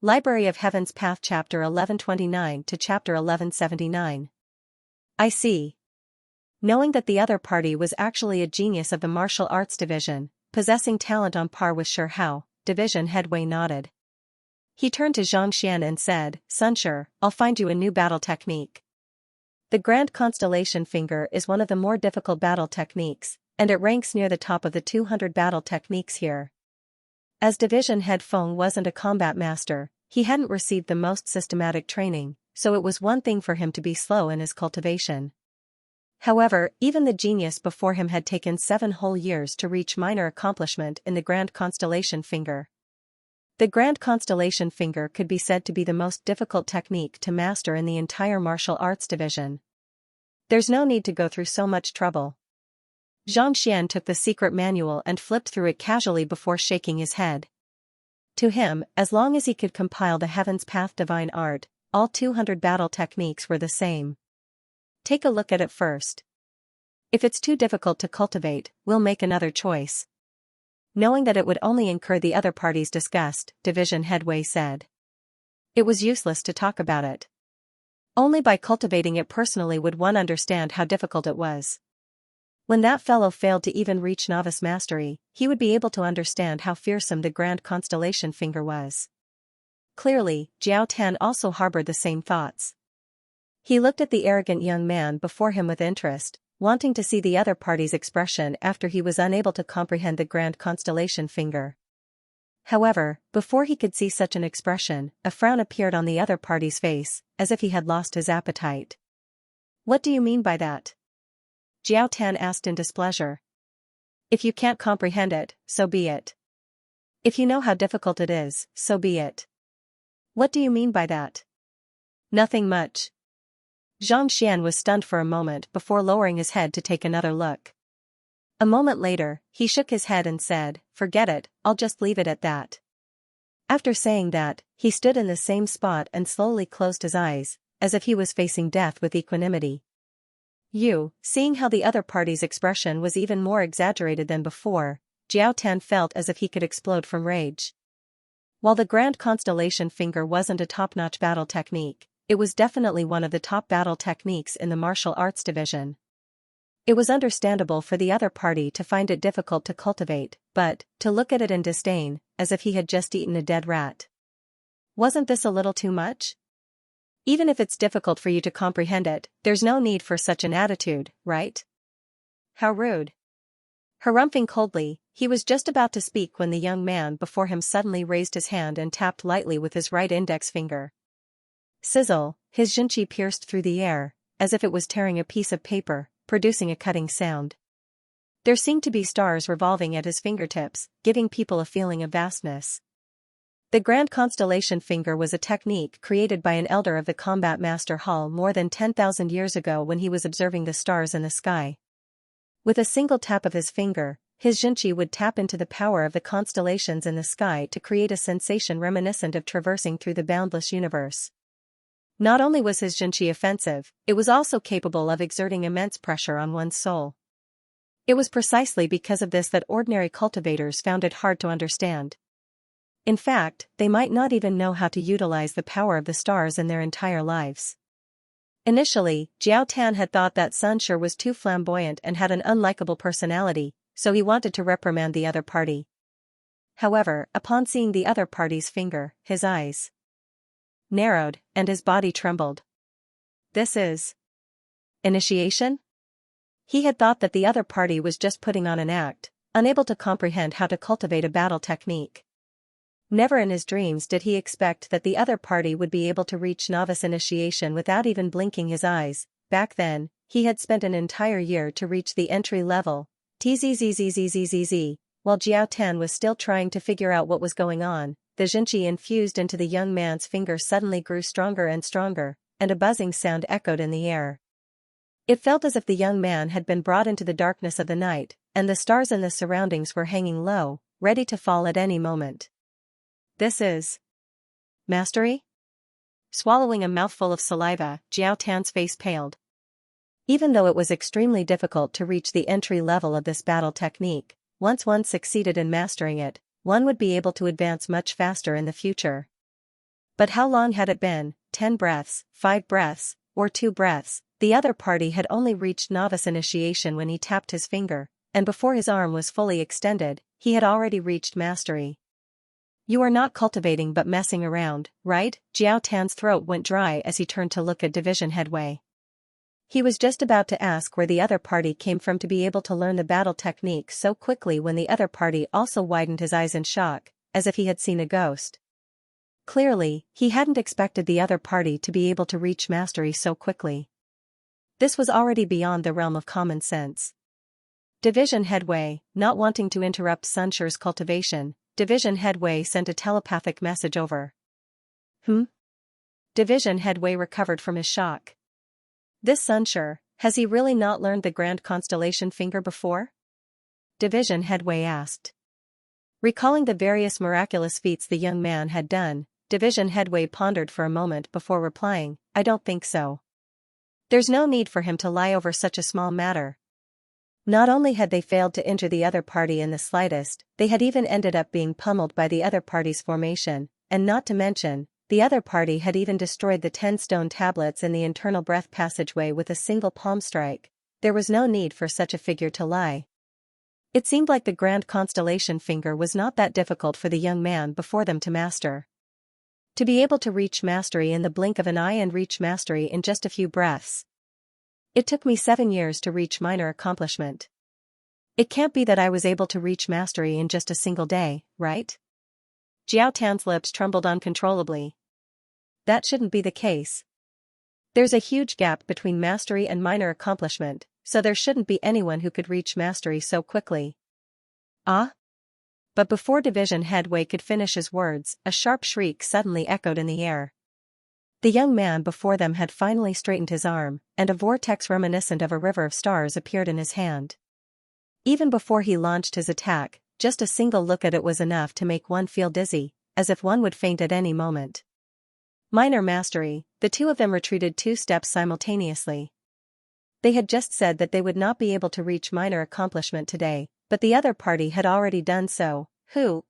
Library of Heaven's Path Chapter 1129 to Chapter 1179. I see. Knowing that the other party was actually a genius of the martial arts division, possessing talent on par with Shi division head Wei nodded. He turned to Xianxia and said, Sunshire, I'll find you a new battle technique. The Grand Constellation Finger is one of the more difficult battle techniques, and it ranks near the top of the 200 battle techniques here. As division head Feng wasn't a combat master, he hadn't received the most systematic training, so it was one thing for him to be slow in his cultivation. However, even the genius before him had taken 7 whole years to reach minor accomplishment in the Grand Constellation Finger. The Grand Constellation Finger could be said to be the most difficult technique to master in the entire martial arts division. There's no need to go through so much trouble. Xianxia took the secret manual and flipped through it casually before shaking his head. To him, as long as he could compile the Heaven's Path Divine Art, all 200 battle techniques were the same. Take a look at it first. If it's too difficult to cultivate, we'll make another choice. Knowing that it would only incur the other party's disgust, division head Wei said. It was useless to talk about it. Only by cultivating it personally would one understand how difficult it was. When that fellow failed to even reach novice mastery, he would be able to understand how fearsome the Grand Constellation Finger was. Clearly, Jiao Tan also harbored the same thoughts. He looked at the arrogant young man before him with interest, wanting to see the other party's expression after he was unable to comprehend the Grand Constellation Finger. However, before he could see such an expression, a frown appeared on the other party's face, as if he had lost his appetite. What do you mean by that? Jiao Tan asked in displeasure. If you can't comprehend it, so be it. If you know how difficult it is, so be it. What do you mean by that? Nothing much. Xianxia was stunned for a moment before lowering his head to take another look. A moment later, he shook his head and said, Forget it, I'll just leave it at that. After saying that, he stood in the same spot and slowly closed his eyes, as if he was facing death with equanimity. Seeing how the other party's expression was even more exaggerated than before, Jiao Tan felt as if he could explode from rage. While the Grand Constellation Finger wasn't a top-notch battle technique, it was definitely one of the top battle techniques in the martial arts division. It was understandable for the other party to find it difficult to cultivate, but, to look at it in disdain, as if he had just eaten a dead rat. Wasn't this a little too much? Even if it's difficult for you to comprehend it, there's no need for such an attitude, right? How rude. Harumphing coldly, he was just about to speak when the young man before him suddenly raised his hand and tapped lightly with his right index finger. Sizzle, his Xianxia pierced through the air, as if it was tearing a piece of paper, producing a cutting sound. There seemed to be stars revolving at his fingertips, giving people a feeling of vastness. The Grand Constellation Finger was a technique created by an elder of the Combat Master Hall more than 10,000 years ago when he was observing the stars in the sky. With a single tap of his finger, his Xianxia would tap into the power of the constellations in the sky to create a sensation reminiscent of traversing through the boundless universe. Not only was his Xianxia offensive, it was also capable of exerting immense pressure on one's soul. It was precisely because of this that ordinary cultivators found it hard to understand. In fact, they might not even know how to utilize the power of the stars in their entire lives. Initially, Jiao Tan had thought that Sunshire was too flamboyant and had an unlikable personality, so he wanted to reprimand the other party. However, upon seeing the other party's finger, his eyes narrowed, and his body trembled. This is initiation? He had thought that the other party was just putting on an act, unable to comprehend how to cultivate a battle technique. Never in his dreams did he expect that the other party would be able to reach novice initiation without even blinking his eyes. Back then, he had spent an entire year to reach the entry level, TZZZZZZZ, while Jiao Tan was still trying to figure out what was going on. The Xianxia infused into the young man's finger suddenly grew stronger and stronger, and a buzzing sound echoed in the air. It felt as if the young man had been brought into the darkness of the night, and the stars in the surroundings were hanging low, ready to fall at any moment. This is mastery? Swallowing a mouthful of saliva, Jiao Tan's face paled. Even though it was extremely difficult to reach the entry level of this battle technique, once one succeeded in mastering it, one would be able to advance much faster in the future. But how long had it been? 10 breaths, 5 breaths, or 2 breaths? The other party had only reached novice initiation when he tapped his finger, and before his arm was fully extended, he had already reached mastery. You are not cultivating but messing around, right? Jiao Tan's throat went dry as he turned to look at Division Headway. He was just about to ask where the other party came from to be able to learn the battle technique so quickly when the other party also widened his eyes in shock, as if he had seen a ghost. Clearly, he hadn't expected the other party to be able to reach mastery so quickly. This was already beyond the realm of common sense. Division Headway, not wanting to interrupt Sunshire's cultivation, Division Headway sent a telepathic message over. Division Headway recovered from his shock. This Sunshire, has he really not learned the Grand Constellation Finger before? Division Headway asked. Recalling the various miraculous feats the young man had done, Division Headway pondered for a moment before replying, I don't think so. There's no need for him to lie over such a small matter. Not only had they failed to injure the other party in the slightest, they had even ended up being pummeled by the other party's formation, and not to mention, the other party had even destroyed the 10 stone tablets in the internal breath passageway with a single palm strike. There was no need for such a figure to lie. It seemed like the Grand Constellation Finger was not that difficult for the young man before them to master. To be able to reach mastery in the blink of an eye and reach mastery in just a few breaths. It took me 7 years to reach minor accomplishment. It can't be that I was able to reach mastery in just a single day, right? Jiao Tan's lips trembled uncontrollably. That shouldn't be the case. There's a huge gap between mastery and minor accomplishment, so there shouldn't be anyone who could reach mastery so quickly. Ah? But before Division Headway could finish his words, a sharp shriek suddenly echoed in the air. The young man before them had finally straightened his arm, and a vortex reminiscent of a river of stars appeared in his hand. Even before he launched his attack, just a single look at it was enough to make one feel dizzy, as if one would faint at any moment. Minor mastery, the two of them retreated 2 steps simultaneously. They had just said that they would not be able to reach minor accomplishment today, but the other party had already done so,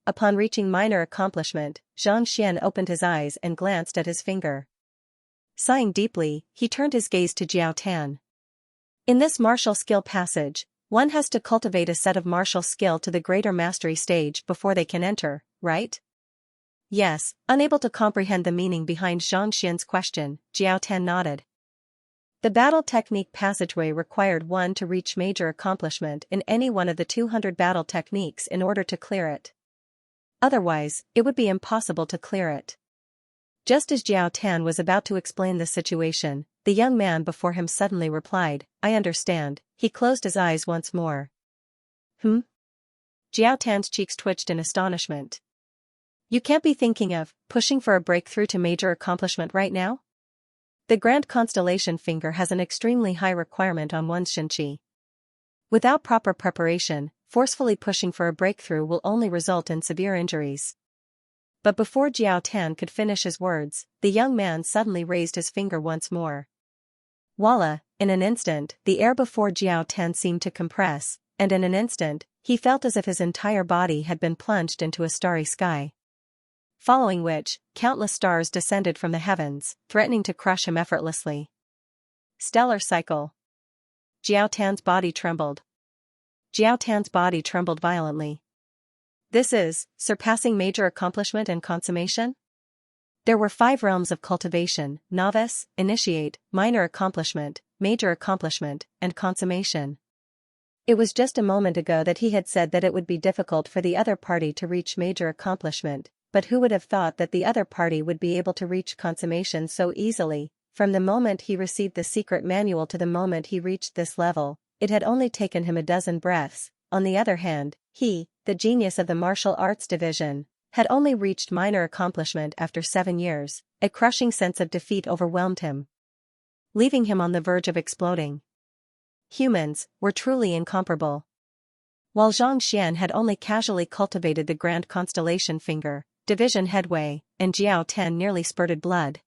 upon reaching minor accomplishment, Xianxia opened his eyes and glanced at his finger. Sighing deeply, he turned his gaze to Jiao Tan. In this martial skill passage, one has to cultivate a set of martial skill to the greater mastery stage before they can enter, right? Yes, unable to comprehend the meaning behind Xianxia's question, Jiao Tan nodded. The battle technique passageway required one to reach major accomplishment in any one of the 200 battle techniques in order to clear it. Otherwise, it would be impossible to clear it. Just as Jiao Tan was about to explain the situation, the young man before him suddenly replied, I understand. He closed his eyes once more. Jiao Tan's cheeks twitched in astonishment. You can't be thinking of pushing for a breakthrough to major accomplishment right now? The Grand Constellation Finger has an extremely high requirement on one's Xianxia. Without proper preparation, forcefully pushing for a breakthrough will only result in severe injuries. But before Jiao Tan could finish his words, the young man suddenly raised his finger once more. Voila, in an instant, the air before Jiao Tan seemed to compress, and in an instant, he felt as if his entire body had been plunged into a starry sky. Following which, countless stars descended from the heavens, threatening to crush him effortlessly. Stellar cycle. Jiao Tan's body trembled. Jiao Tan's body trembled violently. This is surpassing major accomplishment and consummation? There were 5 realms of cultivation: novice, initiate, minor accomplishment, major accomplishment, and consummation. It was just a moment ago that he had said that it would be difficult for the other party to reach major accomplishment, but who would have thought that the other party would be able to reach consummation so easily? From the moment he received the secret manual to the moment he reached this level, it had only taken him a dozen breaths. On the other hand, he, the genius of the martial arts division, had only reached minor accomplishment after 7 years. A crushing sense of defeat overwhelmed him, leaving him on the verge of exploding. Humans were truly incomparable. While Xianxia had only casually cultivated the Grand Constellation Finger, Division Headway, and Jiao Tan nearly spurted blood.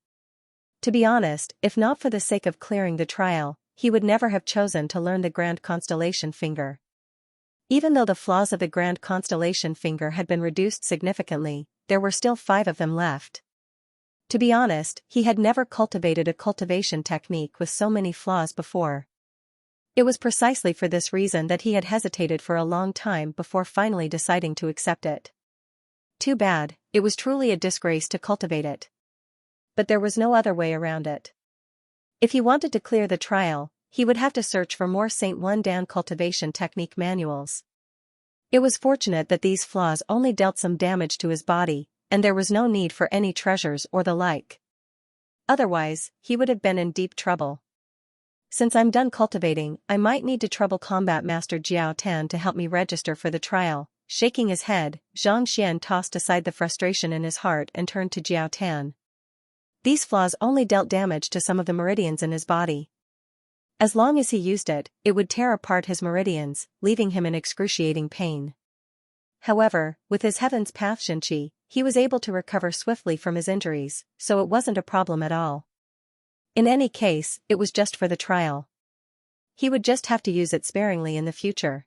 To be honest, if not for the sake of clearing the trial, he would never have chosen to learn the Grand Constellation Finger. Even though the flaws of the Grand Constellation Finger had been reduced significantly, there were still 5 of them left. To be honest, he had never cultivated a cultivation technique with so many flaws before. It was precisely for this reason that he had hesitated for a long time before finally deciding to accept it. Too bad, it was truly a disgrace to cultivate it. But there was no other way around it. If he wanted to clear the trial, he would have to search for more Saint Dan cultivation technique manuals. It was fortunate that these flaws only dealt some damage to his body, and there was no need for any treasures or the like. Otherwise, he would have been in deep trouble. Since I'm done cultivating, I might need to trouble Combat Master Jiao Tan to help me register for the trial. Shaking his head, Xianxia tossed aside the frustration in his heart and turned to Jiao Tan. These flaws only dealt damage to some of the meridians in his body. As long as he used it, it would tear apart his meridians, leaving him in excruciating pain. However, with his Heaven's Path Xianxia, he was able to recover swiftly from his injuries, so it wasn't a problem at all. In any case, it was just for the trial. He would just have to use it sparingly in the future.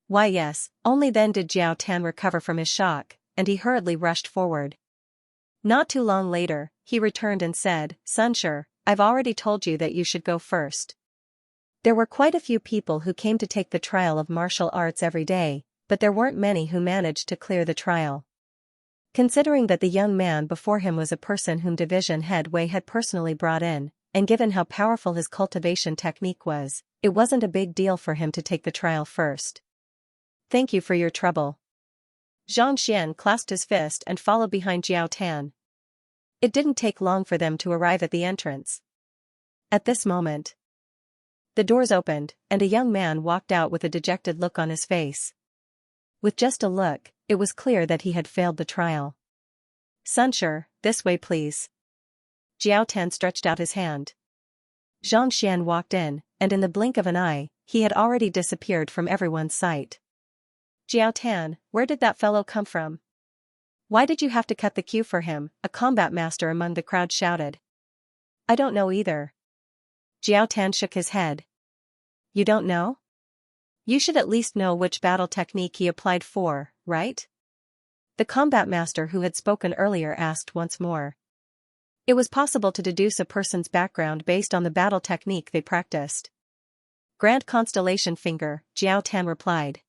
Why yes, only then did Jiao Tan recover from his shock, and he hurriedly rushed forward. Not too long later, he returned and said, "Xianxia, I've already told you that you should go first." There were quite a few people who came to take the trial of martial arts every day, but there weren't many who managed to clear the trial. Considering that the young man before him was a person whom Division Head Wei had personally brought in, and given how powerful his cultivation technique was, it wasn't a big deal for him to take the trial first. "Thank you for your trouble." Xianxia clasped his fist and followed behind Jiao Tan. It didn't take long for them to arrive at the entrance. At this moment, the doors opened, and a young man walked out with a dejected look on his face. With just a look, it was clear that he had failed the trial. "Xianxia, this way please." Jiao Tan stretched out his hand. Xianxia walked in, and in the blink of an eye, he had already disappeared from everyone's sight. "Jiao Tan, where did that fellow come from? Why did you have to cut the queue for him?" a combat master among the crowd shouted. "I don't know either." Jiao Tan shook his head. "You don't know? You should at least know which battle technique he applied for, right?" The combat master who had spoken earlier asked once more. It was possible to deduce a person's background based on the battle technique they practiced. "Grand Constellation Finger," Jiao Tan replied.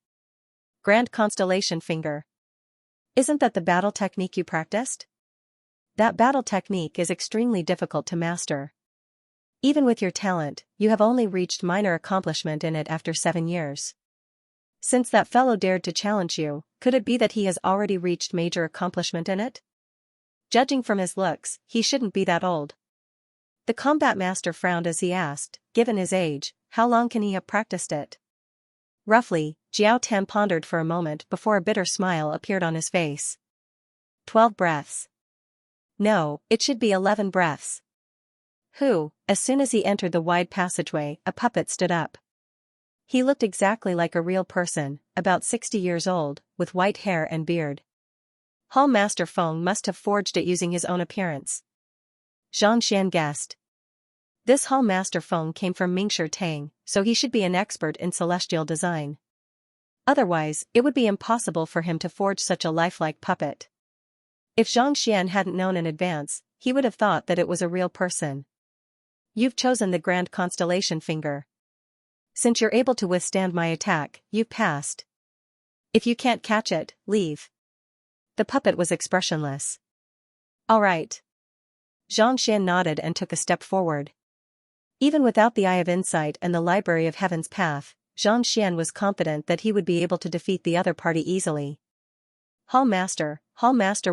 "Grand Constellation Finger? Isn't that the battle technique you practiced?" "That battle technique is extremely difficult to master. Even with your talent, you have only reached minor accomplishment in it after 7 years. Since that fellow dared to challenge you, could it be that he has already reached major accomplishment in it? Judging from his looks, he shouldn't be that old." The combat master frowned as he asked, given his age, how long can he have practiced it? Roughly, Jiao Tan pondered for a moment before a bitter smile appeared on his face. 12 breaths. No, it should be 11 breaths. As soon as he entered the wide passageway, a puppet stood up. He looked exactly like a real person, about 60 years old, with white hair and beard. Hall Master Feng must have forged it using his own appearance. Xianxia guessed. This Hall Master Feng came from Mingshi Tang, so he should be an expert in celestial design. Otherwise, it would be impossible for him to forge such a lifelike puppet. If Xianxia hadn't known in advance, he would have thought that it was a real person. "You've chosen the Grand Constellation Finger. Since you're able to withstand my attack, you've passed. If you can't catch it, leave." The puppet was expressionless. "All right." Xianxia nodded and took a step forward. Even without the Eye of Insight and the Library of Heaven's Path, Xianxia was confident that he would be able to defeat the other party easily. Hall Master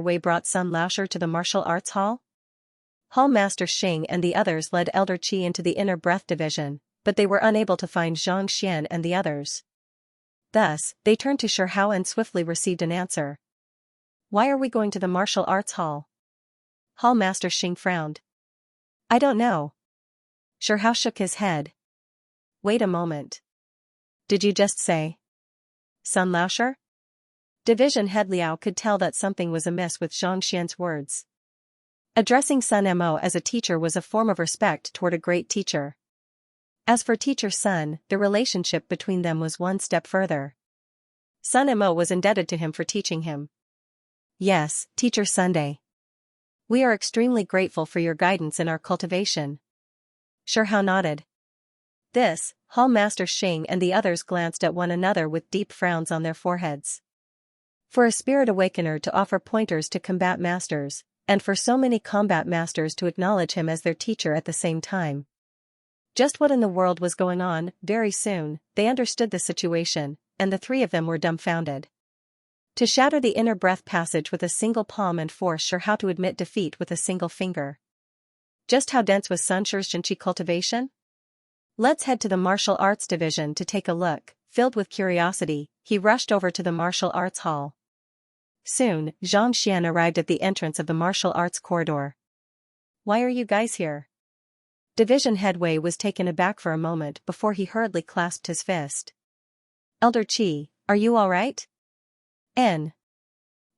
Wei brought Sun Laoshi to the martial arts hall? Hall Master Xing and the others led Elder Qi into the inner breath division, but they were unable to find Zhang Xian and the others. Thus, they turned to Shi Hao and swiftly received an answer. "Why are we going to the martial arts hall?" Hall Master Xing frowned. "I don't know." Shi Hao shook his head. "Wait a moment. Did you just say Sun Laoshi?" Division Head Liao could tell that something was amiss with Zhang Xian's words. Addressing Sun Mo as a teacher was a form of respect toward a great teacher. As for Teacher Sun, the relationship between them was one step further. Sun Mo was indebted to him for teaching him. "Yes, Teacher Sunday." We are extremely grateful for your guidance in our cultivation. Sure Hao nodded. This, Hall Master Xing and the others glanced at one another with deep frowns on their foreheads. For a spirit awakener to offer pointers to combat masters, and for so many combat masters to acknowledge him as their teacher at the same time. Just what in the world was going on? Very soon, they understood the situation, and the three of them were dumbfounded. To shatter the inner breath passage with a single palm and force Sure Hao to admit defeat with a single finger. Just how dense was Sun Shi's Xianxia cultivation? Let's head to the martial arts division to take a look. Filled with curiosity, he rushed over to the martial arts hall. Soon, Xianxia arrived at the entrance of the martial arts corridor. Why are you guys here? Division Head Wei was taken aback for a moment before he hurriedly clasped his fist. Elder Qi, are you alright?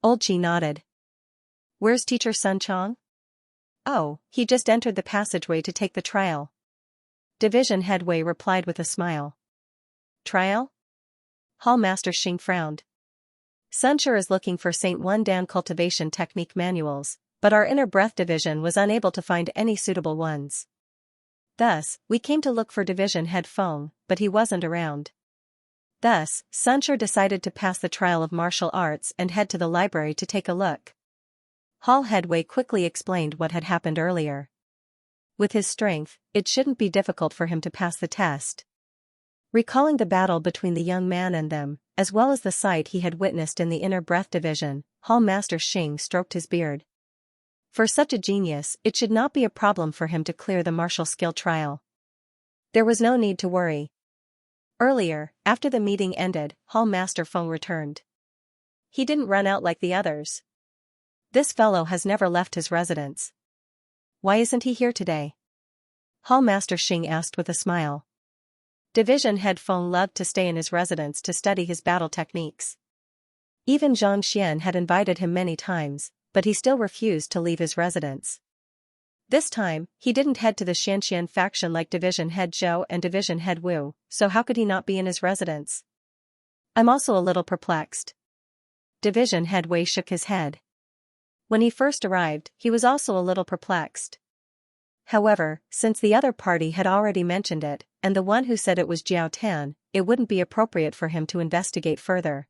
Old Qi nodded. Where's Teacher Sun Chong? Oh, he just entered the passageway to take the trial. Division Head Wei replied with a smile. Trial? Hall Master Xing frowned. Sun Shi is looking for St. Wan Dan cultivation technique manuals, but our inner breath division was unable to find any suitable ones. Thus, we came to look for Division Head Feng, but he wasn't around. Thus, Sun Shi decided to pass the trial of martial arts and head to the library to take a look. Hall Head Wei quickly explained what had happened earlier. With his strength, it shouldn't be difficult for him to pass the test. Recalling the battle between the young man and them, as well as the sight he had witnessed in the inner breath division, Hall Master Xing stroked his beard. For such a genius, it should not be a problem for him to clear the martial skill trial. There was no need to worry. Earlier, after the meeting ended, Hall Master Feng returned. He didn't run out like the others. This fellow has never left his residence. Why isn't he here today? Hall Master Xing asked with a smile. Division Head Feng loved to stay in his residence to study his battle techniques. Even Zhang Xian had invited him many times, but he still refused to leave his residence. This time, he didn't head to the Xianxian faction like Division Head Zhou and Division Head Wu, so how could he not be in his residence? I'm also a little perplexed. Division Head Wei shook his head. When he first arrived, he was also a little perplexed. However, since the other party had already mentioned it, and the one who said it was Jiao Tan, it wouldn't be appropriate for him to investigate further.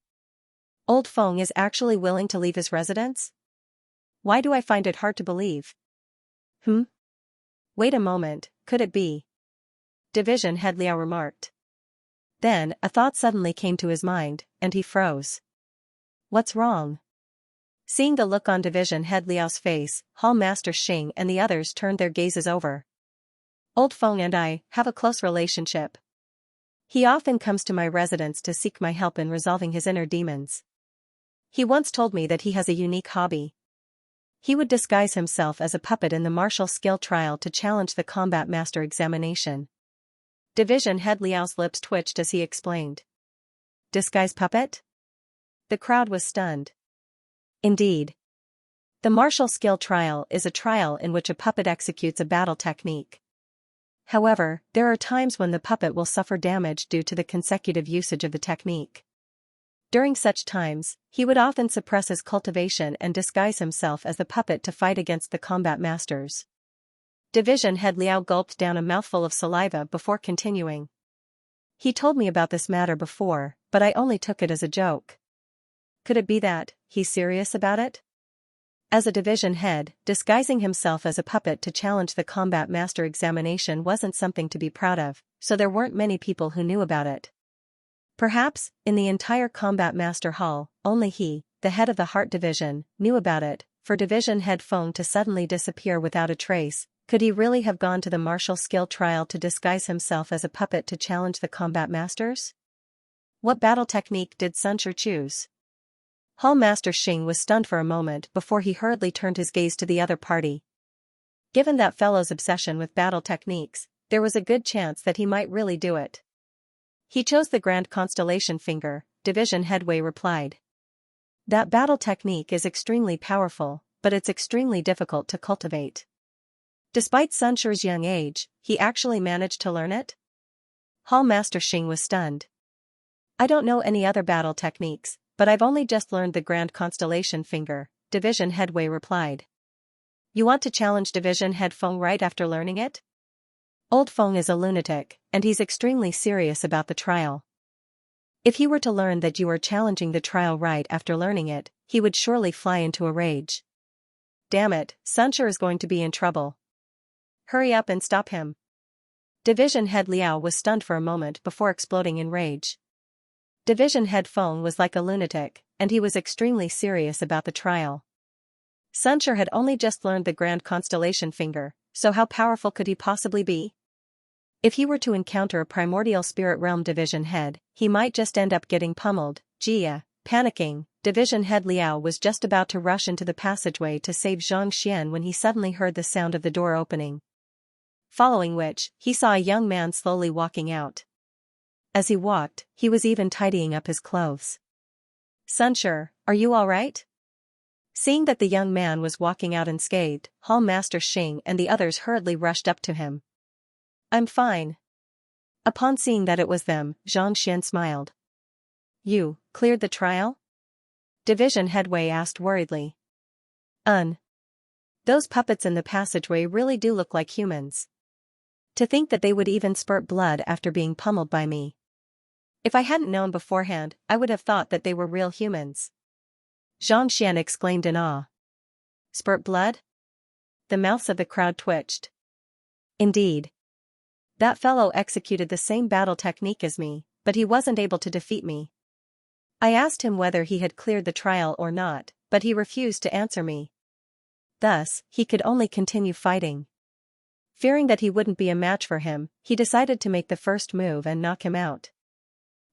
Old Feng is actually willing to leave his residence? Why do I find it hard to believe? Wait a moment, could it be? Division Head Liao remarked. Then, a thought suddenly came to his mind, and he froze. What's wrong? Seeing the look on Division Head Liao's face, Hall Master Xing and the others turned their gazes over. Old Feng and I have a close relationship. He often comes to my residence to seek my help in resolving his inner demons. He once told me that he has a unique hobby. He would disguise himself as a puppet in the martial skill trial to challenge the combat master examination. Division Head Liao's lips twitched as he explained. Disguise puppet? The crowd was stunned. Indeed. The martial skill trial is a trial in which a puppet executes a battle technique. However, there are times when the puppet will suffer damage due to the consecutive usage of the technique. During such times, he would often suppress his cultivation and disguise himself as the puppet to fight against the combat masters. Division Head Liao gulped down a mouthful of saliva before continuing. He told me about this matter before, but I only took it as a joke. Could it be that he's serious about it? As a division head, disguising himself as a puppet to challenge the combat master examination wasn't something to be proud of, so there weren't many people who knew about it. Perhaps, in the entire combat master hall, only he, the head of the heart division, knew about it. For division head Feng to suddenly disappear without a trace, could he really have gone to the martial skill trial to disguise himself as a puppet to challenge the combat masters? What battle technique did Sun Shi choose? Hall Master Xing was stunned for a moment before he hurriedly turned his gaze to the other party. Given that fellow's obsession with battle techniques, there was a good chance that he might really do it. He chose the Grand Constellation Finger, Division Head Wei replied. That battle technique is extremely powerful, but it's extremely difficult to cultivate. Despite Sun Shi's young age, he actually managed to learn it? Hall Master Xing was stunned. I don't know any other battle techniques, but I've only just learned the Grand Constellation Finger, Division Head Wei replied. You want to challenge Division Head Feng right after learning it? Old Feng is a lunatic, and he's extremely serious about the trial. If he were to learn that you are challenging the trial right after learning it, he would surely fly into a rage. Damn it, Xianxia is going to be in trouble. Hurry up and stop him. Division Head Liao was stunned for a moment before exploding in rage. Division Head Feng was like a lunatic, and he was extremely serious about the trial. Xianxia had only just learned the Grand Constellation Finger, so how powerful could he possibly be? If he were to encounter a primordial spirit realm division head, he might just end up getting pummeled. Jia, panicking, Division Head Liao was just about to rush into the passageway to save Xianxia when he suddenly heard the sound of the door opening. Following which, he saw a young man slowly walking out. As he walked, he was even tidying up his clothes. Xianxia, are you all right? Seeing that the young man was walking out unscathed, Hall Master Xing and the others hurriedly rushed up to him. I'm fine. Upon seeing that it was them, Xianxia smiled. You cleared the trial? Division Head Wei asked worriedly. Those puppets in the passageway really do look like humans. To think that they would even spurt blood after being pummeled by me. If I hadn't known beforehand, I would have thought that they were real humans. Xianxia exclaimed in awe. Spurt blood? The mouths of the crowd twitched. Indeed. That fellow executed the same battle technique as me, but he wasn't able to defeat me. I asked him whether he had cleared the trial or not, but he refused to answer me. Thus, he could only continue fighting. Fearing that he wouldn't be a match for him, he decided to make the first move and knock him out.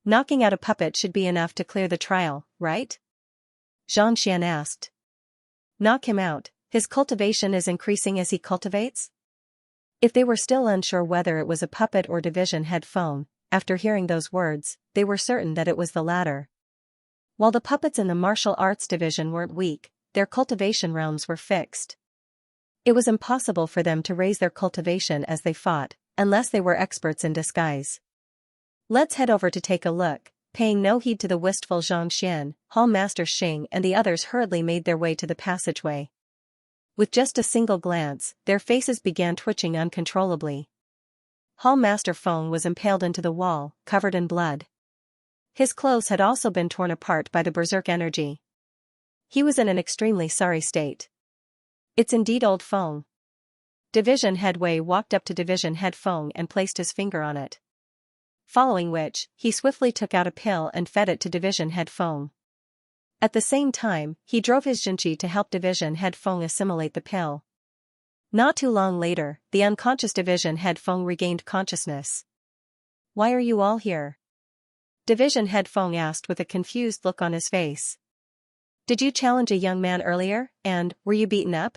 Knocking out a puppet should be enough to clear the trial, right? Xianxia asked. Knock him out, his cultivation is increasing as he cultivates? If they were still unsure whether it was a puppet or Division Head Feng, after hearing those words, they were certain that it was the latter. While the puppets in the martial arts division weren't weak, their cultivation realms were fixed. It was impossible for them to raise their cultivation as they fought, unless they were experts in disguise. Let's head over to take a look. Paying no heed to the wistful Xianxia, Hall Master Xing and the others hurriedly made their way to the passageway. With just a single glance, their faces began twitching uncontrollably. Hall Master Feng was impaled into the wall, covered in blood. His clothes had also been torn apart by the berserk energy. He was in an extremely sorry state. It's indeed old Feng. Division Head Wei walked up to Division Head Feng and placed his finger on it. Following which, he swiftly took out a pill and fed it to Division Head Feng. At the same time, he drove his Xianxia to help Division Head Feng assimilate the pill. Not too long later, the unconscious Division Head Feng regained consciousness. Why are you all here? Division Head Feng asked with a confused look on his face. Did you challenge a young man earlier, and were you beaten up?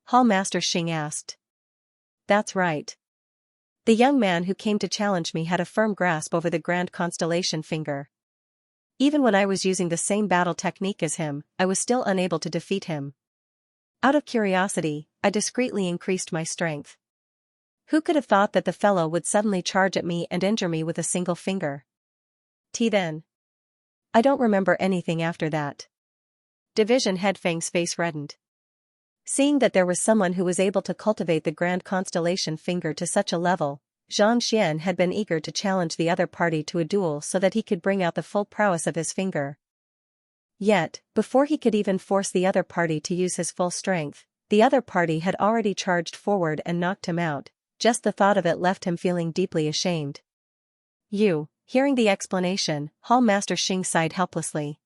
Hall Master Xing asked. That's right. The young man who came to challenge me had a firm grasp over the Grand Constellation Finger. Even when I was using the same battle technique as him, I was still unable to defeat him. Out of curiosity, I discreetly increased my strength. Who could have thought that the fellow would suddenly charge at me and injure me with a single finger? Then. I don't remember anything after that. Division Head Feng's face reddened. Seeing that there was someone who was able to cultivate the Grand Constellation Finger to such a level, Xianxia had been eager to challenge the other party to a duel so that he could bring out the full prowess of his finger. Yet, before he could even force the other party to use his full strength, the other party had already charged forward and knocked him out. Just the thought of it left him feeling deeply ashamed. Hearing the explanation, Hall Master Xing sighed helplessly.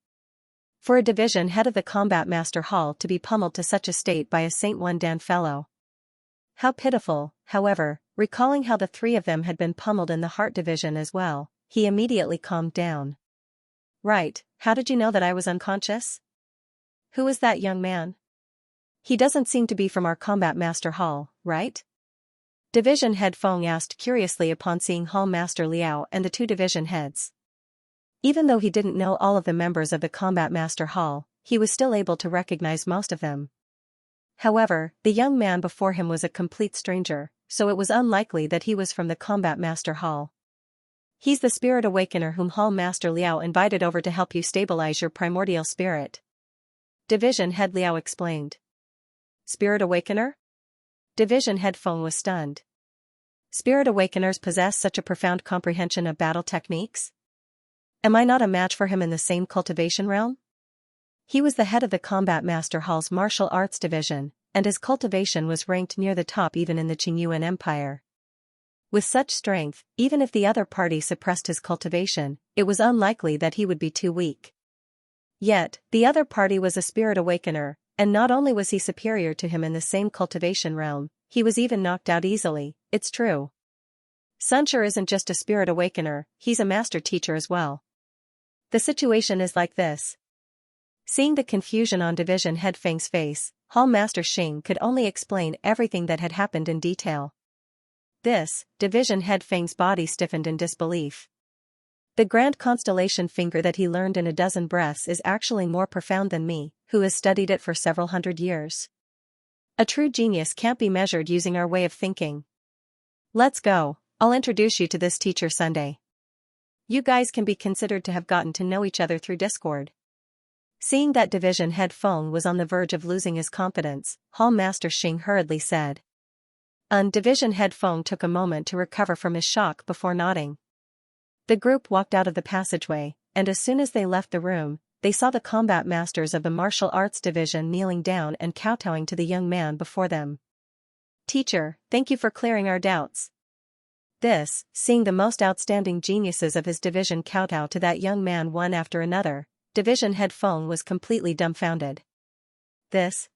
For a division head of the Combat Master Hall to be pummeled to such a state by a Saint One Dan fellow. How pitiful, however, recalling how the three of them had been pummeled in the Heart Division as well, he immediately calmed down. Right, how did you know that I was unconscious? Who is that young man? He doesn't seem to be from our Combat Master Hall, right? Division Head Feng asked curiously upon seeing Hall Master Liao and the two division heads. Even though he didn't know all of the members of the Combat Master Hall, he was still able to recognize most of them. However, the young man before him was a complete stranger, so it was unlikely that he was from the Combat Master Hall. He's the Spirit Awakener whom Hall Master Liao invited over to help you stabilize your primordial spirit. Division Head Liao explained. Spirit Awakener? Division Head Feng was stunned. Spirit Awakeners possess such a profound comprehension of battle techniques? Am I not a match for him in the same cultivation realm? He was the head of the Combat Master Hall's martial arts division, and his cultivation was ranked near the top even in the Qingyuan Empire. With such strength, even if the other party suppressed his cultivation, it was unlikely that he would be too weak. Yet, the other party was a Spirit Awakener, and not only was he superior to him in the same cultivation realm, he was even knocked out easily. It's true. Xianxia isn't just a Spirit Awakener, he's a master teacher as well. The situation is like this. Seeing the confusion on Division Head Feng's face, Hall Master Xing could only explain everything that had happened in detail. This, Division Head Feng's body stiffened in disbelief. The grand constellation finger that he learned in a dozen breaths is actually more profound than me, who has studied it for several hundred years. A true genius can't be measured using our way of thinking. Let's go, I'll introduce you to this teacher Sunday. You guys can be considered to have gotten to know each other through Discord. Seeing that Division Head Feng was on the verge of losing his confidence, Hall Master Xing hurriedly said. Division Head Feng took a moment to recover from his shock before nodding. The group walked out of the passageway, and as soon as they left the room, they saw the combat masters of the martial arts division kneeling down and kowtowing to the young man before them. Teacher, thank you for clearing our doubts. This, seeing the most outstanding geniuses of his division kowtow to that young man one after another, Division Head Feng was completely dumbfounded. This?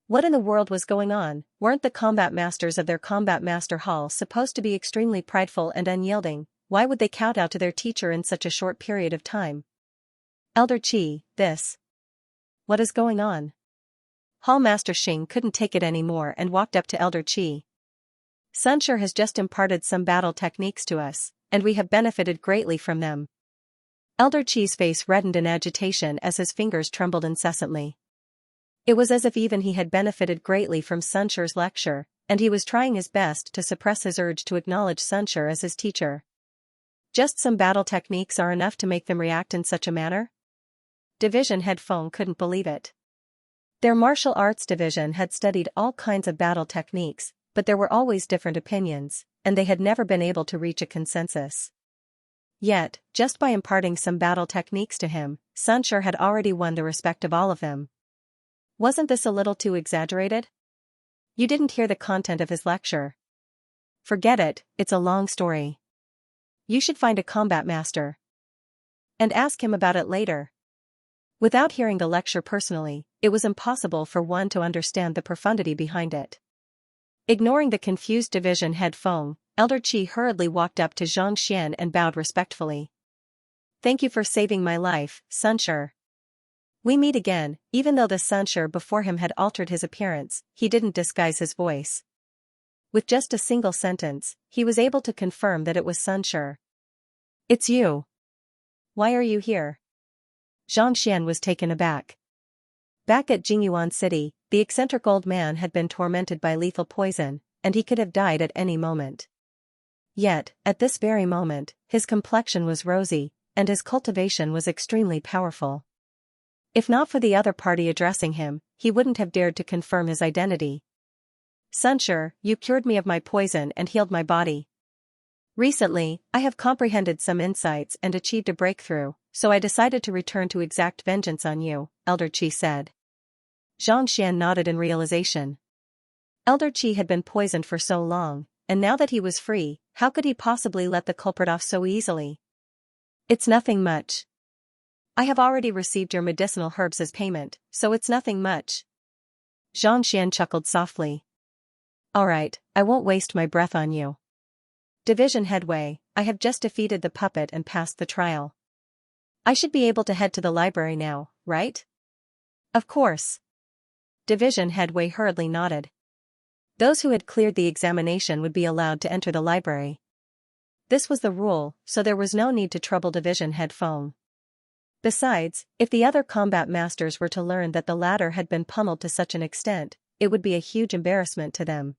What in the world was going on? Weren't the combat masters of their combat master hall supposed to be extremely prideful and unyielding? Why would they kowtow to their teacher in such a short period of time? Elder Qi, this. What is going on? Hall Master Xing couldn't take it anymore and walked up to Elder Qi. Xianxia has just imparted some battle techniques to us, and we have benefited greatly from them. Elder Qi's face reddened in agitation as his fingers trembled incessantly. It was as if even he had benefited greatly from Xianxia's lecture, and he was trying his best to suppress his urge to acknowledge Xianxia as his teacher. Just some battle techniques are enough to make them react in such a manner? Division Head Feng couldn't believe it. Their martial arts division had studied all kinds of battle techniques, but there were always different opinions, and they had never been able to reach a consensus. Yet, just by imparting some battle techniques to him, Xianxia had already won the respect of all of them. Wasn't this a little too exaggerated? You didn't hear the content of his lecture. Forget it, it's a long story. You should find a combat master and ask him about it later. Without hearing the lecture personally, it was impossible for one to understand the profundity behind it. Ignoring the confused Division Head Feng, Elder Qi hurriedly walked up to Xianxia and bowed respectfully. Thank you for saving my life, Xianxia. We meet again. Even though the Xianxia before him had altered his appearance, he didn't disguise his voice. With just a single sentence, he was able to confirm that it was Xianxia. It's you. Why are you here? Xianxia was taken aback. Back at Jingyuan City, the eccentric old man had been tormented by lethal poison, and he could have died at any moment. Yet, at this very moment, his complexion was rosy, and his cultivation was extremely powerful. If not for the other party addressing him, he wouldn't have dared to confirm his identity. Xianxia, you cured me of my poison and healed my body. Recently, I have comprehended some insights and achieved a breakthrough, so I decided to return to exact vengeance on you, Elder Qi said. Xianxia nodded in realization. Elder Qi had been poisoned for so long, and now that he was free, how could he possibly let the culprit off so easily? It's nothing much. I have already received your medicinal herbs as payment, so it's nothing much. Xianxia chuckled softly. Alright, I won't waste my breath on you. Division Headway, I have just defeated the puppet and passed the trial. I should be able to head to the library now, right? Of course. Division Headway hurriedly nodded. Those who had cleared the examination would be allowed to enter the library. This was the rule, so there was no need to trouble Division Head Feng. Besides, if the other combat masters were to learn that the latter had been pummeled to such an extent, it would be a huge embarrassment to them.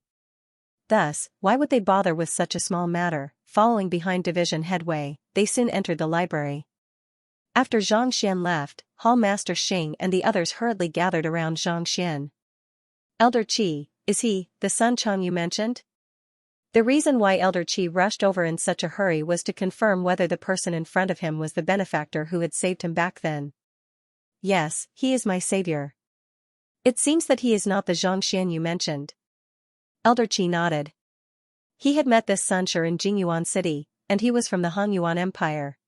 Thus, why would they bother with such a small matter? Following behind Division Headway, they soon entered the library. After Xianxia left, Hall Master Xing and the others hurriedly gathered around Xianxia. Elder Qi, is he, the Sun Chang you mentioned? The reason why Elder Qi rushed over in such a hurry was to confirm whether the person in front of him was the benefactor who had saved him back then. Yes, he is my savior. It seems that he is not the Xianxia you mentioned. Elder Qi nodded. He had met this Sunshire in Jingyuan City, and he was from the Hongyuan Empire.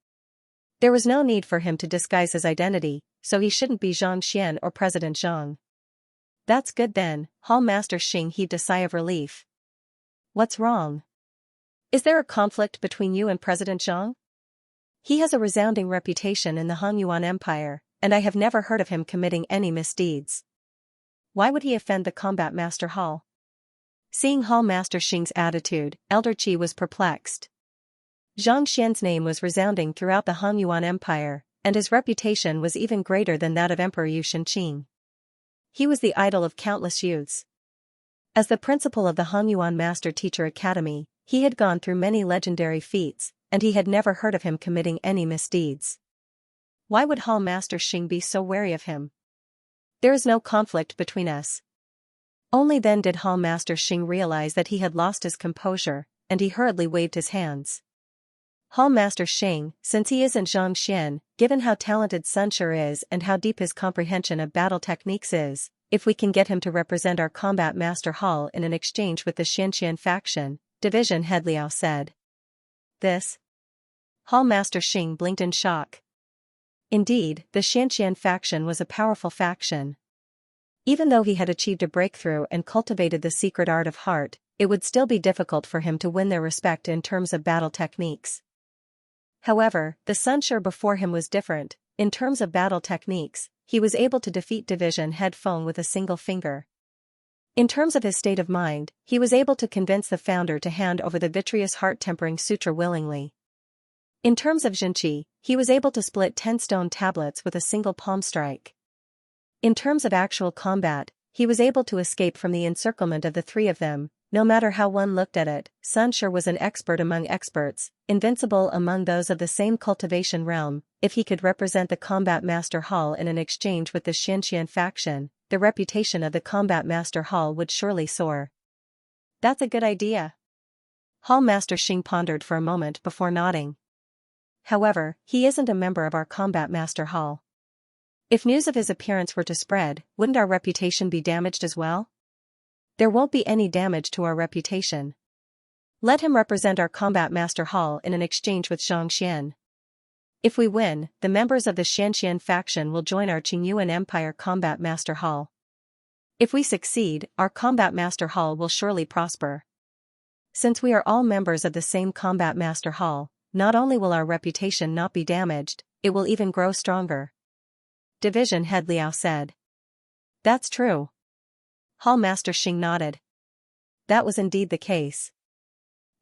There was no need for him to disguise his identity, so he shouldn't be Zhang Xian or President Zhang. That's good then, Hall Master Xing heaved a sigh of relief. What's wrong? Is there a conflict between you and President Zhang? He has a resounding reputation in the Hongyuan Empire, and I have never heard of him committing any misdeeds. Why would he offend the Combat Master Hall? Seeing Hall Master Xing's attitude, Elder Qi was perplexed. Zhang Xian's name was resounding throughout the Hongyuan Empire, and his reputation was even greater than that of Emperor Yu Shenqing. He was the idol of countless youths. As the principal of the Hongyuan Master Teacher Academy, he had gone through many legendary feats, and he had never heard of him committing any misdeeds. Why would Hall Master Xing be so wary of him? There is no conflict between us. Only then did Hall Master Xing realize that he had lost his composure, and he hurriedly waved his hands. Hall Master Xing, since he isn't Zhang Xian, given how talented Sunshire is and how deep his comprehension of battle techniques is, if we can get him to represent our Combat Master Hall in an exchange with the Xianxian faction, Division Head Liao said. This? Hall Master Xing blinked in shock. Indeed, the Xianxian faction was a powerful faction. Even though he had achieved a breakthrough and cultivated the secret art of heart, it would still be difficult for him to win their respect in terms of battle techniques. However, the Sunshire before him was different. In terms of battle techniques, he was able to defeat Division Head Feng with a single finger. In terms of his state of mind, he was able to convince the founder to hand over the vitreous heart-tempering sutra willingly. In terms of Zhenqi, he was able to split 10 stone tablets with a single palm strike. In terms of actual combat, he was able to escape from the encirclement of the three of them. No matter how one looked at it, Sunshire was an expert among experts, invincible among those of the same cultivation realm. If he could represent the Combat Master Hall in an exchange with the Xianxian faction, the reputation of the Combat Master Hall would surely soar. That's a good idea. Hall Master Xing pondered for a moment before nodding. However, he isn't a member of our Combat Master Hall. If news of his appearance were to spread, wouldn't our reputation be damaged as well? There won't be any damage to our reputation. Let him represent our Combat Master Hall in an exchange with Zhang Xian. If we win, the members of the Xianxian faction will join our Qingyuan Empire Combat Master Hall. If we succeed, our Combat Master Hall will surely prosper. Since we are all members of the same Combat Master Hall, not only will our reputation not be damaged, it will even grow stronger. Division Head Liao said. That's true. Hall Master Xing nodded. That was indeed the case.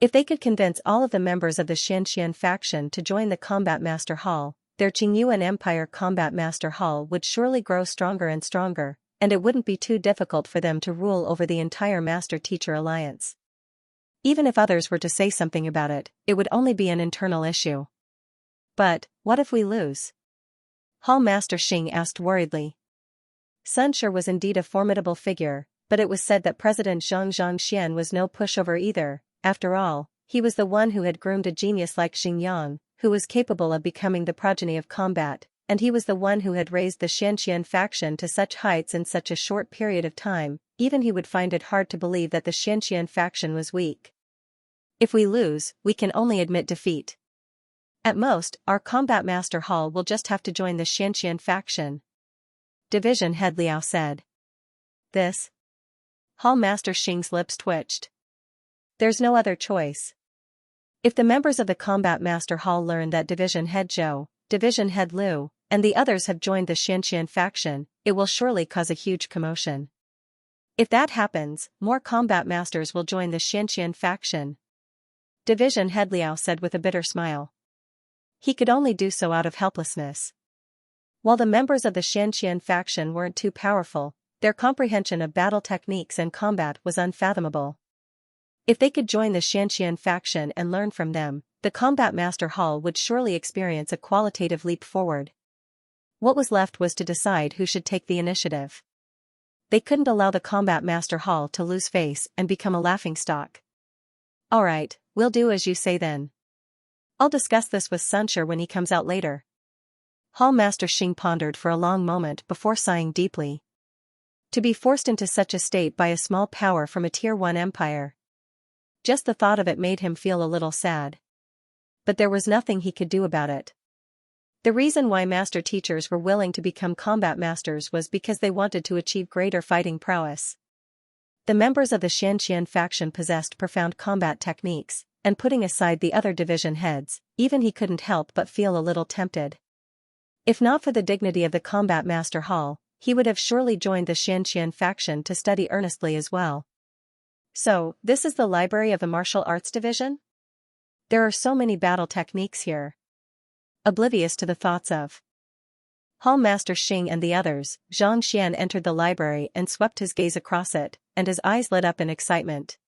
If they could convince all of the members of the Xianxian faction to join the Combat Master Hall, their Qingyuan Empire Combat Master Hall would surely grow stronger and stronger, and it wouldn't be too difficult for them to rule over the entire Master-Teacher Alliance. Even if others were to say something about it, it would only be an internal issue. But, what if we lose? Hall Master Xing asked worriedly. Sunshire was indeed a formidable figure, but it was said that President Zhang Xian was no pushover either. After all, he was the one who had groomed a genius like Xingyang, who was capable of becoming the progeny of combat, and he was the one who had raised the Xianxian faction to such heights in such a short period of time. Even he would find it hard to believe that the Xianxian faction was weak. If we lose, we can only admit defeat. At most, our Combat Master Hall will just have to join the Xianxian faction. Division Head Liao said. This? Hall Master Xing's lips twitched. There's no other choice. If the members of the Combat Master Hall learn that Division Head Zhou, Division Head Liu, and the others have joined the Xianxian faction, it will surely cause a huge commotion. If that happens, more combat masters will join the Xianxian faction. Division Head Liao said with a bitter smile. He could only do so out of helplessness. While the members of the Xianxian faction weren't too powerful, their comprehension of battle techniques and combat was unfathomable. If they could join the Xianxian faction and learn from them, the Combat Master Hall would surely experience a qualitative leap forward. What was left was to decide who should take the initiative. they couldn't allow the Combat Master Hall to lose face and become a laughingstock. Alright, we'll do as you say then. I'll discuss this with Xianxia when he comes out later. Hall Master Xing pondered for a long moment before sighing deeply. To be forced into such a state by a small power from a Tier 1 empire. Just the thought of it made him feel a little sad. But there was nothing he could do about it. The reason why master teachers were willing to become combat masters was because they wanted to achieve greater fighting prowess. The members of the Xianxia faction possessed profound combat techniques, and putting aside the other division heads, even he couldn't help but feel a little tempted. If not for the dignity of the Combat Master Hall, he would have surely joined the Xianxia faction to study earnestly as well. So, this is the library of the martial arts division? There are so many battle techniques here. Oblivious to the thoughts of Hall Master Xing and the others, Xianxia entered the library and swept his gaze across it, and his eyes lit up in excitement.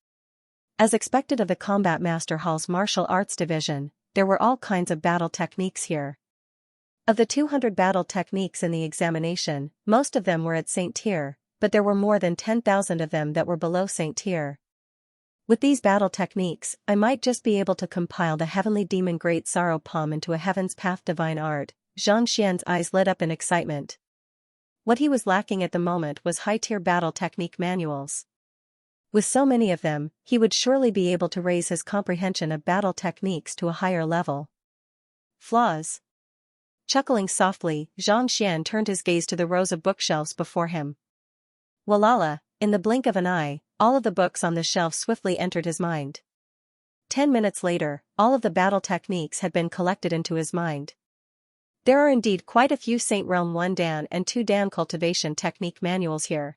As expected of the Combat Master Hall's martial arts division, there were all kinds of battle techniques here. Of the 200 battle techniques in the examination, most of them were at Saint Tier, but there were more than 10,000 of them that were below Saint Tier. With these battle techniques, I might just be able to compile the Heavenly Demon Great Sorrow Palm into a Heaven's Path Divine Art. Xianxia's eyes lit up in excitement. What he was lacking at the moment was high-tier battle technique manuals. With so many of them, he would surely be able to raise his comprehension of battle techniques to a higher level. Flaws. Chuckling softly, Xianxia turned his gaze to the rows of bookshelves before him. Walala, in the blink of an eye, all of the books on the shelf swiftly entered his mind. 10 minutes later, all of the battle techniques had been collected into his mind. There are indeed quite a few Saint Realm 1 Dan and 2 Dan Cultivation technique manuals here.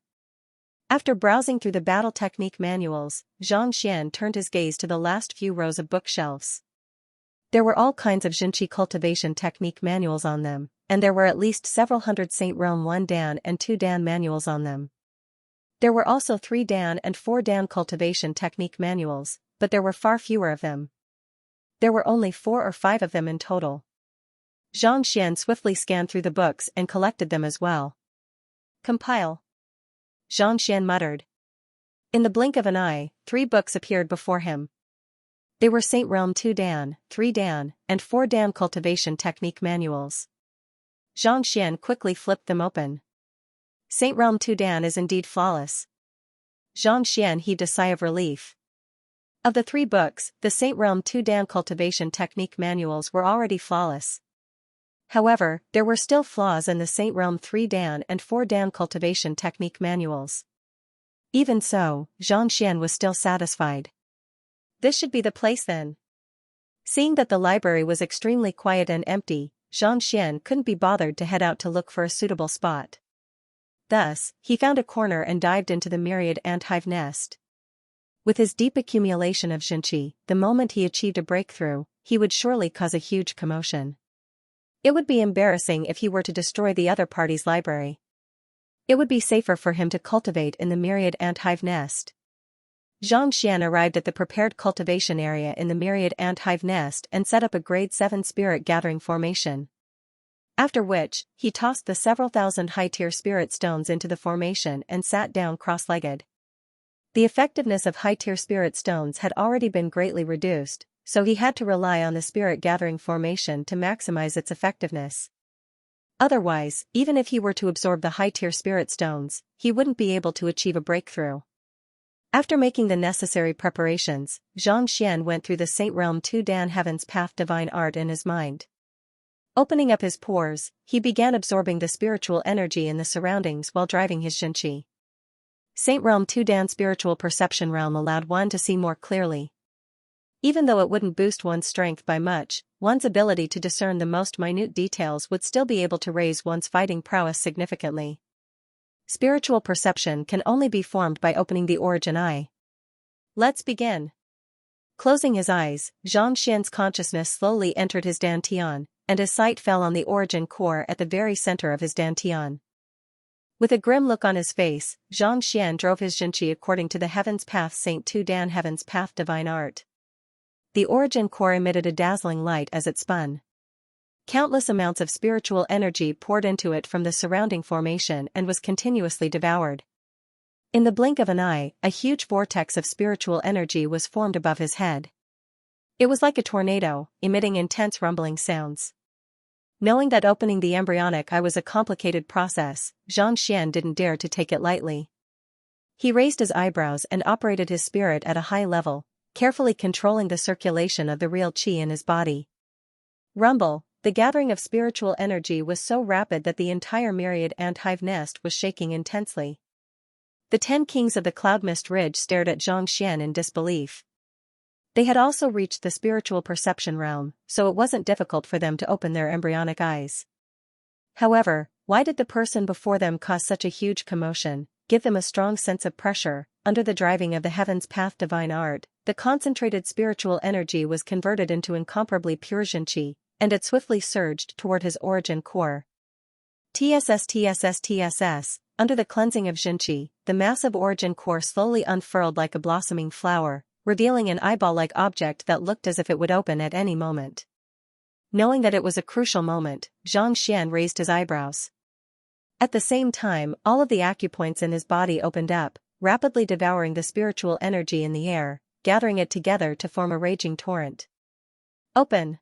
After browsing through the battle technique manuals, Xianxia turned his gaze to the last few rows of bookshelves. There were all kinds of Xianxia cultivation technique manuals on them, and there were at least several hundred Saint Realm 1 Dan and 2 Dan manuals on them. There were also 3 Dan and 4 Dan cultivation technique manuals, but there were far fewer of them. There were only 4 or 5 of them in total. Xianxia swiftly scanned through the books and collected them as well. Compile. Xianxia muttered. In the blink of an eye, 3 books appeared before him. They were Saint Realm 2 Dan, 3 Dan, and 4 Dan cultivation technique manuals. Xianxia quickly flipped them open. Saint Realm 2 Dan is indeed flawless. Xianxia heaved a sigh of relief. Of the 3 books, the Saint Realm 2 Dan cultivation technique manuals were already flawless. However, there were still flaws in the Saint Realm 3 Dan and 4 Dan cultivation technique manuals. Even so, Xianxia was still satisfied. This should be the place then. Seeing that the library was extremely quiet and empty, Xianxia couldn't be bothered to head out to look for a suitable spot. Thus, he found a corner and dived into the myriad ant hive nest. With his deep accumulation of Xianxia, the moment he achieved a breakthrough, he would surely cause a huge commotion. It would be embarrassing if he were to destroy the other party's library. It would be safer for him to cultivate in the myriad ant hive nest. Xianxia arrived at the prepared cultivation area in the myriad ant hive nest and set up a grade 7 spirit gathering formation. After which, he tossed the several thousand high-tier spirit stones into the formation and sat down cross-legged. The effectiveness of high-tier spirit stones had already been greatly reduced, so he had to rely on the spirit gathering formation to maximize its effectiveness. Otherwise, even if he were to absorb the high-tier spirit stones, he wouldn't be able to achieve a breakthrough. After making the necessary preparations, Xianxia went through the Saint Realm 2 Dan Heaven's Path Divine Art in his mind. Opening up his pores, he began absorbing the spiritual energy in the surroundings while driving his Xianxia. Saint Realm 2 Dan Spiritual Perception Realm allowed one to see more clearly. Even though it wouldn't boost one's strength by much, one's ability to discern the most minute details would still be able to raise one's fighting prowess significantly. Spiritual perception can only be formed by opening the origin eye. Let's begin. Closing his eyes, Xianxia's consciousness slowly entered his dantian, and his sight fell on the origin core at the very center of his dantian. With a grim look on his face, Xianxia drove his Xianxia according to the Heaven's Path Saint 2 Dan Heaven's Path Divine Art. The origin core emitted a dazzling light as it spun. Countless amounts of spiritual energy poured into it from the surrounding formation and was continuously devoured. In the blink of an eye, a huge vortex of spiritual energy was formed above his head. It was like a tornado, emitting intense rumbling sounds. Knowing that opening the embryonic eye was a complicated process, Xianxia didn't dare to take it lightly. He raised his eyebrows and operated his spirit at a high level, carefully controlling the circulation of the real qi in his body. Rumble, the gathering of spiritual energy was so rapid that the entire myriad ant hive nest was shaking intensely. The 10 kings of the cloud mist ridge stared at Xianxia in disbelief. They had also reached the spiritual perception realm, so it wasn't difficult for them to open their embryonic eyes. However, why did the person before them cause such a huge commotion, give them a strong sense of pressure? Under the driving of the heaven's path divine art, the concentrated spiritual energy was converted into incomparably pure Xianxia, and it swiftly surged toward his origin core. TSS. Under the cleansing of Xianxia, the massive origin core slowly unfurled like a blossoming flower, revealing an eyeball-like object that looked as if it would open at any moment. Knowing that it was a crucial moment, Xianxia raised his eyebrows. At the same time, all of the acupoints in his body opened up, rapidly devouring the spiritual energy in the air, gathering it together to form a raging torrent. Open!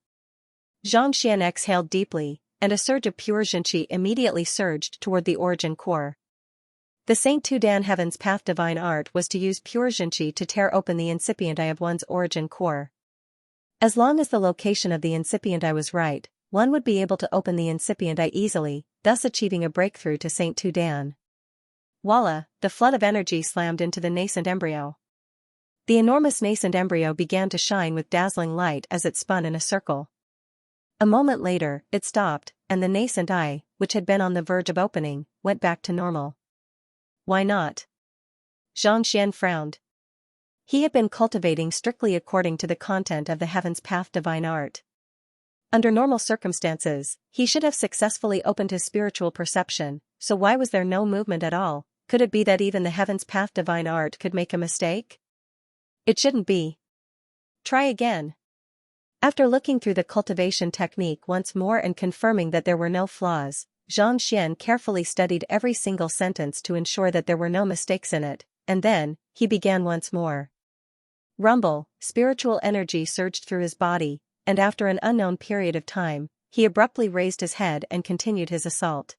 Xianxia exhaled deeply, and a surge of pure Xianxia immediately surged toward the origin core. The Saint Tudan Heaven's Path divine art was to use pure Xianxia to tear open the incipient eye of one's origin core. As long as the location of the incipient eye was right, one would be able to open the incipient eye easily, thus achieving a breakthrough to Saint Tudan. Voila, the flood of energy slammed into the nascent embryo. The enormous nascent embryo began to shine with dazzling light as it spun in a circle. A moment later, it stopped, and the nascent eye, which had been on the verge of opening, went back to normal. Why not? Xianxia frowned. He had been cultivating strictly according to the content of the Heaven's Path divine art. Under normal circumstances, he should have successfully opened his spiritual perception, so why was there no movement at all? Could it be that even the Heaven's Path divine art could make a mistake? It shouldn't be. Try again. After looking through the cultivation technique once more and confirming that there were no flaws, Xianxia carefully studied every single sentence to ensure that there were no mistakes in it, and then, he began once more. Rumble, spiritual energy surged through his body, and after an unknown period of time, he abruptly raised his head and continued his assault.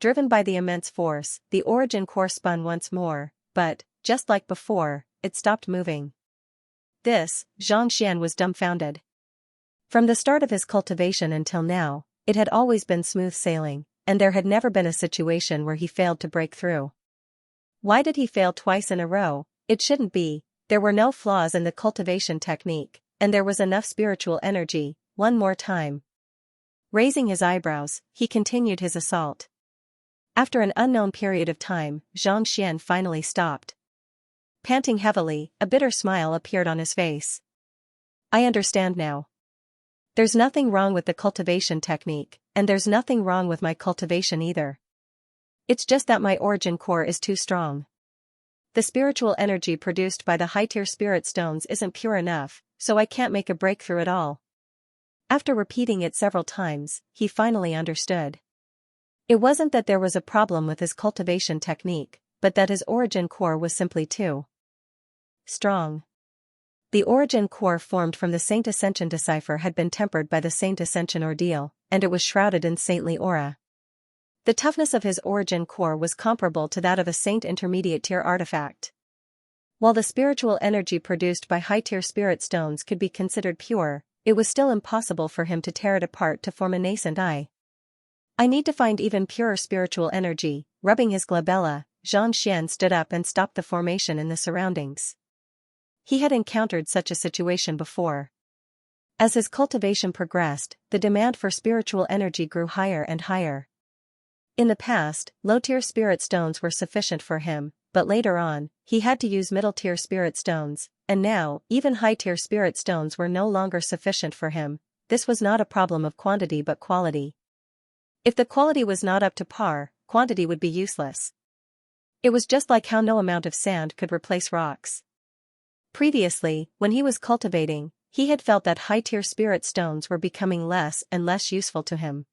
Driven by the immense force, the origin core spun once more, but, just like before, it stopped moving. Xianxia was dumbfounded. From the start of his cultivation until now, it had always been smooth sailing, and there had never been a situation where he failed to break through. Why did he fail twice in a row? It shouldn't be. There were no flaws in the cultivation technique, and there was enough spiritual energy. One more time. Raising his eyebrows, he continued his assault. After an unknown period of time, Xianxia finally stopped. Panting heavily, a bitter smile appeared on his face. I understand now. There's nothing wrong with the cultivation technique, and there's nothing wrong with my cultivation either. It's just that my origin core is too strong. The spiritual energy produced by the high-tier spirit stones isn't pure enough, so I can't make a breakthrough at all. After repeating it several times, he finally understood. It wasn't that there was a problem with his cultivation technique, but that his origin core was simply too strong. The origin core formed from the Saint Ascension decipher had been tempered by the Saint Ascension ordeal, and it was shrouded in saintly aura. The toughness of his origin core was comparable to that of a Saint Intermediate tier artifact. While the spiritual energy produced by high-tier spirit stones could be considered pure, it was still impossible for him to tear it apart to form a nascent eye. I need to find even purer spiritual energy. Rubbing his glabella, Xianxia stood up and stopped the formation in the surroundings. He had encountered such a situation before. As his cultivation progressed, the demand for spiritual energy grew higher and higher. In the past, low-tier spirit stones were sufficient for him, but later on, he had to use middle-tier spirit stones, and now, even high-tier spirit stones were no longer sufficient for him. This was not a problem of quantity but quality. If the quality was not up to par, quantity would be useless. It was just like how no amount of sand could replace rocks. Previously, when he was cultivating, he had felt that high-tier spirit stones were becoming less and less useful to him.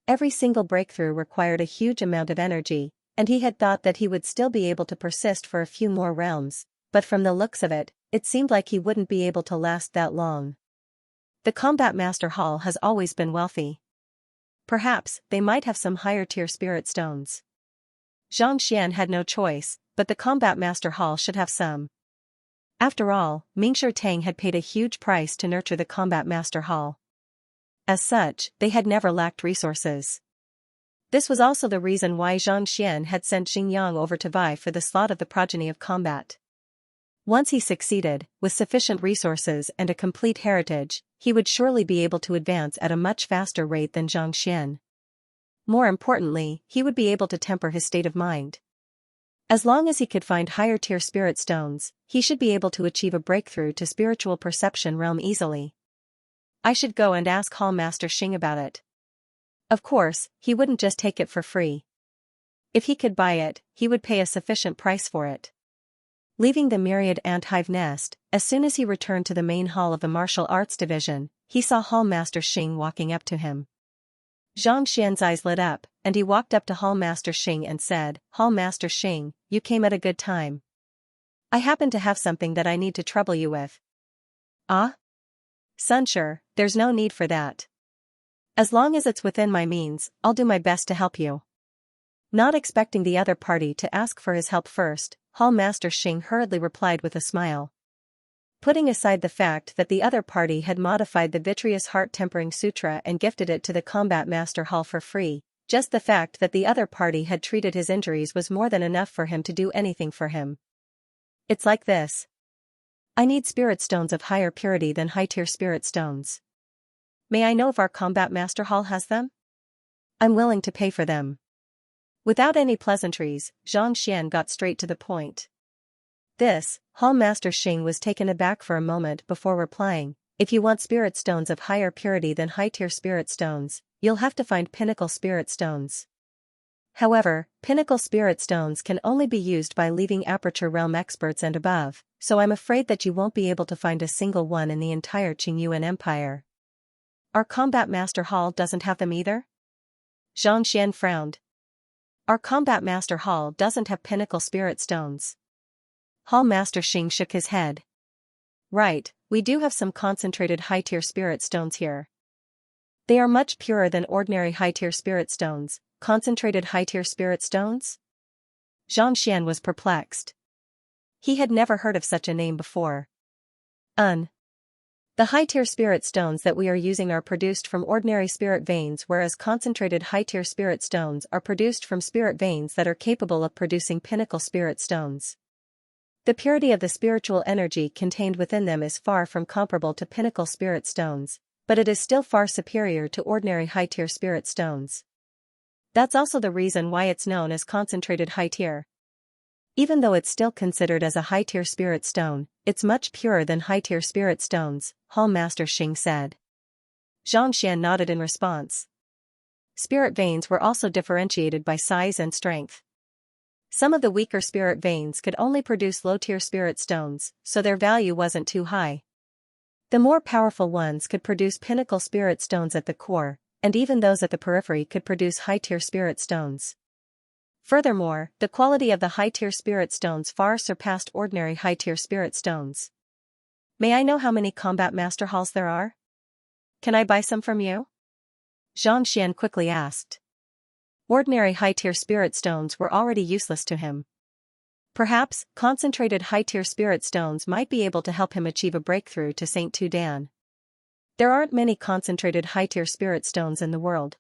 Every single breakthrough required a huge amount of energy, and he had thought that he would still be able to persist for a few more realms, but from the looks of it, it seemed like he wouldn't be able to last that long. The Combat Master Hall has always been wealthy. Perhaps they might have some higher-tier spirit stones. Xianxia had no choice, but the Combat Master Hall should have some. After all, Mingshi Tang had paid a huge price to nurture the Combat Master Hall. As such, they had never lacked resources. This was also the reason why Xianxia had sent Xingyang over to vie for the slot of the Progeny of Combat. Once he succeeded, with sufficient resources and a complete heritage, he would surely be able to advance at a much faster rate than Xianxia. More importantly, he would be able to temper his state of mind. As long as he could find higher-tier spirit stones, he should be able to achieve a breakthrough to spiritual perception realm easily. I should go and ask Hall Master Xing about it. Of course, he wouldn't just take it for free. If he could buy it, he would pay a sufficient price for it. Leaving the myriad ant hive nest, as soon as he returned to the main hall of the martial arts division, he saw Hall Master Xing walking up to him. Xianxian's eyes lit up, and he walked up to Hall Master Xing and said, "Hall Master Xing, you came at a good time. I happen to have something that I need to trouble you with." "Ah? Xianxia, there's no need for that. As long as it's within my means, I'll do my best to help you." Not expecting the other party to ask for his help first, Hall Master Xing hurriedly replied with a smile. Putting aside the fact that the other party had modified the Vitreous Heart Tempering Sutra and gifted it to the Combat Master Hall for free, just the fact that the other party had treated his injuries was more than enough for him to do anything for him. "It's like this. I need spirit stones of higher purity than high-tier spirit stones. May I know if our Combat Master Hall has them? I'm willing to pay for them." Without any pleasantries, Xianxia got straight to the point. This, Hall Master Xing was taken aback for a moment before replying, "If you want spirit stones of higher purity than high-tier spirit stones, you'll have to find pinnacle spirit stones. However, pinnacle spirit stones can only be used by leaving aperture realm experts and above, so I'm afraid that you won't be able to find a single one in the entire Qingyuan Empire." "Our Combat Master Hall doesn't have them either?" Xianxia frowned. "Our Combat Master Hall doesn't have pinnacle spirit stones." Hall Master Xing shook his head. "Right, we do have some concentrated high-tier spirit stones here. They are much purer than ordinary high-tier spirit stones." "Concentrated high-tier spirit stones?" Xianxia was perplexed. He had never heard of such a name before. The high-tier spirit stones that we are using are produced from ordinary spirit veins, whereas concentrated high-tier spirit stones are produced from spirit veins that are capable of producing pinnacle spirit stones. The purity of the spiritual energy contained within them is far from comparable to pinnacle spirit stones, but it is still far superior to ordinary high-tier spirit stones. That's also the reason why it's known as concentrated high-tier. Even though it's still considered as a high-tier spirit stone, it's much purer than high-tier spirit stones, Hall Master Xing said. Xianxia nodded in response. Spirit veins were also differentiated by size and strength. Some of the weaker spirit veins could only produce low-tier spirit stones, so their value wasn't too high. The more powerful ones could produce pinnacle spirit stones at the core, and even those at the periphery could produce high-tier spirit stones. Furthermore, the quality of the high-tier spirit stones far surpassed ordinary high-tier spirit stones. "May I know how many Combat Master Halls there are? Can I buy some from you?" Xianxia quickly asked. Ordinary high-tier spirit stones were already useless to him. Perhaps, concentrated high-tier spirit stones might be able to help him achieve a breakthrough to Saint Tudan. There aren't many concentrated high-tier spirit stones in the world.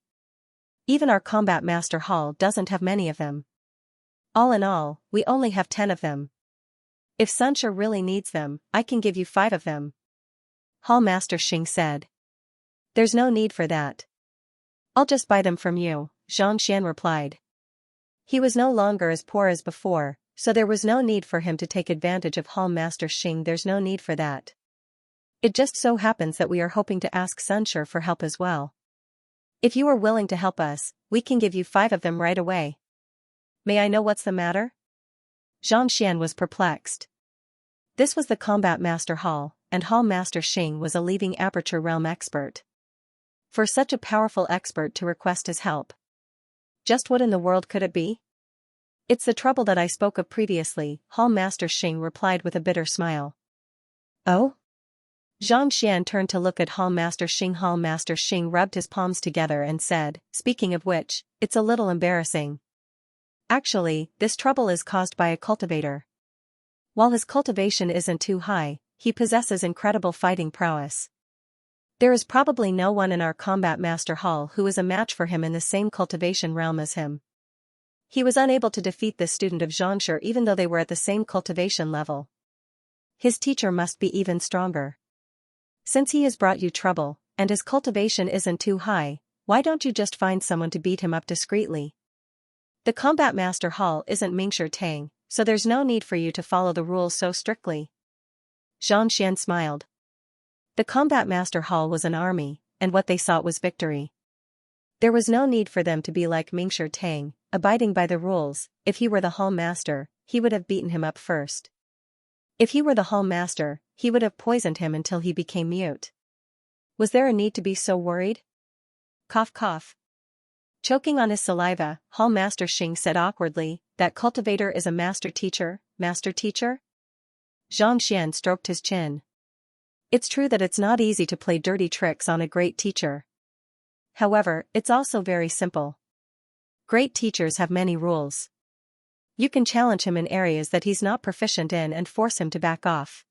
Even our Combat Master Hall doesn't have many of them. All in all, we only have 10 of them. If Xianxia really needs them, I can give you 5 of them. Hall Master Xing said. There's no need for that. I'll just buy them from you, Xianxia replied. He was no longer as poor as before, so there was no need for him to take advantage of Hall Master Xing. There's no need for that. It just so happens that we are hoping to ask Xianxia for help as well. If you are willing to help us, we can give you 5 of them right away. May I know what's the matter? Xianxia was perplexed. This was the Combat Master Hall, and Hall Master Xing was a leading Aperture Realm expert. For such a powerful expert to request his help. Just what in the world could it be? It's the trouble that I spoke of previously, Hall Master Xing replied with a bitter smile. Oh? Xianxia turned to look at Hall Master Xing. Hall Master Xing rubbed his palms together and said, speaking of which, it's a little embarrassing. Actually, this trouble is caused by a cultivator. While his cultivation isn't too high, he possesses incredible fighting prowess. There is probably no one in our combat master hall who is a match for him in the same cultivation realm as him. He was unable to defeat this student of Xianxia even though they were at the same cultivation level. His teacher must be even stronger. Since he has brought you trouble, and his cultivation isn't too high, why don't you just find someone to beat him up discreetly? The combat master hall isn't Mingshi Tang, so there's no need for you to follow the rules so strictly. Xianxia smiled. The combat master hall was an army, and what they sought was victory. There was no need for them to be like Mingshi Tang, abiding by the rules. If he were the hall master, he would have beaten him up first. If he were the hall master, he would have poisoned him until he became mute. Was there a need to be so worried? Cough cough. Choking on his saliva, Hall Master Xing said awkwardly, that cultivator is a master teacher, Master teacher? Xianxia stroked his chin. It's true that it's not easy to play dirty tricks on a great teacher. However, it's also very simple. Great teachers have many rules. You can challenge him in areas that he's not proficient in and force him to back off.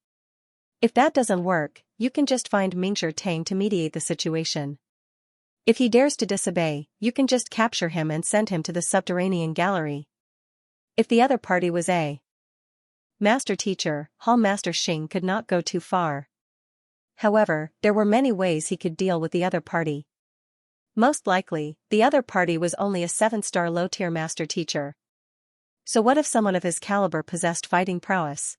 If that doesn't work, you can just find Mingshi Tang to mediate the situation. If he dares to disobey, you can just capture him and send him to the subterranean gallery. If the other party was a master teacher, Hall Master Xing could not go too far. However, there were many ways he could deal with the other party. Most likely, the other party was only a 7-star low-tier master teacher. So what if someone of his caliber possessed fighting prowess?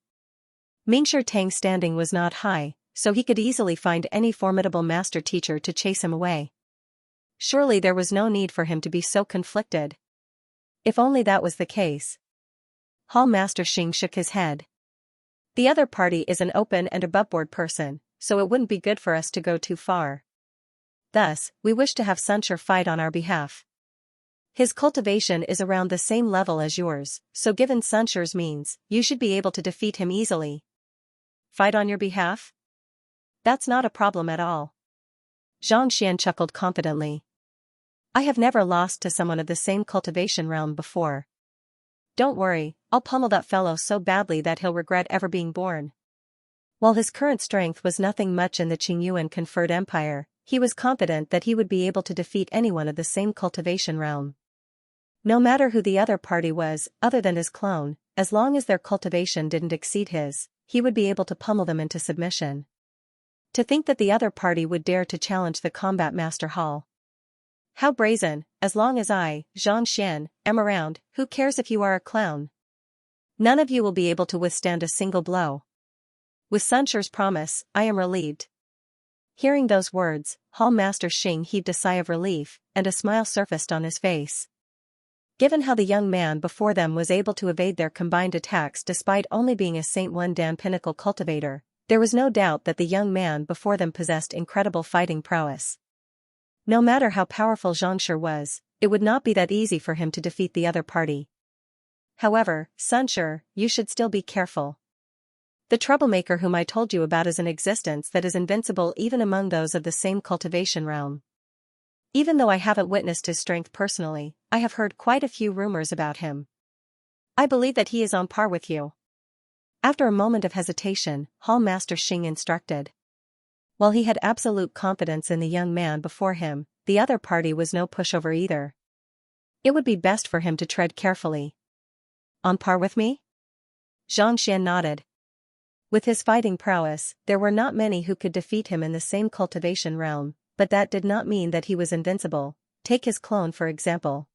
Mingshi Tang's standing was not high, so he could easily find any formidable master teacher to chase him away. Surely there was no need for him to be so conflicted. If only that was the case. Hall Master Xing shook his head. The other party is an open and aboveboard person, so it wouldn't be good for us to go too far. Thus, we wish to have Xianxia fight on our behalf. His cultivation is around the same level as yours, so given Xianxia's means, you should be able to defeat him easily. Fight on your behalf? That's not a problem at all. Xianxia chuckled confidently. I have never lost to someone of the same cultivation realm before. Don't worry, I'll pummel that fellow so badly that he'll regret ever being born. While his current strength was nothing much in the Qingyuan conferred empire, he was confident that he would be able to defeat anyone of the same cultivation realm. No matter who the other party was, other than his clone, as long as their cultivation didn't exceed his, he would be able to pummel them into submission. To think that the other party would dare to challenge the combat master hall. How brazen! As long as I, Xianxia, am around, who cares if you are a clown? None of you will be able to withstand a single blow. With Xianxia's promise, I am relieved. Hearing those words, Hall Master Xing heaved a sigh of relief, and a smile surfaced on his face. Given how the young man before them was able to evade their combined attacks despite only being a Saint One Dan pinnacle cultivator, there was no doubt that the young man before them possessed incredible fighting prowess. No matter how powerful Xianxia was, it would not be that easy for him to defeat the other party. However, Xianxia, you should still be careful. The troublemaker whom I told you about is an existence that is invincible even among those of the same cultivation realm. Even though I haven't witnessed his strength personally, I have heard quite a few rumors about him. I believe that he is on par with you. After a moment of hesitation, Hall Master Xing instructed. While he had absolute confidence in the young man before him, the other party was no pushover either. It would be best for him to tread carefully. On par with me? Xianxia nodded. With his fighting prowess, there were not many who could defeat him in the same cultivation realm, but that did not mean that he was invincible. Take his clone for example.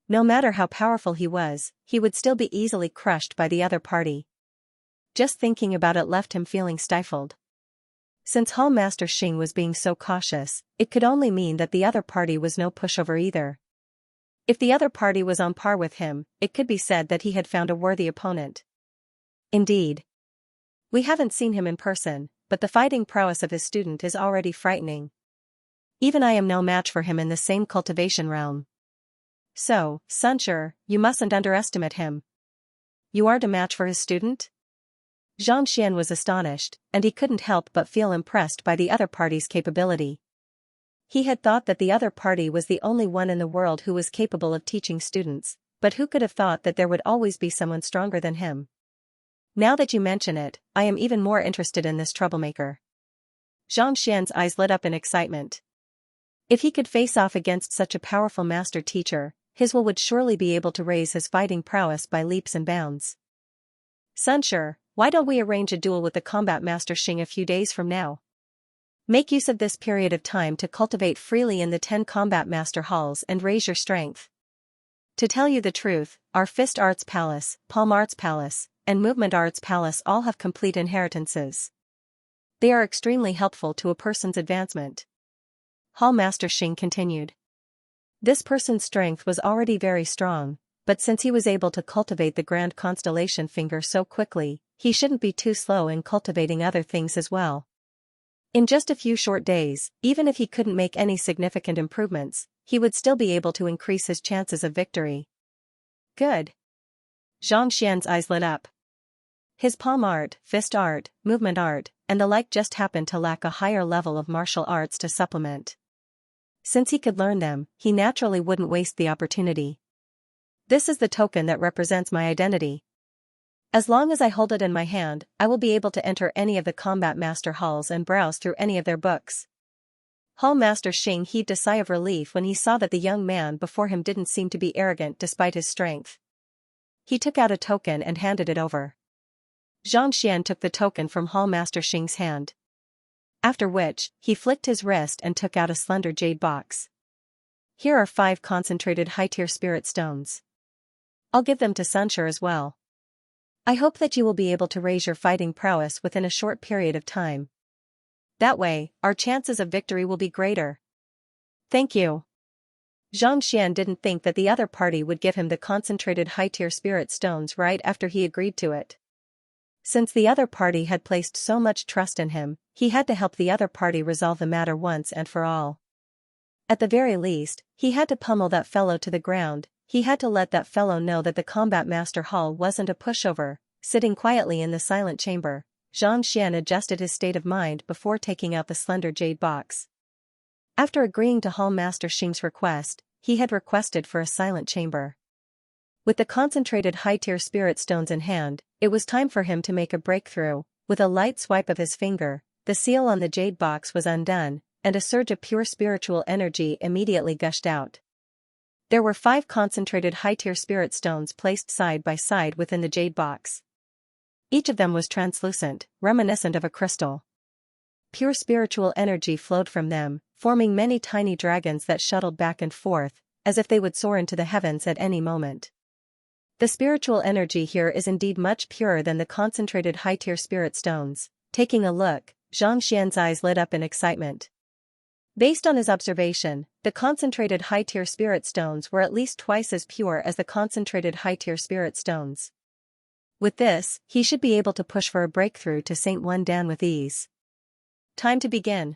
No matter how powerful he was, he would still be easily crushed by the other party. Just thinking about it left him feeling stifled. Since Hall Master Xing was being so cautious, it could only mean that the other party was no pushover either. If the other party was on par with him, it could be said that he had found a worthy opponent. Indeed. We haven't seen him in person, but the fighting prowess of his student is already frightening. Even I am no match for him in the same cultivation realm. So, Xianxia, you mustn't underestimate him. You aren't a match for his student? Xianxia was astonished, and he couldn't help but feel impressed by the other party's capability. He had thought that the other party was the only one in the world who was capable of teaching students, but who could have thought that there would always be someone stronger than him? Now that you mention it, I am even more interested in this troublemaker. Xianxia's eyes lit up in excitement. If he could face off against such a powerful master teacher, his will would surely be able to raise his fighting prowess by leaps and bounds. Xianxia, why don't we arrange a duel with the combat master Xing a few days from now? Make use of this period of time to cultivate freely in the 10 combat master halls and raise your strength. To tell you the truth, our Fist Arts Palace, Palm Arts Palace, and Movement Arts Palace all have complete inheritances. They are extremely helpful to a person's advancement. Hall Master Xing continued. This person's strength was already very strong, but since he was able to cultivate the Grand Constellation Finger so quickly, he shouldn't be too slow in cultivating other things as well. In just a few short days, even if he couldn't make any significant improvements, he would still be able to increase his chances of victory. Good. Xianxia's eyes lit up. His palm art, fist art, movement art, and the like just happened to lack a higher level of martial arts to supplement. Since he could learn them, he naturally wouldn't waste the opportunity. This is the token that represents my identity. As long as I hold it in my hand, I will be able to enter any of the combat master halls and browse through any of their books. Hall Master Xing heaved a sigh of relief when he saw that the young man before him didn't seem to be arrogant despite his strength. He took out a token and handed it over. Xianxia took the token from Hall Master Xing's hand. After which, he flicked his wrist and took out a slender jade box. Here are 5 concentrated high-tier spirit stones. I'll give them to Xianxia as well. I hope that you will be able to raise your fighting prowess within a short period of time. That way, our chances of victory will be greater. Thank you. Xianxia didn't think that the other party would give him the concentrated high-tier spirit stones right after he agreed to it. Since the other party had placed so much trust in him, he had to help the other party resolve the matter once and for all. At the very least, he had to pummel that fellow to the ground. He had to let that fellow know that the Combat Master Hall wasn't a pushover. Sitting quietly in the silent chamber, Xianxia adjusted his state of mind before taking out the slender jade box. After agreeing to Hall Master Xing's request, he had requested for a silent chamber. With the concentrated high-tier spirit stones in hand, it was time for him to make a breakthrough. With a light swipe of his finger, the seal on the jade box was undone, and a surge of pure spiritual energy immediately gushed out. There were 5 concentrated high-tier spirit stones placed side by side within the jade box. Each of them was translucent, reminiscent of a crystal. Pure spiritual energy flowed from them, forming many tiny dragons that shuttled back and forth, as if they would soar into the heavens at any moment. The spiritual energy here is indeed much purer than the concentrated high-tier spirit stones. Taking a look, Xianxia's eyes lit up in excitement. Based on his observation, the concentrated high-tier spirit stones were at least twice as pure as the concentrated high-tier spirit stones. With this, he should be able to push for a breakthrough to Saint One Dan with ease. Time to begin.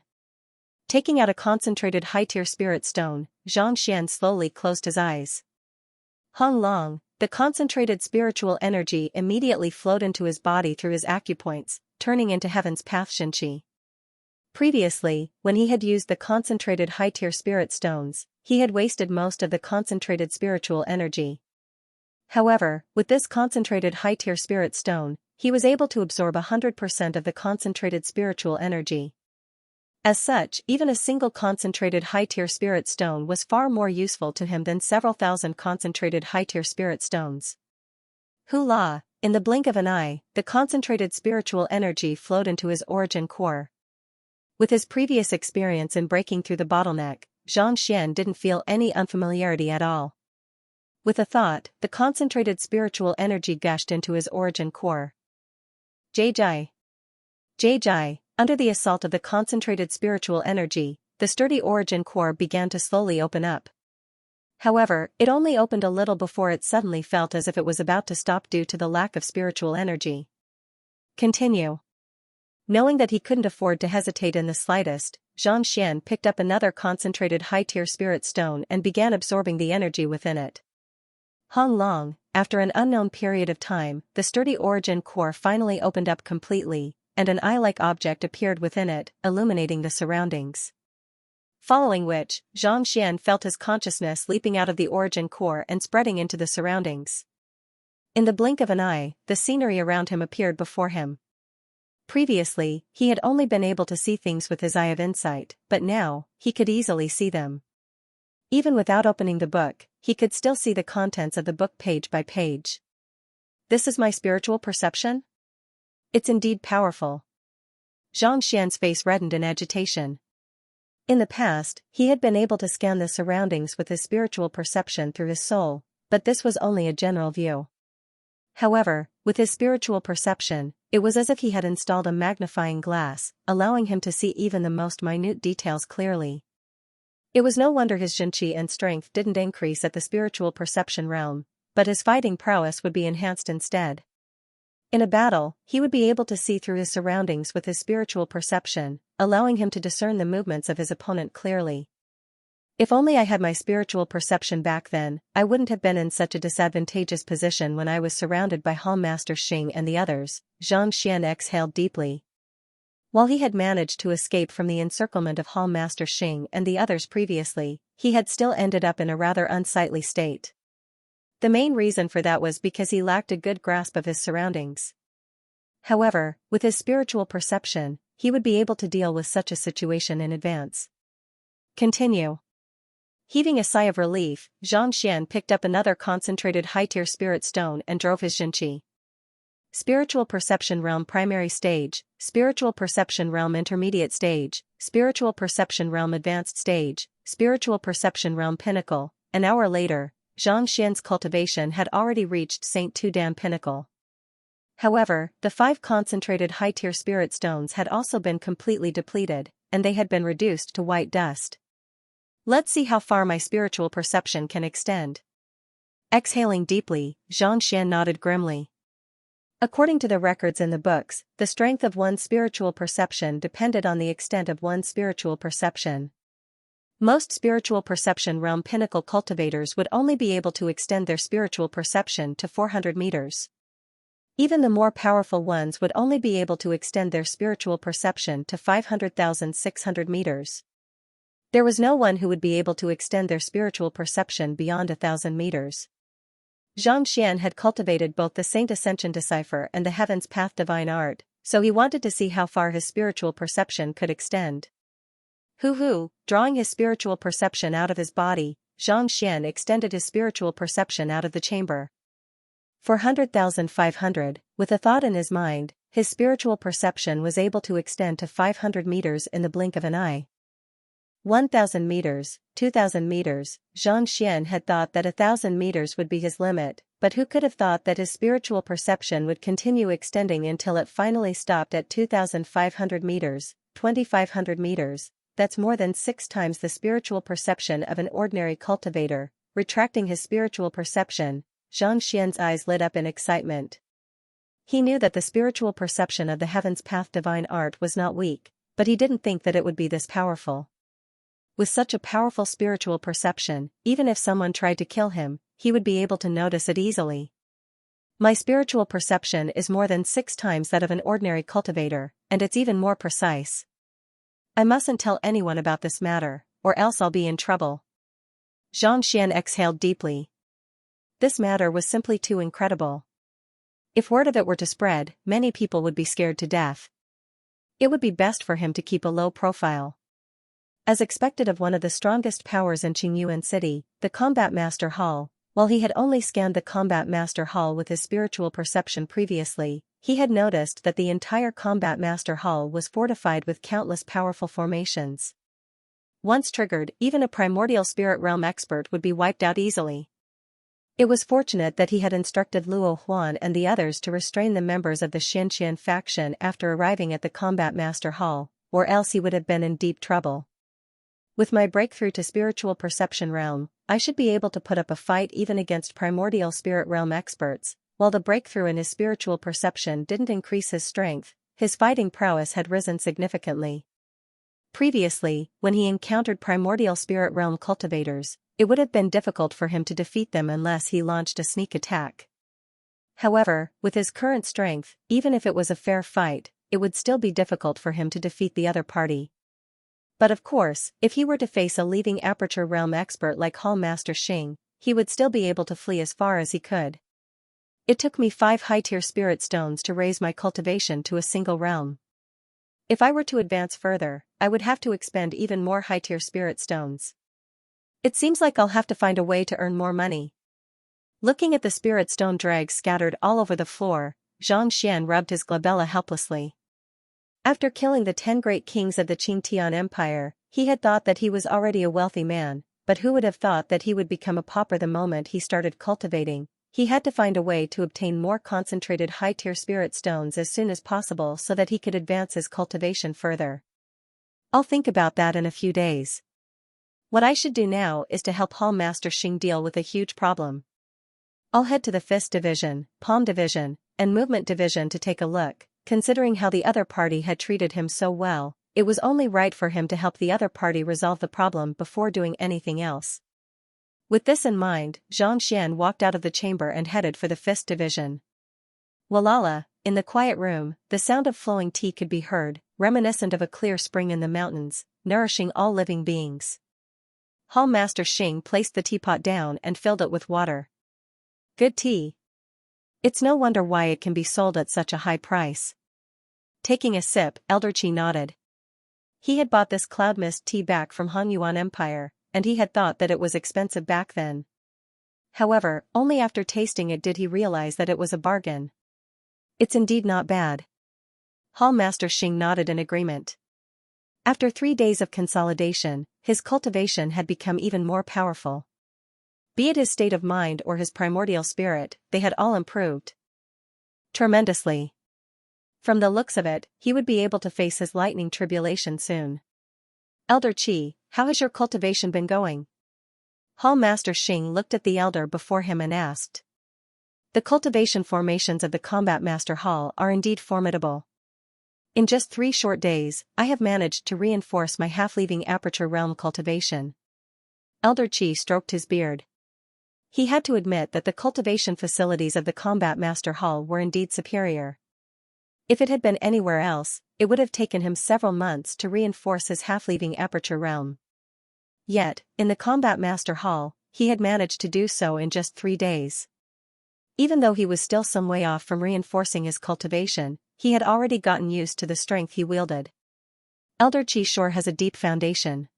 Taking out a concentrated high-tier spirit stone, Xianxia slowly closed his eyes. Hung Long, the concentrated spiritual energy immediately flowed into his body through his acupoints, turning into heaven's path Xianxia. Previously, when he had used the concentrated high-tier spirit stones, he had wasted most of the concentrated spiritual energy. However, with this concentrated high-tier spirit stone, he was able to absorb 100% of the concentrated spiritual energy. As such, even a single concentrated high-tier spirit stone was far more useful to him than several thousand concentrated high-tier spirit stones. Hula! In the blink of an eye, the concentrated spiritual energy flowed into his origin core. With his previous experience in breaking through the bottleneck, Xianxia didn't feel any unfamiliarity at all. With a thought, the concentrated spiritual energy gushed into his origin core. Jai. Under the assault of the concentrated spiritual energy, the sturdy origin core began to slowly open up. However, it only opened a little before it suddenly felt as if it was about to stop due to the lack of spiritual energy. Continue. Knowing that he couldn't afford to hesitate in the slightest, Xianxia picked up another concentrated high-tier spirit stone and began absorbing the energy within it. Hong Long, after an unknown period of time, the sturdy origin core finally opened up completely, and an eye-like object appeared within it, illuminating the surroundings. Following which, Xianxia felt his consciousness leaping out of the origin core and spreading into the surroundings. In the blink of an eye, the scenery around him appeared before him. Previously, he had only been able to see things with his eye of insight, but now, he could easily see them. Even without opening the book, he could still see the contents of the book page by page. This is my spiritual perception? It's indeed powerful. Xianxia's face reddened in agitation. In the past, he had been able to scan the surroundings with his spiritual perception through his soul, but this was only a general view. However, with his spiritual perception, it was as if he had installed a magnifying glass, allowing him to see even the most minute details clearly. It was no wonder his Xianxia and strength didn't increase at the spiritual perception realm, but his fighting prowess would be enhanced instead. In a battle, he would be able to see through his surroundings with his spiritual perception, allowing him to discern the movements of his opponent clearly. If only I had my spiritual perception back then, I wouldn't have been in such a disadvantageous position when I was surrounded by Hall Master Xing and the others. Xianxia exhaled deeply. While he had managed to escape from the encirclement of Hall Master Xing and the others previously, he had still ended up in a rather unsightly state. The main reason for that was because he lacked a good grasp of his surroundings. However, with his spiritual perception, he would be able to deal with such a situation in advance. Continue. Heaving a sigh of relief, Xianxia picked up another concentrated high-tier spirit stone and drove his Xianxia. Spiritual Perception Realm Primary Stage, Spiritual Perception Realm Intermediate Stage, Spiritual Perception Realm Advanced Stage, Spiritual Perception Realm Pinnacle. An hour later, Xianxia's cultivation had already reached Saint Tudan Pinnacle. However, the 5 concentrated high-tier spirit stones had also been completely depleted, and they had been reduced to white dust. Let's see how far my spiritual perception can extend. Exhaling deeply, Xianxia nodded grimly. According to the records in the books, the strength of one's spiritual perception depended on the extent of one's spiritual perception. Most spiritual perception realm pinnacle cultivators would only be able to extend their spiritual perception to 400 meters. Even the more powerful ones would only be able to extend their spiritual perception to 500,600 meters. There was no one who would be able to extend their spiritual perception beyond 1,000 meters. Xianxia had cultivated both the Saint Ascension Decipher and the Heaven's Path Divine Art, so he wanted to see how far his spiritual perception could extend. Drawing his spiritual perception out of his body, Xianxia extended his spiritual perception out of the chamber. 400,500, with a thought in his mind, his spiritual perception was able to extend to 500 meters in the blink of an eye. 1,000 meters, 2,000 meters, Xianxia had thought that 1,000 meters would be his limit, but who could have thought that his spiritual perception would continue extending until it finally stopped at 2,500 meters, 2,500 meters, that's more than 6 times the spiritual perception of an ordinary cultivator. Retracting his spiritual perception, Xianxia's eyes lit up in excitement. He knew that the spiritual perception of the Heaven's Path Divine Art was not weak, but he didn't think that it would be this powerful. With such a powerful spiritual perception, even if someone tried to kill him, he would be able to notice it easily. My spiritual perception is more than 6 times that of an ordinary cultivator, and it's even more precise. I mustn't tell anyone about this matter, or else I'll be in trouble. Xianxia exhaled deeply. This matter was simply too incredible. If word of it were to spread, many people would be scared to death. It would be best for him to keep a low profile. As expected of one of the strongest powers in Qingyuan City, the Combat Master Hall, while he had only scanned the Combat Master Hall with his spiritual perception previously, he had noticed that the entire Combat Master Hall was fortified with countless powerful formations. Once triggered, even a primordial spirit realm expert would be wiped out easily. It was fortunate that he had instructed Luo Huan and the others to restrain the members of the Xianxia faction after arriving at the Combat Master Hall, or else he would have been in deep trouble. With my breakthrough to spiritual perception realm, I should be able to put up a fight even against primordial spirit realm experts. While the breakthrough in his spiritual perception didn't increase his strength, his fighting prowess had risen significantly. Previously, when he encountered primordial spirit realm cultivators, it would have been difficult for him to defeat them unless he launched a sneak attack. However, with his current strength, even if it was a fair fight, it would still be difficult for him to defeat the other party. But of course, if he were to face a leading aperture realm expert like Hall Master Xing, he would still be able to flee as far as he could. It took me 5 high-tier spirit stones to raise my cultivation to a single realm. If I were to advance further, I would have to expend even more high-tier spirit stones. It seems like I'll have to find a way to earn more money. Looking at the spirit stone dregs scattered all over the floor, Xianxia rubbed his glabella helplessly. After killing the 10 great kings of the Qingtian Empire, he had thought that he was already a wealthy man, but who would have thought that he would become a pauper the moment he started cultivating? He had to find a way to obtain more concentrated high-tier spirit stones as soon as possible so that he could advance his cultivation further. I'll think about that in a few days. What I should do now is to help Hall Master Xing deal with a huge problem. I'll head to the Fist Division, Palm Division, and Movement Division to take a look. Considering how the other party had treated him so well, it was only right for him to help the other party resolve the problem before doing anything else. With this in mind, Xianxia walked out of the chamber and headed for the Fist Division. Walala, in the quiet room, the sound of flowing tea could be heard, reminiscent of a clear spring in the mountains, nourishing all living beings. Hall Master Xing placed the teapot down and filled it with water. Good tea. It's no wonder why it can be sold at such a high price. Taking a sip, Elder Qi nodded. He had bought this cloud mist tea back from Hanyuan Empire, and he had thought that it was expensive back then. However, only after tasting it did he realize that it was a bargain. It's indeed not bad. Hall Master Xing nodded in agreement. After 3 days of consolidation, his cultivation had become even more powerful. Be it his state of mind or his primordial spirit, they had all improved tremendously. From the looks of it, he would be able to face his lightning tribulation soon. Elder Qi, how has your cultivation been going? Hall Master Xing looked at the elder before him and asked. The cultivation formations of the Combat Master Hall are indeed formidable. In just 3 short days, I have managed to reinforce my half-leaving aperture realm cultivation. Elder Qi stroked his beard. He had to admit that the cultivation facilities of the Combat Master Hall were indeed superior. If it had been anywhere else, it would have taken him several months to reinforce his half-leaving aperture realm. Yet, in the Combat Master Hall, he had managed to do so in just 3 days. Even though he was still some way off from reinforcing his cultivation, he had already gotten used to the strength he wielded. Elder Qi sure has a deep foundation.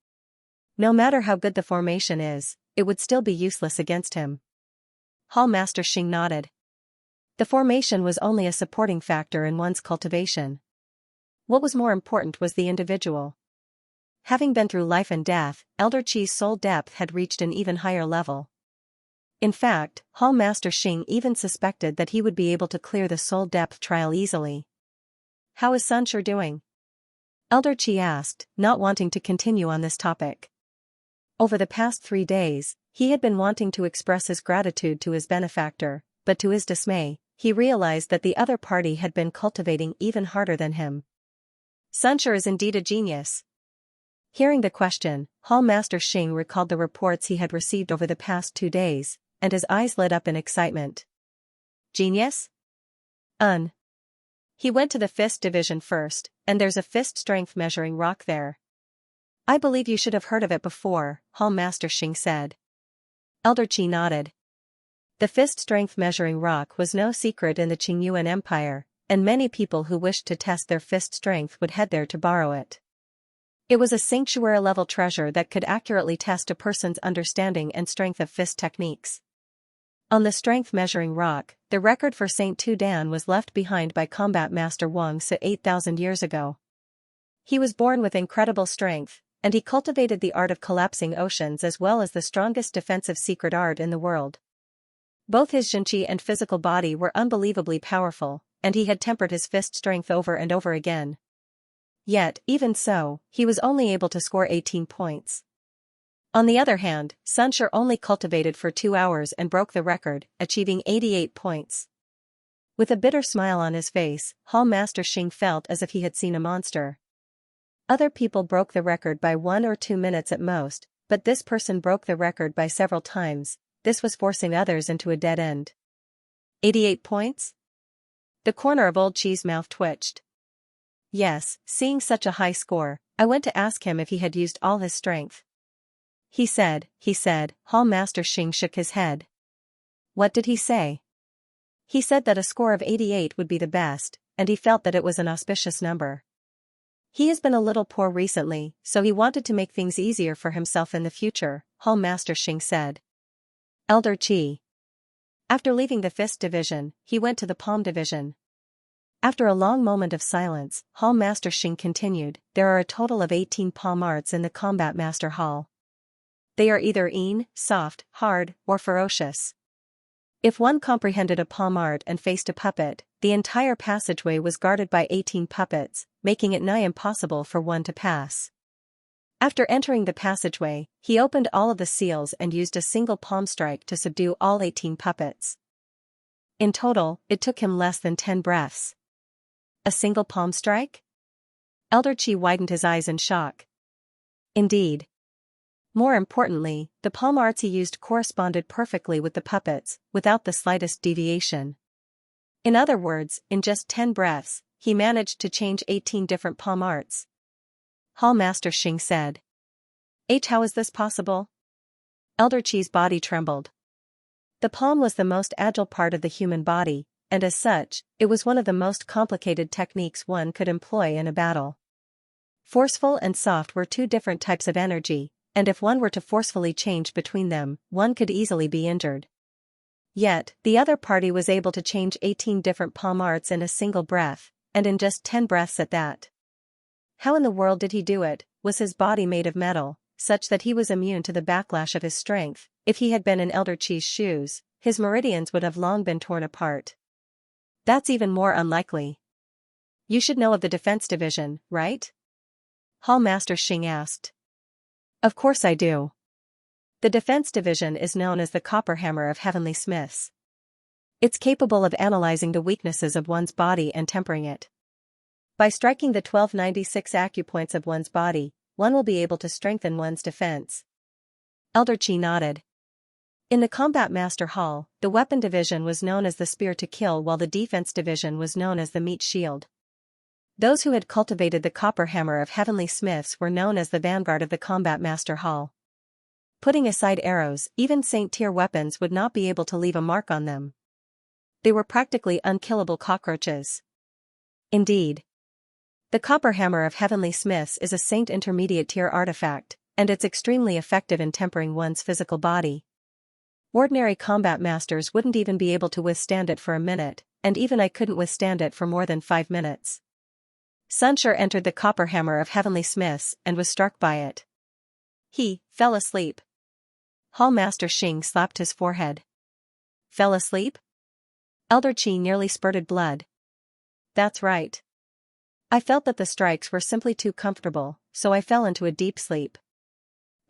No matter how good the formation is, it would still be useless against him. Hall Master Xing nodded. The formation was only a supporting factor in one's cultivation. What was more important was the individual. Having been through life and death, Elder Qi's soul depth had reached an even higher level. In fact, Hall Master Xing even suspected that he would be able to clear the soul depth trial easily. How is Xianxia doing? Elder Qi asked, not wanting to continue on this topic. Over the past 3 days, he had been wanting to express his gratitude to his benefactor, but to his dismay, he realized that the other party had been cultivating even harder than him. Xianxia is indeed a genius. Hearing the question, Hall Master Xing recalled the reports he had received over the past 2 days, and his eyes lit up in excitement. Genius? He went to the Fist Division first, and there's a fist strength measuring rock there. I believe you should have heard of it before, Hall Master Xing said. Elder Qi nodded. The fist strength measuring rock was no secret in the Qingyuan Empire, and many people who wished to test their fist strength would head there to borrow it. It was a sanctuary-level treasure that could accurately test a person's understanding and strength of fist techniques. On the strength measuring rock, the record for Saint Tu Dan was left behind by Combat Master Wang Sa 8,000 years ago. He was born with incredible strength, and he cultivated the art of collapsing oceans as well as the strongest defensive secret art in the world. Both his Xianxia and physical body were unbelievably powerful, and he had tempered his fist strength over and over again. Yet, even so, he was only able to score 18 points. On the other hand, Xianxia only cultivated for 2 hours and broke the record, achieving 88 points. With a bitter smile on his face, Hall Master Xing felt as if he had seen a monster. Other people broke the record by 1 or 2 minutes at most, but this person broke the record by several times. This was forcing others into a dead end. 88 points? The corner of Old Chi's mouth twitched. Yes, seeing such a high score, I went to ask him if he had used all his strength. He said. Hall Master Xing shook his head. What did he say? He said that a score of 88 would be the best, and he felt that it was an auspicious number. He has been a little poor recently, so he wanted to make things easier for himself in the future, Hall Master Xing said. Elder Qi. After leaving the Fist Division, he went to the Palm Division. After a long moment of silence, Hall Master Xing continued, there are a total of 18 palm arts in the Combat Master Hall. They are either Yin, soft, hard, or ferocious. If one comprehended a palm art and faced a puppet, the entire passageway was guarded by 18 puppets, making it nigh impossible for one to pass. After entering the passageway, he opened all of the seals and used a single palm strike to subdue all 18 puppets. In total, it took him less than 10 breaths. A single palm strike? Elder Qi widened his eyes in shock. Indeed. More importantly, the palm arts he used corresponded perfectly with the puppets, without the slightest deviation. In other words, in just 10 breaths, he managed to change 18 different palm arts. Hall Master Xing said. How is this possible? Elder Qi's body trembled. The palm was the most agile part of the human body, and as such, it was one of the most complicated techniques one could employ in a battle. Forceful and soft were two different types of energy, and if one were to forcefully change between them, one could easily be injured. Yet, the other party was able to change 18 different palm arts in a single breath, and in just 10 breaths at that. How in the world did he do it? Was his body made of metal, such that he was immune to the backlash of his strength? If he had been in Elder Qi's shoes, his meridians would have long been torn apart. That's even more unlikely. You should know of the Defense Division, right? Hall Master Xing asked. Of course I do. The Defense Division is known as the Copper Hammer of Heavenly Smiths. It's capable of analyzing the weaknesses of one's body and tempering it. By striking the 1296 acupoints of one's body, one will be able to strengthen one's defense. Elder Qi nodded. In the Combat Master Hall, the Weapon Division was known as the Spear to Kill while the Defense Division was known as the Meat Shield. Those who had cultivated the Copper Hammer of Heavenly Smiths were known as the vanguard of the Combat Master Hall. Putting aside arrows, even Saint-tier weapons would not be able to leave a mark on them. They were practically unkillable cockroaches. Indeed. The Copper Hammer of Heavenly Smiths is a Saint intermediate tier artifact, and it's extremely effective in tempering one's physical body. Ordinary combat masters wouldn't even be able to withstand it for a minute, and even I couldn't withstand it for more than 5 minutes. Xianxia entered the Copper Hammer of Heavenly Smiths and was struck by it. He fell asleep. Hall Master Xing slapped his forehead. Fell asleep? Elder Qi nearly spurted blood. That's right. I felt that the strikes were simply too comfortable, so I fell into a deep sleep.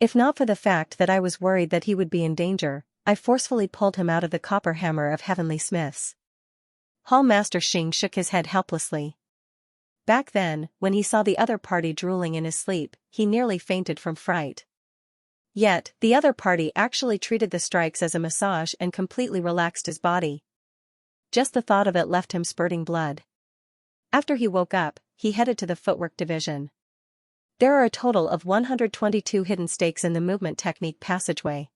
If not for the fact that I was worried that he would be in danger, I forcefully pulled him out of the Copper Hammer of Heavenly Smiths. Hall Master Xing shook his head helplessly. Back then, when he saw the other party drooling in his sleep, he nearly fainted from fright. Yet, the other party actually treated the strikes as a massage and completely relaxed his body. Just the thought of it left him spurting blood. After he woke up, he headed to the Footwork Division. There are a total of 122 hidden stakes in the movement technique passageway.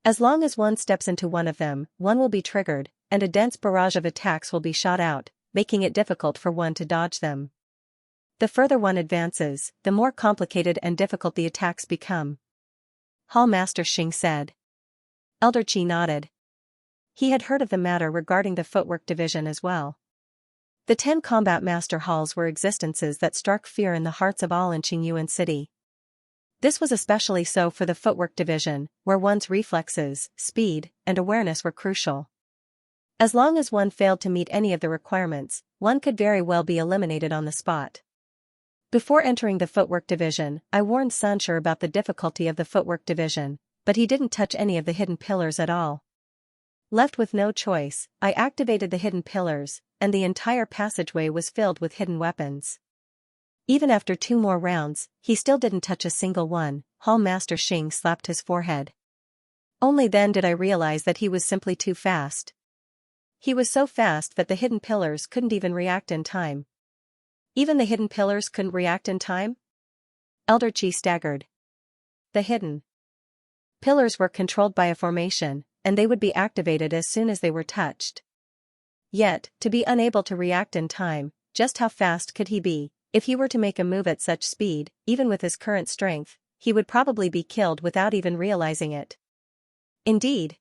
As long as one steps into one of them, one will be triggered, and a dense barrage of attacks will be shot out, making it difficult for one to dodge them. The further one advances, the more complicated and difficult the attacks become. Hall Master Xing said. Elder Qi nodded. He had heard of the matter regarding the Footwork Division as well. The 10 Combat Master Halls were existences that struck fear in the hearts of all in Qingyuan City. This was especially so for the Footwork Division, where one's reflexes, speed, and awareness were crucial. As long as one failed to meet any of the requirements, one could very well be eliminated on the spot. Before entering the Footwork Division, I warned Xianxia about the difficulty of the Footwork Division, but he didn't touch any of the hidden pillars at all. Left with no choice, I activated the hidden pillars, and the entire passageway was filled with hidden weapons. Even after 2 more rounds, he still didn't touch a single one. Hall Master Xing slapped his forehead. Only then did I realize that he was simply too fast. He was so fast that the hidden pillars couldn't even react in time. Even the hidden pillars couldn't react in time? Elder Qi staggered. The hidden pillars were controlled by a formation, and they would be activated as soon as they were touched. Yet, to be unable to react in time, just how fast could he be? If he were to make a move at such speed, even with his current strength, he would probably be killed without even realizing it. Indeed.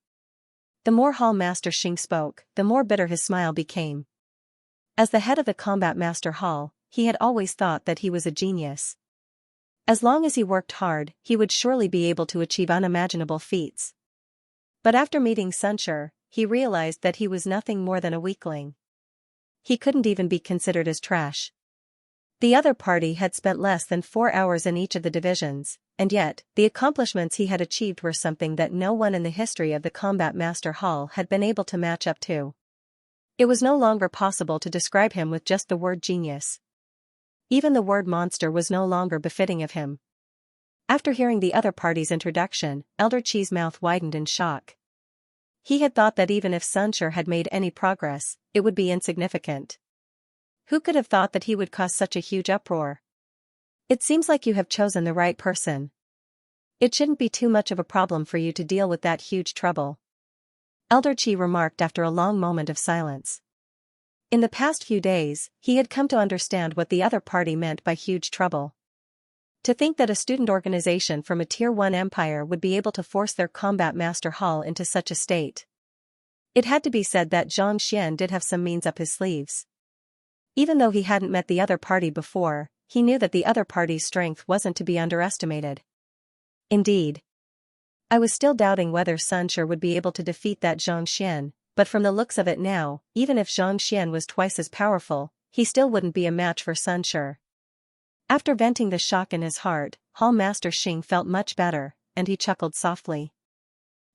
The more Hall Master Xing spoke, the more bitter his smile became. As the head of the Combat Master Hall, he had always thought that he was a genius. As long as he worked hard, he would surely be able to achieve unimaginable feats. But after meeting Xianxia, he realized that he was nothing more than a weakling. He couldn't even be considered as trash. The other party had spent less than 4 hours in each of the divisions, and yet, the accomplishments he had achieved were something that no one in the history of the Combat Master Hall had been able to match up to. It was no longer possible to describe him with just the word genius. Even the word monster was no longer befitting of him. After hearing the other party's introduction, Elder Qi's mouth widened in shock. He had thought that even if Xianxia had made any progress, it would be insignificant. Who could have thought that he would cause such a huge uproar? It seems like you have chosen the right person. It shouldn't be too much of a problem for you to deal with that huge trouble. Elder Qi remarked after a long moment of silence. In the past few days, he had come to understand what the other party meant by huge trouble. To think that a student organization from a Tier 1 empire would be able to force their Combat Master Hall into such a state. It had to be said that Xianxia did have some means up his sleeves. Even though he hadn't met the other party before, he knew that the other party's strength wasn't to be underestimated. Indeed. I was still doubting whether Xianxia would be able to defeat that Xianxia, but from the looks of it now, even if Xianxia was twice as powerful, he still wouldn't be a match for Xianxia. After venting the shock in his heart, Hall Master Xing felt much better, and he chuckled softly.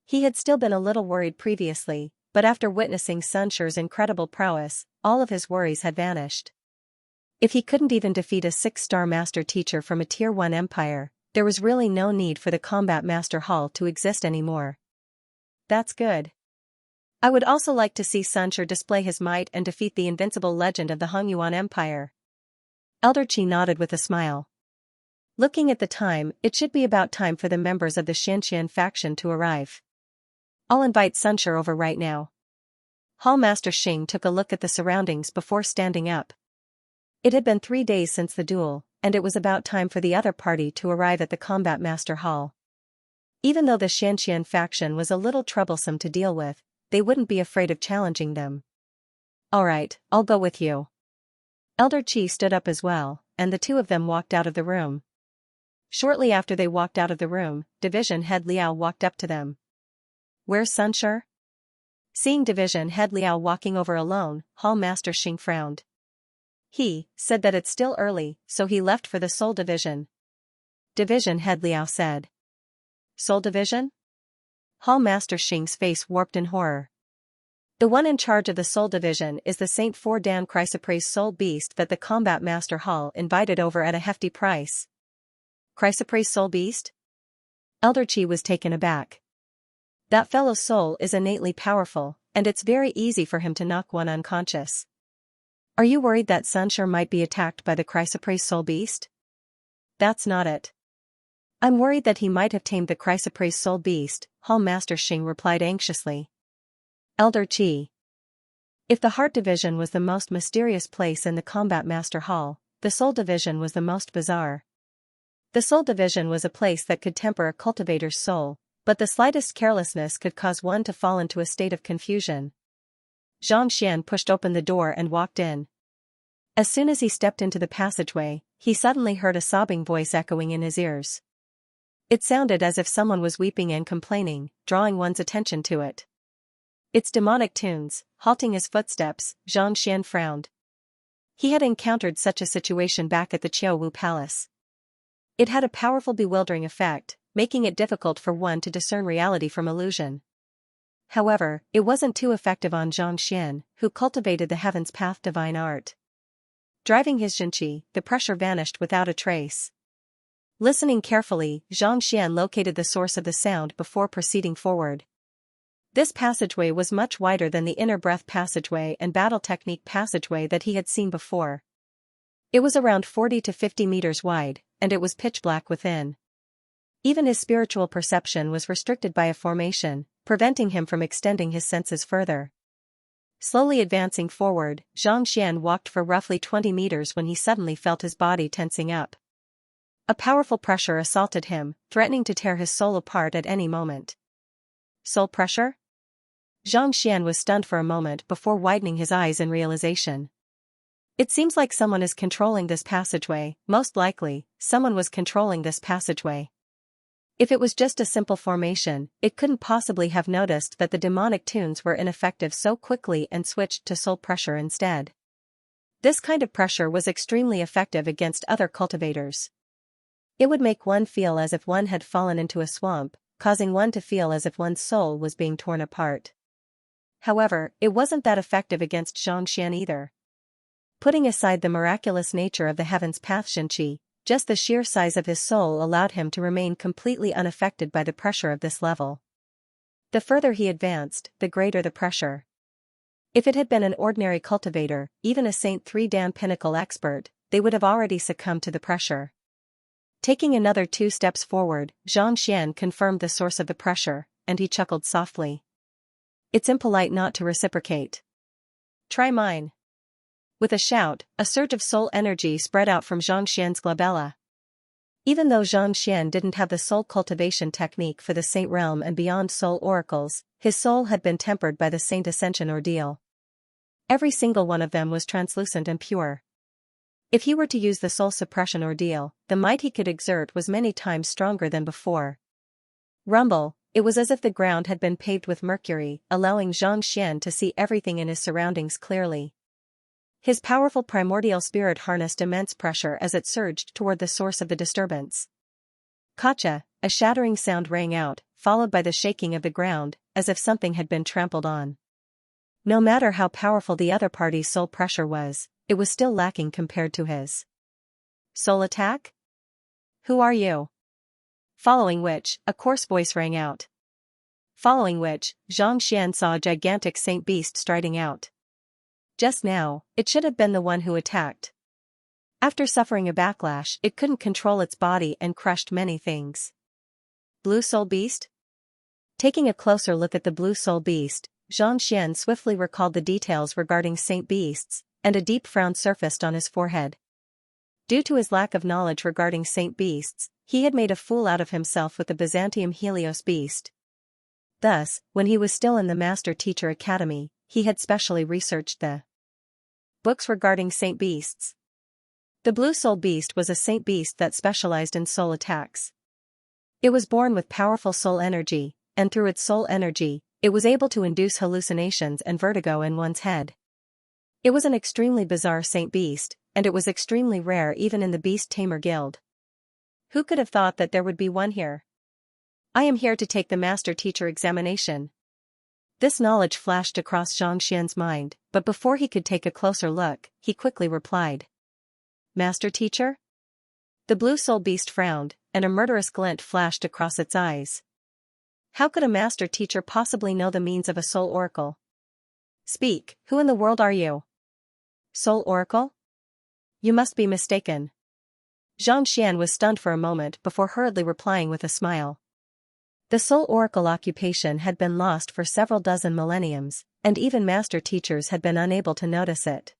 He had still been a little worried previously, but after witnessing Xianxia's incredible prowess, all of his worries had vanished. If he couldn't even defeat a 6-star master teacher from a Tier 1 empire, there was really no need for the Combat Master Hall to exist anymore. That's good. I would also like to see Xianxia display his might and defeat the invincible legend of the Hongyuan Empire. Elder Qi nodded with a smile. Looking at the time, it should be about time for the members of the Xianxia faction to arrive. I'll invite Xianxia over right now. Hall Master Xing took a look at the surroundings before standing up. It had been 3 days since the duel, and it was about time for the other party to arrive at the Combat Master Hall. Even though the Xianxia faction was a little troublesome to deal with, they wouldn't be afraid of challenging them. Alright, I'll go with you. Elder Qi stood up as well, and the two of them walked out of the room. Shortly after they walked out of the room, Division Head Liao walked up to them. Where's Xianxia? Seeing Division Head Liao walking over alone, Hall Master Xing frowned. He said that it's still early, so he left for the Soul Division. Division Head Liao said. Soul Division? Hall Master Xing's face warped in horror. The one in charge of the Soul Division is the Saint Fordan Chrysoprase Soul Beast that the Combat Master Hall invited over at a hefty price. Chrysoprase Soul Beast? Elder Qi was taken aback. That fellow's soul is innately powerful, and it's very easy for him to knock one unconscious. Are you worried that Xianxia might be attacked by the Chrysoprase Soul Beast? That's not it. I'm worried that he might have tamed the Chrysoprase Soul Beast, Hall Master Xing replied anxiously. Elder Qi. If the Heart Division was the most mysterious place in the Combat Master Hall, the Soul Division was the most bizarre. The Soul Division was a place that could temper a cultivator's soul, but the slightest carelessness could cause one to fall into a state of confusion. Xianxia pushed open the door and walked in. As soon as he stepped into the passageway, he suddenly heard a sobbing voice echoing in his ears. It sounded as if someone was weeping and complaining, drawing one's attention to it. Its demonic tunes. Halting his footsteps, Xianxia frowned. He had encountered such a situation back at the Qiuwu Palace. It had a powerful bewildering effect, making it difficult for one to discern reality from illusion. However, it wasn't too effective on Xianxia, who cultivated the Heaven's Path divine art. Driving his Xianxia, the pressure vanished without a trace. Listening carefully, Xianxia located the source of the sound before proceeding forward. This passageway was much wider than the inner breath passageway and battle technique passageway that he had seen before. It was around 40 to 50 meters wide, and it was pitch black within. Even his spiritual perception was restricted by a formation, preventing him from extending his senses further. Slowly advancing forward, Xianxia walked for roughly 20 meters when he suddenly felt his body tensing up. A powerful pressure assaulted him, threatening to tear his soul apart at any moment. Soul pressure? Xianxia was stunned for a moment before widening his eyes in realization. It seems like someone is controlling this passageway. Most likely, someone was controlling this passageway. If it was just a simple formation, it couldn't possibly have noticed that the demonic tunes were ineffective so quickly and switched to soul pressure instead. This kind of pressure was extremely effective against other cultivators. It would make one feel as if one had fallen into a swamp, causing one to feel as if one's soul was being torn apart. However, it wasn't that effective against Xianxia either. Putting aside the miraculous nature of the Heaven's Path Xianxia, just the sheer size of his soul allowed him to remain completely unaffected by the pressure of this level. The further he advanced, the greater the pressure. If it had been an ordinary cultivator, even a Saint 3 Dan Pinnacle expert, they would have already succumbed to the pressure. Taking another 2 steps forward, Xianxia confirmed the source of the pressure, and he chuckled softly. It's impolite not to reciprocate. Try mine. With a shout, a surge of soul energy spread out from Xianxia's glabella. Even though Xianxia didn't have the soul cultivation technique for the Saint Realm and beyond soul oracles, his soul had been tempered by the Saint Ascension ordeal. Every single one of them was translucent and pure. If he were to use the soul suppression ordeal, the might he could exert was many times stronger than before. Rumble, it was as if the ground had been paved with mercury, allowing Xianxia to see everything in his surroundings clearly. His powerful primordial spirit harnessed immense pressure as it surged toward the source of the disturbance. Kacha, a shattering sound rang out, followed by the shaking of the ground, as if something had been trampled on. No matter how powerful the other party's soul pressure was, it was still lacking compared to his. Soul attack? Who are you? Following which, a coarse voice rang out. Following which, Xianxia saw a gigantic saint beast striding out. Just now, it should have been the one who attacked. After suffering a backlash, it couldn't control its body and crushed many things. Blue Soul Beast? Taking a closer look at the Blue Soul Beast, Xianxia swiftly recalled the details regarding saint beasts, and a deep frown surfaced on his forehead. Due to his lack of knowledge regarding saint beasts, he had made a fool out of himself with the Byzantium Helios beast. Thus, when he was still in the Master Teacher Academy, he had specially researched the books regarding saint beasts. The Blue Soul Beast was a saint beast that specialized in soul attacks. It was born with powerful soul energy, and through its soul energy, it was able to induce hallucinations and vertigo in one's head. It was an extremely bizarre saint beast, and it was extremely rare even in the Beast Tamer Guild. Who could have thought that there would be one here? I am here to take the Master Teacher examination. This knowledge flashed across Xianxia's mind, but before he could take a closer look, he quickly replied. Master Teacher? The Blue Soul Beast frowned, and a murderous glint flashed across its eyes. How could a Master Teacher possibly know the means of a soul oracle? Speak, who in the world are you? Soul oracle? You must be mistaken. Xianxia was stunned for a moment before hurriedly replying with a smile. The soul oracle occupation had been lost for several dozen millenniums, and even master teachers had been unable to notice it.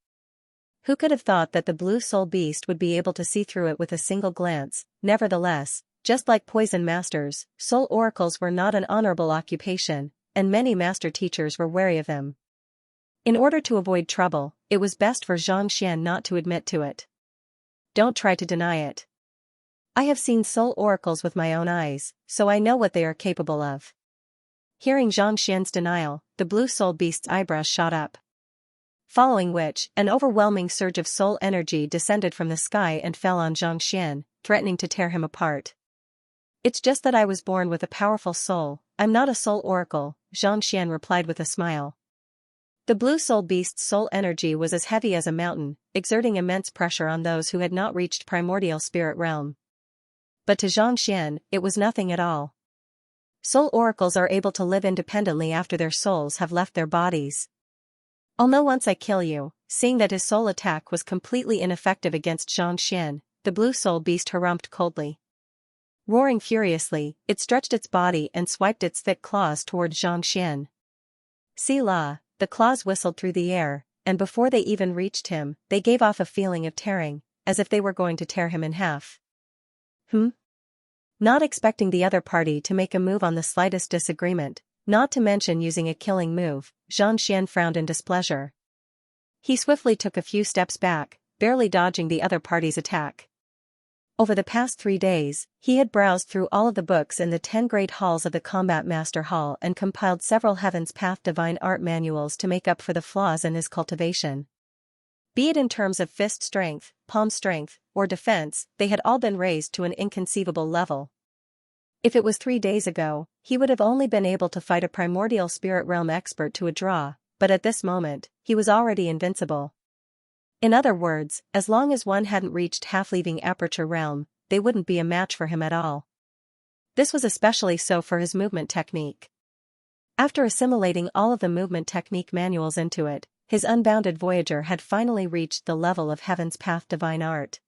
Who could have thought that the Blue Soul Beast would be able to see through it with a single glance? Nevertheless, just like poison masters, soul oracles were not an honorable occupation, and many master teachers were wary of them. In order to avoid trouble, it was best for Xianxia not to admit to it. Don't try to deny it. I have seen soul oracles with my own eyes, so I know what they are capable of. Hearing Xianxia's denial, the Blue Soul Beast's eyebrows shot up. Following which, an overwhelming surge of soul energy descended from the sky and fell on Xianxia, threatening to tear him apart. It's just that I was born with a powerful soul, I'm not a soul oracle, Xianxia replied with a smile. The blue soul beast's soul energy was as heavy as a mountain, exerting immense pressure on those who had not reached primordial spirit realm. But to Xianxia, it was nothing at all. Soul oracles are able to live independently after their souls have left their bodies. I'll know once I kill you. Seeing that his soul attack was completely ineffective against Xianxia, the blue soul beast harumphed coldly. Roaring furiously, it stretched its body and swiped its thick claws toward Xianxia. See la, the claws whistled through the air, and before they even reached him, they gave off a feeling of tearing, as if they were going to tear him in half. Not expecting the other party to make a move on the slightest disagreement, not to mention using a killing move, Xianxia frowned in displeasure. He swiftly took a few steps back, barely dodging the other party's attack. Over the past 3 days, he had browsed through all of the books in the 10 great halls of the Combat Master Hall and compiled several Heaven's Path divine art manuals to make up for the flaws in his cultivation. Be it in terms of fist strength, palm strength, or defense, they had all been raised to an inconceivable level. If it was 3 days ago, he would have only been able to fight a primordial spirit realm expert to a draw, but at this moment, he was already invincible. In other words, as long as one hadn't reached half-leaving aperture realm, they wouldn't be a match for him at all. This was especially so for his movement technique. After assimilating all of the movement technique manuals into it, his unbounded voyager had finally reached the level of Heaven's Path divine art.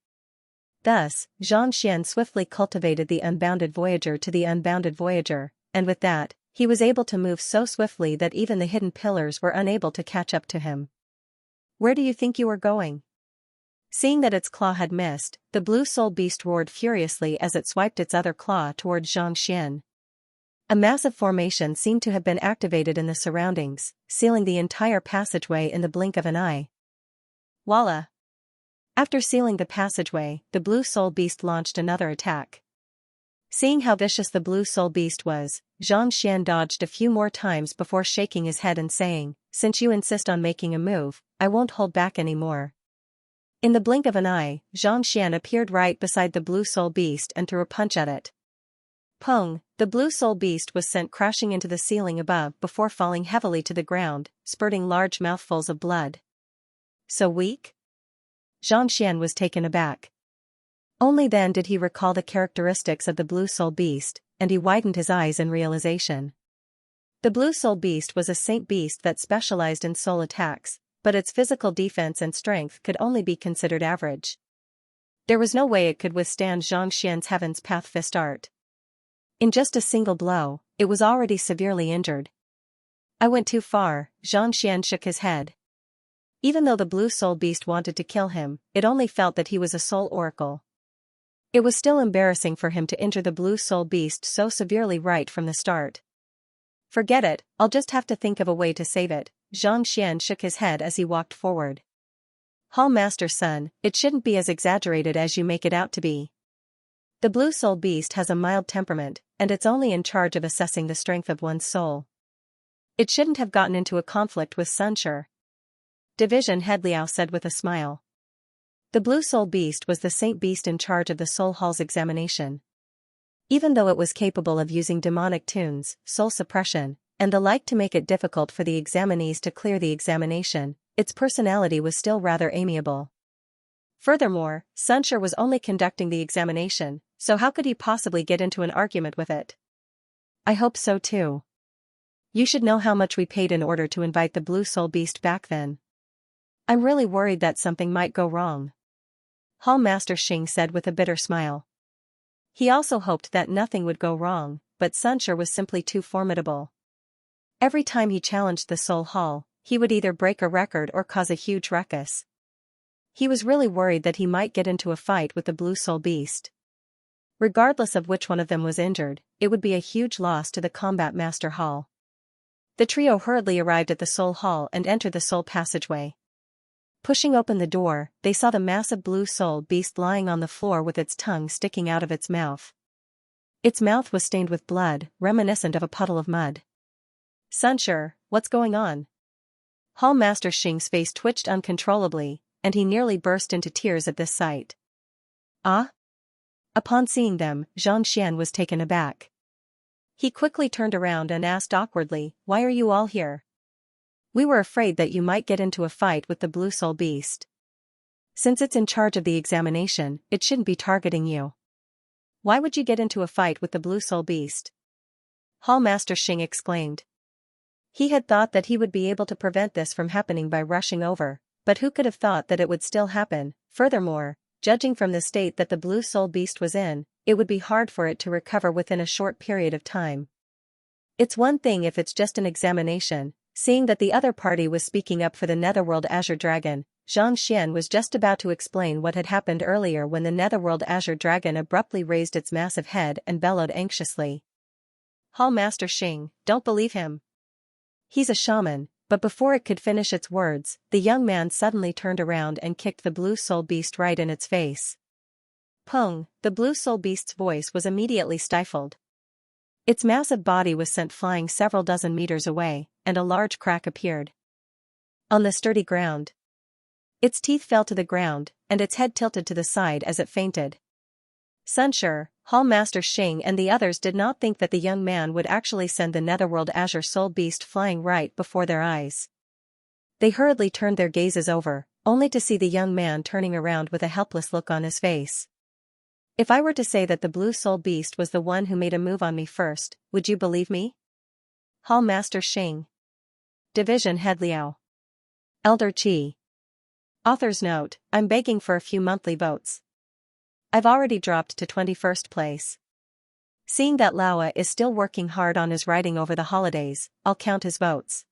Thus, Xianxia swiftly cultivated the unbounded voyager to the unbounded voyager, and with that, he was able to move so swiftly that even the hidden pillars were unable to catch up to him. Where do you think you are going? Seeing that its claw had missed, the blue soul beast roared furiously as it swiped its other claw toward Xianxia. A massive formation seemed to have been activated in the surroundings, sealing the entire passageway in the blink of an eye. Voila! After sealing the passageway, the blue soul beast launched another attack. Seeing how vicious the blue soul beast was, Xianxia dodged a few more times before shaking his head and saying, "Since you insist on making a move, I won't hold back anymore." In the blink of an eye, Xianxia appeared right beside the blue soul beast and threw a punch at it. Pong! The blue soul beast was sent crashing into the ceiling above before falling heavily to the ground, spurting large mouthfuls of blood. So weak? Xianxia was taken aback. Only then did he recall the characteristics of the blue soul beast, and he widened his eyes in realization. The blue soul beast was a saint beast that specialized in soul attacks, but its physical defense and strength could only be considered average. There was no way it could withstand Xianxia's Heaven's Path fist art. In just a single blow, it was already severely injured. I went too far, Xianxia shook his head. Even though the blue soul beast wanted to kill him, it only felt that he was a soul oracle. It was still embarrassing for him to injure the blue soul beast so severely right from the start. Forget it, I'll just have to think of a way to save it, Xianxia shook his head as he walked forward. Hall Master's son, it shouldn't be as exaggerated as you make it out to be. The blue soul beast has a mild temperament, and it's only in charge of assessing the strength of one's soul. It shouldn't have gotten into a conflict with Xianxia. Division Head Liao said with a smile. The blue soul beast was the saint beast in charge of the soul hall's examination. Even though it was capable of using demonic tunes, soul suppression, and the like to make it difficult for the examinees to clear the examination, its personality was still rather amiable. Furthermore, Xianxia was only conducting the examination, so how could he possibly get into an argument with it? I hope so too. You should know how much we paid in order to invite the blue soul beast back then. I'm really worried that something might go wrong. Hall Master Xing said with a bitter smile. He also hoped that nothing would go wrong, but Xianxia was simply too formidable. Every time he challenged the Soul Hall, he would either break a record or cause a huge ruckus. He was really worried that he might get into a fight with the blue soul beast. Regardless of which one of them was injured, it would be a huge loss to the Combat Master Hall. The trio hurriedly arrived at the Soul Hall and entered the Soul Passageway. Pushing open the door, they saw the massive blue soul beast lying on the floor with its tongue sticking out of its mouth. Its mouth was stained with blood, reminiscent of a puddle of mud. Xianxia, what's going on? Hall Master Xing's face twitched uncontrollably, and he nearly burst into tears at this sight. Ah? Upon seeing them, Xianxia was taken aback. He quickly turned around and asked awkwardly, "Why are you all here?" "We were afraid that you might get into a fight with the Blue Soul Beast. Since it's in charge of the examination, it shouldn't be targeting you." "Why would you get into a fight with the Blue Soul Beast?" Hall Master Xing exclaimed. He had thought that he would be able to prevent this from happening by rushing over, but who could have thought that it would still happen? Furthermore, judging from the state that the Blue Soul Beast was in, it would be hard for it to recover within a short period of time. It's one thing if it's just an examination. Seeing that the other party was speaking up for the Netherworld Azure Dragon, Xianxia was just about to explain what had happened earlier when the Netherworld Azure Dragon abruptly raised its massive head and bellowed anxiously. "Hall Master Xing, don't believe him. He's a shaman." But before it could finish its words, the young man suddenly turned around and kicked the Blue Soul Beast right in its face. Pung! The Blue Soul Beast's voice was immediately stifled. Its massive body was sent flying several dozen meters away, and a large crack appeared on the sturdy ground. Its teeth fell to the ground, and its head tilted to the side as it fainted. Sunshur, Hall Master Xing and the others did not think that the young man would actually send the Netherworld Azure Soul Beast flying right before their eyes. They hurriedly turned their gazes over, only to see the young man turning around with a helpless look on his face. "If I were to say that the Blue Soul Beast was the one who made a move on me first, would you believe me?" Hall Master Xing. Division Head Liao. Elder Qi. Author's note: I'm begging for a few monthly votes. I've already dropped to 21st place. Seeing that Laowa is still working hard on his writing over the holidays, I'll count his votes.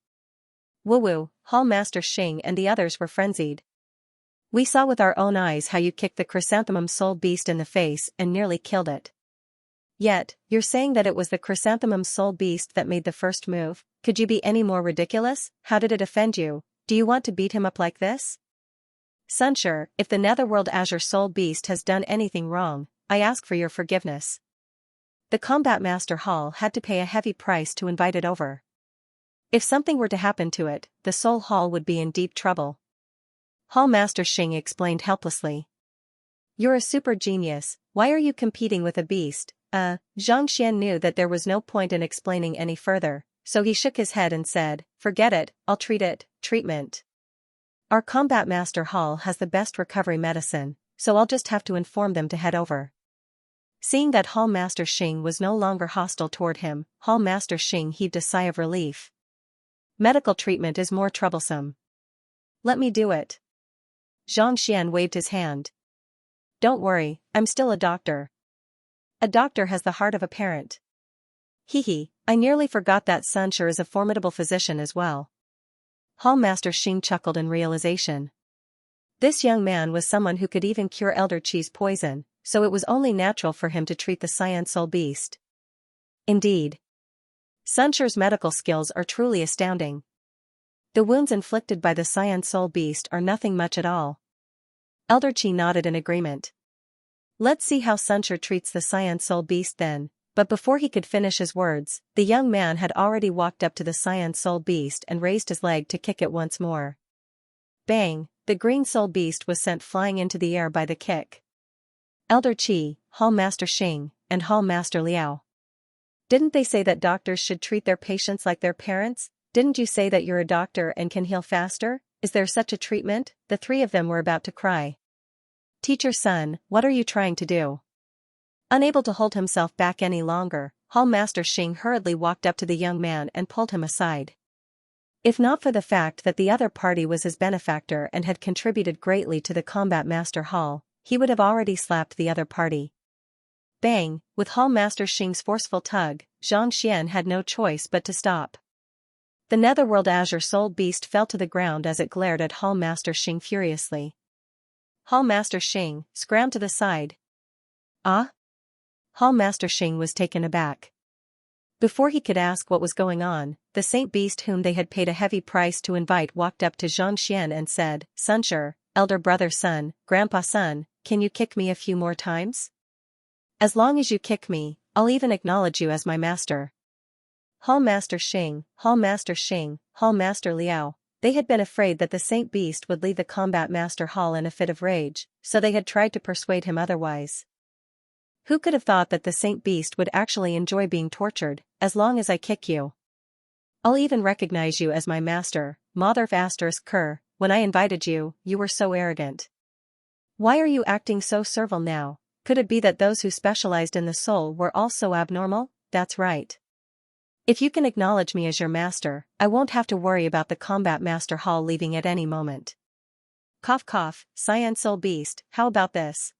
Woo-woo, Hall Master Xing and the others were frenzied. "We saw with our own eyes how you kicked the Chrysanthemum Soul Beast in the face and nearly killed it. Yet, you're saying that it was the Chrysanthemum Soul Beast that made the first move? Could you be any more ridiculous? How did it offend you? Do you want to beat him up like this?" "Sunshur, if the Netherworld Azure Soul Beast has done anything wrong, I ask for your forgiveness." The Combat Master Hall had to pay a heavy price to invite it over. If something were to happen to it, the Soul Hall would be in deep trouble. Hall Master Xing explained helplessly. "You're a super genius, why are you competing with a beast?" Xianxia knew that there was no point in explaining any further, so he shook his head and said, "Forget it, I'll treat it." Treatment. "Our Combat Master Hall has the best recovery medicine, so I'll just have to inform them to head over." Seeing that Hall Master Xing was no longer hostile toward him, Hall Master Xing heaved a sigh of relief. Medical treatment is more troublesome. "Let me do it." Zhang Xian waved his hand. "Don't worry, I'm still a doctor. A doctor has the heart of a parent." "Hee, I nearly forgot that Sunshur is a formidable physician as well." Hall Master Xing chuckled in realization. This young man was someone who could even cure Elder Qi's poison, so it was only natural for him to treat the Cyan Soul Beast. Indeed, Sunshur's medical skills are truly astounding. The wounds inflicted by the Cyan Soul Beast are nothing much at all. Elder Qi nodded in agreement. "Let's see how Sunshur treats the Cyan Soul Beast then." But before he could finish his words, the young man had already walked up to the Cyan Soul Beast and raised his leg to kick it once more. Bang! The Green Soul Beast was sent flying into the air by the kick. Elder Qi, Hall Master Xing, and Hall Master Liao. "Didn't they say that doctors should treat their patients like their parents? Didn't you say that you're a doctor and can heal faster? Is there such a treatment?" The three of them were about to cry. "Teacher son, what are you trying to do?" Unable to hold himself back any longer, Hall Master Xing hurriedly walked up to the young man and pulled him aside. If not for the fact that the other party was his benefactor and had contributed greatly to the Combat Master Hall, he would have already slapped the other party. Bang! With Hall Master Xing's forceful tug, Xianxia had no choice but to stop. The Netherworld Azure Soul Beast fell to the ground as it glared at Hall Master Xing furiously. Hall Master Xing scrambled to the side. "Ah?" Hall Master Xing was taken aback. Before he could ask what was going on, the Saint Beast whom they had paid a heavy price to invite walked up to Xianxia and said, "Sunshur, elder brother son, grandpa son, can you kick me a few more times? As long as you kick me, I'll even acknowledge you as my master." Hall Master Xing, Hall Master Xing, Hall Master Liao. They had been afraid that the Saint Beast would leave the Combat Master Hall in a fit of rage, so they had tried to persuade him otherwise. Who could have thought that the Saint Beast would actually enjoy being tortured, as long as I kick you. I'll even recognize you as my master, Mother Kerr. When I invited you, you were so arrogant. Why are you acting so servile now? Could it be that those who specialized in the soul were also abnormal? That's right. If you can acknowledge me as your master, I won't have to worry about the combat master hall leaving at any moment. Cough cough, Cyan Soul Beast, how about this?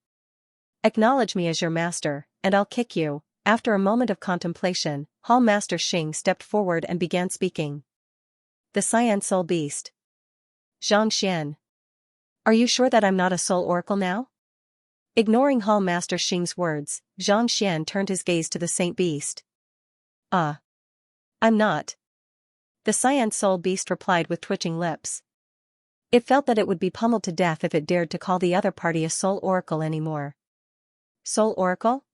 Acknowledge me as your master, and I'll kick you. After a moment of contemplation, Hall Master Xing stepped forward and began speaking. The Cyan Soul Beast. Xianxia. Are you sure that I'm not a soul oracle now? Ignoring Hall Master Xing's words, Xianxia turned his gaze to the Saint Beast. I'm not. The Cyan Soul Beast replied with twitching lips. It felt that it would be pummeled to death if it dared to call the other party a soul oracle anymore. Soul oracle?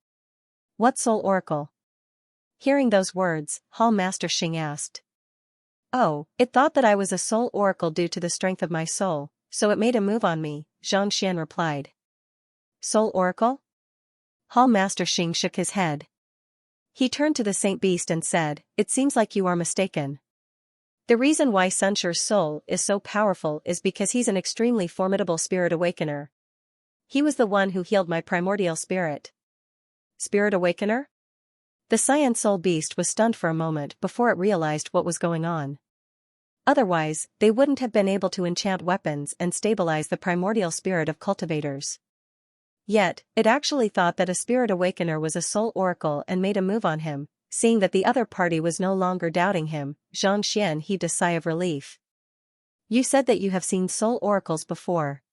What soul oracle? Hearing those words, Hall Master Xing asked. Oh, it thought that I was a soul oracle due to the strength of my soul, so it made a move on me, Xianxia replied. Soul oracle? Hall Master Xing shook his head. He turned to the Saint Beast and said, It seems like you are mistaken. The reason why Sunshire's soul is so powerful is because he's an extremely formidable spirit awakener. He was the one who healed my primordial spirit. Spirit awakener? The Cyan Soul Beast was stunned for a moment before it realized what was going on. Otherwise, they wouldn't have been able to enchant weapons and stabilize the primordial spirit of cultivators. Yet, it actually thought that a spirit awakener was a soul oracle and made a move on him. Seeing that the other party was no longer doubting him, Xianxia heaved a sigh of relief. You said that you have seen soul oracles before.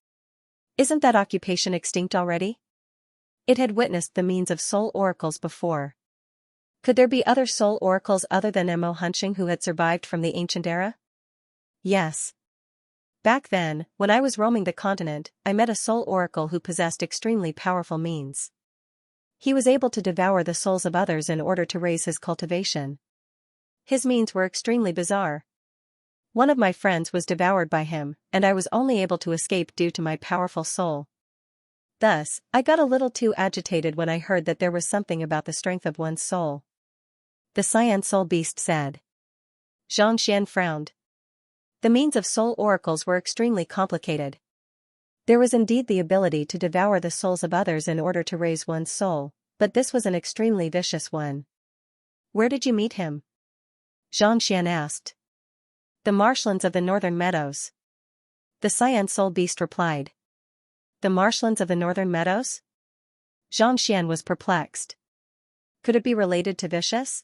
Isn't that occupation extinct already? It had witnessed the means of soul oracles before. Could there be other soul oracles other than Mo Hunching who had survived from the ancient era? Yes. Back then, when I was roaming the continent, I met a soul oracle who possessed extremely powerful means. He was able to devour the souls of others in order to raise his cultivation. His means were extremely bizarre. One of my friends was devoured by him, and I was only able to escape due to my powerful soul. Thus, I got a little too agitated when I heard that there was something about the strength of one's soul. The Cyan Soul Beast said. Xianxia frowned. The means of soul oracles were extremely complicated. There was indeed the ability to devour the souls of others in order to raise one's soul, but this was an extremely vicious one. Where did you meet him? Xianxia asked. The marshlands of the northern meadows. The Cyan Soul Beast replied. The marshlands of the northern meadows? Xianxia was perplexed. Could it be related to vicious?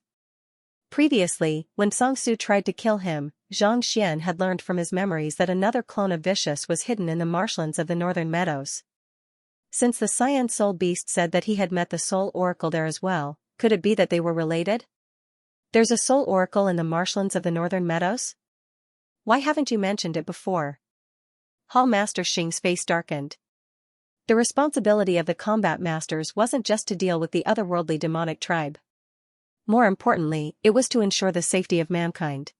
Previously, when Songsu tried to kill him, Xianxia had learned from his memories that another clone of Vicious was hidden in the marshlands of the northern meadows. Since the Cyan Soul Beast said that he had met the Soul Oracle there as well, could it be that they were related? There's a Soul Oracle in the marshlands of the northern meadows? Why haven't you mentioned it before? Hall Master Xing's face darkened. The responsibility of the combat masters wasn't just to deal with the otherworldly demonic tribe. More importantly, it was to ensure the safety of mankind.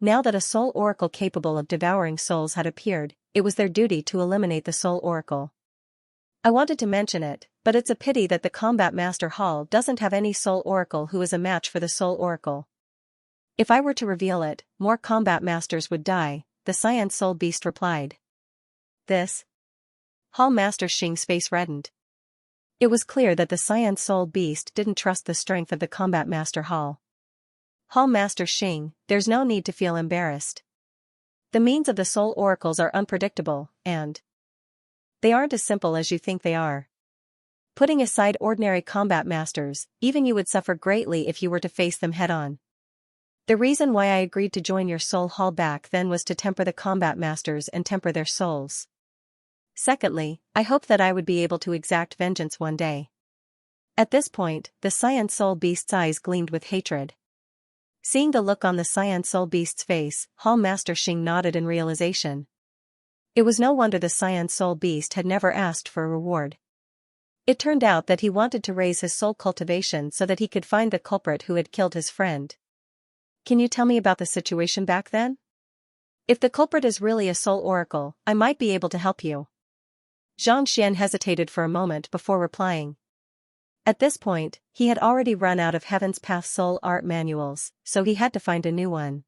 Now that a soul oracle capable of devouring souls had appeared, it was their duty to eliminate the soul oracle. I wanted to mention it, but it's a pity that the combat master hall doesn't have any soul oracle who is a match for the soul oracle. If I were to reveal it, more combat masters would die, the Cyan Soul Beast replied. This? Hall Master Xing's face reddened. It was clear that the Cyan Soul Beast didn't trust the strength of the Combat Master Hall. Hall Master Xing, there's no need to feel embarrassed. The means of the Soul Oracles are unpredictable, and they aren't as simple as you think they are. Putting aside ordinary combat masters, even you would suffer greatly if you were to face them head-on. The reason why I agreed to join your Soul Hall back then was to temper the combat masters and temper their souls. Secondly, I hoped that I would be able to exact vengeance one day. At this point, the Cyan Soul Beast's eyes gleamed with hatred. Seeing the look on the Cyan Soul Beast's face, Hall Master Xing nodded in realization. It was no wonder the Cyan Soul Beast had never asked for a reward. It turned out that he wanted to raise his soul cultivation so that he could find the culprit who had killed his friend. Can you tell me about the situation back then? If the culprit is really a soul oracle, I might be able to help you. Xianxia hesitated for a moment before replying. At this point, he had already run out of Heaven's Path soul art manuals, so he had to find a new one.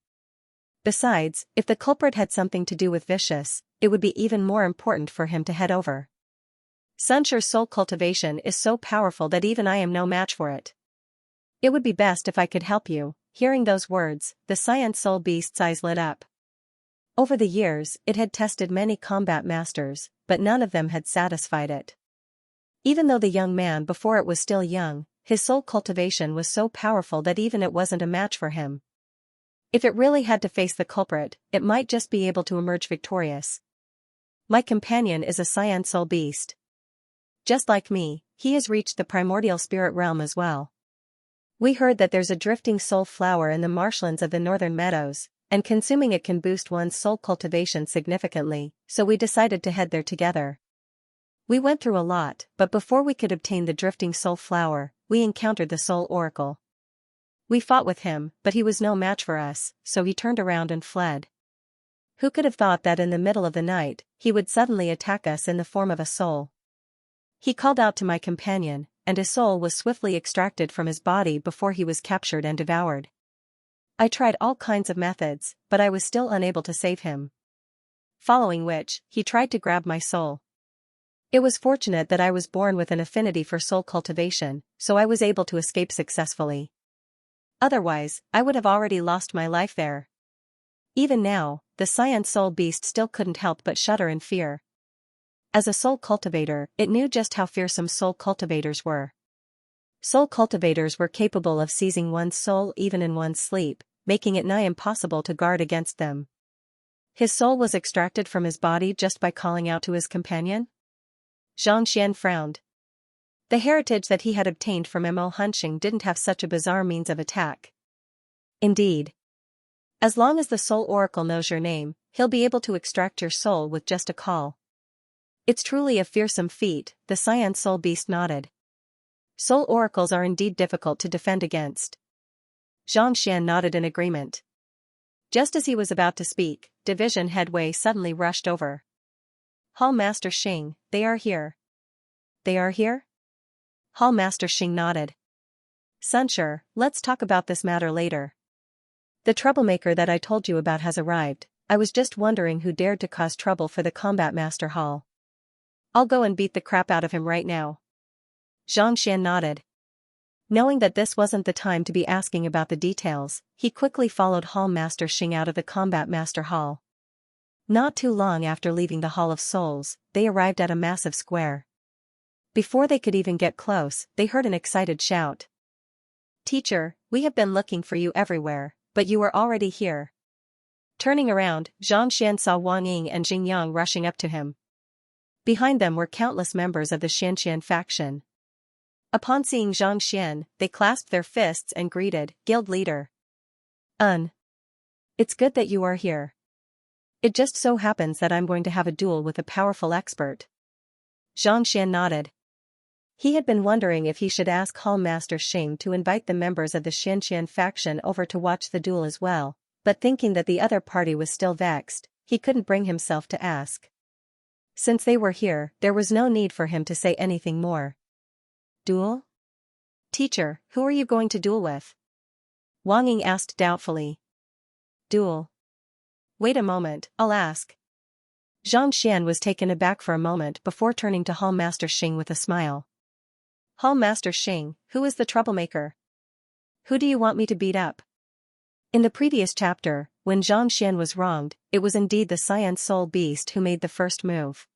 Besides, if the culprit had something to do with Vicious, it would be even more important for him to head over. Xianxia's soul cultivation is so powerful that even I am no match for it. It would be best if I could help you. Hearing those words, the Cyan soul beast's eyes lit up. Over the years, it had tested many combat masters, but none of them had satisfied it. Even though the young man before it was still young, his soul cultivation was so powerful that even it wasn't a match for him. If it really had to face the culprit, it might just be able to emerge victorious. My companion is a Cyan soul beast. Just like me, he has reached the primordial spirit realm as well. We heard that there's a drifting soul flower in the marshlands of the northern meadows, and consuming it can boost one's soul cultivation significantly, so we decided to head there together. We went through a lot, but before we could obtain the drifting soul flower, we encountered the soul oracle. We fought with him, but he was no match for us, so he turned around and fled. Who could have thought that in the middle of the night, he would suddenly attack us in the form of a soul? He called out to my companion, and his soul was swiftly extracted from his body before he was captured and devoured. I tried all kinds of methods, but I was still unable to save him. Following which, he tried to grab my soul. It was fortunate that I was born with an affinity for soul cultivation, so I was able to escape successfully. Otherwise, I would have already lost my life there. Even now, the Cyan soul beast still couldn't help but shudder in fear. As a soul cultivator, it knew just how fearsome soul cultivators were. Soul cultivators were capable of seizing one's soul even in one's sleep, making it nigh impossible to guard against them. His soul was extracted from his body just by calling out to his companion? Xianxia frowned. The heritage that he had obtained from Mo Hunxing didn't have such a bizarre means of attack. Indeed. As long as the soul oracle knows your name, he'll be able to extract your soul with just a call. It's truly a fearsome feat, the Cyan soul beast nodded. Soul oracles are indeed difficult to defend against. Xianxia nodded in agreement. Just as he was about to speak, Division Headway suddenly rushed over. Hall Master Xing, they are here. They are here? Hall Master Xing nodded. Xianxia, let's talk about this matter later. The troublemaker that I told you about has arrived. I was just wondering who dared to cause trouble for the Combat Master Hall. I'll go and beat the crap out of him right now. Xianxia nodded. Knowing that this wasn't the time to be asking about the details, he quickly followed Hall Master Xing out of the Combat Master Hall. Not too long after leaving the Hall of Souls, they arrived at a massive square. Before they could even get close, they heard an excited shout. Teacher, we have been looking for you everywhere, but you were already here. Turning around, Xianxia saw Wang Ying and Jing Yang rushing up to him. Behind them were countless members of the Xianxia faction. Upon seeing Xianxia, they clasped their fists and greeted, Guild Leader. It's good that you are here. It just so happens that I'm going to have a duel with a powerful expert. Xianxia nodded. He had been wondering if he should ask Hall Master Xing to invite the members of the Xianxia faction over to watch the duel as well, but thinking that the other party was still vexed, he couldn't bring himself to ask. Since they were here, there was no need for him to say anything more. Duel? Teacher, who are you going to duel with? Wang Ying asked doubtfully. Duel? Wait a moment, I'll ask. Xianxia was taken aback for a moment before turning to Hall Master Xing with a smile. Hall Master Xing, who is the troublemaker? Who do you want me to beat up? In the previous chapter, when Xianxia was wronged, it was indeed the Cyan soul beast who made the first move.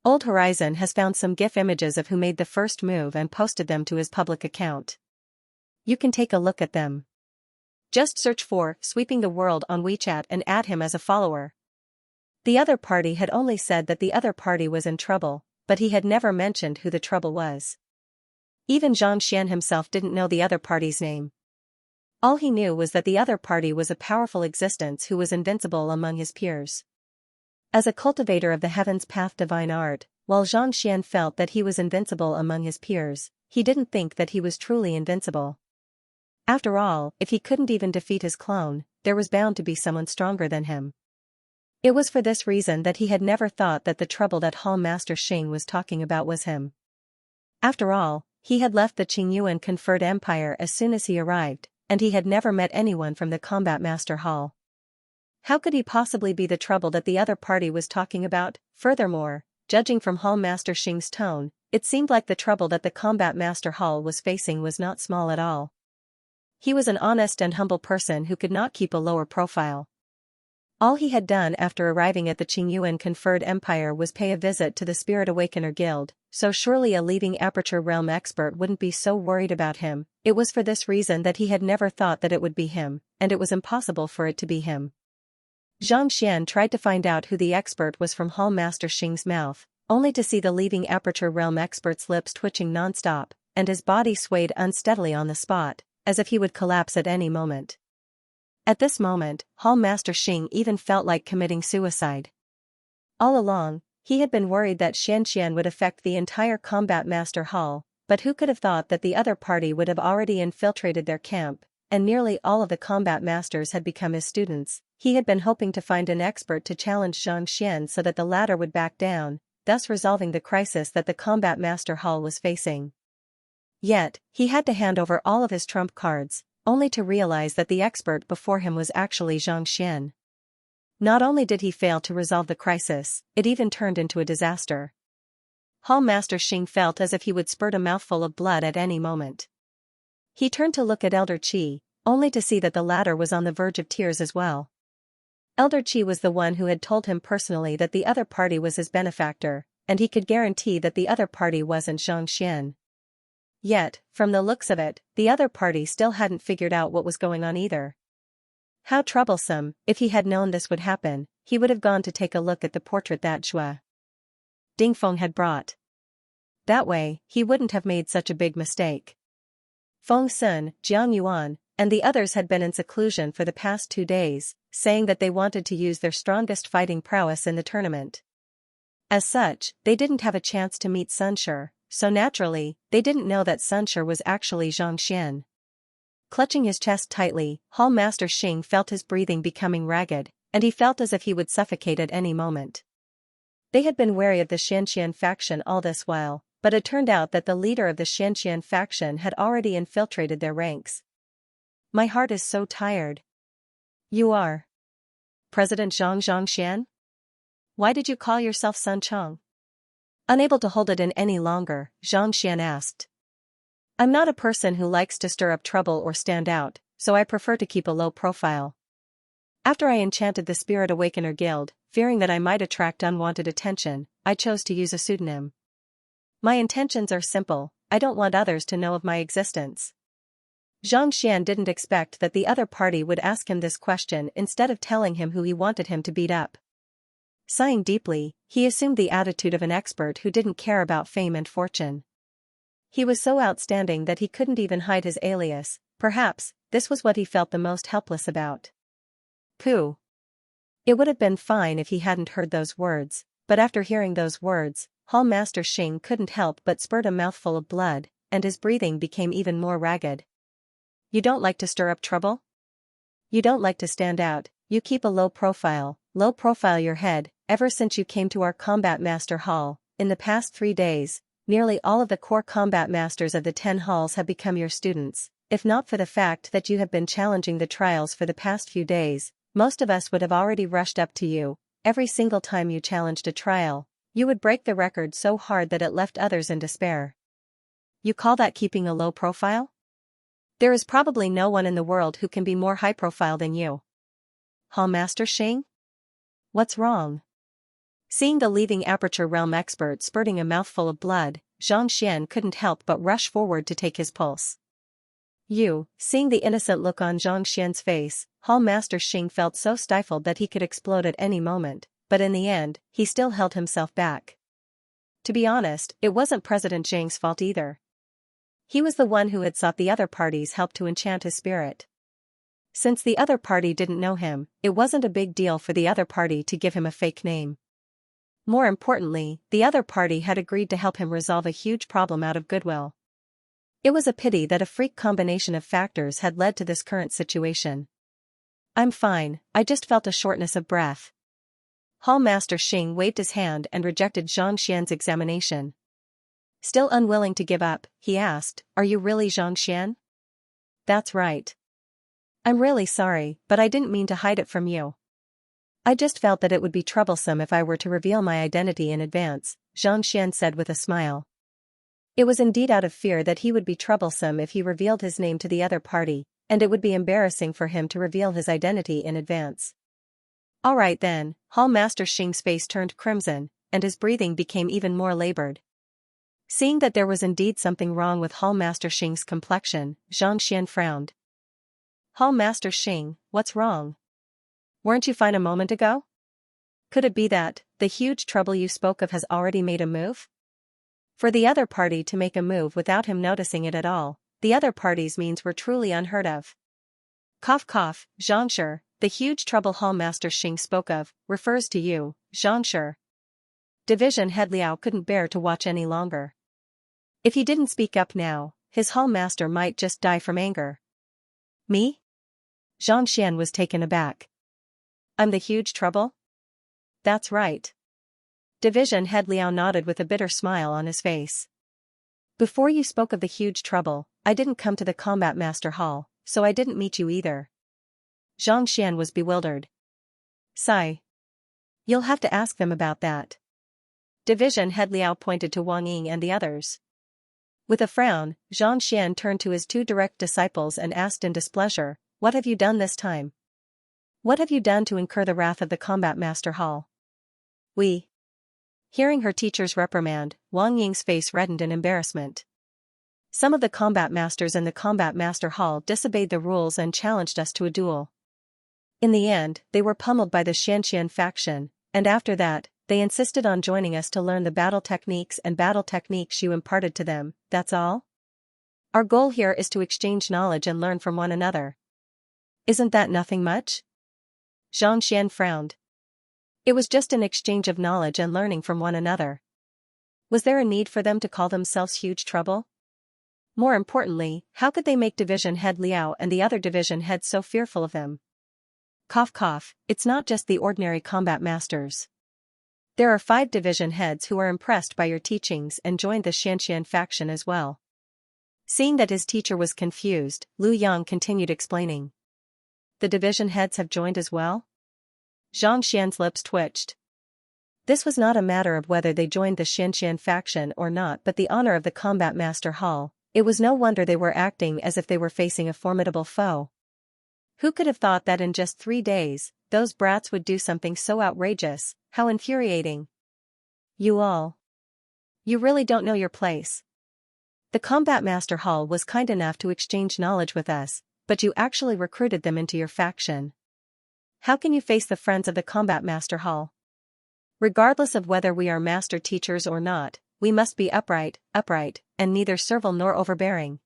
Old Horizon has found some GIF images of who made the first move and posted them to his public account. You can take a look at them. Just search for Sweeping the World on WeChat and add him as a follower. The other party had only said that the other party was in trouble, but he had never mentioned who the trouble was. Even Xianxia himself didn't know the other party's name. All he knew was that the other party was a powerful existence who was invincible among his peers. As a cultivator of the Heaven's Path divine art, while Xianxia felt that he was invincible among his peers, he didn't think that he was truly invincible. After all, if he couldn't even defeat his clone, there was bound to be someone stronger than him. It was for this reason that he had never thought that the trouble that Hall Master Xing was talking about was him. After all, he had left the Qingyuan conferred empire as soon as he arrived, and he had never met anyone from the Combat Master Hall. How could he possibly be the trouble that the other party was talking about? Furthermore, judging from Hall Master Xing's tone, it seemed like the trouble that the Combat Master Hall was facing was not small at all. He was an honest and humble person who could not keep a lower profile. All he had done after arriving at the Qingyuan conferred empire was pay a visit to the Spirit Awakener Guild, so surely a leading Aperture Realm expert wouldn't be so worried about him. It was for this reason that he had never thought that it would be him, and it was impossible for it to be him. Xianxia tried to find out who the expert was from Hall Master Xing's mouth, only to see the leaving Aperture Realm expert's lips twitching non-stop, and his body swayed unsteadily on the spot, as if he would collapse at any moment. At this moment, Hall Master Xing even felt like committing suicide. All along, he had been worried that Xianxia would affect the entire Combat Master Hall, but who could have thought that the other party would have already infiltrated their camp, and nearly all of the Combat Masters had become his students. He had been hoping to find an expert to challenge Xianxia so that the latter would back down, thus resolving the crisis that the Combat Master Hall was facing. Yet, he had to hand over all of his trump cards, only to realize that the expert before him was actually Xianxia. Not only did he fail to resolve the crisis, it even turned into a disaster. Hall Master Xing felt as if he would spurt a mouthful of blood at any moment. He turned to look at Elder Qi, only to see that the latter was on the verge of tears as well. Elder Qi was the one who had told him personally that the other party was his benefactor, and he could guarantee that the other party wasn't Xianxia. Yet, from the looks of it, the other party still hadn't figured out what was going on either. How troublesome! If he had known this would happen, he would have gone to take a look at the portrait that Zhua Dingfeng had brought. That way, he wouldn't have made such a big mistake. Feng Sun, Jiang Yuan, and the others had been in seclusion for the past 2 days, saying that they wanted to use their strongest fighting prowess in the tournament. As such, they didn't have a chance to meet Sunshur, so naturally, they didn't know that Sunshur was actually Xianxia. Clutching his chest tightly, Hall Master Xing felt his breathing becoming ragged, and he felt as if he would suffocate at any moment. They had been wary of the Xianxia faction all this while, but it turned out that the leader of the Xianxia faction had already infiltrated their ranks. My heart is so tired. You are President Xianxia? Why did you call yourself Sun Chong? Unable to hold it in any longer, Xianxia asked. I'm not a person who likes to stir up trouble or stand out, so I prefer to keep a low profile. After I enchanted the Spirit Awakener Guild, fearing that I might attract unwanted attention, I chose to use a pseudonym. My intentions are simple, I don't want others to know of my existence. Xianxia didn't expect that the other party would ask him this question instead of telling him who he wanted him to beat up. Sighing deeply, he assumed the attitude of an expert who didn't care about fame and fortune. He was so outstanding that he couldn't even hide his alias. Perhaps, this was what he felt the most helpless about. Pooh. It would have been fine if he hadn't heard those words, but after hearing those words, Hall Master Xing couldn't help but spurt a mouthful of blood, and his breathing became even more ragged. You don't like to stir up trouble? You don't like to stand out, you keep a low profile your head. Ever since you came to our Combat Master Hall, in the past 3 days, nearly all of the core combat masters of the 10 halls have become your students. If not for the fact that you have been challenging the trials for the past few days, most of us would have already rushed up to you. Every single time you challenged a trial, you would break the record so hard that it left others in despair. You call that keeping a low profile? There is probably no one in the world who can be more high profile than you. Hall Master Xing? What's wrong? Seeing the leaving Aperture Realm expert spurting a mouthful of blood, Xianxia couldn't help but rush forward to take his pulse. Seeing the innocent look on Xianxia's face, Hall Master Xing felt so stifled that he could explode at any moment, but in the end, he still held himself back. To be honest, it wasn't President Zhang's fault either. He was the one who had sought the other party's help to enchant his spirit. Since the other party didn't know him, it wasn't a big deal for the other party to give him a fake name. More importantly, the other party had agreed to help him resolve a huge problem out of goodwill. It was a pity that a freak combination of factors had led to this current situation. I'm fine, I just felt a shortness of breath. Hall Master Xing waved his hand and rejected Xianxia's examination. Still unwilling to give up, he asked, "Are you really Xianxia?" "That's right. I'm really sorry, but I didn't mean to hide it from you. I just felt that it would be troublesome if I were to reveal my identity in advance," Xianxia said with a smile. It was indeed out of fear that he would be troublesome if he revealed his name to the other party, and it would be embarrassing for him to reveal his identity in advance. "All right then," Hall Master Xing's face turned crimson, and his breathing became even more labored. Seeing that there was indeed something wrong with Hall Master Xing's complexion, Xianxia frowned. "Hall Master Xing, what's wrong? Weren't you fine a moment ago? Could it be that the huge trouble you spoke of has already made a move?" For the other party to make a move without him noticing it at all, the other party's means were truly unheard of. Cough cough, Xianxia, the huge trouble Hall Master Xing spoke of, refers to you, Xianxia. Division Head Liao couldn't bear to watch any longer. If he didn't speak up now, his Hall Master might just die from anger. "Me?" Xianxia was taken aback. "I'm the huge trouble?" "That's right." Division Head Liao nodded with a bitter smile on his face. "Before you spoke of the huge trouble, I didn't come to the Combat Master Hall, so I didn't meet you either." Xianxia was bewildered. "Sigh. You'll have to ask them about that." Division Head Liao pointed to Wang Ying and the others. With a frown, Xianxia turned to his two direct disciples and asked in displeasure, "What have you done this time? What have you done to incur the wrath of the Combat Master Hall?" "We." Hearing her teacher's reprimand, Wang Ying's face reddened in embarrassment. "Some of the combat masters in the Combat Master Hall disobeyed the rules and challenged us to a duel. In the end, they were pummeled by the Xianxia faction, and after that, they insisted on joining us to learn the battle techniques you imparted to them, that's all? Our goal here is to exchange knowledge and learn from one another. Isn't that nothing much?" Xianxia frowned. It was just an exchange of knowledge and learning from one another. Was there a need for them to call themselves huge trouble? More importantly, how could they make Division Head Liao and the other division heads so fearful of them? Cough cough, it's not just the ordinary combat masters. There are 5 division heads who are impressed by your teachings and joined the Xianxia faction as well. Seeing that his teacher was confused, Lu Yang continued explaining. The division heads have joined as well? Xianxia's lips twitched. This was not a matter of whether they joined the Xianxia faction or not but the honor of the Combat Master Hall. It was no wonder they were acting as if they were facing a formidable foe. Who could have thought that in just 3 days, those brats would do something so outrageous? How infuriating. You all. You really don't know your place. The Combat Master Hall was kind enough to exchange knowledge with us, but you actually recruited them into your faction. How can you face the friends of the Combat Master Hall? Regardless of whether we are master teachers or not, we must be upright, and neither servile nor overbearing.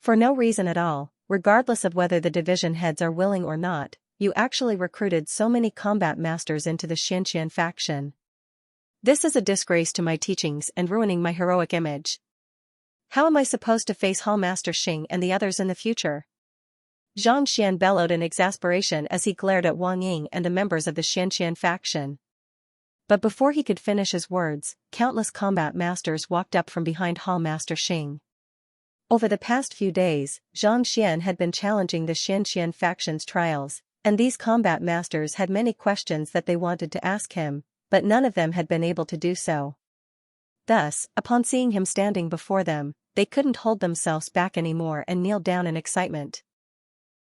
For no reason at all, regardless of whether the division heads are willing or not, you actually recruited so many combat masters into the Xianxia faction. This is a disgrace to my teachings and ruining my heroic image. How am I supposed to face Hall Master Xing and the others in the future?" Xianxia bellowed in exasperation as he glared at Wang Ying and the members of the Xianxia faction. But before he could finish his words, countless combat masters walked up from behind Hall Master Xing. Over the past few days, Xianxia had been challenging the Xianxia faction's trials, and these combat masters had many questions that they wanted to ask him, but none of them had been able to do so. Thus, upon seeing him standing before them, they couldn't hold themselves back anymore and kneeled down in excitement.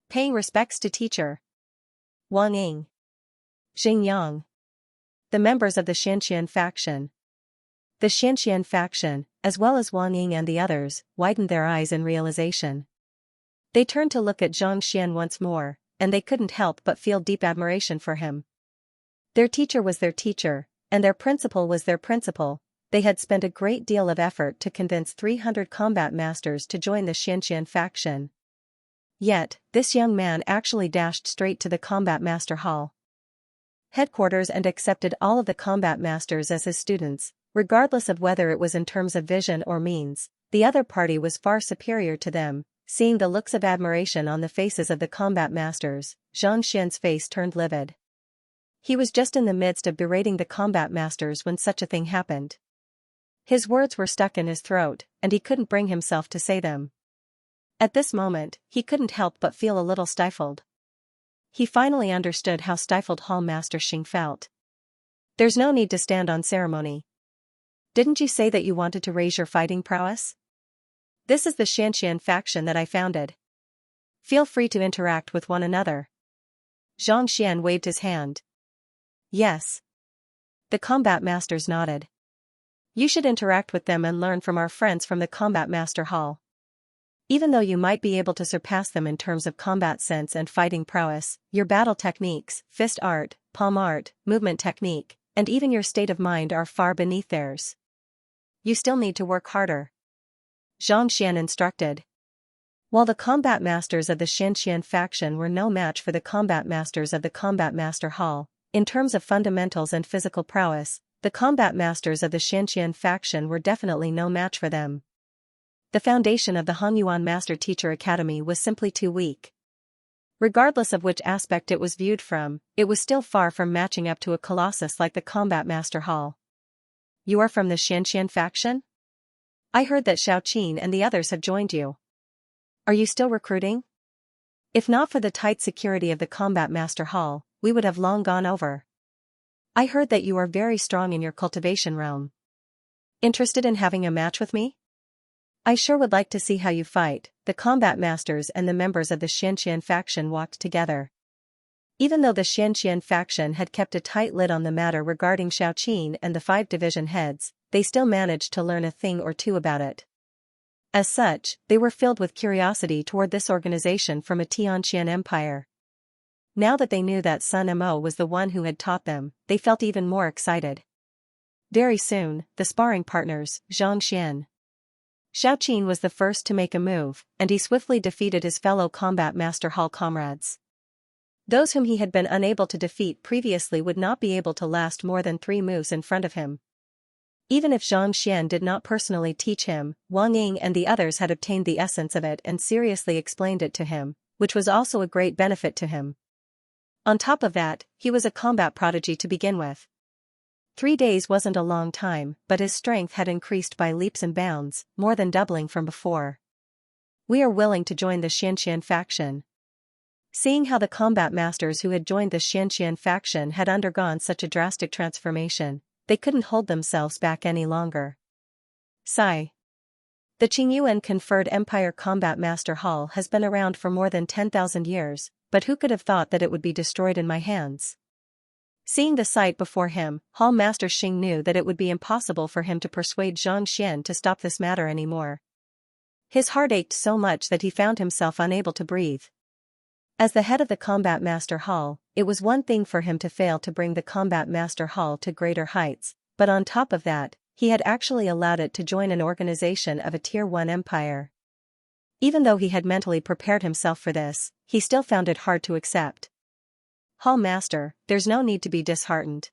Paying respects to teacher Wang Ying, Xingyang, the members of the Xianxia faction. The Xianxia faction, as well as Wang Ying and the others, widened their eyes in realization. They turned to look at Xianxia once more, and they couldn't help but feel deep admiration for him. Their teacher was their teacher, and their principal was their principal. They had spent a great deal of effort to convince 300 combat masters to join the Xianxia faction. Yet, this young man actually dashed straight to the Combat Master Hall headquarters and accepted all of the combat masters as his students, regardless of whether it was in terms of vision or means. The other party was far superior to them. Seeing the looks of admiration on the faces of the combat masters, Xianxia's face turned livid. He was just in the midst of berating the combat masters when such a thing happened. His words were stuck in his throat, and he couldn't bring himself to say them. At this moment, he couldn't help but feel a little stifled. He finally understood how stifled Hall Master Xing felt. There's no need to stand on ceremony. Didn't you say that you wanted to raise your fighting prowess? This is the Xianxia faction that I founded. Feel free to interact with one another. Zhang Xian waved his hand. Yes. The combat masters nodded. You should interact with them and learn from our friends from the Combat Master Hall. Even though you might be able to surpass them in terms of combat sense and fighting prowess, your battle techniques, fist art, palm art, movement technique, and even your state of mind are far beneath theirs. You still need to work harder. Zhang Xian instructed. While the combat masters of the Xianxia faction were no match for the combat masters of the Combat Master Hall, in terms of fundamentals and physical prowess, the combat masters of the Xianxia faction were definitely no match for them. The foundation of the Hongyuan Master Teacher Academy was simply too weak. Regardless of which aspect it was viewed from, it was still far from matching up to a colossus like the Combat Master Hall. You are from the Xianxia faction? I heard that Xiaoqin and the others have joined you. Are you still recruiting? If not for the tight security of the Combat Master Hall, we would have long gone over. I heard that you are very strong in your cultivation realm. Interested in having a match with me? I sure would like to see how you fight. The combat masters and the members of the Xianxia faction walked together. Even though the Xianxia faction had kept a tight lid on the matter regarding Xiaoqin and the 5 division heads, they still managed to learn a thing or two about it. As such, they were filled with curiosity toward this organization from a Tianqian empire. Now that they knew that Sun Mo was the one who had taught them, they felt even more excited. Very soon, the sparring partners, Zhang Xian. Xiaoqin was the first to make a move, and he swiftly defeated his fellow Combat Master Hall comrades. Those whom he had been unable to defeat previously would not be able to last more than 3 moves in front of him. Even if Zhang Xian did not personally teach him, Wang Ying and the others had obtained the essence of it and seriously explained it to him, which was also a great benefit to him. On top of that, he was a combat prodigy to begin with. 3 days wasn't a long time, but his strength had increased by leaps and bounds, more than doubling from before. We are willing to join the Xianxia faction. Seeing how the combat masters who had joined the Xianxia faction had undergone such a drastic transformation, they couldn't hold themselves back any longer. Sigh. The Qingyuan conferred Empire Combat Master Hall has been around for more than 10,000 years, but who could have thought that it would be destroyed in my hands? Seeing the sight before him, Hall Master Xing knew that it would be impossible for him to persuade Zhang Xian to stop this matter anymore. His heart ached so much that he found himself unable to breathe. As the head of the Combat Master Hall, it was one thing for him to fail to bring the Combat Master Hall to greater heights, but on top of that, he had actually allowed it to join an organization of a Tier 1 empire. Even though he had mentally prepared himself for this, he still found it hard to accept. Hall Master, there's no need to be disheartened.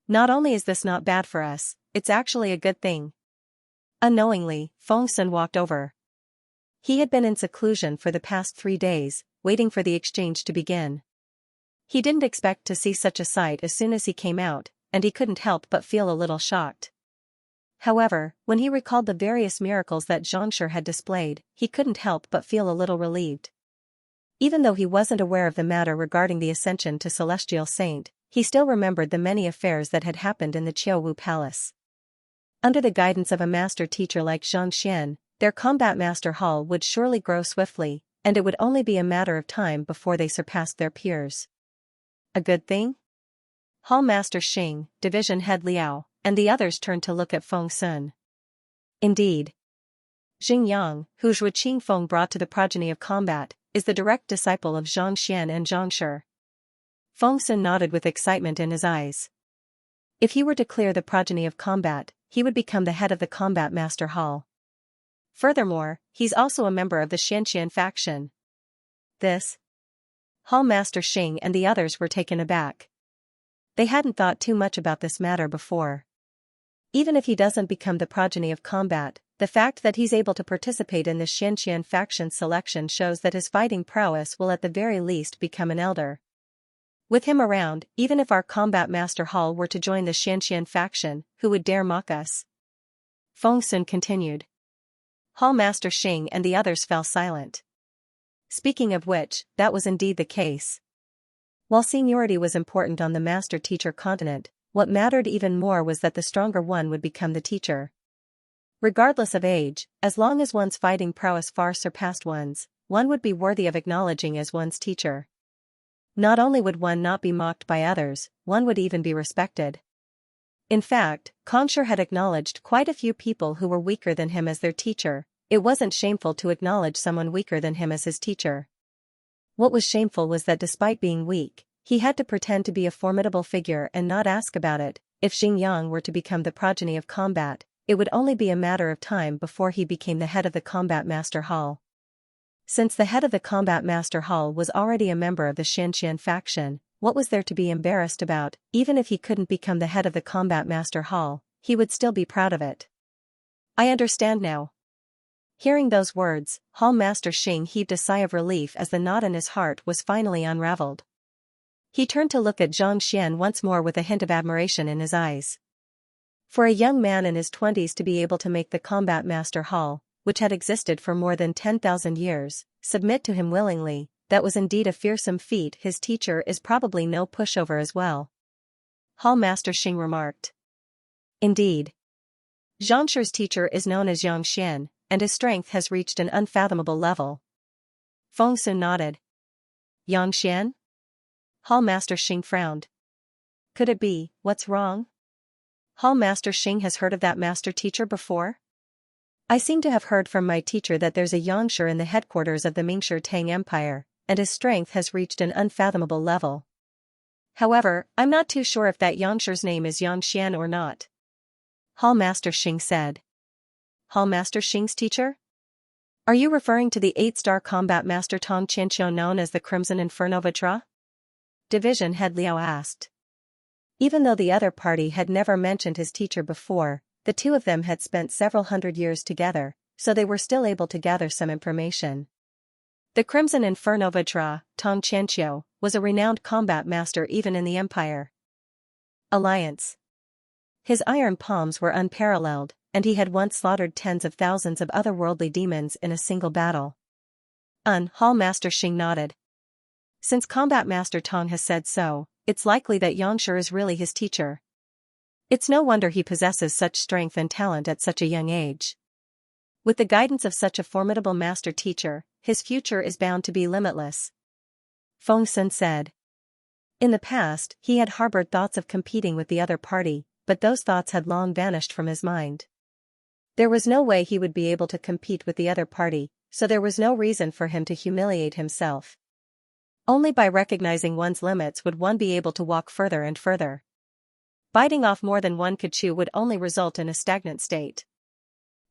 Not only is this not bad for us, it's actually a good thing. Unknowingly, Feng Sun walked over. He had been in seclusion for the past 3 days, waiting for the exchange to begin. He didn't expect to see such a sight as soon as he came out, and he couldn't help but feel a little shocked. However, when he recalled the various miracles that Xianxia had displayed, he couldn't help but feel a little relieved. Even though he wasn't aware of the matter regarding the ascension to Celestial Saint, he still remembered the many affairs that had happened in the Qiuwu Palace. Under the guidance of a master teacher like Zhang Xian, their Combat Master Hall would surely grow swiftly, and it would only be a matter of time before they surpassed their peers. A good thing? Hall Master Xing, Division Head Liao, and the others turned to look at Feng Sun. Indeed. Jing Yang, who Zhuo Qingfeng brought to the progeny of combat, is the direct disciple of Zhang Xian and Zhang Shi. Feng Sun nodded with excitement in his eyes. If he were to clear the progeny of combat, he would become the head of the Combat Master Hall. Furthermore, he's also a member of the Xianxia faction. This? Hall Master Xing and the others were taken aback. They hadn't thought too much about this matter before. Even if he doesn't become the progeny of combat, the fact that he's able to participate in the Xianxia faction selection shows that his fighting prowess will at the very least become an elder. With him around, even if our Combat Master Hall were to join the Xianxia faction, who would dare mock us? Feng Sun continued. Hall Master Xing and the others fell silent. Speaking of which, that was indeed the case. While seniority was important on the master-teacher continent, what mattered even more was that the stronger one would become the teacher. Regardless of age, as long as one's fighting prowess far surpassed one's, one would be worthy of acknowledging as one's teacher. Not only would one not be mocked by others, one would even be respected. In fact, Kongsher had acknowledged quite a few people who were weaker than him as their teacher. It wasn't shameful to acknowledge someone weaker than him as his teacher. What was shameful was that despite being weak, he had to pretend to be a formidable figure and not ask about it. If Xingyang were to become the progeny of combat, it would only be a matter of time before he became the head of the Combat Master Hall. Since the head of the Combat Master Hall was already a member of the Xianxia faction, what was there to be embarrassed about? Even if he couldn't become the head of the Combat Master Hall, he would still be proud of it. I understand now. Hearing those words, Hall Master Xing heaved a sigh of relief as the knot in his heart was finally unraveled. He turned to look at Zhang Xian once more with a hint of admiration in his eyes. For a young man in his 20s to be able to make the Combat Master Hall, which had existed for more than 10,000 years, submit to him willingly, that was indeed a fearsome feat. His teacher is probably no pushover as well. Hall Master Xing remarked. Indeed. Zhangshi's teacher is known as Yang Xian, and his strength has reached an unfathomable level. Feng Sun nodded. Yang Xian? Hall Master Xing frowned. Could it be, what's wrong? Hall Master Xing has heard of that master teacher before? I seem to have heard from my teacher that there's a Yangshi in the headquarters of the Mingshi Tang Empire, and his strength has reached an unfathomable level. However, I'm not too sure if that Yangshi's name is Yang Xian or not. Hall Master Xing said. Hall Master Xing's teacher? Are you referring to the 8-star combat master Tong Qianqiu known as the Crimson Inferno Vitra? Division Head Liao asked. Even though the other party had never mentioned his teacher before, the two of them had spent several hundred years together, so they were still able to gather some information. The Crimson Inferno Vitra, Tong Qianqiu, was a renowned combat master even in the Empire. Alliance. His iron palms were unparalleled, and he had once slaughtered tens of thousands of otherworldly demons in a single battle. Hall Master Xing nodded. Since Combat Master Tong has said so, it's likely that Yangshi is really his teacher. It's no wonder he possesses such strength and talent at such a young age. With the guidance of such a formidable master teacher, his future is bound to be limitless. Feng Sun said. In the past, he had harbored thoughts of competing with the other party, but those thoughts had long vanished from his mind. There was no way he would be able to compete with the other party, so there was no reason for him to humiliate himself. Only by recognizing one's limits would one be able to walk further and further. Biting off more than one could chew would only result in a stagnant state.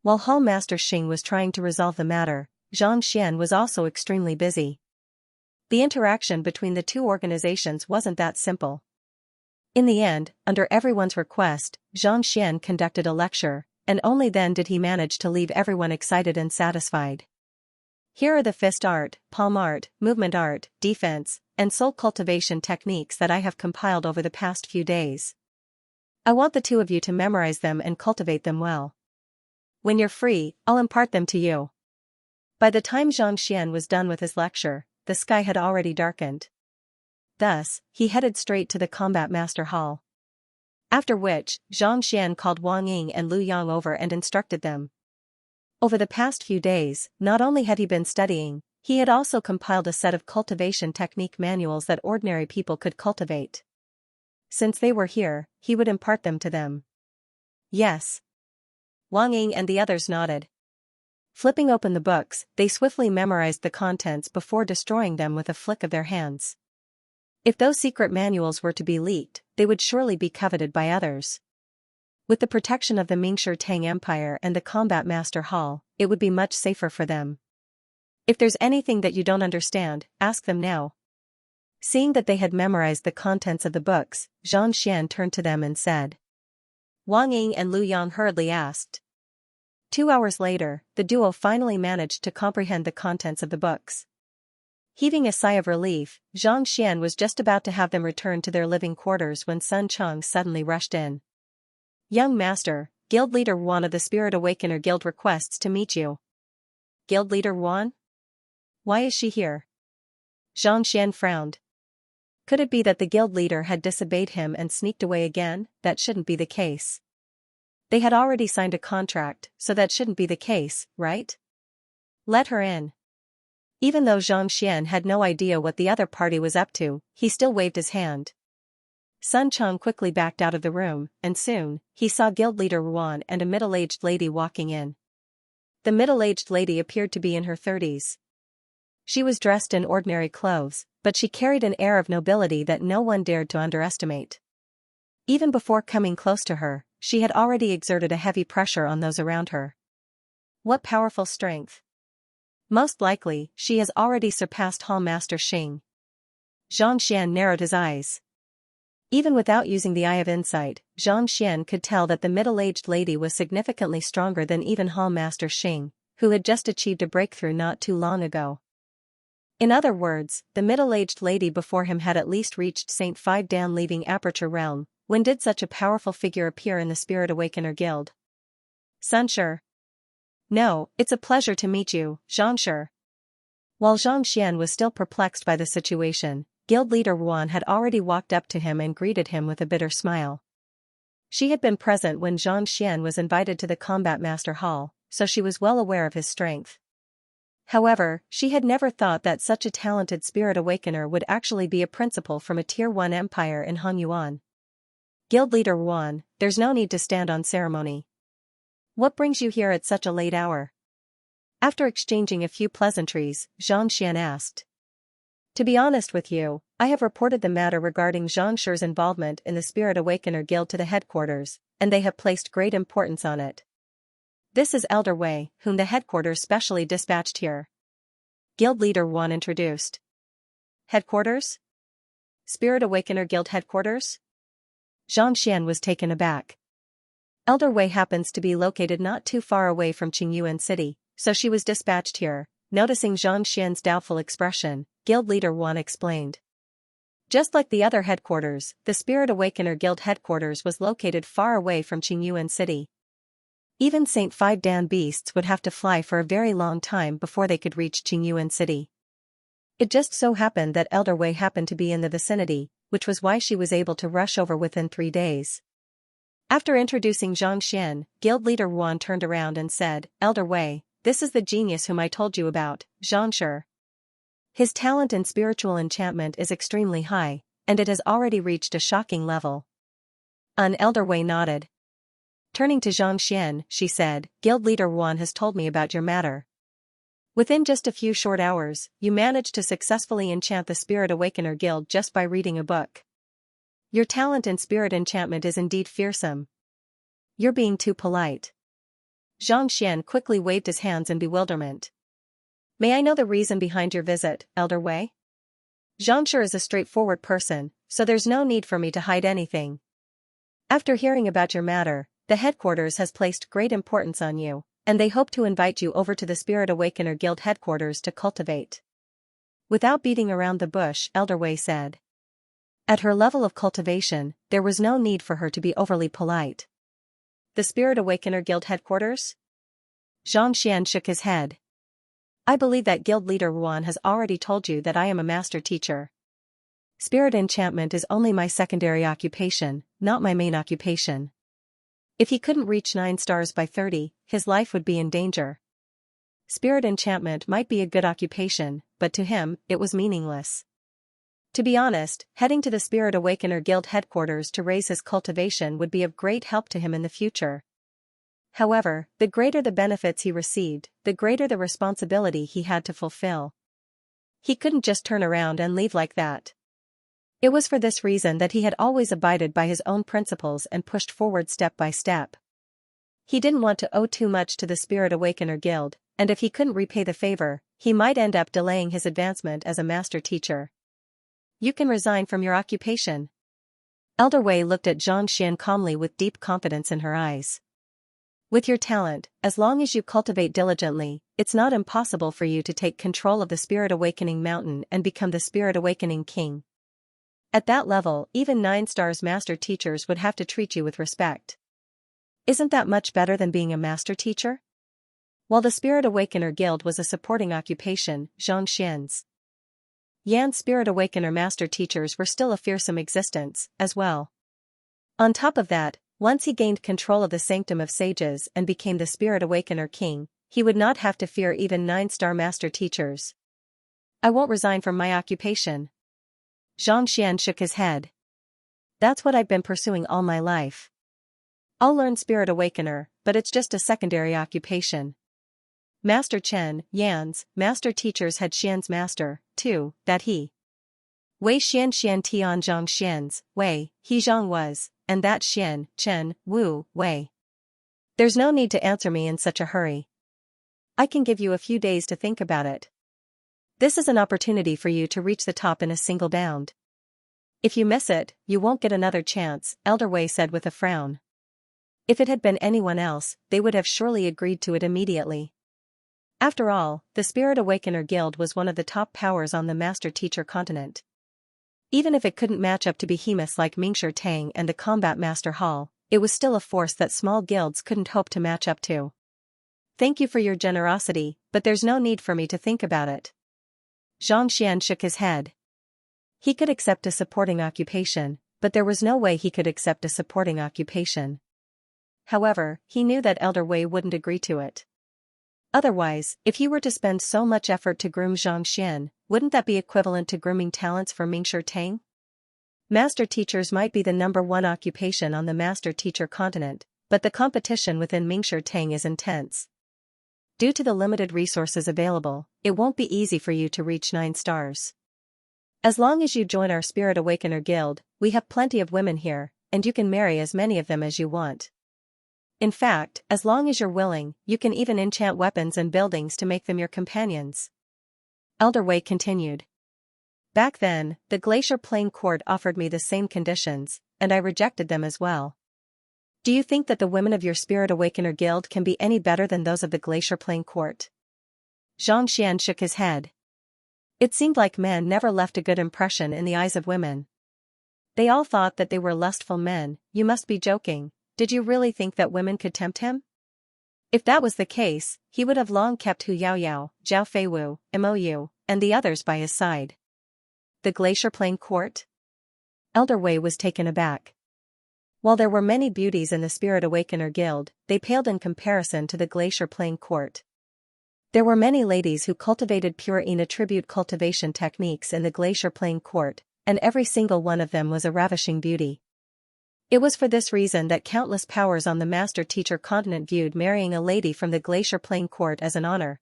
While Hall Master Xing was trying to resolve the matter, Zhang Xian was also extremely busy. The interaction between the two organizations wasn't that simple. In the end, under everyone's request, Zhang Xian conducted a lecture, and only then did he manage to leave everyone excited and satisfied. Here are the fist art, palm art, movement art, defense, and soul cultivation techniques that I have compiled over the past few days. I want the two of you to memorize them and cultivate them well. When you're free, I'll impart them to you. By the time Zhang Xian was done with his lecture, the sky had already darkened. Thus, he headed straight to the Combat Master Hall. After which, Zhang Xian called Wang Ying and Lu Yang over and instructed them. Over the past few days, not only had he been studying, he had also compiled a set of cultivation technique manuals that ordinary people could cultivate. Since they were here, he would impart them to them. Yes. Wang Ying and the others nodded. Flipping open the books, they swiftly memorized the contents before destroying them with a flick of their hands. If those secret manuals were to be leaked, they would surely be coveted by others. With the protection of the Mingshi Tang Empire and the Combat Master Hall, it would be much safer for them. If there's anything that you don't understand, ask them now. Seeing that they had memorized the contents of the books, Zhang Xian turned to them and said. Wang Ying and Lu Yang hurriedly asked. 2 hours later, the duo finally managed to comprehend the contents of the books. Heaving a sigh of relief, Zhang Xian was just about to have them return to their living quarters when Sun Chong suddenly rushed in. Young master, Guild Leader Yuan of the Spirit Awakener Guild requests to meet you. Guild Leader Yuan? Why is she here? Xianxia frowned. Could it be that the guild leader had disobeyed him and sneaked away again? That shouldn't be the case. They had already signed a contract, so that shouldn't be the case, right? Let her in. Even though Xianxia had no idea what the other party was up to, he still waved his hand. Sun Cheng quickly backed out of the room, and soon, he saw Guild Leader Yuan and a middle-aged lady walking in. The middle-aged lady appeared to be in her 30s. She was dressed in ordinary clothes, but she carried an air of nobility that no one dared to underestimate. Even before coming close to her, she had already exerted a heavy pressure on those around her. What powerful strength! Most likely, she has already surpassed Hall Master Xing. Xianxia narrowed his eyes. Even without using the Eye of Insight, Xianxia could tell that the middle-aged lady was significantly stronger than even Hall Master Xing, who had just achieved a breakthrough not too long ago. In other words, the middle-aged lady before him had at least reached St. Five Dan leaving Aperture Realm. When did such a powerful figure appear in the Spirit Awakener Guild? Sunshur. No, it's a pleasure to meet you, Zhangshur. While Zhangxian was still perplexed by the situation, Guild Leader Yuan had already walked up to him and greeted him with a bitter smile. She had been present when Zhangxian was invited to the Combat Master Hall, so she was well aware of his strength. However, she had never thought that such a talented Spirit Awakener would actually be a principal from a Tier 1 empire in Hanyuan. Guild Leader Yuan, there's no need to stand on ceremony. What brings you here at such a late hour? After exchanging a few pleasantries, Zhangxian asked. To be honest with you, I have reported the matter regarding Zhangshur's involvement in the Spirit Awakener Guild to the headquarters, and they have placed great importance on it. This is Elder Wei, whom the headquarters specially dispatched here. Guild Leader Yuan introduced. Headquarters? Spirit Awakener Guild headquarters? Zhangxian was taken aback. Elder Wei happens to be located not too far away from Qingyuan City, so she was dispatched here. Noticing Zhangxian's doubtful expression, Guild Leader Yuan explained. Just like the other headquarters, the Spirit Awakener Guild headquarters was located far away from Qingyuan City. Even St. Five Dan beasts would have to fly for a very long time before they could reach Qingyuan City. It just so happened that Elder Wei happened to be in the vicinity, which was why she was able to rush over within 3 days. After introducing Zhangxian, Guild Leader Yuan turned around and said, Elder Wei, this is the genius whom I told you about, Zhangshur. His talent in spiritual enchantment is extremely high, and it has already reached a shocking level. Elder Wei nodded. Turning to Zhangxian, she said, Guild Leader Yuan has told me about your matter. Within just a few short hours, you managed to successfully enchant the Spirit Awakener Guild just by reading a book. Your talent in spirit enchantment is indeed fearsome. You're being too polite. Zhangxian quickly waved his hands in bewilderment. May I know the reason behind your visit, Elder Wei? Zhangshur is a straightforward person, so there's no need for me to hide anything. After hearing about your matter, the headquarters has placed great importance on you, and they hope to invite you over to the Spirit Awakener Guild headquarters to cultivate. Without beating around the bush, Elder Wei said. At her level of cultivation, there was no need for her to be overly polite. The Spirit Awakener Guild headquarters? Zhangxian shook his head. I believe that Guild Leader Yuan has already told you that I am a master teacher. Spirit enchantment is only my secondary occupation, not my main occupation. If he couldn't reach 9 stars by 30, his life would be in danger. Spirit enchantment might be a good occupation, but to him, it was meaningless. To be honest, heading to the Spirit Awakener Guild headquarters to raise his cultivation would be of great help to him in the future. However, the greater the benefits he received, the greater the responsibility he had to fulfill. He couldn't just turn around and leave like that. It was for this reason that he had always abided by his own principles and pushed forward step by step. He didn't want to owe too much to the Spirit Awakener Guild, and if he couldn't repay the favor, he might end up delaying his advancement as a master teacher. You can resign from your occupation. Elder Wei looked at Zhangxian calmly with deep confidence in her eyes. With your talent, as long as you cultivate diligently, it's not impossible for you to take control of the Spirit Awakening Mountain and become the Spirit Awakening King. At that level, even 9 stars master teachers would have to treat you with respect. Isn't that much better than being a master teacher? While the Spirit Awakener Guild was a supporting occupation, Xianxia's Yan's Spirit Awakener master teachers were still a fearsome existence, as well. On top of that, once he gained control of the Sanctum of Sages and became the Spirit Awakener King, he would not have to fear even 9-star master teachers. I won't resign from my occupation. Xianxian shook his head. That's what I've been pursuing all my life. I'll learn Spirit Awakener, but it's just a secondary occupation. Master Chen, Yan's master teachers had Xian's master, too, that he. Wei Xian Tian Zhang Xian's, Wei, he Zhang was, and that Xian, Chen, Wu, Wei. There's no need to answer me in such a hurry. I can give you a few days to think about it. This is an opportunity for you to reach the top in a single bound. If you miss it, you won't get another chance, Elder Wei said with a frown. If it had been anyone else, they would have surely agreed to it immediately. After all, the Spirit Awakener Guild was one of the top powers on the Master Teacher continent. Even if it couldn't match up to behemoths like Mingshi Tang and the Combat Master Hall, it was still a force that small guilds couldn't hope to match up to. Thank you for your generosity, but there's no need for me to think about it. Zhang Xian shook his head. He could accept a supporting occupation, but there was no way he could accept a supporting occupation. However, he knew that Elder Wei wouldn't agree to it. Otherwise, if he were to spend so much effort to groom Zhang Xian, wouldn't that be equivalent to grooming talents for Mingshi Tang? Master teachers might be the #1 occupation on the Master Teacher continent, but the competition within Mingshi Tang is intense. Due to the limited resources available, it won't be easy for you to reach 9 stars. As long as you join our Spirit Awakener Guild, we have plenty of women here, and you can marry as many of them as you want. In fact, as long as you're willing, you can even enchant weapons and buildings to make them your companions. Elder Wei continued. Back then, the Glacier Plain Court offered me the same conditions, and I rejected them as well. Do you think that the women of your Spirit Awakener Guild can be any better than those of the Glacier Plain Court? Zhang Xian shook his head. It seemed like men never left a good impression in the eyes of women. They all thought that they were lustful men. You must be joking. Did you really think that women could tempt him? If that was the case, he would have long kept Hu Yaoyao, Zhao Feiwu, Mou, and the others by his side. The Glacier Plain Court? Elder Wei was taken aback. While there were many beauties in the Spirit Awakener Guild, they paled in comparison to the Glacier Plain Court. There were many ladies who cultivated pure attribute cultivation techniques in the Glacier Plain Court, and every single one of them was a ravishing beauty. It was for this reason that countless powers on the Master Teacher continent viewed marrying a lady from the Glacier Plain Court as an honor.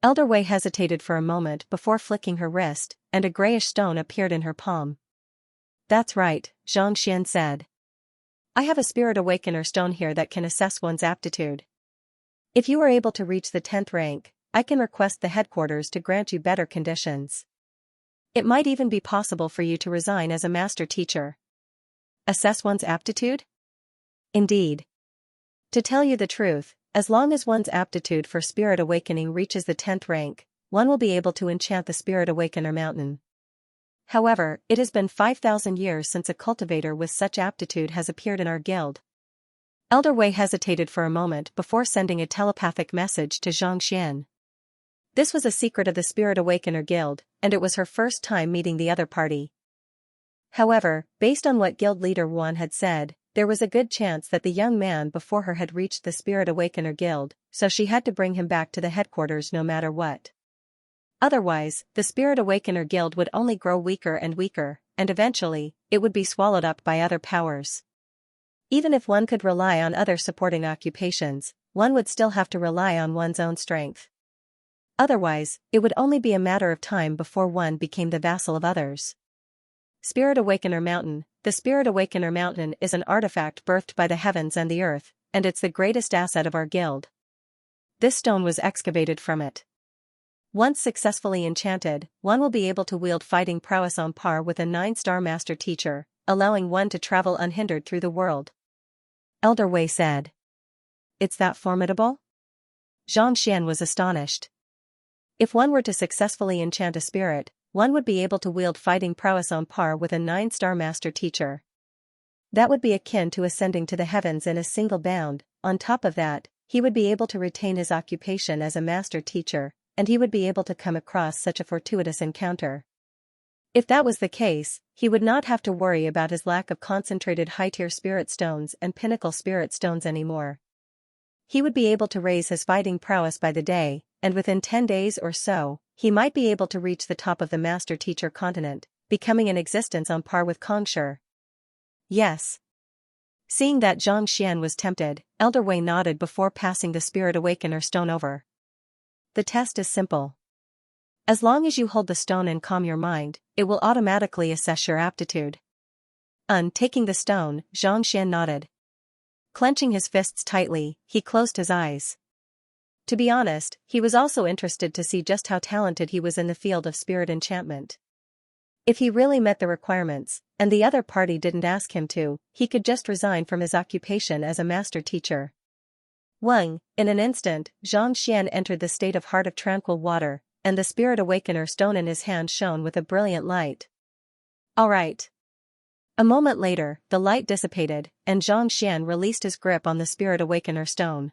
Elder Wei hesitated for a moment before flicking her wrist, and a grayish stone appeared in her palm. That's right, Zhang Xian said. I have a Spirit Awakener stone here that can assess one's aptitude. If you are able to reach the 10th rank, I can request the headquarters to grant you better conditions. It might even be possible for you to resign as a Master Teacher. Assess one's aptitude? Indeed. To tell you the truth, as long as one's aptitude for Spirit Awakening reaches the 10th rank, one will be able to enchant the Spirit Awakener mountain. However, it has been 5,000 years since a cultivator with such aptitude has appeared in our guild. Elder Wei hesitated for a moment before sending a telepathic message to Zhang Xian. This was a secret of the Spirit Awakener Guild, and it was her first time meeting the other party. However, based on what Guild Leader Wan had said, there was a good chance that the young man before her had reached the Spirit Awakener Guild, so she had to bring him back to the headquarters no matter what. Otherwise, the Spirit Awakener Guild would only grow weaker and weaker, and eventually, it would be swallowed up by other powers. Even if one could rely on other supporting occupations, one would still have to rely on one's own strength. Otherwise, it would only be a matter of time before one became the vassal of others. Spirit Awakener Mountain. The Spirit Awakener Mountain is an artifact birthed by the heavens and the earth, and it's the greatest asset of our guild. This stone was excavated from it. Once successfully enchanted, one will be able to wield fighting prowess on par with a 9-star Master Teacher, allowing one to travel unhindered through the world. Elder Wei said. It's that formidable? Zhang Xian was astonished. If one were to successfully enchant a spirit, one would be able to wield fighting prowess on par with a 9-star Master Teacher. That would be akin to ascending to the heavens in a single bound. On top of that, he would be able to retain his occupation as a master teacher, and he would be able to come across such a fortuitous encounter. If that was the case, he would not have to worry about his lack of concentrated high-tier spirit stones and pinnacle spirit stones anymore. He would be able to raise his fighting prowess by the day, and within 10 days or so, he might be able to reach the top of the master teacher continent, becoming an existence on par with Kongshi. Yes. Seeing that Xianxia was tempted, Elder Wei nodded before passing the Spirit Awakener stone over. The test is simple. As long as you hold the stone and calm your mind, it will automatically assess your aptitude. Taking the stone, Xianxia nodded. Clenching his fists tightly, he closed his eyes. To be honest, he was also interested to see just how talented he was in the field of spirit enchantment. If he really met the requirements, and the other party didn't ask him to, he could just resign from his occupation as a master teacher. In an instant, Xianxia entered the state of heart of tranquil water, and the Spirit Awakener stone in his hand shone with a brilliant light. All right. A moment later, the light dissipated, and Xianxia released his grip on the Spirit Awakener stone.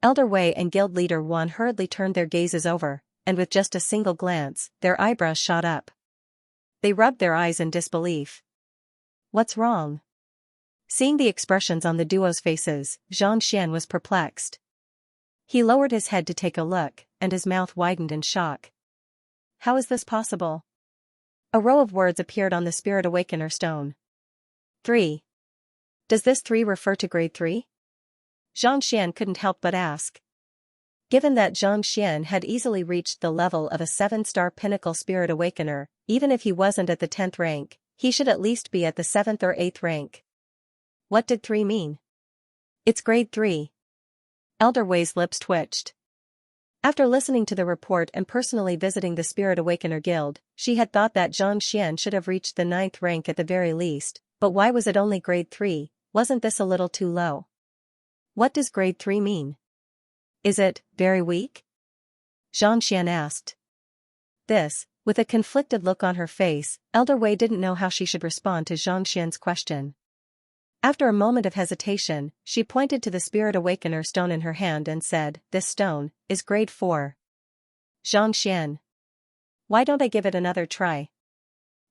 Elder Wei and Guild Leader Wan hurriedly turned their gazes over, and with just a single glance, their eyebrows shot up. They rubbed their eyes in disbelief. What's wrong? Seeing the expressions on the duo's faces, Xianxia was perplexed. He lowered his head to take a look, and his mouth widened in shock. How is this possible? A row of words appeared on the Spirit Awakener stone. 3. Does this 3 refer to grade 3? Xianxia couldn't help but ask. Given that Xianxia had easily reached the level of a 7-star pinnacle Spirit Awakener, even if he wasn't at the 10th rank, he should at least be at the 7th or 8th rank. What did 3 mean? It's grade 3. Elder Wei's lips twitched. After listening to the report and personally visiting the Spirit Awakener Guild, she had thought that Xianxia should have reached the 9th rank at the very least, but why was it only grade 3? Wasn't this a little too low? What does grade 3 mean? Is it very weak? Xianxia asked. With a conflicted look on her face, Elder Wei didn't know how she should respond to Xianxia's question. After a moment of hesitation, she pointed to the Spirit Awakener stone in her hand and said, "This stone is grade 4. Xianxia. Why don't I give it another try?"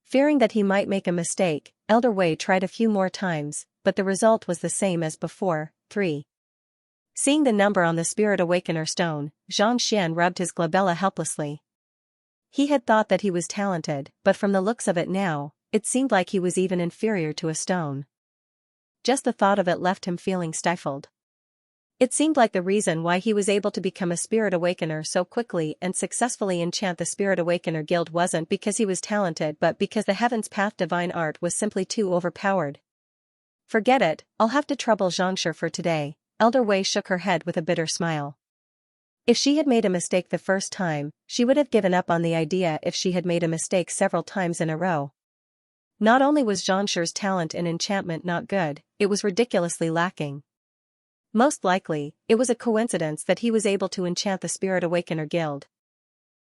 Fearing that he might make a mistake, Elder Wei tried a few more times, but the result was the same as before, 3. Seeing the number on the Spirit Awakener stone, Xianxia rubbed his glabella helplessly. He had thought that he was talented, but from the looks of it now, it seemed like he was even inferior to a stone. Just the thought of it left him feeling stifled. It seemed like the reason why he was able to become a Spirit Awakener so quickly and successfully enchant the Spirit Awakener Guild wasn't because he was talented but because the Heaven's Path divine art was simply too overpowered. Forget it, I'll have to trouble Xianxia for today. Elder Wei shook her head with a bitter smile. If she had made a mistake the first time, she would have given up on the idea if she had made a mistake several times in a row. Not only was Xianxia's talent in enchantment not good, it was ridiculously lacking. Most likely, it was a coincidence that he was able to enchant the Spirit Awakener Guild.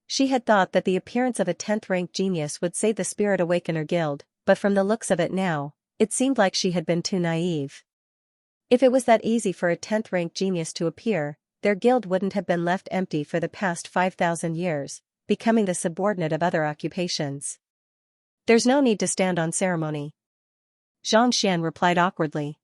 She had thought that the appearance of a 10th-rank genius would save the Spirit Awakener Guild, but from the looks of it now, it seemed like she had been too naive. If it was that easy for a 10th-rank genius to appear, their guild wouldn't have been left empty for the past 5,000 years, becoming the subordinate of other occupations. There's no need to stand on ceremony. Xianxia replied awkwardly.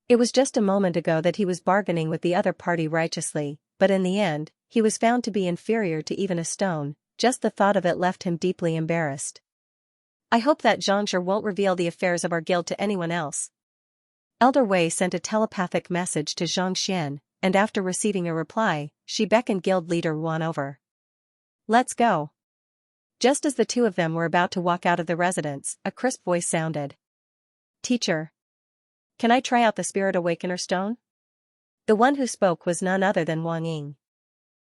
It was just a moment ago that he was bargaining with the other party righteously, but in the end, he was found to be inferior to even a stone. Just the thought of it left him deeply embarrassed. I hope that Xianxia won't reveal the affairs of our guild to anyone else. Elder Wei sent a telepathic message to Xianxia, and after receiving a reply, she beckoned Guild Leader Wan over. Let's go. Just as the two of them were about to walk out of the residence, a crisp voice sounded. Teacher. Can I try out the Spirit Awakener stone? The one who spoke was none other than Wang Ying.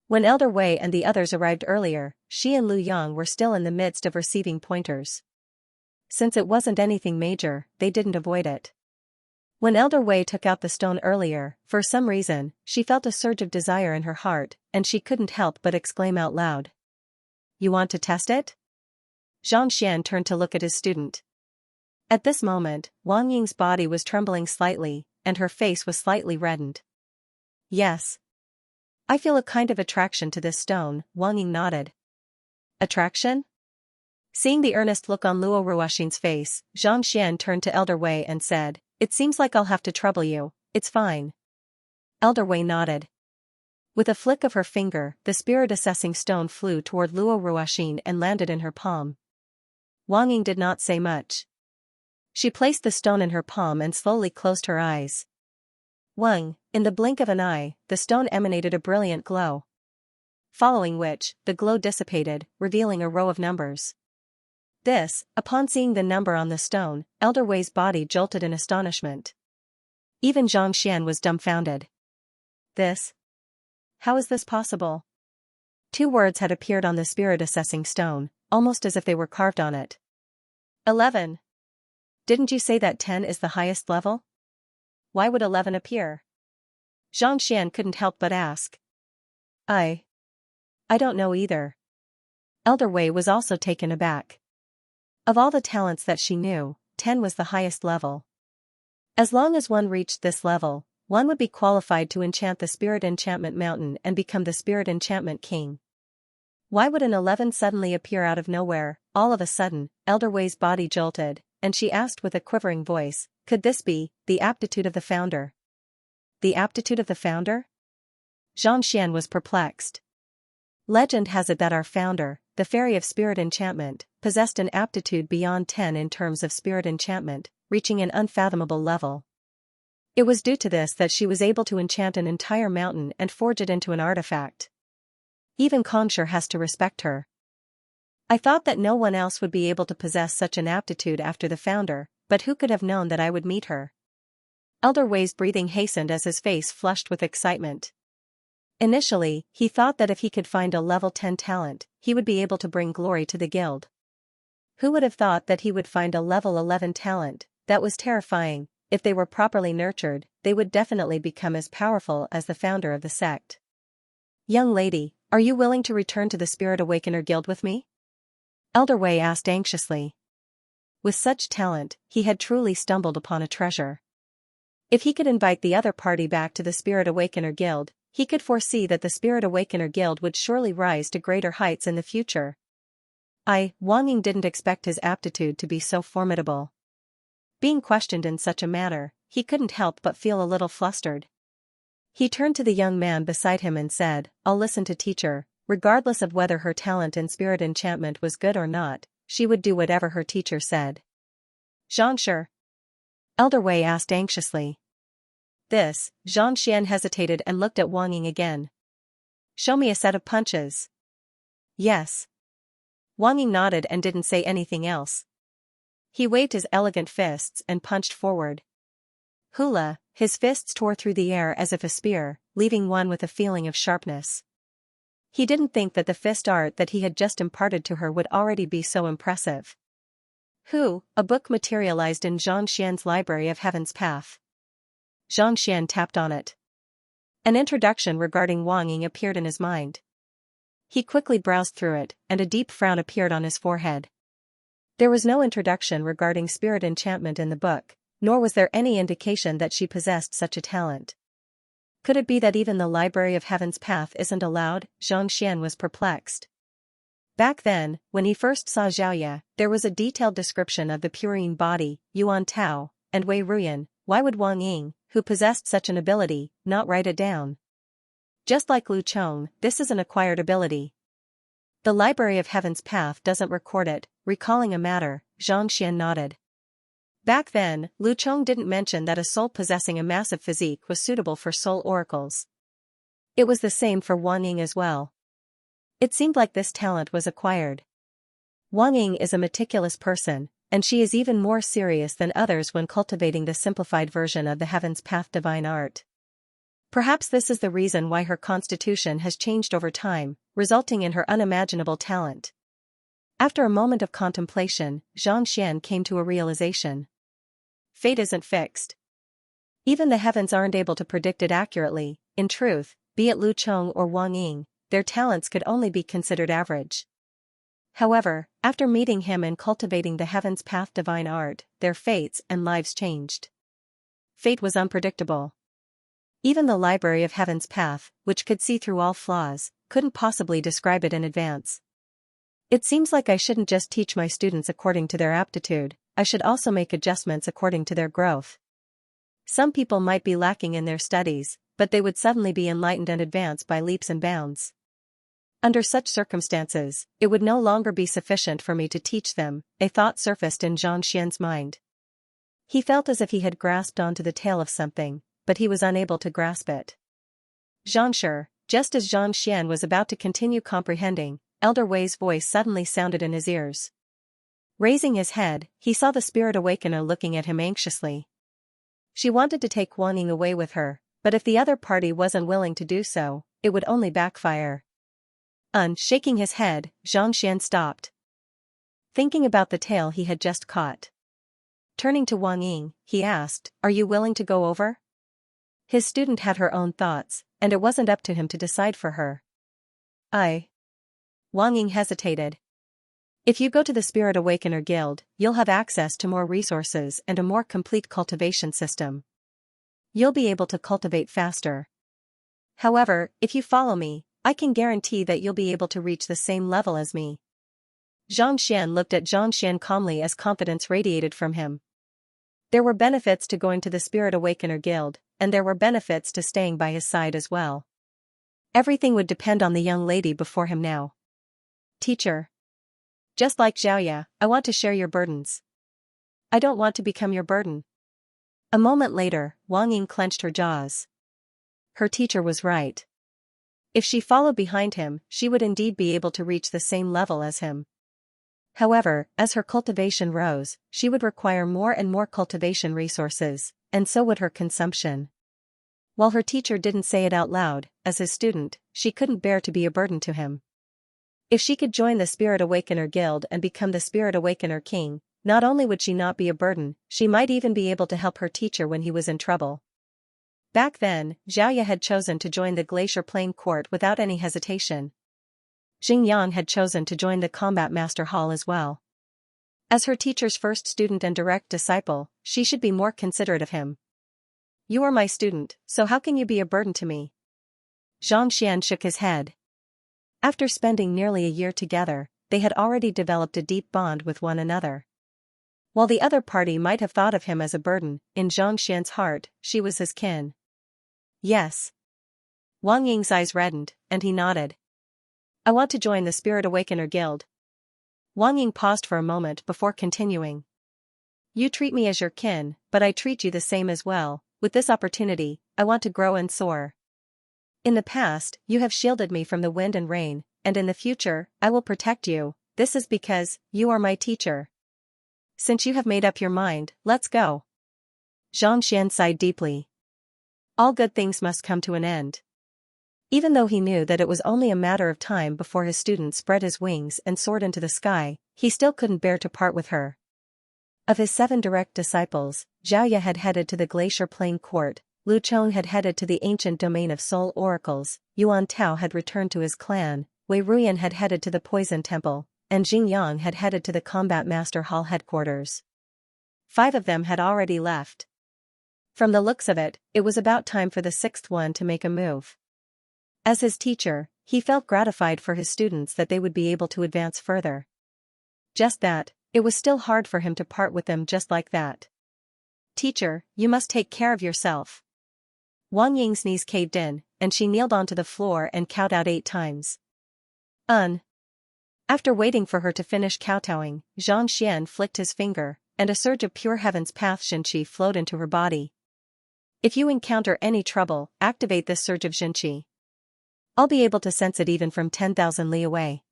When Elder Wei and the others arrived earlier, she and Lu Yang were still in the midst of receiving pointers. Since it wasn't anything major, they didn't avoid it. When Elder Wei took out the stone earlier, for some reason, she felt a surge of desire in her heart, and she couldn't help but exclaim out loud. You want to test it? Xianxia turned to look at his student. At this moment, Wang Ying's body was trembling slightly, and her face was slightly reddened. Yes. I feel a kind of attraction to this stone, Wang Ying nodded. Attraction? Seeing the earnest look on Luo Ruoxin's face, Xianxia turned to Elder Wei and said, "It seems like I'll have to trouble you, it's fine." Elder Wei nodded. With a flick of her finger, the spirit-assessing stone flew toward Luo Ruoxin and landed in her palm. Wang Ying did not say much. She placed the stone in her palm and slowly closed her eyes. In the blink of an eye, the stone emanated a brilliant glow. Following which, the glow dissipated, revealing a row of numbers. Upon seeing the number on the stone, Elder Wei's body jolted in astonishment. Even Xianxia was dumbfounded. How is this possible? 2 words had appeared on the spirit-assessing stone, almost as if they were carved on it. 11. Didn't you say that 10 is the highest level? Why would 11 appear? Xianxia couldn't help but ask. I don't know either. Elder Wei was also taken aback. Of all the talents that she knew, 10 was the highest level. As long as one reached this level, one would be qualified to enchant the Spirit Enchantment Mountain and become the Spirit Enchantment King. Why would an 11 suddenly appear out of nowhere? All of a sudden, Elder Wei's body jolted, and she asked with a quivering voice, could this be the aptitude of the founder? The aptitude of the founder? Xianxia was perplexed. Legend has it that our founder, the Fairy of Spirit Enchantment, possessed an aptitude beyond 10 in terms of spirit enchantment, reaching an unfathomable level. It was due to this that she was able to enchant an entire mountain and forge it into an artifact. Even Kongshur has to respect her. I thought that no one else would be able to possess such an aptitude after the founder, but who could have known that I would meet her? Elder Wei's breathing hastened as his face flushed with excitement. Initially, he thought that if he could find a level 10 talent, he would be able to bring glory to the guild. Who would have thought that he would find a level 11 talent? That was terrifying. If they were properly nurtured, they would definitely become as powerful as the founder of the sect. Young lady, are you willing to return to the Spirit Awakener Guild with me? Elder Wei asked anxiously. With such talent, he had truly stumbled upon a treasure. If he could invite the other party back to the Spirit Awakener Guild, he could foresee that the Spirit Awakener Guild would surely rise to greater heights in the future. Wang Ying didn't expect his aptitude to be so formidable. Being questioned in such a manner, he couldn't help but feel a little flustered. He turned to the young man beside him and said, I'll listen to teacher. Regardless of whether her talent in spirit enchantment was good or not, she would do whatever her teacher said. Xianxia? Elder Wei asked anxiously. Xianxia hesitated and looked at Wang Ying again. Show me a set of punches. Yes. Wang Ying nodded and didn't say anything else. He waved his elegant fists and punched forward. Hula, his fists tore through the air as if a spear, leaving one with a feeling of sharpness. He didn't think that the fist art that he had just imparted to her would already be so impressive. A book materialized in Xianxia's Library of Heaven's Path. Xianxia tapped on it. An introduction regarding Wang Ying appeared in his mind. He quickly browsed through it, and a deep frown appeared on his forehead. There was no introduction regarding spirit enchantment in the book, nor was there any indication that she possessed such a talent. Could it be that even the Library of Heaven's Path isn't allowed? Xianxia was perplexed. Back then, when he first saw Xiaoya, there was a detailed description of the Purine body, Yuan Tao, and Wei Ruyan. Why would Wang Ying, who possessed such an ability, not write it down? Just like Lu Chong, this is an acquired ability. The Library of Heaven's Path doesn't record it. Recalling a matter, Xianxia nodded. Back then, Lu Chong didn't mention that a soul possessing a massive physique was suitable for soul oracles. It was the same for Wang Ying as well. It seemed like this talent was acquired. Wang Ying is a meticulous person, and she is even more serious than others when cultivating the simplified version of the Heaven's Path divine art. Perhaps this is the reason why her constitution has changed over time, resulting in her unimaginable talent. After a moment of contemplation, Xianxia came to a realization. Fate isn't fixed. Even the heavens aren't able to predict it accurately. In truth, be it Lu Chong or Wang Ying, their talents could only be considered average. However, after meeting him and cultivating the Heaven's Path divine art, their fates and lives changed. Fate was unpredictable. Even the Library of Heaven's Path, which could see through all flaws, couldn't possibly describe it in advance. It seems like I shouldn't just teach my students according to their aptitude, I should also make adjustments according to their growth. Some people might be lacking in their studies, but they would suddenly be enlightened and advance by leaps and bounds. Under such circumstances, it would no longer be sufficient for me to teach them, a thought surfaced in Xianxia's mind. He felt as if he had grasped onto the tail of something, but he was unable to grasp it. Xianxia, just as Xianxian was about to continue comprehending, Elder Wei's voice suddenly sounded in his ears. Raising his head, he saw the Spirit Awakener looking at him anxiously. She wanted to take Wang Ying away with her, but if the other party wasn't willing to do so, it would only backfire. Shaking his head, Xianxian stopped, thinking about the tail he had just caught. Turning to Wang Ying, he asked, "Are you willing to go over?" His student had her own thoughts, and it wasn't up to him to decide for her. Wang Ying hesitated. If you go to the Spirit Awakener Guild, you'll have access to more resources and a more complete cultivation system. You'll be able to cultivate faster. However, if you follow me, I can guarantee that you'll be able to reach the same level as me. Xianxian looked at Xianxian calmly as confidence radiated from him. There were benefits to going to the Spirit Awakener Guild, and there were benefits to staying by his side as well. Everything would depend on the young lady before him now. Teacher. Just like Xiaoya, I want to share your burdens. I don't want to become your burden. A moment later, Wang Ying clenched her jaws. Her teacher was right. If she followed behind him, she would indeed be able to reach the same level as him. However, as her cultivation rose, she would require more and more cultivation resources, and so would her consumption. While her teacher didn't say it out loud, as his student, she couldn't bear to be a burden to him. If she could join the Spirit Awakener Guild and become the Spirit Awakener King, not only would she not be a burden, she might even be able to help her teacher when he was in trouble. Back then, Xiaoya had chosen to join the Glacier Plain Court without any hesitation. Xingyang had chosen to join the Combat Master Hall as well. As her teacher's first student and direct disciple, she should be more considerate of him. You are my student, so how can you be a burden to me? Xianxian shook his head. After spending nearly a year together, they had already developed a deep bond with one another. While the other party might have thought of him as a burden, in Xianxian's heart, she was his kin. Yes. Wang Ying's eyes reddened, and he nodded. I want to join the Spirit Awakener Guild. Wang Ying paused for a moment before continuing. You treat me as your kin, but I treat you the same as well. With this opportunity, I want to grow and soar. In the past, you have shielded me from the wind and rain, and in the future, I will protect you. This is because you are my teacher. Since you have made up your mind, let's go. Xianxian sighed deeply. All good things must come to an end. Even though he knew that it was only a matter of time before his student spread his wings and soared into the sky, he still couldn't bear to part with her. Of his 7 direct disciples, Xiaoya had headed to the Glacier Plain Court, Lu Chong had headed to the ancient domain of soul oracles, Yuan Tao had returned to his clan, Wei Ruyan had headed to the Poison Temple, and Xingyang had headed to the Combat Master Hall headquarters. 5 of them had already left. From the looks of it, it was about time for the 6th one to make a move. As his teacher, he felt gratified for his students that they would be able to advance further. Just that, it was still hard for him to part with them just like that. Teacher, you must take care of yourself. Wang Ying's knees caved in, and she kneeled onto the floor and kowed out 8 times. After waiting for her to finish kowtowing, Xianxian flicked his finger, and a surge of pure heaven's path Xinqi flowed into her body. If you encounter any trouble, activate this surge of Xinqi. I'll be able to sense it even from 10,000 li away.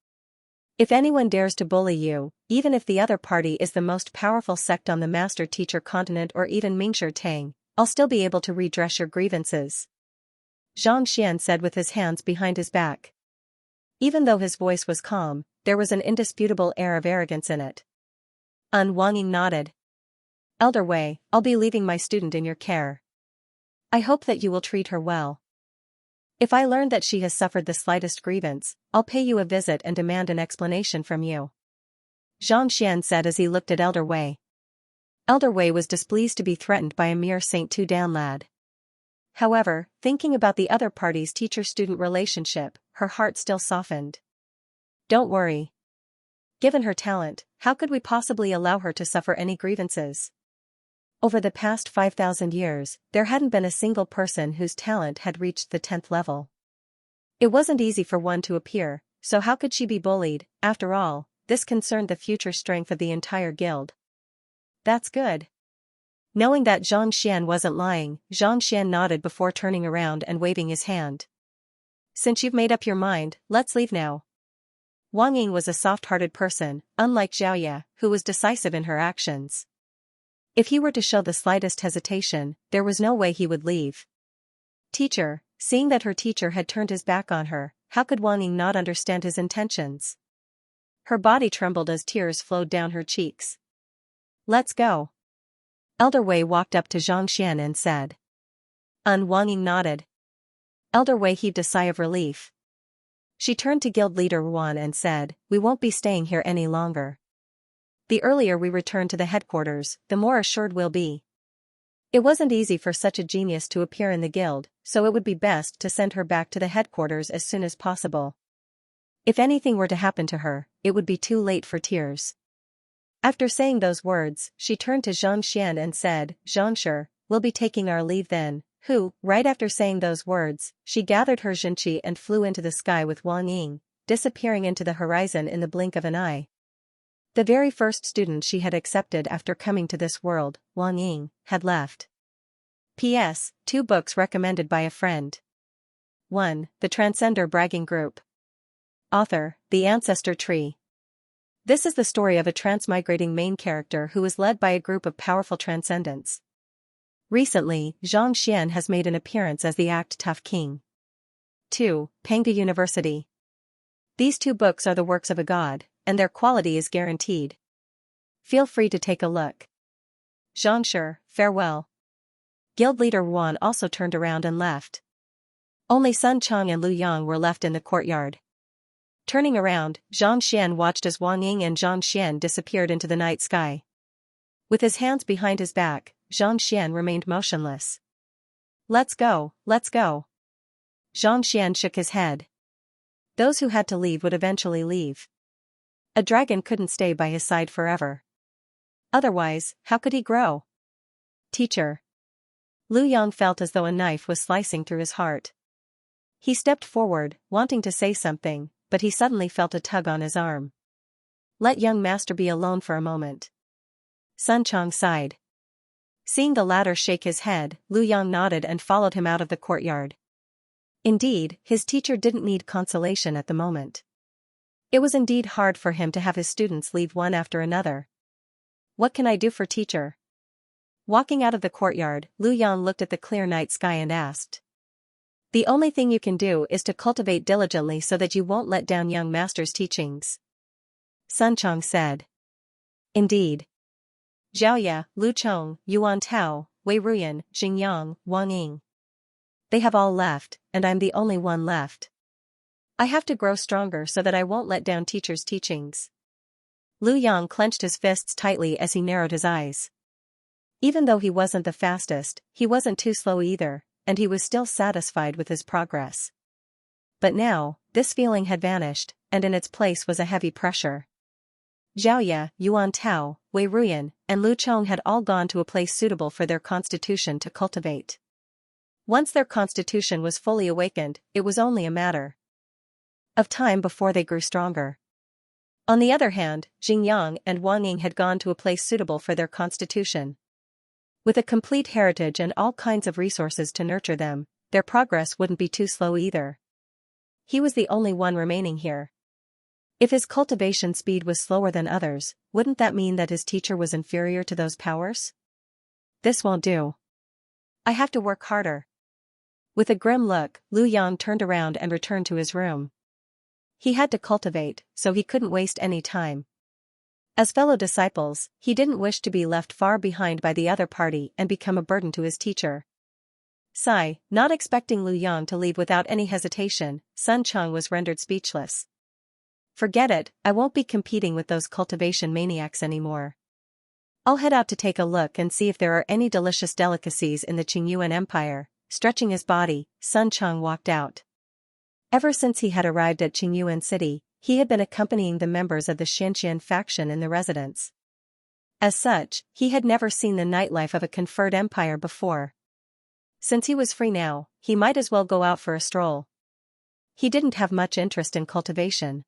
If anyone dares to bully you, even if the other party is the most powerful sect on the Master-Teacher continent or even Mingshi Tang, I'll still be able to redress your grievances. Xianxian said with his hands behind his back. Even though his voice was calm, there was an indisputable air of arrogance in it. Wang Ying nodded. Elder Wei, I'll be leaving my student in your care. I hope that you will treat her well. If I learn that she has suffered the slightest grievance, I'll pay you a visit and demand an explanation from you," Xianxia said as he looked at Elder Wei. Elder Wei was displeased to be threatened by a mere St. Tudan lad. However, thinking about the other party's teacher-student relationship, her heart still softened. "Don't worry. Given her talent, how could we possibly allow her to suffer any grievances? Over the past 5,000 years, there hadn't been a single person whose talent had reached the 10th level. It wasn't easy for one to appear, so how could she be bullied? After all, this concerned the future strength of the entire guild." "That's good." Knowing that Zhang Xian wasn't lying, Zhang Xian nodded before turning around and waving his hand. "Since you've made up your mind, let's leave now." Wang Ying was a soft-hearted person, unlike Xiaoya, who was decisive in her actions. If he were to show the slightest hesitation, there was no way he would leave. "Teacher," seeing that her teacher had turned his back on her, how could Wang Ying not understand his intentions? Her body trembled as tears flowed down her cheeks. "Let's go." Elder Wei walked up to Zhang Xian and said. Wang Ying nodded. Elder Wei heaved a sigh of relief. She turned to guild leader Wan and said, "We won't be staying here any longer. The earlier we return to the headquarters, the more assured we'll be." It wasn't easy for such a genius to appear in the guild, so it would be best to send her back to the headquarters as soon as possible. If anything were to happen to her, it would be too late for tears. After saying those words, she turned to Zhang Xian and said, "Xianxia, we'll be taking our leave then," who, right after saying those words, she gathered her Xinqi and flew into the sky with Wang Ying, disappearing into the horizon in the blink of an eye. The very first student she had accepted after coming to this world, Wang Ying, had left. P.S. 2 books recommended by a friend. 1. The Transcender Bragging Group. Author, The Ancestor Tree. This is the story of a transmigrating main character who is led by a group of powerful transcendents. Recently, Zhang Xian has made an appearance as the Act Tough King. 2. Pangda University. These 2 books are the works of a god, and their quality is guaranteed. Feel free to take a look. Xianxia, farewell. Guild leader Wan also turned around and left. Only Sun Chang and Lu Yang were left in the courtyard. Turning around, Zhang Xian watched as Wang Ying and Zhang Xian disappeared into the night sky. With his hands behind his back, Zhang Xian remained motionless. Let's go, let's go." Zhang Xian shook his head. Those who had to leave would eventually leave. A dragon couldn't stay by his side forever. Otherwise, how could he grow? "Teacher." Lu Yang felt as though a knife was slicing through his heart. He stepped forward, wanting to say something, but he suddenly felt a tug on his arm. "Let young master be alone for a moment." Sun Chang sighed. Seeing the latter shake his head, Lu Yang nodded and followed him out of the courtyard. Indeed, his teacher didn't need consolation at the moment. It was indeed hard for him to have his students leave one after another. "What can I do for teacher?" Walking out of the courtyard, Lu Yang looked at the clear night sky and asked. "The only thing you can do is to cultivate diligently so that you won't let down young master's teachings," Sun Chang said. Indeed. Xiaoya, Lu Chong, Yuan Tao, Wei Ruyan, Xingyang, Wang Ying. They have all left, and I'm the only one left. I have to grow stronger so that I won't let down teacher's teachings. Lu Yang clenched his fists tightly as he narrowed his eyes. Even though he wasn't the fastest, he wasn't too slow either, and he was still satisfied with his progress. But now, this feeling had vanished, and in its place was a heavy pressure. Xiaoya, Yuan Tao, Wei Ruyan, and Lu Chong had all gone to a place suitable for their constitution to cultivate. Once their constitution was fully awakened, it was only a matter of time before they grew stronger. On the other hand, Xingyang and Wang Ying had gone to a place suitable for their constitution. With a complete heritage and all kinds of resources to nurture them, their progress wouldn't be too slow either. He was the only one remaining here. If his cultivation speed was slower than others, wouldn't that mean that his teacher was inferior to those powers? This won't do. I have to work harder. With a grim look, Lu Yang turned around and returned to his room. He had to cultivate, so he couldn't waste any time. As fellow disciples, he didn't wish to be left far behind by the other party and become a burden to his teacher. Sigh, not expecting Lu Yang to leave without any hesitation, Sun Chang was rendered speechless. Forget it, I won't be competing with those cultivation maniacs anymore. I'll head out to take a look and see if there are any delicious delicacies in the Qingyuan Empire. Stretching his body, Sun Chang walked out. Ever since he had arrived at Qingyuan City, he had been accompanying the members of the Xianxia faction in the residence. As such, he had never seen the nightlife of a conferred empire before. Since he was free now, he might as well go out for a stroll. He didn't have much interest in cultivation.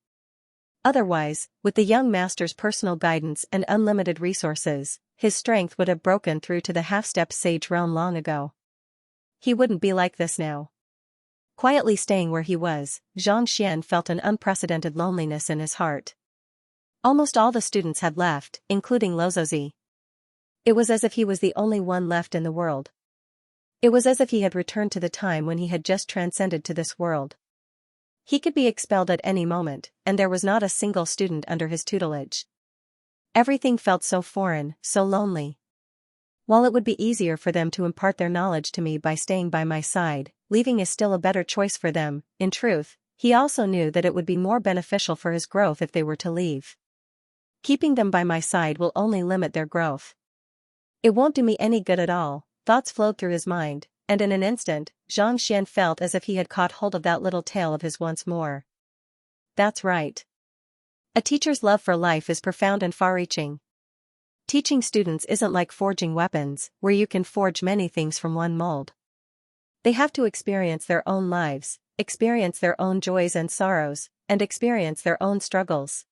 Otherwise, with the young master's personal guidance and unlimited resources, his strength would have broken through to the half-step sage realm long ago. He wouldn't be like this now. Quietly staying where he was, Xianxia felt an unprecedented loneliness in his heart. Almost all the students had left, including Lozozi. It was as if he was the only one left in the world. It was as if he had returned to the time when he had just transcended to this world. He could be expelled at any moment, and there was not a single student under his tutelage. Everything felt so foreign, so lonely. While it would be easier for them to impart their knowledge to me by staying by my side, leaving is still a better choice for them. In truth, he also knew that it would be more beneficial for his growth if they were to leave. Keeping them by my side will only limit their growth. It won't do me any good at all, thoughts flowed through his mind, and in an instant, Xianxia felt as if he had caught hold of that little tail of his once more. That's right. A teacher's love for life is profound and far-reaching. Teaching students isn't like forging weapons, where you can forge many things from one mold. They have to experience their own lives, experience their own joys and sorrows, and experience their own struggles.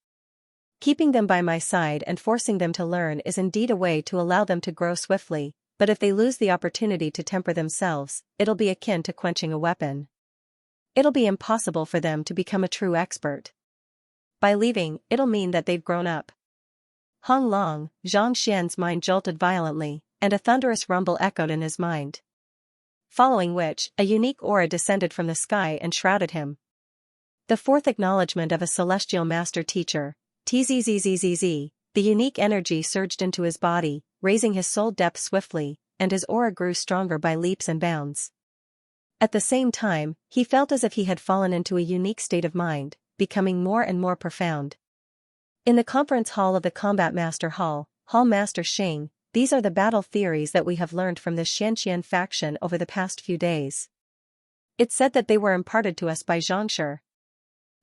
Keeping them by my side and forcing them to learn is indeed a way to allow them to grow swiftly, but if they lose the opportunity to temper themselves, it'll be akin to quenching a weapon. It'll be impossible for them to become a true expert. By leaving, it'll mean that they've grown up. Hong Long, Xianxia's mind jolted violently, and a thunderous rumble echoed in his mind. Following which, a unique aura descended from the sky and shrouded him. The fourth acknowledgement of a celestial master teacher, TZZZZZ, the unique energy surged into his body, raising his soul depth swiftly, and his aura grew stronger by leaps and bounds. At the same time, he felt as if he had fallen into a unique state of mind, becoming more and more profound. In the conference hall of the Combat Master Hall, Hall Master Xing, these are the battle theories that we have learned from the Xianxia faction over the past few days. It's said that they were imparted to us by Xianxia.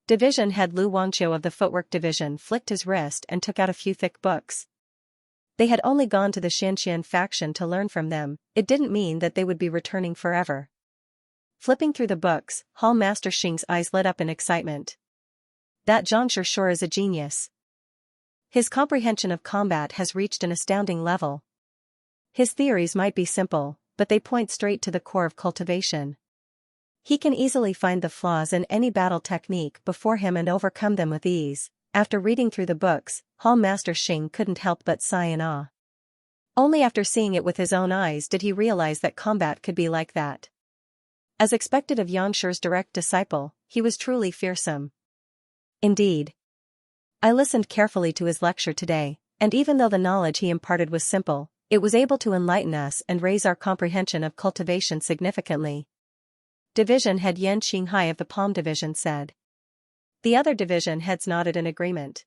Division head Lu Wangqiu of the Footwork Division flicked his wrist and took out a few thick books. They had only gone to the Xianxia faction to learn from them, it didn't mean that they would be returning forever. Flipping through the books, Hall Master Xing's eyes lit up in excitement. That Xianxia sure is a genius. His comprehension of combat has reached an astounding level. His theories might be simple, but they point straight to the core of cultivation. He can easily find the flaws in any battle technique before him and overcome them with ease. After reading through the books, Hall Master Xing couldn't help but sigh in awe. Only after seeing it with his own eyes did he realize that combat could be like that. As expected of Yangshir's direct disciple, he was truly fearsome. Indeed. I listened carefully to his lecture today, and even though the knowledge he imparted was simple, it was able to enlighten us and raise our comprehension of cultivation significantly. Division head Yan Qinghai of the Palm Division said. The other division heads nodded in agreement.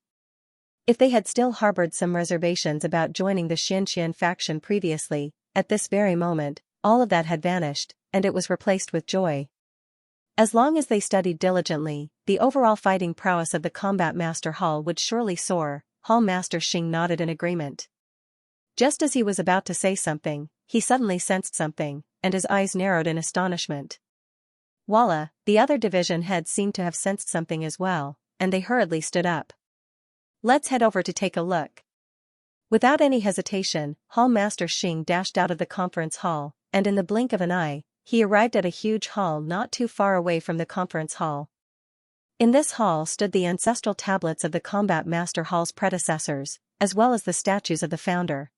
If they had still harbored some reservations about joining the Xianxia faction previously, at this very moment, all of that had vanished, and it was replaced with joy. As long as they studied diligently, the overall fighting prowess of the Combat Master Hall would surely soar. Hall Master Xing nodded in agreement. Just as he was about to say something, he suddenly sensed something, and his eyes narrowed in astonishment. Voila, the other division heads seemed to have sensed something as well, and they hurriedly stood up. Let's head over to take a look. Without any hesitation, Hall Master Xing dashed out of the conference hall, and in the blink of an eye, he arrived at a huge hall not too far away from the conference hall. In this hall stood the ancestral tablets of the Combat Master Hall's predecessors, as well as the statues of the founder.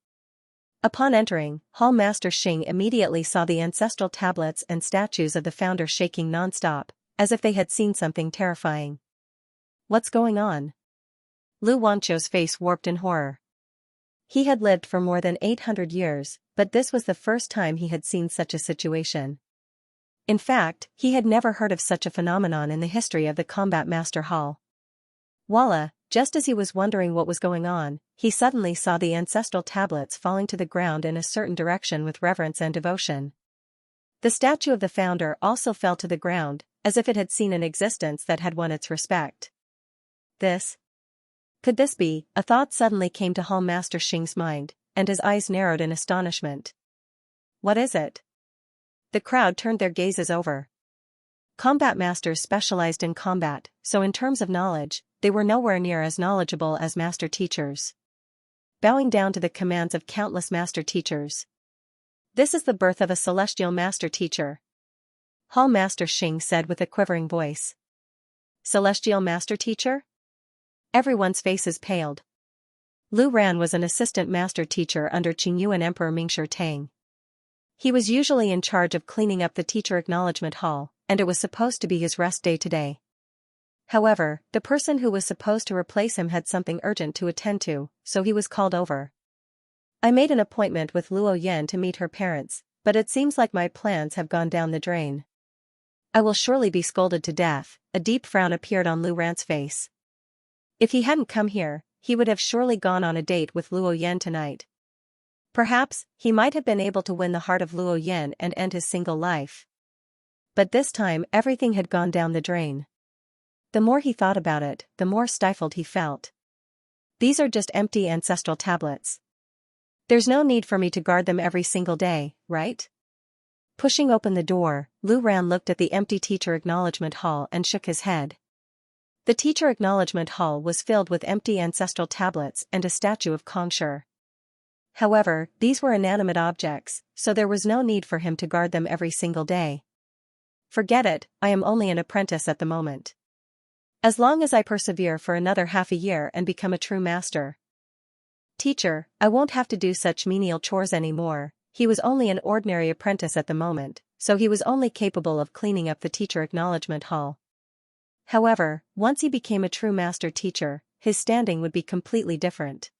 Upon entering, Hall Master Xing immediately saw the ancestral tablets and statues of the founder shaking non-stop, as if they had seen something terrifying. What's going on? Lu Wanqiu's face warped in horror. He had lived for more than 800 years, but this was the first time he had seen such a situation. In fact, he had never heard of such a phenomenon in the history of the Combat Master Hall. Voila, just as he was wondering what was going on, he suddenly saw the ancestral tablets falling to the ground in a certain direction with reverence and devotion. The statue of the founder also fell to the ground, as if it had seen an existence that had won its respect. Could this be? A thought suddenly came to Hall Master Xing's mind, and his eyes narrowed in astonishment. What is it? The crowd turned their gazes over. Combat masters specialized in combat, so in terms of knowledge, they were nowhere near as knowledgeable as master teachers. Bowing down to the commands of countless master teachers. This is the birth of a celestial master teacher. Hall Master Xing said with a quivering voice. Celestial master teacher? Everyone's faces paled. Lu Ran was an assistant master teacher under Qingyuan Emperor Mingshi Tang. He was usually in charge of cleaning up the teacher acknowledgement hall, and it was supposed to be his rest day today. However, the person who was supposed to replace him had something urgent to attend to, so he was called over. I made an appointment with Luo Yan to meet her parents, but it seems like my plans have gone down the drain. I will surely be scolded to death. A deep frown appeared on Lu Ran's face. If he hadn't come here, he would have surely gone on a date with Luo Yan tonight. Perhaps, he might have been able to win the heart of Luo Yan and end his single life. But this time everything had gone down the drain. The more he thought about it, the more stifled he felt. These are just empty ancestral tablets. There's no need for me to guard them every single day, right? Pushing open the door, Lu Ran looked at the empty teacher acknowledgement hall and shook his head. The teacher acknowledgement hall was filled with empty ancestral tablets and a statue of Kongshi. However, these were inanimate objects, so there was no need for him to guard them every single day. Forget it, I am only an apprentice at the moment. As long as I persevere for another half a year and become a true master. Teacher, I won't have to do such menial chores anymore. He was only an ordinary apprentice at the moment, so he was only capable of cleaning up the teacher acknowledgement hall. However, once he became a true master teacher, his standing would be completely different.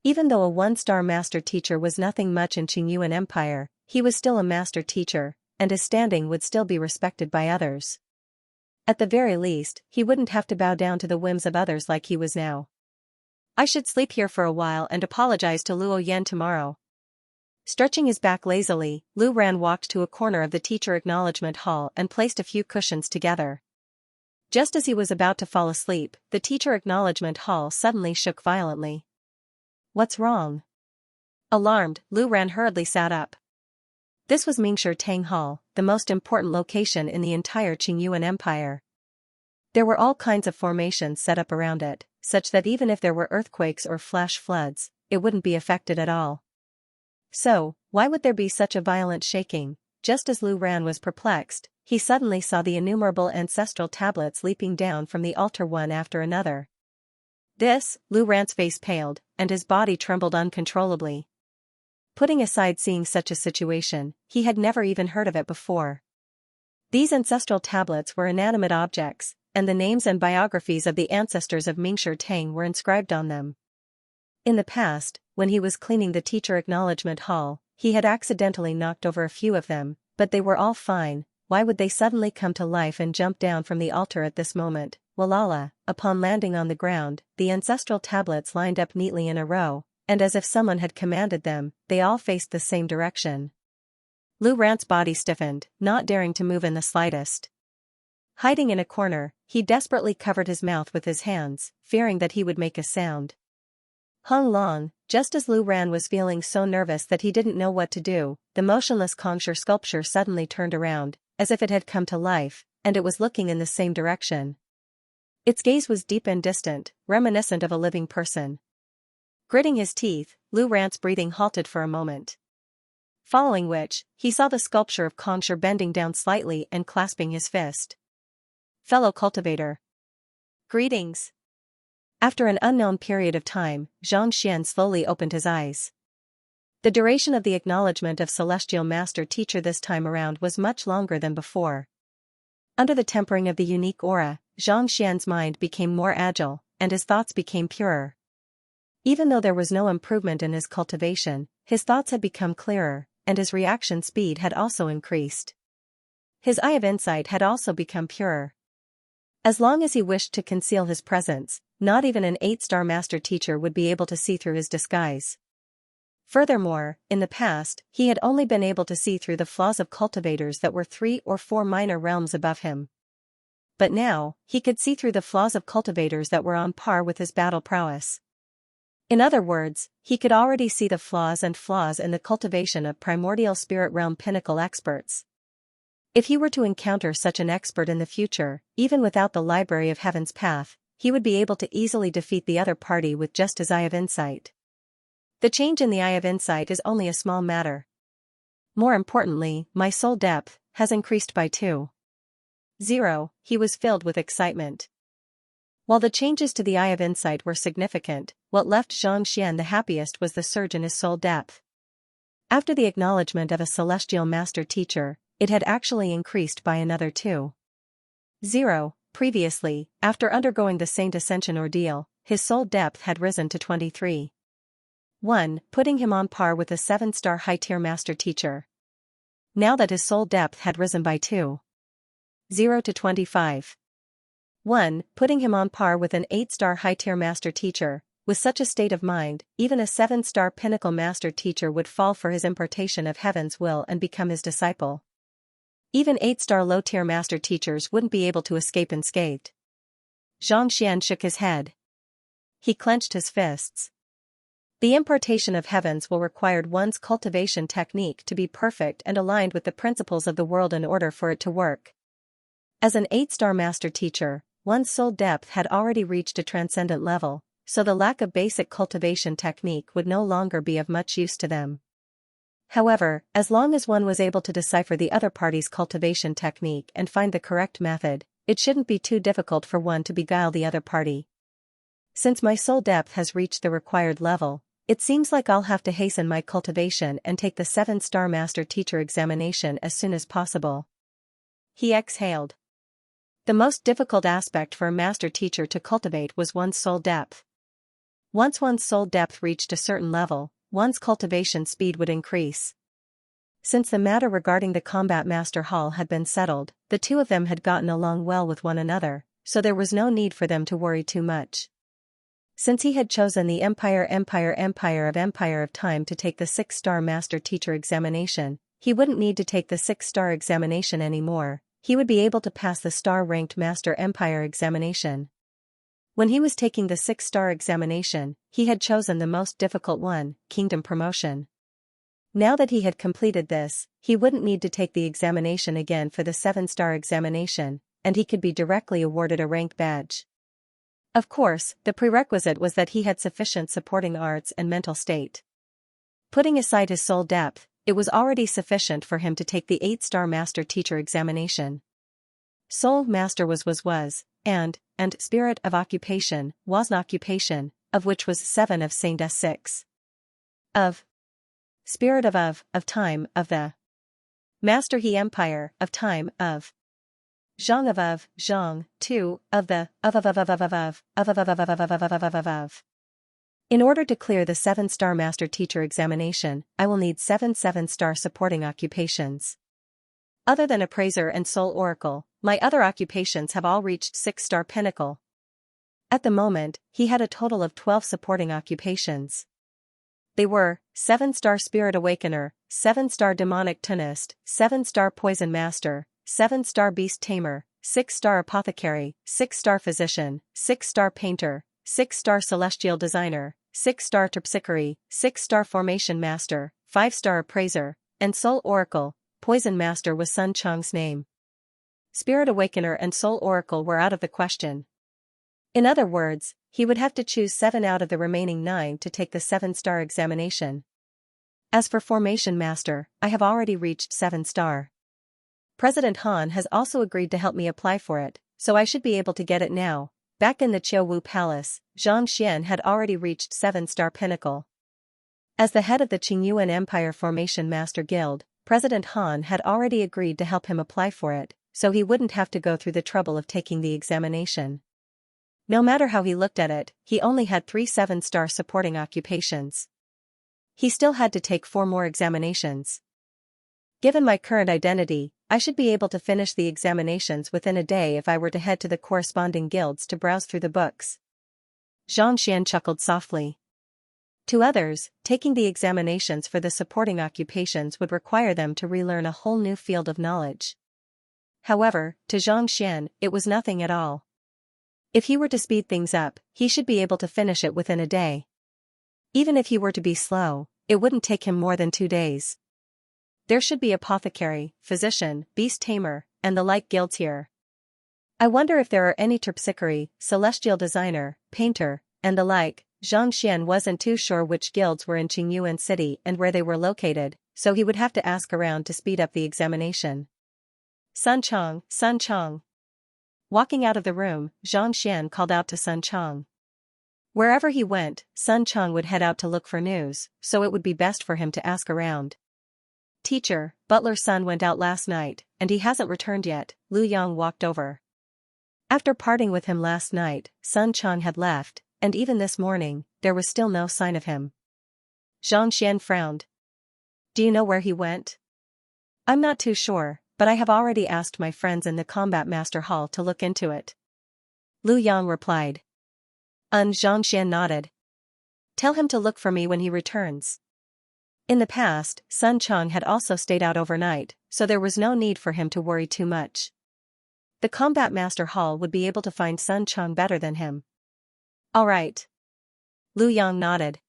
Even though a one-star master teacher was nothing much in Qingyuan Empire, he was still a master teacher, and his standing would still be respected by others. At the very least, he wouldn't have to bow down to the whims of others like he was now. I should sleep here for a while and apologize to Luo Yan tomorrow. Stretching his back lazily, Lu Ran walked to a corner of the teacher acknowledgement hall and placed a few cushions together. Just as he was about to fall asleep, the teacher acknowledgement hall suddenly shook violently. What's wrong? Alarmed, Lu Ran hurriedly sat up. This was Mingshi Tang Hall, the most important location in the entire Qingyuan Empire. There were all kinds of formations set up around it, such that even if there were earthquakes or flash floods, it wouldn't be affected at all. So, why would there be such a violent shaking? Just as Lu Ran was perplexed, he suddenly saw the innumerable ancestral tablets leaping down from the altar one after another. Lu Ran's face paled, and his body trembled uncontrollably. Putting aside seeing such a situation, he had never even heard of it before. These ancestral tablets were inanimate objects, and the names and biographies of the ancestors of Mingshi Tang were inscribed on them. In the past, when he was cleaning the teacher acknowledgement hall, he had accidentally knocked over a few of them, but they were all fine. Why would they suddenly come to life and jump down from the altar at this moment? Walala, upon landing on the ground, the ancestral tablets lined up neatly in a row, and as if someone had commanded them, they all faced the same direction. Lu Ran's body stiffened, not daring to move in the slightest. Hiding in a corner, he desperately covered his mouth with his hands, fearing that he would make a sound. Hung Long, just as Lu Ran was feeling so nervous that he didn't know what to do, the motionless Kongshi sculpture suddenly turned around, as if it had come to life, and it was looking in the same direction. Its gaze was deep and distant, reminiscent of a living person. Gritting his teeth, Lu Ran's breathing halted for a moment. Following which, he saw the sculpture of Kongshi bending down slightly and clasping his fist. Fellow cultivator. Greetings. After an unknown period of time, Xianxia slowly opened his eyes. The duration of the acknowledgement of Celestial Master Teacher this time around was much longer than before. Under the tempering of the unique aura, Xianxia's mind became more agile, and his thoughts became purer. Even though there was no improvement in his cultivation, his thoughts had become clearer, and his reaction speed had also increased. His eye of insight had also become purer. As long as he wished to conceal his presence, not even an 8-star master teacher would be able to see through his disguise. Furthermore, in the past, he had only been able to see through the flaws of cultivators that were 3 or 4 minor realms above him. But now, he could see through the flaws of cultivators that were on par with his battle prowess. In other words, he could already see the flaws in the cultivation of primordial spirit realm pinnacle experts. If he were to encounter such an expert in the future, even without the Library of Heaven's Path, he would be able to easily defeat the other party with just his eye of insight. The change in the eye of insight is only a small matter. More importantly, my soul depth has increased by 2.0. He was filled with excitement. While the changes to the eye of insight were significant, what left Xianxia the happiest was the surge in his soul depth. After the acknowledgement of a celestial master teacher, it had actually increased by another 2.0. Previously, after undergoing the Saint Ascension ordeal, his soul depth had risen to 23.1, putting him on par with a 7-star high-tier master teacher. Now that his soul depth had risen by 2.0 to 25.1, putting him on par with an 8-star high-tier master teacher, with such a state of mind, even a 7-star pinnacle master teacher would fall for his impartation of heaven's will and become his disciple. Even 8-star low-tier master teachers wouldn't be able to escape unscathed. Xianxia shook his head. He clenched his fists. The impartation of heavens will require one's cultivation technique to be perfect and aligned with the principles of the world in order for it to work. As an 8-star master teacher, one's soul depth had already reached a transcendent level, so the lack of basic cultivation technique would no longer be of much use to them. However, as long as one was able to decipher the other party's cultivation technique and find the correct method, it shouldn't be too difficult for one to beguile the other party. Since my soul depth has reached the required level, it seems like I'll have to hasten my cultivation and take the 7-star master teacher examination as soon as possible. He exhaled. The most difficult aspect for a master teacher to cultivate was one's soul depth. Once one's soul depth reached a certain level, one's cultivation speed would increase. Since the matter regarding the combat master hall had been settled, the two of them had gotten along well with one another, so there was no need for them to worry too much. Since he had chosen the Empire of Time to take the 6-star master teacher examination, he wouldn't need to take the 6-star examination anymore. He would be able to pass the star-ranked Master Empire examination. When he was taking the 6-star examination, he had chosen the most difficult one, Kingdom Promotion. Now that he had completed this, he wouldn't need to take the examination again for the 7-star examination, and he could be directly awarded a rank badge. Of course, the prerequisite was that he had sufficient supporting arts and mental state. Putting aside his soul depth, it was already sufficient for him to take the 8-star master teacher examination. Soul master was, and spirit of occupation, was an occupation, of which was 7 of Saint S6. Of spirit of time, of the master he empire, of time, of Zhang of Zhang, 2, of the of. In order to clear the 7-star master teacher examination, I will need 7 7-star supporting occupations. Other than appraiser and soul oracle, my other occupations have all reached 6-star pinnacle. At the moment, he had a total of 12 supporting occupations. They were 7-star spirit awakener, 7-star demonic tunist, 7-star poison master, 7-star beast tamer, 6-star apothecary, 6-star physician, 6-star painter, 6-star celestial designer, 6-star terpsichore, 6-star formation master, 5-star appraiser, and soul oracle. Poison master was Sun Chang's name. Spirit awakener and soul oracle were out of the question. In other words, he would have to choose 7 out of the remaining 9 to take the 7-star examination. As for formation master, I have already reached 7-star. President Han has also agreed to help me apply for it, so I should be able to get it now. Back in the Qiuwu Palace, Xianxia had already reached 7-star pinnacle. As the head of the Qingyuan Empire Formation Master Guild, President Han had already agreed to help him apply for it, so he wouldn't have to go through the trouble of taking the examination. No matter how he looked at it, he only had 3 7-star supporting occupations. He still had to take 4 more examinations. Given my current identity, I should be able to finish the examinations within a day if I were to head to the corresponding guilds to browse through the books. Xianxia chuckled softly. To others, taking the examinations for the supporting occupations would require them to relearn a whole new field of knowledge. However, to Xianxia, it was nothing at all. If he were to speed things up, he should be able to finish it within a day. Even if he were to be slow, it wouldn't take him more than 2 days. There should be apothecary, physician, beast tamer, and the like guilds here. I wonder if there are any terpsichore, celestial designer, painter, and the like. Xianxia wasn't too sure which guilds were in Qingyuan City and where they were located, so he would have to ask around to speed up the examination. Sun Chong, Sun Chong. Walking out of the room, Xianxia called out to Sun Chong. Wherever he went, Sun Chong would head out to look for news, so it would be best for him to ask around. Teacher, Butler's son went out last night, and he hasn't returned yet. Lu Yang walked over. After parting with him last night, Sun Chong had left, and even this morning, there was still no sign of him. Xianxia frowned. Do you know where he went? I'm not too sure, but I have already asked my friends in the Combat Master Hall to look into it. Lu Yang replied. Xianxia nodded. Tell him to look for me when he returns. In the past, Sun Chong had also stayed out overnight, so there was no need for him to worry too much. The Combat Master Hall would be able to find Sun Chong better than him. All right. Lu Yang nodded.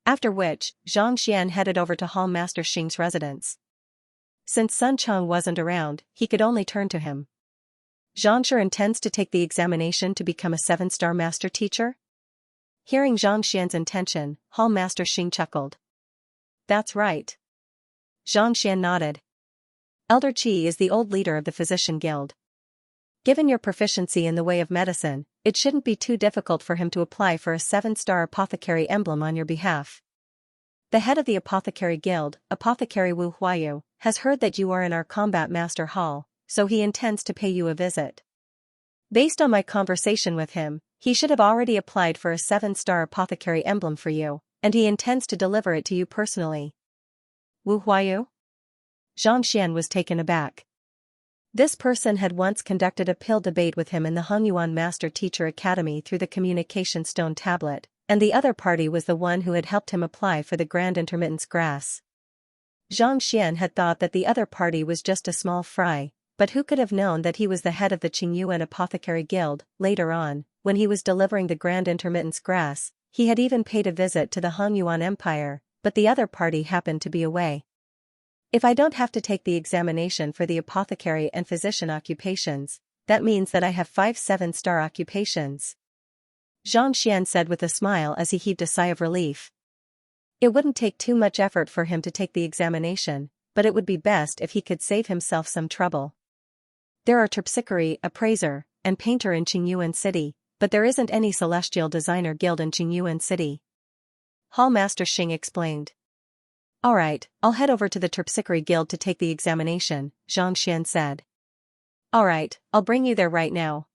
After which, Xianxia headed over to Hall Master Xing's residence. Since Sun Chong wasn't around, he could only turn to him. Xianxia intends to take the examination to become a 7-star master teacher? Hearing Xianxia's intention, Hall Master Xing chuckled. That's right. Xianxia nodded. Elder Qi is the old leader of the Physician Guild. Given your proficiency in the way of medicine, it shouldn't be too difficult for him to apply for a 7-star apothecary emblem on your behalf. The head of the Apothecary Guild, Apothecary Wu Huayu, has heard that you are in our Combat Master Hall, so he intends to pay you a visit. Based on my conversation with him, he should have already applied for a 7-star apothecary emblem for you, and he intends to deliver it to you personally. Wu Huayu? Xianxia was taken aback. This person had once conducted a pill debate with him in the Hongyuan Master Teacher Academy through the communication stone tablet, and the other party was the one who had helped him apply for the Grand Intermittence Grass. Xianxia had thought that the other party was just a small fry, but who could have known that he was the head of the Qingyuan Apothecary Guild. Later on, when he was delivering the Grand Intermittence Grass, he had even paid a visit to the Hongyuan Empire, but the other party happened to be away. If I don't have to take the examination for the apothecary and physician occupations, that means that I have 5 7-star occupations. Xianxia said with a smile as he heaved a sigh of relief. It wouldn't take too much effort for him to take the examination, but it would be best if he could save himself some trouble. There are terpsichore, appraiser, and painter in Qingyuan City, but there isn't any celestial designer guild in Qingyuan City. Hall Master Xing explained. Alright, I'll head over to the terpsichore guild to take the examination, Xianxia said. Alright, I'll bring you there right now.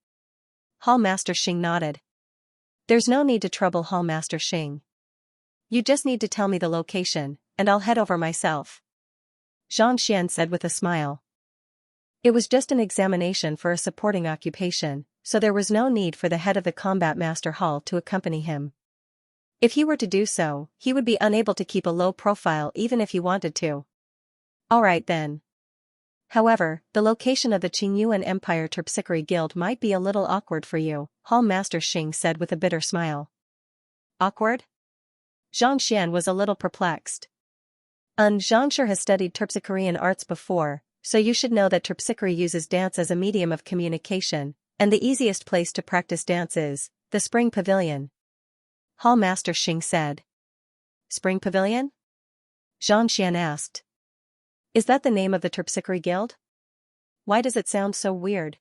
Hall Master Xing nodded. There's no need to trouble Hall Master Xing. You just need to tell me the location, and I'll head over myself. Xianxia said with a smile. It was just an examination for a supporting occupation, so there was no need for the head of the Combat Master Hall to accompany him. If he were to do so, he would be unable to keep a low profile even if he wanted to. Alright then. However, the location of the Qingyuan Empire Terpsichore Guild might be a little awkward for you, Hall Master Xing said with a bitter smile. Awkward? Xianxia was a little perplexed. Xianxia has studied terpsichorean arts before, so you should know that terpsichore uses dance as a medium of communication, and the easiest place to practice dance is the Spring Pavilion. Hall Master Xing said. Spring Pavilion? Xianxia asked. Is that the name of the terpsichore guild? Why does it sound so weird?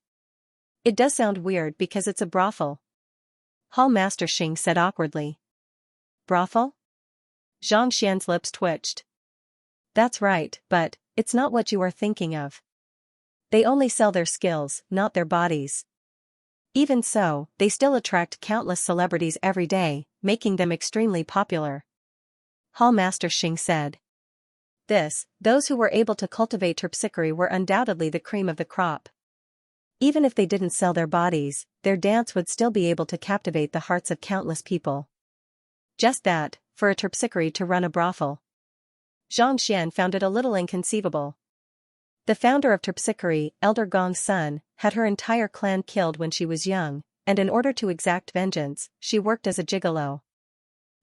It does sound weird because it's a brothel. Hall Master Xing said awkwardly. Brothel? Xianxia's lips twitched. That's right, but it's not what you are thinking of. They only sell their skills, not their bodies. Even so, they still attract countless celebrities every day, making them extremely popular. Hall Master Xing said. those who were able to cultivate terpsichore were undoubtedly the cream of the crop. Even if they didn't sell their bodies, their dance would still be able to captivate the hearts of countless people. Just that, for a terpsichore to run a brothel. Xianxia found it a little inconceivable. The founder of terpsichore, Elder Gong's son, had her entire clan killed when she was young, and in order to exact vengeance, she worked as a gigolo.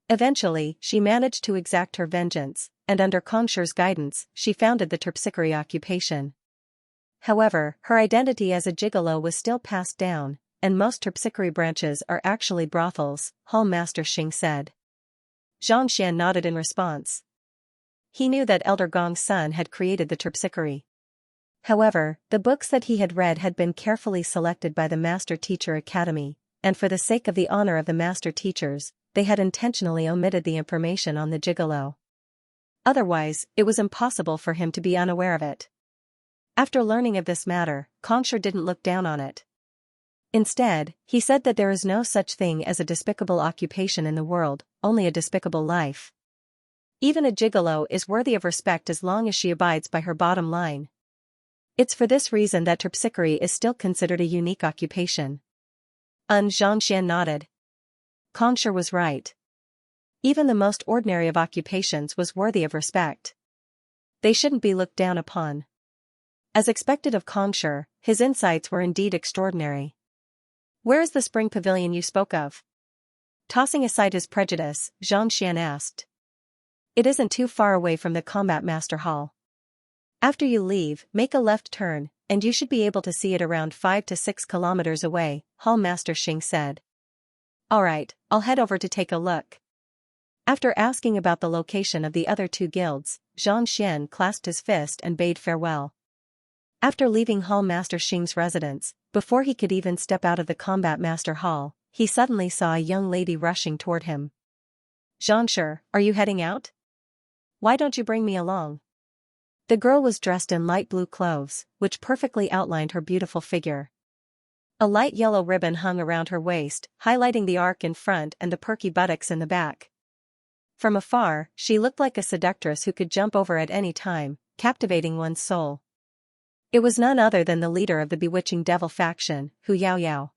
Eventually, she managed to exact her vengeance, and under Kongshi's guidance, she founded the terpsichore occupation. However, her identity as a gigolo was still passed down, and most terpsichore branches are actually brothels, Hall Master Xing said. Xianxia nodded in response. He knew that Elder Gong's son had created the terpsichore. However, the books that he had read had been carefully selected by the Master Teacher Academy, and for the sake of the honor of the Master Teachers, they had intentionally omitted the information on the gigolo. Otherwise, it was impossible for him to be unaware of it. After learning of this matter, Kongshi didn't look down on it. Instead, he said that there is no such thing as a despicable occupation in the world, only a despicable life. Even a gigolo is worthy of respect as long as she abides by her bottom line. It's for this reason that terpsichore is still considered a unique occupation. Xianxia nodded. Kongshi was right. Even the most ordinary of occupations was worthy of respect. They shouldn't be looked down upon. As expected of Kongshi, his insights were indeed extraordinary. Where is the spring pavilion you spoke of? Tossing aside his prejudice, Xianxia asked. It isn't too far away from the Combat Master Hall. After you leave, make a left turn, and you should be able to see it around 5 to 6 kilometers away, Hall Master Xing said. Alright, I'll head over to take a look. After asking about the location of the other two guilds, Xianxia clasped his fist and bade farewell. After leaving Hall Master Xing's residence, before he could even step out of the Combat Master Hall, he suddenly saw a young lady rushing toward him. Xianxia, are you heading out? Why don't you bring me along? The girl was dressed in light blue clothes, which perfectly outlined her beautiful figure. A light yellow ribbon hung around her waist, highlighting the arc in front and the perky buttocks in the back. From afar, she looked like a seductress who could jump over at any time, captivating one's soul. It was none other than the leader of the bewitching devil faction, Hu Yaoyao.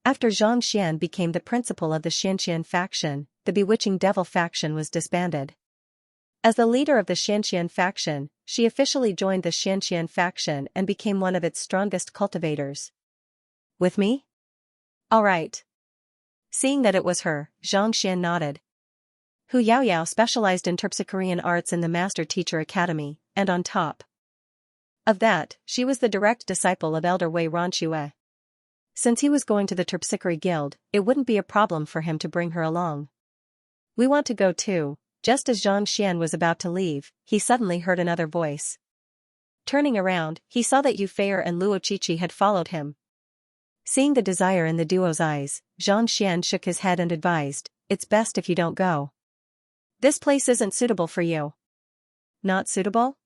After Xianxia became the principal of the Xianxia faction, the bewitching devil faction was disbanded. As the leader of the Xianxia faction, she officially joined the Xianxia faction and became one of its strongest cultivators. With me? All right. Seeing that it was her, Xianxia nodded. Hu Yaoyao specialized in terpsichorean arts in the Master Teacher Academy, and on top of that, she was the direct disciple of Elder Wei Ronxue. Since he was going to the Terpsichore Guild, it wouldn't be a problem for him to bring her along. We want to go too. Just as Xianxia was about to leave, he suddenly heard another voice. Turning around, he saw that Yu Feier and Luo Qiqi had followed him. Seeing the desire in the duo's eyes, Xianxia shook his head and advised, "It's best if you don't go. This place isn't suitable for you." Not suitable?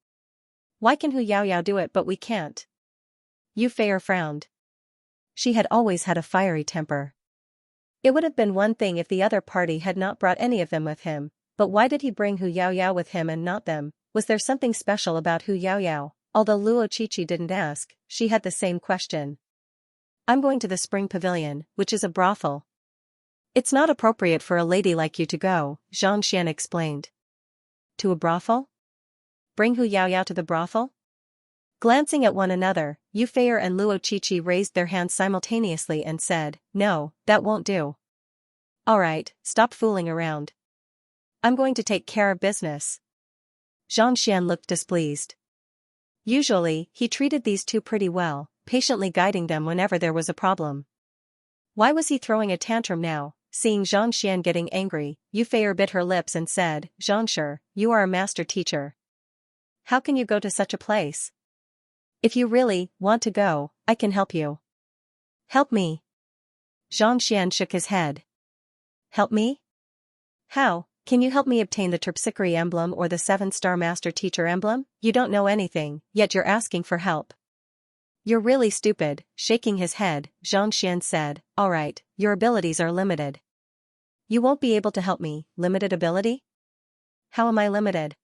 Why can Hu Yaoyao do it but we can't? Yu Feier frowned. She had always had a fiery temper. It would have been one thing if the other party had not brought any of them with him, but why did he bring Hu Yaoyao with him and not them? Was there something special about Hu Yaoyao? Although Luo Qiqi didn't ask, she had the same question. I'm going to the spring pavilion, which is a brothel. It's not appropriate for a lady like you to go, Xianxia explained. To a brothel? Bring Hu Yaoyao to the brothel? Glancing at one another, Yu Feier and Luo Qiqi raised their hands simultaneously and said, "No, that won't do." Alright, stop fooling around. I'm going to take care of business. Xianxia looked displeased. Usually, he treated these two pretty well, patiently guiding them whenever there was a problem. Why was he throwing a tantrum now? Seeing Xianxia getting angry, Yu Feier bit her lips and said, "Xianxia, you are a master teacher. How can you go to such a place? If you really want to go, I can help you." Help me? Xianxia shook his head. Help me? How? Can you help me obtain the Terpsichore emblem or the 7-star Master Teacher emblem? You don't know anything, yet you're asking for help. You're really stupid, shaking his head, Xianxia said, "Alright, your abilities are limited. You won't be able to help me, limited ability? How am I limited?"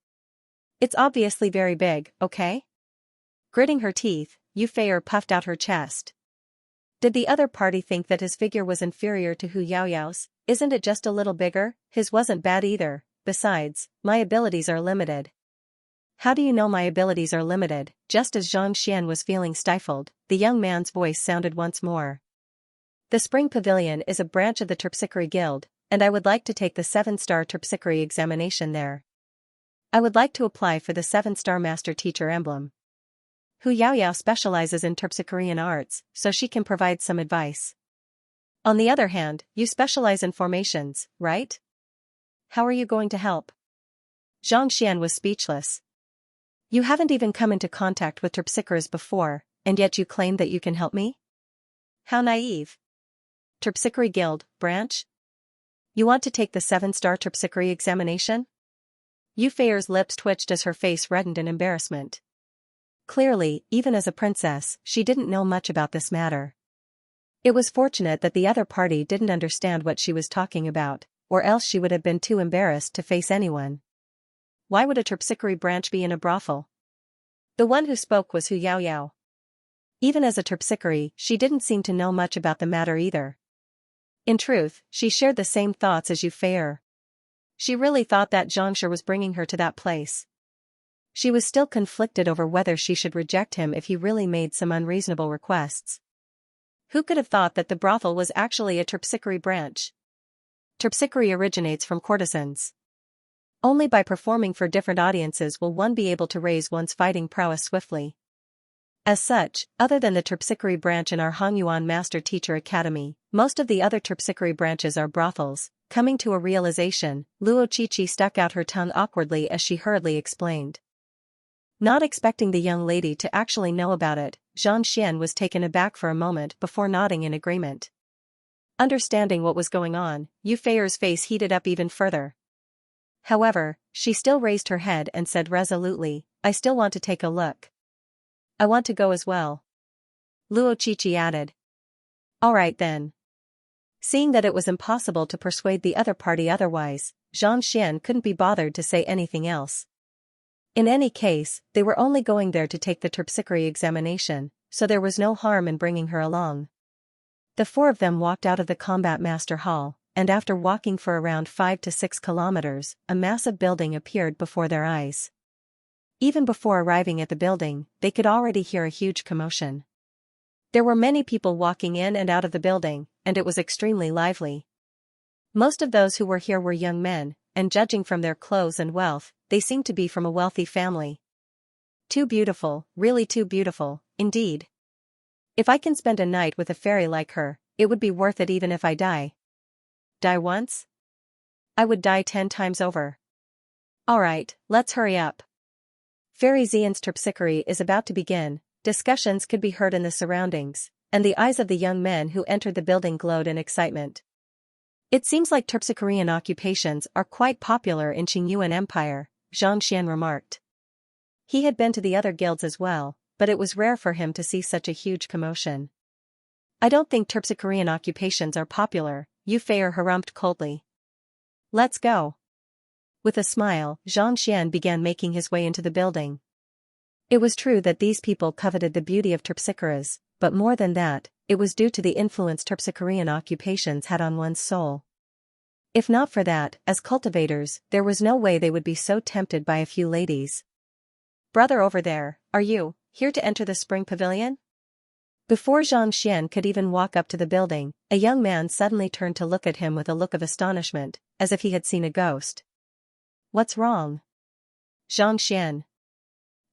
It's obviously very big, okay? Gritting her teeth, Yu Feier puffed out her chest. Did the other party think that his figure was inferior to Hu Yaoyao's? Isn't it just a little bigger? His wasn't bad either. Besides, my abilities are limited. How do you know my abilities are limited? Just as Xianxia was feeling stifled, the young man's voice sounded once more. The Spring Pavilion is a branch of the Terpsichore Guild, and I would like to take the 7-star Terpsichore examination there. I would like to apply for the 7-star Master Teacher emblem. Hu Yaoyao specializes in Terpsichorean arts, so she can provide some advice. On the other hand, you specialize in formations, right? How are you going to help? Xianxia was speechless. You haven't even come into contact with Terpsichores before, and yet you claim that you can help me? How naive. Terpsichore Guild, branch? You want to take the 7-star Terpsichore examination? Yu Feier's lips twitched as her face reddened in embarrassment. Clearly, even as a princess, she didn't know much about this matter. It was fortunate that the other party didn't understand what she was talking about, or else she would have been too embarrassed to face anyone. Why would a Terpsichore branch be in a brothel? The one who spoke was Hu Yaoyao. Even as a Terpsichore, she didn't seem to know much about the matter either. In truth, she shared the same thoughts as Yu Feier. She really thought that Xianxia was bringing her to that place. She was still conflicted over whether she should reject him if he really made some unreasonable requests. Who could have thought that the brothel was actually a Terpsichore branch? Terpsichore originates from courtesans. Only by performing for different audiences will one be able to raise one's fighting prowess swiftly. As such, other than the Terpsichore branch in our Hongyuan Master Teacher Academy, most of the other Terpsichore branches are brothels. Coming to a realization, Luo Qiqi stuck out her tongue awkwardly as she hurriedly explained. Not expecting the young lady to actually know about it, Xianxia was taken aback for a moment before nodding in agreement. Understanding what was going on, Yu Feier's face heated up even further. However, she still raised her head and said resolutely, I still want to take a look. I want to go as well. Luo Qiqi added. All right then. Seeing that it was impossible to persuade the other party otherwise, Xianxia couldn't be bothered to say anything else. In any case, they were only going there to take the Terpsichore examination, so there was no harm in bringing her along. The four of them walked out of the Combat Master Hall, and after walking for around 5 to 6 kilometers, a massive building appeared before their eyes. Even before arriving at the building, they could already hear a huge commotion. There were many people walking in and out of the building, and it was extremely lively. Most of those who were here were young men, and judging from their clothes and wealth, they seemed to be from a wealthy family. Too beautiful, really too beautiful, indeed. If I can spend a night with a fairy like her, it would be worth it even if I die. Die once? I would die 10 times over. Alright, let's hurry up. Fairy Xian's Terpsichore is about to begin. Discussions could be heard in the surroundings, and the eyes of the young men who entered the building glowed in excitement. It seems like Terpsichorean occupations are quite popular in Qingyuan Empire, Xianxia remarked. He had been to the other guilds as well, but it was rare for him to see such a huge commotion. I don't think Terpsichorean occupations are popular, Yu Feier harumphed coldly. Let's go. With a smile, Xianxia began making his way into the building. It was true that these people coveted the beauty of Terpsichores, but more than that, it was due to the influence Terpsichorean occupations had on one's soul. If not for that, as cultivators, there was no way they would be so tempted by a few ladies. Brother over there, are you here to enter the Spring Pavilion? Before Xianxia could even walk up to the building, a young man suddenly turned to look at him with a look of astonishment, as if he had seen a ghost. What's wrong? Xianxia.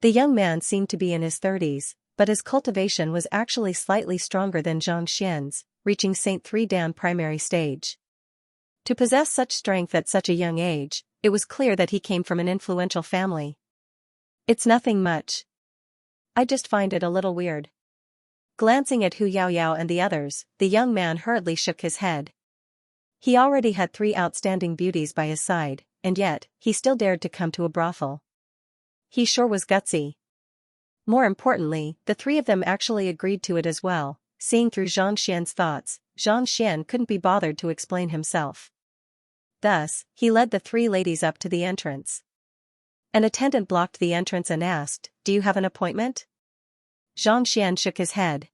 The young man seemed to be in his 30s, but his cultivation was actually slightly stronger than Xianxia's, reaching Saint 3 Dan primary stage. To possess such strength at such a young age, it was clear that he came from an influential family. It's nothing much. I just find it a little weird. Glancing at Hu Yaoyao and the others, the young man hurriedly shook his head. He already had 3 outstanding beauties by his side, and yet, he still dared to come to a brothel. He sure was gutsy. More importantly, the 3 of them actually agreed to it as well. Seeing through Xianxia's thoughts, Xianxia couldn't be bothered to explain himself. Thus, he led the 3 ladies up to the entrance. An attendant blocked the entrance and asked, "Do you have an appointment?" Xianxia shook his head.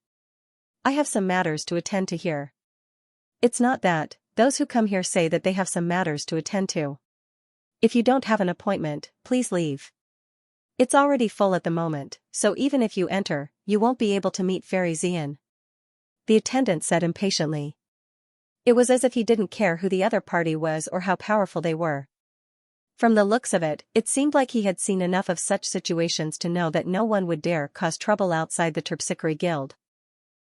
"I have some matters to attend to here." "It's not that, those who come here say that they have some matters to attend to. If you don't have an appointment, please leave. It's already full at the moment, so even if you enter, you won't be able to meet Fairy Xian," the attendant said impatiently. It was as if he didn't care who the other party was or how powerful they were. From the looks of it, it seemed like he had seen enough of such situations to know that no one would dare cause trouble outside the Terpsichore Guild.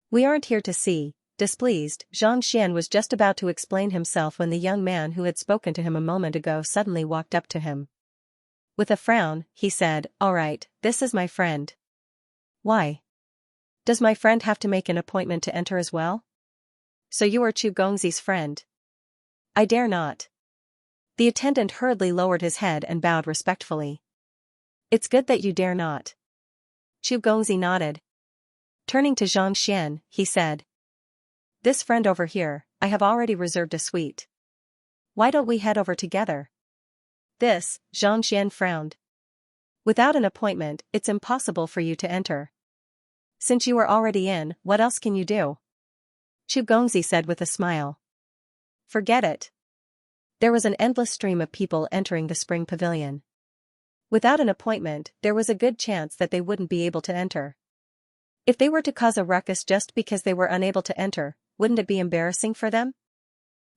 "We aren't here to see." Displeased, Xianxia was just about to explain himself when the young man who had spoken to him a moment ago suddenly walked up to him. With a frown, he said, "All right, this is my friend." "Why? Does my friend have to make an appointment to enter as well?" "So you are Chu Gongzi's friend?" "I dare not." The attendant hurriedly lowered his head and bowed respectfully. "It's good that you dare not." Chu Gongzi nodded. Turning to Xianxia, he said, "This friend over here, I have already reserved a suite. Why don't we head over together?" This, Xianxia frowned. "Without an appointment, it's impossible for you to enter. Since you are already in, what else can you do?" Chu Gongzi said with a smile. "Forget it." There was an endless stream of people entering the spring pavilion. Without an appointment, there was a good chance that they wouldn't be able to enter. If they were to cause a ruckus just because they were unable to enter, wouldn't it be embarrassing for them?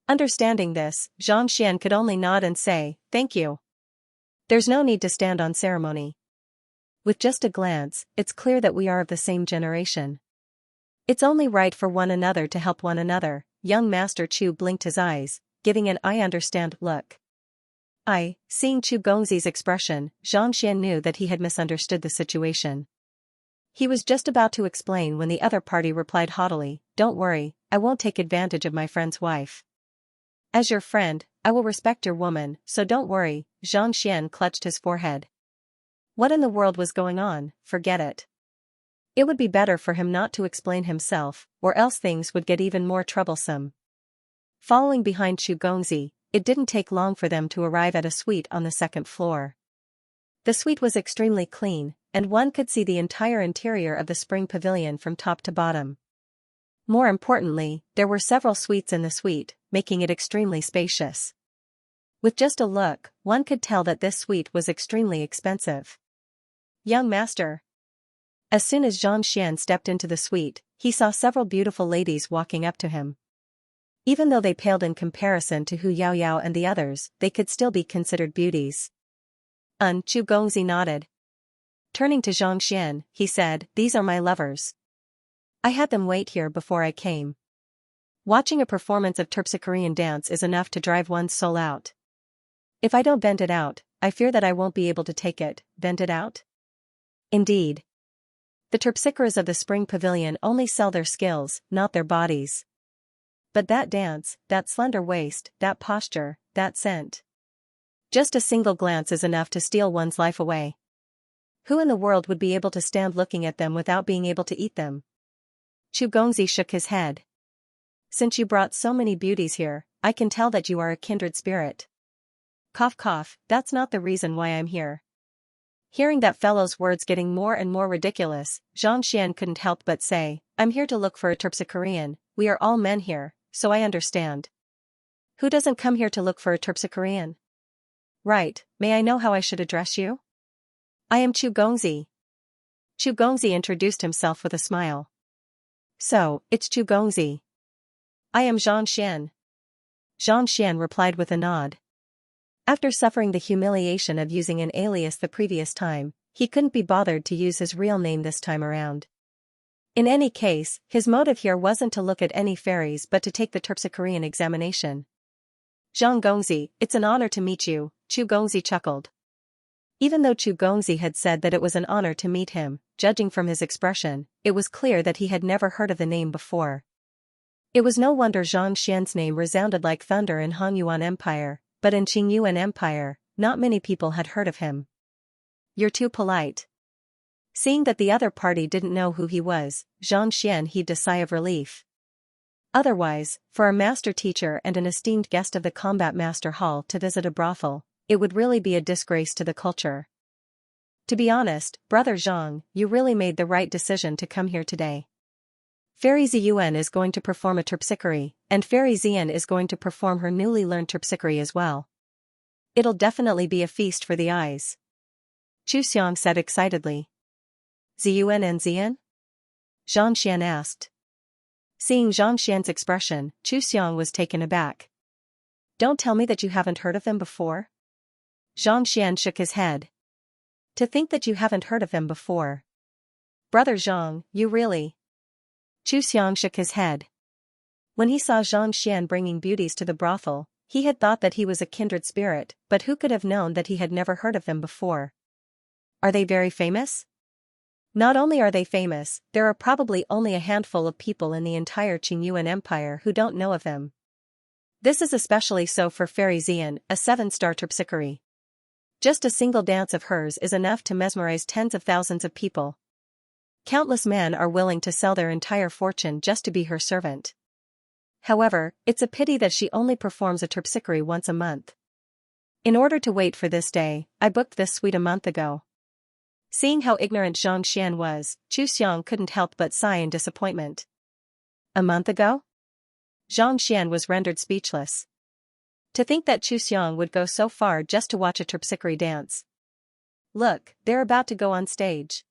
Understanding this, Xianxia could only nod and say, "Thank you. There's no need to stand on ceremony. With just a glance, it's clear that we are of the same generation. It's only right for one another to help one another." Young Master Chu blinked his eyes, giving an "I understand" look. Seeing Chu Gongzi's expression, Xianxia knew that he had misunderstood the situation. He was just about to explain when the other party replied haughtily, "Don't worry, I won't take advantage of my friend's wife. As your friend, I will respect your woman, so don't worry." Xianxia clutched his forehead. What in the world was going on? Forget it. It would be better for him not to explain himself, or else things would get even more troublesome. Following behind Chu Gongzi, it didn't take long for them to arrive at a suite on the second floor. The suite was extremely clean, and one could see the entire interior of the spring pavilion from top to bottom. More importantly, there were several suites in the suite, making it extremely spacious. With just a look, one could tell that this suite was extremely expensive. "Young master." As soon as Xianxia stepped into the suite, he saw several beautiful ladies walking up to him. Even though they paled in comparison to Hu Yaoyao and the others, they could still be considered beauties. Chu Gongzi nodded. Turning to Xianxia, he said, "These are my lovers. I had them wait here before I came." Watching a performance of Terpsichorean dance is enough to drive one's soul out. "If I don't vent it out, I fear that I won't be able to take it." Vent it out? Indeed. The Terpsichores of the spring pavilion only sell their skills, not their bodies. But that dance, that slender waist, that posture, that scent. Just a single glance is enough to steal one's life away. Who in the world would be able to stand looking at them without being able to eat them? Chu Gongzi shook his head. "Since you brought so many beauties here, I can tell that you are a kindred spirit." Cough cough, "That's not the reason why I'm here." Hearing that fellow's words getting more and more ridiculous, Xianxia couldn't help but say, "I'm here to look for a Terpsichorean. We are all men here, so I understand. Who doesn't come here to look for a Terpsichorean?" "Right, may I know how I should address you?" "I am Chu Gongzi." Chu Gongzi introduced himself with a smile. "So, it's Chu Gongzi." "I am Xianxia." Xianxia replied with a nod. After suffering the humiliation of using an alias the previous time, he couldn't be bothered to use his real name this time around. In any case, his motive here wasn't to look at any fairies but to take the Terpsichorean examination. "Zhang Gongzi, it's an honor to meet you," Chu Gongzi chuckled. Even though Chu Gongzi had said that it was an honor to meet him, judging from his expression, it was clear that he had never heard of the name before. It was no wonder Xianxia's name resounded like thunder in Hongyuan Empire, but in Qingyuan Empire, not many people had heard of him. "You're too polite." Seeing that the other party didn't know who he was, Xianxia heaved a sigh of relief. Otherwise, for a master teacher and an esteemed guest of the Combat Master Hall to visit a brothel, it would really be a disgrace to the culture. To be honest, Brother Zhang, you really made the right decision to come here today. Fairy Ziyuan is going to perform a terpsichore, and Fairy Xian is going to perform her newly learned terpsichore as well. It'll definitely be a feast for the eyes. Chu Xiang said excitedly. Ziyuan and Xian? Xianxia asked. Seeing Xianxia's expression, Chu Xiang was taken aback. Don't tell me that you haven't heard of them before? Xianxian shook his head. To think that you haven't heard of them before. Brother Zhang, you really? Chu Xiang shook his head. When he saw Xianxian bringing beauties to the brothel, he had thought that he was a kindred spirit, but who could have known that he had never heard of them before? Are they very famous? Not only are they famous, there are probably only a handful of people in the entire Qingyuan Empire who don't know of them. This is especially so for Fairy Xian, a 7-star terpsichore. Just a single dance of hers is enough to mesmerize tens of thousands of people. Countless men are willing to sell their entire fortune just to be her servant. However, it's a pity that she only performs a terpsichore once a month. In order to wait for this day, I booked this suite a month ago. Seeing how ignorant Xianxian was, Chu Xiang couldn't help but sigh in disappointment. A month ago? Xianxian was rendered speechless. To think that Chu Xiang would go so far just to watch a terpsichore dance. Look, they're about to go on stage.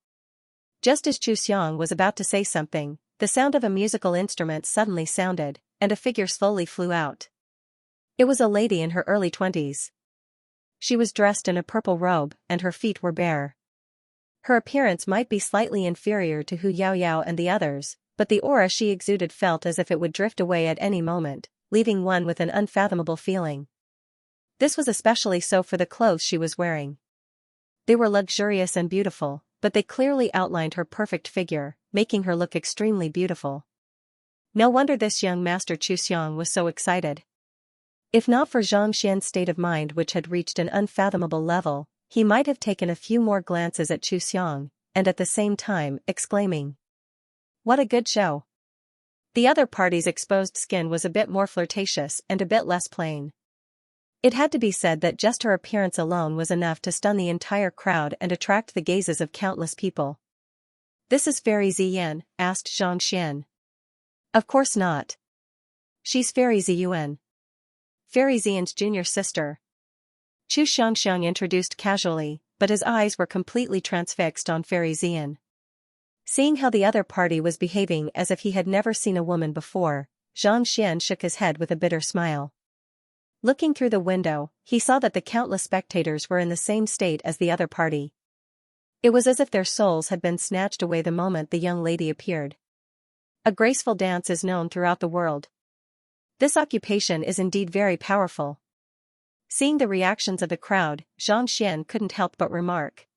Just as Chu Xiang was about to say something, the sound of a musical instrument suddenly sounded, and a figure slowly flew out. It was a lady in her early 20s. She was dressed in a purple robe, and her feet were bare. Her appearance might be slightly inferior to Hu Yaoyao and the others, but the aura she exuded felt as if it would drift away at any moment, leaving one with an unfathomable feeling. This was especially so for the clothes she was wearing. They were luxurious and beautiful, but they clearly outlined her perfect figure, making her look extremely beautiful. No wonder this young master Chu Xiang was so excited. If not for Xianxian's state of mind which had reached an unfathomable level, he might have taken a few more glances at Chu Xiang, and at the same time, exclaiming, "What a good show!" The other party's exposed skin was a bit more flirtatious and a bit less plain. It had to be said that just her appearance alone was enough to stun the entire crowd and attract the gazes of countless people. "This is Fairy Ziyan?" asked Xianxian. "Of course not. She's Fairy Ziyuan. Fairy Ziyan's junior sister." Chu Xiangxiang introduced casually, but his eyes were completely transfixed on Fairy Xian. Seeing how the other party was behaving as if he had never seen a woman before, Xianxian shook his head with a bitter smile. Looking through the window, he saw that the countless spectators were in the same state as the other party. It was as if their souls had been snatched away the moment the young lady appeared. A graceful dance is known throughout the world. This occupation is indeed very powerful. Seeing the reactions of the crowd, Xianxian couldn't help but remark.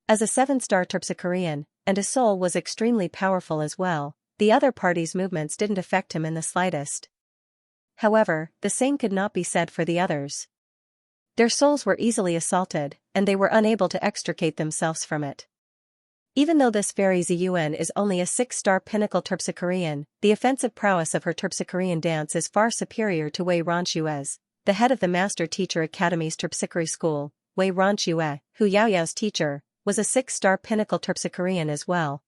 As a 7-star terpsichorean, and his soul was extremely powerful as well, the other party's movements didn't affect him in the slightest. However, the same could not be said for the others. Their souls were easily assaulted, and they were unable to extricate themselves from it. Even though this Fairy Ziyuan is only a 6-star pinnacle terpsichorean, the offensive prowess of her terpsichorean dance is far superior to Wei Ronxue's, the head of the Master Teacher Academy's terpsichore school. Wei Ronxue, Hu Yaoyao's teacher, was a 6-star pinnacle terpsichorean as well.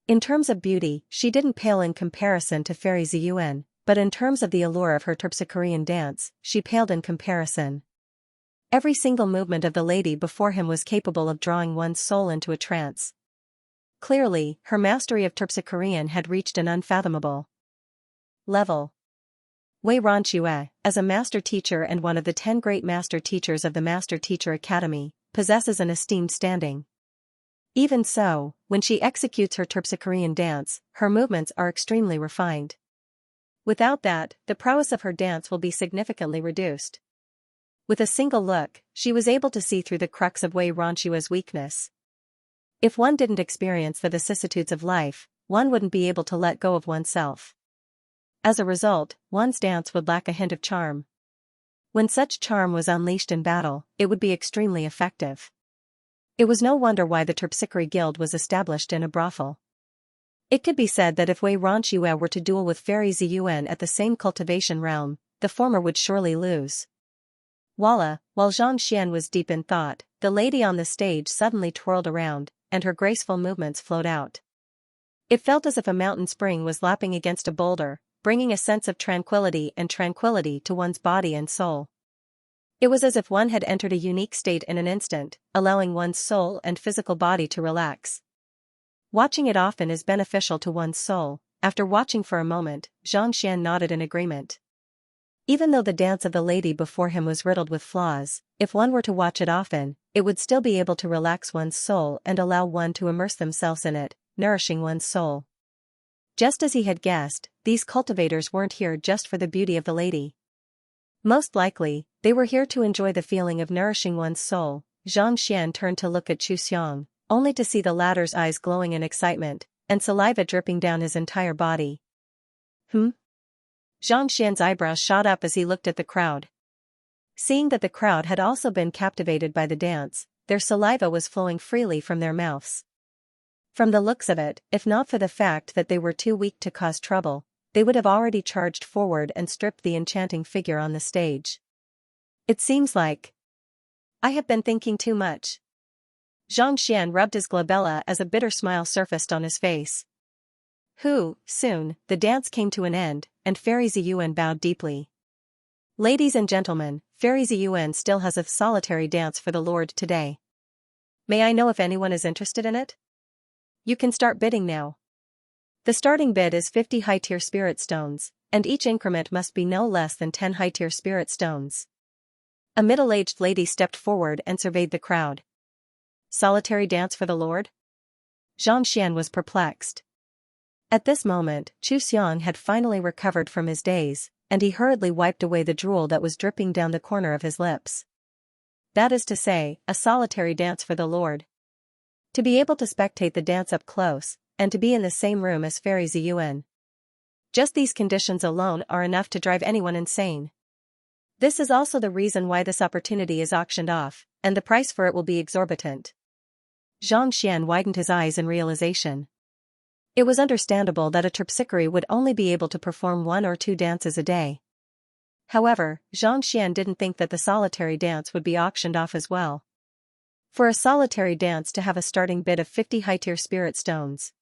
In terms of beauty, she didn't pale in comparison to Fairy Ziyuan, but in terms of the allure of her terpsichorean dance, she paled in comparison. Every single movement of the lady before him was capable of drawing one's soul into a trance. Clearly, her mastery of terpsichorean had reached an unfathomable level. Wei Ronxue, as a master teacher and one of the 10 great master teachers of the Master Teacher Academy, possesses an esteemed standing. Even so, when she executes her terpsichorean dance, her movements are extremely refined. Without that, the prowess of her dance will be significantly reduced. With a single look, she was able to see through the crux of Wei Ronxue's weakness. If one didn't experience the vicissitudes of life, one wouldn't be able to let go of oneself. As a result, one's dance would lack a hint of charm. When such charm was unleashed in battle, it would be extremely effective. It was no wonder why the Terpsichore Guild was established in a brothel. It could be said that if Wei Ronxue were to duel with Fairy Ziyuan at the same cultivation realm, the former would surely lose. Voila, while Xianxia was deep in thought, the lady on the stage suddenly twirled around, and her graceful movements flowed out. It felt as if a mountain spring was lapping against a boulder, bringing a sense of tranquility to one's body and soul. It was as if one had entered a unique state in an instant, allowing one's soul and physical body to relax. Watching it often is beneficial to one's soul. After watching for a moment, Xianxia nodded in agreement. Even though the dance of the lady before him was riddled with flaws, if one were to watch it often, it would still be able to relax one's soul and allow one to immerse themselves in it, nourishing one's soul. Just as he had guessed, these cultivators weren't here just for the beauty of the lady. Most likely, they were here to enjoy the feeling of nourishing one's soul. Xianxia turned to look at Xianxia, only to see the latter's eyes glowing in excitement, and saliva dripping down his entire body. Xianxia's eyebrows shot up as he looked at the crowd. Seeing that the crowd had also been captivated by the dance, their saliva was flowing freely from their mouths. From the looks of it, if not for the fact that they were too weak to cause trouble, they would have already charged forward and stripped the enchanting figure on the stage. It seems like I have been thinking too much. Xianxia rubbed his glabella as a bitter smile surfaced on his face. Soon, the dance came to an end, and Fairy Ziyuan bowed deeply. Ladies and gentlemen, Fairy Ziyuan still has a solitary dance for the Lord today. May I know if anyone is interested in it? You can start bidding now. The starting bid is 50 high-tier spirit stones, and each increment must be no less than 10 high-tier spirit stones. A middle-aged lady stepped forward and surveyed the crowd. Solitary dance for the Lord? Xianxia was perplexed. At this moment, Xianxia had finally recovered from his daze, and he hurriedly wiped away the drool that was dripping down the corner of his lips. That is to say, a solitary dance for the Lord. To be able to spectate the dance up close, and to be in the same room as Fairy Ziyuan. Just these conditions alone are enough to drive anyone insane. This is also the reason why this opportunity is auctioned off, and the price for it will be exorbitant. Xianxia widened his eyes in realization. It was understandable that a terpsichore would only be able to perform 1 or 2 dances a day. However, Xianxia didn't think that the solitary dance would be auctioned off as well. For a solitary dance to have a starting bid of 50 high-tier spirit stones.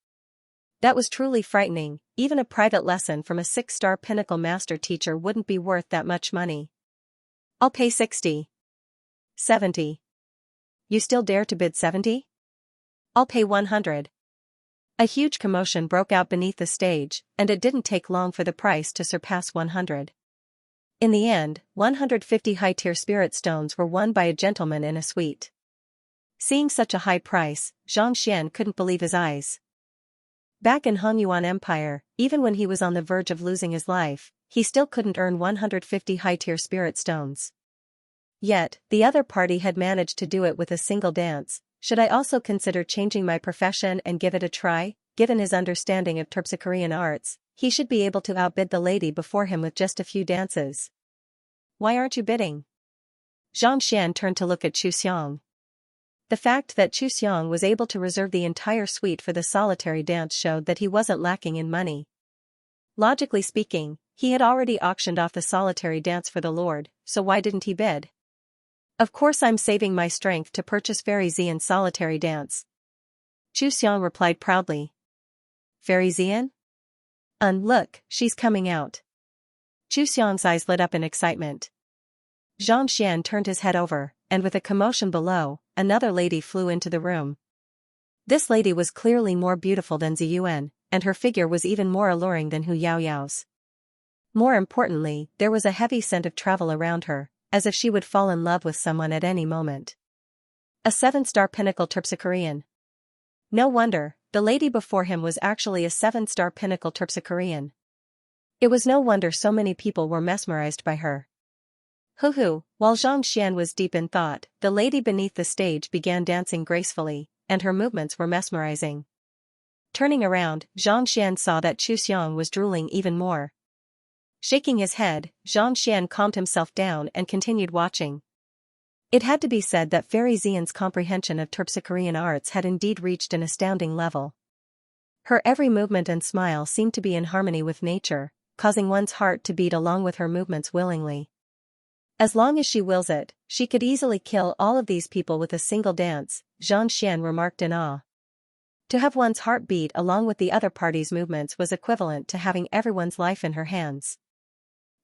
That was truly frightening. Even a private lesson from a 6-star pinnacle master teacher wouldn't be worth that much money. I'll pay 60. 70. You still dare to bid 70? I'll pay 100. A huge commotion broke out beneath the stage, and it didn't take long for the price to surpass 100. In the end, 150 high-tier spirit stones were won by a gentleman in a suite. Seeing such a high price, Xianxia couldn't believe his eyes. Back in Hongyuan Empire, even when he was on the verge of losing his life, he still couldn't earn 150 high-tier spirit stones. Yet, the other party had managed to do it with a single dance. Should I also consider changing my profession and give it a try? Given his understanding of terpsichorean arts, he should be able to outbid the lady before him with just a few dances. Why aren't you bidding? Xianxia turned to look at Xianxia. The fact that Xianxia was able to reserve the entire suite for the solitary dance showed that he wasn't lacking in money. Logically speaking, he had already auctioned off the solitary dance for the Lord, so why didn't he bid? Of course I'm saving my strength to purchase Fairy Xian's solitary dance. Xianxia replied proudly. Fairy Xian? Look, she's coming out. Xianxia's eyes lit up in excitement. Xianxia turned his head over, and with a commotion below, another lady flew into the room. This lady was clearly more beautiful than Ziyuan, and her figure was even more alluring than Hu Yaoyao's. More importantly, there was a heavy scent of travel around her, as if she would fall in love with someone at any moment. A 7-star pinnacle terpsichorean. No wonder, the lady before him was actually a 7-star pinnacle terpsichorean. It was no wonder so many people were mesmerized by her. While Xianxia was deep in thought, the lady beneath the stage began dancing gracefully, and her movements were mesmerizing. Turning around, Xianxia saw that Xianxia was drooling even more. Shaking his head, Xianxia calmed himself down and continued watching. It had to be said that Fairy Xian's comprehension of terpsichorean arts had indeed reached an astounding level. Her every movement and smile seemed to be in harmony with nature, causing one's heart to beat along with her movements willingly. As long as she wills it, she could easily kill all of these people with a single dance, Xianxia remarked in awe. To have one's heart beat along with the other party's movements was equivalent to having everyone's life in her hands.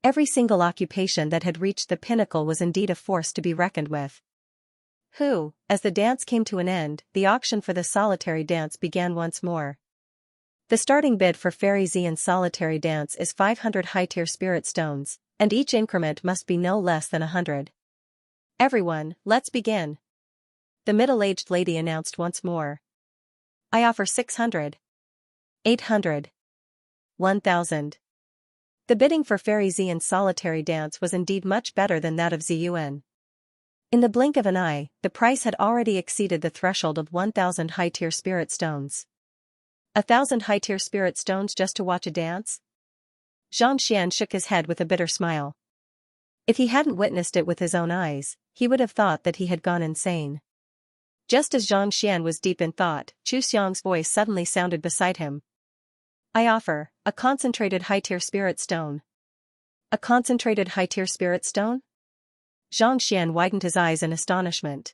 Every single occupation that had reached the pinnacle was indeed a force to be reckoned with. As the dance came to an end, the auction for the solitary dance began once more. The starting bid for Fairy Xian's solitary dance is 500 high-tier spirit stones, and each increment must be no less than 100. Everyone, let's begin. The middle-aged lady announced once more. I offer 600. 800. 1,000. The bidding for Fairy Xian's solitary dance was indeed much better than that of Ziyuan. In the blink of an eye, the price had already exceeded the threshold of 1,000 high-tier spirit stones. 1,000 high-tier spirit stones just to watch a dance? Xianxia shook his head with a bitter smile. If he hadn't witnessed it with his own eyes, he would have thought that he had gone insane. Just as Xianxia was deep in thought, Chu Xiang's voice suddenly sounded beside him. I offer a concentrated high-tier spirit stone. A concentrated high-tier spirit stone? Xianxia widened his eyes in astonishment.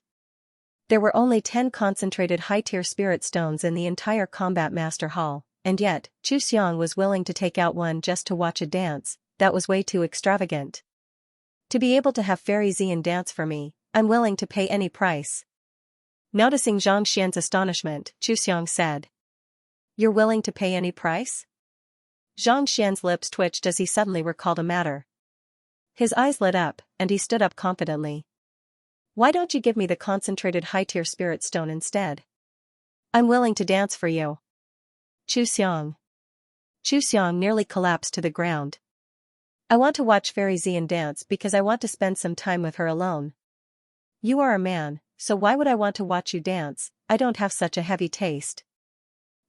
There were only 10 concentrated high-tier spirit stones in the entire Combat Master Hall, and yet, Chu Xiang was willing to take out one just to watch a dance. That was way too extravagant. To be able to have Fairy Xian dance for me, I'm willing to pay any price. Noticing Xianxia's astonishment, Chu Xiang said. You're willing to pay any price? Xianxia's lips twitched as he suddenly recalled a matter. His eyes lit up, and he stood up confidently. Why don't you give me the concentrated high-tier spirit stone instead? I'm willing to dance for you. Chu Xiang. Chu Xiang nearly collapsed to the ground. I want to watch Fairy Xian dance because I want to spend some time with her alone. You are a man, so why would I want to watch you dance? I don't have such a heavy taste.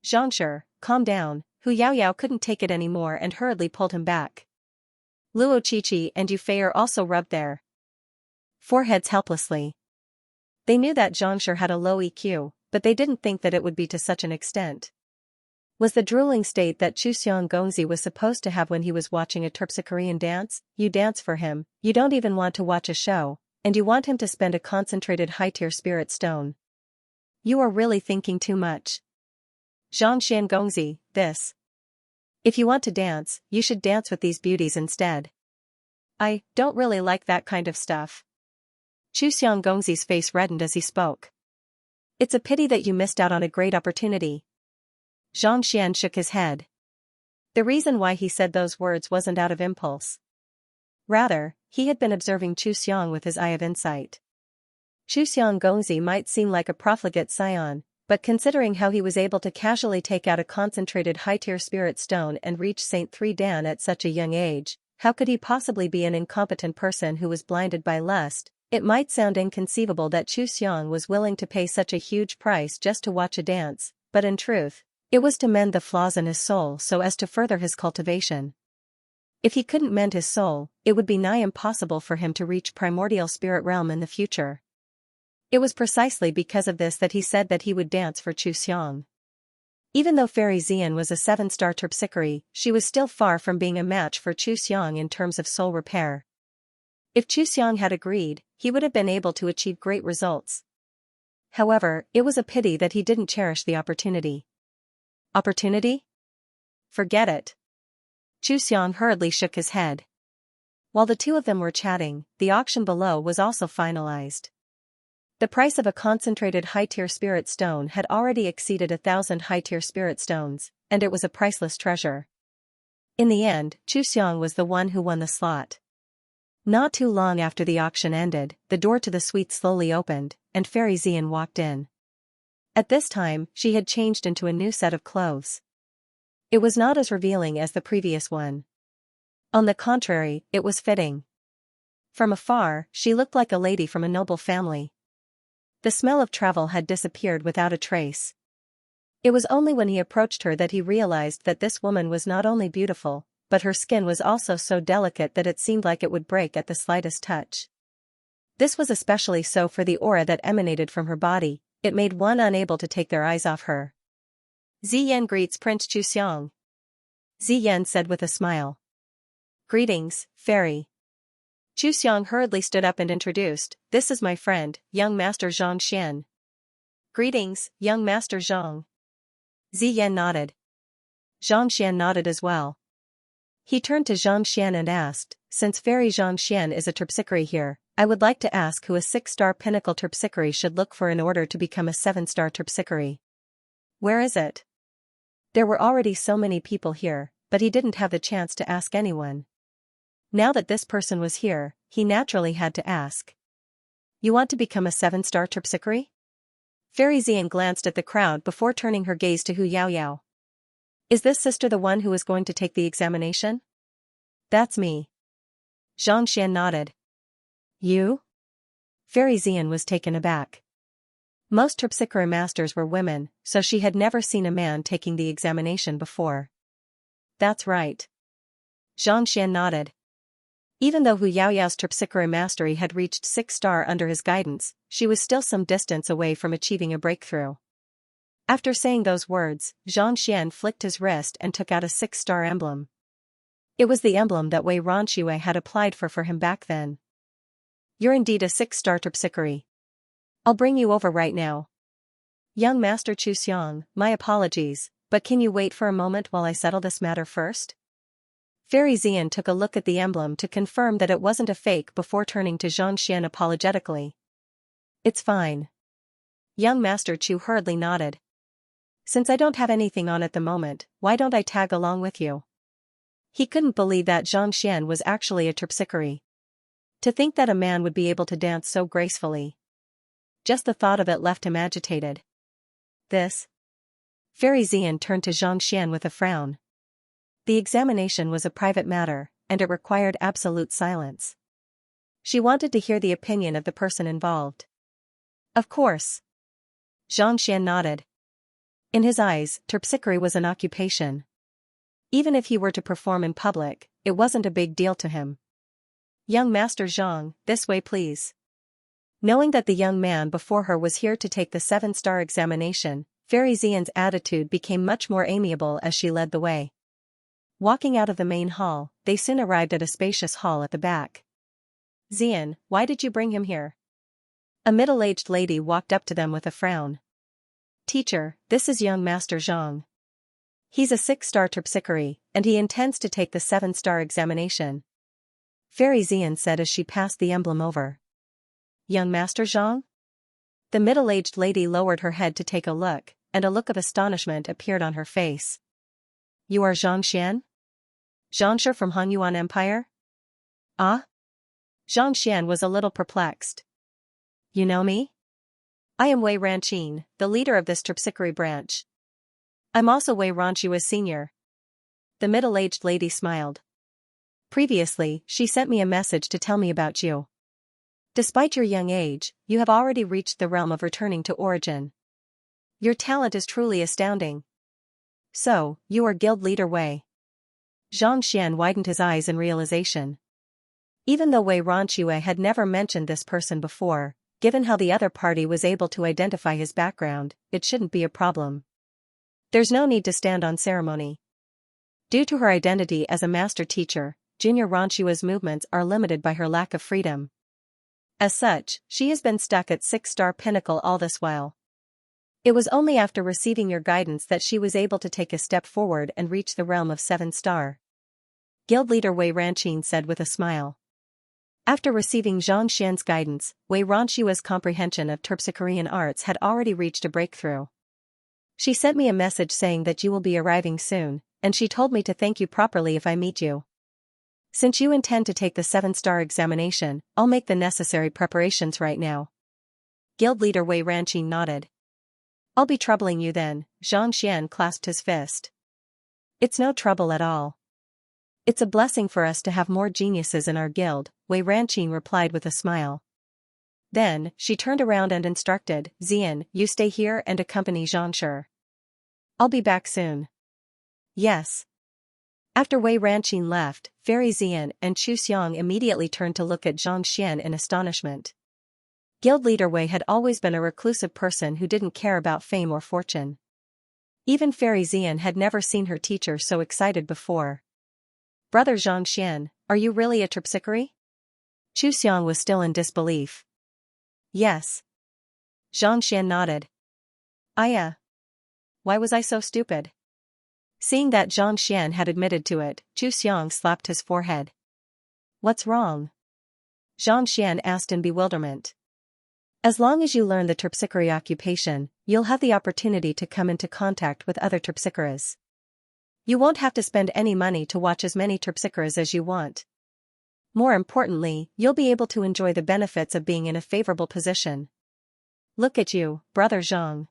Xianxia, calm down. Hu Yaoyao couldn't take it anymore and hurriedly pulled him back. Luo Qiqi and Yu Fei also rubbed their foreheads helplessly. They knew that Xianxia had a low EQ, but they didn't think that it would be to such an extent. Was the drooling state that Chu Xiang Gongzi was supposed to have when he was watching a Terpsichorean dance? You dance for him, you don't even want to watch a show, and you want him to spend a concentrated high-tier spirit stone. You are really thinking too much. Xianxian Gongzi, this. If you want to dance, you should dance with these beauties instead. I don't really like that kind of stuff. Chu Xiang Gongzi's face reddened as he spoke. It's a pity that you missed out on a great opportunity. Xianxian shook his head. The reason why he said those words wasn't out of impulse. Rather, he had been observing Chu Xiang with his eye of insight. Chu Xiang Gongzi might seem like a profligate scion, but considering how he was able to casually take out a concentrated high-tier spirit stone and reach Saint 3 Dan at such a young age, how could he possibly be an incompetent person who was blinded by lust? It might sound inconceivable that Chu Xiang was willing to pay such a huge price just to watch a dance, but in truth, it was to mend the flaws in his soul so as to further his cultivation. If he couldn't mend his soul, it would be nigh impossible for him to reach primordial spirit realm in the future. It was precisely because of this that he said that he would dance for Chu Xiang. Even though Fairy Xian was a 7-star terpsichore, she was still far from being a match for Chu Xiang in terms of soul repair. If Chu Xiang had agreed, he would have been able to achieve great results. However, it was a pity that he didn't cherish the opportunity. Opportunity? Forget it. Chu Xiang hurriedly shook his head. While the two of them were chatting, the auction below was also finalized. The price of a concentrated high-tier spirit stone had already exceeded 1,000 high-tier spirit stones, and it was a priceless treasure. In the end, Chu Xiang was the one who won the slot. Not too long after the auction ended, the door to the suite slowly opened, and Fairy Xian walked in. At this time, she had changed into a new set of clothes. It was not as revealing as the previous one. On the contrary, it was fitting. From afar, she looked like a lady from a noble family. The smell of travel had disappeared without a trace. It was only when he approached her that he realized that this woman was not only beautiful, but her skin was also so delicate that it seemed like it would break at the slightest touch. This was especially so for the aura that emanated from her body, it made one unable to take their eyes off her. Ziyan greets Prince Chu Xiang. Ziyan said with a smile. Greetings, Fairy. Chu Xiang hurriedly stood up and introduced, "This is my friend, young Master Xianxia." "Greetings, young Master Zhang." Ziyan nodded. Xianxia nodded as well. He turned to Xianxia and asked, "Since Fairy Xianxia is a terpsichore here, I would like to ask who a 6-star pinnacle terpsichore should look for in order to become a 7-star terpsichore. Where is it?" There were already so many people here, but he didn't have the chance to ask anyone. Now that this person was here, he naturally had to ask. "You want to become a 7-star terpsichore?" Fairy Xian glanced at the crowd before turning her gaze to Hu Yaoyao. "Is this sister the one who is going to take the examination?" "That's me." Xianxia nodded. "You?" Fairy Xian was taken aback. Most terpsichore masters were women, so she had never seen a man taking the examination before. "That's right." Xianxia nodded. Even though Hu Yaoyao's terpsichore mastery had reached 6-star under his guidance, she was still some distance away from achieving a breakthrough. After saying those words, Xianxian flicked his wrist and took out a 6-star emblem. It was the emblem that Wei Ronqi had applied for him back then. "You're indeed a 6-star terpsichore. I'll bring you over right now." "Young Master Chu Xiang, my apologies, but can you wait for a moment while I settle this matter first?" Fairy Xian took a look at the emblem to confirm that it wasn't a fake before turning to Xianxian apologetically. "It's fine." Young Master Chu hurriedly nodded. "Since I don't have anything on at the moment, why don't I tag along with you?" He couldn't believe that Xianxian was actually a terpsichore. To think that a man would be able to dance so gracefully. Just the thought of it left him agitated. "This?" Fairy Xian turned to Xianxian with a frown. The examination was a private matter, and it required absolute silence. She wanted to hear the opinion of the person involved. "Of course." Xianxian nodded. In his eyes, terpsichore was an occupation. Even if he were to perform in public, it wasn't a big deal to him. "Young Master Zhang, this way please." Knowing that the young man before her was here to take the 7-star examination, Fairy Xian's attitude became much more amiable as she led the way. Walking out of the main hall, they soon arrived at a spacious hall at the back. "Xian, why did you bring him here?" A middle-aged lady walked up to them with a frown. "Teacher, this is young Master Zhang. He's a 6-star terpsichore, and he intends to take the 7-star examination," Fairy Xian said as she passed the emblem over. "Young Master Zhang?" The middle-aged lady lowered her head to take a look, and a look of astonishment appeared on her face. "You are Xianxian? Xianxia from Hanyuan Empire?" "Ah?" Xianxian was a little perplexed. "You know me?" "I am Wei Ranqin, the leader of this terpsichore branch. I'm also Wei Ronqi's senior." The middle-aged lady smiled. "Previously, she sent me a message to tell me about you. Despite your young age, you have already reached the realm of returning to origin. Your talent is truly astounding. So, you are guild leader Wei." Xianxian widened his eyes in realization. Even though Wei Ronqi had never mentioned this person before, given how the other party was able to identify his background, it shouldn't be a problem. There's no need to stand on ceremony. Due to her identity as a master teacher, Junior Ronqi's movements are limited by her lack of freedom. As such, she has been stuck at 6-star pinnacle all this while. It was only after receiving your guidance that she was able to take a step forward and reach the realm of 7-star. Guild leader Wei Ranqin said with a smile. After receiving Xianxian's guidance, Wei Ronqi's comprehension of terpsichorean arts had already reached a breakthrough. "She sent me a message saying that you will be arriving soon, and she told me to thank you properly if I meet you. Since you intend to take the 7-star examination, I'll make the necessary preparations right now." Guild leader Wei Ranqin nodded. "I'll be troubling you then," Xianxian clasped his fist. "It's no trouble at all. It's a blessing for us to have more geniuses in our guild," Wei Ranqin replied with a smile. Then, she turned around and instructed, "Xian, you stay here and accompany Xianxia. I'll be back soon." "Yes." After Wei Ranqin left, Fairy Xian and Chu Xiang immediately turned to look at Xianxian in astonishment. Guild leader Wei had always been a reclusive person who didn't care about fame or fortune. Even Fairy Xian had never seen her teacher so excited before. "Brother Xianxian, are you really a terpsichore?" Xiang was still in disbelief. Yes. Xianxia nodded. Why was I so stupid? Seeing that Xian had admitted to it, Xiang slapped his forehead. What's wrong? Xian asked in bewilderment. As long as you learn the terpsichore occupation, you'll have the opportunity to come into contact with other terpsichores. You won't have to spend any money to watch as many terpsichores as you want. More importantly, you'll be able to enjoy the benefits of being in a favorable position. Look at you, Brother Zhang.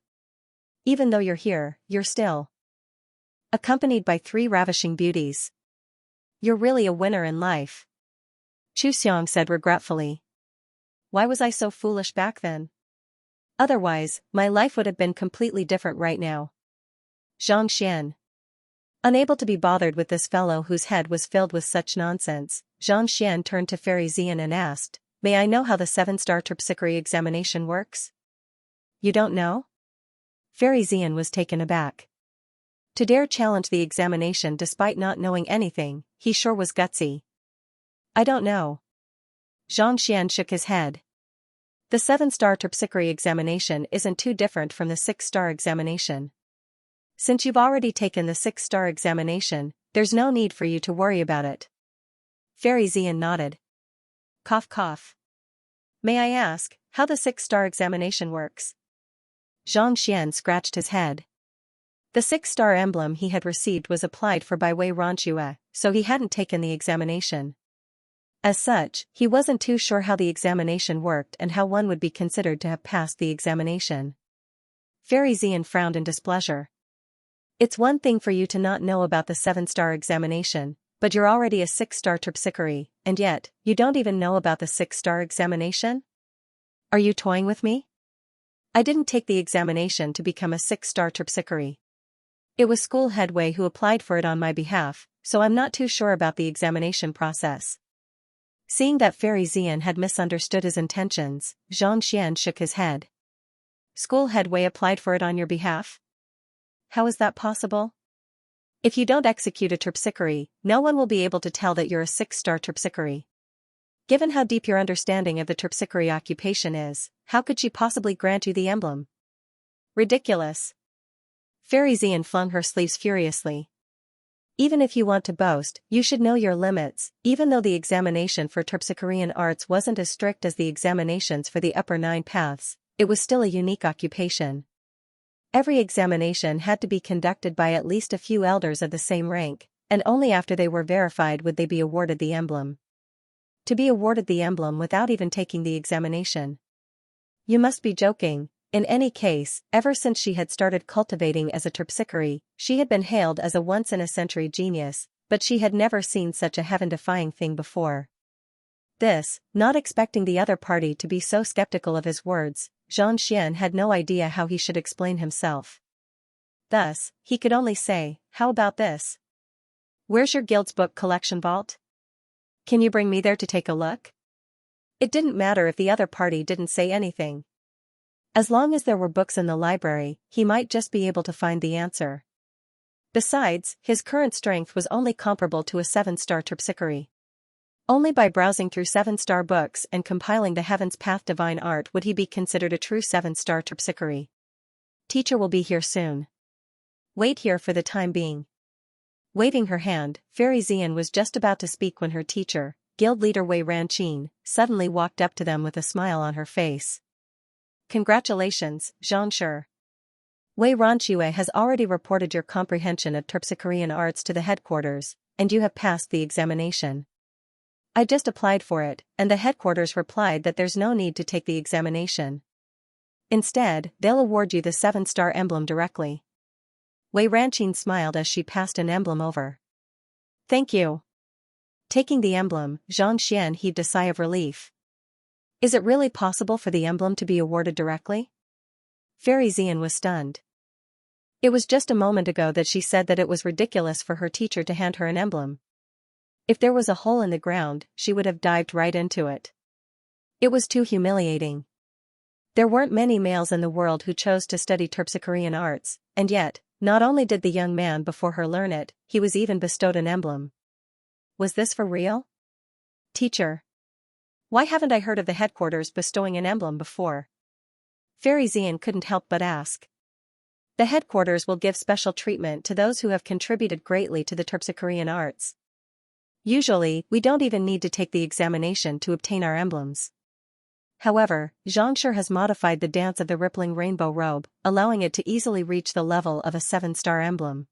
Even though you're here, you're still accompanied by 3 ravishing beauties. You're really a winner in life. Xiang said regretfully. Why was I so foolish back then? Otherwise, my life would have been completely different right now. Xian. Unable to be bothered with this fellow whose head was filled with such nonsense, Xian turned to Fairy Xian and asked, May I know how the 7-star terpsichore examination works? You don't know? Fairy Xian was taken aback. To dare challenge the examination despite not knowing anything, he sure was gutsy. I don't know. Xian shook his head. The 7-star terpsichore examination isn't too different from the 6-star examination. Since you've already taken the 6-star examination, there's no need for you to worry about it. Fairy Xian nodded. Cough cough. May I ask, how the 6-star examination works? Xian scratched his head. The 6-star emblem he had received was applied for by Wei Ranxue, so he hadn't taken the examination. As such, he wasn't too sure how the examination worked and how one would be considered to have passed the examination. Fairy Xian frowned in displeasure. It's one thing for you to not know about the 7-star examination, but you're already a 6-star terpsichore, and yet, you don't even know about the 6-star examination? Are you toying with me? I didn't take the examination to become a 6-star terpsichore. It was school head Wei who applied for it on my behalf, so I'm not too sure about the examination process. Seeing that Fairy Xian had misunderstood his intentions, Xian shook his head. School head Wei applied for it on your behalf? How is that possible? If you don't execute a terpsichore, no one will be able to tell that you're a 6-star terpsichore. Given how deep your understanding of the terpsichore occupation is, how could she possibly grant you the emblem? Ridiculous. Fairy Xian flung her sleeves furiously. Even if you want to boast, you should know your limits. Even though the examination for terpsichorean arts wasn't as strict as the examinations for the upper 9 paths, it was still a unique occupation. Every examination had to be conducted by at least a few elders of the same rank, and only after they were verified would they be awarded the emblem. To be awarded the emblem without even taking the examination. You must be joking. In any case, ever since she had started cultivating as a terpsichore, she had been hailed as a once-in-a-century genius, but she had never seen such a heaven-defying thing before. This, not expecting the other party to be so skeptical of his words, Xian had no idea how he should explain himself. Thus, he could only say, how about this? Where's your guild's book collection vault? Can you bring me there to take a look? It didn't matter if the other party didn't say anything. As long as there were books in the library, he might just be able to find the answer. Besides, his current strength was only comparable to a 7-star terpsichore. Only by browsing through 7-star books and compiling the Heaven's Path Divine Art would he be considered a true 7-star terpsichore. Teacher will be here soon. Wait here for the time being. Waving her hand, Fairy Xian was just about to speak when her teacher, guild leader Wei Ranqin, suddenly walked up to them with a smile on her face. Congratulations, Xianxia. Wei Ranque has already reported your comprehension of terpsichorean arts to the headquarters, and you have passed the examination. I just applied for it, and the headquarters replied that there's no need to take the examination. Instead, they'll award you the 7-star emblem directly. Wei Ranqin smiled as she passed an emblem over. Thank you. Taking the emblem, Xian heaved a sigh of relief. Is it really possible for the emblem to be awarded directly? Fairy Xian was stunned. It was just a moment ago that she said that it was ridiculous for her teacher to hand her an emblem. If there was a hole in the ground, she would have dived right into it. It was too humiliating. There weren't many males in the world who chose to study terpsichorean arts, and yet, not only did the young man before her learn it, he was even bestowed an emblem. Was this for real? Teacher. Why haven't I heard of the headquarters bestowing an emblem before? Fairy Xian couldn't help but ask. The headquarters will give special treatment to those who have contributed greatly to the Terpsichorean arts. Usually, we don't even need to take the examination to obtain our emblems. However, Xianxia has modified the dance of the rippling rainbow robe, allowing it to easily reach the level of a 7-star emblem.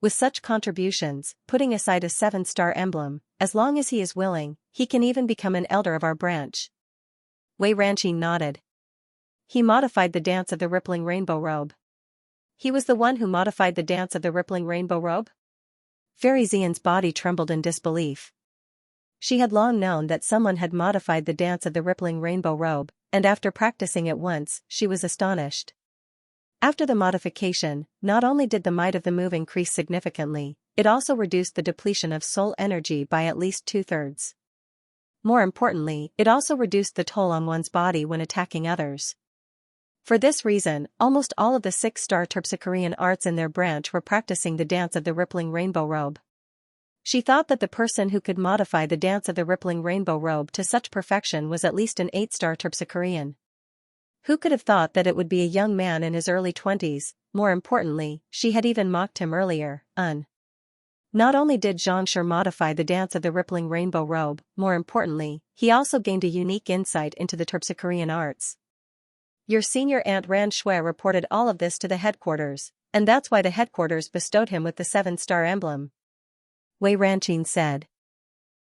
With such contributions, putting aside a 7-star emblem, as long as he is willing, he can even become an elder of our branch. Wei Ranqi nodded. He modified the dance of the rippling rainbow robe. He was the one who modified the dance of the rippling rainbow robe? Fairy Xian's body trembled in disbelief. She had long known that someone had modified the dance of the rippling rainbow robe, and after practicing it once, she was astonished. After the modification, not only did the might of the move increase significantly, it also reduced the depletion of soul energy by at least 2/3. More importantly, it also reduced the toll on one's body when attacking others. For this reason, almost all of the 6-star Terpsichorean arts in their branch were practicing the dance of the rippling rainbow robe. She thought that the person who could modify the dance of the rippling rainbow robe to such perfection was at least an 8-star Terpsichorean. Who could have thought that it would be a young man in his early 20s? More importantly, she had even mocked him earlier. Not only did Xianxia modify the dance of the rippling rainbow robe, more importantly, he also gained a unique insight into the Terpsichorean arts. Your senior aunt Ran Shui reported all of this to the headquarters, and that's why the headquarters bestowed him with the 7-star emblem. Wei Ranqi said.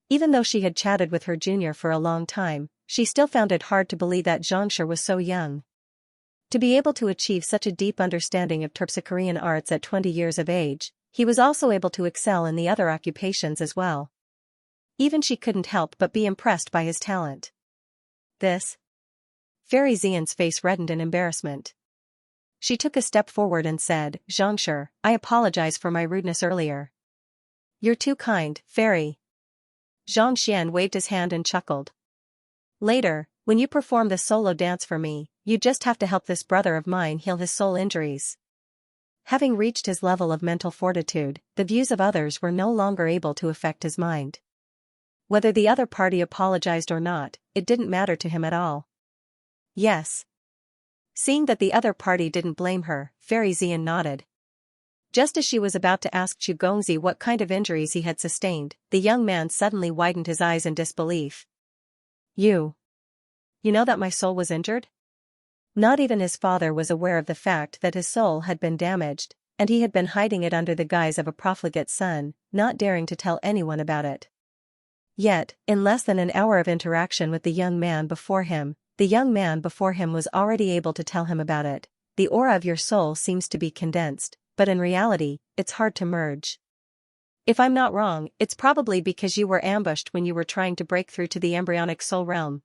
Even though she had chatted with her junior for a long time, she still found it hard to believe that Xianxia was so young. To be able to achieve such a deep understanding of Terpsichorean arts at 20 years of age, he was also able to excel in the other occupations as well. Even she couldn't help but be impressed by his talent. This? Fairy Xian's face reddened in embarrassment. She took a step forward and said, Xianxia, I apologize for my rudeness earlier. You're too kind, Fairy. Zhang Xian waved his hand and chuckled. Later, when you perform the solo dance for me, you just have to help this brother of mine heal his soul injuries. Having reached his level of mental fortitude, the views of others were no longer able to affect his mind. Whether the other party apologized or not, it didn't matter to him at all. Yes. Seeing that the other party didn't blame her, Fairy Xian nodded. Just as she was about to ask Chu Gongzi what kind of injuries he had sustained, the young man suddenly widened his eyes in disbelief. You know that my soul was injured? Not even his father was aware of the fact that his soul had been damaged, and he had been hiding it under the guise of a profligate son, not daring to tell anyone about it. Yet, in less than an hour of interaction with the young man before him was already able to tell him about it. The aura of your soul seems to be condensed, but in reality, it's hard to merge. If I'm not wrong, it's probably because you were ambushed when you were trying to break through to the embryonic soul realm.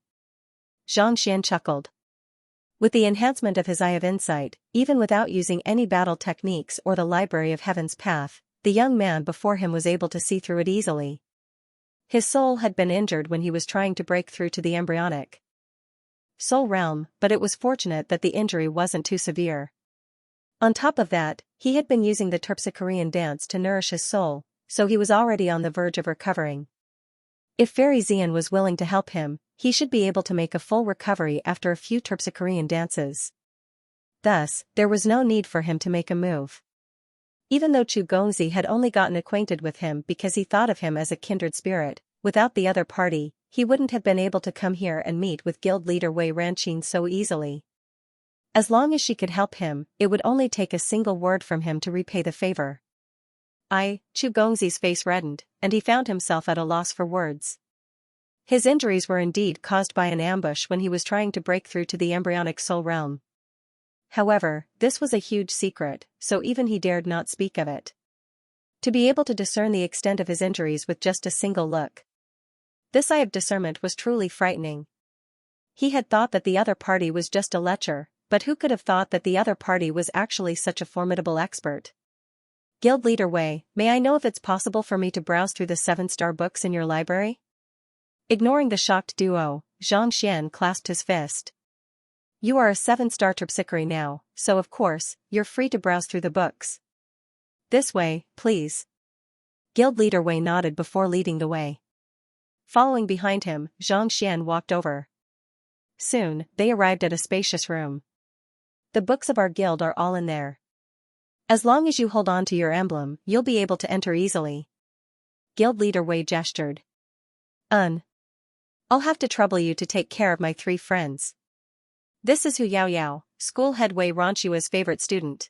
Zhang Xian chuckled. With the enhancement of his Eye of Insight, even without using any battle techniques or the Library of Heaven's Path, the young man before him was able to see through it easily. His soul had been injured when he was trying to break through to the embryonic soul realm, but it was fortunate that the injury wasn't too severe. On top of that, he had been using the Terpsichorean dance to nourish his soul, so he was already on the verge of recovering. If Fairy Xian was willing to help him, he should be able to make a full recovery after a few Terpsichorean dances. Thus, there was no need for him to make a move. Even though Chu Gongzi had only gotten acquainted with him because he thought of him as a kindred spirit, without the other party, he wouldn't have been able to come here and meet with guild leader Wei Ranqi so easily. As long as she could help him, it would only take a single word from him to repay the favor. Chu Gongzi's face reddened, and he found himself at a loss for words. His injuries were indeed caused by an ambush when he was trying to break through to the embryonic soul realm. However, this was a huge secret, so even he dared not speak of it. To be able to discern the extent of his injuries with just a single look. This eye of discernment was truly frightening. He had thought that the other party was just a lecher, but who could have thought that the other party was actually such a formidable expert? Guild leader Wei, may I know if it's possible for me to browse through the 7-star books in your library? Ignoring the shocked duo, Zhang Xian clasped his fist. You are a 7-star Terpsichore now, so of course, you're free to browse through the books. This way, please. Guild leader Wei nodded before leading the way. Following behind him, Xianxia walked over. Soon, they arrived at a spacious room. The books of our guild are all in there. As long as you hold on to your emblem, you'll be able to enter easily. Guild leader Wei gestured. I'll have to trouble you to take care of my 3 friends. This is Hu Yaoyao, school head Wei Ronshua's favorite student.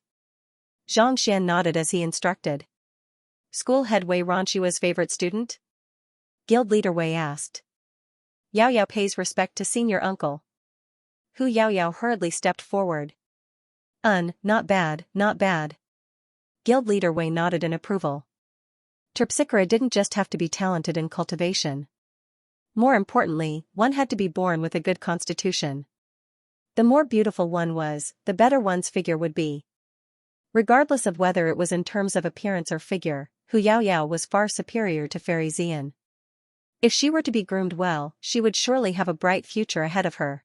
Xianxia nodded as he instructed. School head Wei Ronshua's favorite student? Guild leader Wei asked. Yaoyao pays respect to senior uncle. Hu Yaoyao hurriedly stepped forward. Not bad, not bad. Guild leader Wei nodded in approval. Terpsichore didn't just have to be talented in cultivation. More importantly, one had to be born with a good constitution. The more beautiful one was, the better one's figure would be. Regardless of whether it was in terms of appearance or figure, Hu Yaoyao was far superior to Fairy Xian. If she were to be groomed well, she would surely have a bright future ahead of her.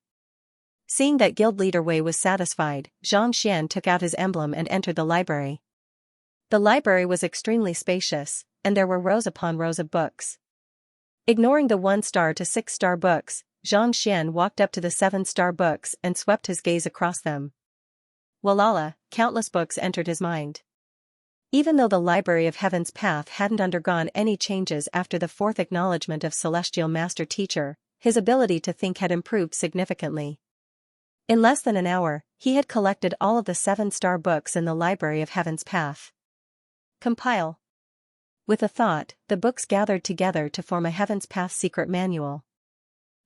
Seeing that guild leader Wei was satisfied, Xianxia took out his emblem and entered the library. The library was extremely spacious, and there were rows upon rows of books. Ignoring the 1-star to 6-star books, Xianxia walked up to the 7-star books and swept his gaze across them. Walala, countless books entered his mind. Even though the Library of Heaven's Path hadn't undergone any changes after the 4th acknowledgement of Celestial Master Teacher, his ability to think had improved significantly. In less than an hour, he had collected all of the 7-star books in the Library of Heaven's Path. Compile. With a thought, the books gathered together to form a Heaven's Path secret manual.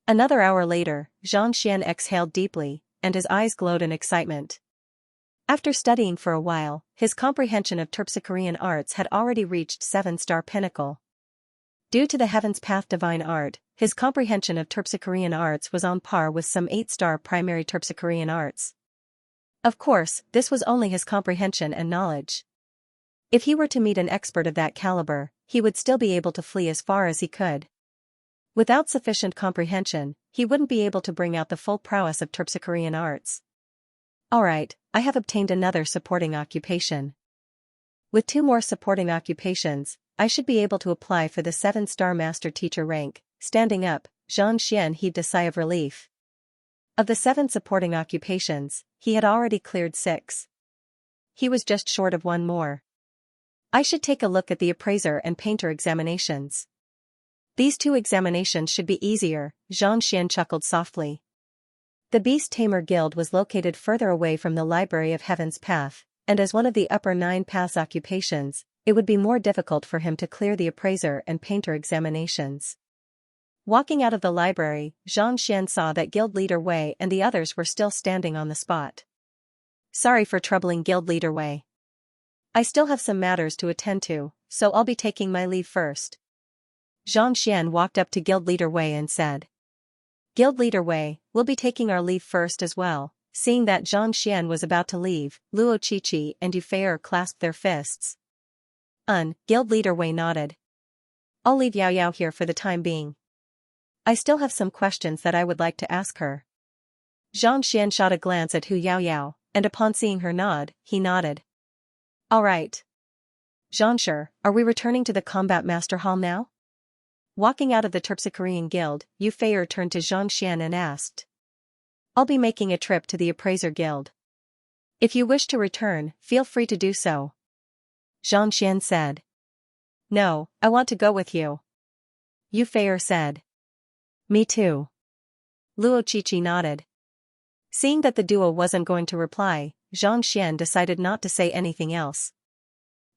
Another hour later, Xianxia exhaled deeply, and his eyes glowed in excitement. After studying for a while, his comprehension of Terpsichorean arts had already reached 7-star pinnacle. Due to the Heaven's Path divine art, his comprehension of Terpsichorean arts was on par with some 8-star primary Terpsichorean arts. Of course, this was only his comprehension and knowledge. If he were to meet an expert of that caliber, he would still be able to flee as far as he could. Without sufficient comprehension, he wouldn't be able to bring out the full prowess of Terpsichorean arts. Alright, I have obtained another supporting occupation. With 2 more supporting occupations, I should be able to apply for the 7-star master teacher rank. Standing up, Xianxia heaved a sigh of relief. Of the 7 supporting occupations, he had already cleared 6. He was just short of 1 more. I should take a look at the appraiser and painter examinations. These 2 examinations should be easier, Xianxia chuckled softly. The Beast Tamer Guild was located further away from the Library of Heaven's Path, and as one of the upper 9 paths occupations, it would be more difficult for him to clear the appraiser and painter examinations. Walking out of the library, Xianxia saw that guild leader Wei and the others were still standing on the spot. Sorry for troubling guild leader Wei. I still have some matters to attend to, so I'll be taking my leave first. Xianxia walked up to guild leader Wei and said. Guild leader Wei, we'll be taking our leave first as well. Seeing that Xianxia was about to leave, Luo Qiqi and Yu Fei'er clasped their fists. Guild leader Wei nodded. I'll leave Yao Yao here for the time being. I still have some questions that I would like to ask her. Xianxia shot a glance at Hu Yaoyao, and upon seeing her nod, he nodded. Alright. Xianxia, are we returning to the Combat Master Hall now? Walking out of the Terpsichorean Guild, Yu Fei'er turned to Xianxia and asked. I'll be making a trip to the Appraiser Guild. If you wish to return, feel free to do so. Xianxia said. No, I want to go with you. Yu Fei'er said. Me too. Luo Qiqi nodded. Seeing that the duo wasn't going to reply, Xianxia decided not to say anything else.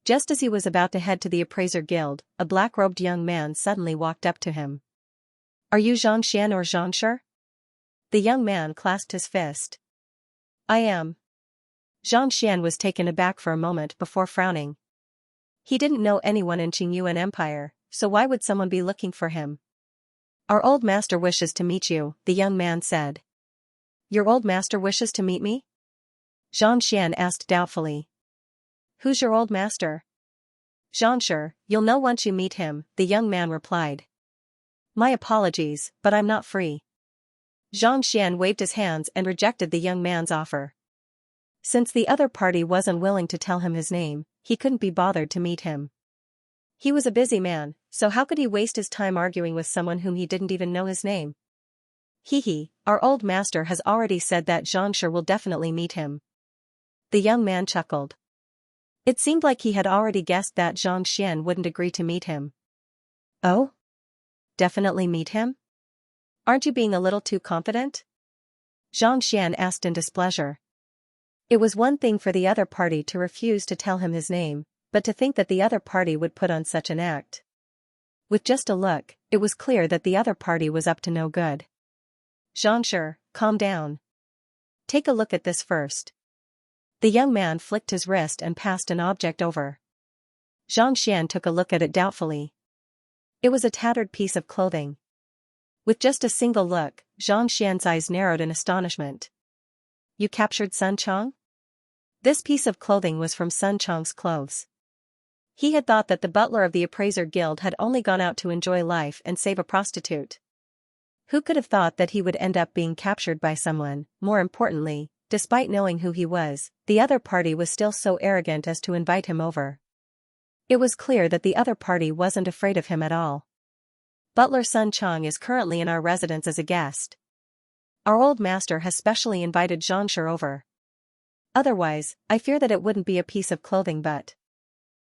Just as he was about to head to the Appraiser Guild, a black-robed young man suddenly walked up to him. Are you Xianxia or Xianxia? The young man clasped his fist. I am. Xianxia was taken aback for a moment before frowning. He didn't know anyone in Qingyuan Empire, so why would someone be looking for him? Our old master wishes to meet you, the young man said. Your old master wishes to meet me? Xianxia asked doubtfully. Who's your old master? Xianxia, you'll know once you meet him, the young man replied. My apologies, but I'm not free. Xianxia waved his hands and rejected the young man's offer. Since the other party wasn't willing to tell him his name, he couldn't be bothered to meet him. He was a busy man, so how could he waste his time arguing with someone whom he didn't even know his name? Hee, our old master has already said that Xianxia will definitely meet him. The young man chuckled. It seemed like he had already guessed that Zhang Xian wouldn't agree to meet him. Oh? Definitely meet him? Aren't you being a little too confident? Zhang Xian asked in displeasure. It was one thing for the other party to refuse to tell him his name, but to think that the other party would put on such an act. With just a look, it was clear that the other party was up to no good. Xianxia, calm down. Take a look at this first. The young man flicked his wrist and passed an object over. Zhang Xian took a look at it doubtfully. It was a tattered piece of clothing. With just a single look, Zhang Xian's eyes narrowed in astonishment. You captured Sun Chong? This piece of clothing was from Sun Chong's clothes. He had thought that the butler of the Appraiser Guild had only gone out to enjoy life and save a prostitute. Who could have thought that he would end up being captured by someone? More importantly, despite knowing who he was, the other party was still so arrogant as to invite him over. It was clear that the other party wasn't afraid of him at all. Butler Sun Chong is currently in our residence as a guest. Our old master has specially invited Xianxia over. Otherwise, I fear that it wouldn't be a piece of clothing but.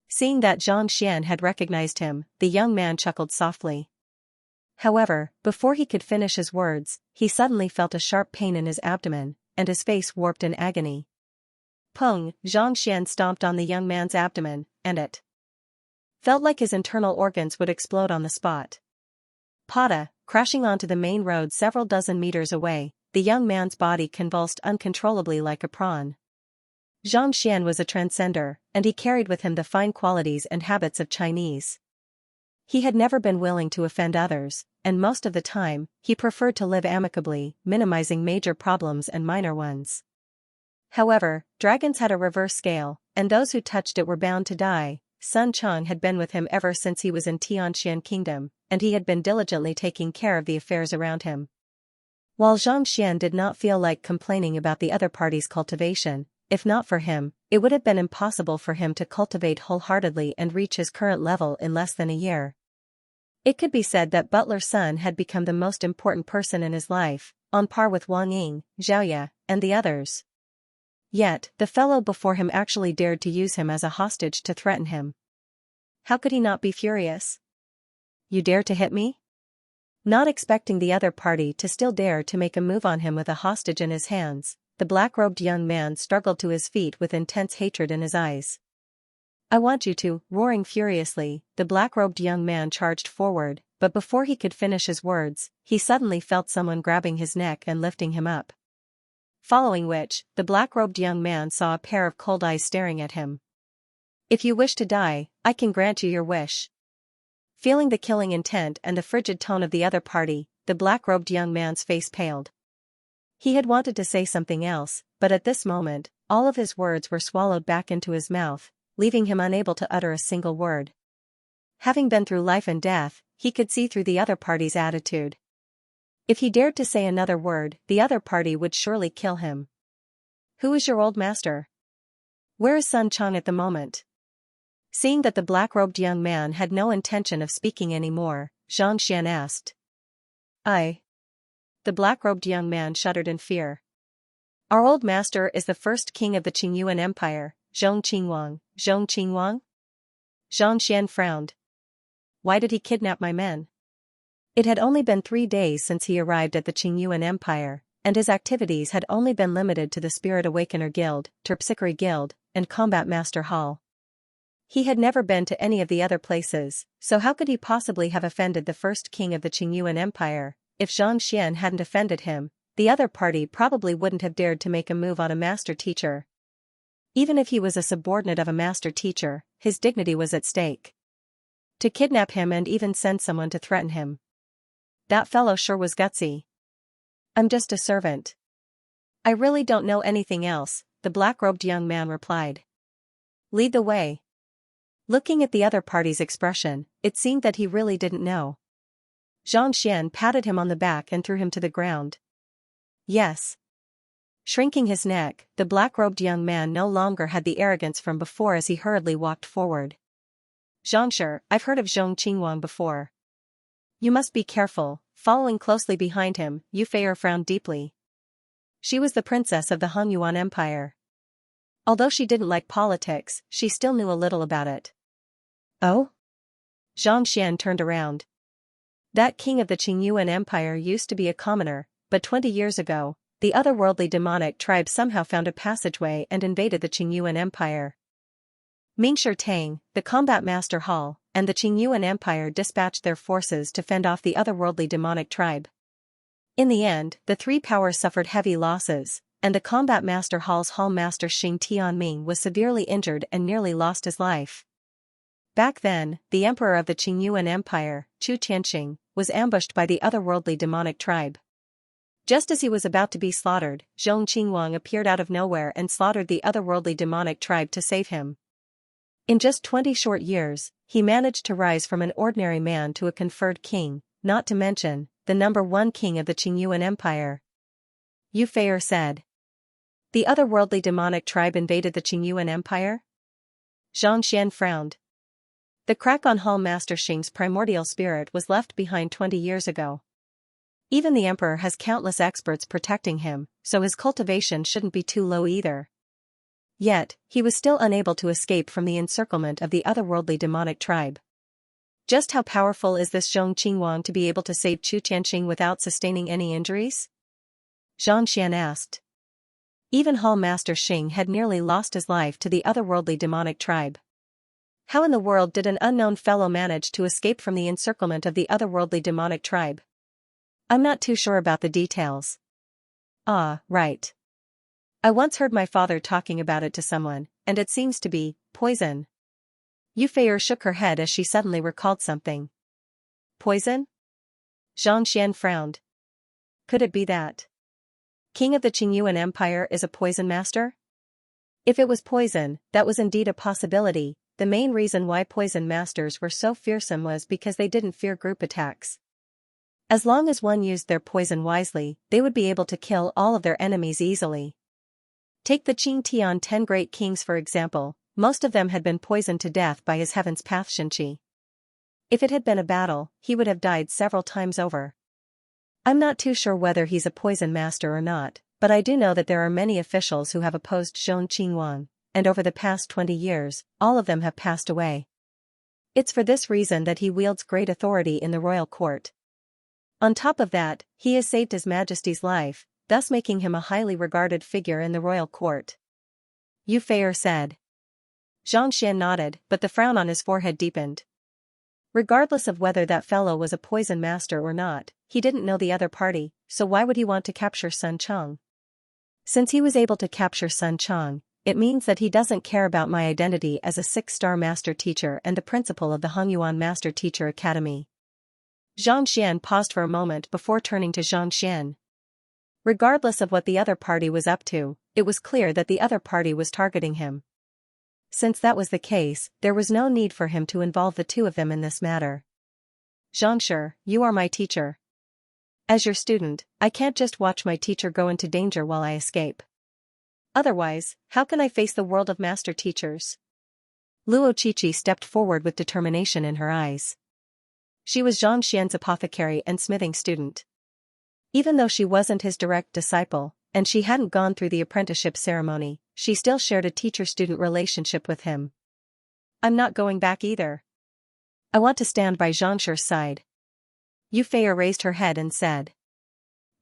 Seeing that Zhang Xian had recognized him, the young man chuckled softly. However, before he could finish his words, he suddenly felt a sharp pain in his abdomen, and his face warped in agony. Pung, Zhang Xian stomped on the young man's abdomen, and it felt like his internal organs would explode on the spot. Pada, crashing onto the main road several dozen meters away, the young man's body convulsed uncontrollably like a prawn. Zhang Xian was a transcender, and he carried with him the fine qualities and habits of Chinese. He had never been willing to offend others, and most of the time, he preferred to live amicably, minimizing major problems and minor ones. However, dragons had a reverse scale, and those who touched it were bound to die. Sun Chong had been with him ever since he was in Tianxian Kingdom, and he had been diligently taking care of the affairs around him. While Zhang Xian did not feel like complaining about the other party's cultivation, if not for him, it would have been impossible for him to cultivate wholeheartedly and reach his current level in less than a year. It could be said that Butler Sun had become the most important person in his life, on par with Wang Ying, Xiaoya, and the others. Yet, the fellow before him actually dared to use him as a hostage to threaten him. How could he not be furious? You dare to hit me? Not expecting the other party to still dare to make a move on him with a hostage in his hands, the black-robed young man struggled to his feet with intense hatred in his eyes. I want you to, roaring furiously, the black-robed young man charged forward, but before he could finish his words, he suddenly felt someone grabbing his neck and lifting him up. Following which, the black-robed young man saw a pair of cold eyes staring at him. If you wish to die, I can grant you your wish. Feeling the killing intent and the frigid tone of the other party, the black-robed young man's face paled. He had wanted to say something else, but at this moment, all of his words were swallowed back into his mouth, leaving him unable to utter a single word. Having been through life and death, he could see through the other party's attitude. If he dared to say another word, the other party would surely kill him. Who is your old master? Where is Sun Chong at the moment? Seeing that the black-robed young man had no intention of speaking anymore, Zhang Xian asked. The black-robed young man shuddered in fear. Our old master is the first king of the Qingyuan Empire, Zhong Qingwang. Zhong Qingwang? Zhang Xian frowned. Why did he kidnap my men? It had only been 3 days since he arrived at the Qingyuan Empire, and his activities had only been limited to the Spirit Awakener Guild, Terpsichore Guild, and Combat Master Hall. He had never been to any of the other places, so how could he possibly have offended the first king of the Qingyuan Empire? If Zhang Xian hadn't offended him, the other party probably wouldn't have dared to make a move on a master teacher. Even if he was a subordinate of a master teacher, his dignity was at stake. To kidnap him and even send someone to threaten him. That fellow sure was gutsy. I'm just a servant. I really don't know anything else, the black-robed young man replied. Lead the way. Looking at the other party's expression, it seemed that he really didn't know. Zhang Xian patted him on the back and threw him to the ground. Yes. Shrinking his neck, the black-robed young man no longer had the arrogance from before as he hurriedly walked forward. Xianxia, I've heard of Zhong Qingwang before. You must be careful. Following closely behind him, Yu Feier frowned deeply. She was the princess of the Hongyuan Empire. Although she didn't like politics, she still knew a little about it. Oh? Zhang Xian turned around. That king of the Qingyuan Empire used to be a commoner, but 20 years ago, the otherworldly demonic tribe somehow found a passageway and invaded the Qingyuan Empire. Mingshi Tang, the combat master Hall, and the Qingyuan Empire dispatched their forces to fend off the otherworldly demonic tribe. In the end, the three powers suffered heavy losses, and the combat master Hall's hall master Xing Tianming was severely injured and nearly lost his life. Back then, the emperor of the Qingyuan Empire, Chu Tianxing, was ambushed by the otherworldly demonic tribe. Just as he was about to be slaughtered, Zhong Qingwang appeared out of nowhere and slaughtered the otherworldly demonic tribe to save him. In just 20 short years, he managed to rise from an ordinary man to a conferred king, not to mention, the #1 king of the Qingyuan Empire. Yu Feier said. The otherworldly demonic tribe invaded the Qingyuan Empire? Zhang Xian frowned. The crack on Hall Master Xing's primordial spirit was left behind 20 years ago. Even the emperor has countless experts protecting him, so his cultivation shouldn't be too low either. Yet, he was still unable to escape from the encirclement of the otherworldly demonic tribe. Just how powerful is this Zhong Qingwang to be able to save Chu Tianxing without sustaining any injuries? Zhang Xian asked. Even Hall Master Xing had nearly lost his life to the otherworldly demonic tribe. How in the world did an unknown fellow manage to escape from the encirclement of the otherworldly demonic tribe? I'm not too sure about the details. Ah, right. I once heard my father talking about it to someone, and it seems to be poison. Yu Feier shook her head as she suddenly recalled something. Poison? Zhang Xian frowned. Could it be that King of the Qingyuan Empire is a poison master? If it was poison, that was indeed a possibility. The main reason why poison masters were so fearsome was because they didn't fear group attacks. As long as one used their poison wisely, they would be able to kill all of their enemies easily. Take the Qing Tian 10 great kings for example, most of them had been poisoned to death by his heaven's path Xianxia. If it had been a battle, he would have died several times over. I'm not too sure whether he's a poison master or not, but I do know that there are many officials who have opposed Zhong Qingwang, and over the past 20 years, all of them have passed away. It's for this reason that he wields great authority in the royal court. On top of that, he has saved His Majesty's life, thus making him a highly regarded figure in the royal court. Yu Feier said. Zhang Xian nodded, but the frown on his forehead deepened. Regardless of whether that fellow was a poison master or not, he didn't know the other party, so why would he want to capture Sun Chang? Since he was able to capture Sun Chang, it means that he doesn't care about my identity as a 6-star master teacher and the principal of the Hongyuan Master Teacher Academy. Zhang Xian paused for a moment before turning to Zhang Xian. Regardless of what the other party was up to, it was clear that the other party was targeting him. Since that was the case, there was no need for him to involve the two of them in this matter. Xianxia, you are my teacher. As your student, I can't just watch my teacher go into danger while I escape. Otherwise, how can I face the world of master teachers? Luo Qiqi stepped forward with determination in her eyes. She was Zhang Xian's apothecary and smithing student. Even though she wasn't his direct disciple, and she hadn't gone through the apprenticeship ceremony, she still shared a teacher-student relationship with him. I'm not going back either. I want to stand by Xianxia's side. Yu Feier raised her head and said.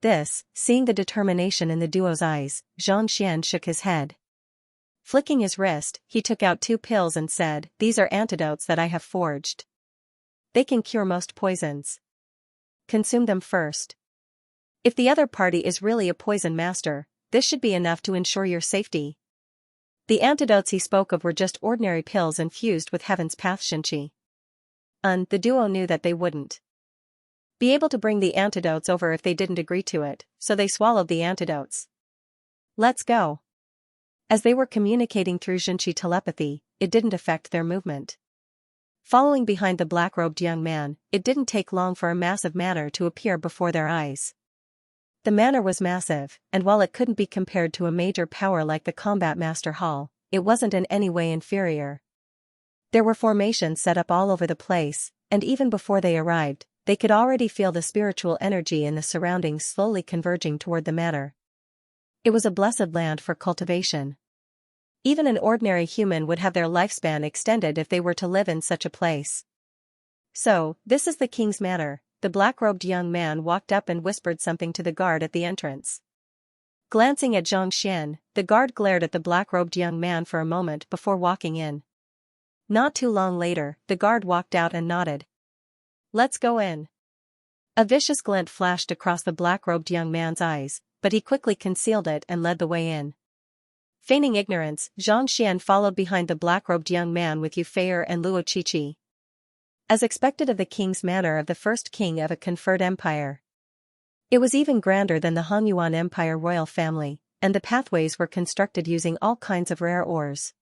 This, seeing the determination in the duo's eyes, Zhang Xian shook his head. Flicking his wrist, he took out 2 pills and said, These are antidotes that I have forged. They can cure most poisons. Consume them first. If the other party is really a poison master, this should be enough to ensure your safety. The antidotes he spoke of were just ordinary pills infused with Heaven's Path Xianxia. The duo knew that they wouldn't be able to bring the antidotes over if they didn't agree to it, so they swallowed the antidotes. Let's go. As they were communicating through Xianxia telepathy, it didn't affect their movement. Following behind the black-robed young man, it didn't take long for a massive manor to appear before their eyes. The manor was massive, and while it couldn't be compared to a major power like the Combat Master Hall, it wasn't in any way inferior. There were formations set up all over the place, and even before they arrived, they could already feel the spiritual energy in the surroundings slowly converging toward the manor. It was a blessed land for cultivation. Even an ordinary human would have their lifespan extended if they were to live in such a place. "So, this is the king's manor," the black-robed young man walked up and whispered something to the guard at the entrance. Glancing at Xianxia, the guard glared at the black-robed young man for a moment before walking in. Not too long later, the guard walked out and nodded. "Let's go in." A vicious glint flashed across the black-robed young man's eyes, but he quickly concealed it and led the way in. Feigning ignorance, Xianxia followed behind the black-robed young man with Yufei and Luo Qiqi. As expected of the king's manor of the first king of a conferred empire. It was even grander than the Hongyuan Empire royal family, and the pathways were constructed using all kinds of rare ores.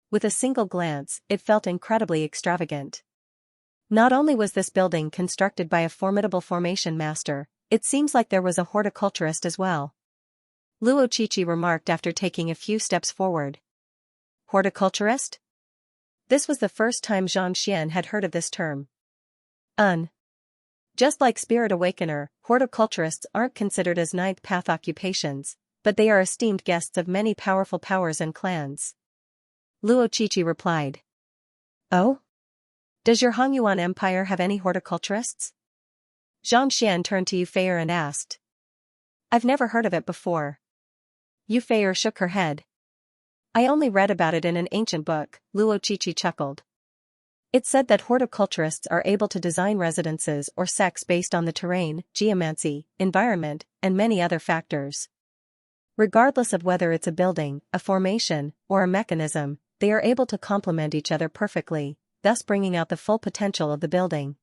With a single glance, it felt incredibly extravagant. Not only was this building constructed by a formidable formation master, it seems like there was a horticulturist as well. Luo Qiqi remarked after taking a few steps forward. Horticulturist? This was the first time Xianxia had heard of this term. Just like Spirit Awakener, horticulturists aren't considered as ninth path occupations, but they are esteemed guests of many powerful powers and clans. Luo Qiqi replied. Oh? Does your Hongyuan Empire have any horticulturists? Xianxia turned to Yufei and asked. I've never heard of it before. Yufei shook her head. I only read about it in an ancient book, Luo Qiqi chuckled. It said that horticulturists are able to design residences or sects based on the terrain, geomancy, environment, and many other factors. Regardless of whether it's a building, a formation, or a mechanism, they are able to complement each other perfectly, thus bringing out the full potential of the building.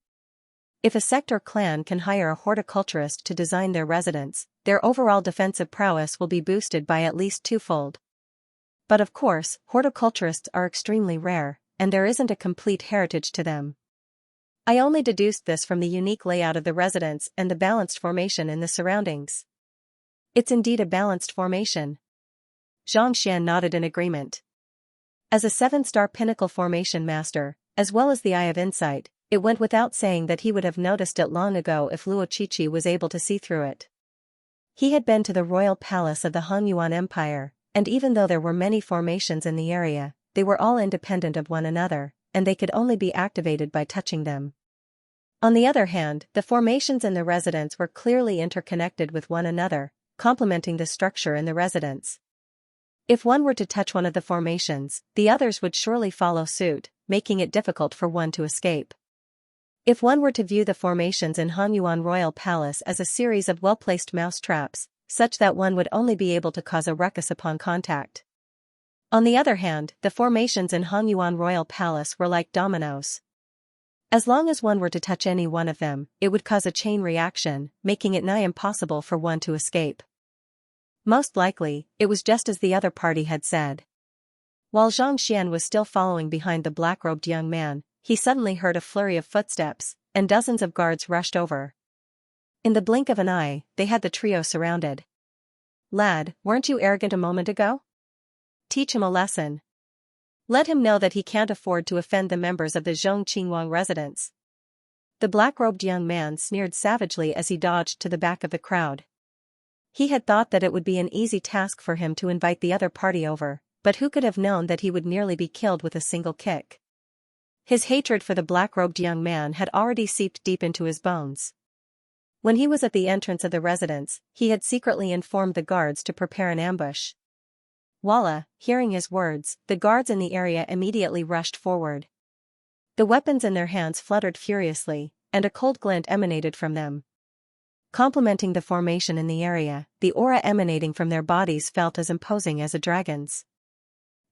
If a sect or clan can hire a horticulturist to design their residence, their overall defensive prowess will be boosted by at least twofold. But of course, horticulturists are extremely rare, and there isn't a complete heritage to them. I only deduced this from the unique layout of the residence and the balanced formation in the surroundings. It's indeed a balanced formation. Xianxia nodded in agreement. As a 7-star pinnacle formation master, as well as the Eye of Insight, it went without saying that he would have noticed it long ago if Luo Qiqi was able to see through it. He had been to the royal palace of the Hongyuan Empire, and even though there were many formations in the area, they were all independent of one another, and they could only be activated by touching them. On the other hand, the formations in the residence were clearly interconnected with one another, complementing the structure in the residence. If one were to touch one of the formations, the others would surely follow suit, making it difficult for one to escape. If one were to view the formations in Hongyuan Royal Palace as a series of well-placed mousetraps, such that one would only be able to cause a ruckus upon contact. On the other hand, the formations in Hongyuan Royal Palace were like dominoes. As long as one were to touch any one of them, it would cause a chain reaction, making it nigh impossible for one to escape. Most likely, it was just as the other party had said. While Xianxia was still following behind the black-robed young man, he suddenly heard a flurry of footsteps, and dozens of guards rushed over. In the blink of an eye, they had the trio surrounded. Lad, weren't you arrogant a moment ago? Teach him a lesson. Let him know that he can't afford to offend the members of the Zhong Qingwang residence. The black-robed young man sneered savagely as he dodged to the back of the crowd. He had thought that it would be an easy task for him to invite the other party over, but who could have known that he would nearly be killed with a single kick? His hatred for the black-robed young man had already seeped deep into his bones. When he was at the entrance of the residence, he had secretly informed the guards to prepare an ambush. Voila, hearing his words, the guards in the area immediately rushed forward. The weapons in their hands fluttered furiously, and a cold glint emanated from them. Complementing the formation in the area, the aura emanating from their bodies felt as imposing as a dragon's.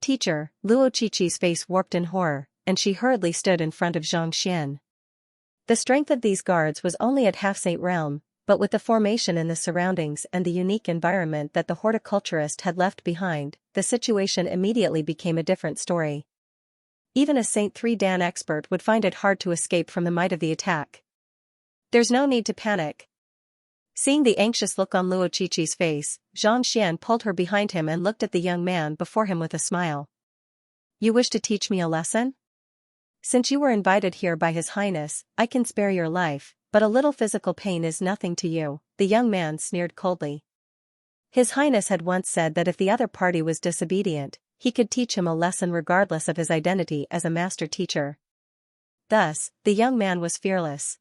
Teacher, Luo Qiqi's face warped in horror, and she hurriedly stood in front of Xianxia. The strength of these guards was only at half-saint realm, but with the formation in the surroundings and the unique environment that the horticulturist had left behind, the situation immediately became a different story. Even a Saint 3 Dan expert would find it hard to escape from the might of the attack. There's no need to panic. Seeing the anxious look on Luo Qiqi's face, Xianxia pulled her behind him and looked at the young man before him with a smile. You wish to teach me a lesson? Since you were invited here by His Highness, I can spare your life, but a little physical pain is nothing to you, the young man sneered coldly. His Highness had once said that if the other party was disobedient, he could teach him a lesson regardless of his identity as a master teacher. Thus, the young man was fearless.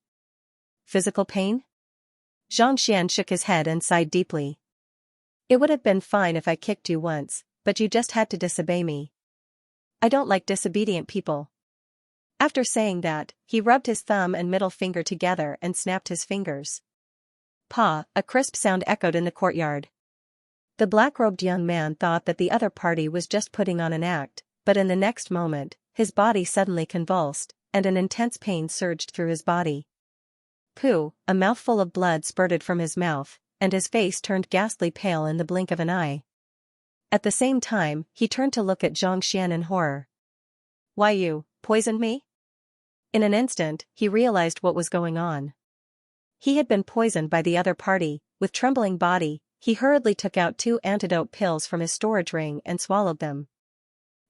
Physical pain? Xianxia shook his head and sighed deeply. It would have been fine if I kicked you once, but you just had to disobey me. I don't like disobedient people. After saying that, he rubbed his thumb and middle finger together and snapped his fingers. Pa, a crisp sound echoed in the courtyard. The black-robed young man thought that the other party was just putting on an act, but in the next moment, his body suddenly convulsed, and an intense pain surged through his body. Pooh, a mouthful of blood spurted from his mouth, and his face turned ghastly pale in the blink of an eye. At the same time, he turned to look at Xianxia in horror. Why you poisoned me? In an instant, he realized what was going on. He had been poisoned by the other party. With trembling body, he hurriedly took out 2 antidote pills from his storage ring and swallowed them.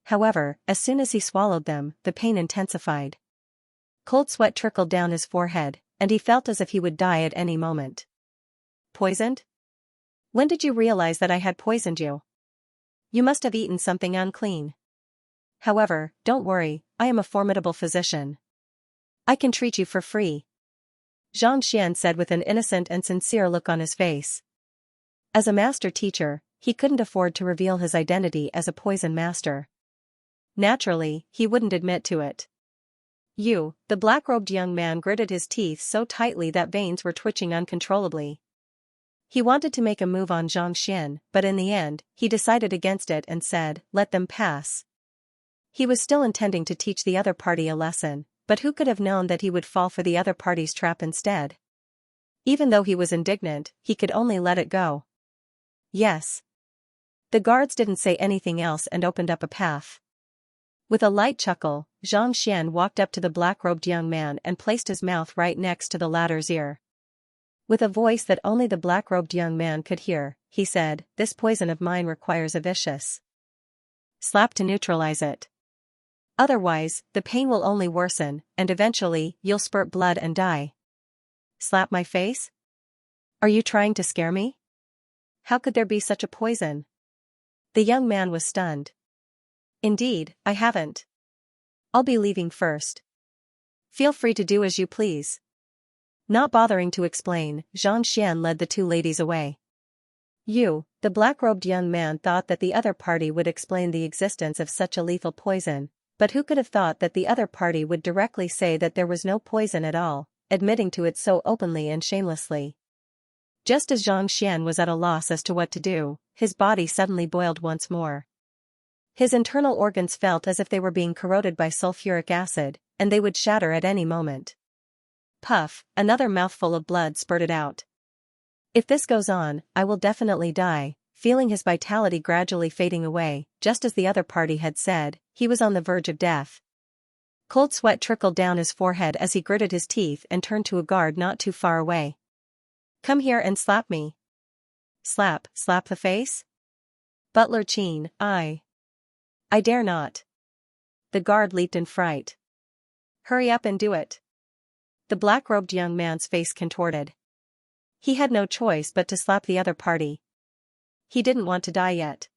However, as soon as he swallowed them, the pain intensified. Cold sweat trickled down his forehead, and he felt as if he would die at any moment. Poisoned? When did you realize that I had poisoned you? You must have eaten something unclean. However, don't worry, I am a formidable physician. I can treat you for free. Xianxia said with an innocent and sincere look on his face. As a master teacher, he couldn't afford to reveal his identity as a poison master. Naturally, he wouldn't admit to it. You, the black-robed young man gritted his teeth so tightly that veins were twitching uncontrollably. He wanted to make a move on Xianxia, but in the end, he decided against it and said, let them pass. He was still intending to teach the other party a lesson, but who could have known that he would fall for the other party's trap instead? Even though he was indignant, he could only let it go. Yes. The guards didn't say anything else and opened up a path. With a light chuckle, Xianxia walked up to the black-robed young man and placed his mouth right next to the latter's ear. With a voice that only the black-robed young man could hear, he said, this poison of mine requires a vicious slap to neutralize it. Otherwise, the pain will only worsen, and eventually, you'll spurt blood and die. Slap my face? Are you trying to scare me? How could there be such a poison? The young man was stunned. Indeed, I haven't. I'll be leaving first. Feel free to do as you please. Not bothering to explain, Xianxia led the 2 ladies away. You, the black-robed young man thought that the other party would explain the existence of such a lethal poison, but who could have thought that the other party would directly say that there was no poison at all, admitting to it so openly and shamelessly. Just as Xianxia was at a loss as to what to do, his body suddenly boiled once more. His internal organs felt as if they were being corroded by sulfuric acid, and they would shatter at any moment. Puff, another mouthful of blood spurted out. If this goes on, I will definitely die. Feeling his vitality gradually fading away, just as the other party had said, he was on the verge of death. Cold sweat trickled down his forehead as he gritted his teeth and turned to a guard not too far away. Come here and slap me. Slap the face? Butler Qin, I dare not. The guard leaped in fright. Hurry up and do it. The black-robed young man's face contorted. He had no choice but to slap the other party. He didn't want to die yet.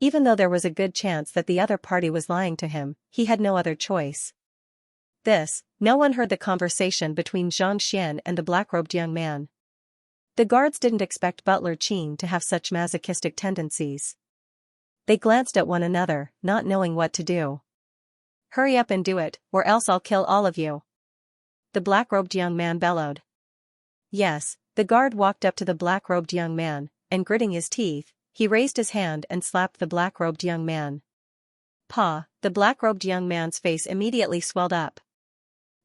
Even though there was a good chance that the other party was lying to him, he had no other choice. No one heard the conversation between Xianxia and the black-robed young man. The guards didn't expect Butler Qin to have such masochistic tendencies. They glanced at one another, not knowing what to do. Hurry up and do it, or else I'll kill all of you. The black-robed young man bellowed. Yes, the guard walked up to the black-robed young man, and gritting his teeth, he raised his hand and slapped the black-robed young man. Pa, the black-robed young man's face immediately swelled up.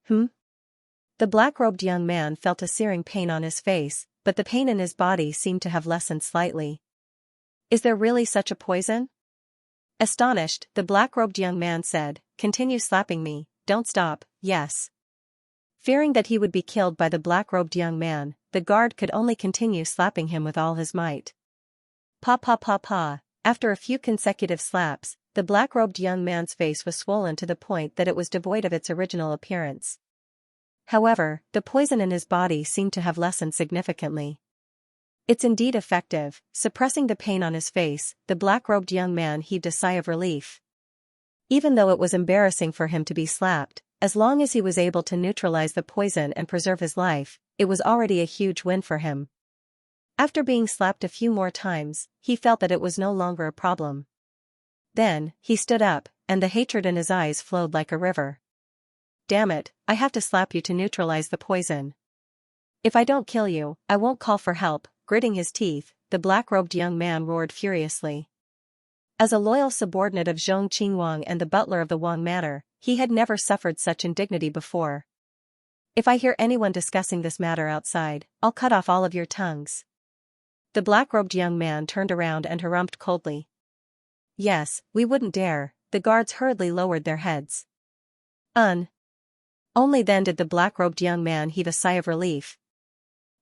The black-robed young man felt a searing pain on his face, but the pain in his body seemed to have lessened slightly. Is there really such a poison? Astonished, the black-robed young man said, continue slapping me, don't stop, yes. Fearing that he would be killed by the black-robed young man, the guard could only continue slapping him with all his might. Pa. After a few consecutive slaps, the black-robed young man's face was swollen to the point that it was devoid of its original appearance. However, the poison in his body seemed to have lessened significantly. It's indeed effective, suppressing the pain on his face. The black-robed young man heaved a sigh of relief. Even though it was embarrassing for him to be slapped, as long as he was able to neutralize the poison and preserve his life, it was already a huge win for him. After being slapped a few more times, he felt that it was no longer a problem. Then, he stood up, and the hatred in his eyes flowed like a river. Damn it, I have to slap you to neutralize the poison. If I don't kill you, I won't call for help. Gritting his teeth, the black-robed young man roared furiously. As a loyal subordinate of Zhong Qingwang and the butler of the Wang Manor, he had never suffered such indignity before. If I hear anyone discussing this matter outside, I'll cut off all of your tongues. The black-robed young man turned around and harumphed coldly. Yes, we wouldn't dare. The guards hurriedly lowered their heads. Only then did the black-robed young man heave a sigh of relief.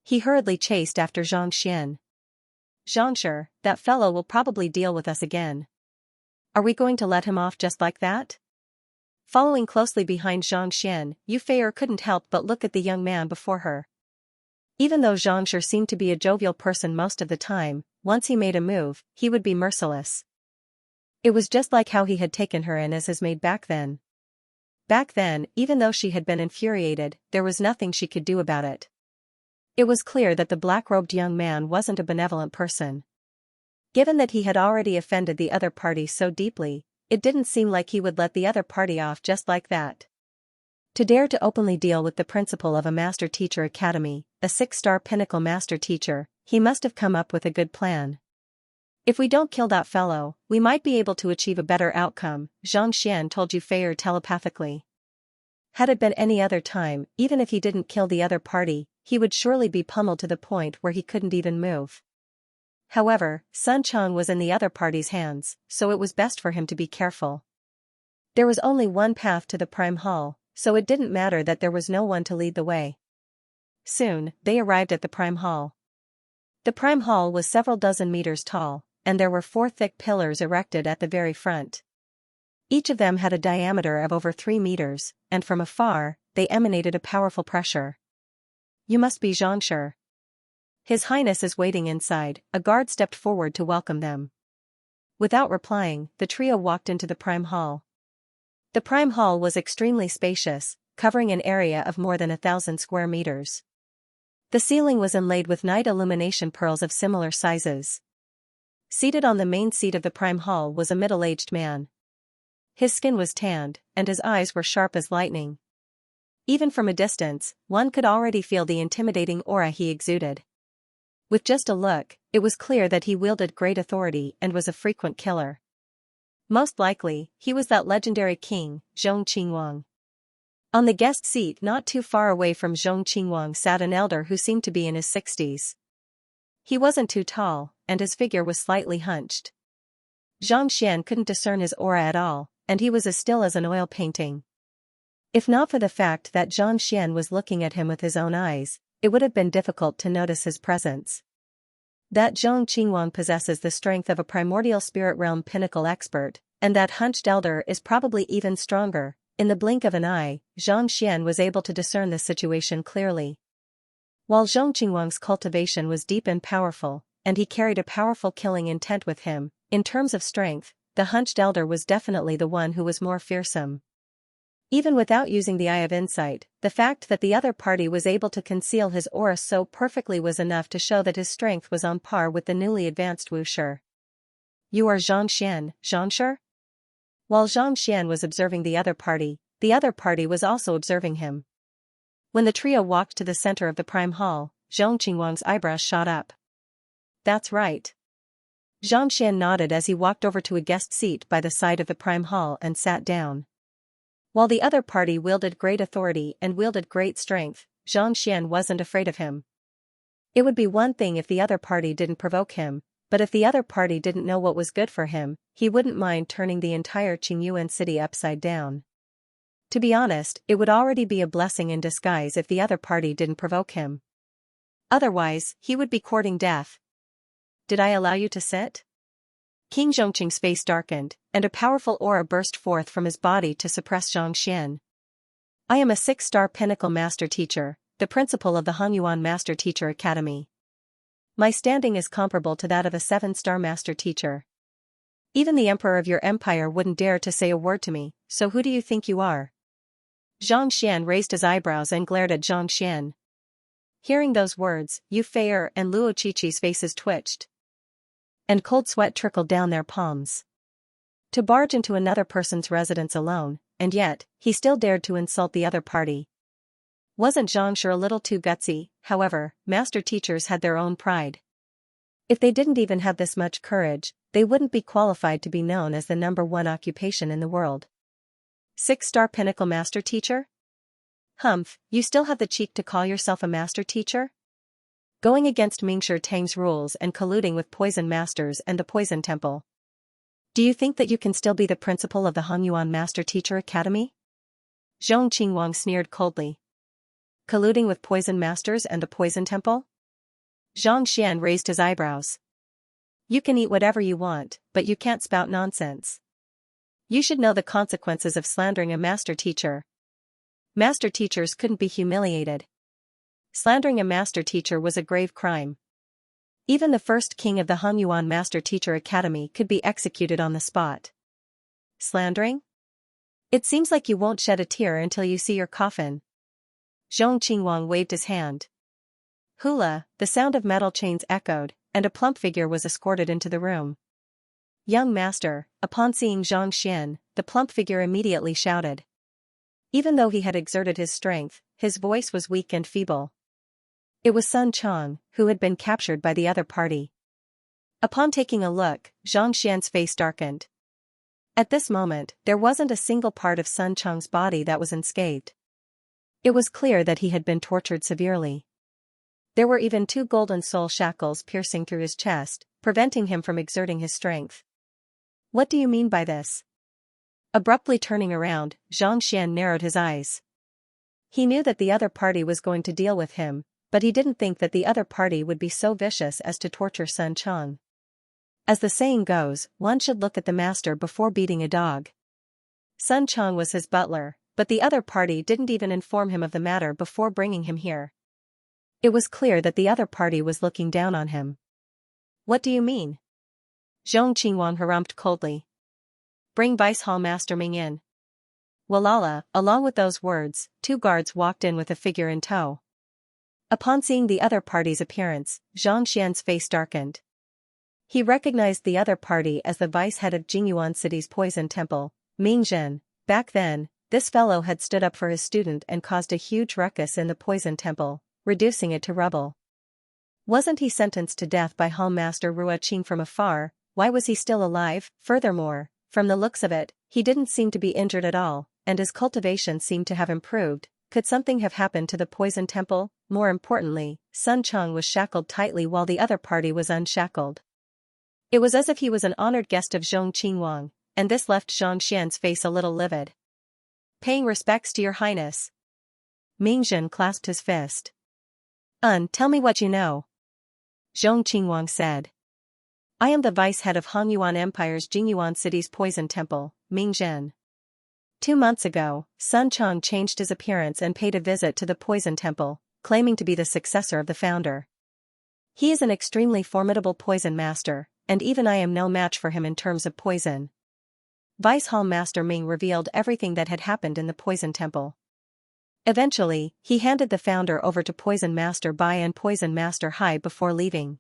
He hurriedly chased after Xianxia. Xianxia, that fellow will probably deal with us again. Are we going to let him off just like that? Following closely behind Xianxia, Yu Feier couldn't help but look at the young man before her. Even though Xianxia seemed to be a jovial person most of the time, once he made a move, he would be merciless. It was just like how he had taken her in as his maid back then. Back then, even though she had been infuriated, there was nothing she could do about it. It was clear that the black-robed young man wasn't a benevolent person. Given that he had already offended the other party so deeply, it didn't seem like he would let the other party off just like that. To dare to openly deal with the principal of a master teacher academy, a 6-star pinnacle master teacher, he must have come up with a good plan. If we don't kill that fellow, we might be able to achieve a better outcome, Xianxia told Yu Feier telepathically. Had it been any other time, even if he didn't kill the other party, he would surely be pummeled to the point where he couldn't even move. However, Sun Chang was in the other party's hands, so it was best for him to be careful. There was only one path to the Prime Hall, so it didn't matter that there was no one to lead the way. Soon, they arrived at the Prime Hall. The Prime Hall was several dozen meters tall, and there were 4 thick pillars erected at the very front. Each of them had a diameter of over 3 meters, and from afar, they emanated a powerful pressure. You must be Xianxia. His Highness is waiting inside. A guard stepped forward to welcome them. Without replying, the trio walked into the Prime Hall. The Prime Hall was extremely spacious, covering an area of more than 1,000 square meters. The ceiling was inlaid with night illumination pearls of similar sizes. Seated on the main seat of the Prime Hall was a middle-aged man. His skin was tanned, and his eyes were sharp as lightning. Even from a distance, one could already feel the intimidating aura he exuded. With just a look, it was clear that he wielded great authority and was a frequent killer. Most likely, he was that legendary king, Zhong Qingwang. On the guest seat not too far away from Zhong Qingwang sat an elder who seemed to be in his 60s. He wasn't too tall, and his figure was slightly hunched. Xianxia couldn't discern his aura at all, and he was as still as an oil painting. If not for the fact that Xianxia was looking at him with his own eyes, it would have been difficult to notice his presence. That Zhong Qingwang possesses the strength of a primordial spirit realm pinnacle expert, and that hunched elder is probably even stronger. In the blink of an eye, Xianxia was able to discern the situation clearly. While Zhong Qingwang's cultivation was deep and powerful, and he carried a powerful killing intent with him, in terms of strength, the hunched elder was definitely the one who was more fearsome. Even without using the Eye of Insight, the fact that the other party was able to conceal his aura so perfectly was enough to show that his strength was on par with the newly advanced Wuxi. You are Xianxia? While Xianxia was observing the other party was also observing him. When the trio walked to the center of the Prime Hall, Zhong Qingwang's eyebrows shot up. That's right. Xianxia nodded as he walked over to a guest seat by the side of the Prime Hall and sat down. While the other party wielded great authority and wielded great strength, Xianxia wasn't afraid of him. It would be one thing if the other party didn't provoke him, but if the other party didn't know what was good for him, he wouldn't mind turning the entire Qingyuan city upside down. To be honest, it would already be a blessing in disguise if the other party didn't provoke him. Otherwise, he would be courting death. Did I allow you to sit? King Zhongqing's face darkened, and a powerful aura burst forth from his body to suppress Xianxia. I am a 6-star pinnacle master teacher, the principal of the Hongyuan Master Teacher Academy. My standing is comparable to that of a 7-star master teacher. Even the emperor of your empire wouldn't dare to say a word to me, so who do you think you are? Zhang raised his eyebrows and glared at Zhang. Hearing those words, Yu Fei'er and Luo Qiqi's faces twitched, and cold sweat trickled down their palms. To barge into another person's residence alone, and yet, he still dared to insult the other party. Wasn't Xianxia a little too gutsy? However, master teachers had their own pride. If they didn't even have this much courage, they wouldn't be qualified to be known as the #1 occupation in the world. 6-star pinnacle master teacher? Humph, you still have the cheek to call yourself a master teacher? Going against Mingshi Tang's rules and colluding with poison masters and the poison temple. Do you think that you can still be the principal of the Hongyuan Master Teacher Academy? Zhong Qingwang sneered coldly. Colluding with poison masters and the poison temple? Zhang Xian raised his eyebrows. You can eat whatever you want, but you can't spout nonsense. You should know the consequences of slandering a master teacher. Master teachers couldn't be humiliated. Slandering a master teacher was a grave crime. Even the first king of the Hongyuan Master Teacher Academy could be executed on the spot. Slandering? It seems like you won't shed a tear until you see your coffin. Zhong Qingwang waved his hand. Hula, the sound of metal chains echoed, and a plump figure was escorted into the room. Young master, upon seeing Zhang Xian, the plump figure immediately shouted. Even though he had exerted his strength, his voice was weak and feeble. It was Sun Chong, who had been captured by the other party. Upon taking a look, Zhang Xian's face darkened. At this moment, there wasn't a single part of Sun Chong's body that was unscathed. It was clear that he had been tortured severely. There were even 2 golden soul shackles piercing through his chest, preventing him from exerting his strength. What do you mean by this? Abruptly turning around, Zhang Xian narrowed his eyes. He knew that the other party was going to deal with him, but he didn't think that the other party would be so vicious as to torture Sun Chong. As the saying goes, one should look at the master before beating a dog. Sun Chong was his butler, but the other party didn't even inform him of the matter before bringing him here. It was clear that the other party was looking down on him. What do you mean? Zhong Qingwang harumphed coldly. Bring Vice Hall Master Ming in. Walala, along with those words, 2 guards walked in with a figure in tow. Upon seeing the other party's appearance, Zhang Xian's face darkened. He recognized the other party as the vice head of Jingyuan City's poison temple, Ming Zhen. Back then, this fellow had stood up for his student and caused a huge ruckus in the poison temple, reducing it to rubble. Wasn't he sentenced to death by Hall Master Rua Qing from afar? Why was he still alive? Furthermore, from the looks of it, he didn't seem to be injured at all, and his cultivation seemed to have improved. Could something have happened to the poison temple? More importantly, Sun Chong was shackled tightly while the other party was unshackled. It was as if he was an honored guest of Zhong Qingwang, and this left Zhang Xian's face a little livid. Paying respects to your highness. Ming Zhen clasped his fist. Tell me what you know. Zhong Qingwang said. I am the vice head of Hongyuan Empire's Jingyuan City's poison temple, Ming Zhen. 2 months ago, Sun Chong changed his appearance and paid a visit to the poison temple, claiming to be the successor of the founder. He is an extremely formidable poison master, and even I am no match for him in terms of poison. Vice Hall Master Ming revealed everything that had happened in the poison temple. Eventually, he handed the founder over to Poison Master Bai and Poison Master Hai before leaving.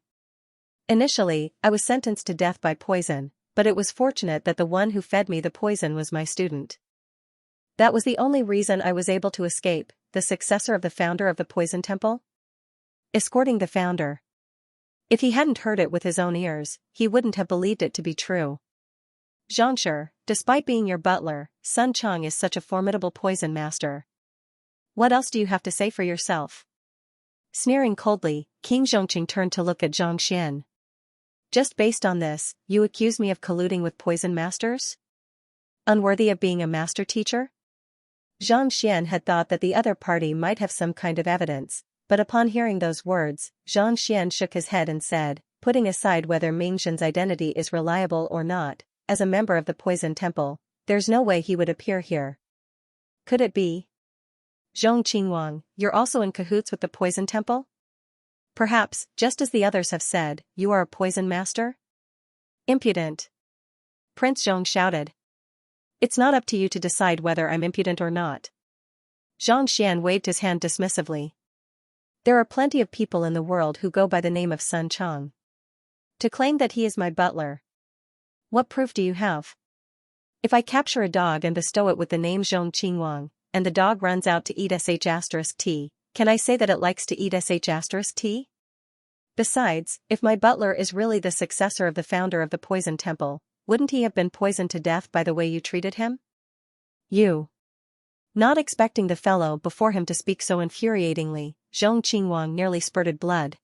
Initially, I was sentenced to death by poison, but it was fortunate that the one who fed me the poison was my student. That was the only reason I was able to escape, the successor of the founder of the poison temple? Escorting the founder. If he hadn't heard it with his own ears, he wouldn't have believed it to be true. Xianxia, despite being your butler, Sun Chong is such a formidable poison master. What else do you have to say for yourself? Sneering coldly, King Zhongqing turned to look at Zhang Xian. Just based on this, you accuse me of colluding with poison masters? Unworthy of being a master teacher? Zhang Xian had thought that the other party might have some kind of evidence, but upon hearing those words, Zhang Xian shook his head and said, putting aside whether Mingxuan's identity is reliable or not, as a member of the Poison Temple, there's no way he would appear here. Could it be? Zhong Qingwang, you're also in cahoots with the Poison Temple? Perhaps, just as the others have said, you are a poison master? Impudent! Prince Zhong shouted. It's not up to you to decide whether I'm impudent or not. Zhang Xian waved his hand dismissively. There are plenty of people in the world who go by the name of Sun Chang. To claim that he is my butler. What proof do you have? If I capture a dog and bestow it with the name Zhong Qingwang, and the dog runs out to eat sh*t, can I say that it likes to eat sh*t? Besides, if my butler is really the successor of the founder of the Poison Temple, wouldn't he have been poisoned to death by the way you treated him? You. Not expecting the fellow before him to speak so infuriatingly, Zhong Qingwang nearly spurted blood.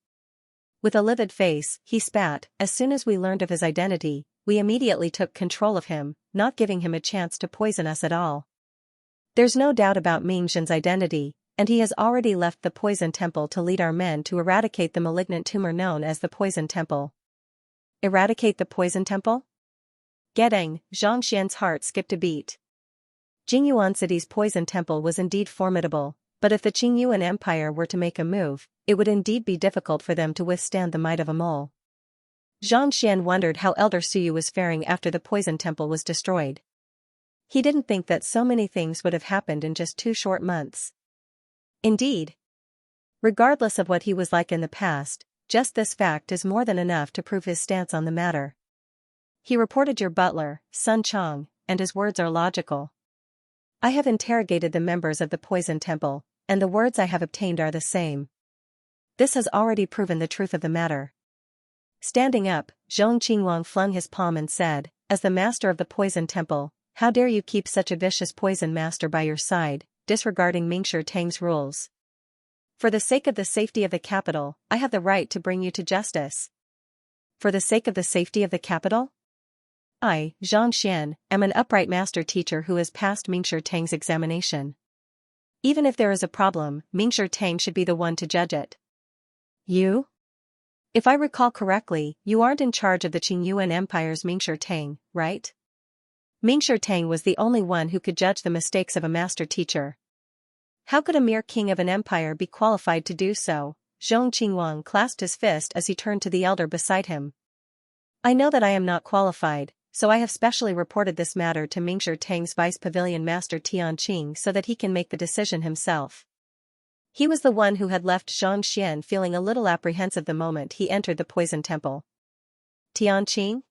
With a livid face, he spat. As soon as we learned of his identity, we immediately took control of him, not giving him a chance to poison us at all. There's no doubt about Mingxuan's identity, and he has already left the Poison Temple to lead our men to eradicate the malignant tumor known as the Poison Temple. Eradicate the Poison Temple? Getting, Zhang Xian's heart skipped a beat. Jingyuan City's Poison Temple was indeed formidable, but if the Qingyuan Empire were to make a move, it would indeed be difficult for them to withstand the might of a mole. Zhang Xian wondered how Elder Suyu was faring after the Poison Temple was destroyed. He didn't think that so many things would have happened in just 2 short months. Indeed. Regardless of what he was like in the past, just this fact is more than enough to prove his stance on the matter. He reported your butler, Sun Chang, and his words are logical. I have interrogated the members of the Poison Temple, and the words I have obtained are the same. This has already proven the truth of the matter. Standing up, Zhong Qingwang flung his palm and said, as the master of the Poison Temple, how dare you keep such a vicious poison master by your side, disregarding Mingxu Tang's rules? For the sake of the safety of the capital, I have the right to bring you to justice. For the sake of the safety of the capital? I, Zhang Xian, am an upright master teacher who has passed Mingxu Tang's examination. Even if there is a problem, Mingxu Tang should be the one to judge it. You? If I recall correctly, you aren't in charge of the Qingyuan Empire's Mingxu Tang, right? Mingxu Tang was the only one who could judge the mistakes of a master teacher. How could a mere king of an empire be qualified to do so? Zhong Qingwang clasped his fist as he turned to the elder beside him. I know that I am not qualified, so I have specially reported this matter to Mingxu Tang's Vice Pavilion Master Tianqing so that he can make the decision himself. He was the one who had left Zhang Xian feeling a little apprehensive the moment he entered the Poison Temple. Tianqing?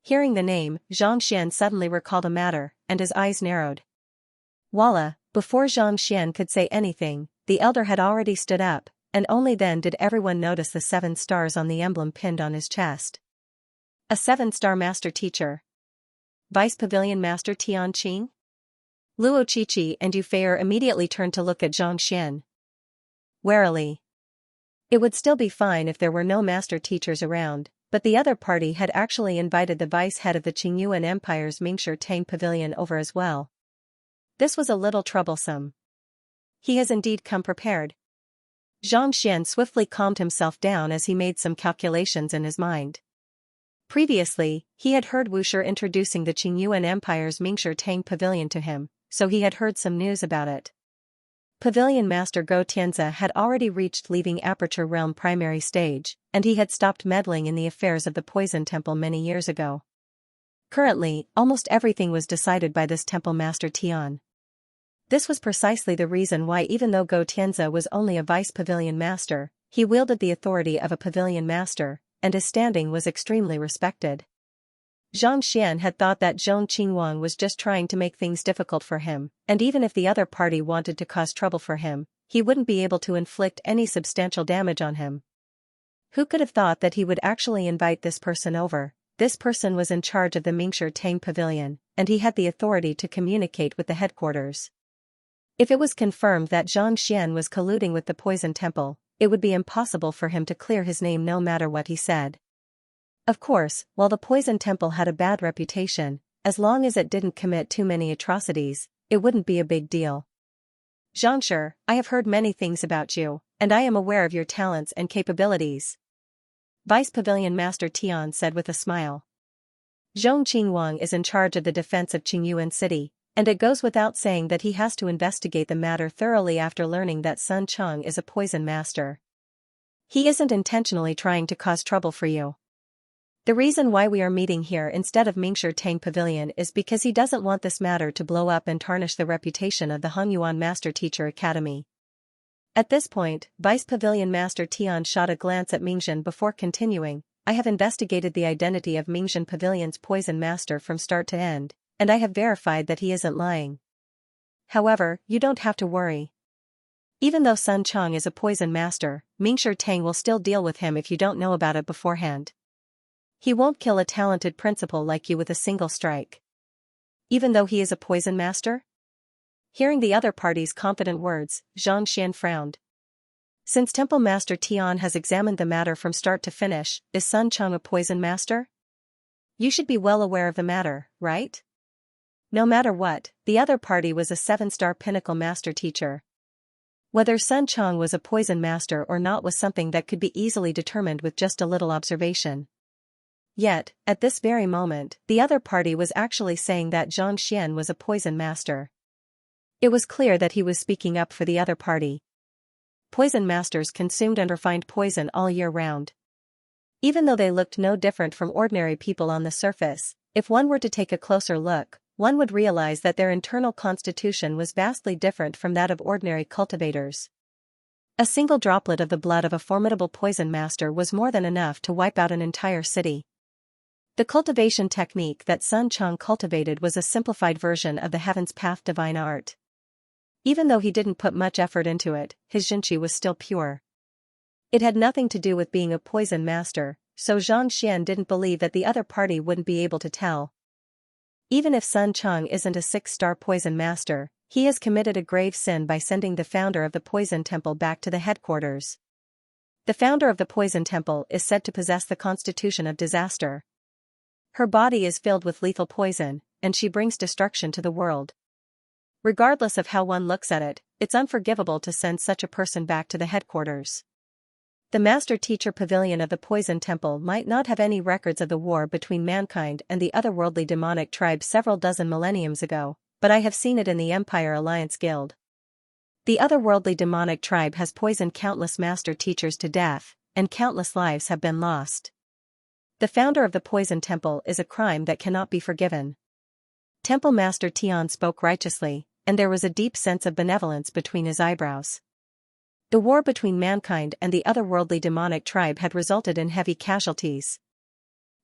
Hearing the name, Zhang Xian suddenly recalled a matter, and his eyes narrowed. Voila, before Zhang Xian could say anything, the elder had already stood up, and only then did everyone notice the 7 stars on the emblem pinned on his chest. A 7-star master teacher. Vice Pavilion Master Tianqing? Luo Qiqi and Yu Feier immediately turned to look at Zhang Xian. Warily. It would still be fine if there were no master teachers around, but the other party had actually invited the vice head of the Qingyuan Empire's Mingxu Tang Pavilion over as well. This was a little troublesome. He has indeed come prepared. Zhang Xian swiftly calmed himself down as he made some calculations in his mind. Previously, he had heard Wuxi introducing the Qingyuan Empire's Mingxu Tang Pavilion to him, so he had heard some news about it. Pavilion Master Go Tianzi had already reached leaving Aperture Realm primary stage, and he had stopped meddling in the affairs of the Poison Temple many years ago. Currently, almost everything was decided by this Temple Master Tian. This was precisely the reason why even though Go Tianzi was only a Vice Pavilion Master, he wielded the authority of a Pavilion Master, and his standing was extremely respected. Zhang Xian had thought that Zhong Qingwang was just trying to make things difficult for him, and even if the other party wanted to cause trouble for him, he wouldn't be able to inflict any substantial damage on him. Who could have thought that he would actually invite this person over? This person was in charge of the Mingxu Tang Pavilion, and he had the authority to communicate with the headquarters. If it was confirmed that Zhang Xian was colluding with the Poison Temple, it would be impossible for him to clear his name no matter what he said. Of course, while the Poison Temple had a bad reputation, as long as it didn't commit too many atrocities, it wouldn't be a big deal. Xianxia, I have heard many things about you, and I am aware of your talents and capabilities. Vice Pavilion Master Tian said with a smile. Zhong Qingwang is in charge of the defense of Qingyuan City, and it goes without saying that he has to investigate the matter thoroughly after learning that Sun Cheng is a poison master. He isn't intentionally trying to cause trouble for you. The reason why we are meeting here instead of Mingshi Tang Pavilion is because he doesn't want this matter to blow up and tarnish the reputation of the Hongyuan Master Teacher Academy. At this point, Vice Pavilion Master Tian shot a glance at Mingxin before continuing. I have investigated the identity of Mingxin Pavilion's poison master from start to end, and I have verified that he isn't lying. However, you don't have to worry. Even though Sun Cheng is a poison master, Mingshi Tang will still deal with him if you don't know about it beforehand. He won't kill a talented principal like you with a single strike. Even though he is a poison master? Hearing the other party's confident words, Xianxia frowned. Since Temple Master Tian has examined the matter from start to finish, is Sun Cheng a poison master? You should be well aware of the matter, right? No matter what, the other party was a 7-star pinnacle master teacher. Whether Sun Cheng was a poison master or not was something that could be easily determined with just a little observation. Yet, at this very moment, the other party was actually saying that Zhang Xian was a poison master. It was clear that he was speaking up for the other party. Poison masters consumed and refined poison all year round. Even though they looked no different from ordinary people on the surface, if one were to take a closer look, one would realize that their internal constitution was vastly different from that of ordinary cultivators. A single droplet of the blood of a formidable poison master was more than enough to wipe out an entire city. The cultivation technique that Sun Cheng cultivated was a simplified version of the Heaven's Path divine art. Even though he didn't put much effort into it, his Jinqi was still pure. It had nothing to do with being a poison master, so Zhang Xian didn't believe that the other party wouldn't be able to tell. Even if Sun Cheng isn't a 6-star poison master, he has committed a grave sin by sending the founder of the Poison Temple back to the headquarters. The founder of the Poison Temple is said to possess the constitution of disaster. Her body is filled with lethal poison, and she brings destruction to the world. Regardless of how one looks at it, it's unforgivable to send such a person back to the headquarters. The Master Teacher Pavilion of the Poison Temple might not have any records of the war between mankind and the otherworldly demonic tribe several dozen millenniums ago, but I have seen it in the Empire Alliance Guild. The otherworldly demonic tribe has poisoned countless master teachers to death, and countless lives have been lost. The founder of the Poison Temple is a crime that cannot be forgiven. Temple Master Tian spoke righteously, and there was a deep sense of benevolence between his eyebrows. The war between mankind and the otherworldly demonic tribe had resulted in heavy casualties.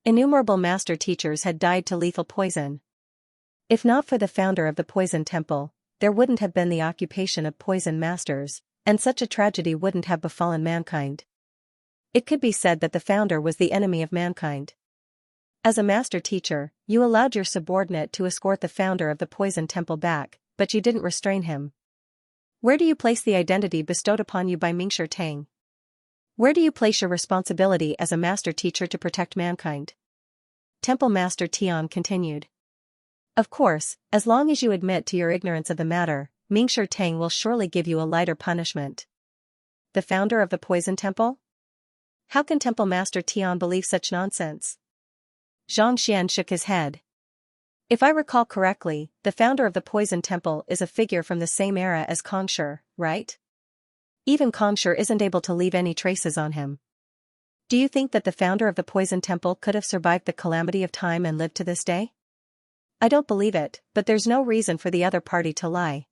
Innumerable master teachers had died to lethal poison. If not for the founder of the Poison Temple, there wouldn't have been the occupation of poison masters, and such a tragedy wouldn't have befallen mankind. It could be said that the founder was the enemy of mankind. As a master teacher, you allowed your subordinate to escort the founder of the Poison Temple back, but you didn't restrain him. Where do you place the identity bestowed upon you by Mingshi Tang? Where do you place your responsibility as a master teacher to protect mankind? Temple Master Tian continued. Of course, as long as you admit to your ignorance of the matter, Mingshi Tang will surely give you a lighter punishment. The founder of the Poison Temple? How can Temple Master Tian believe such nonsense? Zhang Xian shook his head. If I recall correctly, the founder of the Poison Temple is a figure from the same era as Kongshi, right? Even Kongshi isn't able to leave any traces on him. Do you think that the founder of the Poison Temple could have survived the calamity of time and lived to this day? I don't believe it, but there's no reason for the other party to lie.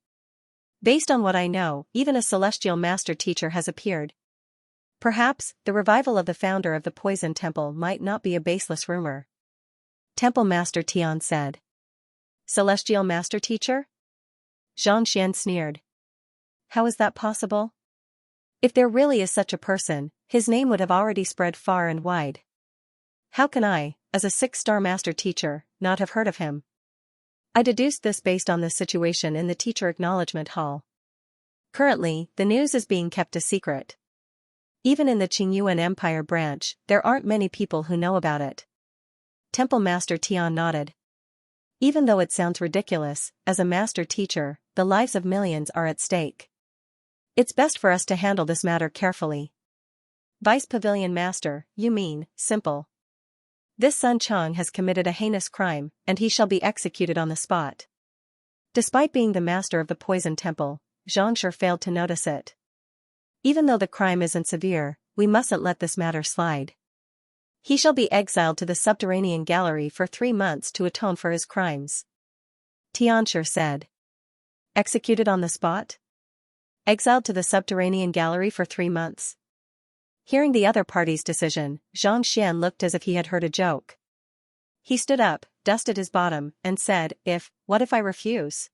Based on what I know, even a celestial master teacher has appeared. Perhaps, the revival of the founder of the Poison Temple might not be a baseless rumor. Temple Master Tian said. Celestial master teacher? Zhang Xian sneered. How is that possible? If there really is such a person, his name would have already spread far and wide. How can I, as a 6-star master teacher, not have heard of him? I deduced this based on the situation in the teacher acknowledgement hall. Currently, the news is being kept a secret. Even in the Qingyuan Empire branch, there aren't many people who know about it. Temple Master Tian nodded. Even though it sounds ridiculous, as a master teacher, the lives of millions are at stake. It's best for us to handle this matter carefully. Vice Pavilion Master, you mean, simple. This Sun Chang has committed a heinous crime, and he shall be executed on the spot. Despite being the master of the poison temple, Xianxia failed to notice it. Even though the crime isn't severe, we mustn't let this matter slide. He shall be exiled to the subterranean gallery for 3 months to atone for his crimes. Xianxia said. Executed on the spot? Exiled to the subterranean gallery for 3 months. Hearing the other party's decision, Zhang Xian looked as if he had heard a joke. He stood up, dusted his bottom, and said, what if I refuse?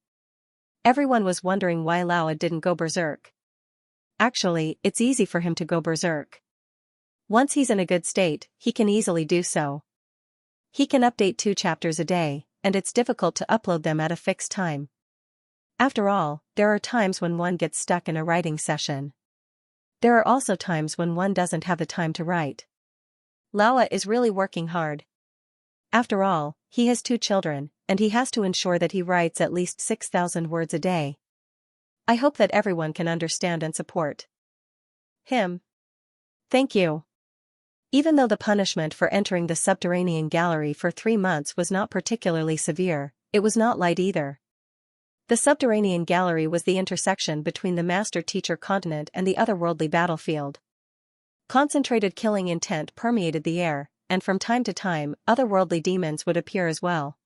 Everyone was wondering why Laowa didn't go berserk. Actually, it's easy for him to go berserk. Once he's in a good state, he can easily do so. He can update 2 chapters a day, and it's difficult to upload them at a fixed time. After all, there are times when one gets stuck in a writing session. There are also times when one doesn't have the time to write. Laowa is really working hard. After all, he has 2 children, and he has to ensure that he writes at least 6,000 words a day. I hope that everyone can understand and support him. Thank you. Even though the punishment for entering the subterranean gallery for 3 months was not particularly severe, it was not light either. The subterranean gallery was the intersection between the master-teacher continent and the otherworldly battlefield. Concentrated killing intent permeated the air, and from time to time, otherworldly demons would appear as well.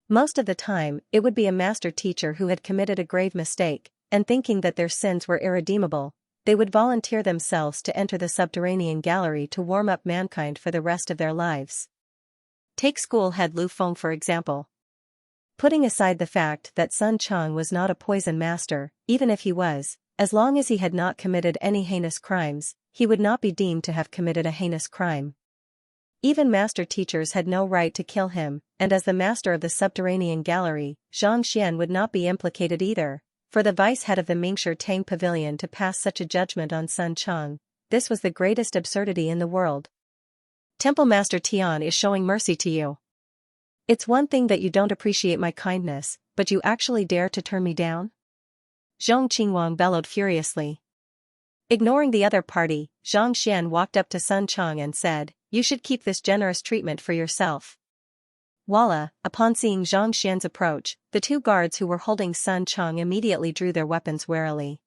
Most of the time, it would be a master-teacher who had committed a grave mistake, and thinking that their sins were irredeemable, they would volunteer themselves to enter the subterranean gallery to warm up mankind for the rest of their lives. Take school head Lu Feng for example. Putting aside the fact that Sun Chang was not a poison master, even if he was, as long as he had not committed any heinous crimes, he would not be deemed to have committed a heinous crime. Even master teachers had no right to kill him, and as the master of the subterranean gallery, Zhang Xian would not be implicated either. For the vice-head of the Mingshi Tang Pavilion to pass such a judgment on Sun Chang, this was the greatest absurdity in the world. Temple Master Tian is showing mercy to you. It's one thing that you don't appreciate my kindness, but you actually dare to turn me down? Zhong Qingwang bellowed furiously. Ignoring the other party, Zhang Xian walked up to Sun Chang and said, you should keep this generous treatment for yourself. Voila, upon seeing Zhang Xian's approach, the 2 guards who were holding Sun Chang immediately drew their weapons warily.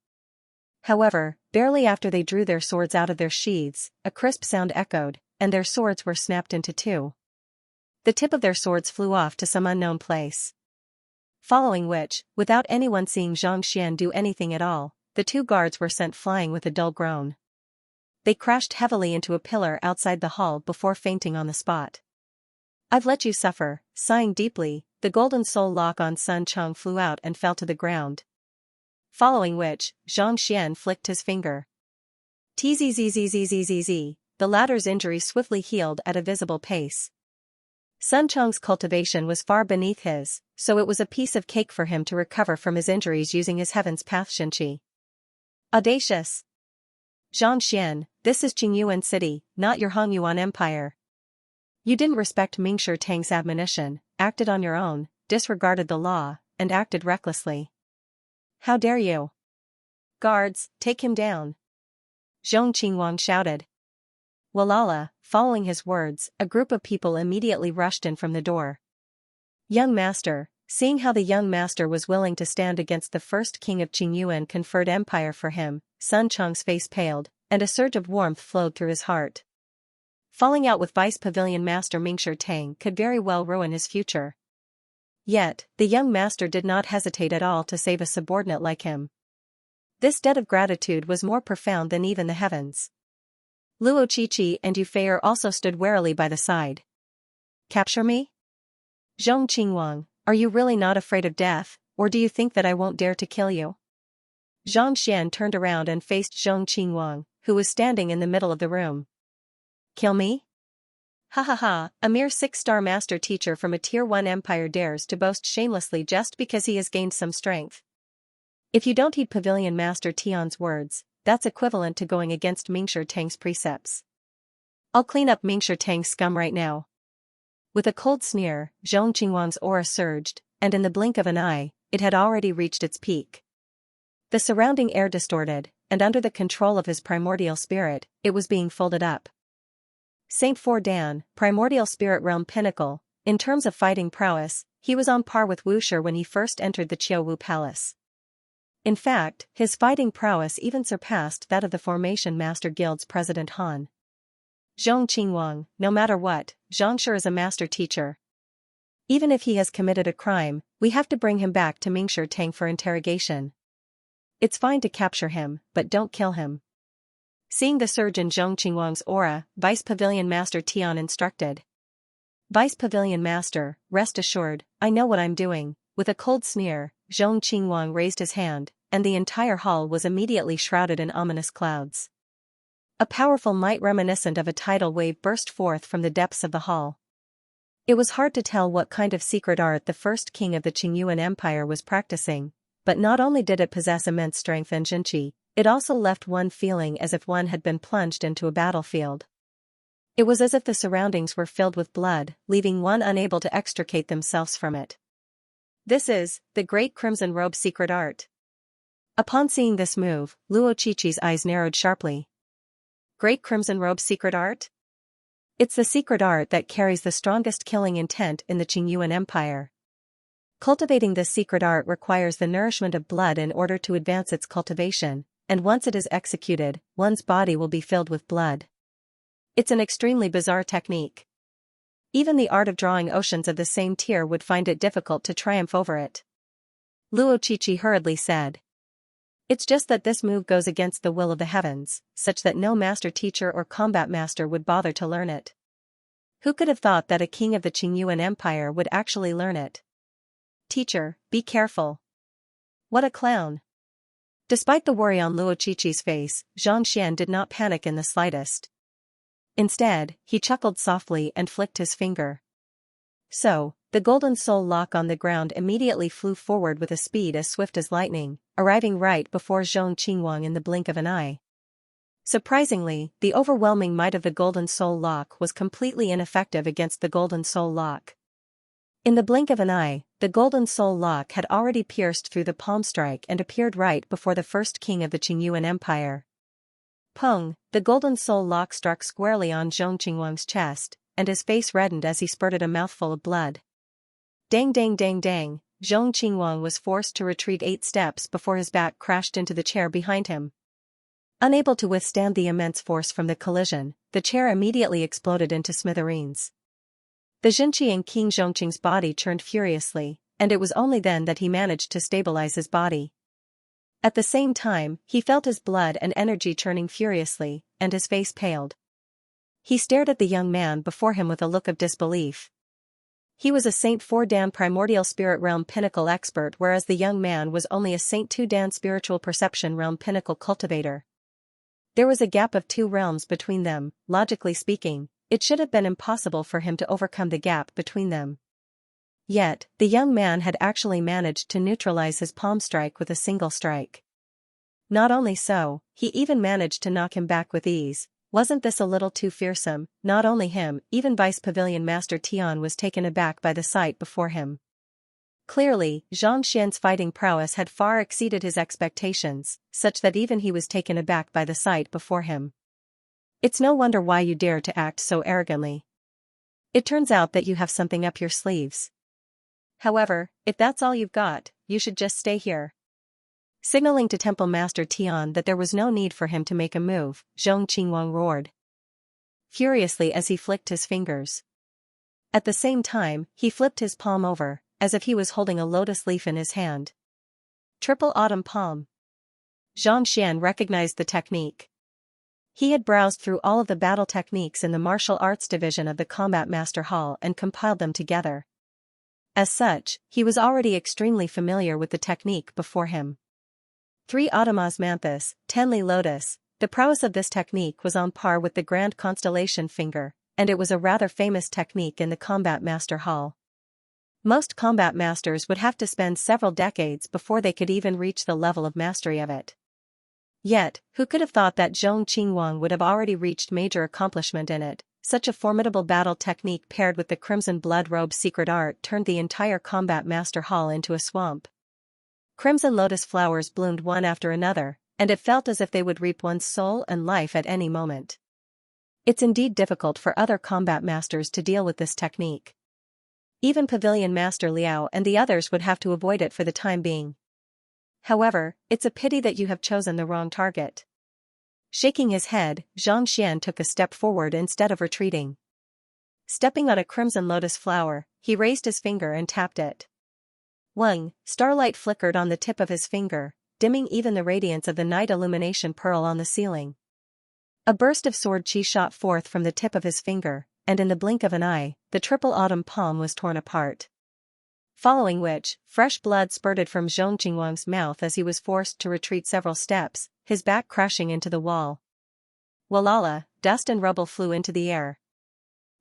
However, barely after they drew their swords out of their sheaths, a crisp sound echoed, and their swords were snapped into 2. The tip of their swords flew off to some unknown place. Following which, without anyone seeing Zhang Xian do anything at all, the 2 guards were sent flying with a dull groan. They crashed heavily into a pillar outside the hall before fainting on the spot. I've let you suffer. Sighing deeply, the golden soul lock on Sun Chang flew out and fell to the ground. Following which, Zhang Xian flicked his finger. Tzzzzzzzzzz, the latter's injury swiftly healed at a visible pace. Sun Chang's cultivation was far beneath his, so it was a piece of cake for him to recover from his injuries using his heaven's path Xianxia. Audacious! Zhang Xian, this is Qingyuan City, not your Hongyuan Empire. You didn't respect Mingshi Tang's admonition, acted on your own, disregarded the law, and acted recklessly. How dare you? Guards, take him down. Zhong Qingwang shouted. Walala, following his words, a group of people immediately rushed in from the door. Young master, seeing how the young master was willing to stand against the first king of Qingyuan conferred empire for him, Sun Chang's face paled, and a surge of warmth flowed through his heart. Falling out with Vice Pavilion Master Mingshi Tang could very well ruin his future. Yet, the young master did not hesitate at all to save a subordinate like him. This debt of gratitude was more profound than even the heavens. Luo Qiqi and Yu Feier also stood warily by the side. Capture me? Zhong Qingwang, are you really not afraid of death, or do you think that I won't dare to kill you? Zhang Xian turned around and faced Zhong Qingwang, who was standing in the middle of the room. Kill me? Ha ha ha, a mere 6-star master teacher from a Tier 1 empire dares to boast shamelessly just because he has gained some strength. If you don't heed Pavilion Master Tian's words, that's equivalent to going against Mingshi Tang's precepts. I'll clean up Mingshi Tang's scum right now. With a cold sneer, Zhong Qingwang's aura surged, and in the blink of an eye, it had already reached its peak. The surrounding air distorted, and under the control of his primordial spirit, it was being folded up. Saint Four Dan, primordial spirit realm pinnacle, in terms of fighting prowess, he was on par with Wuxia when he first entered the Qiuwu Palace. In fact, his fighting prowess even surpassed that of the Formation Master Guild's president Han. Zhong Qingwang, no matter what, Xianxia is a master teacher. Even if he has committed a crime, we have to bring him back to Mingshi Tang for interrogation. It's fine to capture him, but don't kill him. Seeing the surge in Zhong Qingwang's aura, Vice Pavilion Master Tian instructed. Vice Pavilion Master, rest assured, I know what I'm doing. With a cold sneer, Zhong Qingwang raised his hand, and the entire hall was immediately shrouded in ominous clouds. A powerful might reminiscent of a tidal wave burst forth from the depths of the hall. It was hard to tell what kind of secret art the first king of the Qingyuan Empire was practicing, but not only did it possess immense strength and jinqi, it also left one feeling as if one had been plunged into a battlefield. It was as if the surroundings were filled with blood, leaving one unable to extricate themselves from it. This is the Great Crimson Robe secret art. Upon seeing this move, Luo Qiqi's eyes narrowed sharply. Great Crimson Robe secret art? It's the secret art that carries the strongest killing intent in the Qingyuan Empire. Cultivating this secret art requires the nourishment of blood in order to advance its cultivation, and once it is executed, one's body will be filled with blood. It's an extremely bizarre technique. Even the art of drawing oceans of the same tier would find it difficult to triumph over it. Luo Qiqi hurriedly said. It's just that this move goes against the will of the heavens, such that no master teacher or combat master would bother to learn it. Who could have thought that a king of the Qingyuan Empire would actually learn it? Teacher, be careful. What a clown. Despite the worry on Luo Qiqi's face, Zhang Xian did not panic in the slightest. Instead, he chuckled softly and flicked his finger. So, the golden soul lock on the ground immediately flew forward with a speed as swift as lightning, arriving right before Zhong Qingwang in the blink of an eye. Surprisingly, the overwhelming might of the golden soul lock was completely ineffective against the golden soul lock. In the blink of an eye, the golden soul lock had already pierced through the palm strike and appeared right before the first king of the Qingyuan Empire. Peng, the golden soul lock struck squarely on Zhong Qingwang's chest, and his face reddened as he spurted a mouthful of blood. Dang dang dang dang, Zhong Qingwang was forced to retreat 8 steps before his back crashed into the chair behind him. Unable to withstand the immense force from the collision, the chair immediately exploded into smithereens. The Jinqi in King Zhongqing's body churned furiously, and it was only then that he managed to stabilize his body. At the same time, he felt his blood and energy churning furiously, and his face paled. He stared at the young man before him with a look of disbelief. He was a Saint 4 Dan primordial spirit realm pinnacle expert, whereas the young man was only a Saint 2 Dan spiritual perception realm pinnacle cultivator. There was a gap of 2 realms between them. Logically speaking, it should have been impossible for him to overcome the gap between them. Yet, the young man had actually managed to neutralize his palm strike with a single strike. Not only so, he even managed to knock him back with ease. Wasn't this a little too fearsome? Not only him, even Vice Pavilion Master Tian was taken aback by the sight before him. Clearly, Zhang Xian's fighting prowess had far exceeded his expectations, such that even he was taken aback by the sight before him. It's no wonder why you dare to act so arrogantly. It turns out that you have something up your sleeves. However, if that's all you've got, you should just stay here. Signaling to Temple Master Tian that there was no need for him to make a move, Zhong Qingwang roared furiously as he flicked his fingers. At the same time, he flipped his palm over, as if he was holding a lotus leaf in his hand. Triple Autumn Palm. Zhang Xian recognized the technique. He had browsed through all of the battle techniques in the martial arts division of the Combat Master Hall and compiled them together. As such, he was already extremely familiar with the technique before him. 3 Autumn Osmanthus, Tenli Lotus. The prowess of this technique was on par with the Grand Constellation Finger, and it was a rather famous technique in the Combat Master Hall. Most combat masters would have to spend several decades before they could even reach the level of mastery of it. Yet, who could have thought that Zhong Qingwang would have already reached major accomplishment in it? Such a formidable battle technique paired with the Crimson Blood Robe secret art turned the entire Combat Master Hall into a swamp. Crimson lotus flowers bloomed one after another, and it felt as if they would reap one's soul and life at any moment. It's indeed difficult for other combat masters to deal with this technique. Even Pavilion Master Liao and the others would have to avoid it for the time being. However, it's a pity that you have chosen the wrong target. Shaking his head, Xianxia took a step forward instead of retreating. Stepping on a crimson lotus flower, he raised his finger and tapped it. Wang, starlight flickered on the tip of his finger, dimming even the radiance of the night illumination pearl on the ceiling. A burst of sword chi shot forth from the tip of his finger, and in the blink of an eye, the triple autumn palm was torn apart. Following which, fresh blood spurted from Zhong Qingwang's mouth as he was forced to retreat several steps, his back crashing into the wall. Walala, dust and rubble flew into the air.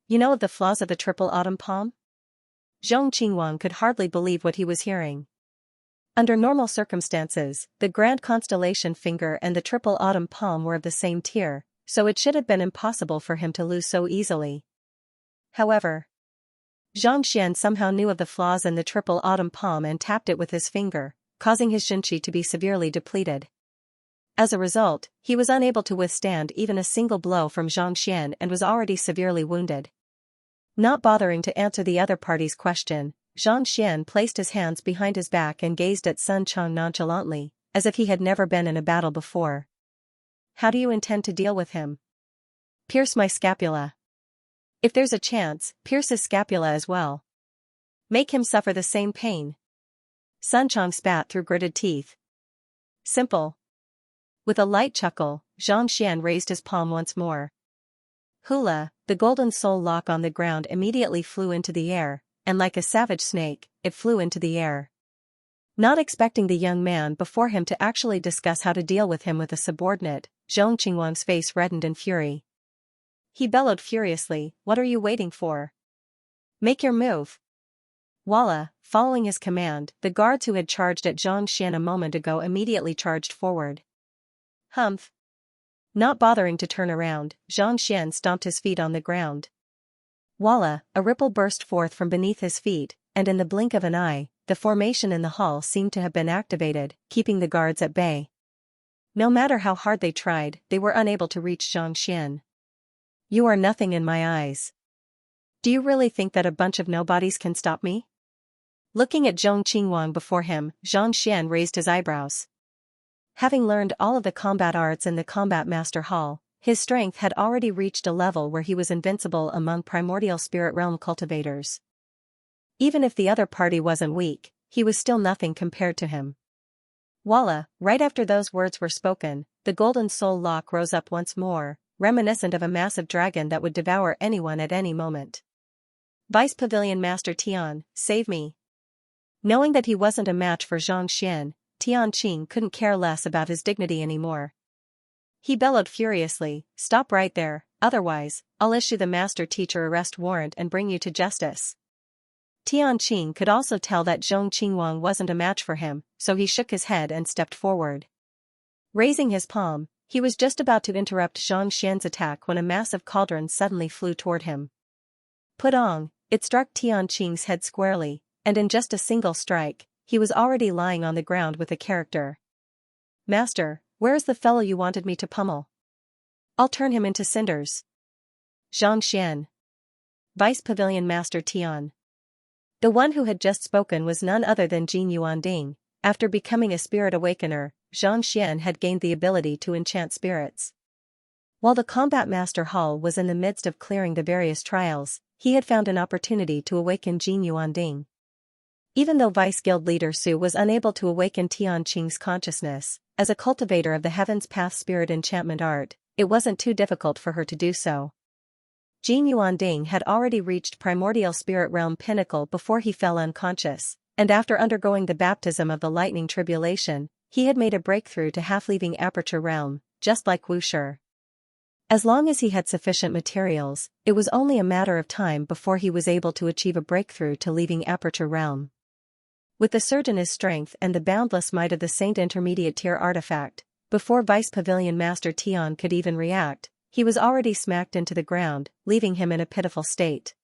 You know of the flaws of the triple autumn palm? Zhong Qingwang could hardly believe what he was hearing. Under normal circumstances, the grand constellation finger and the triple autumn palm were of the same tier, so it should have been impossible for him to lose so easily. However, Xianxia somehow knew of the flaws in the triple autumn palm and tapped it with his finger, causing his Xinqi to be severely depleted. As a result, he was unable to withstand even a single blow from Xianxia and was already severely wounded. Not bothering to answer the other party's question, Xianxia placed his hands behind his back and gazed at Sun Chong nonchalantly, as if he had never been in a battle before. How do you intend to deal with him? Pierce my scapula. If there's a chance, pierce his scapula as well. Make him suffer the same pain. Sun Chong spat through gritted teeth. Simple. With a light chuckle, Xianxia raised his palm once more. Hula, the golden soul lock on the ground immediately flew into the air, and like a savage snake, it flew into the air. Not expecting the young man before him to actually discuss how to deal with him with a subordinate, Zhong Qingwang's face reddened in fury. He bellowed furiously, "What are you waiting for? Make your move." Walla, following his command, the guards who had charged at Xianxia a moment ago immediately charged forward. Humph. Not bothering to turn around, Xianxia stomped his feet on the ground. Walla, a ripple burst forth from beneath his feet, and in the blink of an eye, the formation in the hall seemed to have been activated, keeping the guards at bay. No matter how hard they tried, they were unable to reach Xianxia. You are nothing in my eyes. Do you really think that a bunch of nobodies can stop me? Looking at Zhong Qingwang before him, Xianxia raised his eyebrows. Having learned all of the combat arts in the Combat Master Hall, his strength had already reached a level where he was invincible among primordial spirit realm cultivators. Even if the other party wasn't weak, he was still nothing compared to him. Walla, right after those words were spoken, the golden soul lock rose up once more, reminiscent of a massive dragon that would devour anyone at any moment. Vice Pavilion Master Tian, save me. Knowing that he wasn't a match for Xianxia, Tian Qing couldn't care less about his dignity anymore. He bellowed furiously, "Stop right there, otherwise, I'll issue the master teacher arrest warrant and bring you to justice." Tian Qing could also tell that Zhong Qingwang wasn't a match for him, so he shook his head and stepped forward. Raising his palm, he was just about to interrupt Xianxia's attack when a massive cauldron suddenly flew toward him. Pudong, it struck Tian Qing's head squarely, and in just a single strike, he was already lying on the ground with a character. Master, where is the fellow you wanted me to pummel? I'll turn him into cinders. Xianxia. Vice Pavilion Master Tian. The one who had just spoken was none other than Jin Yuanding. After becoming a spirit awakener, Xianxia had gained the ability to enchant spirits. While the Combat Master Hall was in the midst of clearing the various trials, he had found an opportunity to awaken Jin Yuanding. Even though Vice Guild leader Su was unable to awaken Tian Qing's consciousness, as a cultivator of the Heaven's Path spirit enchantment art, it wasn't too difficult for her to do so. Jin Yuanding had already reached primordial spirit realm pinnacle before he fell unconscious, and after undergoing the baptism of the lightning tribulation, he had made a breakthrough to half-leaving aperture realm, just like Wuxi. As long as he had sufficient materials, it was only a matter of time before he was able to achieve a breakthrough to leaving aperture realm. With the surge in his strength and the boundless might of the Saint Intermediate Tier artifact, before Vice Pavilion Master Tian could even react, he was already smacked into the ground, leaving him in a pitiful state.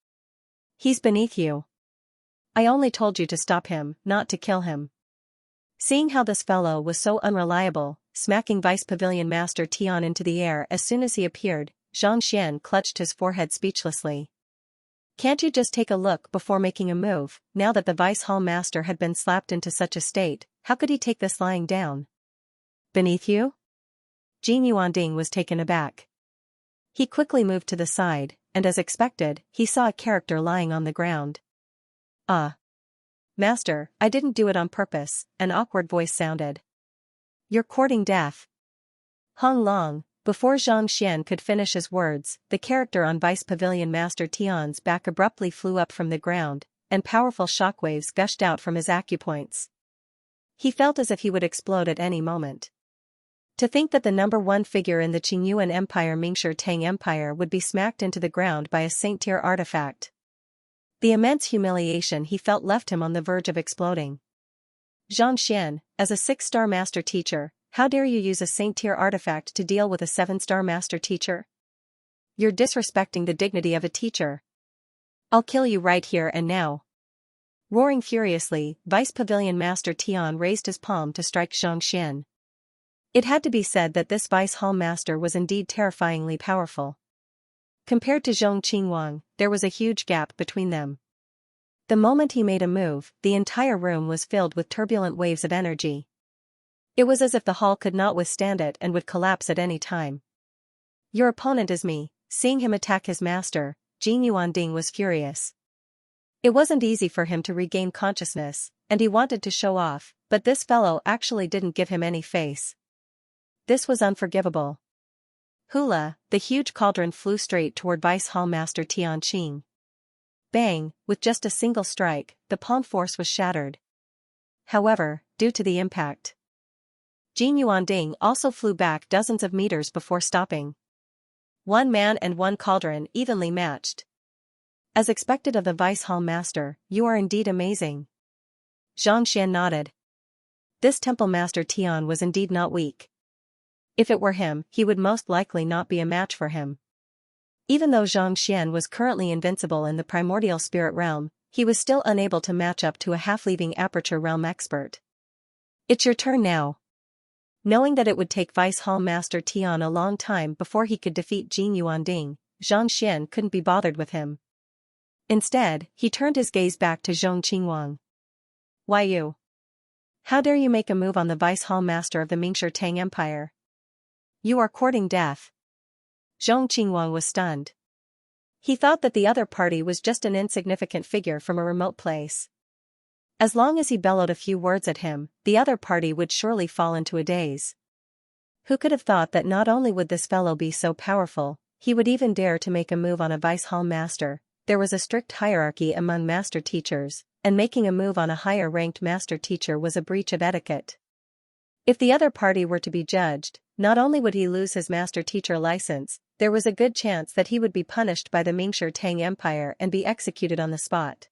He's beneath you. I only told you to stop him, not to kill him. Seeing how this fellow was so unreliable, smacking Vice Pavilion Master Tian into the air as soon as he appeared. Xianxia clutched his forehead speechlessly. Can't you just take a look before making a move? Now that the Vice Hall Master had been slapped into such a state, how could he take this lying down? Beneath you? Jin Yuanding was taken aback. He quickly moved to the side, and as expected, he saw a character lying on the ground. Master, I didn't do it on purpose, an awkward voice sounded. You're courting death. Hong Long. Before Xianxia could finish his words, the character on Vice Pavilion Master Tian's back abruptly flew up from the ground, and powerful shockwaves gushed out from his acupoints. He felt as if he would explode at any moment. To think that the #1 figure in the Qingyuan Empire, Mingshi Tang Empire, would be smacked into the ground by a saint-tier artifact. The immense humiliation he felt left him on the verge of exploding. Xianxia, as a 6-star master teacher, how dare you use a saint-tier artifact to deal with a 7-star master teacher? You're disrespecting the dignity of a teacher. I'll kill you right here and now. Roaring furiously, Vice Pavilion Master Tian raised his palm to strike Xianxia. It had to be said that this Vice Hall Master was indeed terrifyingly powerful. Compared to Zhong Qingwang, there was a huge gap between them. The moment he made a move, the entire room was filled with turbulent waves of energy. It was as if the hall could not withstand it and would collapse at any time. Your opponent is me. Seeing him attack his master, Jin Yuanding was furious. It wasn't easy for him to regain consciousness, and he wanted to show off, but this fellow actually didn't give him any face. This was unforgivable. Hula, the huge cauldron flew straight toward Vice Hall Master Tian Qing. Bang, with just a single strike, the palm force was shattered. However, due to the impact, Jin Yuanding also flew back dozens of meters before stopping. One man and one cauldron evenly matched. As expected of the Vice Hall Master, you are indeed amazing. Xianxia nodded. This Temple Master Tian was indeed not weak. If it were him, he would most likely not be a match for him. Even though Xianxia was currently invincible in the primordial spirit realm, he was still unable to match up to a half-leaving aperture realm expert. It's your turn now. Knowing that it would take Vice Hall Master Tian a long time before he could defeat Jin Yuanding, Xianxia couldn't be bothered with him. Instead, he turned his gaze back to Zhong Qingwang. Why you? How dare you make a move on the Vice Hall Master of the Mingshi Tang Empire? You are courting death. Zhong Qingwang was stunned. He thought that the other party was just an insignificant figure from a remote place. As long as he bellowed a few words at him, the other party would surely fall into a daze. Who could have thought that not only would this fellow be so powerful, he would even dare to make a move on a Vice Hall Master? There was a strict hierarchy among master teachers, and making a move on a higher-ranked master teacher was a breach of etiquette. If the other party were to be judged, not only would he lose his master teacher license, there was a good chance that he would be punished by the Mingshi Tang Empire and be executed on the spot.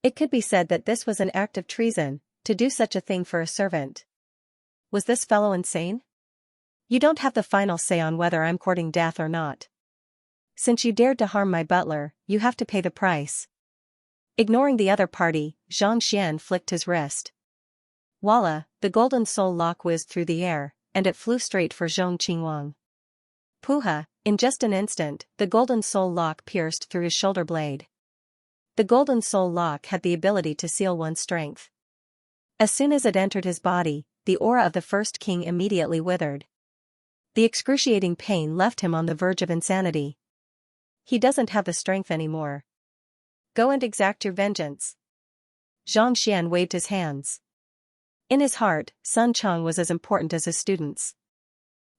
It could be said that this was an act of treason, to do such a thing for a servant. Was this fellow insane? You don't have the final say on whether I'm courting death or not. Since you dared to harm my butler, you have to pay the price. Ignoring the other party, Xianxia flicked his wrist. Voila, the golden soul lock whizzed through the air, and it flew straight for Zhong Qingwang. Puha, in just an instant, the golden soul lock pierced through his shoulder blade. The golden soul lock had the ability to seal one's strength. As soon as it entered his body, the aura of the first king immediately withered. The excruciating pain left him on the verge of insanity. He doesn't have the strength anymore. Go and exact your vengeance. Xianxia waved his hands. In his heart, Sun Chang was as important as his students.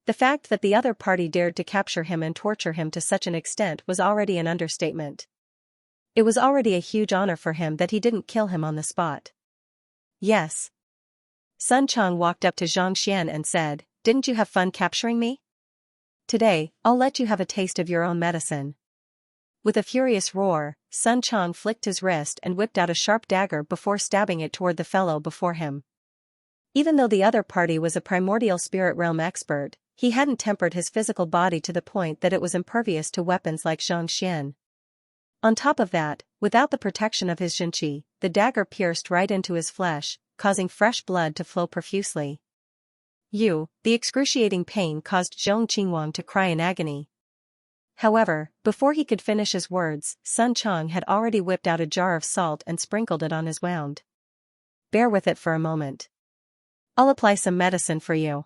The fact that the other party dared to capture him and torture him to such an extent was already an understatement. It was already a huge honor for him that he didn't kill him on the spot. Yes. Sun Chang walked up to Xianxia and said, "Didn't you have fun capturing me? Today, I'll let you have a taste of your own medicine." With a furious roar, Sun Chang flicked his wrist and whipped out a sharp dagger before stabbing it toward the fellow before him. Even though the other party was a primordial spirit realm expert, he hadn't tempered his physical body to the point that it was impervious to weapons like Xianxia. On top of that, without the protection of his Xinqi, the dagger pierced right into his flesh, causing fresh blood to flow profusely. The excruciating pain caused Zhong Qingwang to cry in agony. However, before he could finish his words, Sun Chang had already whipped out a jar of salt and sprinkled it on his wound. Bear with it for a moment. I'll apply some medicine for you.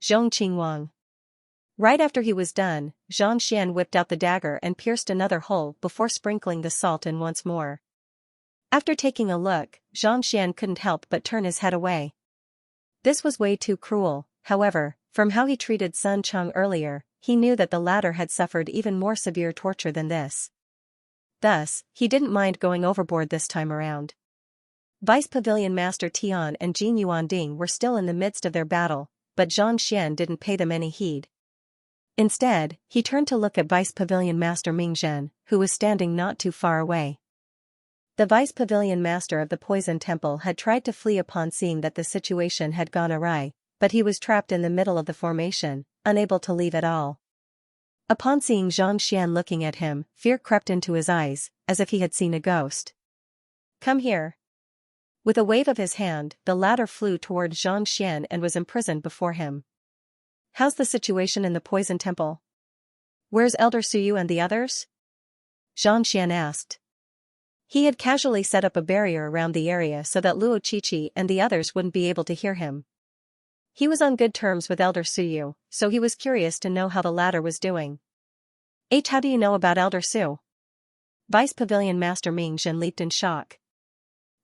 Zhong Qingwang. Right after he was done, Xianxia whipped out the dagger and pierced another hole before sprinkling the salt in once more. After taking a look, Xianxia couldn't help but turn his head away. This was way too cruel. However, from how he treated Sun Chang earlier, he knew that the latter had suffered even more severe torture than this. Thus, he didn't mind going overboard this time around. Vice Pavilion Master Tian and Jin Yuanding were still in the midst of their battle, but Zhang Xian didn't pay them any heed. Instead, he turned to look at Vice Pavilion Master Mingzhen, who was standing not too far away. The Vice Pavilion Master of the Poison Temple had tried to flee upon seeing that the situation had gone awry, but he was trapped in the middle of the formation, unable to leave at all. Upon seeing Zhang Xian looking at him, fear crept into his eyes, as if he had seen a ghost. Come here. With a wave of his hand, the latter flew toward Zhang Xian and was imprisoned before him. How's the situation in the Poison Temple? Where's Elder Suyu and the others? Zhang Xian asked. He had casually set up a barrier around the area so that Luo Qiqi and the others wouldn't be able to hear him. He was on good terms with Elder Suyu, so he was curious to know how the latter was doing. How do you know about Elder Su? Vice Pavilion Master Mingzhen leaped in shock.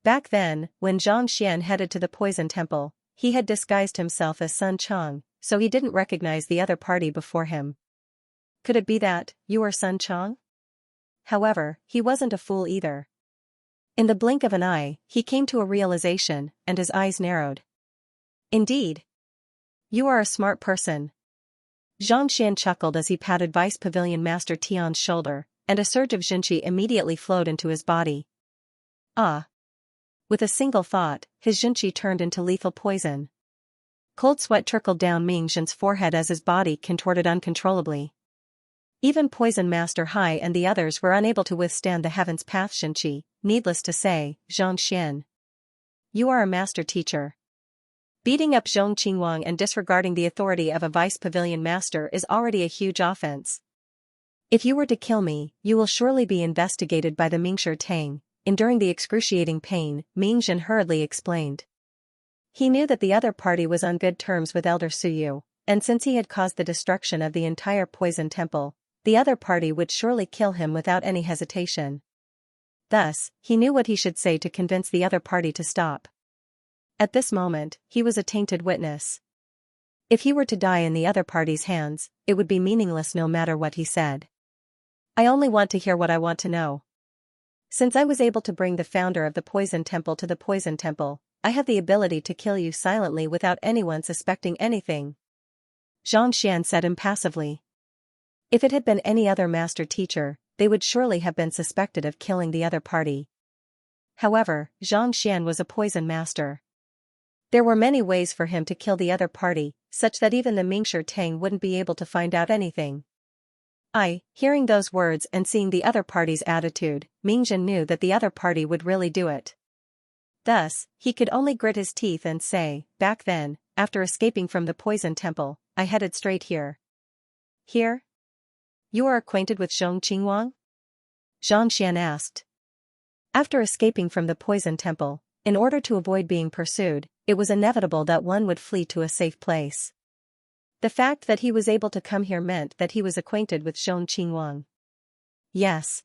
Back then, when Zhang Xian headed to the Poison Temple, he had disguised himself as Sun Chang, so he didn't recognize the other party before him. Could it be that you are Sun Chang? However, he wasn't a fool either. In the blink of an eye, he came to a realization, and his eyes narrowed. Indeed. You are a smart person. Zhang Xian chuckled as he patted Vice Pavilion Master Tian's shoulder, and a surge of Jinqi immediately flowed into his body. Ah! With a single thought, his Jinqi turned into lethal poison. Cold sweat trickled down Mingzhen's forehead as his body contorted uncontrollably. Even Poison Master Hai and the others were unable to withstand the Heaven's Path Jinqi. Needless to say, Zhang Xian. You are a master teacher. Beating up Zhong Qingwang and disregarding the authority of a Vice Pavilion Master is already a huge offense. If you were to kill me, you will surely be investigated by the Mingshi Tang. Enduring the excruciating pain, Mingzhen hurriedly explained. He knew that the other party was on good terms with Elder Suyu, and since he had caused the destruction of the entire Poison Temple, the other party would surely kill him without any hesitation. Thus, he knew what he should say to convince the other party to stop. At this moment, he was a tainted witness. If he were to die in the other party's hands, it would be meaningless no matter what he said. I only want to hear what I want to know. Since I was able to bring the founder of the Poison Temple to the Poison Temple, I have the ability to kill you silently without anyone suspecting anything. Zhang Xian said impassively. If it had been any other master teacher, they would surely have been suspected of killing the other party. However, Zhang Xian was a poison master. There were many ways for him to kill the other party, such that even the Mingshi Tang wouldn't be able to find out anything. Hearing those words and seeing the other party's attitude, Mingzhen knew that the other party would really do it. Thus, he could only grit his teeth and say, back then, after escaping from the Poison Temple, I headed straight here. Here? You are acquainted with Zhong Qingwang? Zhang Xian asked. After escaping from the Poison Temple, in order to avoid being pursued, it was inevitable that one would flee to a safe place. The fact that he was able to come here meant that he was acquainted with Zhong Qingwang. Yes.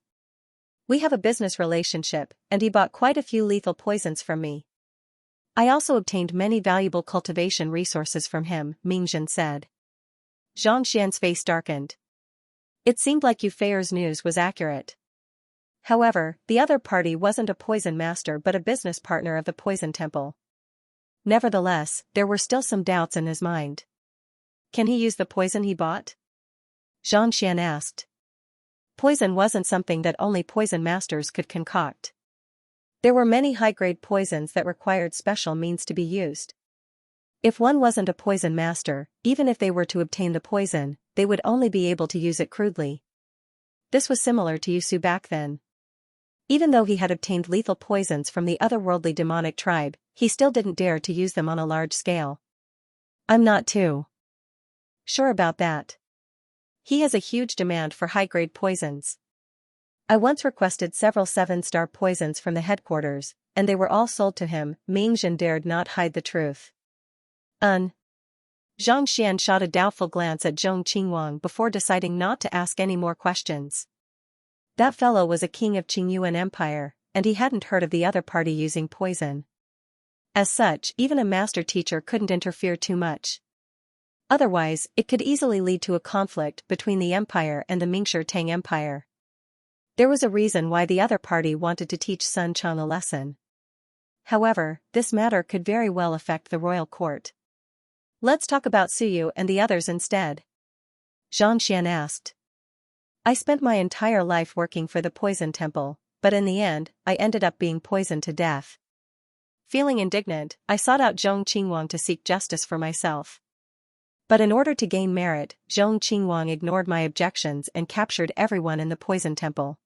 We have a business relationship, and he bought quite a few lethal poisons from me. I also obtained many valuable cultivation resources from him, Mingzhen said. Zhang Xian's face darkened. It seemed like Yufei's news was accurate. However, the other party wasn't a poison master but a business partner of the Poison Temple. Nevertheless, there were still some doubts in his mind. Can he use the poison he bought? Zhang Xian asked. Poison wasn't something that only poison masters could concoct. There were many high-grade poisons that required special means to be used. If one wasn't a poison master, even if they were to obtain the poison, they would only be able to use it crudely. This was similar to Yusu back then. Even though he had obtained lethal poisons from the otherworldly demonic tribe, he still didn't dare to use them on a large scale. I'm not too sure about that. He has a huge demand for high-grade poisons. I once requested several 7-star poisons from the headquarters, and they were all sold to him. Mingjin dared not hide the truth. Zhang Xian shot a doubtful glance at Zhong Qingwang before deciding not to ask any more questions. That fellow was a king of Qingyuan Empire, and he hadn't heard of the other party using poison. As such, even a master teacher couldn't interfere too much. Otherwise, it could easily lead to a conflict between the empire and the Mingshi Tang Empire. There was a reason why the other party wanted to teach Sun Chang a lesson. However, this matter could very well affect the royal court. Let's talk about Suyu and the others instead. Zhang Xian asked. I spent my entire life working for the poison temple, but in the end, I ended up being poisoned to death. Feeling indignant, I sought out Zhong Qingwang to seek justice for myself. But in order to gain merit, Zhong Qingwang ignored my objections and captured everyone in the poison temple.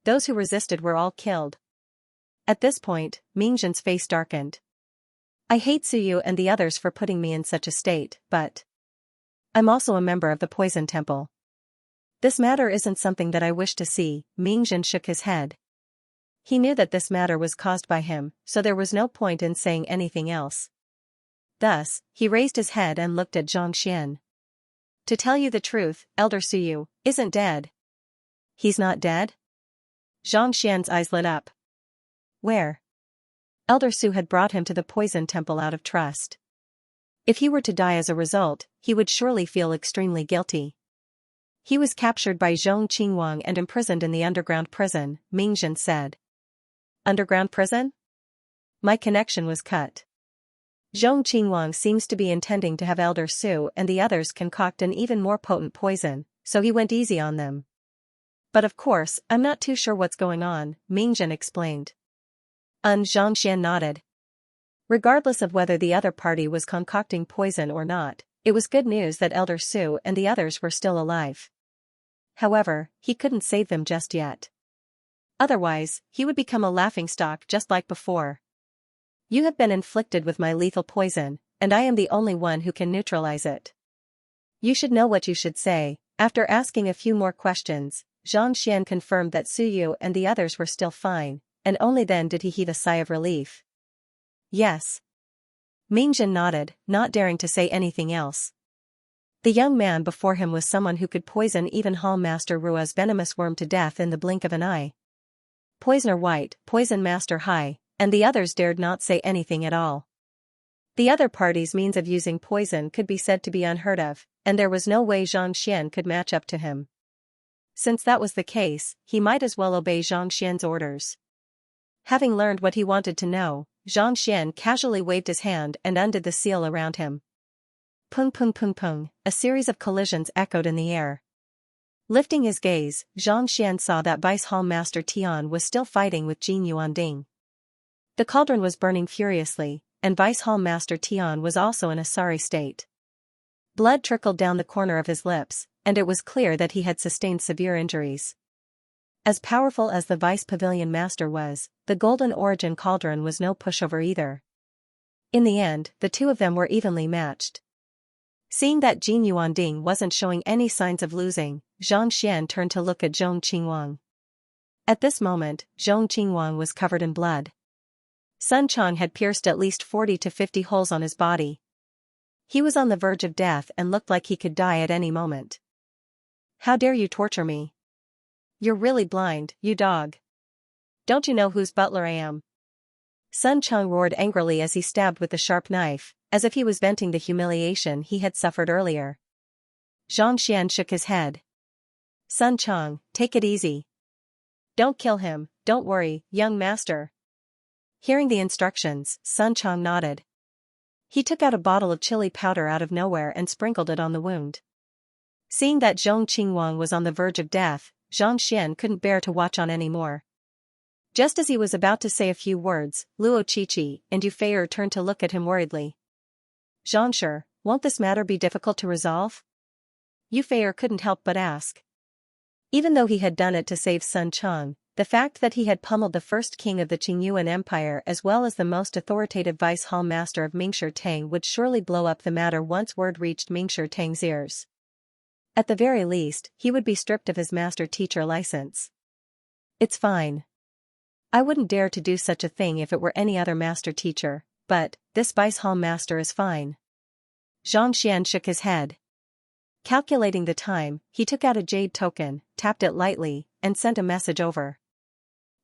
Those who resisted were all killed. At this point, Mingjin's face darkened. I hate Suyu and the others for putting me in such a state, but I'm also a member of the poison temple. This matter isn't something that I wish to see. Mingjin shook his head. He knew that this matter was caused by him, so there was no point in saying anything else. Thus, he raised his head and looked at Zhang Xian. To tell you the truth, Elder Suyu isn't dead. He's not dead? Zhang Xian's eyes lit up. Where? Elder Su had brought him to the poison temple out of trust. If he were to die as a result, he would surely feel extremely guilty. He was captured by Zhong Qingwang and imprisoned in the underground prison, Mingjin said. Underground prison? My connection was cut. Zhong Qingwang seems to be intending to have Elder Su and the others concoct an even more potent poison, so he went easy on them. But of course, I'm not too sure what's going on, Mingjin explained. Zhang Xian nodded. Regardless of whether the other party was concocting poison or not, it was good news that Elder Su and the others were still alive. However, he couldn't save them just yet. Otherwise, he would become a laughingstock just like before. You have been inflicted with my lethal poison, and I am the only one who can neutralize it. You should know what you should say. After asking a few more questions, Zhang Xian confirmed that Suyu and the others were still fine, and only then did he heave a sigh of relief. Yes. Mingjin nodded, not daring to say anything else. The young man before him was someone who could poison even Hall Master Rua's venomous worm to death in the blink of an eye. Poisoner White, Poison Master Hai, and the others dared not say anything at all. The other party's means of using poison could be said to be unheard of, and there was no way Zhang Xian could match up to him. Since that was the case, he might as well obey Zhang Xian's orders. Having learned what he wanted to know, Zhang Xian casually waved his hand and undid the seal around him. Pung pung pung pung, a series of collisions echoed in the air. Lifting his gaze, Zhang Xian saw that Vice Hall Master Tian was still fighting with Jin Yuanding. The cauldron was burning furiously, and Vice Hall Master Tian was also in a sorry state. Blood trickled down the corner of his lips, and it was clear that he had sustained severe injuries. As powerful as the Vice Pavilion Master was, the Golden Origin Cauldron was no pushover either. In the end, the two of them were evenly matched. Seeing that Jin Yuanding wasn't showing any signs of losing, Zhang Xian turned to look at Zhong Qingwang. At this moment, Zhong Qingwang was covered in blood. Sun Chang had pierced at least 40 to 50 holes on his body. He was on the verge of death and looked like he could die at any moment. How dare you torture me? You're really blind, you dog. Don't you know whose butler I am? Sun Chang roared angrily as he stabbed with the sharp knife, as if he was venting the humiliation he had suffered earlier. Zhang Xian shook his head. Sun Chang, take it easy. Don't kill him, don't worry, young master. Hearing the instructions, Sun Chang nodded. He took out a bottle of chili powder out of nowhere and sprinkled it on the wound. Seeing that Zhong Qingwang was on the verge of death, Zhang Xian couldn't bear to watch on anymore. Just as he was about to say a few words, Luo Qiqi and Yu Feier turned to look at him worriedly. Xianxia, won't this matter be difficult to resolve? Yu Feier couldn't help but ask. Even though he had done it to save Sun Chang, The fact that he had pummeled the first king of the Qingyuan Empire as well as the most authoritative vice hall master of Mingshi Tang would surely blow up the matter once word reached Mingshi Tang's ears. At the very least, he would be stripped of his master-teacher license. It's fine. I wouldn't dare to do such a thing if it were any other master-teacher, but this vice hall master is fine. Xianxia shook his head. Calculating the time, he took out a jade token, tapped it lightly, and sent a message over.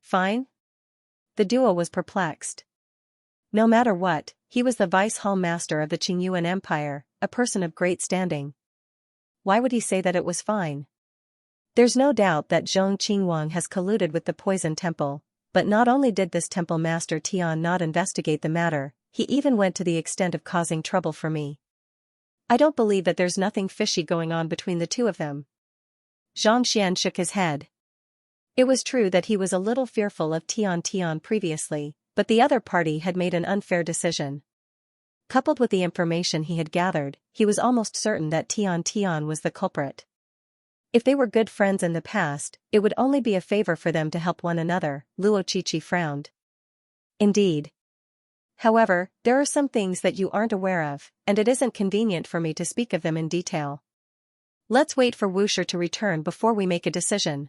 Fine? The duo was perplexed. No matter what, he was the vice hall master of the Qingyuan Empire, a person of great standing. Why would he say that it was fine? There's no doubt that Zhong Qingwang has colluded with the Poison Temple, but not only did this temple master Tian not investigate the matter, he even went to the extent of causing trouble for me. I don't believe that there's nothing fishy going on between the two of them. Xianxia shook his head. It was true that he was a little fearful of Tian previously, but the other party had made an unfair decision. Coupled with the information he had gathered, he was almost certain that Tian was the culprit. If they were good friends in the past, it would only be a favor for them to help one another, Luo Qiqi frowned. Indeed. However, there are some things that you aren't aware of, and it isn't convenient for me to speak of them in detail. Let's wait for Wushi to return before we make a decision.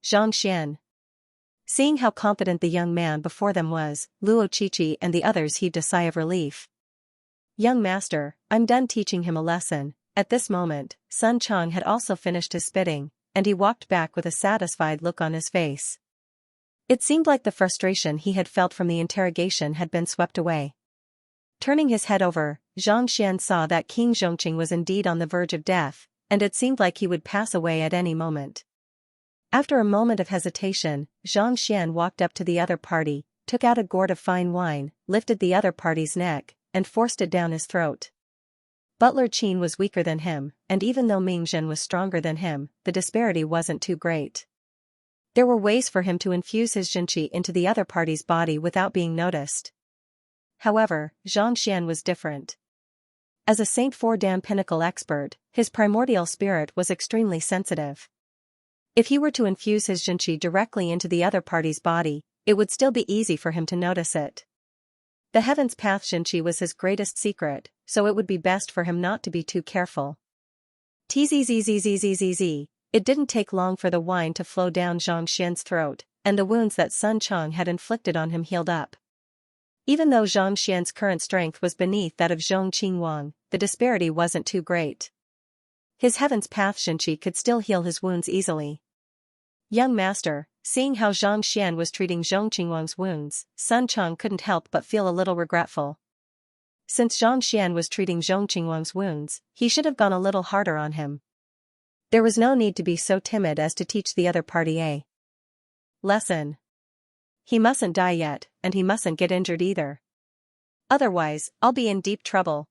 Xianxia. Seeing how confident the young man before them was, Luo Qiqi and the others heaved a sigh of relief. Young master, I'm done teaching him a lesson. At this moment, Sun Chang had also finished his spitting, and he walked back with a satisfied look on his face. It seemed like the frustration he had felt from the interrogation had been swept away. Turning his head over, Xianxia saw that King Zhongqing was indeed on the verge of death, and it seemed like he would pass away at any moment. After a moment of hesitation, Xianxia walked up to the other party, took out a gourd of fine wine, lifted the other party's neck, and forced it down his throat. Butler Qin was weaker than him, and even though Ming Zhen was stronger than him, the disparity wasn't too great. There were ways for him to infuse his jinqi into the other party's body without being noticed. However, Xianxia was different. As a Saint Four Dan Pinnacle expert, his primordial spirit was extremely sensitive. If he were to infuse his jinqi directly into the other party's body, it would still be easy for him to notice it. The Heaven's Path jinqi was his greatest secret, so it would be best for him not to be too careful. Tzzzzzzzzzz. It didn't take long for the wine to flow down Xianxia's throat, and the wounds that Sun Chang had inflicted on him healed up. Even though Xianxia's current strength was beneath that of Zhong Qingwang, the disparity wasn't too great. His Heaven's Path jinqi could still heal his wounds easily. Young master, seeing how Xianxia was treating Zhong Qingwang's wounds, Sun Chang couldn't help but feel a little regretful. Since Xianxia was treating Zhong Qingwang's wounds, he should have gone a little harder on him. There was no need to be so timid as to teach the other party a lesson. He mustn't die yet, and he mustn't get injured either. Otherwise, I'll be in deep trouble.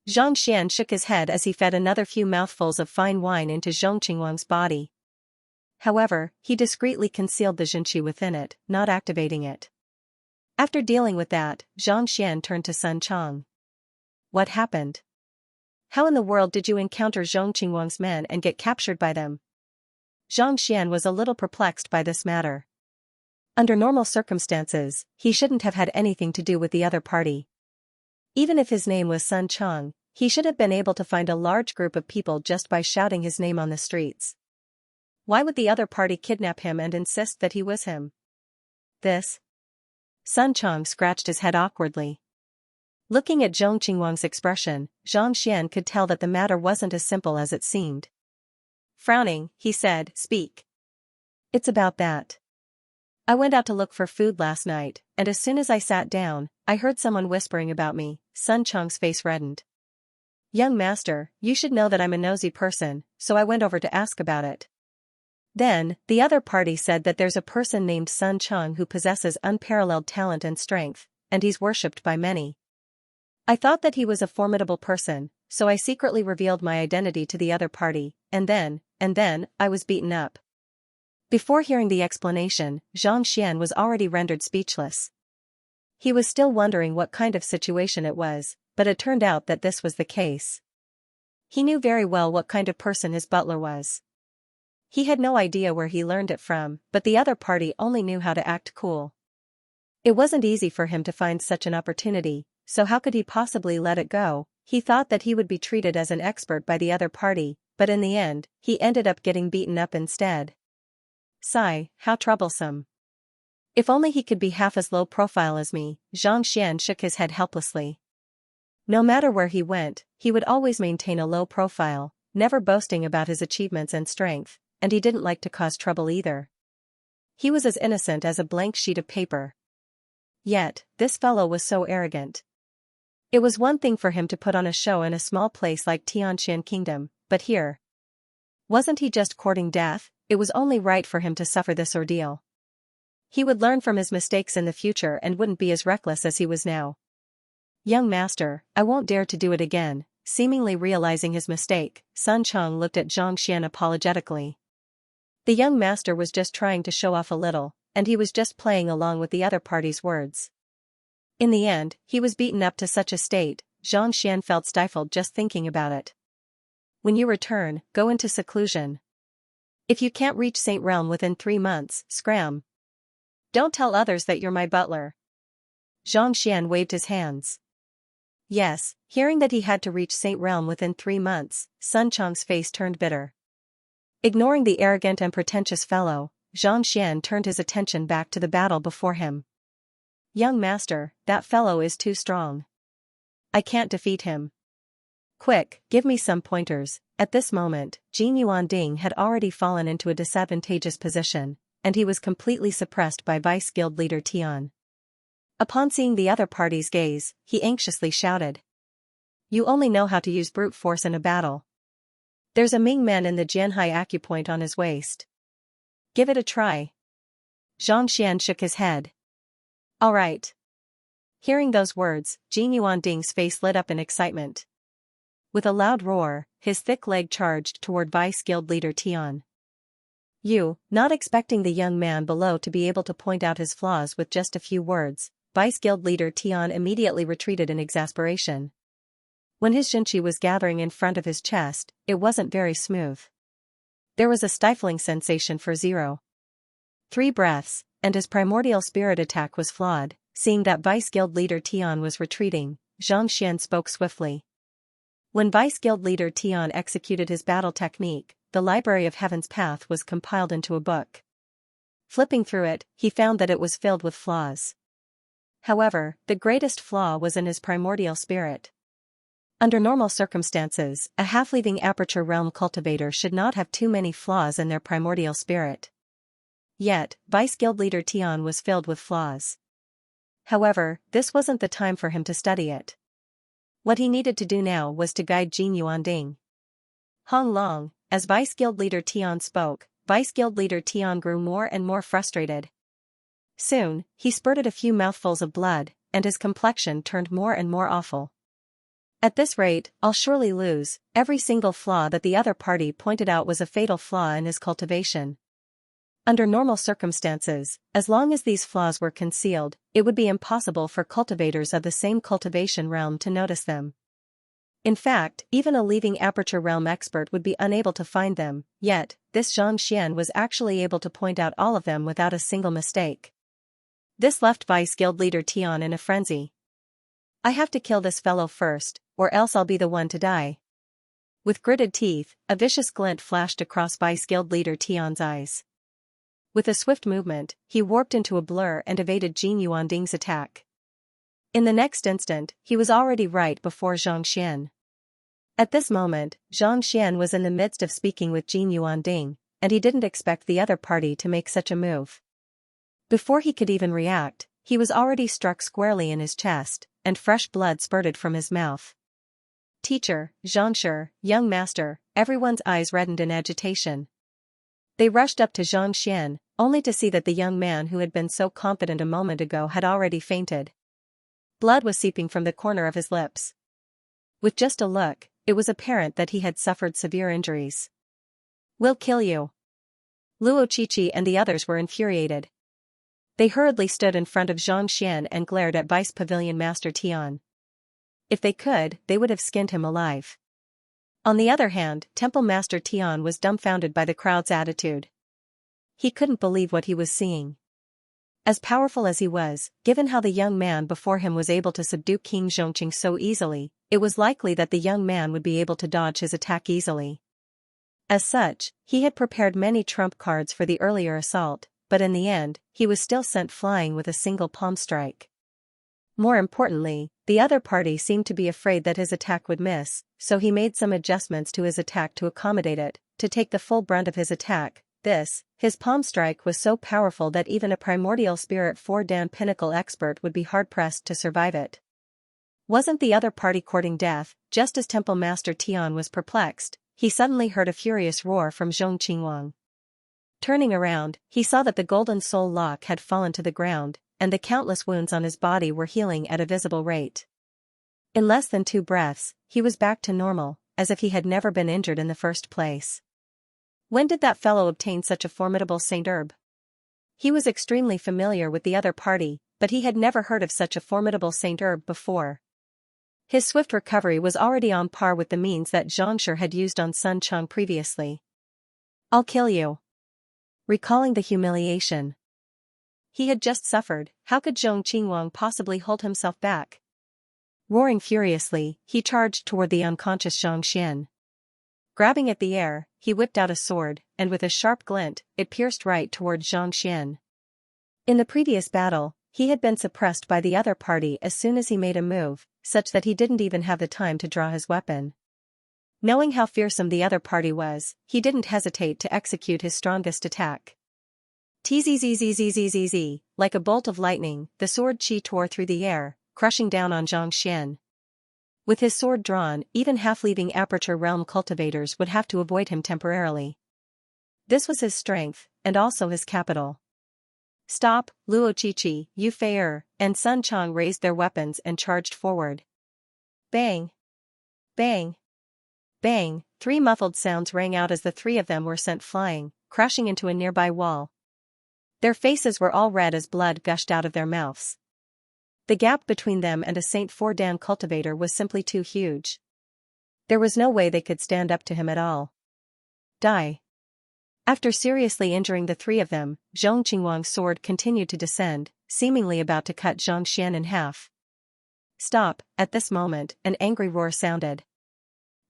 Xianxia shook his head as he fed another few mouthfuls of fine wine into Zhong Qingwang's body. However, he discreetly concealed the jinqi within it, not activating it. After dealing with that, Xianxia turned to Sun Chang. What happened? How in the world did you encounter Zhong Qingwang's men and get captured by them? Xianxia was a little perplexed by this matter. Under normal circumstances, he shouldn't have had anything to do with the other party. Even if his name was Sun Chang, he should have been able to find a large group of people just by shouting his name on the streets. Why would the other party kidnap him and insist that he was him? This? Sun Chang scratched his head awkwardly. Looking at Zhong Qingwang's expression, Xianxia could tell that the matter wasn't as simple as it seemed. Frowning, he said, "Speak." It's about that. I went out to look for food last night, and as soon as I sat down, I heard someone whispering about me. Sun Chang's face reddened. Young master, you should know that I'm a nosy person, so I went over to ask about it. Then, the other party said that there's a person named Sun Chang who possesses unparalleled talent and strength, and he's worshipped by many. I thought that he was a formidable person, so I secretly revealed my identity to the other party, and then, I was beaten up. Before hearing the explanation, Xianxia was already rendered speechless. He was still wondering what kind of situation it was, but it turned out that this was the case. He knew very well what kind of person his butler was. He had no idea where he learned it from, but the other party only knew how to act cool. It wasn't easy for him to find such an opportunity, so how could he possibly let it go? He thought that he would be treated as an expert by the other party, but in the end, he ended up getting beaten up instead. Sigh, how troublesome. If only he could be half as low profile as me. Xianxia shook his head helplessly. No matter where he went, he would always maintain a low profile, never boasting about his achievements and strength, and he didn't like to cause trouble either. He was as innocent as a blank sheet of paper. Yet, this fellow was so arrogant. It was one thing for him to put on a show in a small place like Xianxia Kingdom, but here. Wasn't he just courting death? It was only right for him to suffer this ordeal. He would learn from his mistakes in the future and wouldn't be as reckless as he was now. Young master, I won't dare to do it again. Seemingly realizing his mistake, Sun Chong looked at Xianxia apologetically. The young master was just trying to show off a little, and he was just playing along with the other party's words. In the end, he was beaten up to such a state, Xianxia felt stifled just thinking about it. When you return, go into seclusion. If you can't reach Saint Realm within 3 months, scram. Don't tell others that you're my butler. Xianxia waved his hands. Yes, hearing that he had to reach Saint Realm within 3 months, Sun Chong's face turned bitter. Ignoring the arrogant and pretentious fellow, Xianxia turned his attention back to the battle before him. Young master, that fellow is too strong. I can't defeat him. Quick, give me some pointers. At this moment, Jin Yuanding had already fallen into a disadvantageous position, and he was completely suppressed by Vice Guild leader Tian. Upon seeing the other party's gaze, he anxiously shouted. You only know how to use brute force in a battle. There's a Ming man in the Jianhai acupoint on his waist. Give it a try. Xianxia shook his head. All right. Hearing those words, Jin Yuanding's face lit up in excitement. With a loud roar, his thick leg charged toward Vice Guild leader Tian. Not expecting the young man below to be able to point out his flaws with just a few words, Vice Guild leader Tian immediately retreated in exasperation. When his Xianxia was gathering in front of his chest, it wasn't very smooth. There was a stifling sensation for 0.3 breaths, and his primordial spirit attack was flawed. Seeing that Vice Guild leader Tian was retreating, Xianxia spoke swiftly. When Vice Guild leader Tian executed his battle technique, the Library of Heaven's Path was compiled into a book. Flipping through it, he found that it was filled with flaws. However, the greatest flaw was in his primordial spirit. Under normal circumstances, a half-leaving Aperture Realm cultivator should not have too many flaws in their primordial spirit. Yet, Vice Guild leader Tian was filled with flaws. However, this wasn't the time for him to study it. What he needed to do now was to guide Jin Yuanding. Hong Long, as Vice Guild leader Tian spoke, Vice Guild leader Tian grew more and more frustrated. Soon, he spurted a few mouthfuls of blood, and his complexion turned more and more awful. At this rate, I'll surely lose. Every single flaw that the other party pointed out was a fatal flaw in his cultivation. Under normal circumstances, as long as these flaws were concealed, it would be impossible for cultivators of the same cultivation realm to notice them. In fact, even a leaving Aperture Realm expert would be unable to find them, yet, this Xianxia was actually able to point out all of them without a single mistake. This left Vice Guild leader Tian in a frenzy. I have to kill this fellow first, or else I'll be the one to die. With gritted teeth, a vicious glint flashed across Vice Guild leader Tian's eyes. With a swift movement, he warped into a blur and evaded Jin Yuanding's attack. In the next instant, he was already right before Xianxia. At this moment, Xianxia was in the midst of speaking with Jin Yuanding, and he didn't expect the other party to make such a move. Before he could even react, he was already struck squarely in his chest, and fresh blood spurted from his mouth. Teacher, Xianxia, young master, everyone's eyes reddened in agitation. They rushed up to Xianxia, only to see that the young man who had been so confident a moment ago had already fainted. Blood was seeping from the corner of his lips. With just a look, it was apparent that he had suffered severe injuries. We'll kill you. Luo Qiqi and the others were infuriated. They hurriedly stood in front of Xianxia and glared at Vice Pavilion Master Tian. If they could, they would have skinned him alive. On the other hand, Temple Master Tian was dumbfounded by the crowd's attitude. He couldn't believe what he was seeing. As powerful as he was, given how the young man before him was able to subdue King Zhongqing so easily, it was likely that the young man would be able to dodge his attack easily. As such, he had prepared many trump cards for the earlier assault, but in the end, he was still sent flying with a single palm strike. More importantly, the other party seemed to be afraid that his attack would miss, so he made some adjustments to his attack to accommodate it, to take the full brunt of his attack. His palm strike was so powerful that even a primordial spirit 4-dan pinnacle expert would be hard-pressed to survive it. Wasn't the other party courting death? Just as Temple Master Tian was perplexed, he suddenly heard a furious roar from Zhong Qingwang. Turning around, he saw that the golden soul lock had fallen to the ground, and the countless wounds on his body were healing at a visible rate. In less than 2 breaths, he was back to normal, as if he had never been injured in the first place. When did that fellow obtain such a formidable Saint Herb? He was extremely familiar with the other party, but he had never heard of such a formidable Saint Herb before. His swift recovery was already on par with the means that Xianxia had used on Sun Cheng previously. "I'll kill you." Recalling the humiliation he had just suffered, how could Zhong Qingwang possibly hold himself back? Roaring furiously, he charged toward the unconscious Xianxia. Grabbing at the air, he whipped out a sword, and with a sharp glint, it pierced right toward Xianxia. In the previous battle, he had been suppressed by the other party as soon as he made a move, such that he didn't even have the time to draw his weapon. Knowing how fearsome the other party was, he didn't hesitate to execute his strongest attack. Tzzzzzzzzzz, like a bolt of lightning, the sword Qi tore through the air, crushing down on Xianxia. With his sword drawn, even half-leaving Aperture Realm cultivators would have to avoid him temporarily. This was his strength, and also his capital. "Stop, Luo Qiqi, Yu Fei'er," and Sun Chang raised their weapons and charged forward. Bang! Bang! Bang! 3 muffled sounds rang out as the 3 of them were sent flying, crashing into a nearby wall. Their faces were all red as blood gushed out of their mouths. The gap between them and a Saint 4-dan cultivator was simply too huge. There was no way they could stand up to him at all. Die. After seriously injuring the 3 of them, Zhong Qingwang's sword continued to descend, seemingly about to cut Xianxia in half. Stop! At this moment, an angry roar sounded.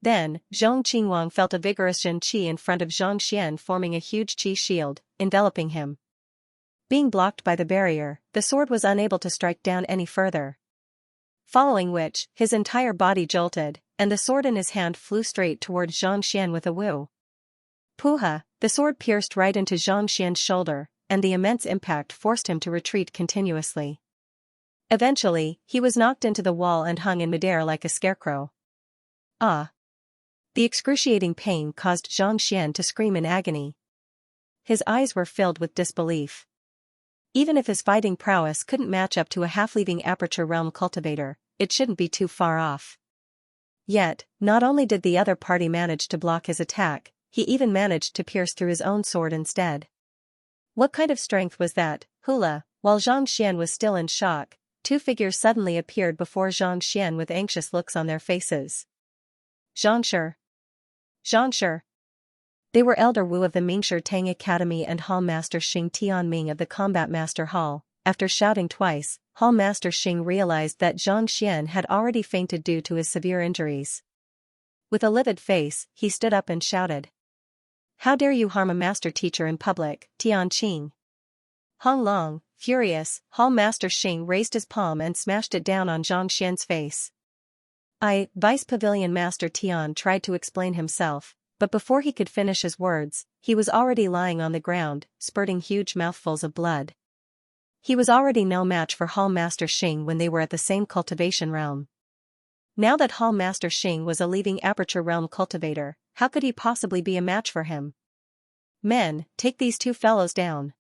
Then, Zhong Qingwang felt a vigorous Zhen Qi in front of Xianxia forming a huge Qi shield, enveloping him. Being blocked by the barrier, the sword was unable to strike down any further. Following which, his entire body jolted, and the sword in his hand flew straight toward Xianxia with a woo. Puha! The sword pierced right into Xianxia's shoulder, and the immense impact forced him to retreat continuously. Eventually, he was knocked into the wall and hung in midair like a scarecrow. Ah! The excruciating pain caused Xianxia to scream in agony. His eyes were filled with disbelief. Even if his fighting prowess couldn't match up to a half-leaving Aperture Realm cultivator, it shouldn't be too far off. Yet, not only did the other party manage to block his attack, he even managed to pierce through his own sword instead. What kind of strength was that? Hula! While Xianxia was still in shock, 2 figures suddenly appeared before Xianxia with anxious looks on their faces. Xianxia! Xianxia! They were Elder Wu of the Mingshi Tang Academy and Hall Master Xing Tianming of the Combat Master Hall. After shouting twice, Hall Master Xing realized that Xianxia had already fainted due to his severe injuries. With a livid face, he stood up and shouted. "How dare you harm a master teacher in public, Tian Qing?" Hong Long, furious, Hall Master Xing raised his palm and smashed it down on Xianxia's face. Vice Pavilion Master Tian tried to explain himself, but before he could finish his words, he was already lying on the ground, spurting huge mouthfuls of blood. He was already no match for Hall Master Xing when they were at the same cultivation realm. Now that Hall Master Xing was a leaving Aperture Realm cultivator, how could he possibly be a match for him? "Men, take these 2 fellows down."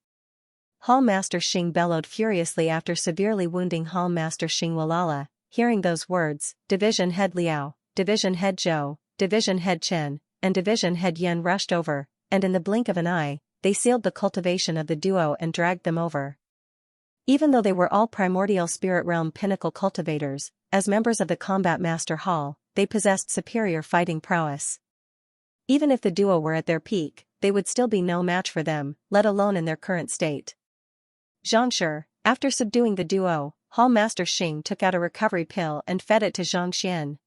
Hall Master Xing bellowed furiously after severely wounding Hall Master Xing Walala. Hearing those words, Division Head Liao, Division Head Zhou, Division Head Chen, and Division Head Yen rushed over, and in the blink of an eye, they sealed the cultivation of the duo and dragged them over. Even though they were all primordial spirit realm pinnacle cultivators, as members of the Combat Master Hall, they possessed superior fighting prowess. Even if the duo were at their peak, they would still be no match for them, let alone in their current state. Xianxia, after subduing the duo, Hall Master Xing took out a recovery pill and fed it to Xianxia.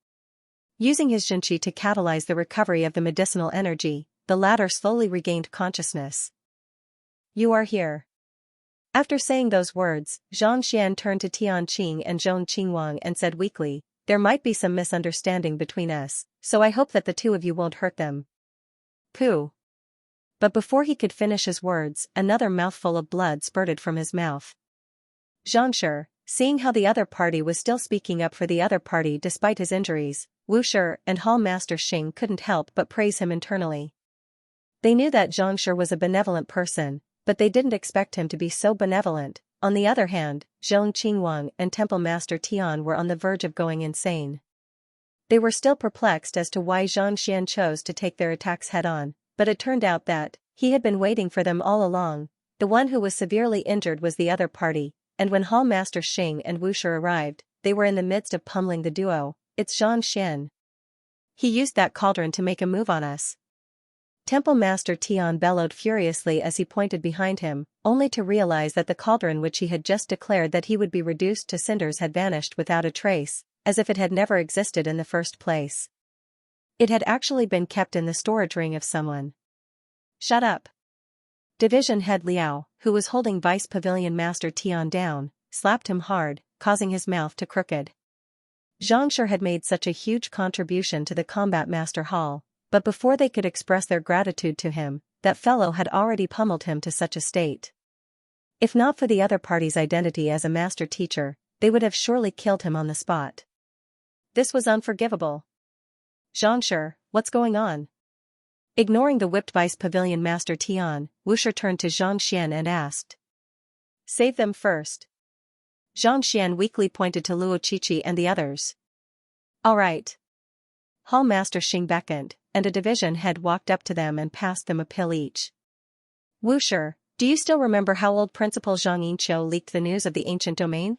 Using his Xianxia to catalyze the recovery of the medicinal energy, the latter slowly regained consciousness. You are here. After saying those words, Xianxia turned to Tianqing and Zhong Qingwang and said weakly, there might be some misunderstanding between us, so I hope that the two of you won't hurt them. Pooh. But before he could finish his words, another mouthful of blood spurted from his mouth. Xianxia, seeing how the other party was still speaking up for the other party despite his injuries, Wushi and Hall Master Xing couldn't help but praise him internally. They knew that Xianxia was a benevolent person, but they didn't expect him to be so benevolent. On the other hand, Zhong Qingwang and Temple Master Tian were on the verge of going insane. They were still perplexed as to why Xianxia chose to take their attacks head-on, but it turned out that he had been waiting for them all along. The one who was severely injured was the other party, and when Hall Master Xing and Wushi arrived, they were in the midst of pummeling the duo. It's Xianxia. He used that cauldron to make a move on us. Temple Master Tian bellowed furiously as he pointed behind him, only to realize that the cauldron which he had just declared that he would be reduced to cinders had vanished without a trace, as if it had never existed in the first place. It had actually been kept in the storage ring of someone. Shut up. Division Head Liao, who was holding Vice Pavilion Master Tian down, slapped him hard, causing his mouth to crooked. Xianxia had made such a huge contribution to the Combat Master Hall, but before they could express their gratitude to him, that fellow had already pummeled him to such a state. If not for the other party's identity as a master teacher, they would have surely killed him on the spot. This was unforgivable. Xianxia, what's going on? Ignoring the whipped Vice Pavilion Master Tian, Wushi turned to Xianxia and asked. Save them first. Xianxia weakly pointed to Luo Qiqi and the others. All right. Hall Master Xing beckoned, and a division head walked up to them and passed them a pill each. Wushi, do you still remember how old Principal Zhang Yinqiu leaked the news of the ancient domain?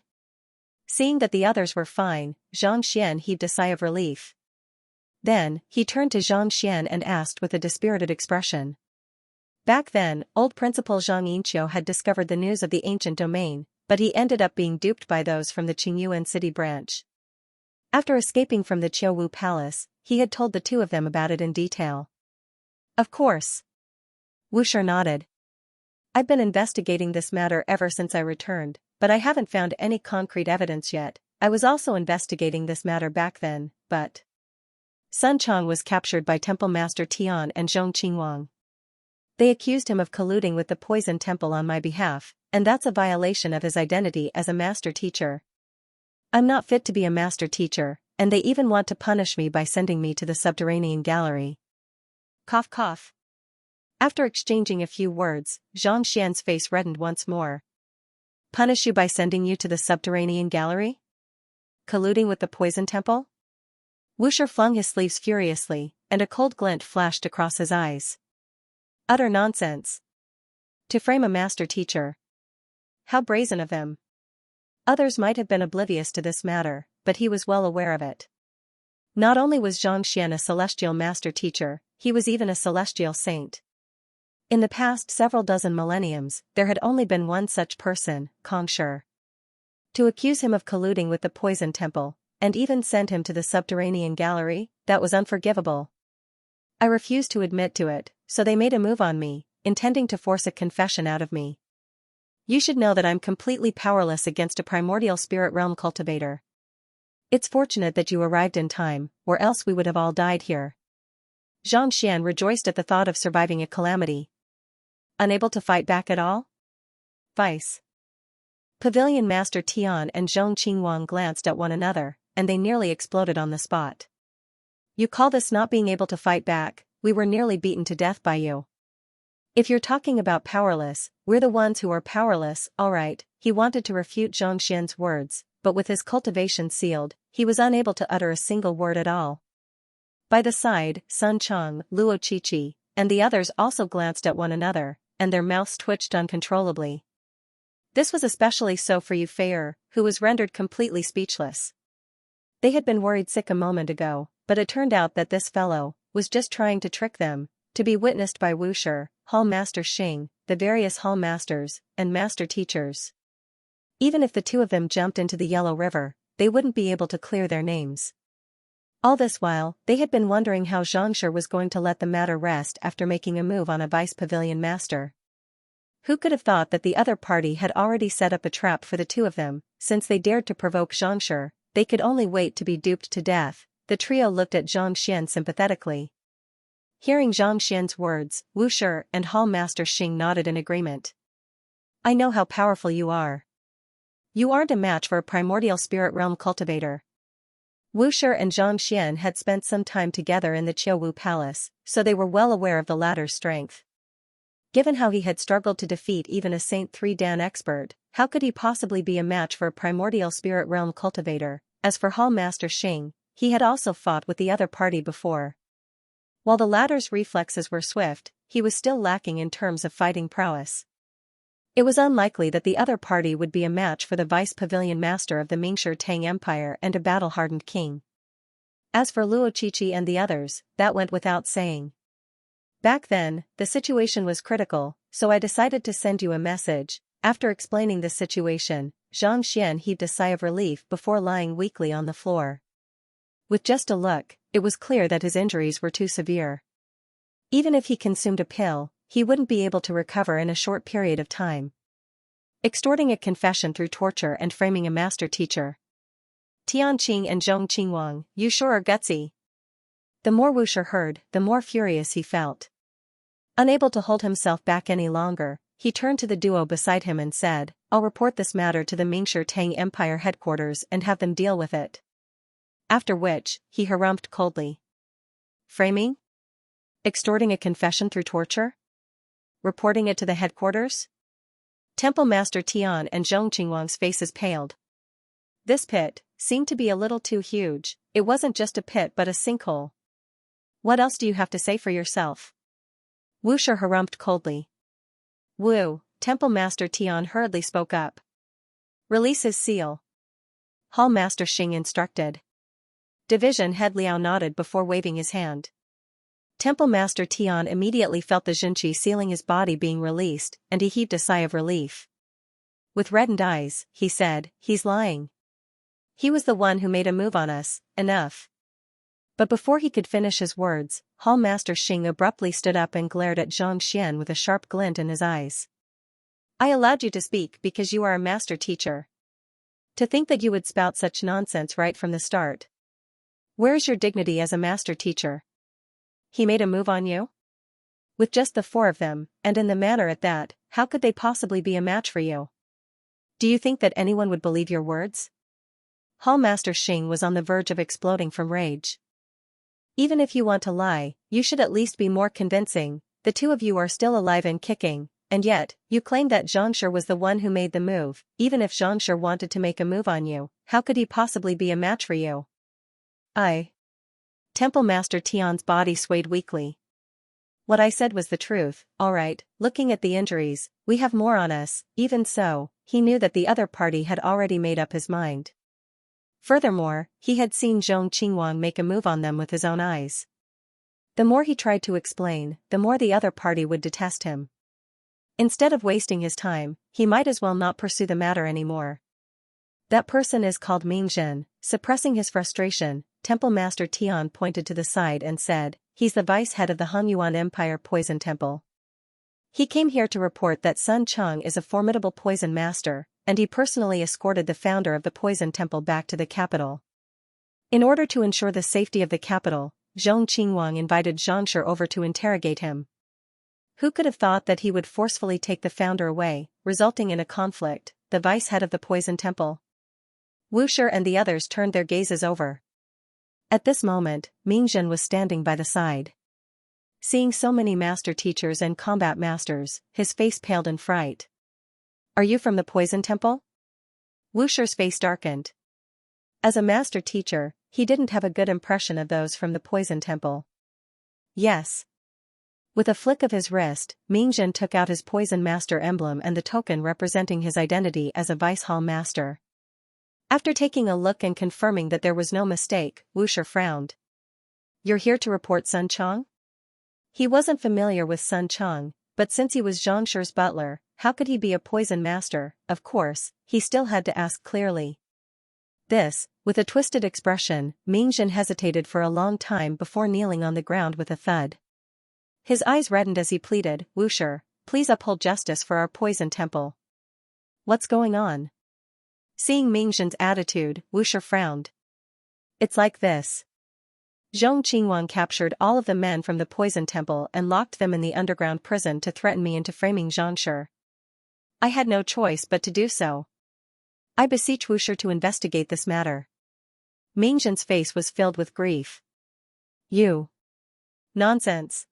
Seeing that the others were fine, Xianxia heaved a sigh of relief. Then, he turned to Xianxia and asked with a dispirited expression. Back then, old Principal Zhang Yinqiu had discovered the news of the ancient domain, but he ended up being duped by those from the Qingyuan city branch. After escaping from the Qiuwu Palace, he had told the two of them about it in detail. Of course. Wushi nodded. I've been investigating this matter ever since I returned, but I haven't found any concrete evidence yet. I was also investigating this matter back then, but... Sun Chang was captured by Temple Master Tian and Zhong Qingwang. They accused him of colluding with the Poison Temple on my behalf, and that's a violation of his identity as a master teacher. I'm not fit to be a master teacher, and they even want to punish me by sending me to the subterranean gallery. Cough cough. After exchanging a few words, Xianxia's face reddened once more. Punish you by sending you to the subterranean gallery? Colluding with the Poison Temple? Wushi flung his sleeves furiously, and a cold glint flashed across his eyes. Utter nonsense. To frame a master teacher. How brazen of them. Others might have been oblivious to this matter, but he was well aware of it. Not only was Xianxia a celestial master teacher, he was even a celestial saint. In the past several dozen millenniums, there had only been one such person, Kongshi. To accuse him of colluding with the Poison Temple, and even send him to the subterranean gallery, that was unforgivable. I refused to admit to it, so they made a move on me, intending to force a confession out of me. You should know that I'm completely powerless against a primordial spirit realm cultivator. It's fortunate that you arrived in time, or else we would have all died here. Xianxia rejoiced at the thought of surviving a calamity. Unable to fight back at all? Vice Pavilion Master Tian and Zhong Qingwang glanced at one another, and they nearly exploded on the spot. You call this not being able to fight back? We were nearly beaten to death by you. If you're talking about powerless, we're the ones who are powerless. Alright, he wanted to refute Xianxia's words, but with his cultivation sealed, he was unable to utter a single word at all. By the side, Sun Chang, Luo Qiqi, and the others also glanced at one another, and their mouths twitched uncontrollably. This was especially so for Yu Feier, who was rendered completely speechless. They had been worried sick a moment ago, but it turned out that this fellow, was just trying to trick them, to be witnessed by Wushi, Hall Master Xing, the various Hall Masters, and Master Teachers. Even if the two of them jumped into the Yellow River, they wouldn't be able to clear their names. All this while, they had been wondering how Xianxia was going to let the matter rest after making a move on a Vice Pavilion Master. Who could have thought that the other party had already set up a trap for the two of them? Since they dared to provoke Xianxia, they could only wait to be duped to death. The trio looked at Xianxia sympathetically. Hearing Xianxia's words, Wushi and Hall Master Xing nodded in agreement. I know how powerful you are. You aren't a match for a primordial spirit realm cultivator. Wushi and Xianxia had spent some time together in the Qiuwu Palace, so they were well aware of the latter's strength. Given how he had struggled to defeat even a Saint 3 Dan expert, how could he possibly be a match for a primordial spirit realm cultivator? As for Hall Master Xing, he had also fought with the other party before. While the latter's reflexes were swift, he was still lacking in terms of fighting prowess. It was unlikely that the other party would be a match for the Vice Pavilion Master of the Mingshi Tang Empire and a battle-hardened king. As for Luoqiqi and the others, that went without saying. Back then, the situation was critical, so I decided to send you a message. After explaining the situation, Xianxia heaved a sigh of relief before lying weakly on the floor. With just a look, it was clear that his injuries were too severe. Even if he consumed a pill, he wouldn't be able to recover in a short period of time. Extorting a confession through torture and framing a master teacher. Tianqing and Zhong Qingwang, you sure are gutsy. The more Wushi heard, the more furious he felt. Unable to hold himself back any longer, he turned to the duo beside him and said, I'll report this matter to the Mingshi Tang Empire headquarters and have them deal with it. After which, he harumphed coldly. Framing? Extorting a confession through torture? Reporting it to the headquarters? Temple Master Tian and Zhong Qingwang's faces paled. This pit seemed to be a little too huge. It wasn't just a pit but a sinkhole. What else do you have to say for yourself? Wushi harumphed coldly. Wu, Temple Master Tian hurriedly spoke up. Release his seal. Hall Master Xing instructed. Division Head Liao nodded before waving his hand. Temple Master Tian immediately felt the Xinqi sealing his body being released, and he heaved a sigh of relief. With reddened eyes, he said, he's lying. He was the one who made a move on us, enough. But before he could finish his words, Hall Master Xing abruptly stood up and glared at Xianxia with a sharp glint in his eyes. I allowed you to speak because you are a master teacher. To think that you would spout such nonsense right from the start. Where is your dignity as a master teacher? He made a move on you? With just the four of them, and in the manner at that, how could they possibly be a match for you? Do you think that anyone would believe your words? Hall Master Xing was on the verge of exploding from rage. Even if you want to lie, you should at least be more convincing. The two of you are still alive and kicking, and yet, you claim that Xianxia was the one who made the move. Even if Xianxia wanted to make a move on you, how could he possibly be a match for you? Temple Master Tian's body swayed weakly. What I said was the truth, alright. Looking at the injuries, we have more on us. Even so, he knew that the other party had already made up his mind. Furthermore, he had seen Zhong Qingwang make a move on them with his own eyes. The more he tried to explain, the more the other party would detest him. Instead of wasting his time, he might as well not pursue the matter anymore. That person is called Mingzhen. Suppressing his frustration, Temple Master Tian pointed to the side and said, he's the vice head of the Hongyuan Empire Poison Temple. He came here to report that Sun Cheng is a formidable poison master, and he personally escorted the founder of the Poison Temple back to the capital. In order to ensure the safety of the capital, Zhong Qingwang invited Xianxia over to interrogate him. Who could have thought that he would forcefully take the founder away, resulting in a conflict, the vice head of the Poison Temple? Wushi and the others turned their gazes over. At this moment, Mingzhen was standing by the side. Seeing so many master teachers and combat masters, his face paled in fright. Are you from the Poison Temple? Wushi's face darkened. As a master teacher, he didn't have a good impression of those from the Poison Temple. Yes. With a flick of his wrist, Mingzhen took out his Poison Master emblem and the token representing his identity as a Vice Hall Master. After taking a look and confirming that there was no mistake, Wushi frowned. You're here to report Sun Chong? He wasn't familiar with Sun Chong, but since he was Xianxia's butler, how could he be a poison master? Of course, he still had to ask clearly. With a twisted expression, Mingjin hesitated for a long time before kneeling on the ground with a thud. His eyes reddened as he pleaded, "Wushi, please uphold justice for our poison temple." "What's going on?" Seeing Mingjin's attitude, Wushi frowned. "It's like this. Zhong Qingwang captured all of the men from the poison temple and locked them in the underground prison to threaten me into framing Xianxia. I had no choice but to do so. I beseech Wushi to investigate this matter." Mingjin's face was filled with grief. "You. Nonsense."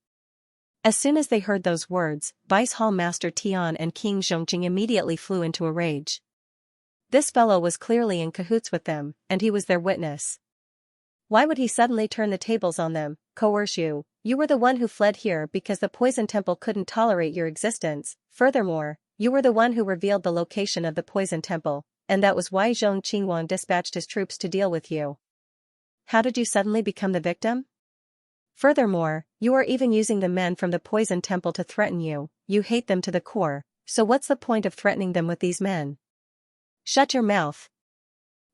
As soon as they heard those words, Vice Hall Master Tian and King Zhongqing immediately flew into a rage. This fellow was clearly in cahoots with them, and he was their witness. Why would he suddenly turn the tables on them, coerce you? You were the one who fled here because the poison temple couldn't tolerate your existence. Furthermore, you were the one who revealed the location of the poison temple, and that was why Zhong Qingwang dispatched his troops to deal with you. How did you suddenly become the victim? Furthermore, you are even using the men from the poison temple to threaten you. You hate them to the core, so what's the point of threatening them with these men? Shut your mouth.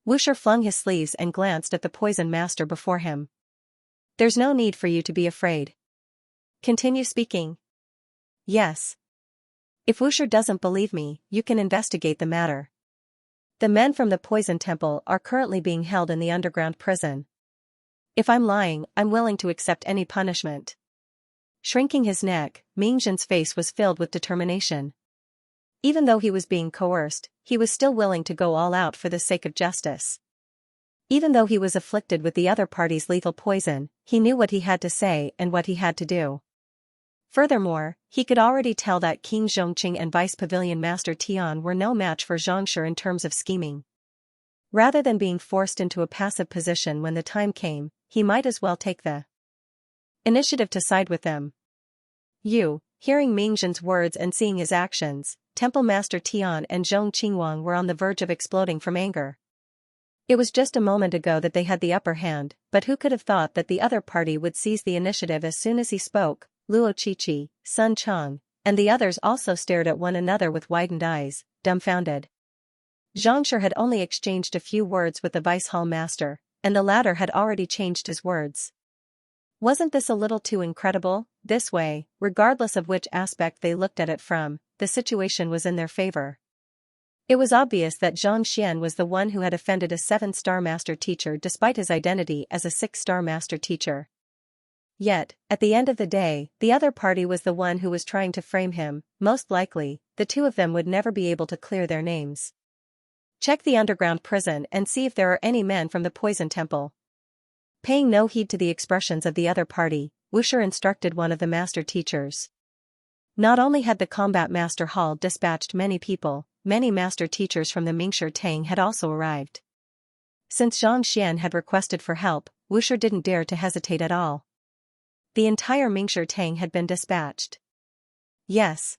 Wushi flung his sleeves and glanced at the poison master before him. There's no need for you to be afraid. Continue speaking. Yes. If Wushi doesn't believe me, you can investigate the matter. The men from the poison temple are currently being held in the underground prison. If I'm lying, I'm willing to accept any punishment. Shrinking his neck, Mingjin's face was filled with determination. Even though he was being coerced, he was still willing to go all out for the sake of justice. Even though he was afflicted with the other party's lethal poison, he knew what he had to say and what he had to do. Furthermore, he could already tell that King Zhongqing and Vice Pavilion Master Tian were no match for Xianxia in terms of scheming. Rather than being forced into a passive position when the time came, he might as well take the initiative to side with them. Hearing Mingjin's words and seeing his actions, Temple Master Tian and Zhong Qingwang were on the verge of exploding from anger. It was just a moment ago that they had the upper hand, but who could have thought that the other party would seize the initiative as soon as he spoke? Luo Qiqi, Sun Chong, and the others also stared at one another with widened eyes, dumbfounded. Xianxia had only exchanged a few words with the Vice Hall Master, and the latter had already changed his words. Wasn't this a little too incredible? This way, regardless of which aspect they looked at it from, the situation was in their favor. It was obvious that Zhang Xian was the one who had offended a 7-star master teacher despite his identity as a 6-star master teacher. Yet, at the end of the day, the other party was the one who was trying to frame him. Most likely, the two of them would never be able to clear their names. Check the underground prison and see if there are any men from the poison temple. Paying no heed to the expressions of the other party, Wushi instructed one of the master teachers. Not only had the combat master hall dispatched many people, many master teachers from the Mingshi Tang had also arrived. Since Zhang Xian had requested for help, Wushi didn't dare to hesitate at all. The entire Mingshi Tang had been dispatched. Yes.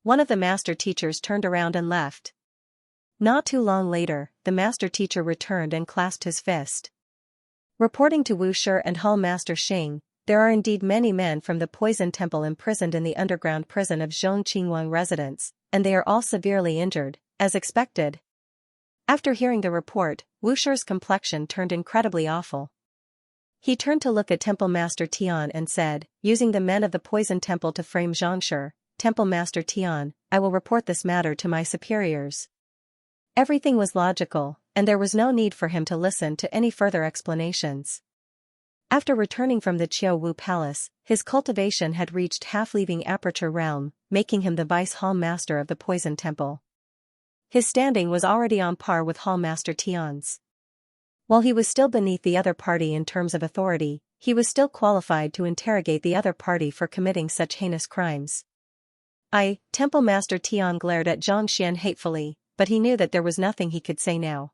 One of the master teachers turned around and left. Not too long later, the master teacher returned and clasped his fist. Reporting to Wushi and Hall Master Xing, there are indeed many men from the poison temple imprisoned in the underground prison of Zhong Qingwang residence, and they are all severely injured, as expected. After hearing the report, Wushi's complexion turned incredibly awful. He turned to look at Temple Master Tian and said, using the men of the poison temple to frame Xianxia, Temple Master Tian, I will report this matter to my superiors. Everything was logical, and there was no need for him to listen to any further explanations. After returning from the Qiu Wu Palace, his cultivation had reached half-leaving Aperture Realm, making him the Vice Hall Master of the Poison Temple. His standing was already on par with Hall Master Tian's. While he was still beneath the other party in terms of authority, he was still qualified to interrogate the other party for committing such heinous crimes. Temple Master Tian glared at Zhang Xian hatefully, but he knew that there was nothing he could say now.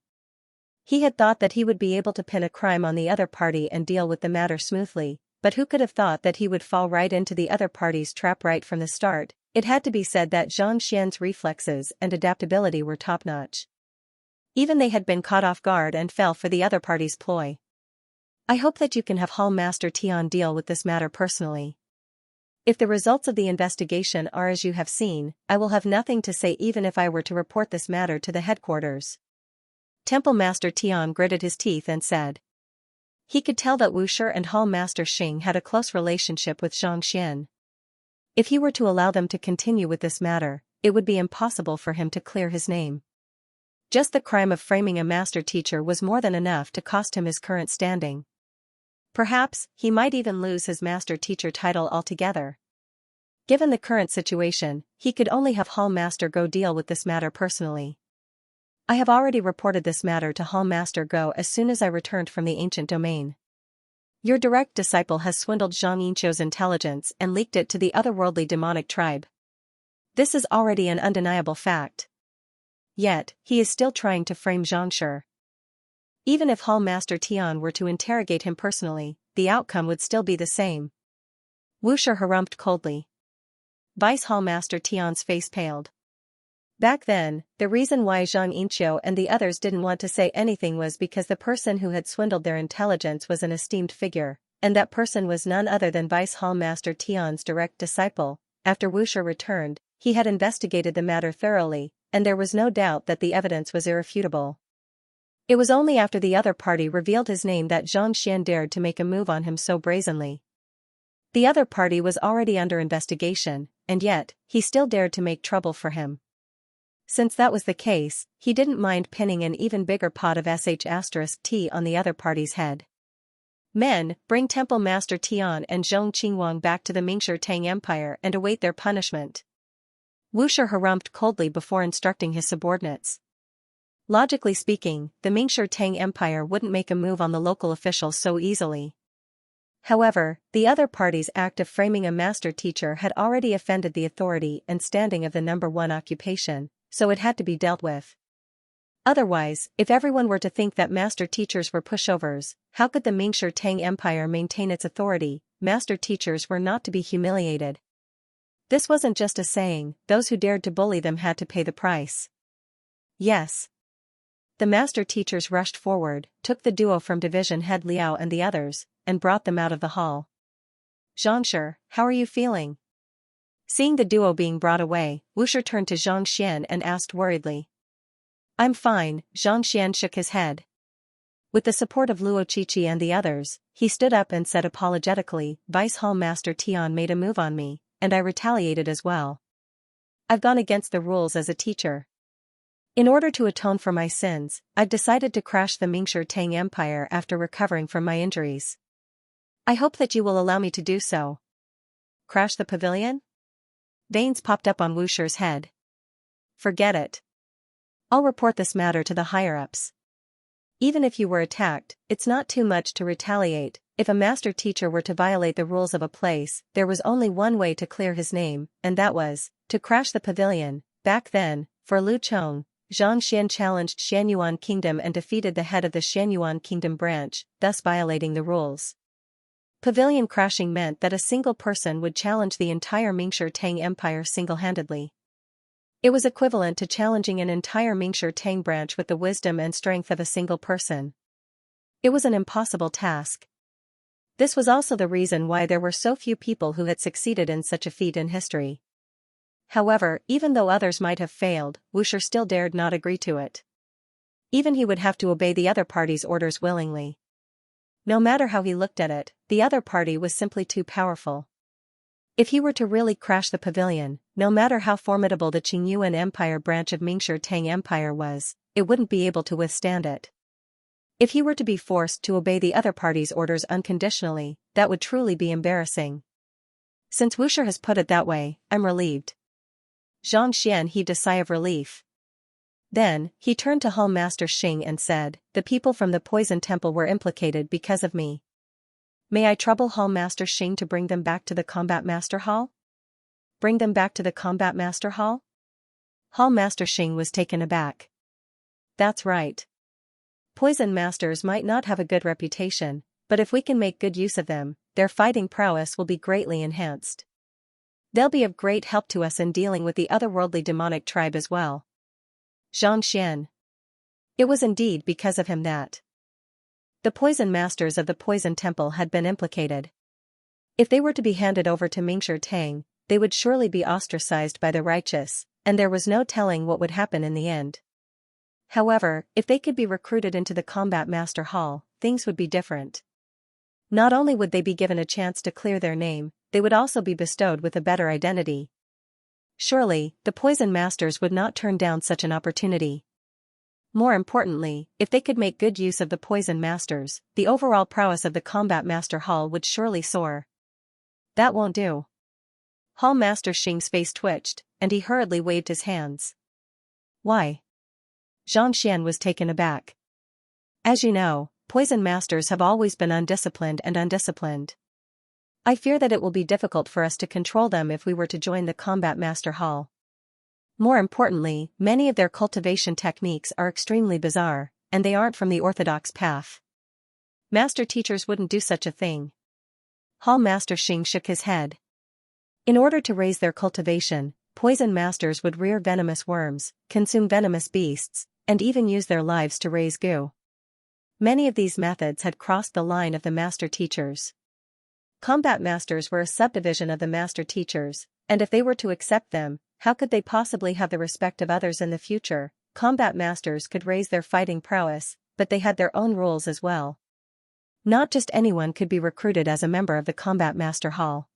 He had thought that he would be able to pin a crime on the other party and deal with the matter smoothly, but who could have thought that he would fall right into the other party's trap right from the start? It had to be said that Zhang Xian's reflexes and adaptability were top-notch. Even they had been caught off guard and fell for the other party's ploy. I hope that you can have Hall Master Tian deal with this matter personally. If the results of the investigation are as you have seen, I will have nothing to say even if I were to report this matter to the headquarters. Temple Master Tian gritted his teeth and said. He could tell that Wuxia and Hall Master Xing had a close relationship with Xianxia. If he were to allow them to continue with this matter, it would be impossible for him to clear his name. Just the crime of framing a master teacher was more than enough to cost him his current standing. Perhaps, he might even lose his master teacher title altogether. Given the current situation, he could only have Hall Master Go deal with this matter personally. I have already reported this matter to Hall Master Go as soon as I returned from the ancient domain. Your direct disciple has swindled Xianxia's intelligence and leaked it to the otherworldly demonic tribe. This is already an undeniable fact. Yet, he is still trying to frame Xianxia. Even if Hall Master Tian were to interrogate him personally, the outcome would still be the same. Wuxia harumphed coldly. Vice Hall Master Tian's face paled. Back then, the reason why Xianxia and the others didn't want to say anything was because the person who had swindled their intelligence was an esteemed figure, and that person was none other than Vice Hall Master Tian's direct disciple. After Wuxia returned, he had investigated the matter thoroughly, and there was no doubt that the evidence was irrefutable. It was only after the other party revealed his name that Xianxia dared to make a move on him so brazenly. The other party was already under investigation, and yet, he still dared to make trouble for him. Since that was the case, he didn't mind pinning an even bigger pot of sh*t on the other party's head. Men, bring Temple Master Tian and Zhong Qingwang back to the Mingshi Tang Empire and await their punishment. Wuxia harumphed coldly before instructing his subordinates. Logically speaking, the Mingshi Tang Empire wouldn't make a move on the local officials so easily. However, the other party's act of framing a master teacher had already offended the authority and standing of the number one occupation, so it had to be dealt with. Otherwise, if everyone were to think that master teachers were pushovers, how could the Mingshi Tang Empire maintain its authority? Master teachers were not to be humiliated. This wasn't just a saying, those who dared to bully them had to pay the price. Yes. The master teachers rushed forward, took the duo from division head Liao and the others, and brought them out of the hall. Xianxia, how are you feeling? Seeing the duo being brought away, Wuxia turned to Xianxia and asked worriedly. I'm fine, Xianxia shook his head. With the support of Luo Qiqi and the others, he stood up and said apologetically, Vice Hall Master Tian made a move on me, and I retaliated as well. I've gone against the rules as a teacher. In order to atone for my sins, I've decided to crash the Mingshi Tang Empire after recovering from my injuries. I hope that you will allow me to do so. Crash the pavilion? Veins popped up on Wuxia's head. Forget it. I'll report this matter to the higher-ups. Even if you were attacked, it's not too much to retaliate. If a master teacher were to violate the rules of a place, there was only one way to clear his name, and that was to crash the pavilion. Back then, for Lu Chong, Xianxia challenged Xianyuan Kingdom and defeated the head of the Xianyuan Kingdom branch, thus violating the rules. Pavilion crashing meant that a single person would challenge the entire Mingshi Tang Empire single-handedly. It was equivalent to challenging an entire Mingshi Tang branch with the wisdom and strength of a single person. It was an impossible task. This was also the reason why there were so few people who had succeeded in such a feat in history. However, even though others might have failed, Wuxia still dared not agree to it. Even he would have to obey the other party's orders willingly. No matter how he looked at it, the other party was simply too powerful. If he were to really crash the pavilion, no matter how formidable the Qingyuan Empire branch of Mingshi Tang Empire was, it wouldn't be able to withstand it. If he were to be forced to obey the other party's orders unconditionally, that would truly be embarrassing. Since Wuxia has put it that way, I'm relieved. Xianxia heaved a sigh of relief. Then, he turned to Hall Master Xing and said, the people from the Poison Temple were implicated because of me. May I trouble Hall Master Xing to bring them back to the Combat Master Hall? Bring them back to the Combat Master Hall? Hall Master Xing was taken aback. That's right. Poison Masters might not have a good reputation, but if we can make good use of them, their fighting prowess will be greatly enhanced. They'll be of great help to us in dealing with the otherworldly demonic tribe as well. Xianxia. It was indeed because of him that The poison masters of the poison temple had been implicated. If they were to be handed over to Mingshi Tang, they would surely be ostracized by the righteous, and there was no telling what would happen in the end. However, if they could be recruited into the Combat Master Hall, things would be different. Not only would they be given a chance to clear their name, they would also be bestowed with a better identity. Surely, the poison masters would not turn down such an opportunity. More importantly, if they could make good use of the poison masters, the overall prowess of the Combat Master Hall would surely soar. That won't do. Hall Master Xing's face twitched, and he hurriedly waved his hands. Why? Xianxia was taken aback. As you know, poison masters have always been undisciplined and undisciplined. I fear that it will be difficult for us to control them if we were to join the Combat Master Hall. More importantly, many of their cultivation techniques are extremely bizarre, and they aren't from the orthodox path. Master teachers wouldn't do such a thing. Hall Master Xing shook his head. In order to raise their cultivation, poison masters would rear venomous worms, consume venomous beasts, and even use their lives to raise goo. Many of these methods had crossed the line of the master teachers. Combat masters were a subdivision of the master teachers, and if they were to accept them, how could they possibly have the respect of others in the future? Combat masters could raise their fighting prowess, but they had their own rules as well. Not just anyone could be recruited as a member of the Combat Master Hall.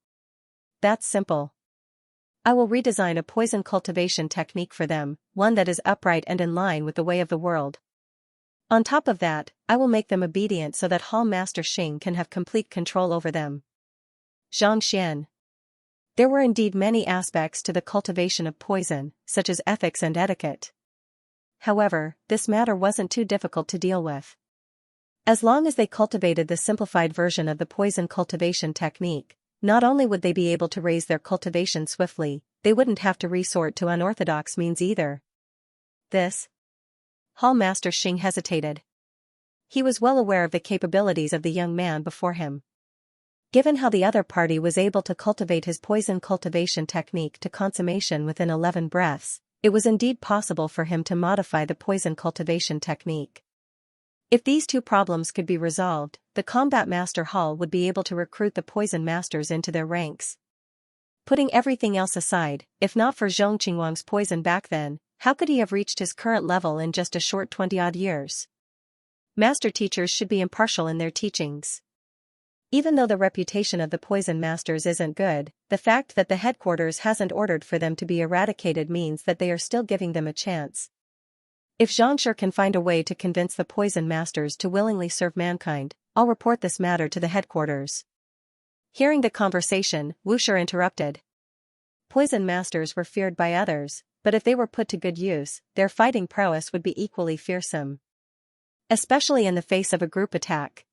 That's simple. I will redesign a poison cultivation technique for them, one that is upright and in line with the way of the world. On top of that, I will make them obedient so that Hall Master Xing can have complete control over them. Xianxia. There were indeed many aspects to the cultivation of poison, such as ethics and etiquette. However, this matter wasn't too difficult to deal with. As long as they cultivated the simplified version of the poison cultivation technique, not only would they be able to raise their cultivation swiftly, they wouldn't have to resort to unorthodox means either. Hall Master Xing hesitated. He was well aware of the capabilities of the young man before him. Given how the other party was able to cultivate his poison cultivation technique to consummation within 11 breaths, it was indeed possible for him to modify the poison cultivation technique. If these two problems could be resolved, the Combat Master Hall would be able to recruit the poison masters into their ranks. Putting everything else aside, if not for Zhong Qingwang's poison back then, how could he have reached his current level in just a short 20-odd years? Master teachers should be impartial in their teachings. Even though the reputation of the poison masters isn't good, the fact that the headquarters hasn't ordered for them to be eradicated means that they are still giving them a chance. If Xianxia can find a way to convince the poison masters to willingly serve mankind, I'll report this matter to the headquarters. Hearing the conversation, Wuxia interrupted. Poison masters were feared by others, but if they were put to good use, their fighting prowess would be equally fearsome. Especially in the face of a group attack.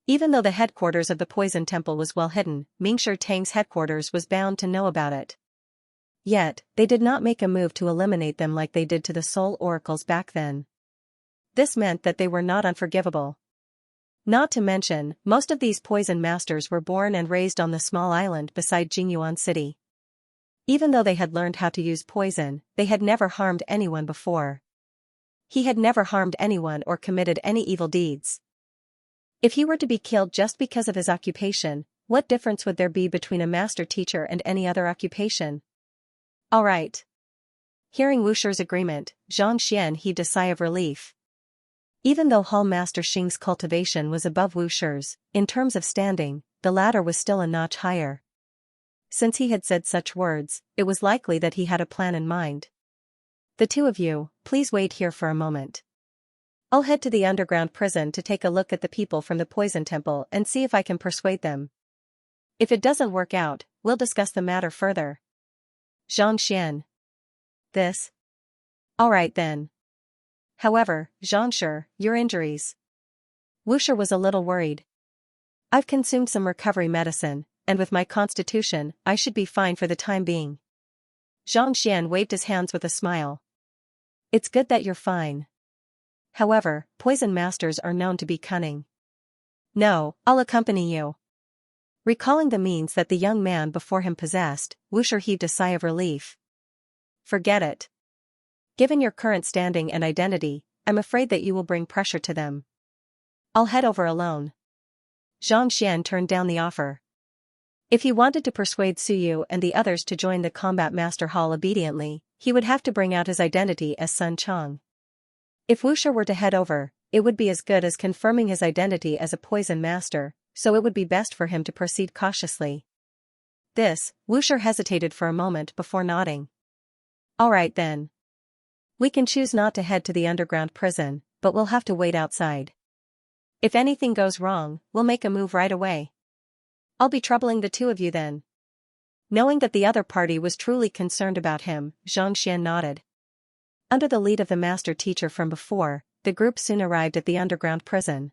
Even though the headquarters of the poison temple was well hidden, Mingshi Tang's headquarters was bound to know about it. Yet, they did not make a move to eliminate them like they did to the Soul Oracles back then. This meant that they were not unforgivable. Not to mention, most of these poison masters were born and raised on the small island beside Jingyuan City. Even though they had learned how to use poison, they had never harmed anyone before. He had never harmed anyone or committed any evil deeds. If he were to be killed just because of his occupation, what difference would there be between a master teacher and any other occupation? All right. Hearing Wuxia's agreement, Xianxia heaved a sigh of relief. Even though Hall Master Xing's cultivation was above Wuxia's, in terms of standing, the latter was still a notch higher. Since he had said such words, it was likely that he had a plan in mind. The two of you, please wait here for a moment. I'll head to the underground prison to take a look at the people from the poison temple and see if I can persuade them. If it doesn't work out, we'll discuss the matter further. Xianxia. All right then. However, Xianxia, your injuries. Wuxia was a little worried. I've consumed some recovery medicine, and with my constitution, I should be fine for the time being. Xianxia waved his hands with a smile. It's good that you're fine. However, poison masters are known to be cunning. No, I'll accompany you. Recalling the means that the young man before him possessed, Wuxia heaved a sigh of relief. Forget it. Given your current standing and identity, I'm afraid that you will bring pressure to them. I'll head over alone. Xianxia turned down the offer. If he wanted to persuade Suyu and the others to join the Combat Master Hall obediently, he would have to bring out his identity as Sun Chang. If Wuxia were to head over, it would be as good as confirming his identity as a poison master, so it would be best for him to proceed cautiously. Wuxia hesitated for a moment before nodding. Alright then. We can choose not to head to the underground prison, but we'll have to wait outside. If anything goes wrong, we'll make a move right away. I'll be troubling the two of you then. Knowing that the other party was truly concerned about him, Xianxia nodded. Under the lead of the master teacher from before, the group soon arrived at the underground prison.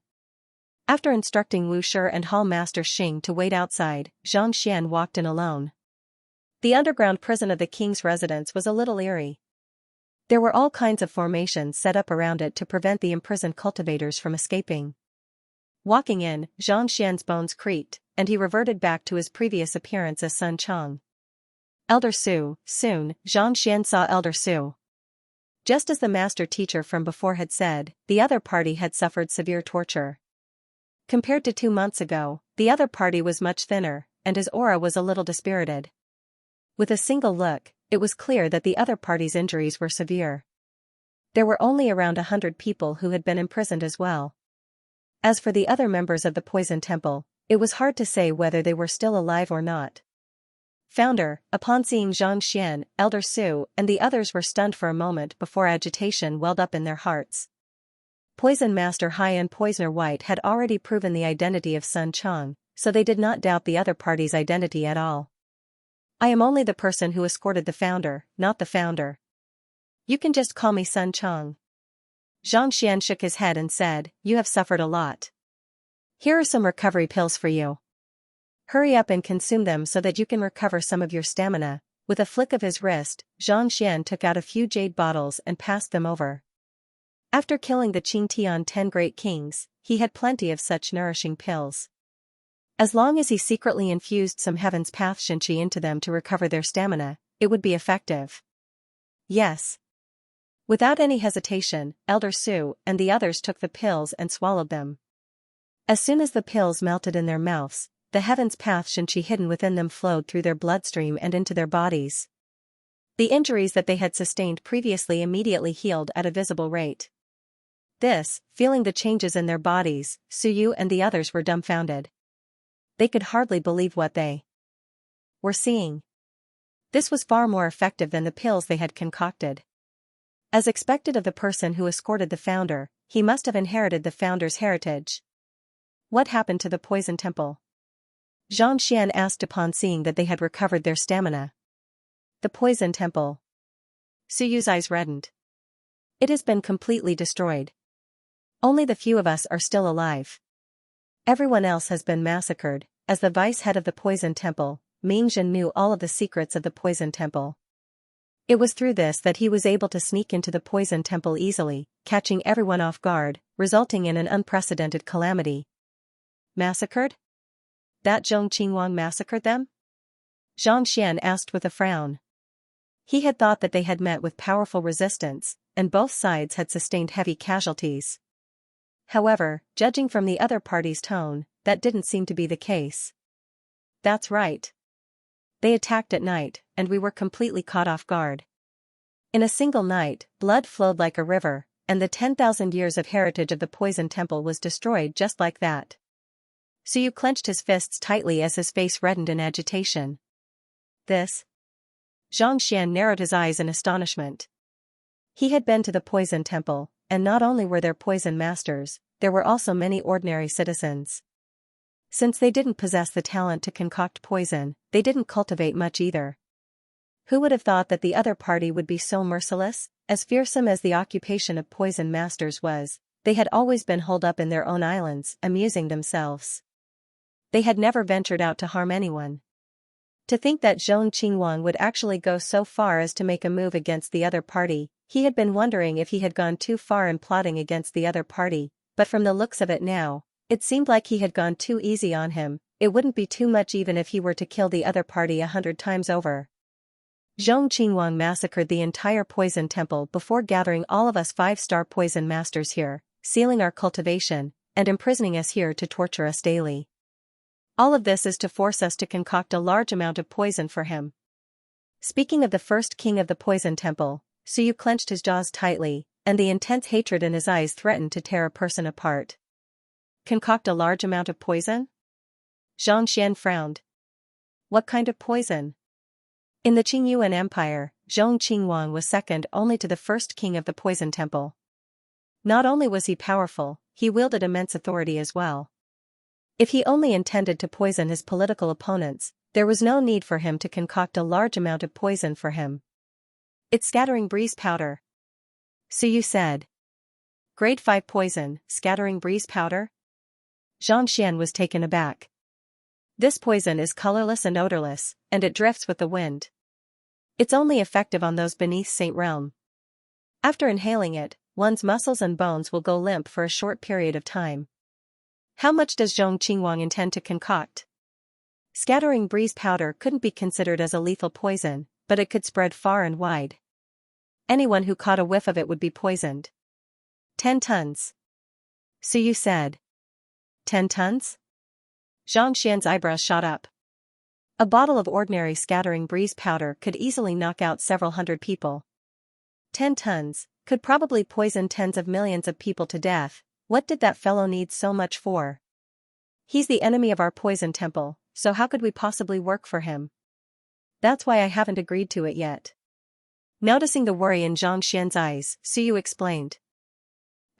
After instructing Wu Shi and Hall Master Xing to wait outside, Xianxia walked in alone. The underground prison of the king's residence was a little eerie. There were all kinds of formations set up around it to prevent the imprisoned cultivators from escaping. Walking in, Xianxia's bones creaked, and he reverted back to his previous appearance as Sun Chang. Elder Su. Soon, Xianxia saw Elder Su. Just as the master teacher from before had said, the other party had suffered severe torture. Compared to 2 months ago, the other party was much thinner, and his aura was a little dispirited. With a single look, it was clear that the other party's injuries were severe. There were only around 100 people who had been imprisoned as well. As for the other members of the Poison Temple, it was hard to say whether they were still alive or not. Founder, upon seeing Xianxia, Elder Su, and the others were stunned for a moment before agitation welled up in their hearts. Poison Master Hai and Poisoner White had already proven the identity of Sun Chang, so they did not doubt the other party's identity at all. I am only the person who escorted the founder, not the founder. You can just call me Sun Chang. Xianxia shook his head and said, you have suffered a lot. Here are some recovery pills for you. Hurry up and consume them so that you can recover some of your stamina. With a flick of his wrist, Xianxia took out a few jade bottles and passed them over. After killing the Qingtian 10 great kings, he had plenty of such nourishing pills. As long as he secretly infused some Heaven's Path Xinqi into them to recover their stamina, it would be effective. Yes. Without any hesitation, Elder Su and the others took the pills and swallowed them. As soon as the pills melted in their mouths, the Heaven's Path Xinqi hidden within them flowed through their bloodstream and into their bodies. The injuries that they had sustained previously immediately healed at a visible rate. Feeling the changes in their bodies, Suyu and the others were dumbfounded. They could hardly believe what they were seeing. This was far more effective than the pills they had concocted. As expected of the person who escorted the founder, he must have inherited the founder's heritage. What happened to the Poison Temple? Xianxia asked upon seeing that they had recovered their stamina. The Poison Temple. Suyu's eyes reddened. It has been completely destroyed. Only the few of us are still alive. Everyone else has been massacred. As the vice head of the Poison Temple, Mingjin knew all of the secrets of the Poison Temple. It was through this that he was able to sneak into the Poison Temple easily, catching everyone off guard, resulting in an unprecedented calamity. Massacred? That Zhong Qingwang massacred them? Xianxia asked with a frown. He had thought that they had met with powerful resistance, and both sides had sustained heavy casualties. However, judging from the other party's tone, that didn't seem to be the case. That's right. They attacked at night, and we were completely caught off guard. In a single night, blood flowed like a river, and the 10,000 years of heritage of the Poison Temple was destroyed just like that. Suyu clenched his fists tightly as his face reddened in agitation. This? Xianxia narrowed his eyes in astonishment. He had been to the Poison Temple, and not only were there poison masters, there were also many ordinary citizens. Since they didn't possess the talent to concoct poison, they didn't cultivate much either. Who would have thought that the other party would be so merciless? As fearsome as the occupation of poison masters was, they had always been holed up in their own islands, amusing themselves. They had never ventured out to harm anyone. To think that Zhong Qingwang would actually go so far as to make a move against the other party, he had been wondering if he had gone too far in plotting against the other party, but from the looks of it now, it seemed like he had gone too easy on him. It wouldn't be too much even if he were to kill the other party 100 times over. Zhong Qingwang massacred the entire Poison Temple before gathering all of us 5-star poison masters here, sealing our cultivation, and imprisoning us here to torture us daily. All of this is to force us to concoct a large amount of poison for him. Speaking of the first king of the poison temple, Suyu clenched his jaws tightly, and the intense hatred in his eyes threatened to tear a person apart. Concoct a large amount of poison? Xianxia frowned. What kind of poison? In the Qingyuan Empire, Zhong Qingwang was second only to the first king of the poison temple. Not only was he powerful, he wielded immense authority as well. If he only intended to poison his political opponents, there was no need for him to concoct a large amount of poison for him. It's scattering breeze powder. Suyu said. Grade 5 poison, scattering breeze powder? Xianxia was taken aback. This poison is colorless and odorless, and it drifts with the wind. It's only effective on those beneath Saint Realm. After inhaling it, one's muscles and bones will go limp for a short period of time. How much does Zhong Qingwang intend to concoct? Scattering breeze powder couldn't be considered as a lethal poison, but it could spread far and wide. Anyone who caught a whiff of it would be poisoned. 10 tons. Suyu said. 10 tons? Xianxia's eyebrows shot up. A bottle of ordinary scattering breeze powder could easily knock out several hundred people. 10 tons could probably poison tens of millions of people to death. What did that fellow need so much for? He's the enemy of our poison temple, so how could we possibly work for him? That's why I haven't agreed to it yet. Noticing the worry in Xianxia's eyes, Suyu explained.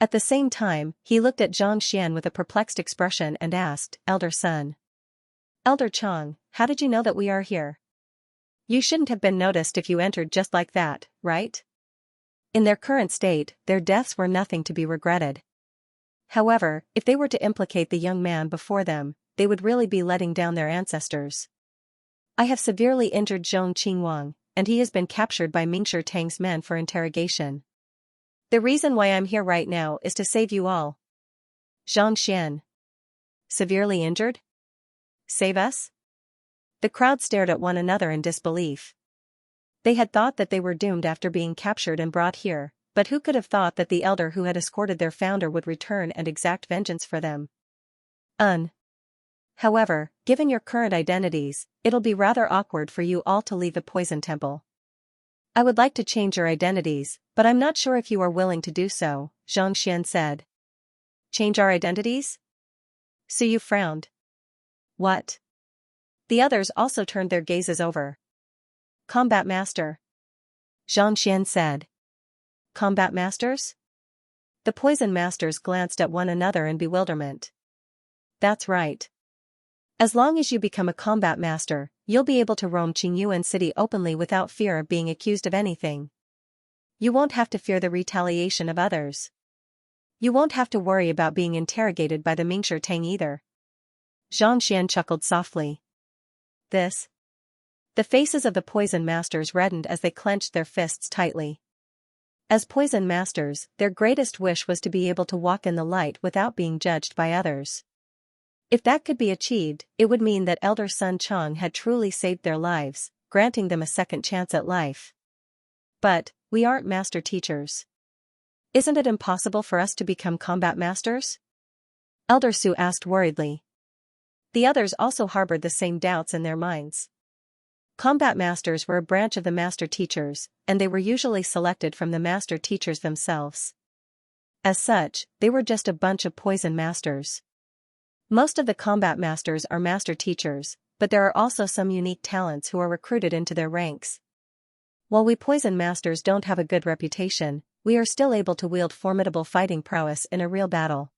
At the same time, he looked at Xianxia with a perplexed expression and asked, Elder son. Elder Chang, how did you know that we are here? You shouldn't have been noticed if you entered just like that, right? In their current state, their deaths were nothing to be regretted. However, if they were to implicate the young man before them, they would really be letting down their ancestors. I have severely injured Zhong Qingwang, and he has been captured by Mingshi Tang's men for interrogation. The reason why I'm here right now is to save you all. Xianxia. Severely injured? Save us? The crowd stared at one another in disbelief. They had thought that they were doomed after being captured and brought here, but who could have thought that the elder who had escorted their founder would return and exact vengeance for them? However, given your current identities, it'll be rather awkward for you all to leave the poison temple. I would like to change your identities, but I'm not sure if you are willing to do so, Xianxia said. Change our identities? Suyu frowned. What? The others also turned their gazes over. Combat Master. Xianxia said. Combat Masters? The Poison Masters glanced at one another in bewilderment. That's right. As long as you become a Combat Master, you'll be able to roam Qingyuan City openly without fear of being accused of anything. You won't have to fear the retaliation of others. You won't have to worry about being interrogated by the Mingshi Tang either. Xianxia chuckled softly. This? The faces of the Poison Masters reddened as they clenched their fists tightly. As Poison Masters, their greatest wish was to be able to walk in the light without being judged by others. If that could be achieved, it would mean that Elder Sun Chang had truly saved their lives, granting them a second chance at life. But, we aren't master teachers. Isn't it impossible for us to become combat masters? Elder Su asked worriedly. The others also harbored the same doubts in their minds. Combat masters were a branch of the master teachers, and they were usually selected from the master teachers themselves. As such, they were just a bunch of poison masters. Most of the combat masters are master teachers, but there are also some unique talents who are recruited into their ranks. While we poison masters don't have a good reputation, we are still able to wield formidable fighting prowess in a real battle.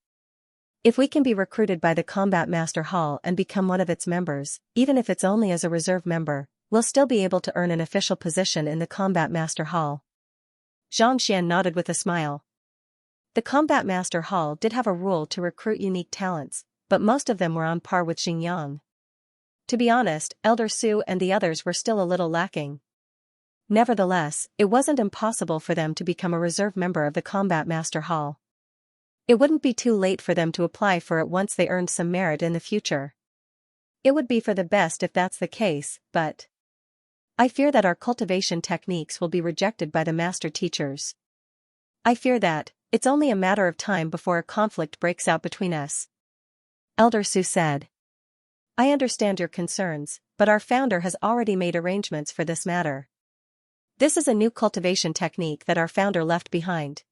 If we can be recruited by the Combat Master Hall and become one of its members, even if it's only as a reserve member, we'll still be able to earn an official position in the Combat Master Hall. Xianxia nodded with a smile. The Combat Master Hall did have a rule to recruit unique talents, but most of them were on par with Xingyang. To be honest, Elder Su and the others were still a little lacking. Nevertheless, it wasn't impossible for them to become a reserve member of the Combat Master Hall. It wouldn't be too late for them to apply for it once they earned some merit in the future. It would be for the best if that's the case, but I fear that our cultivation techniques will be rejected by the master teachers. I fear that, It's only a matter of time before a conflict breaks out between us. Elder Su said. I understand your concerns, but our founder has already made arrangements for this matter. This is a new cultivation technique that our founder left behind.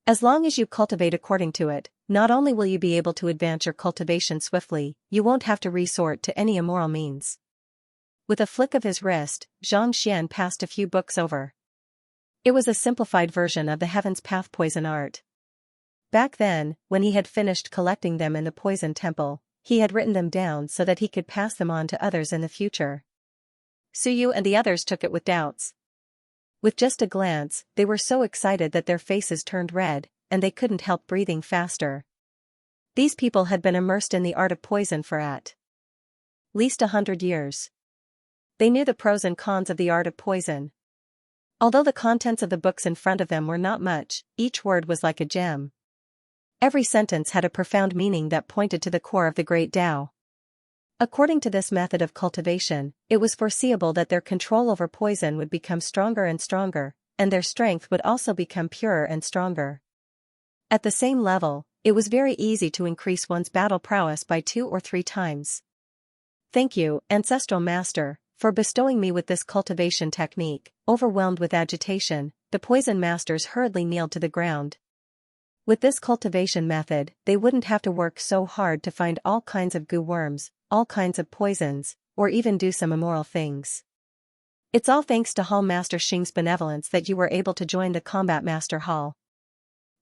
As long as you cultivate according to it, not only will you be able to advance your cultivation swiftly, you won't have to resort to any immoral means. With a flick of his wrist, Xianxia passed a few books over. It was a simplified version of the Heaven's Path poison art. Back then, when he had finished collecting them in the poison temple, he had written them down so that he could pass them on to others in the future. Suyu and the others took it with doubts. With just a glance, they were so excited that their faces turned red, and they couldn't help breathing faster. These people had been immersed in the art of poison for at least 100 years. They knew the pros and cons of the art of poison. Although the contents of the books in front of them were not much, each word was like a gem. Every sentence had a profound meaning that pointed to the core of the great Tao. According to this method of cultivation, it was foreseeable that their control over poison would become stronger and stronger, and their strength would also become purer and stronger. At the same level, it was very easy to increase one's battle prowess by 2 or 3 times. Thank you, Ancestral Master, for bestowing me with this cultivation technique. Overwhelmed with agitation, the poison masters hurriedly kneeled to the ground. With this cultivation method, they wouldn't have to work so hard to find all kinds of goo worms, all kinds of poisons, or even do some immoral things. It's all thanks to Hall Master Xing's benevolence that you were able to join the Combat Master Hall.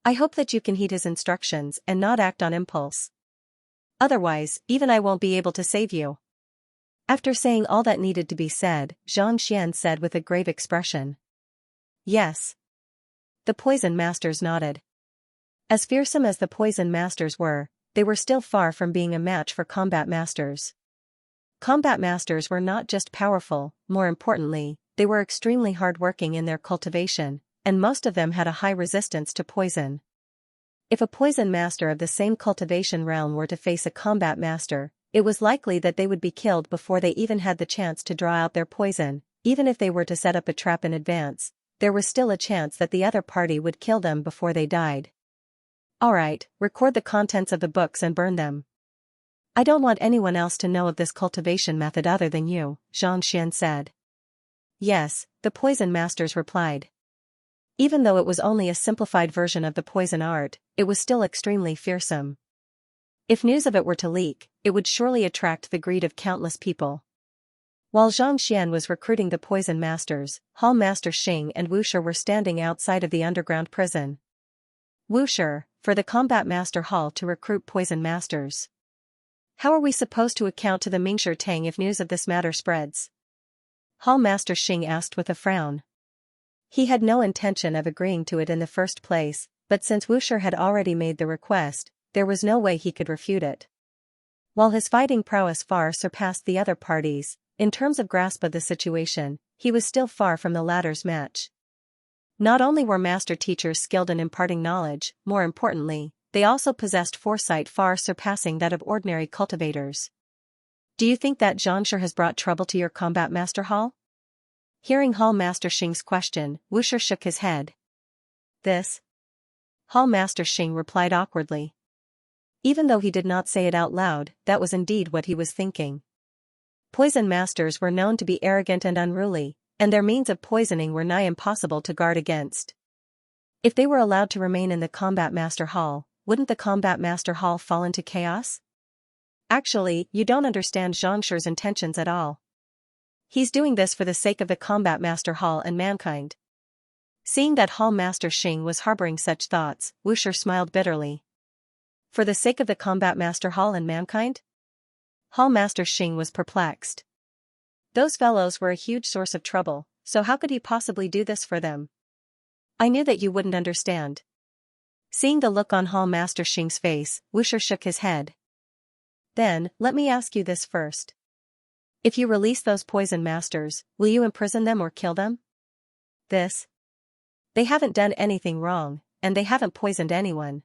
I hope that you can heed his instructions and not act on impulse. Otherwise, even I won't be able to save you. After saying all that needed to be said, Xianxia said with a grave expression. Yes. The poison masters nodded. As fearsome as the poison masters were, they were still far from being a match for combat masters. Combat masters were not just powerful, more importantly, they were extremely hard-working in their cultivation, and most of them had a high resistance to poison. If a poison master of the same cultivation realm were to face a combat master, it was likely that they would be killed before they even had the chance to draw out their poison. Even if they were to set up a trap in advance, there was still a chance that the other party would kill them before they died. Alright, record the contents of the books and burn them. I don't want anyone else to know of this cultivation method other than you, Xianxia said. Yes, the poison masters replied. Even though it was only a simplified version of the poison art, it was still extremely fearsome. If news of it were to leak, it would surely attract the greed of countless people. While Xianxia was recruiting the poison masters, Hall Master Xing and Wushi were standing outside of the underground prison. Wushi, for the Combat Master Hall to recruit poison masters. How are we supposed to account to the Mingshi Tang if news of this matter spreads? Hall Master Xing asked with a frown. He had no intention of agreeing to it in the first place, but since Wushi had already made the request, there was no way he could refute it. While his fighting prowess far surpassed the other parties, in terms of grasp of the situation, he was still far from the latter's match. Not only were master teachers skilled in imparting knowledge, more importantly, they also possessed foresight far surpassing that of ordinary cultivators. Do you think that Xianxia has brought trouble to your Combat Master Hall? Hearing Hall Master Xing's question, Wushi shook his head. This? Hall Master Xing replied awkwardly. Even though he did not say it out loud, that was indeed what he was thinking. Poison masters were known to be arrogant and unruly, and their means of poisoning were nigh impossible to guard against. If they were allowed to remain in the Combat Master Hall, wouldn't the Combat Master Hall fall into chaos? Actually, you don't understand Xianxia's intentions at all. He's doing this for the sake of the Combat Master Hall and mankind. Seeing that Hall Master Xing was harboring such thoughts, Wushi smiled bitterly. For the sake of the Combat Master Hall and mankind? Hall Master Xing was perplexed. Those fellows were a huge source of trouble, so how could he possibly do this for them? I knew that you wouldn't understand. Seeing the look on Hall Master Xing's face, Wushi shook his head. Then, let me ask you this first. If you release those poison masters, will you imprison them or kill them? This? They haven't done anything wrong, and they haven't poisoned anyone.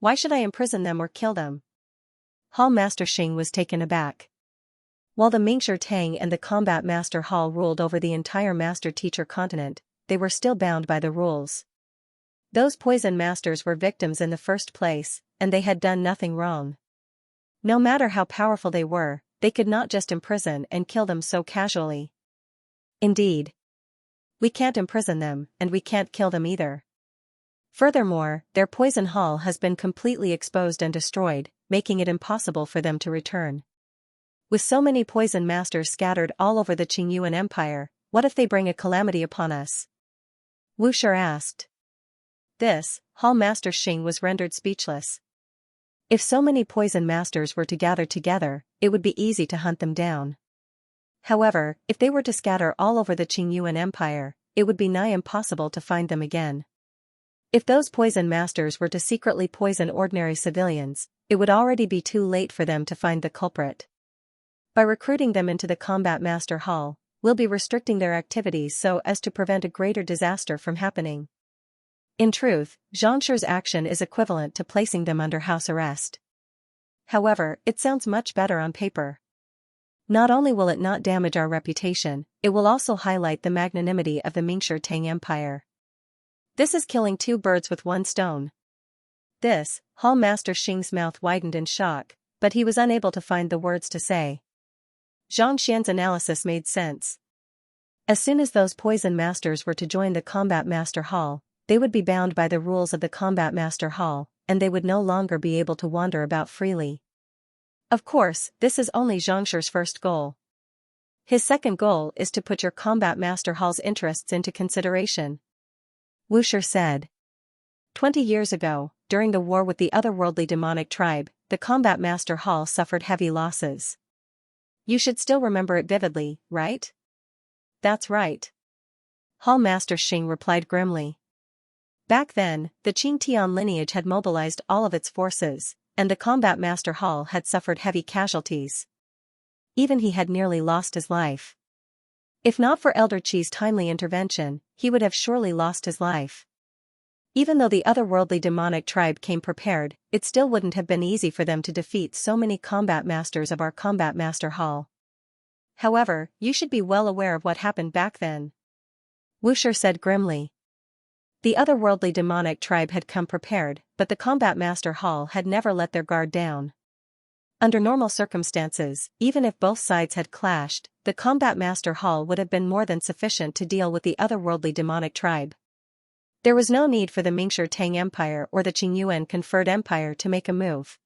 Why should I imprison them or kill them? Hall Master Xing was taken aback. While the Mingshi Tang and the Combat Master Hall ruled over the entire Master-Teacher continent, they were still bound by the rules. Those poison masters were victims in the first place, and they had done nothing wrong. No matter how powerful they were, they could not just imprison and kill them so casually. Indeed, we can't imprison them, and we can't kill them either. Furthermore, their poison hall has been completely exposed and destroyed, making it impossible for them to return. With so many poison masters scattered all over the Qingyuan Empire, what if they bring a calamity upon us? Wu Shi asked. This, Hall Master Xing was rendered speechless. If so many poison masters were to gather together, it would be easy to hunt them down. However, if they were to scatter all over the Qingyuan Empire, it would be nigh impossible to find them again. If those poison masters were to secretly poison ordinary civilians, it would already be too late for them to find the culprit. By recruiting them into the Combat Master Hall, we'll be restricting their activities so as to prevent a greater disaster from happening. In truth, Xianxia's action is equivalent to placing them under house arrest. However, it sounds much better on paper. Not only will it not damage our reputation, it will also highlight the magnanimity of the Mingshi Tang Empire. This is killing two birds with one stone. This, Hall Master Xing's mouth widened in shock, but he was unable to find the words to say. Zhang Xian's analysis made sense. As soon as those poison masters were to join the Combat Master Hall, they would be bound by the rules of the Combat Master Hall, and they would no longer be able to wander about freely. Of course, this is only Xianxia's first goal. His second goal is to put your Combat Master Hall's interests into consideration. Wu Shi said. 20 years ago, during the war with the otherworldly demonic tribe, the Combat Master Hall suffered heavy losses. You should still remember it vividly, right? That's right. Hall Master Xing replied grimly. Back then, the Qing Tian lineage had mobilized all of its forces, and the Combat Master Hall had suffered heavy casualties. Even he had nearly lost his life. If not for Elder Qi's timely intervention, he would have surely lost his life. Even though the otherworldly demonic tribe came prepared, it still wouldn't have been easy for them to defeat so many combat masters of our Combat Master Hall. However, you should be well aware of what happened back then. Wu Shi said grimly. The otherworldly demonic tribe had come prepared, but the Combat Master Hall had never let their guard down. Under normal circumstances, even if both sides had clashed, the Combat Master Hall would have been more than sufficient to deal with the otherworldly demonic tribe. There was no need for the Mingshi Tang Empire or the Qingyuan conferred empire to make a move.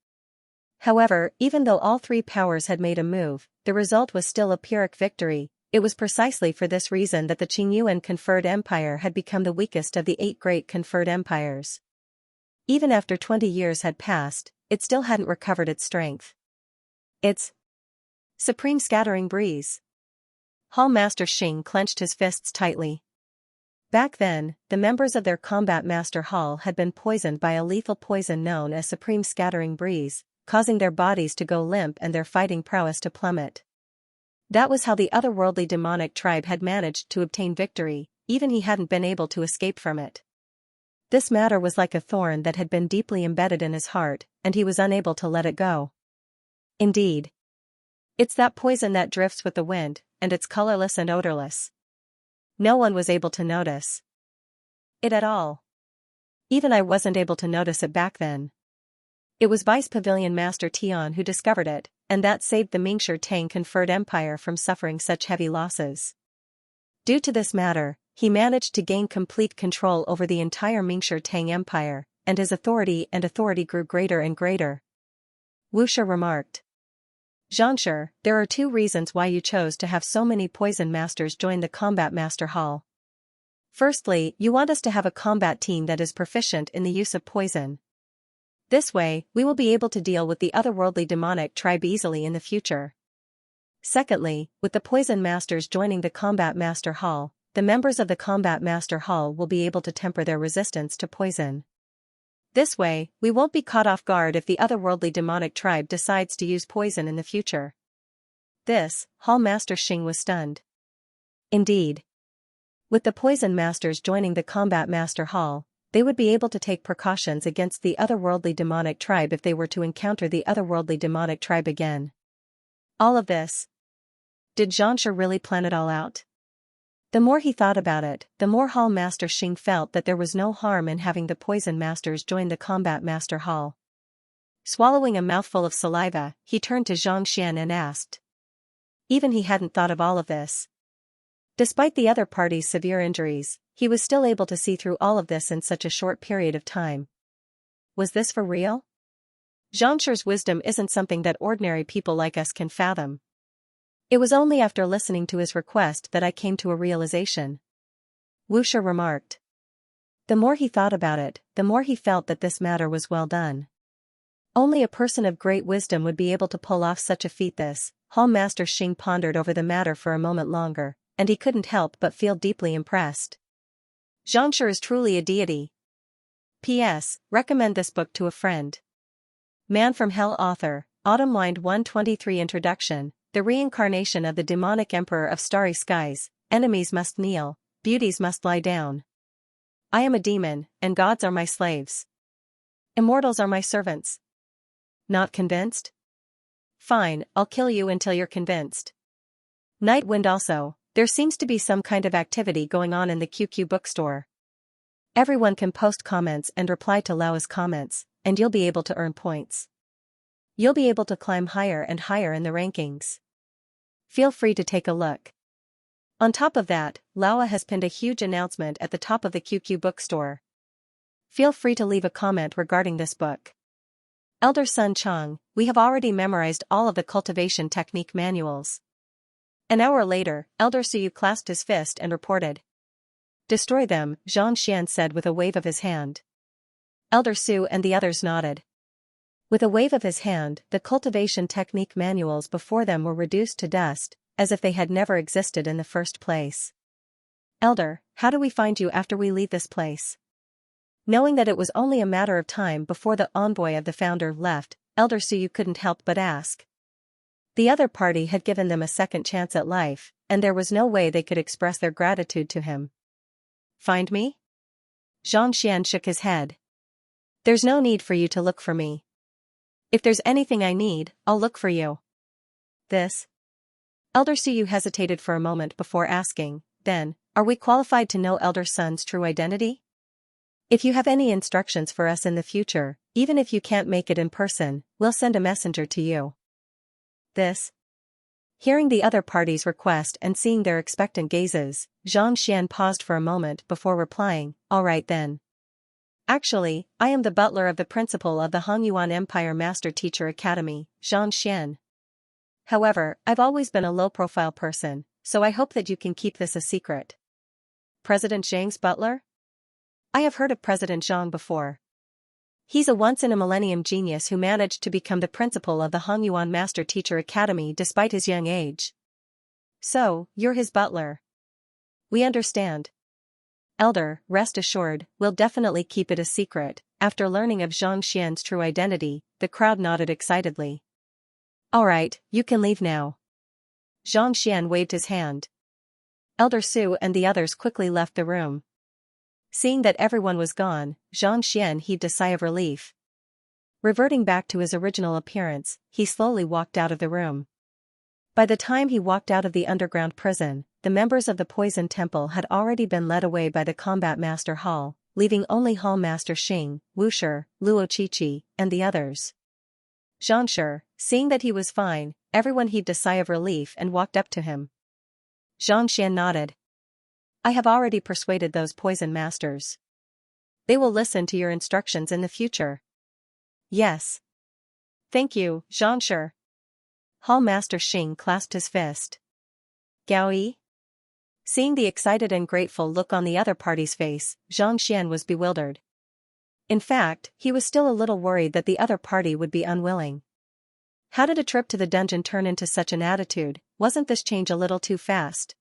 However, even though all three powers had made a move, the result was still a Pyrrhic victory. It was precisely for this reason that the Qingyuan conferred empire had become the weakest of the 8 great conferred empires. Even after 20 years had passed, it still hadn't recovered its strength. Its supreme scattering breeze. Hall Master Xing clenched his fists tightly. Back then, the members of their Combat Master Hall had been poisoned by a lethal poison known as Supreme Scattering Breeze, causing their bodies to go limp and their fighting prowess to plummet. That was how the otherworldly demonic tribe had managed to obtain victory, even he hadn't been able to escape from it. This matter was like a thorn that had been deeply embedded in his heart, and he was unable to let it go. Indeed. It's that poison that drifts with the wind, and it's colorless and odorless. No one was able to notice it at all. Even I wasn't able to notice it back then. It was Vice Pavilion Master Tian who discovered it, and that saved the Mingshi Tang conferred empire from suffering such heavy losses. Due to this matter, he managed to gain complete control over the entire Mingshi Tang empire, and his authority grew greater and greater. Wu Shi remarked. Xianxia, there are 2 reasons why you chose to have so many poison masters join the Combat Master Hall. Firstly, you want us to have a combat team that is proficient in the use of poison. This way, we will be able to deal with the otherworldly demonic tribe easily in the future. Secondly, with the poison masters joining the Combat Master Hall, the members of the Combat Master Hall will be able to temper their resistance to poison. This way, we won't be caught off guard if the otherworldly demonic tribe decides to use poison in the future. This, Hall Master Xing was stunned. Indeed. With the poison masters joining the Combat Master Hall, they would be able to take precautions against the otherworldly demonic tribe if they were to encounter the otherworldly demonic tribe again. All of this. Did Xianxia really plan it all out? The more he thought about it, the more Hall Master Xing felt that there was no harm in having the poison masters join the combat master hall. Swallowing a mouthful of saliva, he turned to Xianxia and asked. Even he hadn't thought of all of this. Despite the other party's severe injuries, he was still able to see through all of this in such a short period of time. Was this for real? Xianxia's wisdom isn't something that ordinary people like us can fathom. It was only after listening to his request that I came to a realization. Wuxia remarked. The more he thought about it, the more he felt that this matter was well done. Only a person of great wisdom would be able to pull off such a feat. This Hall Master Xing pondered over the matter for a moment longer, and he couldn't help but feel deeply impressed. Xianxia is truly a deity. P.S. Recommend this book to a friend. Man from Hell author, Autumn Wind 123 Introduction, the reincarnation of the demonic emperor of starry skies, enemies must kneel, beauties must lie down. I am a demon, and gods are my slaves. Immortals are my servants. Not convinced? Fine, I'll kill you until you're convinced. Night Wind also, there seems to be some kind of activity going on in the QQ bookstore. Everyone can post comments and reply to Lao's comments, and you'll be able to earn points. You'll be able to climb higher and higher in the rankings. Feel free to take a look. On top of that, Lao has pinned a huge announcement at the top of the QQ bookstore. Feel free to leave a comment regarding this book. Elder Sun Chang, we have already memorized all of the cultivation technique manuals. An hour later, Elder Suyu clasped his fist and reported. Destroy them, Xianxia said with a wave of his hand. Elder Su and the others nodded. With a wave of his hand, the cultivation technique manuals before them were reduced to dust, as if they had never existed in the first place. Elder, how do we find you after we leave this place? Knowing that it was only a matter of time before the envoy of the founder left, Elder Suyu couldn't help but ask. The other party had given them a second chance at life, and there was no way they could express their gratitude to him. Find me? Xianxia shook his head. There's no need for you to look for me. If there's anything I need, I'll look for you. This? Elder Suyu hesitated for a moment before asking, then, are we qualified to know Elder Sun's true identity? If you have any instructions for us in the future, even if you can't make it in person, we'll send a messenger to you. This? Hearing the other party's request and seeing their expectant gazes, Xianxia paused for a moment before replying, all right then. Actually, I am the butler of the principal of the Hongyuan Empire Master Teacher Academy, Xianxia. However, I've always been a low-profile person, so I hope that you can keep this a secret. President Zhang's butler? I have heard of President Zhang before. He's a once-in-a-millennium genius who managed to become the principal of the Hongyuan Master Teacher Academy despite his young age. So, you're his butler. We understand. Elder, rest assured, we'll definitely keep it a secret. After learning of Xianxia's true identity, the crowd nodded excitedly. Alright, you can leave now. Xianxia waved his hand. Elder Su and the others quickly left the room. Seeing that everyone was gone, Xianxia heaved a sigh of relief. Reverting back to his original appearance, he slowly walked out of the room. By the time he walked out of the underground prison, the members of the Poison Temple had already been led away by the Combat Master Hall, leaving only Hall Master Xing, Wuxia, Luo Qiqi, and the others. Xianxia, seeing that he was fine, everyone heaved a sigh of relief and walked up to him. Xianxia nodded. I have already persuaded those poison masters. They will listen to your instructions in the future. Yes. Thank you, Xianxia. Hall Master Xing clasped his fist. Gaoyi? Seeing the excited and grateful look on the other party's face, Xianxia was bewildered. In fact, he was still a little worried that the other party would be unwilling. How did a trip to the dungeon turn into such an attitude? Wasn't this change a little too fast?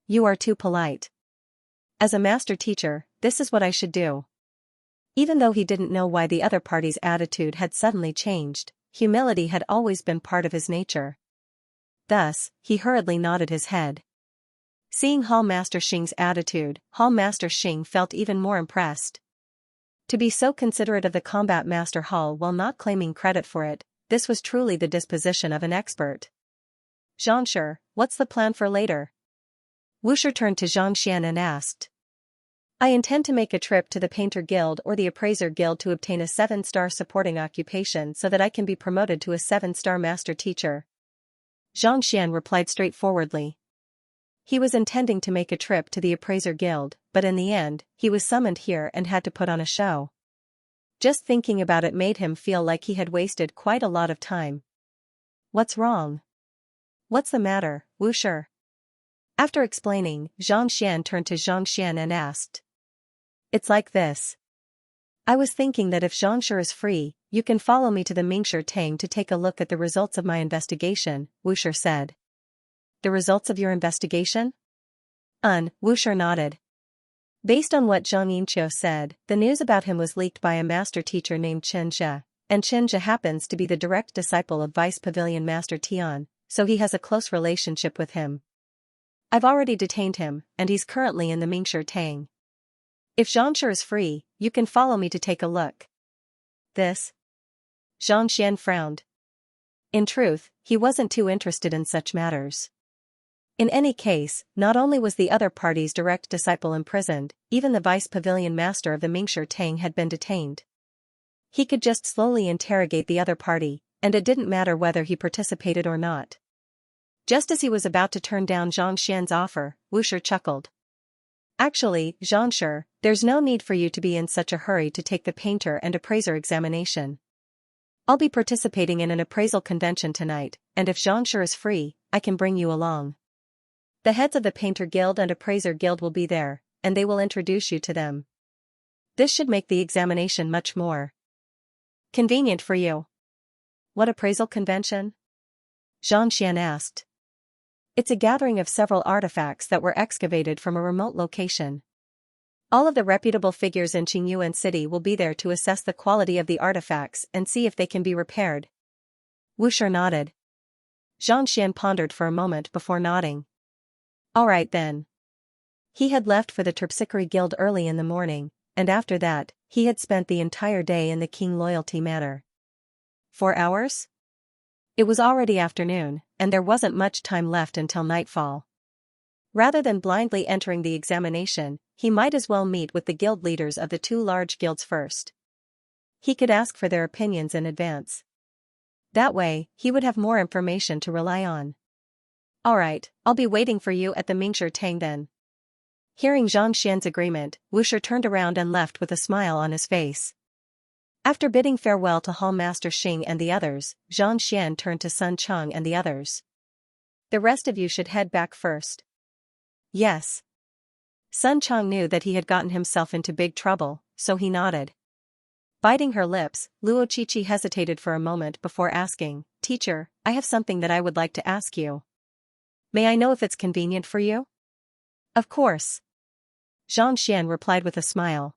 You are too polite. As a master teacher, this is what I should do. Even though he didn't know why the other party's attitude had suddenly changed, humility had always been part of his nature. Thus, he hurriedly nodded his head. Seeing Hall Master Xing's attitude, Hall Master Xing felt even more impressed. To be so considerate of the Combat Master Hall while not claiming credit for it, this was truly the disposition of an expert. Xianxia, what's the plan for later? Wuxia turned to Xianxia and asked. I intend to make a trip to the Painter Guild or the Appraiser Guild to obtain a 7-star supporting occupation so that I can be promoted to a 7-star master teacher. Xianxia replied straightforwardly. He was intending to make a trip to the Appraiser Guild, but in the end, he was summoned here and had to put on a show. Just thinking about it made him feel like he had wasted quite a lot of time. What's wrong? What's the matter, Wuxia? After explaining, Xianxia turned to Xianxia and asked. It's like this. I was thinking that if Xianxia is free, you can follow me to the Mingshi Tang to take a look at the results of my investigation, Wuxia said. The results of your investigation? Wuxia nodded. Based on what Zhang Yinqiu said, the news about him was leaked by a master teacher named Xianxia, and Xianxia happens to be the direct disciple of Vice Pavilion Master Tian, so he has a close relationship with him. I've already detained him, and he's currently in the Mingshi Tang. If Xianxia is free, you can follow me to take a look. This? Xianxia frowned. In truth, he wasn't too interested in such matters. In any case, not only was the other party's direct disciple imprisoned, even the vice pavilion master of the Mingshi Tang had been detained. He could just slowly interrogate the other party, and it didn't matter whether he participated or not. Just as he was about to turn down Xianxia's offer, Wuxia chuckled. Actually, Xianxia, there's no need for you to be in such a hurry to take the painter and appraiser examination. I'll be participating in an appraisal convention tonight, and if Xianxia is free, I can bring you along. The heads of the Painter Guild and Appraiser Guild will be there, and they will introduce you to them. This should make the examination much more convenient for you. What appraisal convention? Xianxia asked. It's a gathering of several artifacts that were excavated from a remote location. All of the reputable figures in Qingyuan City will be there to assess the quality of the artifacts and see if they can be repaired. Wuxia nodded. Xianxia pondered for a moment before nodding. All right then. He had left for the Terpsichore Guild early in the morning, and after that, he had spent the entire day in the King Loyalty Manor. 4 hours? It was already afternoon, and there wasn't much time left until nightfall. Rather than blindly entering the examination, he might as well meet with the guild leaders of the 2 large guilds first. He could ask for their opinions in advance. That way, he would have more information to rely on. Alright, I'll be waiting for you at the Mingshi Tang then. Hearing Xianxia's agreement, Wuxia turned around and left with a smile on his face. After bidding farewell to Hall Master Xing and the others, Xianxia turned to Sun Cheng and the others. The rest of you should head back first. Yes. Sun Cheng knew that he had gotten himself into big trouble, so he nodded. Biting her lips, Luo Qiqi hesitated for a moment before asking, Teacher, I have something that I would like to ask you. May I know if it's convenient for you? Of course. Xianxia replied with a smile.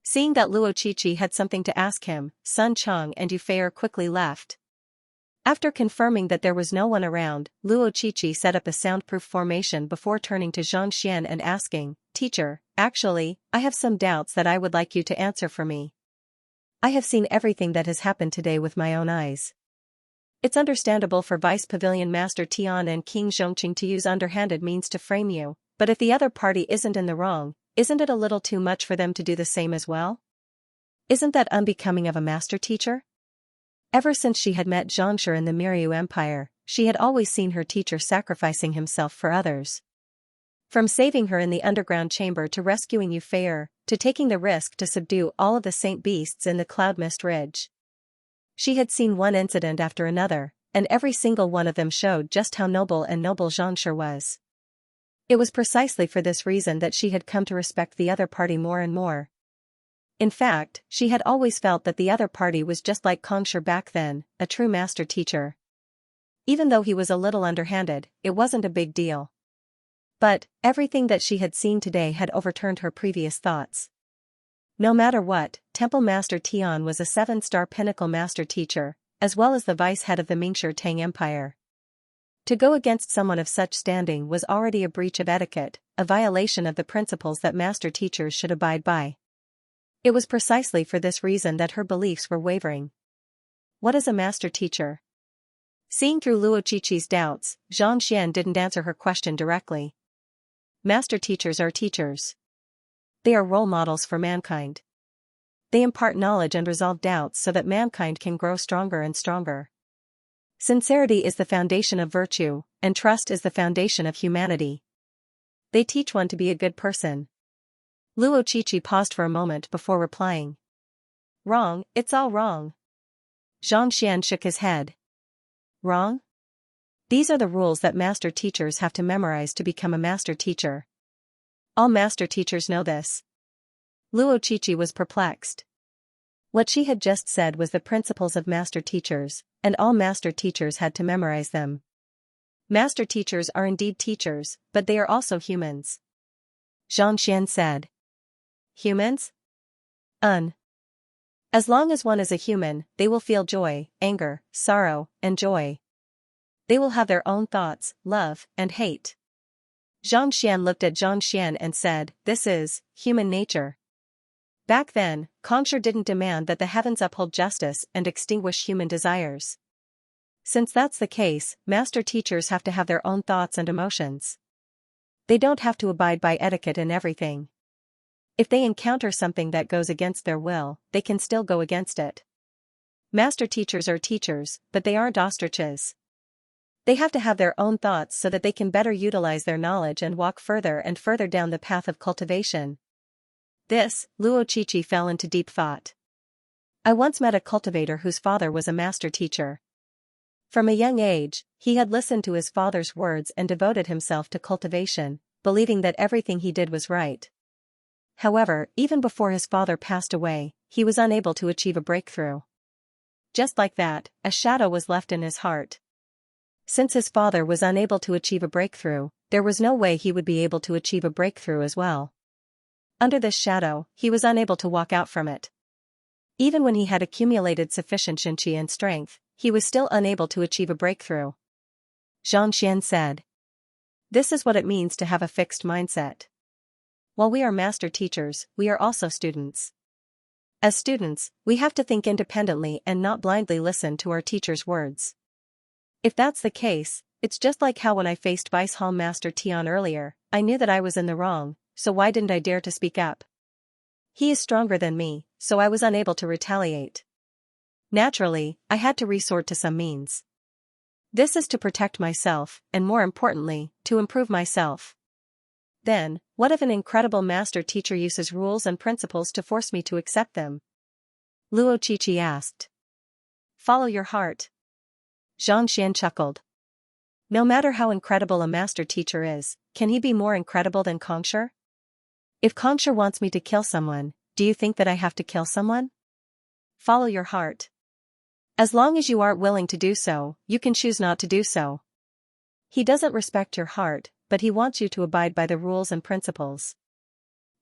Seeing that Luo Qiqi had something to ask him, Sun Cheng and Yu Feier quickly left. After confirming that there was no one around, Luo Qiqi set up a soundproof formation before turning to Xianxia and asking, Teacher, actually, I have some doubts that I would like you to answer for me. I have seen everything that has happened today with my own eyes. It's understandable for Vice Pavilion Master Tian and King Zhongqing to use underhanded means to frame you, but if the other party isn't in the wrong, isn't it a little too much for them to do the same as well? Isn't that unbecoming of a master teacher? Ever since she had met Xianxia in the Miryu Empire, she had always seen her teacher sacrificing himself for others. From saving her in the underground chamber to rescuing Yu Feier, to taking the risk to subdue all of the saint beasts in the Cloud Mist Ridge. She had seen one incident after another, and every single one of them showed just how noble Xianxia was. It was precisely for this reason that she had come to respect the other party more and more. In fact, she had always felt that the other party was just like Kongshi back then, a true master teacher. Even though he was a little underhanded, it wasn't a big deal. But, everything that she had seen today had overturned her previous thoughts. No matter what, Temple Master Tian was a 7-star pinnacle master teacher, as well as the vice head of the Mingshi Tang Empire. To go against someone of such standing was already a breach of etiquette, a violation of the principles that master teachers should abide by. It was precisely for this reason that her beliefs were wavering. What is a master teacher? Seeing through Luo Qiqi's doubts, Xianxia didn't answer her question directly. Master teachers are teachers. They are role models for mankind. They impart knowledge and resolve doubts so that mankind can grow stronger and stronger. Sincerity is the foundation of virtue, and trust is the foundation of humanity. They teach one to be a good person. Luo Qiqi paused for a moment before replying. Wrong, it's all wrong. Xianxia shook his head. Wrong? These are the rules that master teachers have to memorize to become a master teacher. All master teachers know this. Luo Qiqi was perplexed. What she had just said was the principles of master teachers, and all master teachers had to memorize them. Master teachers are indeed teachers, but they are also humans. Xianxia said. Humans? As long as one is a human, they will feel joy, anger, sorrow, and joy. They will have their own thoughts, love, and hate. Xianxia looked at Xianxia and said, this is human nature. Back then, Xianxia didn't demand that the heavens uphold justice and extinguish human desires. Since that's the case, master teachers have to have their own thoughts and emotions. They don't have to abide by etiquette in everything. If they encounter something that goes against their will, they can still go against it. Master teachers are teachers, but they aren't ostriches. They have to have their own thoughts so that they can better utilize their knowledge and walk further and further down the path of cultivation. Luo Qiqi fell into deep thought. I once met a cultivator whose father was a master teacher. From a young age, he had listened to his father's words and devoted himself to cultivation, believing that everything he did was right. However, even before his father passed away, he was unable to achieve a breakthrough. Just like that, a shadow was left in his heart. Since his father was unable to achieve a breakthrough, there was no way he would be able to achieve a breakthrough as well. Under this shadow, he was unable to walk out from it. Even when he had accumulated sufficient Xianxia and strength, he was still unable to achieve a breakthrough. Xianxia said. This is what it means to have a fixed mindset. While we are master teachers, we are also students. As students, we have to think independently and not blindly listen to our teacher's words. If that's the case, it's just like how when I faced Vice Hall Master Tian earlier, I knew that I was in the wrong, so why didn't I dare to speak up? He is stronger than me, so I was unable to retaliate. Naturally, I had to resort to some means. This is to protect myself, and more importantly, to improve myself. Then, what if an incredible master teacher uses rules and principles to force me to accept them? Luo Qiqi asked. Follow your heart. Xianxia chuckled. No matter how incredible a master teacher is, can he be more incredible than Xianxia? If Xianxia wants me to kill someone, do you think that I have to kill someone? Follow your heart. As long as you aren't willing to do so, you can choose not to do so. He doesn't respect your heart, but he wants you to abide by the rules and principles.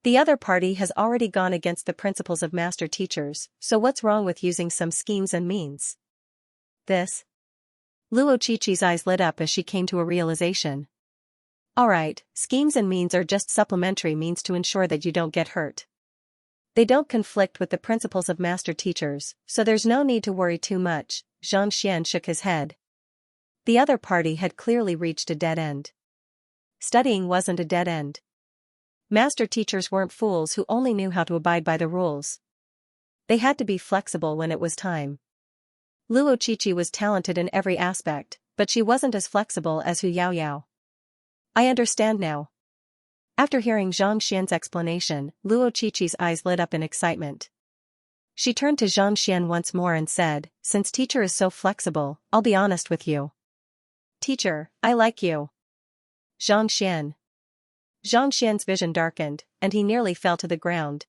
The other party has already gone against the principles of master teachers, so what's wrong with using some schemes and means? Luo Qiqi's eyes lit up as she came to a realization. Alright, schemes and means are just supplementary means to ensure that you don't get hurt. They don't conflict with the principles of master teachers, so there's no need to worry too much. Xianxia shook his head. The other party had clearly reached a dead end. Studying wasn't a dead end. Master teachers weren't fools who only knew how to abide by the rules. They had to be flexible when it was time. Luo Qiqi was talented in every aspect, but she wasn't as flexible as Hu Yaoyao. I understand now. After hearing Xianxia's explanation, Luo Qiqi's eyes lit up in excitement. She turned to Xianxia once more and said, since teacher is so flexible, I'll be honest with you. Teacher, I like you. Xianxia's vision darkened, and he nearly fell to the ground.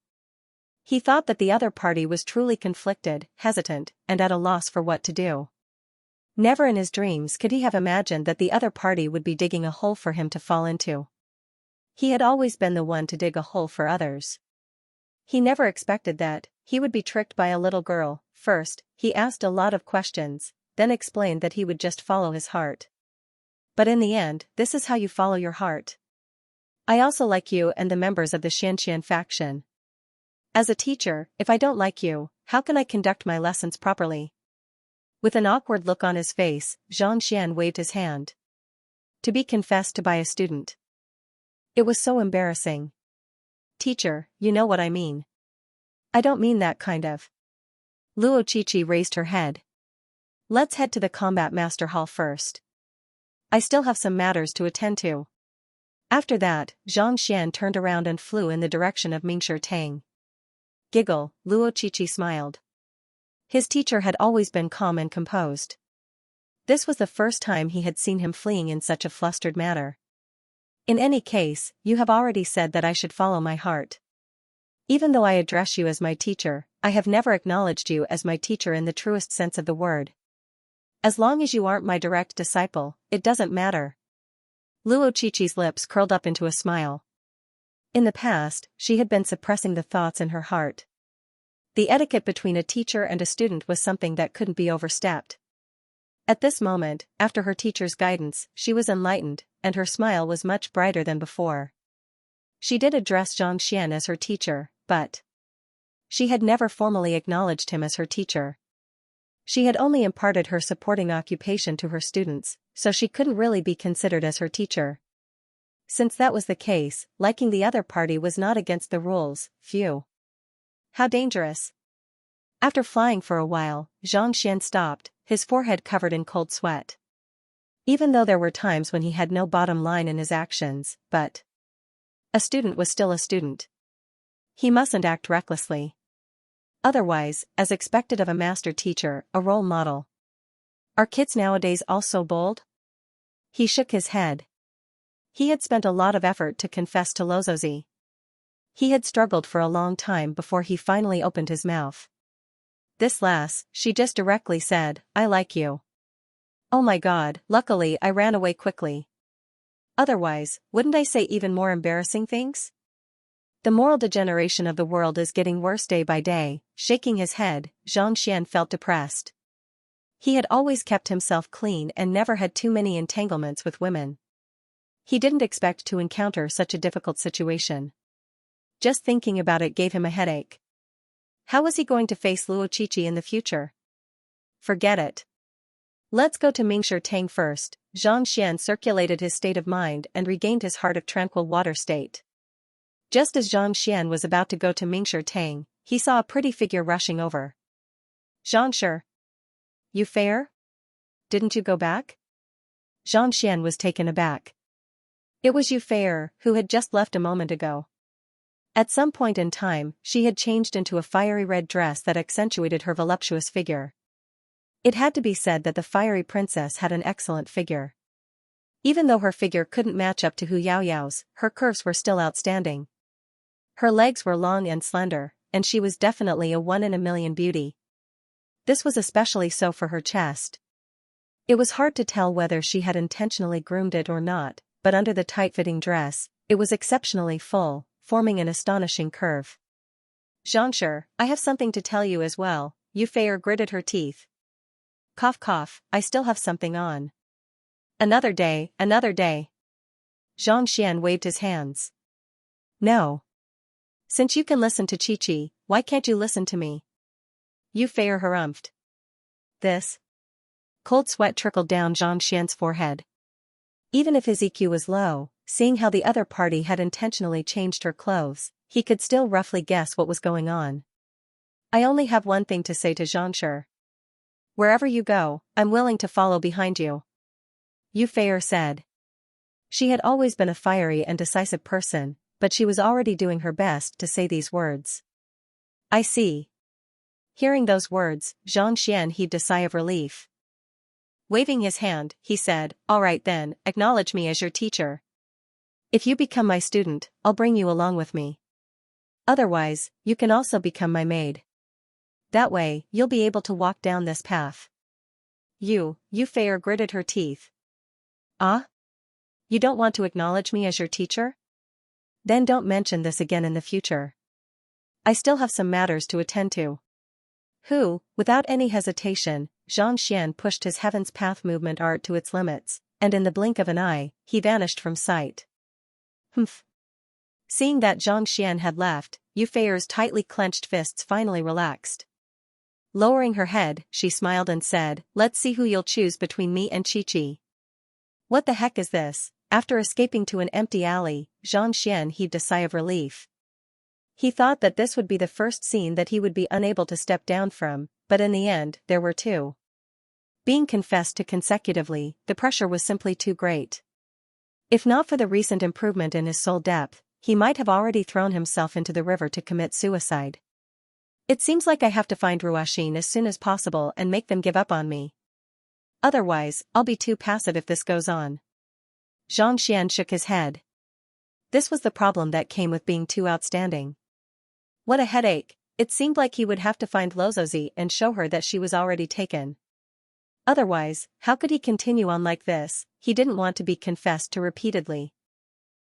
He thought that the other party was truly conflicted, hesitant, and at a loss for what to do. Never in his dreams could he have imagined that the other party would be digging a hole for him to fall into. He had always been the one to dig a hole for others. He never expected that he would be tricked by a little girl. First, he asked a lot of questions, then explained that he would just follow his heart. But in the end, this is how you follow your heart. I also like you and the members of the Xianxia faction. As a teacher, if I don't like you, how can I conduct my lessons properly? With an awkward look on his face, Xianxia waved his hand. To be confessed to by a student. It was so embarrassing. Teacher, you know what I mean. I don't mean that kind of. Luo Qiqi raised her head. Let's head to the combat master hall first. I still have some matters to attend to. After that, Xianxia turned around and flew in the direction of Mingshi Tang. Giggle, Luo Qiqi smiled. His teacher had always been calm and composed. This was the first time he had seen him fleeing in such a flustered manner. In any case, you have already said that I should follow my heart. Even though I address you as my teacher, I have never acknowledged you as my teacher in the truest sense of the word. As long as you aren't my direct disciple, it doesn't matter. Luo Qiqi's lips curled up into a smile. In the past, she had been suppressing the thoughts in her heart. The etiquette between a teacher and a student was something that couldn't be overstepped. At this moment, after her teacher's guidance, she was enlightened, and her smile was much brighter than before. She did address Xianxia as her teacher, but she had never formally acknowledged him as her teacher. She had only imparted her supporting occupation to her students, so she couldn't really be considered as her teacher. Since that was the case, liking the other party was not against the rules. Phew. How dangerous. After flying for a while, Xianxia stopped, his forehead covered in cold sweat. Even though there were times when he had no bottom line in his actions, but a student was still a student. He mustn't act recklessly. Otherwise, as expected of a master teacher, a role model. Are kids nowadays all so bold? He shook his head. He had spent a lot of effort to confess to Lozozi. He had struggled for a long time before he finally opened his mouth. This lass, she just directly said, I like you. Oh my God, luckily I ran away quickly. Otherwise, wouldn't I say even more embarrassing things? The moral degeneration of the world is getting worse day by day. Shaking his head, Xianxia felt depressed. He had always kept himself clean and never had too many entanglements with women. He didn't expect to encounter such a difficult situation. Just thinking about it gave him a headache. How was he going to face Luo Qiqi in the future? Forget it. Let's go to Mingshi Tang first. Xianxia circulated his state of mind and regained his heart of tranquil water state. Just as Xianxia was about to go to Mingshi Tang, he saw a pretty figure rushing over. Xianxia. You fair? Didn't you go back? Xianxia was taken aback. It was Yu Feier, who had just left a moment ago. At some point in time, she had changed into a fiery red dress that accentuated her voluptuous figure. It had to be said that the fiery princess had an excellent figure. Even though her figure couldn't match up to Hu Yaoyao's, her curves were still outstanding. Her legs were long and slender, and she was definitely a one-in-a-million beauty. This was especially so for her chest. It was hard to tell whether she had intentionally groomed it or not, but under the tight-fitting dress, it was exceptionally full, forming an astonishing curve. Xianxia, I have something to tell you as well. Yu Feier gritted her teeth. Cough cough, I still have something on. Another day, another day. Xianxia waved his hands. No. Since you can listen to Qiqi, why can't you listen to me? Yu Feier harumphed. This. Cold sweat trickled down Xianxia's forehead. Even if his EQ was low, seeing how the other party had intentionally changed her clothes, he could still roughly guess what was going on. I only have one thing to say to Xianxia. Wherever you go, I'm willing to follow behind you. Yu Feier said. She had always been a fiery and decisive person, but she was already doing her best to say these words. I see. Hearing those words, Xianxia heaved a sigh of relief. Waving his hand, he said, all right then, acknowledge me as your teacher. If you become my student, I'll bring you along with me. Otherwise, you can also become my maid. That way, you'll be able to walk down this path. Yu Feier gritted her teeth. Ah? You don't want to acknowledge me as your teacher? Then don't mention this again in the future. I still have some matters to attend to. Without any hesitation, Xianxia pushed his Heaven's Path movement art to its limits, and in the blink of an eye, he vanished from sight. Humph. Seeing that Xianxia had left, Yu Feier's tightly clenched fists finally relaxed. Lowering her head, she smiled and said, let's see who you'll choose between me and Qiqi. What the heck is this? After escaping to an empty alley, Xianxia heaved a sigh of relief. He thought that this would be the first scene that he would be unable to step down from, but in the end, there were two. Being confessed to consecutively, the pressure was simply too great. If not for the recent improvement in his soul depth, he might have already thrown himself into the river to commit suicide. It seems like I have to find Ruoxin as soon as possible and make them give up on me. Otherwise, I'll be too passive if this goes on. Xianxia shook his head. This was the problem that came with being too outstanding. What a headache, it seemed like he would have to find Luozi and show her that she was already taken. Otherwise, how could he continue on like this? He didn't want to be confessed to repeatedly.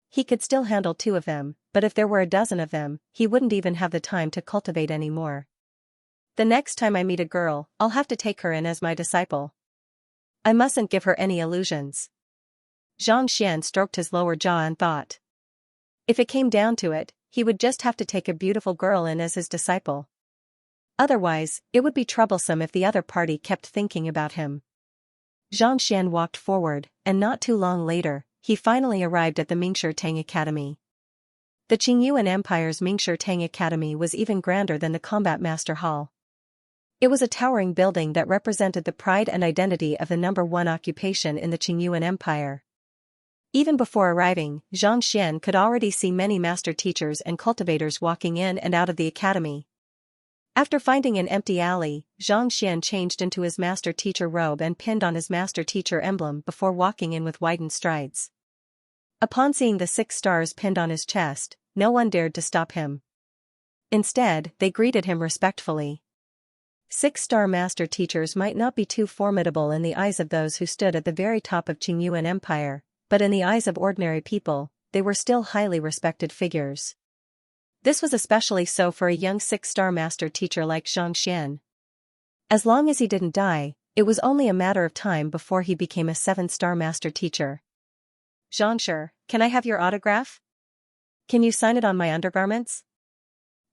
He could still handle 2 of them, but if there were a dozen of them, he wouldn't even have the time to cultivate anymore. The next time I meet a girl, I'll have to take her in as my disciple. I mustn't give her any illusions. Xianxia stroked his lower jaw and thought. If it came down to it, he would just have to take a beautiful girl in as his disciple. Otherwise, it would be troublesome if the other party kept thinking about him. Xianxia walked forward, and not too long later, he finally arrived at the Mingshi Tang Academy. The Qingyuan Empire's Mingshi Tang Academy was even grander than the Combat Master Hall. It was a towering building that represented the pride and identity of the #1 occupation in the Qingyuan Empire. Even before arriving, Xianxia could already see many master teachers and cultivators walking in and out of the academy. After finding an empty alley, Xianxia changed into his master teacher robe and pinned on his master teacher emblem before walking in with widened strides. Upon seeing the 6 stars pinned on his chest, no one dared to stop him. Instead, they greeted him respectfully. 6-star master teachers might not be too formidable in the eyes of those who stood at the very top of Qingyuan Empire, but in the eyes of ordinary people, they were still highly respected figures. This was especially so for a young 6-star master teacher like Xianxia. As long as he didn't die, it was only a matter of time before he became a 7-star master teacher. Xianxia, can I have your autograph? Can you sign it on my undergarments?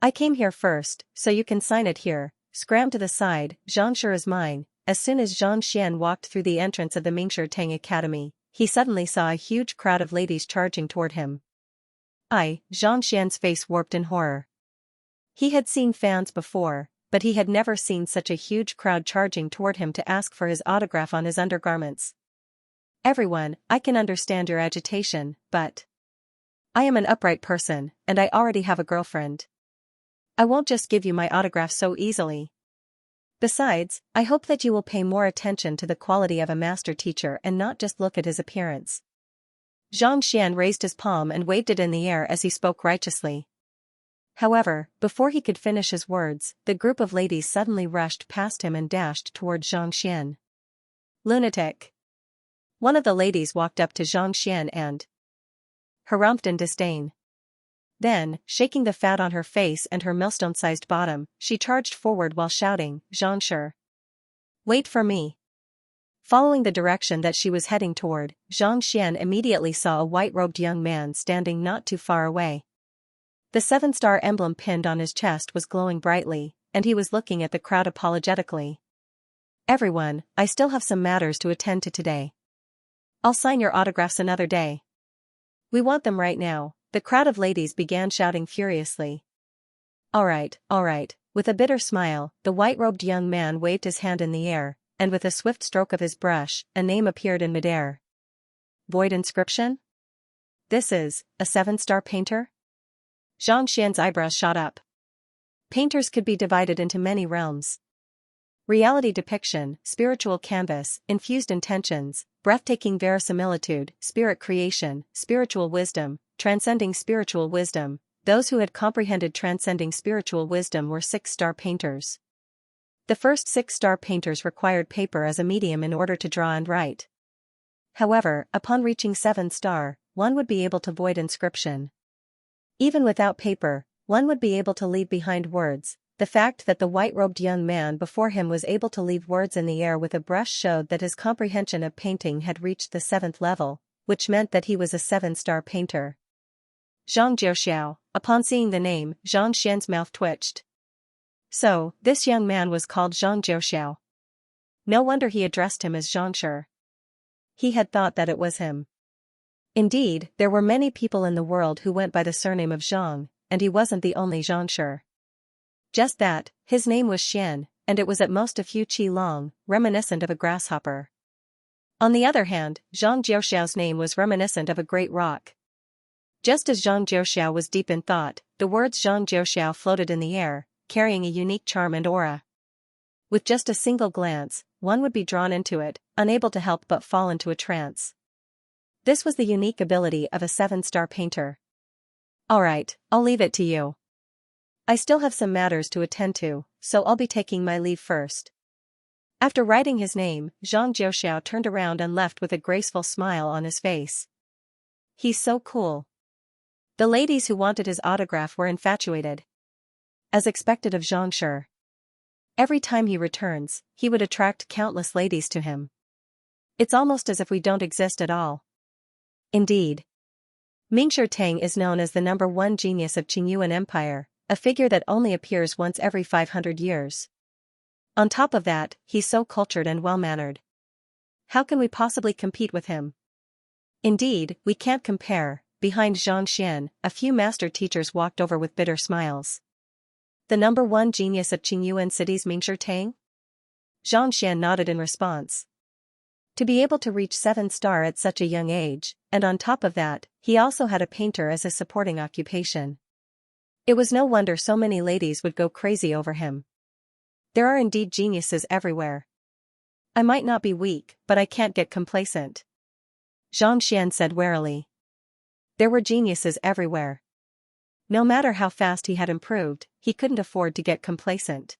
I came here first, so you can sign it here. Scram to the side, Xianxia is mine. As soon as Xianxia walked through the entrance of the Mingshi Tang Academy, he suddenly saw a huge crowd of ladies charging toward him. Xianxia's face warped in horror. He had seen fans before, but he had never seen such a huge crowd charging toward him to ask for his autograph on his undergarments. Everyone, I can understand your agitation, but I am an upright person, and I already have a girlfriend. I won't just give you my autograph so easily. Besides, I hope that you will pay more attention to the quality of a master teacher and not just look at his appearance. Xianxia raised his palm and waved it in the air as he spoke righteously. However, before he could finish his words, the group of ladies suddenly rushed past him and dashed toward Xianxia. Lunatic! One of the ladies walked up to Xianxia and harumphed in disdain. Then, shaking the fat on her face and her millstone-sized bottom, she charged forward while shouting, "Xianxia! Wait for me!" Following the direction that she was heading toward, Xianxia immediately saw a white-robed young man standing not too far away. The 7-star emblem pinned on his chest was glowing brightly, and he was looking at the crowd apologetically. "Everyone, I still have some matters to attend to today. I'll sign your autographs another day." "We want them right now," the crowd of ladies began shouting furiously. All right. With a bitter smile, the white-robed young man waved his hand in the air, and with a swift stroke of his brush, a name appeared in midair. Void inscription? This is a 7-star painter? Xianxia's eyebrows shot up. Painters could be divided into many realms. Reality depiction, spiritual canvas, infused intentions, breathtaking verisimilitude, spirit creation, spiritual wisdom, transcending spiritual wisdom. Those who had comprehended transcending spiritual wisdom were 6-star painters. The first 6-star painters required paper as a medium in order to draw and write. However, upon reaching 7-star, one would be able to void inscription. Even without paper, one would be able to leave behind words. The fact that the white-robed young man before him was able to leave words in the air with a brush showed that his comprehension of painting had reached the 7th level, which meant that he was a 7-star painter. Zhang Jiuxiao. Upon seeing the name, Xianxia's mouth twitched. So, this young man was called Zhang Jiuxiao. No wonder he addressed him as Xianxia. He had thought that it was him. Indeed, there were many people in the world who went by the surname of Zhang, and he wasn't the only Xianxia. Just that, his name was Xian, and it was at most a few qi long, reminiscent of a grasshopper. On the other hand, Zhang Jiaoxiao's name was reminiscent of a great rock. Just as Zhang Jiaoxiao was deep in thought, the words Zhang Jiaoxiao floated in the air, carrying a unique charm and aura. With just a single glance, one would be drawn into it, unable to help but fall into a trance. This was the unique ability of a 7-star painter. Alright, I'll leave it to you. I still have some matters to attend to, so I'll be taking my leave first. After writing his name, Zhang Jiaoxiao turned around and left with a graceful smile on his face. He's so cool. The ladies who wanted his autograph were infatuated. As expected of Xianxia. Every time he returns, he would attract countless ladies to him. It's almost as if we don't exist at all. Indeed. Mingshi Tang is known as the #1 genius of Qingyuan Empire, a figure that only appears once every 500 years. On top of that, he's so cultured and well-mannered. How can we possibly compete with him? Indeed, we can't compare. Behind Zhang Xian, a few master teachers walked over with bitter smiles. The #1 genius of Qingyuan city's Mingshi Tang? Zhang Xian nodded in response. To be able to reach 7-star at such a young age, and on top of that, he also had a painter as his supporting occupation. It was no wonder so many ladies would go crazy over him. There are indeed geniuses everywhere. I might not be weak, but I can't get complacent. Zhang Xian said warily. There were geniuses everywhere. No matter how fast he had improved, he couldn't afford to get complacent.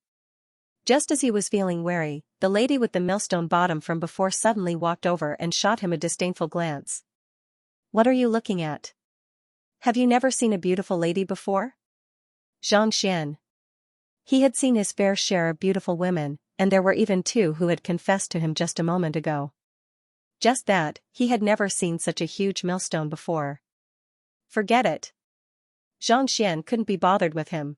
Just as he was feeling wary, the lady with the millstone bottom from before suddenly walked over and shot him a disdainful glance. What are you looking at? Have you never seen a beautiful lady before? Zhang Xian. He had seen his fair share of beautiful women, and there were even 2 who had confessed to him just a moment ago. Just that, he had never seen such a huge millstone before. Forget it. Zhang Xian couldn't be bothered with him.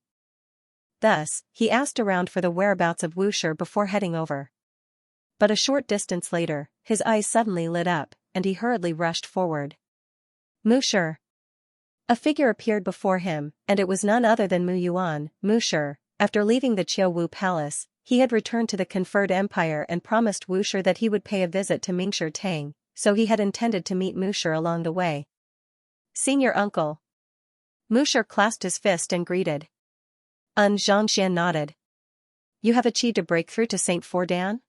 Thus, he asked around for the whereabouts of Wushi before heading over. But a short distance later, his eyes suddenly lit up, and he hurriedly rushed forward. Wushi. A figure appeared before him, and it was none other than Mu Yuan. Wushi, after leaving the Qiu Palace, he had returned to the conferred empire and promised Wushi that he would pay a visit to Mingshi Tang, so he had intended to meet Wushi along the way. Senior uncle. Wushi clasped his fist and greeted. Zhang Xian nodded. You have achieved a breakthrough to Saint 4 Dan?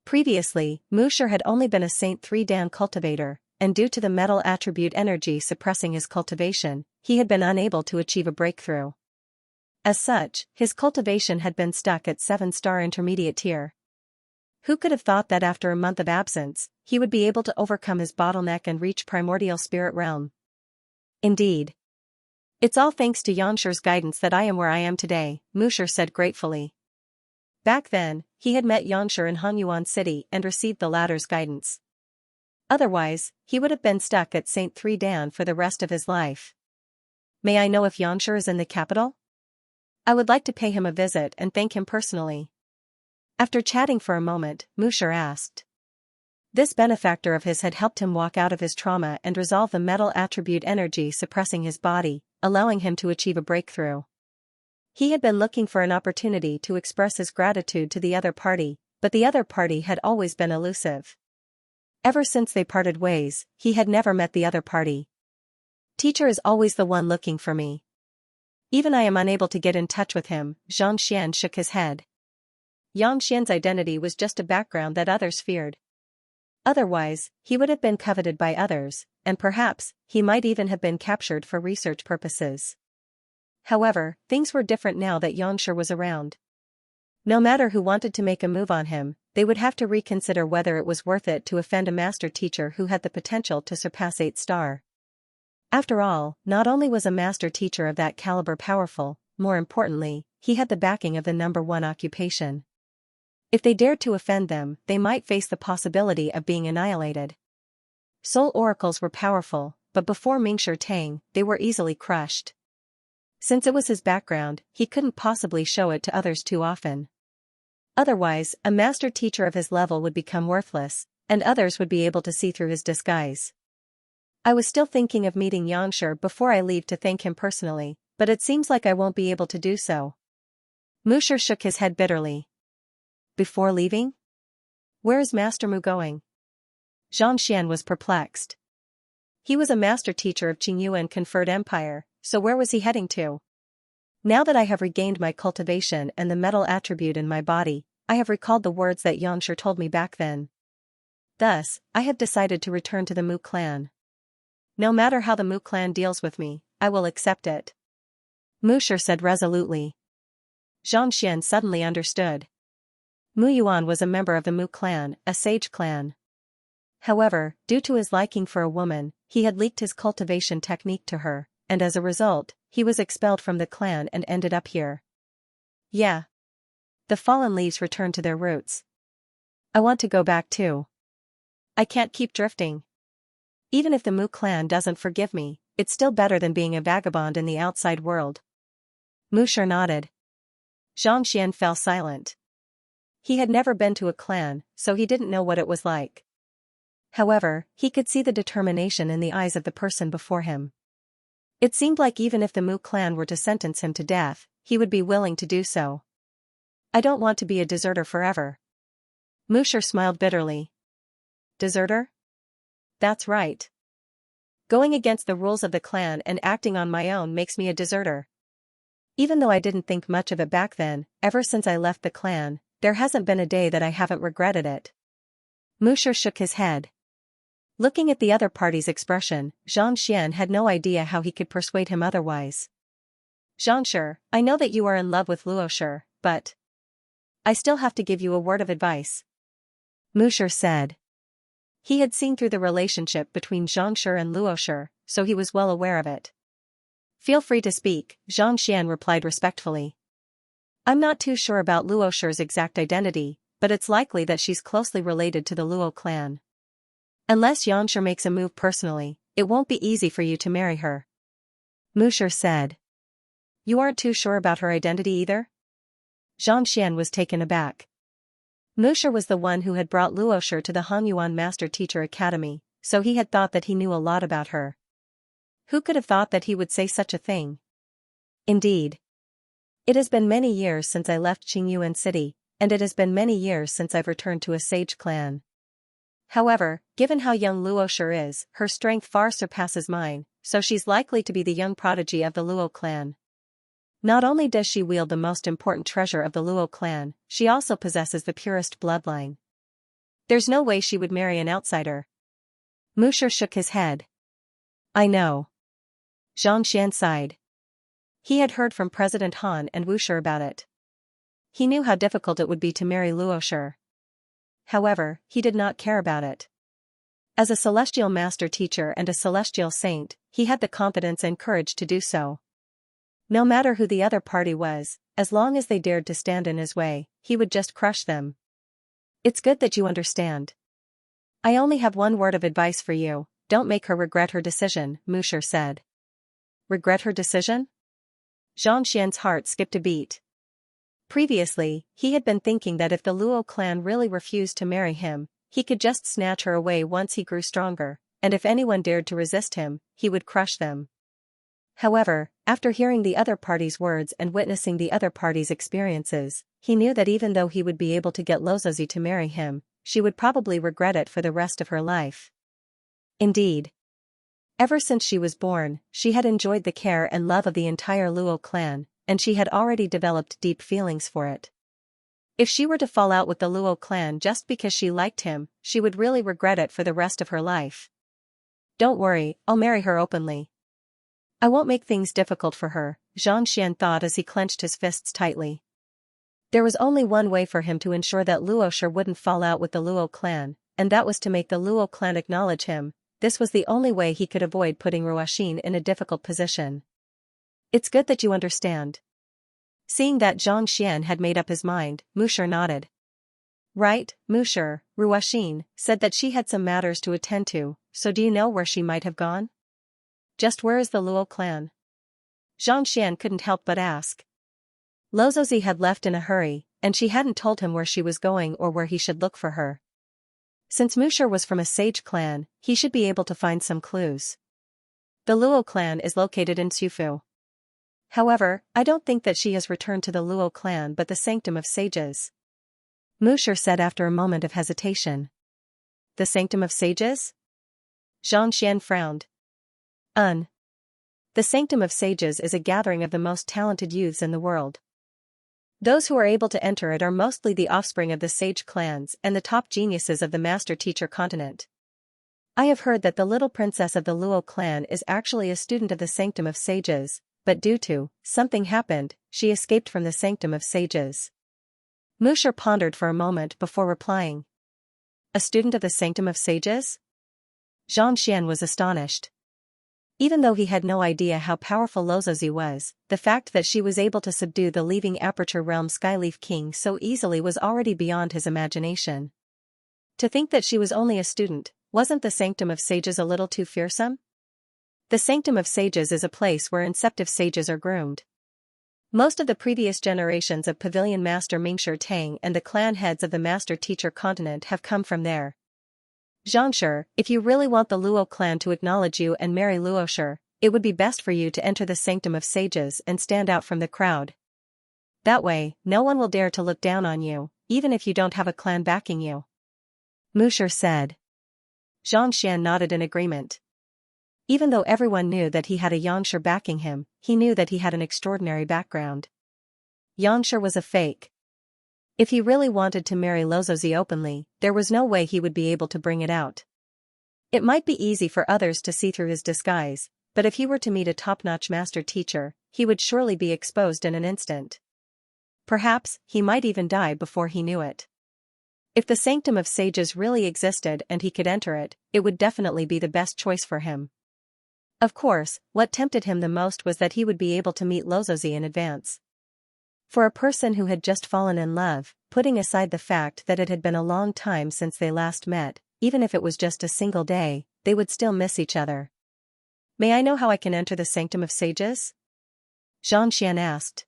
Previously, Wushi had only been a Saint 3 Dan cultivator, and due to the metal attribute energy suppressing his cultivation, he had been unable to achieve a breakthrough. As such, his cultivation had been stuck at 7-star intermediate tier. Who could have thought that after a month of absence, he would be able to overcome his bottleneck and reach primordial spirit realm? Indeed. It's all thanks to Xianxia's guidance that I am where I am today, Wushi said gratefully. Back then, he had met Xianxia in Hanyuan City and received the latter's guidance. Otherwise, he would have been stuck at Saint 3 Dan for the rest of his life. May I know if Xianxia is in the capital? I would like to pay him a visit and thank him personally. After chatting for a moment, Wushi asked. This benefactor of his had helped him walk out of his trauma and resolve the metal attribute energy suppressing his body, allowing him to achieve a breakthrough. He had been looking for an opportunity to express his gratitude to the other party, but the other party had always been elusive. Ever since they parted ways, he had never met the other party. Teacher is always the one looking for me. Even I am unable to get in touch with him, Zhang Xian shook his head. Yang Xian's identity was just a background that others feared. Otherwise, he would have been coveted by others, and perhaps, he might even have been captured for research purposes. However, things were different now that Xianxia was around. No matter who wanted to make a move on him, they would have to reconsider whether it was worth it to offend a master teacher who had the potential to surpass 8-star. After all, not only was a master teacher of that caliber powerful, more importantly, he had the backing of the #1 occupation. If they dared to offend them, they might face the possibility of being annihilated. Soul oracles were powerful, but before Mingshi Tang, they were easily crushed. Since it was his background, he couldn't possibly show it to others too often. Otherwise, a master teacher of his level would become worthless, and others would be able to see through his disguise. I was still thinking of meeting Xianxia before I leave to thank him personally, but it seems like I won't be able to do so. Musher shook his head bitterly. Before leaving? Where is Master Mu going? Xianxia was perplexed. He was a master teacher of Qingyuan conferred empire, so where was he heading to? Now that I have regained my cultivation and the metal attribute in my body, I have recalled the words that Xianxia told me back then. Thus, I have decided to return to the Mu clan. No matter how the Mu clan deals with me, I will accept it. Musher said resolutely. Xianxia suddenly understood. Mu Yuan was a member of the Mu clan, a sage clan. However, due to his liking for a woman, he had leaked his cultivation technique to her, and as a result, he was expelled from the clan and ended up here. Yeah. The fallen leaves return to their roots. I want to go back too. I can't keep drifting. Even if the Mu clan doesn't forgive me, it's still better than being a vagabond in the outside world. Musher nodded. Xianxia fell silent. He had never been to a clan, so he didn't know what it was like. However, he could see the determination in the eyes of the person before him. It seemed like even if the Mu clan were to sentence him to death, he would be willing to do so. I don't want to be a deserter forever. Musher smiled bitterly. Deserter? That's right. Going against the rules of the clan and acting on my own makes me a deserter. Even though I didn't think much of it back then, ever since I left the clan, there hasn't been a day that I haven't regretted it. Musher shook his head. Looking at the other party's expression, Xianxia had no idea how he could persuade him otherwise. Xianxia, I know that you are in love with Luoshi, but I still have to give you a word of advice. Musher said. He had seen through the relationship between Xianxia and Luoshi, so he was well aware of it. Feel free to speak, Xianxia replied respectfully. I'm not too sure about Luoshi's exact identity, but it's likely that she's closely related to the Luo clan. Unless Xianxia makes a move personally, it won't be easy for you to marry her. Musher said. You aren't too sure about her identity either? Xianxia was taken aback. Musher was the one who had brought Luoshi to the Hongyuan Master Teacher Academy, so he had thought that he knew a lot about her. Who could have thought that he would say such a thing? Indeed. It has been many years since I left Qingyuan City, and it has been many years since I've returned to a sage clan. However, given how young Luoshi is, her strength far surpasses mine, so she's likely to be the young prodigy of the Luo clan. Not only does she wield the most important treasure of the Luo clan, she also possesses the purest bloodline. There's no way she would marry an outsider. Musher shook his head. I know. Xianxia sighed. He had heard from President Han and Wushi about it. He knew how difficult it would be to marry Luoshi. However, he did not care about it. As a celestial master teacher and a celestial saint, he had the confidence and courage to do so. No matter who the other party was, as long as they dared to stand in his way, he would just crush them. It's good that you understand. I only have one word of advice for you, don't make her regret her decision, Musher said. Regret her decision? Xianxia's heart skipped a beat. Previously, he had been thinking that if the Luo clan really refused to marry him, he could just snatch her away once he grew stronger, and if anyone dared to resist him, he would crush them. However, after hearing the other party's words and witnessing the other party's experiences, he knew that even though he would be able to get Luozi to marry him, she would probably regret it for the rest of her life. Indeed. Ever since she was born, she had enjoyed the care and love of the entire Luo clan, and she had already developed deep feelings for it. If she were to fall out with the Luo clan just because she liked him, she would really regret it for the rest of her life. Don't worry, I'll marry her openly. I won't make things difficult for her, Xianxia thought as he clenched his fists tightly. There was only one way for him to ensure that Luoshi wouldn't fall out with the Luo clan, and that was to make the Luo clan acknowledge him. This was the only way he could avoid putting Ruoxin in a difficult position. It's good that you understand. Seeing that Xianxia had made up his mind, Musher nodded. Right, Musher, Ruoxin said that she had some matters to attend to, so do you know where she might have gone? Just where is the Luo clan? Xianxia couldn't help but ask. Luozi had left in a hurry, and she hadn't told him where she was going or where he should look for her. Since Musher was from a sage clan, he should be able to find some clues. The Luo clan is located in Sufu. However, I don't think that she has returned to the Luo clan but the Sanctum of Sages. Musher said after a moment of hesitation. The Sanctum of Sages? Xianxia frowned. The Sanctum of Sages is a gathering of the most talented youths in the world. Those who are able to enter it are mostly the offspring of the sage clans and the top geniuses of the master-teacher continent. I have heard that the little princess of the Luo clan is actually a student of the Sanctum of Sages, but due to something happened, she escaped from the Sanctum of Sages. Musher pondered for a moment before replying. A student of the Sanctum of Sages? Xianxia was astonished. Even though he had no idea how powerful Lozozi was, the fact that she was able to subdue the leaving Aperture Realm Skyleaf King so easily was already beyond his imagination. To think that she was only a student, wasn't the Sanctum of Sages a little too fearsome? The Sanctum of Sages is a place where inceptive sages are groomed. Most of the previous generations of Pavilion Master Mingshi Tang and the clan heads of the Master-Teacher continent have come from there. Xianxia, if you really want the Luo clan to acknowledge you and marry Luoshi, it would be best for you to enter the Sanctum of Sages and stand out from the crowd. That way, no one will dare to look down on you, even if you don't have a clan backing you. Musher said. Xianxia nodded in agreement. Even though everyone knew that he had a Xianxia backing him, he knew that he had an extraordinary background. Xianxia was a fake. If he really wanted to marry Lozozi openly, there was no way he would be able to bring it out. It might be easy for others to see through his disguise, but if he were to meet a top-notch master teacher, he would surely be exposed in an instant. Perhaps, he might even die before he knew it. If the Sanctum of Sages really existed and he could enter it, it would definitely be the best choice for him. Of course, what tempted him the most was that he would be able to meet Lozozi in advance. For a person who had just fallen in love, putting aside the fact that it had been a long time since they last met, even if it was just a single day, they would still miss each other. May I know how I can enter the Sanctum of Sages? Xianxia asked.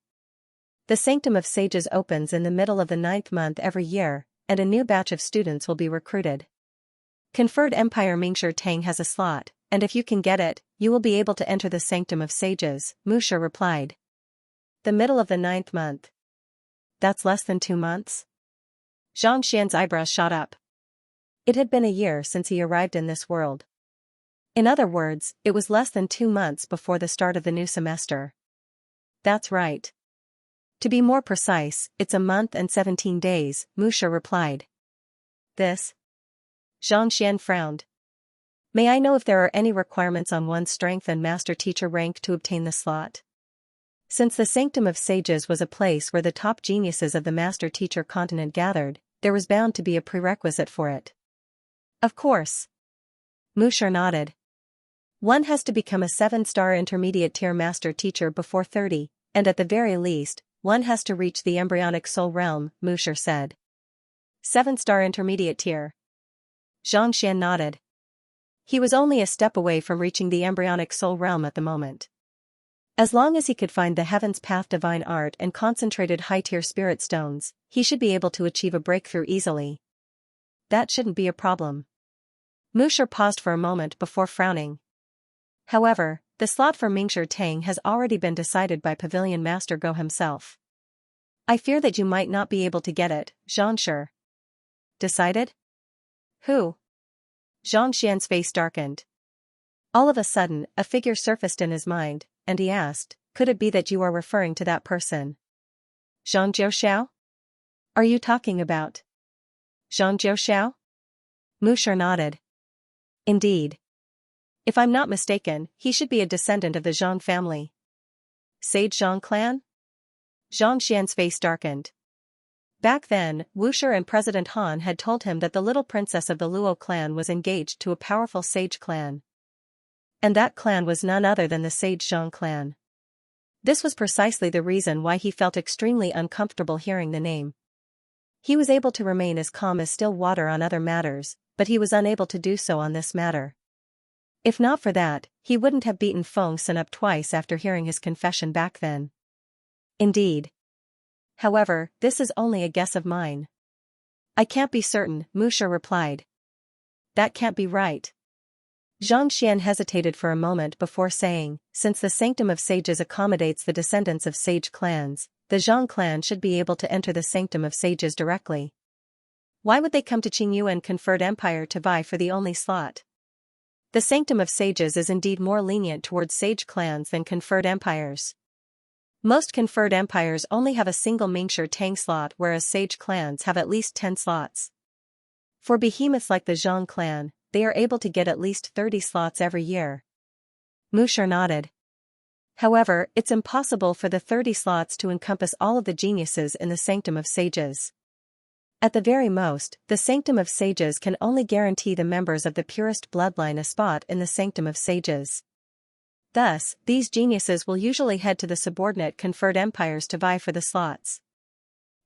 The Sanctum of Sages opens in the middle of the 9th month every year, and a new batch of students will be recruited. Conferred Empire Mingshi Tang has a slot, and if you can get it, you will be able to enter the Sanctum of Sages, Musher replied. The middle of the 9th month. That's less than 2 months? Xianxia's eyebrows shot up. It had been a year since he arrived in this world. In other words, it was less than 2 months before the start of the new semester. That's right. To be more precise, it's a month and 17 days, Musher replied. This? Xianxia frowned. May I know if there are any requirements on one's strength and master teacher rank to obtain the slot? Since the Sanctum of Sages was a place where the top geniuses of the master-teacher continent gathered, there was bound to be a prerequisite for it. Of course. Musher nodded. One has to become a 7-star intermediate tier master-teacher before 30, and at the very least, one has to reach the embryonic soul realm, Musher said. 7-star intermediate tier. Xianxia nodded. He was only a step away from reaching the embryonic soul realm at the moment. As long as he could find the Heaven's Path Divine Art and concentrated high-tier spirit stones, he should be able to achieve a breakthrough easily. That shouldn't be a problem. Musher paused for a moment before frowning. However, the slot for Mingshi Tang has already been decided by Pavilion Master Go himself. I fear that you might not be able to get it, Xianxia. Decided? Who? Xianxia's face darkened. All of a sudden, a figure surfaced in his mind, and he asked, could it be that you are referring to that person? Zhang Jiuxiao? Are you talking about Zhang Jiuxiao? Musher nodded. Indeed. If I'm not mistaken, he should be a descendant of the Zhang family. Sage Zhang clan? Xianxia's face darkened. Back then, Wuxia and President Han had told him that the little princess of the Luo clan was engaged to a powerful sage clan. And that clan was none other than the Sage Zhang clan. This was precisely the reason why he felt extremely uncomfortable hearing the name. He was able to remain as calm as still water on other matters, but he was unable to do so on this matter. If not for that, he wouldn't have beaten Feng Xin up twice after hearing his confession back then. Indeed. However, this is only a guess of mine. I can't be certain, Musher replied. That can't be right. Xianxia hesitated for a moment before saying, since the Sanctum of Sages accommodates the descendants of sage clans, the Zhang clan should be able to enter the Sanctum of Sages directly. Why would they come to Qingyuan Conferred Empire to vie for the only slot? The Sanctum of Sages is indeed more lenient towards sage clans than conferred empires. Most conferred empires only have a single Mingshi Tang slot, whereas sage clans have at least 10 slots. For behemoths like the Zhang clan, they are able to get at least 30 slots every year. Moucher nodded. However, it's impossible for the 30 slots to encompass all of the geniuses in the Sanctum of Sages. At the very most, the Sanctum of Sages can only guarantee the members of the purest bloodline a spot in the Sanctum of Sages. Thus, these geniuses will usually head to the subordinate conferred empires to vie for the slots.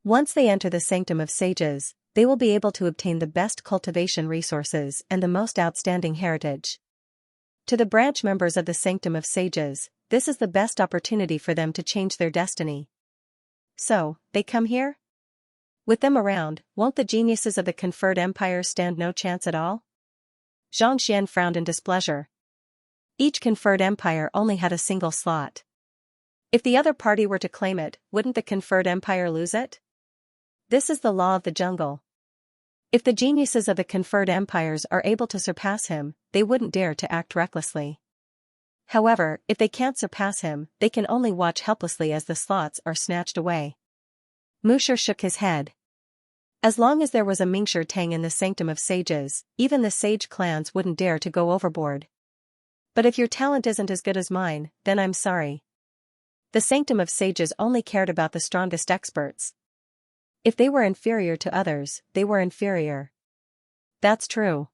Once they enter the Sanctum of Sages, they will be able to obtain the best cultivation resources and the most outstanding heritage. To the branch members of the Sanctum of Sages, this is the best opportunity for them to change their destiny. So, they come here? With them around, won't the geniuses of the conferred empires stand no chance at all? Xianxia frowned in displeasure. Each conferred empire only had a single slot. If the other party were to claim it, wouldn't the conferred empire lose it? This is the law of the jungle. If the geniuses of the conferred empires are able to surpass him, they wouldn't dare to act recklessly. However, if they can't surpass him, they can only watch helplessly as the slots are snatched away. Moucher shook his head. As long as there was a Mingshi Tang in the Sanctum of Sages, even the sage clans wouldn't dare to go overboard. But if your talent isn't as good as mine, then I'm sorry. The Sanctum of Sages only cared about the strongest experts. If they were inferior to others, they were inferior. That's true.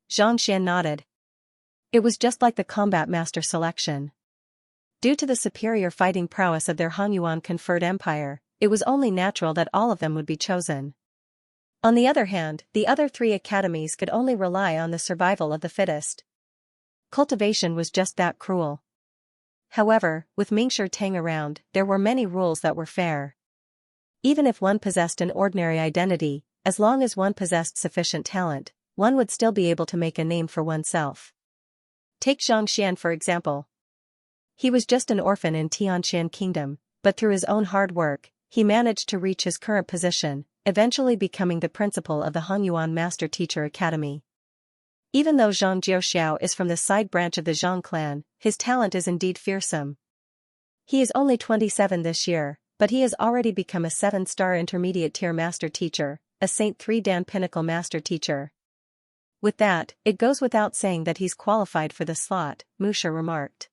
Xianxia nodded. It was just like the combat master selection. Due to the superior fighting prowess of their Hanyuan conferred empire, it was only natural that all of them would be chosen. On the other hand, the other 3 academies could only rely on the survival of the fittest. Cultivation was just that cruel. However, with Mingshi Tang around, there were many rules that were fair. Even if one possessed an ordinary identity, as long as one possessed sufficient talent, one would still be able to make a name for oneself. Take Xianxia for example. He was just an orphan in Tianqian Kingdom, but through his own hard work, he managed to reach his current position, eventually becoming the principal of the Hanyuan Master Teacher Academy. Even though Zhang Jiuxiao is from the side branch of the Zhang clan, his talent is indeed fearsome. He is only 27 this year, but he has already become a 7-star intermediate tier master teacher, a Saint 3 Dan Pinnacle master teacher. With that, it goes without saying that he's qualified for the slot, Moucher remarked.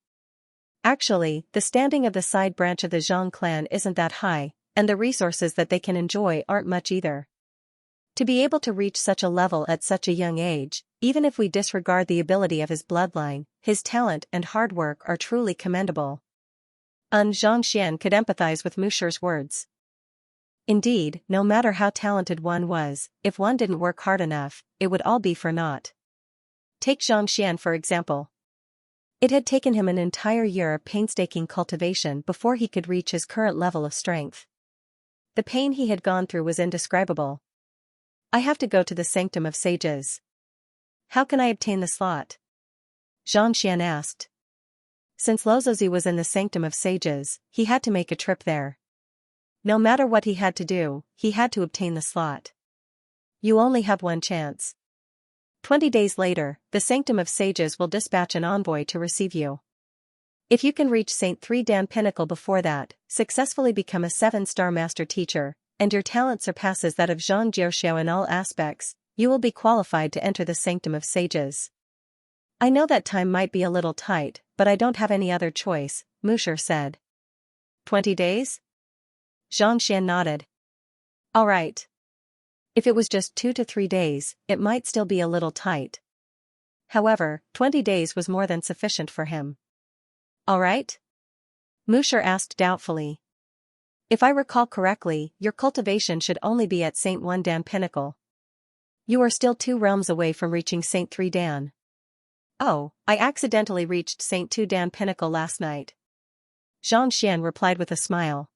Actually, the standing of the side branch of the Zhang clan isn't that high, and the resources that they can enjoy aren't much either. To be able to reach such a level at such a young age, even if we disregard the ability of his bloodline, his talent and hard work are truly commendable. Xianxia could empathize with Moucher's words. Indeed, no matter how talented one was, if one didn't work hard enough, it would all be for naught. Take Xianxia for example. It had taken him an entire year of painstaking cultivation before he could reach his current level of strength. The pain he had gone through was indescribable. I have to go to the Sanctum of Sages. How can I obtain the slot? Xianxia asked. Since Lozozi was in the Sanctum of Sages, he had to make a trip there. No matter what he had to do, he had to obtain the slot. You only have one chance. 20 days later, the Sanctum of Sages will dispatch an envoy to receive you. If you can reach Saint 3 Dan Pinnacle before that, successfully become a 7-star master teacher, and your talent surpasses that of Zhang Jiuxiao in all aspects, you will be qualified to enter the Sanctum of Sages. I know that time might be a little tight, but I don't have any other choice, Moucher said. 20 days? Xianxia nodded. All right. If it was just 2 to 3 days, it might still be a little tight. However, 20 days was more than sufficient for him. All right? Moucher asked doubtfully. If I recall correctly, your cultivation should only be at Saint 1 Dan Pinnacle. You are still 2 realms away from reaching Saint 3 Dan. Oh, I accidentally reached Saint 2 Dan Pinnacle last night. Xianxia replied with a smile.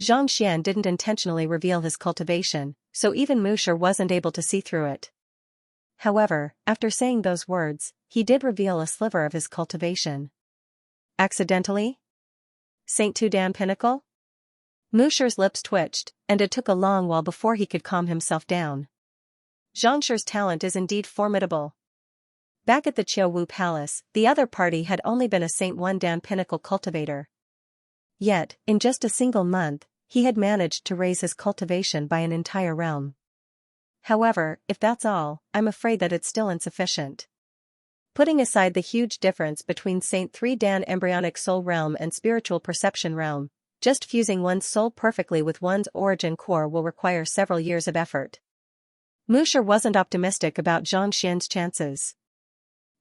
Xianxia didn't intentionally reveal his cultivation, so even Moucher wasn't able to see through it. However, after saying those words, he did reveal a sliver of his cultivation. Accidentally? Saint Tudan Pinnacle? Musher's lips twitched, and it took a long while before he could calm himself down. Xianxia's talent is indeed formidable. Back at the Qiuwu Palace, the other party had only been a Saint One Dan Pinnacle cultivator. Yet, in just a single month, he had managed to raise his cultivation by an entire realm. However, if that's all, I'm afraid that it's still insufficient. Putting aside the huge difference between Saint 3 Dan embryonic soul realm and spiritual perception realm, just fusing one's soul perfectly with one's origin core will require several years of effort. Musher wasn't optimistic about Xianxia's chances.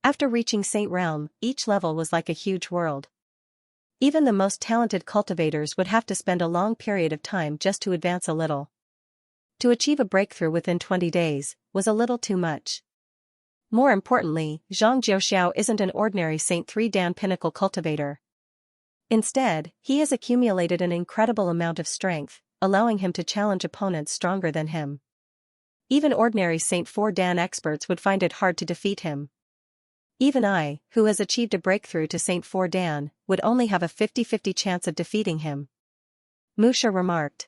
After reaching Saint Realm, each level was like a huge world. Even the most talented cultivators would have to spend a long period of time just to advance a little. To achieve a breakthrough within 20 days was a little too much. More importantly, Zhang Jiuxiao isn't an ordinary Saint 3 Dan Pinnacle cultivator. Instead, he has accumulated an incredible amount of strength, allowing him to challenge opponents stronger than him. Even ordinary Saint 4 Dan experts would find it hard to defeat him. Even I, who has achieved a breakthrough to Saint 4 Dan, would only have a 50-50 chance of defeating him. Musher remarked.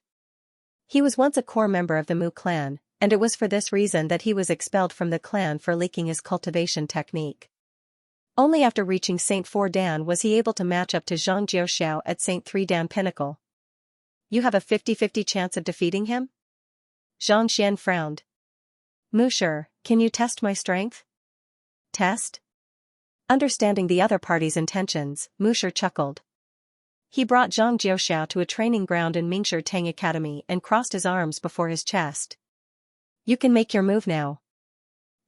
He was once a core member of the Mu clan, and it was for this reason that he was expelled from the clan for leaking his cultivation technique. Only after reaching Saint 4 Dan was he able to match up to Zhang Jiuxiao at Saint 3 Dan Pinnacle. You have a 50-50 chance of defeating him? Zhang Xian frowned. Musher, can you test my strength? Test? Understanding the other party's intentions, Musher chuckled. He brought Zhang Jiuxiao to a training ground in Mingshi Tang Academy and crossed his arms before his chest. You can make your move now.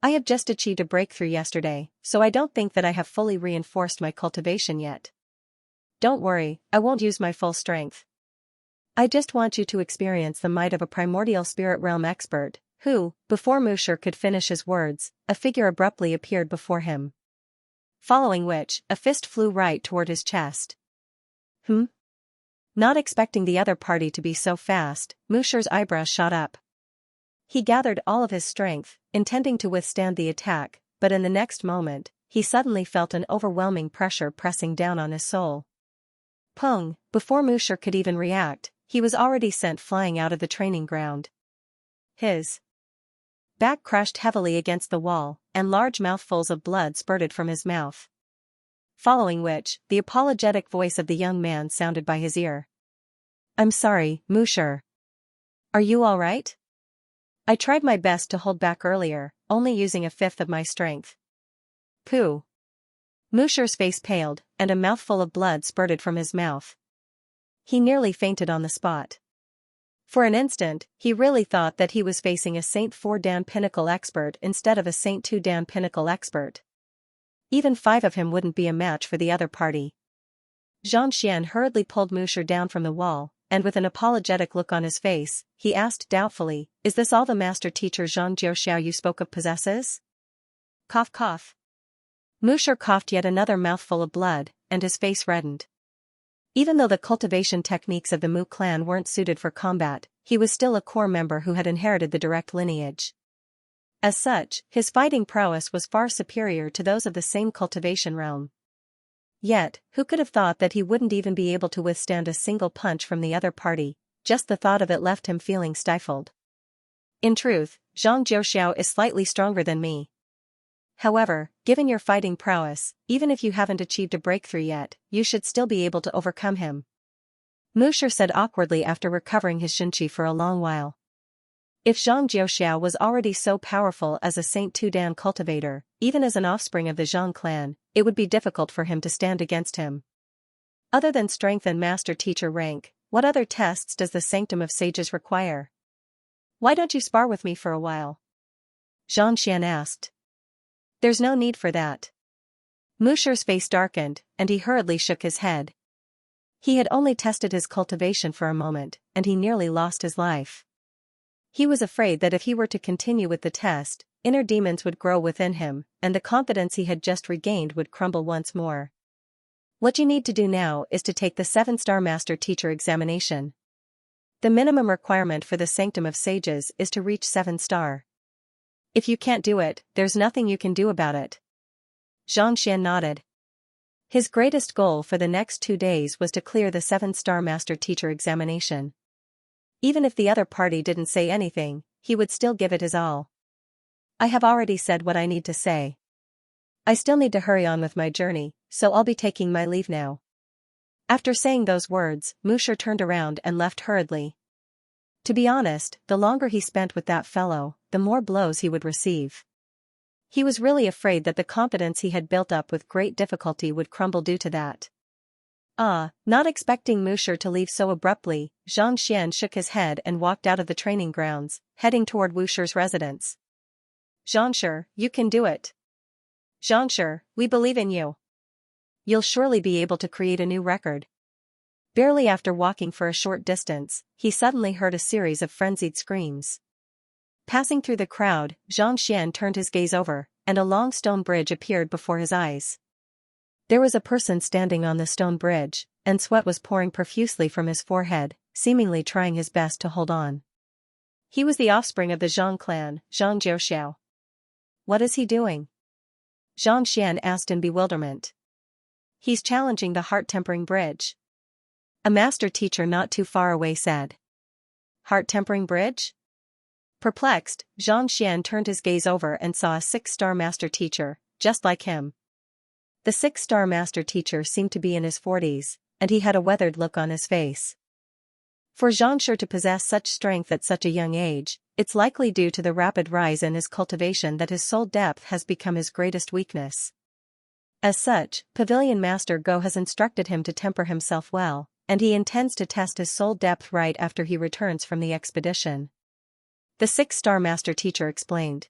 I have just achieved a breakthrough yesterday, so I don't think that I have fully reinforced my cultivation yet. Don't worry, I won't use my full strength. I just want you to experience the might of a primordial spirit realm expert, who, before Musher could finish his words, a figure abruptly appeared before him. Following which, a fist flew right toward his chest. Not expecting the other party to be so fast, Musher's eyebrows shot up. He gathered all of his strength, intending to withstand the attack, but in the next moment, he suddenly felt an overwhelming pressure pressing down on his soul. Pung! Before Musher could even react, he was already sent flying out of the training ground. His back crashed heavily against the wall, and large mouthfuls of blood spurted from his mouth. Following which, the apologetic voice of the young man sounded by his ear. I'm sorry, Musher. Are you all right? I tried my best to hold back earlier, only using a fifth of my strength. Pooh. Musher's face paled, and a mouthful of blood spurted from his mouth. He nearly fainted on the spot. For an instant, he really thought that he was facing a Saint 4 Dan Pinnacle expert instead of a Saint 2 Dan Pinnacle expert. Even 5 of him wouldn't be a match for the other party. Zhang Xian hurriedly pulled Musher down from the wall, and with an apologetic look on his face, he asked doubtfully, Is this all the master teacher Zhang Jiuxiao you spoke of possesses? Cough cough. Musher coughed yet another mouthful of blood, and his face reddened. Even though the cultivation techniques of the Mu clan weren't suited for combat, he was still a core member who had inherited the direct lineage. As such, his fighting prowess was far superior to those of the same cultivation realm. Yet, who could have thought that he wouldn't even be able to withstand a single punch from the other party? Just the thought of it left him feeling stifled. In truth, Zhang Jiuxiao is slightly stronger than me. However, given your fighting prowess, even if you haven't achieved a breakthrough yet, you should still be able to overcome him. Musher said awkwardly after recovering his Xinqi for a long while. If Zhang Jiuxiao was already so powerful as a Saint 2 Dan cultivator, even as an offspring of the Zhang clan, it would be difficult for him to stand against him. Other than strength and master teacher rank, what other tests does the Sanctum of Sages require? Why don't you spar with me for a while? Zhang Xian asked. There's no need for that. Musher's face darkened, and he hurriedly shook his head. He had only tested his cultivation for a moment, and he nearly lost his life. He was afraid that if he were to continue with the test, inner demons would grow within him, and the confidence he had just regained would crumble once more. What you need to do now is to take the 7-star Master Teacher examination. The minimum requirement for the Sanctum of Sages is to reach 7-star. If you can't do it, there's nothing you can do about it. Xianxia nodded. His greatest goal for the next 2 days was to clear the 7-star master teacher examination. Even if the other party didn't say anything, he would still give it his all. I have already said what I need to say. I still need to hurry on with my journey, so I'll be taking my leave now. After saying those words, Musher turned around and left hurriedly. To be honest, the longer he spent with that fellow, the more blows he would receive. He was really afraid that the confidence he had built up with great difficulty would crumble due to that. Not expecting Musher to leave so abruptly, Xianxia shook his head and walked out of the training grounds, heading toward Musher's residence. Xianxia, you can do it. Xianxia, we believe in you. You'll surely be able to create a new record. Barely after walking for a short distance, he suddenly heard a series of frenzied screams. Passing through the crowd, Xianxia turned his gaze over, and a long stone bridge appeared before his eyes. There was a person standing on the stone bridge, and sweat was pouring profusely from his forehead, seemingly trying his best to hold on. He was the offspring of the Zhang clan, Zhang Jiuxiao. What is he doing? Xianxia asked in bewilderment. He's challenging the heart-tempering bridge. A master teacher not too far away said. Heart-tempering bridge? Perplexed, Xianxia turned his gaze over and saw a 6-star master teacher, just like him. The 6-star master teacher seemed to be in his 40s, and he had a weathered look on his face. For Xianxia to possess such strength at such a young age, it's likely due to the rapid rise in his cultivation that his soul depth has become his greatest weakness. As such, Pavilion Master Go has instructed him to temper himself well, and he intends to test his soul depth right after he returns from the expedition. The 6-star master teacher explained.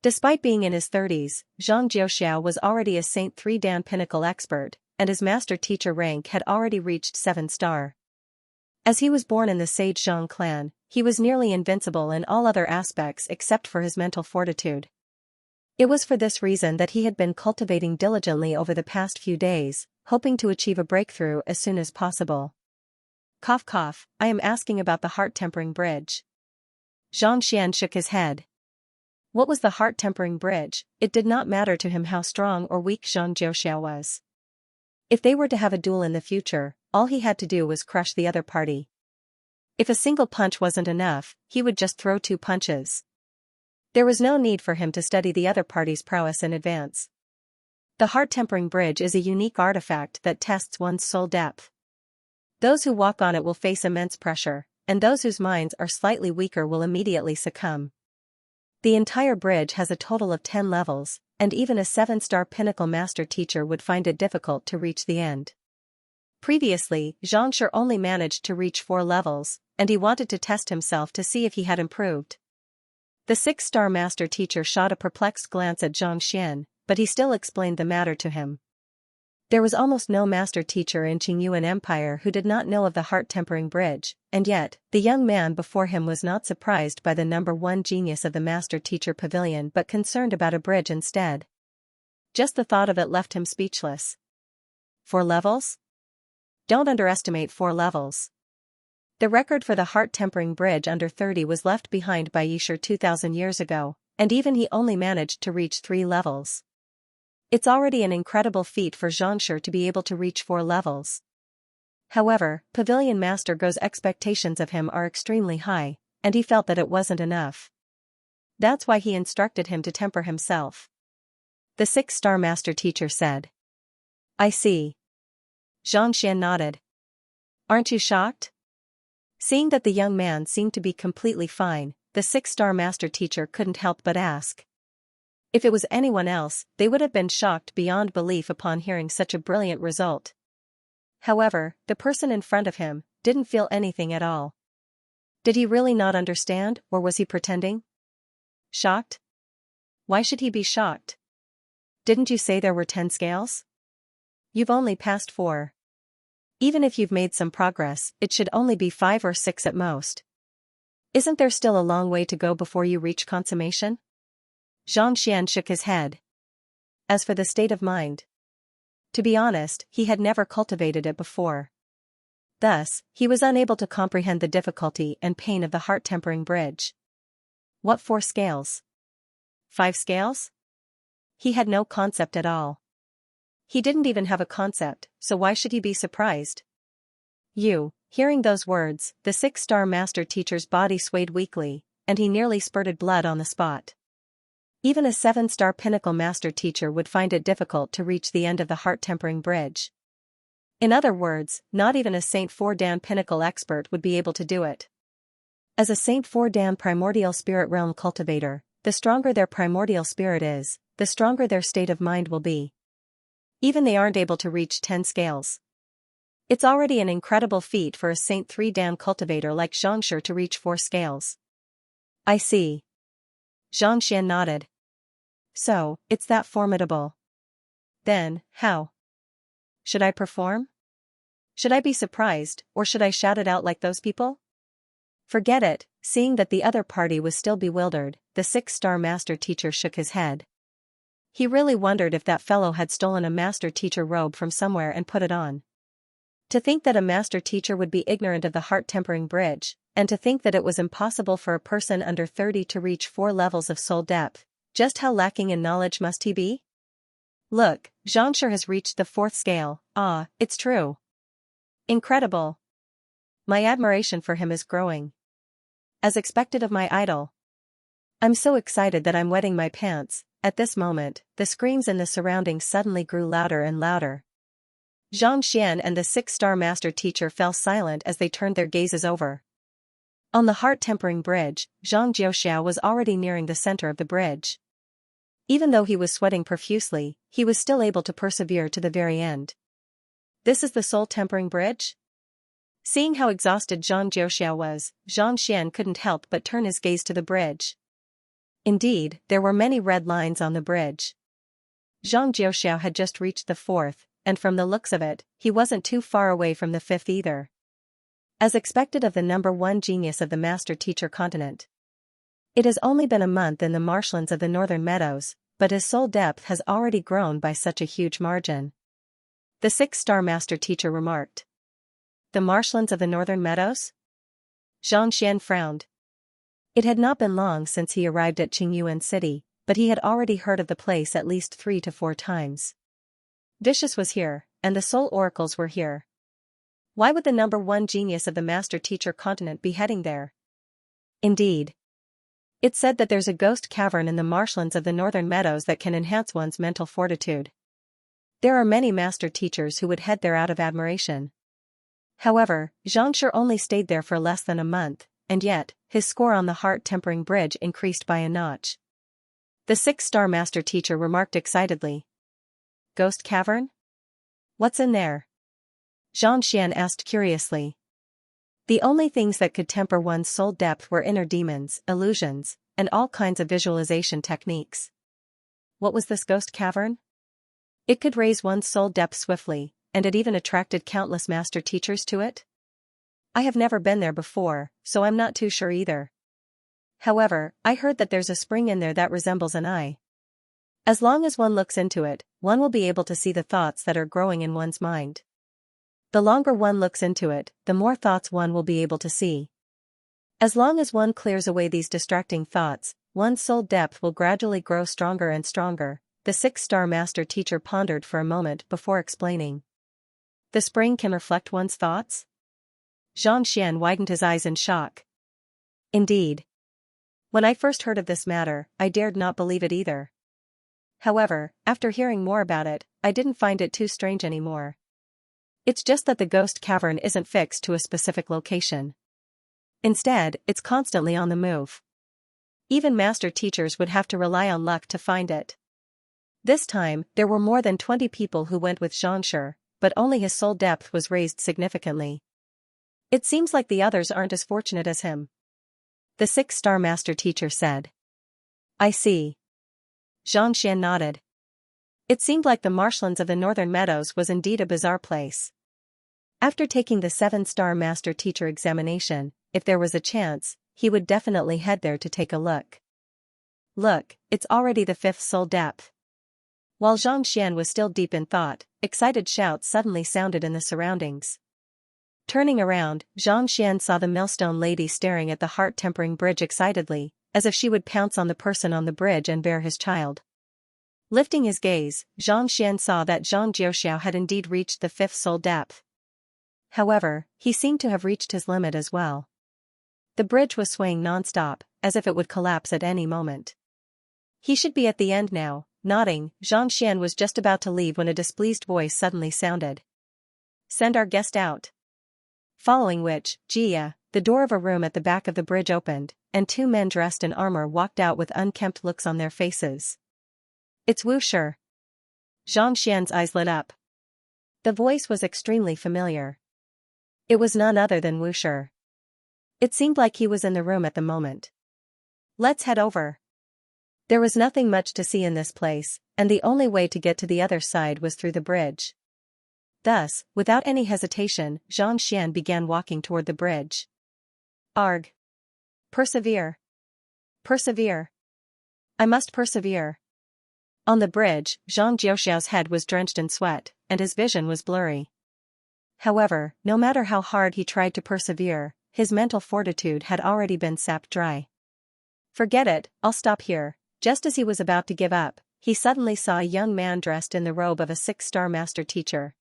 Despite being in his 30s, Zhang Jiuxiao was already a Saint 3 Dan pinnacle expert, and his master teacher rank had already reached 7-star. As he was born in the Sage Zhang clan, he was nearly invincible in all other aspects except for his mental fortitude. It was for this reason that he had been cultivating diligently over the past few days, hoping to achieve a breakthrough as soon as possible. Cough cough, I am asking about the heart-tempering bridge. Xianxia shook his head. What was the heart-tempering bridge? It did not matter to him how strong or weak Zhang Jiuxiao was. If they were to have a duel in the future, all he had to do was crush the other party. If a single punch wasn't enough, he would just throw 2 punches. There was no need for him to study the other party's prowess in advance. The heart-tempering bridge is a unique artifact that tests one's soul depth. Those who walk on it will face immense pressure, and those whose minds are slightly weaker will immediately succumb. The entire bridge has a total of 10 levels, and even a 7-star pinnacle master teacher would find it difficult to reach the end. Previously, Xianxia only managed to reach 4 levels, and he wanted to test himself to see if he had improved. The 6-star master teacher shot a perplexed glance at Xianxia, but he still explained the matter to him. There was almost no master teacher in Qingyuan Empire who did not know of the heart-tempering bridge, and yet, the young man before him was not surprised by the number 1 genius of the master teacher pavilion but concerned about a bridge instead. Just the thought of it left him speechless. 4 levels? Don't underestimate 4 levels. The record for the heart-tempering bridge under 30 was left behind by Yishur 2,000 years ago, and even he only managed to reach 3 levels. It's already an incredible feat for Xianxia to be able to reach 4 levels. However, Pavilion Master Go's expectations of him are extremely high, and he felt that it wasn't enough. That's why he instructed him to temper himself. The 6-star master teacher said. I see. Xianxia nodded. Aren't you shocked? Seeing that the young man seemed to be completely fine, the 6-star master teacher couldn't help but ask. If it was anyone else, they would have been shocked beyond belief upon hearing such a brilliant result. However, the person in front of him didn't feel anything at all. Did he really not understand, or was he pretending? Shocked? Why should he be shocked? Didn't you say there were 10 scales? You've only passed 4. Even if you've made some progress, it should only be 5 or 6 at most. Isn't there still a long way to go before you reach consummation? Xianxia shook his head. As for the state of mind, to be honest, he had never cultivated it before. Thus, he was unable to comprehend the difficulty and pain of the heart-tempering bridge. What 4 scales? 5 scales? He had no concept at all. He didn't even have a concept, so why should he be surprised? Hearing those words, the 6-star master teacher's body swayed weakly, and he nearly spurted blood on the spot. Even a 7-star pinnacle master teacher would find it difficult to reach the end of the heart-tempering bridge. In other words, not even a Saint 4 Dan pinnacle expert would be able to do it. As a Saint 4 Dan primordial spirit realm cultivator, the stronger their primordial spirit is, the stronger their state of mind will be. Even they aren't able to reach 10 scales. It's already an incredible feat for a Saint 3 Dan cultivator like Xianxia to reach 4 scales. I see. Xianxia nodded. So, it's that formidable. Then, how? Should I perform? Should I be surprised, or should I shout it out like those people? Forget it. Seeing that the other party was still bewildered, the 6-star master teacher shook his head. He really wondered if that fellow had stolen a master teacher robe from somewhere and put it on. To think that a master teacher would be ignorant of the heart-tempering bridge, and to think that it was impossible for a person under 30 to reach 4 levels of soul depth, just how lacking in knowledge must he be? Look, Xianxia has reached the 4th scale. Ah, it's true. Incredible. My admiration for him is growing. As expected of my idol. I'm so excited that I'm wetting my pants. At this moment, the screams in the surroundings suddenly grew louder and louder. Xianxia and the 6-star master teacher fell silent as they turned their gazes over. On the heart-tempering bridge, Xianxia was already nearing the center of the bridge. Even though he was sweating profusely, he was still able to persevere to the very end. This is the soul-tempering bridge? Seeing how exhausted Xianxia was, Xianxia couldn't help but turn his gaze to the bridge. Indeed, there were many red lines on the bridge. Xianxia had just reached the 4th, and from the looks of it, he wasn't too far away from the 5th either. As expected of the number 1 genius of the master teacher continent. It has only been a month in the marshlands of the northern meadows, but his soul depth has already grown by such a huge margin. The 6-star master teacher remarked. The marshlands of the northern meadows? Xianxia frowned. It had not been long since he arrived at Qingyuan City, but he had already heard of the place at least 3 to 4 times. Vicious was here, and the soul oracles were here. Why would the number 1 genius of the master teacher continent be heading there? Indeed. It's said that there's a ghost cavern in the marshlands of the northern meadows that can enhance one's mental fortitude. There are many master teachers who would head there out of admiration. However, Xianxia only stayed there for less than a month, and yet, his score on the heart-tempering bridge increased by a notch. The 6-star master teacher remarked excitedly. Ghost cavern? What's in there? Xianxia asked curiously. The only things that could temper one's soul depth were inner demons, illusions, and all kinds of visualization techniques. What was this ghost cavern? It could raise one's soul depth swiftly, and it even attracted countless master teachers to it? I have never been there before, so I'm not too sure either. However, I heard that there's a spring in there that resembles an eye. As long as one looks into it, one will be able to see the thoughts that are growing in one's mind. The longer one looks into it, the more thoughts one will be able to see. As long as one clears away these distracting thoughts, one's soul depth will gradually grow stronger and stronger, the 6-star master teacher pondered for a moment before explaining. The spring can reflect one's thoughts? Xianxia widened his eyes in shock. Indeed. When I first heard of this matter, I dared not believe it either. However, after hearing more about it, I didn't find it too strange anymore. It's just that the ghost cavern isn't fixed to a specific location. Instead, it's constantly on the move. Even master teachers would have to rely on luck to find it. This time, there were more than 20 people who went with Xianxia, but only his soul depth was raised significantly. It seems like the others aren't as fortunate as him. The 6-star master teacher said. I see. Xianxia nodded. It seemed like the marshlands of the northern meadows was indeed a bizarre place. After taking the 7-star master teacher examination, if there was a chance, he would definitely head there to take a look. Look, it's already the 5th soul depth. While Xianxia was still deep in thought, excited shouts suddenly sounded in the surroundings. Turning around, Xianxia saw the millstone lady staring at the heart-tempering bridge excitedly, as if she would pounce on the person on the bridge and bear his child. Lifting his gaze, Xianxia saw that Zhang Jiuxiao had indeed reached the fifth soul depth. However, he seemed to have reached his limit as well. The bridge was swaying non-stop, as if it would collapse at any moment. He should be at the end now. Nodding, Xianxia was just about to leave when a displeased voice suddenly sounded. "Send our guest out." Following which, Jia, the door of a room at the back of the bridge opened, and two men dressed in armor walked out with unkempt looks on their faces. "It's Wu Shi." Xianxia's eyes lit up. The voice was extremely familiar. It was none other than Wu Shi. It seemed like he was in the room at the moment. "Let's head over." There was nothing much to see in this place, and the only way to get to the other side was through the bridge. Thus, without any hesitation, Xianxia began walking toward the bridge. Arg! Persevere! Persevere! I must persevere. On the bridge, Zhang Jiuxiao's head was drenched in sweat, and his vision was blurry. However, no matter how hard he tried to persevere, his mental fortitude had already been sapped dry. "Forget it, I'll stop here." Just as he was about to give up, he suddenly saw a young man dressed in the robe of a 6-star master teacher.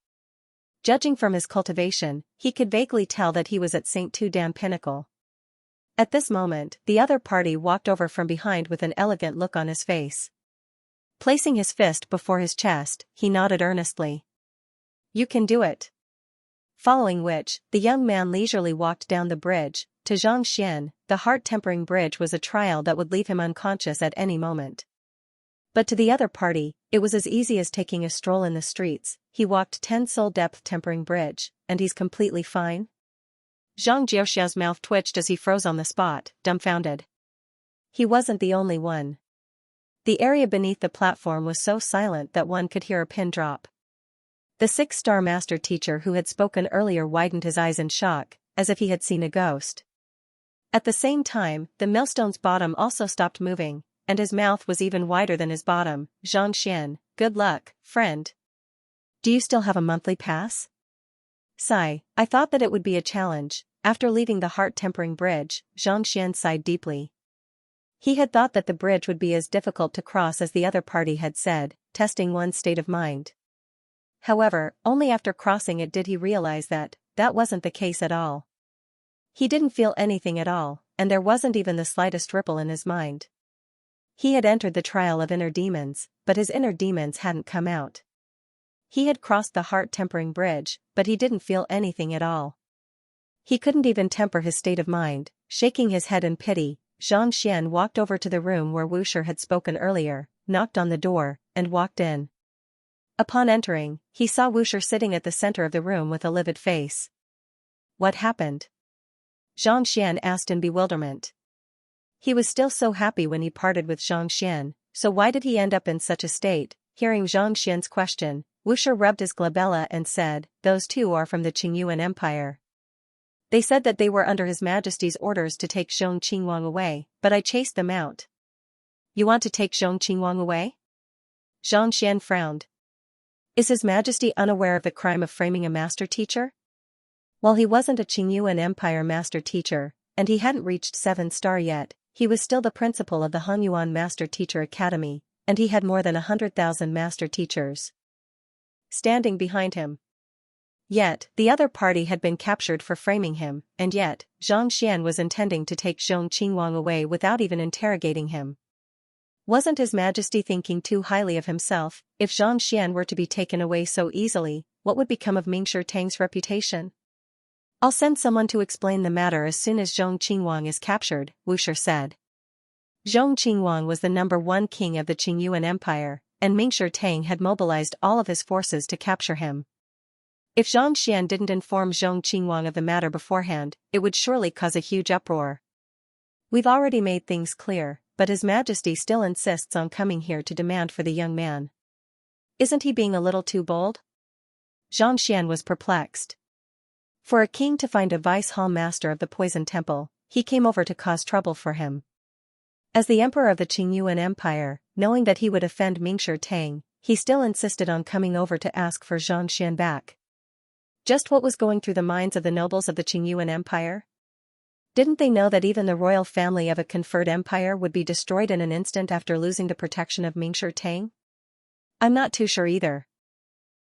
Judging from his cultivation, he could vaguely tell that he was at St. Tudan Pinnacle. At this moment, the other party walked over from behind with an elegant look on his face. Placing his fist before his chest, he nodded earnestly. "You can do it." Following which, the young man leisurely walked down the bridge. To Xianxia, the heart-tempering bridge was a trial that would leave him unconscious at any moment. But to the other party, it was as easy as taking a stroll in the streets. He walked 10-soul depth tempering bridge, and he's completely fine? Zhang Jiuxiao's mouth twitched as he froze on the spot, dumbfounded. He wasn't the only one. The area beneath the platform was so silent that one could hear a pin drop. The 6-star master teacher who had spoken earlier widened his eyes in shock, as if he had seen a ghost. At the same time, the millstone's bottom also stopped moving, and his mouth was even wider than his bottom. "Xianxia, good luck, friend. Do you still have a monthly pass?" Sigh, I thought that it would be a challenge. After leaving the heart-tempering bridge, Xianxia sighed deeply. He had thought that the bridge would be as difficult to cross as the other party had said, testing one's state of mind. However, only after crossing it did he realize that wasn't the case at all. He didn't feel anything at all, and there wasn't even the slightest ripple in his mind. He had entered the trial of inner demons, but his inner demons hadn't come out. He had crossed the heart-tempering bridge, but he didn't feel anything at all. He couldn't even temper his state of mind. Shaking his head in pity, Xianxia walked over to the room where Wu Shi had spoken earlier, knocked on the door, and walked in. Upon entering, he saw Wu Shi sitting at the center of the room with a livid face. "What happened?" Xianxia asked in bewilderment. He was still so happy when he parted with Xianxia, so why did he end up in such a state? Hearing Xianxia's question, Wu Shi rubbed his glabella and said, "Those two are from the Qingyuan Empire. They said that they were under His Majesty's orders to take Zhong Qingyuan away, but I chased them out." "You want to take Zhong Qingyuan away?" Xianxia frowned. Is His Majesty unaware of the crime of framing a master teacher? While he wasn't a Qingyuan Empire master teacher, and he hadn't reached 7-star yet, he was still the principal of the Hongyuan Master Teacher Academy, and he had more than 100,000 master teachers standing behind him. Yet, the other party had been captured for framing him, and yet, Xianxia was intending to take Zhong Qingyuan away without even interrogating him. Wasn't His Majesty thinking too highly of himself? If Xianxia were to be taken away so easily, what would become of Mingshi Tang's reputation? "I'll send someone to explain the matter as soon as Zhong Qingyuan is captured," Wu Shi said. Zhong Qingyuan was the #1 king of the Qingyuan Empire, and Mingshi Tang had mobilized all of his forces to capture him. If Xianxia didn't inform Zhong Qingyuan of the matter beforehand, it would surely cause a huge uproar. "We've already made things clear, but His Majesty still insists on coming here to demand for the young man. Isn't he being a little too bold?" Xianxia was perplexed. For a king to find a vice-hall master of the Poison Temple, he came over to cause trouble for him. As the emperor of the Qingyuan Empire, knowing that he would offend Mingshi Tang, he still insisted on coming over to ask for Xianxia back. Just what was going through the minds of the nobles of the Qingyuan Empire? Didn't they know that even the royal family of a conferred empire would be destroyed in an instant after losing the protection of Mingshi Tang? I'm not too sure either.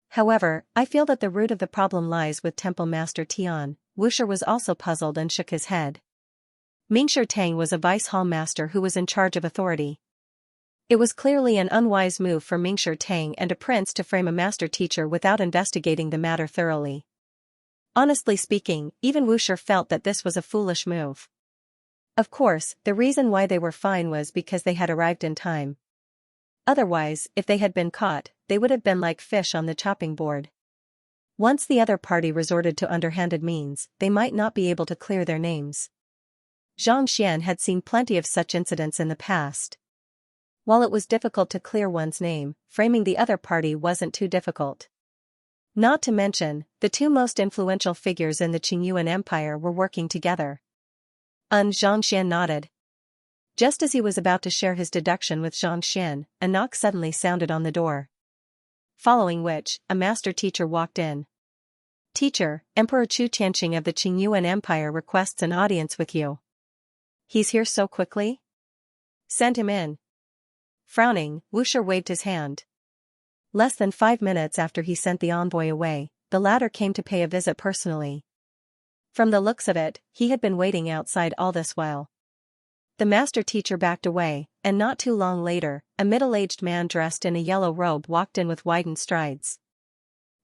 However, I feel that the root of the problem lies with Temple Master Tian. Wushi was also puzzled and shook his head. Mingshi Tang was a vice hall master who was in charge of authority. It was clearly an unwise move for Mingshi Tang and a prince to frame a master teacher without investigating the matter thoroughly. Honestly speaking, even Wushi felt that this was a foolish move. Of course, the reason why they were fine was because they had arrived in time. Otherwise, if they had been caught, they would have been like fish on the chopping board. Once the other party resorted to underhanded means, they might not be able to clear their names. Xianxia had seen plenty of such incidents in the past. While it was difficult to clear one's name, framing the other party wasn't too difficult. Not to mention, the two most influential figures in the Qingyuan Empire were working together. Xianxia nodded. Just as he was about to share his deduction with Xianxia, a knock suddenly sounded on the door. Following which, a master teacher walked in. "Teacher, Emperor Chu Tianqing of the Qingyuan Empire requests an audience with you." "He's here so quickly?" "Send him in." Frowning, Wushi waved his hand. Less than 5 minutes after he sent the envoy away, the latter came to pay a visit personally. From the looks of it, he had been waiting outside all this while. The master teacher backed away, and not too long later, a middle-aged man dressed in a yellow robe walked in with widened strides.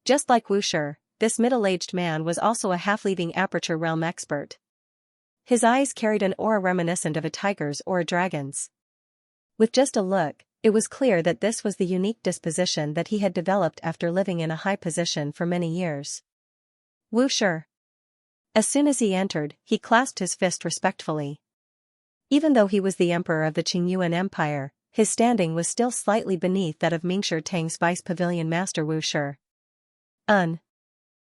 Just like Wushi, this middle-aged man was also a half-leaving aperture realm expert. His eyes carried an aura reminiscent of a tiger's or a dragon's. With just a look, it was clear that this was the unique disposition that he had developed after living in a high position for many years. Wushi. As soon as he entered, he clasped his fist respectfully. Even though he was the emperor of the Qingyuan Empire, his standing was still slightly beneath that of Mingshi Tang's vice pavilion master Wushi.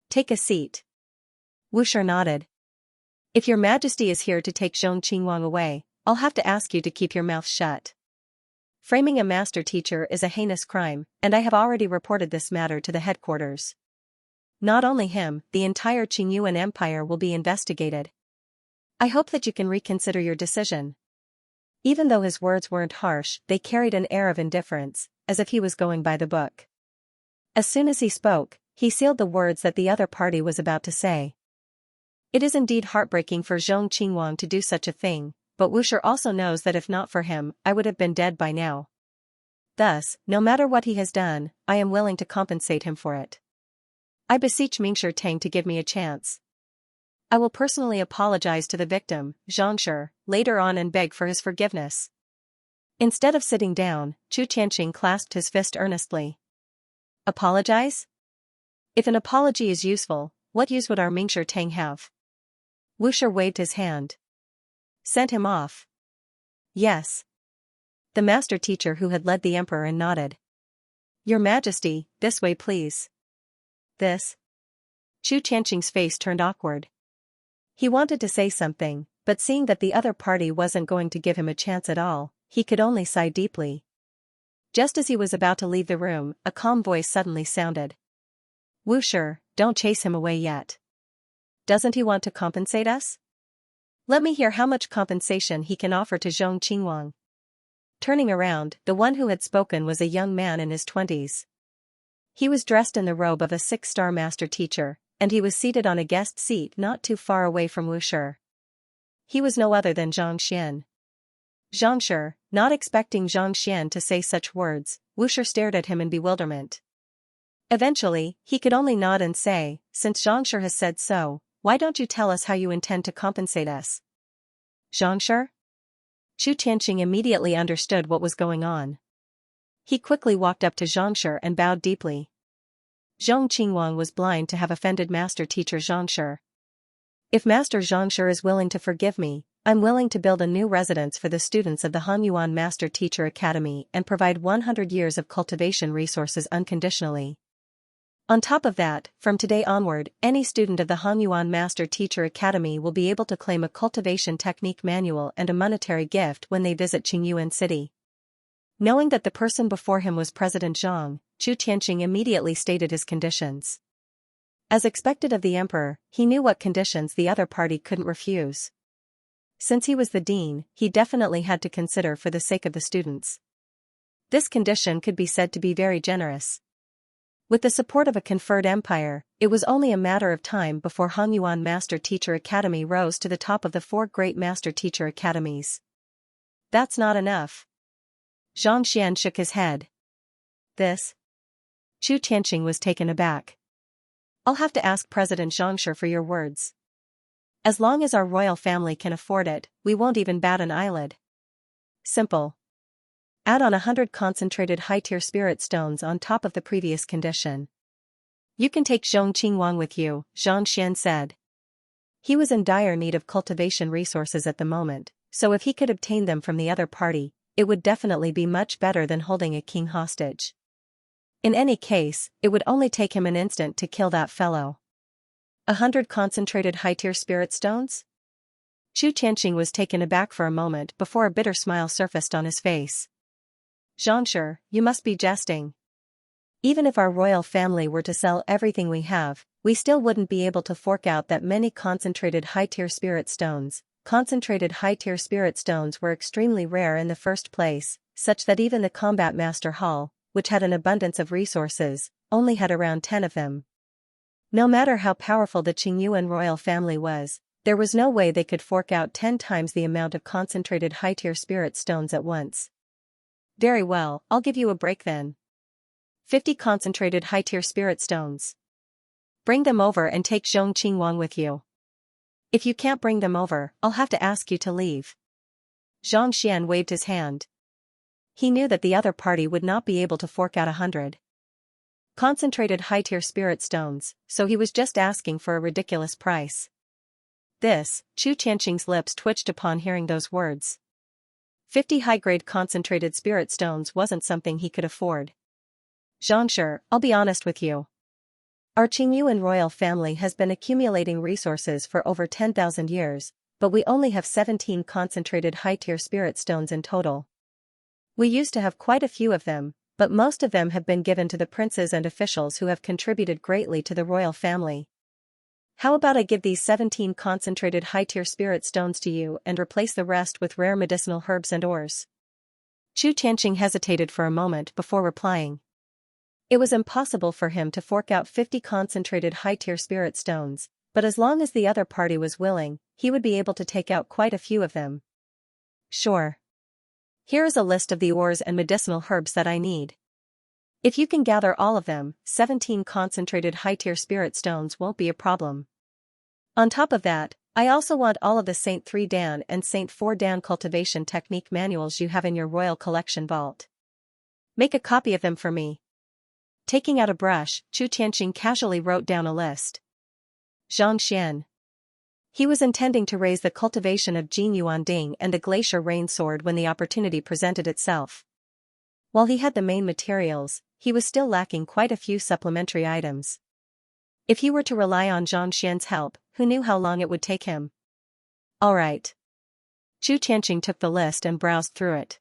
Take a seat." Wushi nodded. "If your majesty is here to take Zhong Qingyuan away, I'll have to ask you to keep your mouth shut. Framing a master teacher is a heinous crime, and I have already reported this matter to the headquarters. Not only him, the entire Qingyuan Empire will be investigated. I hope that you can reconsider your decision." Even though his words weren't harsh, they carried an air of indifference, as if he was going by the book. As soon as he spoke, he sealed the words that the other party was about to say. It is indeed heartbreaking for Zhong Qingyuan to do such a thing, but Wushi also knows that if not for him, I would have been dead by now. Thus, no matter what he has done, I am willing to compensate him for it. I beseech Mingshi Tang to give me a chance. I will personally apologize to the victim, Xianxia, later on and beg for his forgiveness." Instead of sitting down, Chu Tianqing clasped his fist earnestly. "Apologize? If an apology is useful, what use would our Mingshi Tang have?" Wushi waved his hand. "Send him off." "Yes." The master teacher who had led the emperor nodded. "Your Majesty, this way please." "This?" Chu Tianqing's face turned awkward. He wanted to say something, but seeing that the other party wasn't going to give him a chance at all, he could only sigh deeply. Just as he was about to leave the room, a calm voice suddenly sounded. "Wushi, don't chase him away yet. Doesn't he want to compensate us? Let me hear how much compensation he can offer to Zhong Qingyuan." Turning around, the one who had spoken was a young man in his 20s. He was dressed in the robe of a 6-star master teacher, and he was seated on a guest seat not too far away from Wushi. He was no other than Xianxia. Xianxia, not expecting Xianxia to say such words, Wushi stared at him in bewilderment. Eventually, he could only nod and say, "Since Xianxia has said so, why don't you tell us how you intend to compensate us?" "Xianxia?" Chu Tianqing immediately understood what was going on. He quickly walked up to Xianxia and bowed deeply. Zhong Qingyuan was blind to have offended master teacher Xianxia. "If Master Xianxia is willing to forgive me, I'm willing to build a new residence for the students of the Hanyuan Master Teacher Academy and provide 100 years of cultivation resources unconditionally. On top of that, from today onward, any student of the Hanyuan Master Teacher Academy will be able to claim a cultivation technique manual and a monetary gift when they visit Qingyuan City." Knowing that the person before him was President Zhang, Chu Tianqing immediately stated his conditions. As expected of the emperor, he knew what conditions the other party couldn't refuse. Since he was the dean, he definitely had to consider for the sake of the students. This condition could be said to be very generous. With the support of a conferred empire, it was only a matter of time before Hongyuan Master Teacher Academy rose to the top of the 4 great Master Teacher Academies. That's not enough. Xianxia shook his head. This? Chu Tianqing was taken aback. I'll have to ask President Xianxia for your words. As long as our royal family can afford it, we won't even bat an eyelid. Simple. Add on 100 concentrated high-tier spirit stones on top of the previous condition. You can take Zhong Qingwang with you, Xianxia said. He was in dire need of cultivation resources at the moment, so if he could obtain them from the other party, it would definitely be much better than holding a king hostage. In any case, it would only take him an instant to kill that fellow. 100 concentrated high-tier spirit stones? Chu Tianqing was taken aback for a moment before a bitter smile surfaced on his face. Xianxia, you must be jesting. Even if our royal family were to sell everything we have, we still wouldn't be able to fork out that many concentrated high-tier spirit stones. Concentrated high-tier spirit stones were extremely rare in the first place, such that even the Combat Master Hall, which had an abundance of resources, only had around 10 of them. No matter how powerful the Qingyuan royal family was, there was no way they could fork out 10 times the amount of concentrated high-tier spirit stones at once. Very well, I'll give you a break then. 50 concentrated high-tier spirit stones. Bring them over and take Zhong Qingwang with you. If you can't bring them over, I'll have to ask you to leave. Xianxia waved his hand. He knew that the other party would not be able to fork out 100 concentrated high-tier spirit stones, so he was just asking for a ridiculous price. Chu Tianqing's lips twitched upon hearing those words. 50 high-grade concentrated spirit stones wasn't something he could afford. Xianxia, I'll be honest with you. Our Qingyuan royal family has been accumulating resources for over 10,000 years, but we only have 17 concentrated high-tier spirit stones in total. We used to have quite a few of them, but most of them have been given to the princes and officials who have contributed greatly to the royal family. How about I give these 17 concentrated high-tier spirit stones to you and replace the rest with rare medicinal herbs and ores? Chu Tianqing hesitated for a moment before replying. It was impossible for him to fork out 50 concentrated high-tier spirit stones, but as long as the other party was willing, he would be able to take out quite a few of them. Sure. Here is a list of the ores and medicinal herbs that I need. If you can gather all of them, 17 concentrated high-tier spirit stones won't be a problem. On top of that, I also want all of the Saint 3 Dan and Saint 4 Dan cultivation technique manuals you have in your royal collection vault. Make a copy of them for me. Taking out a brush, Chu Tianqing casually wrote down a list. Xianxia. He was intending to raise the cultivation of Jin Yuan Ding and the Glacier Rain Sword when the opportunity presented itself. While he had the main materials, he was still lacking quite a few supplementary items. If he were to rely on Xianxia's help, who knew how long it would take him? Alright. Chu Tianqing took the list and browsed through it.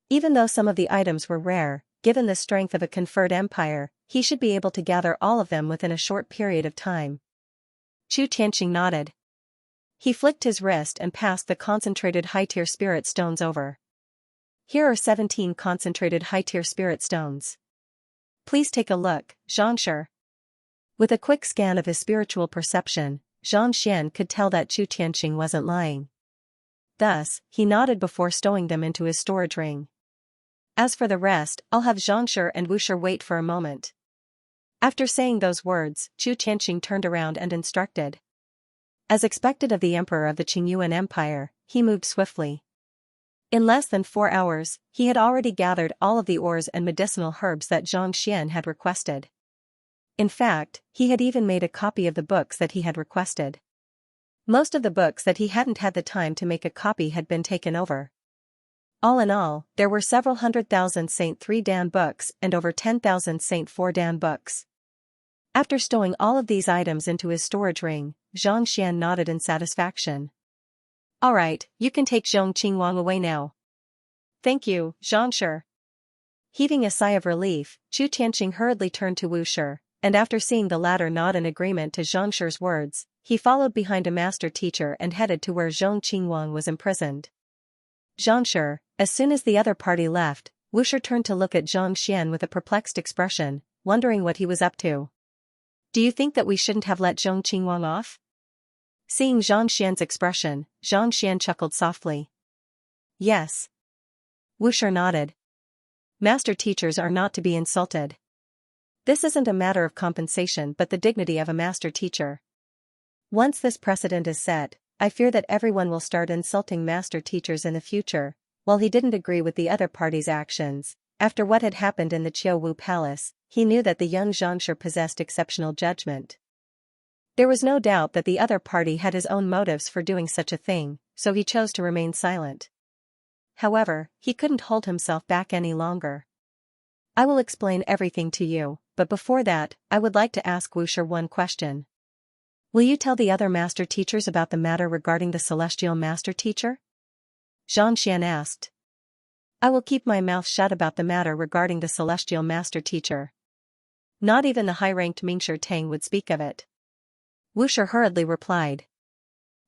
Even though some of the items were rare, given the strength of a conferred empire, he should be able to gather all of them within a short period of time. Chu Tianqing nodded. He flicked his wrist and passed the concentrated high-tier spirit stones over. Here are 17 concentrated high-tier spirit stones. Please take a look, Xianxia. With a quick scan of his spiritual perception, Xianxia could tell that Chu Tianqing wasn't lying. Thus, he nodded before stowing them into his storage ring. As for the rest, I'll have Xianxia and Wuxia wait for a moment. After saying those words, Chu Tianqing turned around and instructed. As expected of the emperor of the Qingyuan Empire, he moved swiftly. In less than 4 hours, he had already gathered all of the ores and medicinal herbs that Xianxia had requested. In fact, he had even made a copy of the books that he had requested. Most of the books that he hadn't had the time to make a copy had been taken over. All in all, there were several 100,000 Saint 3 Dan books and over 10,000 Saint 4 Dan books. After stowing all of these items into his storage ring, Xianxia nodded in satisfaction. Alright, you can take Zhong Qingwang away now. Thank you, Xianxia. Heaving a sigh of relief, Chu Tianqing hurriedly turned to Wuxia, and after seeing the latter nod in agreement to Xianxia's words, he followed behind a master teacher and headed to where Zhong Qingyuan was imprisoned. Xianxia, as soon as the other party left, Wushi turned to look at Zhang Xian with a perplexed expression, wondering what he was up to. Do you think that we shouldn't have let Zhong Qingyuan off? Seeing Zhang Xian's expression, Zhang Xian chuckled softly. Yes. Wushi nodded. Master teachers are not to be insulted. This isn't a matter of compensation but the dignity of a master teacher. Once this precedent is set, I fear that everyone will start insulting master teachers in the future. While he didn't agree with the other party's actions, after what had happened in the Qiuwu Palace, he knew that the young Xianxia possessed exceptional judgment. There was no doubt that the other party had his own motives for doing such a thing, so he chose to remain silent. However, he couldn't hold himself back any longer. I will explain everything to you, but before that, I would like to ask Wushi one question. Will you tell the other master teachers about the matter regarding the celestial master teacher? Zhang Xian asked. I will keep my mouth shut about the matter regarding the celestial master teacher. Not even the high-ranked Mingshi Tang would speak of it. Wushi hurriedly replied.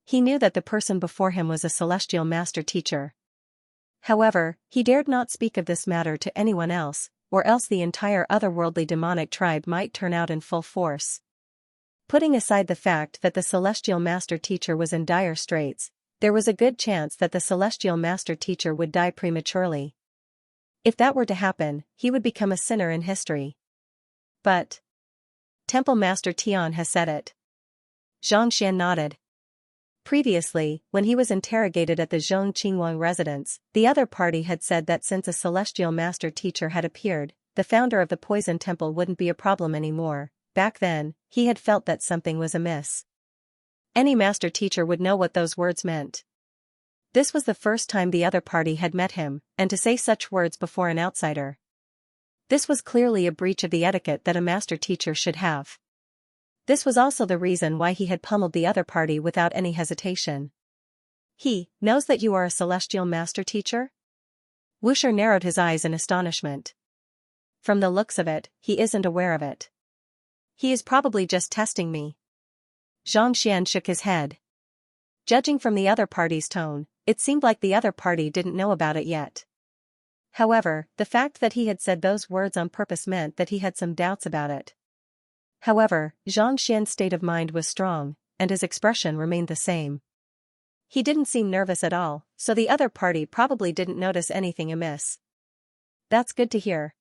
He knew that the person before him was a celestial master teacher. However, he dared not speak of this matter to anyone else, or else the entire otherworldly demonic tribe might turn out in full force. Putting aside the fact that the celestial master teacher was in dire straits, there was a good chance that the celestial master teacher would die prematurely. If that were to happen, he would become a sinner in history. But Temple Master Tian has said it. Zhang Xian nodded. Previously, when he was interrogated at the Zhong Qingyuan residence, the other party had said that since a celestial master teacher had appeared, the founder of the Poison Temple wouldn't be a problem anymore. Back then, he had felt that something was amiss. Any master teacher would know what those words meant. This was the first time the other party had met him, and to say such words before an outsider. This was clearly a breach of the etiquette that a master teacher should have. This was also the reason why he had pummeled the other party without any hesitation. He knows that you are a celestial master teacher? Wushi narrowed his eyes in astonishment. From the looks of it, he isn't aware of it. He is probably just testing me. Zhang Xian shook his head. Judging from the other party's tone, it seemed like the other party didn't know about it yet. However, the fact that he had said those words on purpose meant that he had some doubts about it. However, Zhang Xian's state of mind was strong, and his expression remained the same. He didn't seem nervous at all, so the other party probably didn't notice anything amiss. That's good to hear.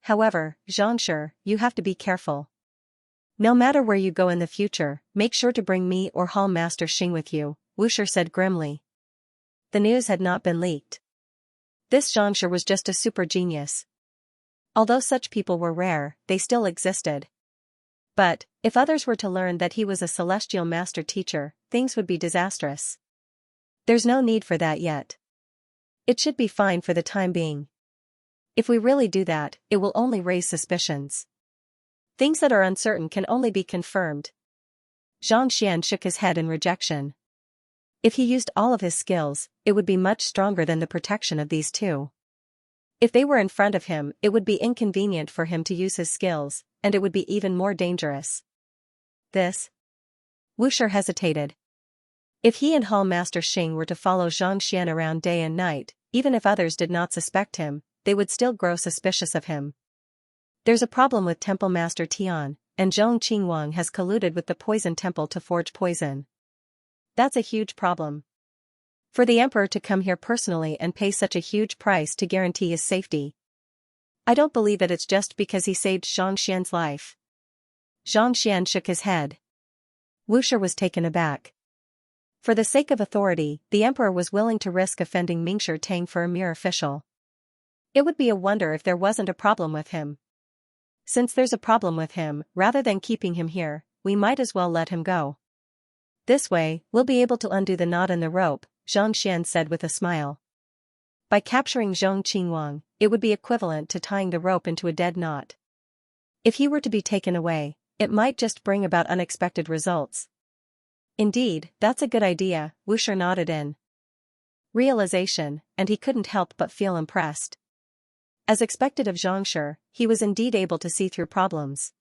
However, Xianxia, you have to be careful. No matter where you go in the future, make sure to bring me or Hall Master Xing with you, Wushi said grimly. The news had not been leaked. This Xianxia was just a super genius. Although such people were rare, they still existed. But, if others were to learn that he was a celestial master teacher, things would be disastrous. There's no need for that yet. It should be fine for the time being. If we really do that, it will only raise suspicions. Things that are uncertain can only be confirmed. Zhang Xian shook his head in rejection. If he used all of his skills, it would be much stronger than the protection of these two. If they were in front of him, it would be inconvenient for him to use his skills, and it would be even more dangerous. This? Wushi hesitated. If he and Hall Master Xing were to follow Zhang Xian around day and night, even if others did not suspect him, they would still grow suspicious of him. There's a problem with Temple Master Tian, and Zhong Qingyuan has colluded with the Poison Temple to forge poison. That's a huge problem. For the Emperor to come here personally and pay such a huge price to guarantee his safety. I don't believe that it's just because he saved Zhang Xian's life. Zhang Xian shook his head. Wushi was taken aback. For the sake of authority, the Emperor was willing to risk offending Mingshi Tang for a mere official. It would be a wonder if there wasn't a problem with him. Since there's a problem with him, rather than keeping him here, we might as well let him go. This way, we'll be able to undo the knot in the rope, Zhang Xian said with a smile. By capturing Zhong Qingyuan, it would be equivalent to tying the rope into a dead knot. If he were to be taken away, it might just bring about unexpected results. Indeed, that's a good idea, Wushi nodded in realization, and he couldn't help but feel impressed. As expected of Xianxia, he was indeed able to see through problems.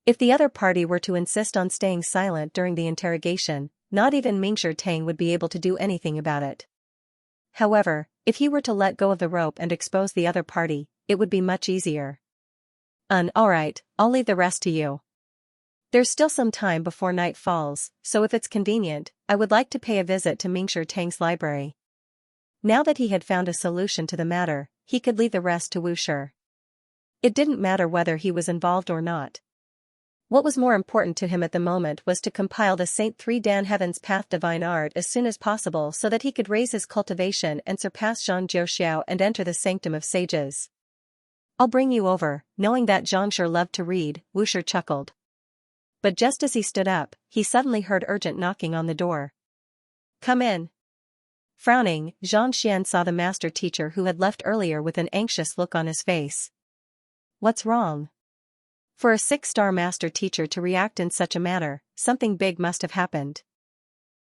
If the other party were to insist on staying silent during the interrogation, not even Mingshi Tang would be able to do anything about it. However, if he were to let go of the rope and expose the other party, it would be much easier. Alright, I'll leave the rest to you. There's still some time before night falls, so if it's convenient, I would like to pay a visit to Mingshi Tang's library. Now that he had found a solution to the matter, he could leave the rest to Wu Shi. It didn't matter whether he was involved or not. What was more important to him at the moment was to compile the Saint 3 Dan Heaven's Path Divine Art as soon as possible so that he could raise his cultivation and surpass Zhang Jiuxiao and enter the Sanctum of Sages. I'll bring you over, knowing that Xianxia loved to read, Wu Shi chuckled. But just as he stood up, he suddenly heard urgent knocking on the door. Come in. Frowning, Xianxia saw the master teacher who had left earlier with an anxious look on his face. What's wrong? For a 6-star master teacher to react in such a manner, something big must have happened.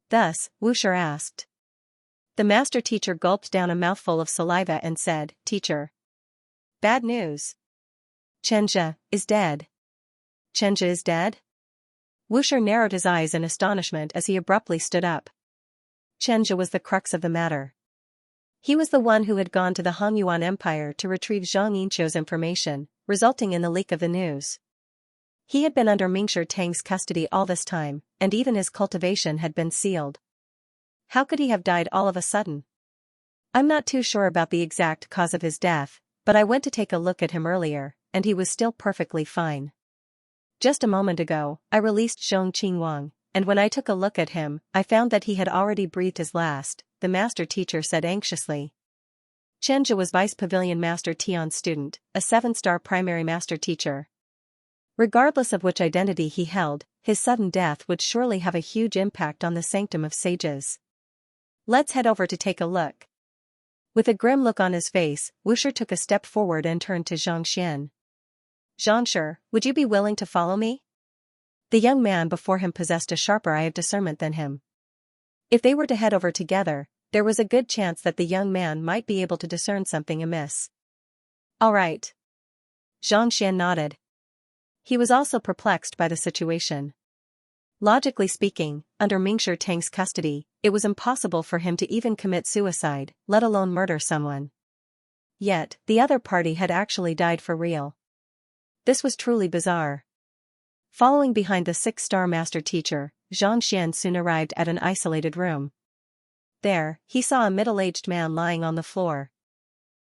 Thus, Wu Shi asked. The master teacher gulped down a mouthful of saliva and said, Teacher. Bad news. Xianxia is dead. Xianxia is dead? Wu Shi narrowed his eyes in astonishment as he abruptly stood up. Xianxia was the crux of the matter. He was the one who had gone to the Hangyuan Empire to retrieve Zhang Yinqiu's information, resulting in the leak of the news. He had been under Mingshi Tang's custody all this time, and even his cultivation had been sealed. How could he have died all of a sudden? I'm not too sure about the exact cause of his death, but I went to take a look at him earlier, and he was still perfectly fine. Just a moment ago, I released Zhong Qingwang, and when I took a look at him, I found that he had already breathed his last, the master teacher said anxiously. Xianxia was Vice Pavilion Master Tian's student, a 7-star primary master teacher. Regardless of which identity he held, his sudden death would surely have a huge impact on the Sanctum of Sages. Let's head over to take a look. With a grim look on his face, Wu Shi took a step forward and turned to Xianxia. Xianxia, would you be willing to follow me? The young man before him possessed a sharper eye of discernment than him. If they were to head over together, there was a good chance that the young man might be able to discern something amiss. All right. Xianxia nodded. He was also perplexed by the situation. Logically speaking, under Mingshi Tang's custody, it was impossible for him to even commit suicide, let alone murder someone. Yet, the other party had actually died for real. This was truly bizarre. Following behind the 6-star master teacher, Xianxia soon arrived at an isolated room. There, he saw a middle-aged man lying on the floor.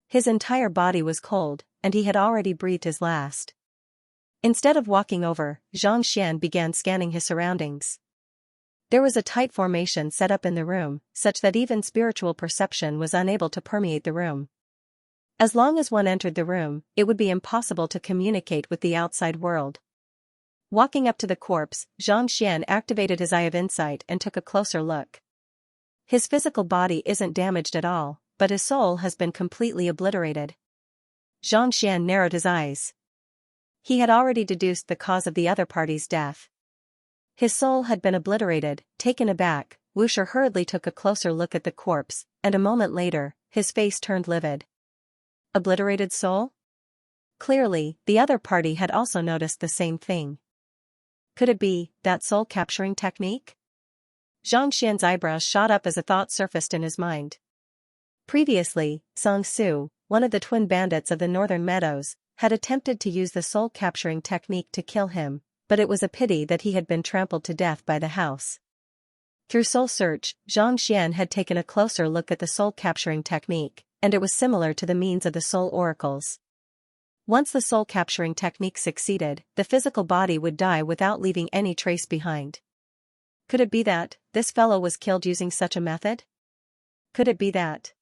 His entire body was cold, and he had already breathed his last. Instead of walking over, Xianxia began scanning his surroundings. There was a tight formation set up in the room, such that even spiritual perception was unable to permeate the room. As long as one entered the room, it would be impossible to communicate with the outside world. Walking up to the corpse, Xianxia activated his eye of insight and took a closer look. His physical body isn't damaged at all, but his soul has been completely obliterated. Xianxia narrowed his eyes. He had already deduced the cause of the other party's death. His soul had been obliterated. Taken aback, Wu Shi hurriedly took a closer look at the corpse, and a moment later, his face turned livid. Obliterated soul? Clearly, the other party had also noticed the same thing. Could it be that soul-capturing technique? Xianxia's eyebrows shot up as a thought surfaced in his mind. Previously, Song Su, one of the twin bandits of the Northern Meadows, had attempted to use the soul-capturing technique to kill him, but it was a pity that he had been trampled to death by the house. Through soul search, Xianxia had taken a closer look at the soul-capturing technique, and it was similar to the means of the soul oracles. Once the soul-capturing technique succeeded, the physical body would die without leaving any trace behind. Could it be that this fellow was killed using such a method? Could it be that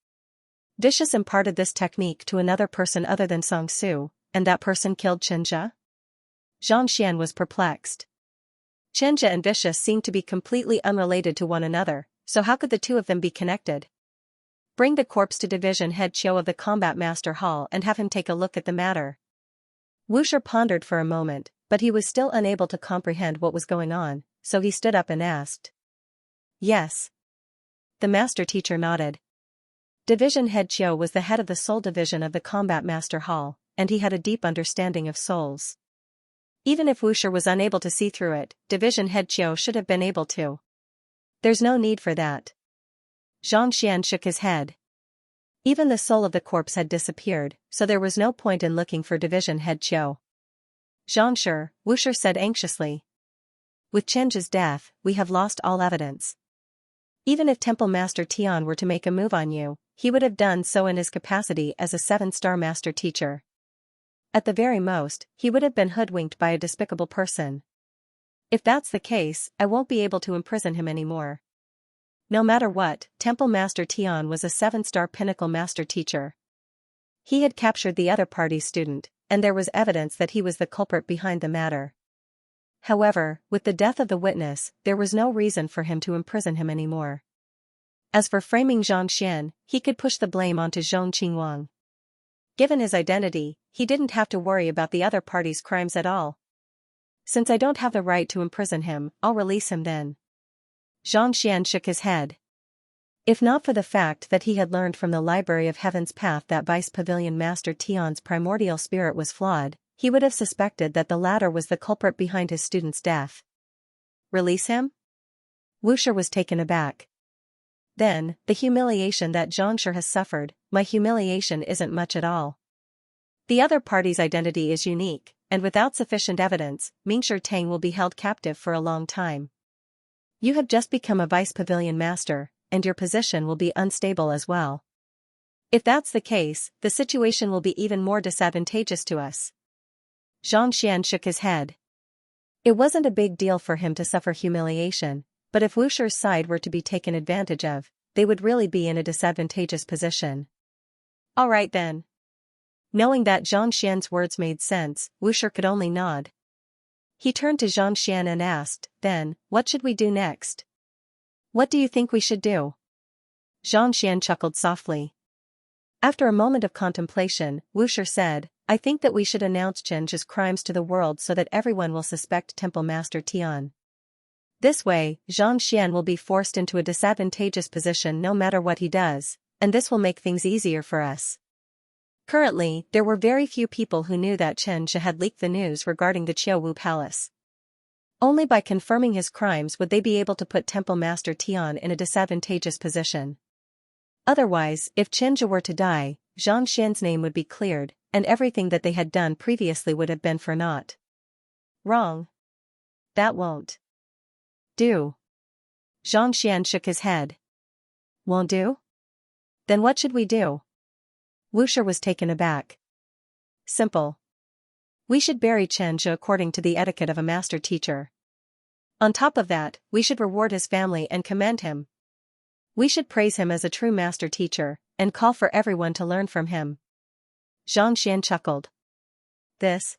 Vicious imparted this technique to another person other than Song Su, and that person killed Xianxia? Xianxia was perplexed. Xianxia and Vicious seemed to be completely unrelated to one another, so how could the two of them be connected? Bring the corpse to Division Head Chiu of the Combat Master Hall and have him take a look at the matter. Wu Shi pondered for a moment, but he was still unable to comprehend what was going on, so he stood up and asked. Yes. The master teacher nodded. Division Head Chiu was the head of the Soul Division of the Combat Master Hall, and he had a deep understanding of souls. Even if Wuxia was unable to see through it, Division Head Qiu should have been able to. There's no need for that. Xianxia shook his head. Even the soul of the corpse had disappeared, so there was no point in looking for Division Head Qiu. Xianxia, Wuxia said anxiously. With Chen's death, we have lost all evidence. Even if Temple Master Tian were to make a move on you, he would have done so in his capacity as a 7-star master teacher. At the very most, he would have been hoodwinked by a despicable person. If that's the case, I won't be able to imprison him anymore. No matter what, Temple Master Tian was a 7-star pinnacle master teacher. He had captured the other party's student, and there was evidence that he was the culprit behind the matter. However, with the death of the witness, there was no reason for him to imprison him anymore. As for framing Zhang Xian, he could push the blame onto Zhong Qingwang. Given his identity, he didn't have to worry about the other party's crimes at all. Since I don't have the right to imprison him, I'll release him then. Zhang Xian shook his head. If not for the fact that he had learned from the Library of Heaven's Path that Vice Pavilion Master Tian's primordial spirit was flawed, he would have suspected that the latter was the culprit behind his student's death. Release him? Wuxia was taken aback. Then, the humiliation that Xianxia has suffered, my humiliation isn't much at all. The other party's identity is unique, and without sufficient evidence, Mingshi Tang will be held captive for a long time. You have just become a Vice Pavilion Master, and your position will be unstable as well. If that's the case, the situation will be even more disadvantageous to us. Zhang Xian shook his head. It wasn't a big deal for him to suffer humiliation, but if Wuxia's side were to be taken advantage of, they would really be in a disadvantageous position. All right then. Knowing that Zhang Xian's words made sense, Wuxia could only nod. He turned to Zhang Xian and asked, then, what should we do next? What do you think we should do? Zhang Xian chuckled softly. After a moment of contemplation, Wuxia said, I think that we should announce Chen's crimes to the world so that everyone will suspect Temple Master Tian. This way, Zhang Xian will be forced into a disadvantageous position no matter what he does, and this will make things easier for us. Currently, there were very few people who knew that Xianxia had leaked the news regarding the Qiuwu Palace. Only by confirming his crimes would they be able to put Temple Master Tian in a disadvantageous position. Otherwise, if Xianxia were to die, Zhang Xian's name would be cleared, and everything that they had done previously would have been for naught. Wrong. That won't do. Zhang Xian shook his head. Won't do? Then what should we do? Wuxia was taken aback. Simple. We should bury Xianxia according to the etiquette of a master teacher. On top of that, we should reward his family and commend him. We should praise him as a true master teacher, and call for everyone to learn from him. Zhang Xian chuckled. This?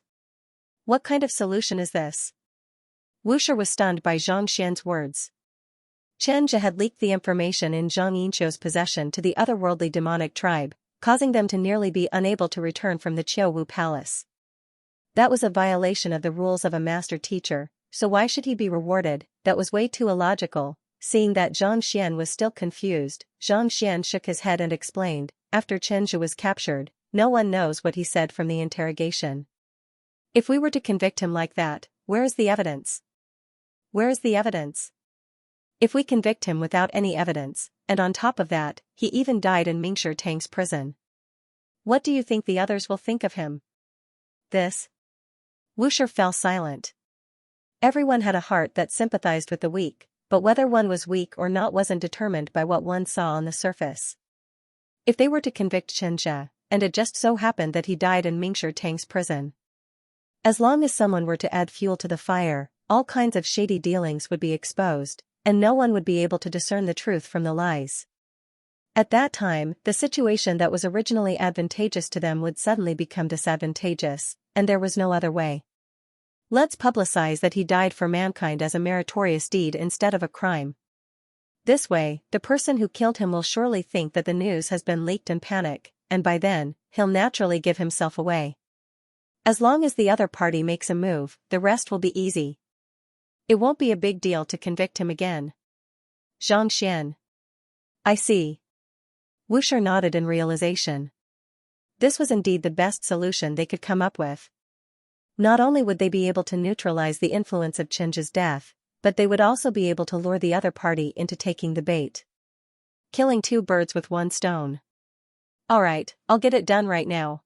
What kind of solution is this? Wuxia was stunned by Zhang Xian's words. Xianxia had leaked the information in Zhang Yinqiu's possession to the otherworldly demonic tribe, causing them to nearly be unable to return from the Qiuwu Palace. That was a violation of the rules of a master teacher, so why should he be rewarded? That was way too illogical. Seeing that Zhang Xian was still confused, Zhang Xian shook his head and explained, after Xianxia was captured, no one knows what he said from the interrogation. If we were to convict him like that, where is the evidence? Where is the evidence? If we convict him without any evidence, and on top of that, he even died in Mingshi Tang's prison. What do you think the others will think of him? This? Wuxia fell silent. Everyone had a heart that sympathized with the weak, but whether one was weak or not wasn't determined by what one saw on the surface. If they were to convict Xianxia, and it just so happened that he died in Mingshi Tang's prison. As long as someone were to add fuel to the fire, all kinds of shady dealings would be exposed, and no one would be able to discern the truth from the lies. At that time, the situation that was originally advantageous to them would suddenly become disadvantageous, and there was no other way. Let's publicize that he died for mankind as a meritorious deed instead of a crime. This way, the person who killed him will surely think that the news has been leaked and panic, and by then, he'll naturally give himself away. As long as the other party makes a move, the rest will be easy. It won't be a big deal to convict him again. Zhang Xian. I see. Wuxia nodded in realization. This was indeed the best solution they could come up with. Not only would they be able to neutralize the influence of Chen's death, but they would also be able to lure the other party into taking the bait. Killing two birds with one stone. Alright, I'll get it done right now.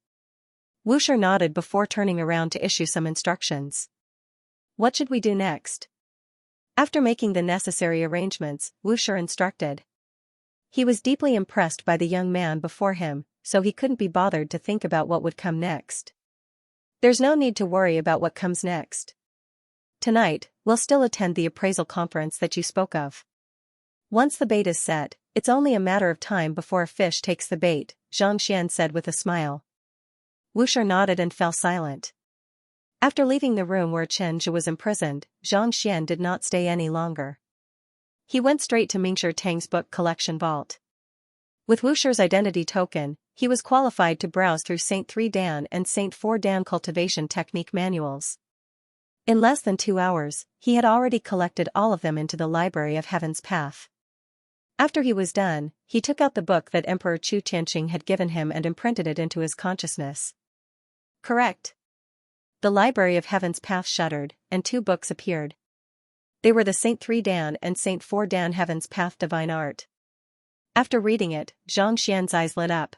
Wuxia nodded before turning around to issue some instructions. What should we do next? After making the necessary arrangements, Wuxia instructed. He was deeply impressed by the young man before him, so he couldn't be bothered to think about what would come next. There's no need to worry about what comes next. Tonight, we'll still attend the appraisal conference that you spoke of. Once the bait is set, it's only a matter of time before a fish takes the bait, Xianxia said with a smile. Wuxia nodded and fell silent. After leaving the room where Xianxia was imprisoned, Xianxia did not stay any longer. He went straight to Mingshi Tang's book collection vault. With Wuxia's identity token, he was qualified to browse through Saint 3 Dan and Saint 4 Dan cultivation technique manuals. In less than 2 hours, he had already collected all of them into the Library of Heaven's Path. After he was done, he took out the book that Emperor Chu Tianqing had given him and imprinted it into his consciousness. Correct. The Library of Heaven's Path shuddered, and 2 books appeared. They were the Saint 3 Dan and Saint 4 Dan Heaven's Path Divine Art. After reading it, Xianxia's eyes lit up.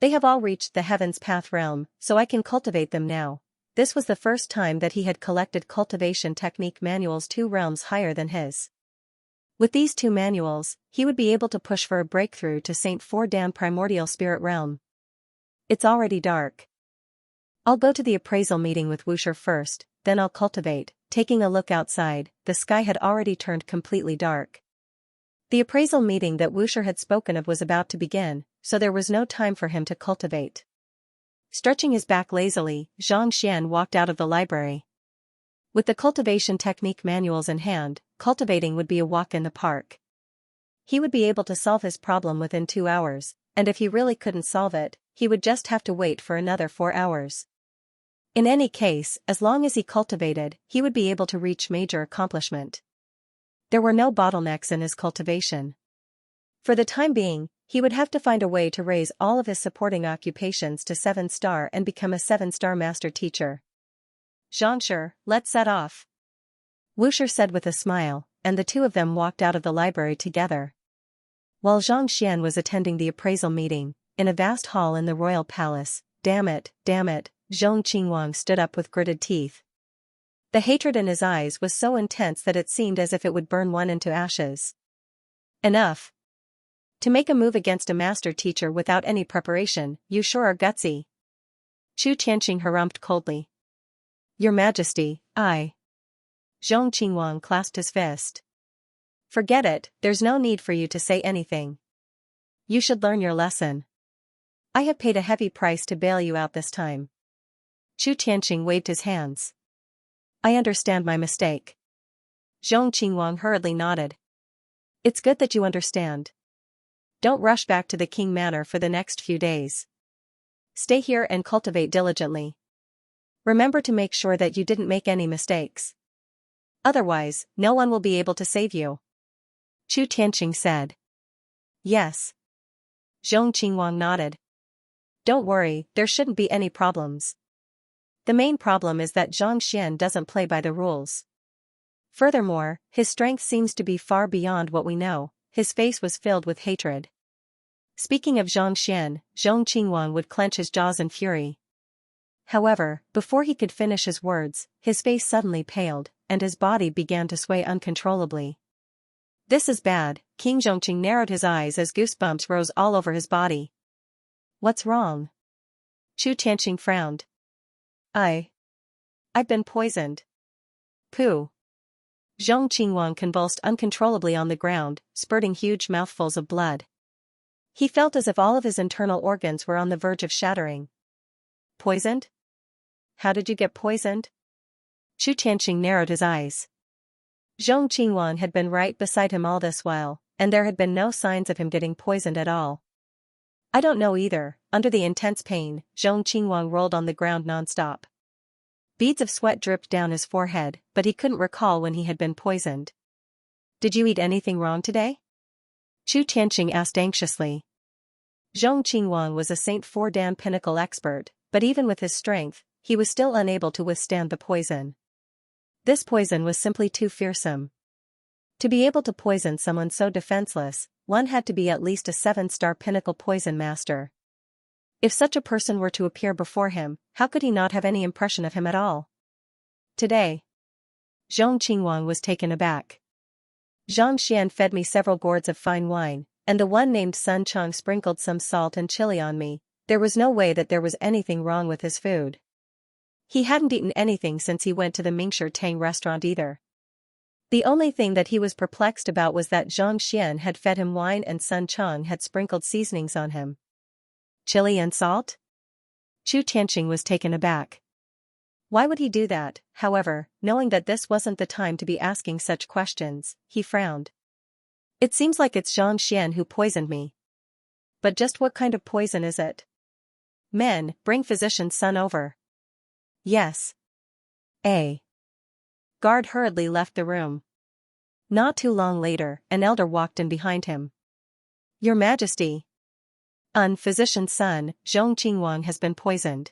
They have all reached the Heaven's Path realm, so I can cultivate them now. This was the first time that he had collected cultivation technique manuals 2 realms higher than his. With these 2 manuals, he would be able to push for a breakthrough to Saint 4 Dan Primordial Spirit Realm. It's already dark. I'll go to the appraisal meeting with Wuxia first, then I'll cultivate. Taking a look outside, the sky had already turned completely dark. The appraisal meeting that Wuxia had spoken of was about to begin, so there was no time for him to cultivate. Stretching his back lazily, Xianxia walked out of the library. With the cultivation technique manuals in hand, cultivating would be a walk in the park. He would be able to solve his problem within 2 hours, and if he really couldn't solve it, he would just have to wait for another 4 hours. In any case, as long as he cultivated, he would be able to reach major accomplishment. There were no bottlenecks in his cultivation. For the time being, he would have to find a way to raise all of his supporting occupations to 7-star and become a 7-star master teacher. Xianxia, let's set off. Wuxia said with a smile, and the 2 of them walked out of the library together. While Xianxia was attending the appraisal meeting, in a vast hall in the royal palace, damn it, Zhong Qingwang stood up with gritted teeth. The hatred in his eyes was so intense that it seemed as if it would burn one into ashes. Enough. To make a move against a master teacher without any preparation, you sure are gutsy. Chu Tianqing harumphed coldly. Your Majesty, I. Zhong Qingwang clasped his fist. Forget it, there's no need for you to say anything. You should learn your lesson. I have paid a heavy price to bail you out this time. Chu Tianqing waved his hands. I understand my mistake. Zhong Qingwang hurriedly nodded. It's good that you understand. Don't rush back to the King Manor for the next few days. Stay here and cultivate diligently. Remember to make sure that you didn't make any mistakes. Otherwise, no one will be able to save you. Chu Tianqing said. Yes. Zhong Qingwang nodded. Don't worry, there shouldn't be any problems. The main problem is that Xianxia doesn't play by the rules. Furthermore, his strength seems to be far beyond what we know. His face was filled with hatred. Speaking of Xianxia, Zhong Qingwang would clench his jaws in fury. However, before he could finish his words, his face suddenly paled, and his body began to sway uncontrollably. This is bad, King Zhongqing narrowed his eyes as goosebumps rose all over his body. What's wrong? Chu Tianqing frowned. I've been poisoned. Pooh. Zhong Qingwang convulsed uncontrollably on the ground, spurting huge mouthfuls of blood. He felt as if all of his internal organs were on the verge of shattering. Poisoned? How did you get poisoned? Chu Tianqing narrowed his eyes. Zhong Qingwang had been right beside him all this while, and there had been no signs of him getting poisoned at all. I don't know either. Under the intense pain, Zhong Qingwang rolled on the ground non-stop. Beads of sweat dripped down his forehead, but he couldn't recall when he had been poisoned. Did you eat anything wrong today? Chu Tianqing asked anxiously. Zhong Qingwang was a Saint 4 Dan pinnacle expert, but even with his strength, he was still unable to withstand the poison. This poison was simply too fearsome. To be able to poison someone so defenseless, one had to be at least a 7-star pinnacle poison master. If such a person were to appear before him, how could he not have any impression of him at all? Today, Zhong Qingwang was taken aback. Zhang Xian fed me several gourds of fine wine, and the one named Sun Chong sprinkled some salt and chili on me. There was no way that there was anything wrong with his food. He hadn't eaten anything since he went to the Mingshi Tang restaurant either. The only thing that he was perplexed about was that Zhang Xian had fed him wine and Sun Chong had sprinkled seasonings on him. Chili and salt? Chu Tianqing was taken aback. Why would he do that? However, knowing that this wasn't the time to be asking such questions, he frowned. It seems like it's Zhang Xian who poisoned me. But just what kind of poison is it? Men, bring physician's son over. Yes. A guard hurriedly left the room. Not too long later, an elder walked in behind him. Your Majesty. Physician's son, Zhong Qingwang has been poisoned.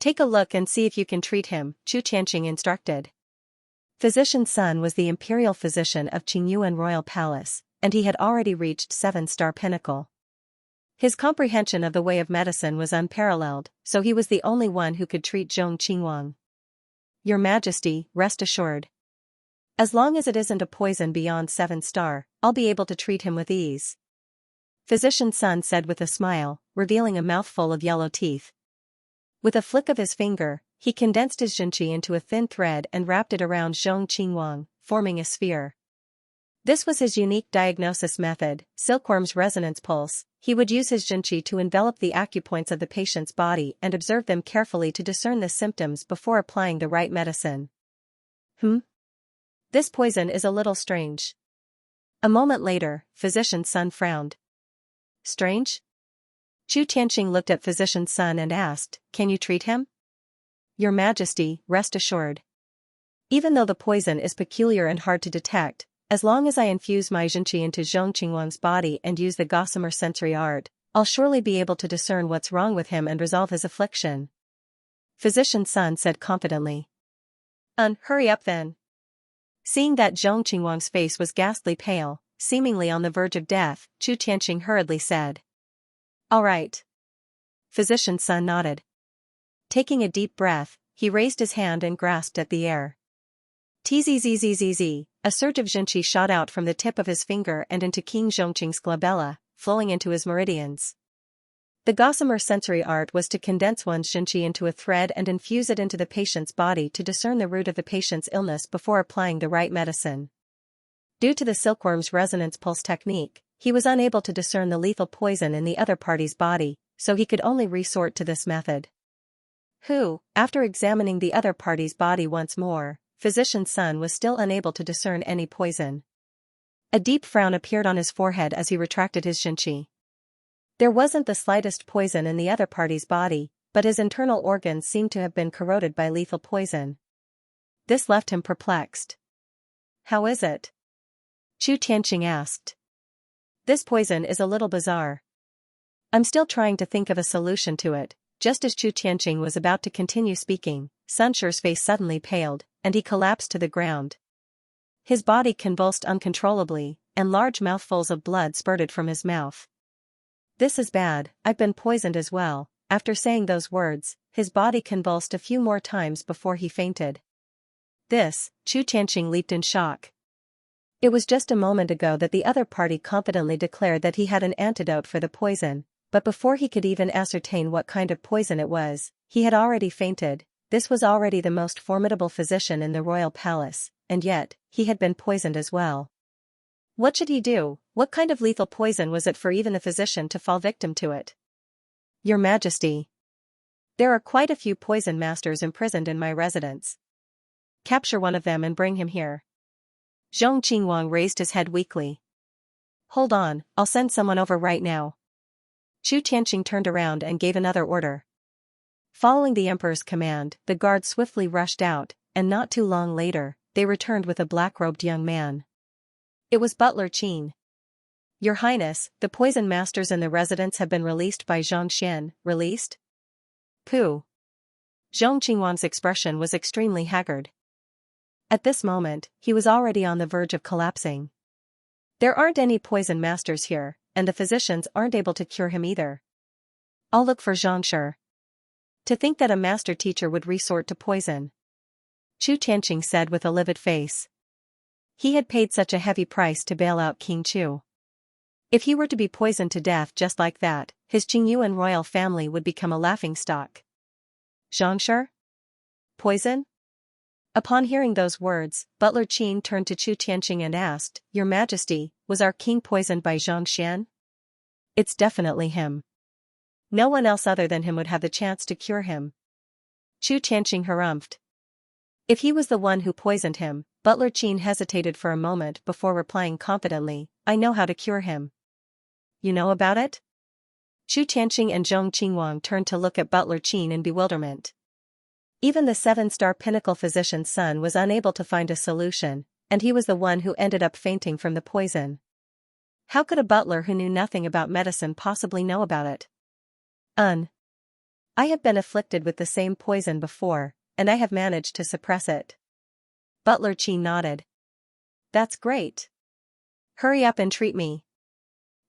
Take a look and see if you can treat him, Chu Tianqing instructed. Physician's son was the imperial physician of Qingyuan Royal Palace, and he had already reached 7-star pinnacle. His comprehension of the way of medicine was unparalleled, so he was the only one who could treat Zhong Qingwang. Your Majesty, rest assured. As long as it isn't a poison beyond 7-star, I'll be able to treat him with ease. Physician's son said with a smile, revealing a mouthful of yellow teeth. With a flick of his finger, he condensed his Xianxia into a thin thread and wrapped it around Zhong Qingwang, forming a sphere. This was his unique diagnosis method, silkworm's resonance pulse. He would use his Xianxia to envelop the acupoints of the patient's body and observe them carefully to discern the symptoms before applying the right medicine. This poison is a little strange. A moment later, physician's son frowned. Strange? Chu Tianqing looked at physician's son and asked, can you treat him? Your Majesty, rest assured. Even though the poison is peculiar and hard to detect, as long as I infuse my Xianxia into Zhong Qingwang's body and use the gossamer sensory art, I'll surely be able to discern what's wrong with him and resolve his affliction. Physician's son said confidently. Hurry up then. Seeing that Zhong Qingwang's face was ghastly pale, seemingly on the verge of death, Chu Tianqing hurriedly said. All right. Physician's son nodded. Taking a deep breath, he raised his hand and grasped at the air. Tzzzzzz, a surge of Xianxia shot out from the tip of his finger and into King Zhongqing's glabella, flowing into his meridians. The gossamer sensory art was to condense one's Xianxia into a thread and infuse it into the patient's body to discern the root of the patient's illness before applying the right medicine. Due to the silkworm's resonance pulse technique, he was unable to discern the lethal poison in the other party's body, so he could only resort to this method. After examining the other party's body once more, physician's son was still unable to discern any poison. A deep frown appeared on his forehead as he retracted his Xianxia. There wasn't the slightest poison in the other party's body, but his internal organs seemed to have been corroded by lethal poison. This left him perplexed. How is it? Chu Tianqing asked. This poison is a little bizarre. I'm still trying to think of a solution to it. Just as Chu Tianqing was about to continue speaking, Sun Shi's face suddenly paled, and he collapsed to the ground. His body convulsed uncontrollably, and large mouthfuls of blood spurted from his mouth. This is bad, I've been poisoned as well. After saying those words, his body convulsed a few more times before he fainted. Chu Tianqing leaped in shock. It was just a moment ago that the other party confidently declared that he had an antidote for the poison, but before he could even ascertain what kind of poison it was, he had already fainted. This was already the most formidable physician in the royal palace, and yet, he had been poisoned as well. What should he do? What kind of lethal poison was it for even a physician to fall victim to it? Your Majesty. There are quite a few poison masters imprisoned in my residence. Capture one of them and bring him here. Zhong Qingwang raised his head weakly. Hold on, I'll send someone over right now. Chu Tianqing turned around and gave another order. Following the emperor's command, the guard swiftly rushed out, and not too long later, they returned with a black-robed young man. It was Butler Qin. Your Highness, the poison masters in the residence have been released by Zhang Xian. Released? Pooh. Zhong Qingwang's expression was extremely haggard. At this moment, he was already on the verge of collapsing. There aren't any poison masters here, and the physicians aren't able to cure him either. I'll look for Xianxia. To think that a master teacher would resort to poison. Chu Tianqing said with a livid face. He had paid such a heavy price to bail out King Chu. If he were to be poisoned to death just like that, his Qingyuan royal family would become a laughingstock. Xianxia? Poison? Upon hearing those words, Butler Qin turned to Chu Tianqing and asked, Your Majesty, was our king poisoned by Xianxia? It's definitely him. No one else other than him would have the chance to cure him. Chu Tianqing harumphed. If he was the one who poisoned him, Butler Qin hesitated for a moment before replying confidently, I know how to cure him. You know about it? Chu Tianqing and Zhong Qingwang turned to look at Butler Qin in bewilderment. Even the 7-star pinnacle physician's son was unable to find a solution, and he was the one who ended up fainting from the poison. How could a butler who knew nothing about medicine possibly know about it? I have been afflicted with the same poison before, and I have managed to suppress it. Butler Qin nodded. That's great. Hurry up and treat me.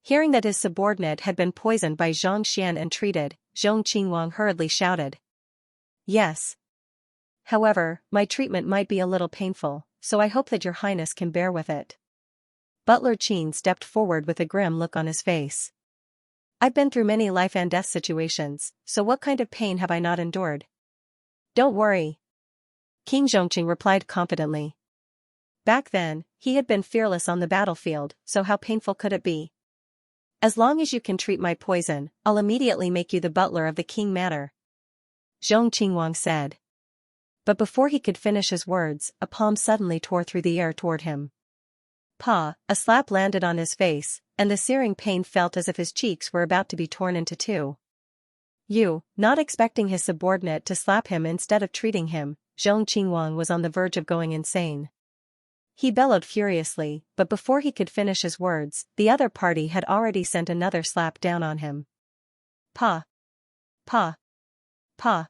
Hearing that his subordinate had been poisoned by Xianxia and treated, Zhong Qingwang hurriedly shouted. Yes. However, my treatment might be a little painful, so I hope that your highness can bear with it. Butler Qin stepped forward with a grim look on his face. I've been through many life and death situations, so what kind of pain have I not endured? Don't worry. King Zhongqing replied confidently. Back then, he had been fearless on the battlefield, so how painful could it be? As long as you can treat my poison, I'll immediately make you the butler of the king manor. Zhong Qingwang said. But before he could finish his words, a palm suddenly tore through the air toward him. Pa! A slap landed on his face, and the searing pain felt as if his cheeks were about to be torn into two. Not expecting his subordinate to slap him instead of treating him, Zhong Qingwang was on the verge of going insane. He bellowed furiously, but before he could finish his words, the other party had already sent another slap down on him. Pa! Pa! Pa!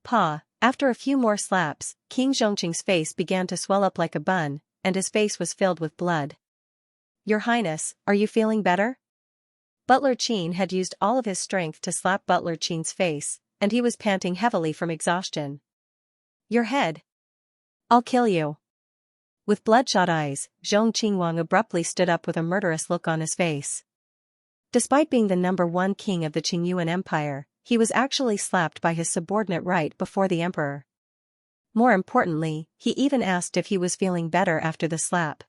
Pa! After a few more slaps, King Zhongqing's face began to swell up like a bun, and his face was filled with blood. Your Highness, are you feeling better? Butler Qin had used all of his strength to slap Butler Qin's face, and he was panting heavily from exhaustion. Your head. I'll kill you. With bloodshot eyes, Zhong Qingwang abruptly stood up with a murderous look on his face. Despite being the #1 king of the Qingyuan Empire, he was actually slapped by his subordinate right before the emperor. More importantly, he even asked if he was feeling better after the slap.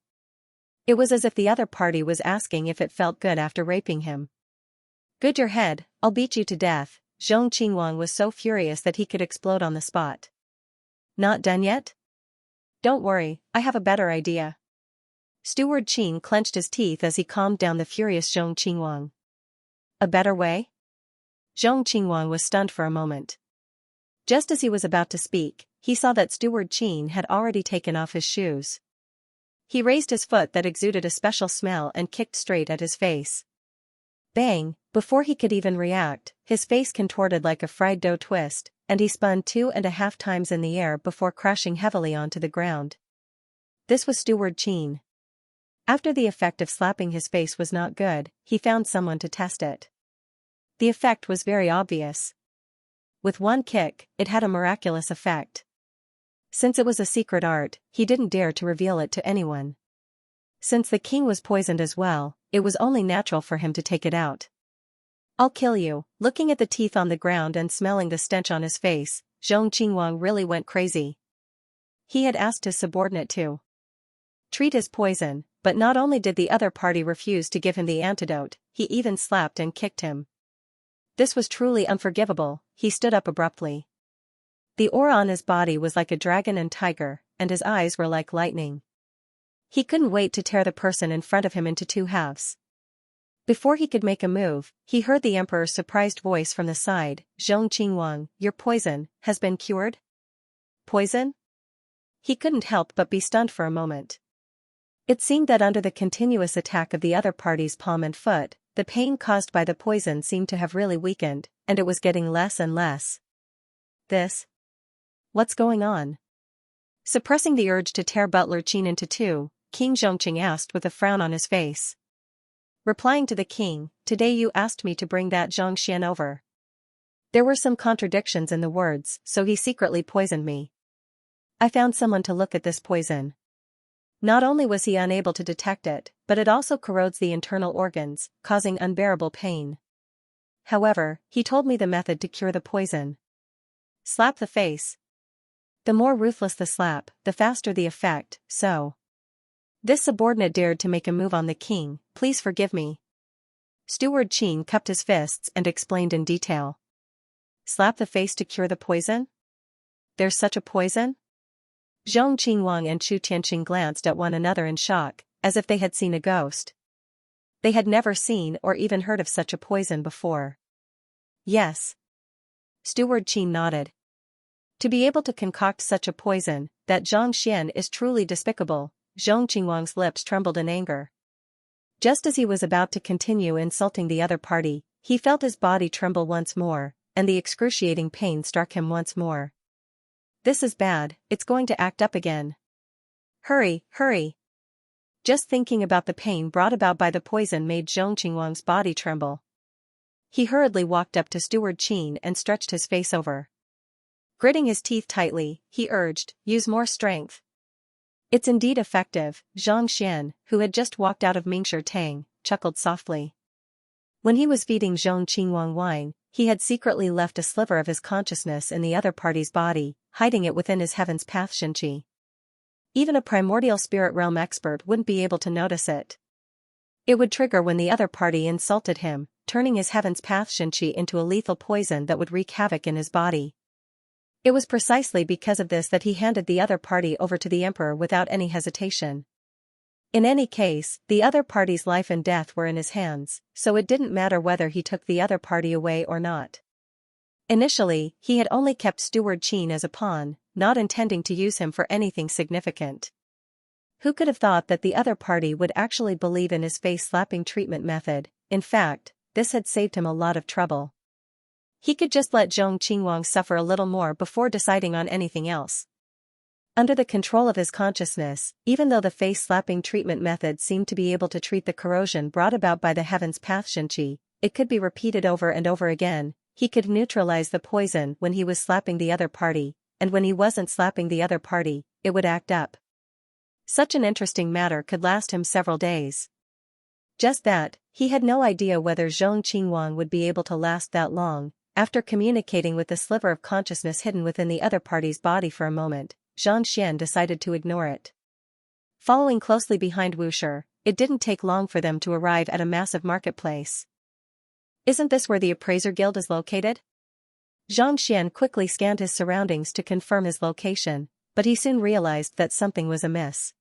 It was as if the other party was asking if it felt good after raping him. Good your head, I'll beat you to death. Zhong Qingwang was so furious that he could explode on the spot. Not done yet? Don't worry, I have a better idea. Steward Qin clenched his teeth as he calmed down the furious Zhong Qingwang. A better way? Zhong Qingwang was stunned for a moment. Just as he was about to speak, he saw that Steward Qin had already taken off his shoes. He raised his foot that exuded a special smell and kicked straight at his face. Bang! Before he could even react, his face contorted like a fried dough twist, and he spun 2.5 times in the air before crashing heavily onto the ground. This was Steward Qin. After the effect of slapping his face was not good, he found someone to test it. The effect was very obvious. With one kick, it had a miraculous effect. Since it was a secret art, he didn't dare to reveal it to anyone. Since the king was poisoned as well, it was only natural for him to take it out. I'll kill you. Looking at the teeth on the ground and smelling the stench on his face, Zhong Qingwang really went crazy. He had asked his subordinate to treat his poison, but not only did the other party refuse to give him the antidote, he even slapped and kicked him. This was truly unforgivable. He stood up abruptly. The aura on his body was like a dragon and tiger, and his eyes were like lightning. He couldn't wait to tear the person in front of him into 2 halves. Before he could make a move, he heard the emperor's surprised voice from the side, Zhong Qingwang, your poison has been cured? Poison? He couldn't help but be stunned for a moment. It seemed that under the continuous attack of the other party's palm and foot, the pain caused by the poison seemed to have really weakened, and it was getting less and less. This What's going on? Suppressing the urge to tear Butler Qin into two, King Xianxia asked with a frown on his face. Replying to the king, today you asked me to bring that Xianxia over. There were some contradictions in the words, so he secretly poisoned me. I found someone to look at this poison. Not only was he unable to detect it, but it also corrodes the internal organs, causing unbearable pain. However, he told me the method to cure the poison. Slap the face. The more ruthless the slap, the faster the effect, so. This subordinate dared to make a move on the king, please forgive me. Steward Qin cupped his fists and explained in detail. Slap the face to cure the poison? There's such a poison? Zhong Qinhuang and Chu Tianqing glanced at one another in shock, as if they had seen a ghost. They had never seen or even heard of such a poison before. Yes. Steward Qin nodded. To be able to concoct such a poison, that Zhang Xian is truly despicable. Zhong Qinhuang's lips trembled in anger. Just as he was about to continue insulting the other party, he felt his body tremble once more, and the excruciating pain struck him once more. This is bad, it's going to act up again. Hurry, hurry. Just thinking about the pain brought about by the poison made Zhong Qinhuang's body tremble. He hurriedly walked up to Steward Qin and stretched his face over. Gritting his teeth tightly, he urged, use more strength. It's indeed effective, Zhang Xian, who had just walked out of Mingshi Tang, chuckled softly. When he was feeding Zhong Qinhuang wine, he had secretly left a sliver of his consciousness in the other party's body, hiding it within his heaven's path Xianxia. Even a primordial spirit realm expert wouldn't be able to notice it. It would trigger when the other party insulted him, turning his heaven's path Xianxia into a lethal poison that would wreak havoc in his body. It was precisely because of this that he handed the other party over to the emperor without any hesitation. In any case, the other party's life and death were in his hands, so it didn't matter whether he took the other party away or not. Initially, he had only kept Steward Qin as a pawn, not intending to use him for anything significant. Who could have thought that the other party would actually believe in his face-slapping treatment method? In fact, this had saved him a lot of trouble. He could just let Zhong Qinhuang suffer a little more before deciding on anything else. Under the control of his consciousness, even though the face-slapping treatment method seemed to be able to treat the corrosion brought about by the heaven's path Xianxia, it could be repeated over and over again. He could neutralize the poison when he was slapping the other party, and when he wasn't slapping the other party, it would act up. Such an interesting matter could last him several days. Just that, he had no idea whether Zhong Qinhuang would be able to last that long. After communicating with the sliver of consciousness hidden within the other party's body for a moment, Zhang Xian decided to ignore it. Following closely behind Wushi, it didn't take long for them to arrive at a massive marketplace. Isn't this where the Appraiser Guild is located? Zhang Xian quickly scanned his surroundings to confirm his location, but he soon realized that something was amiss.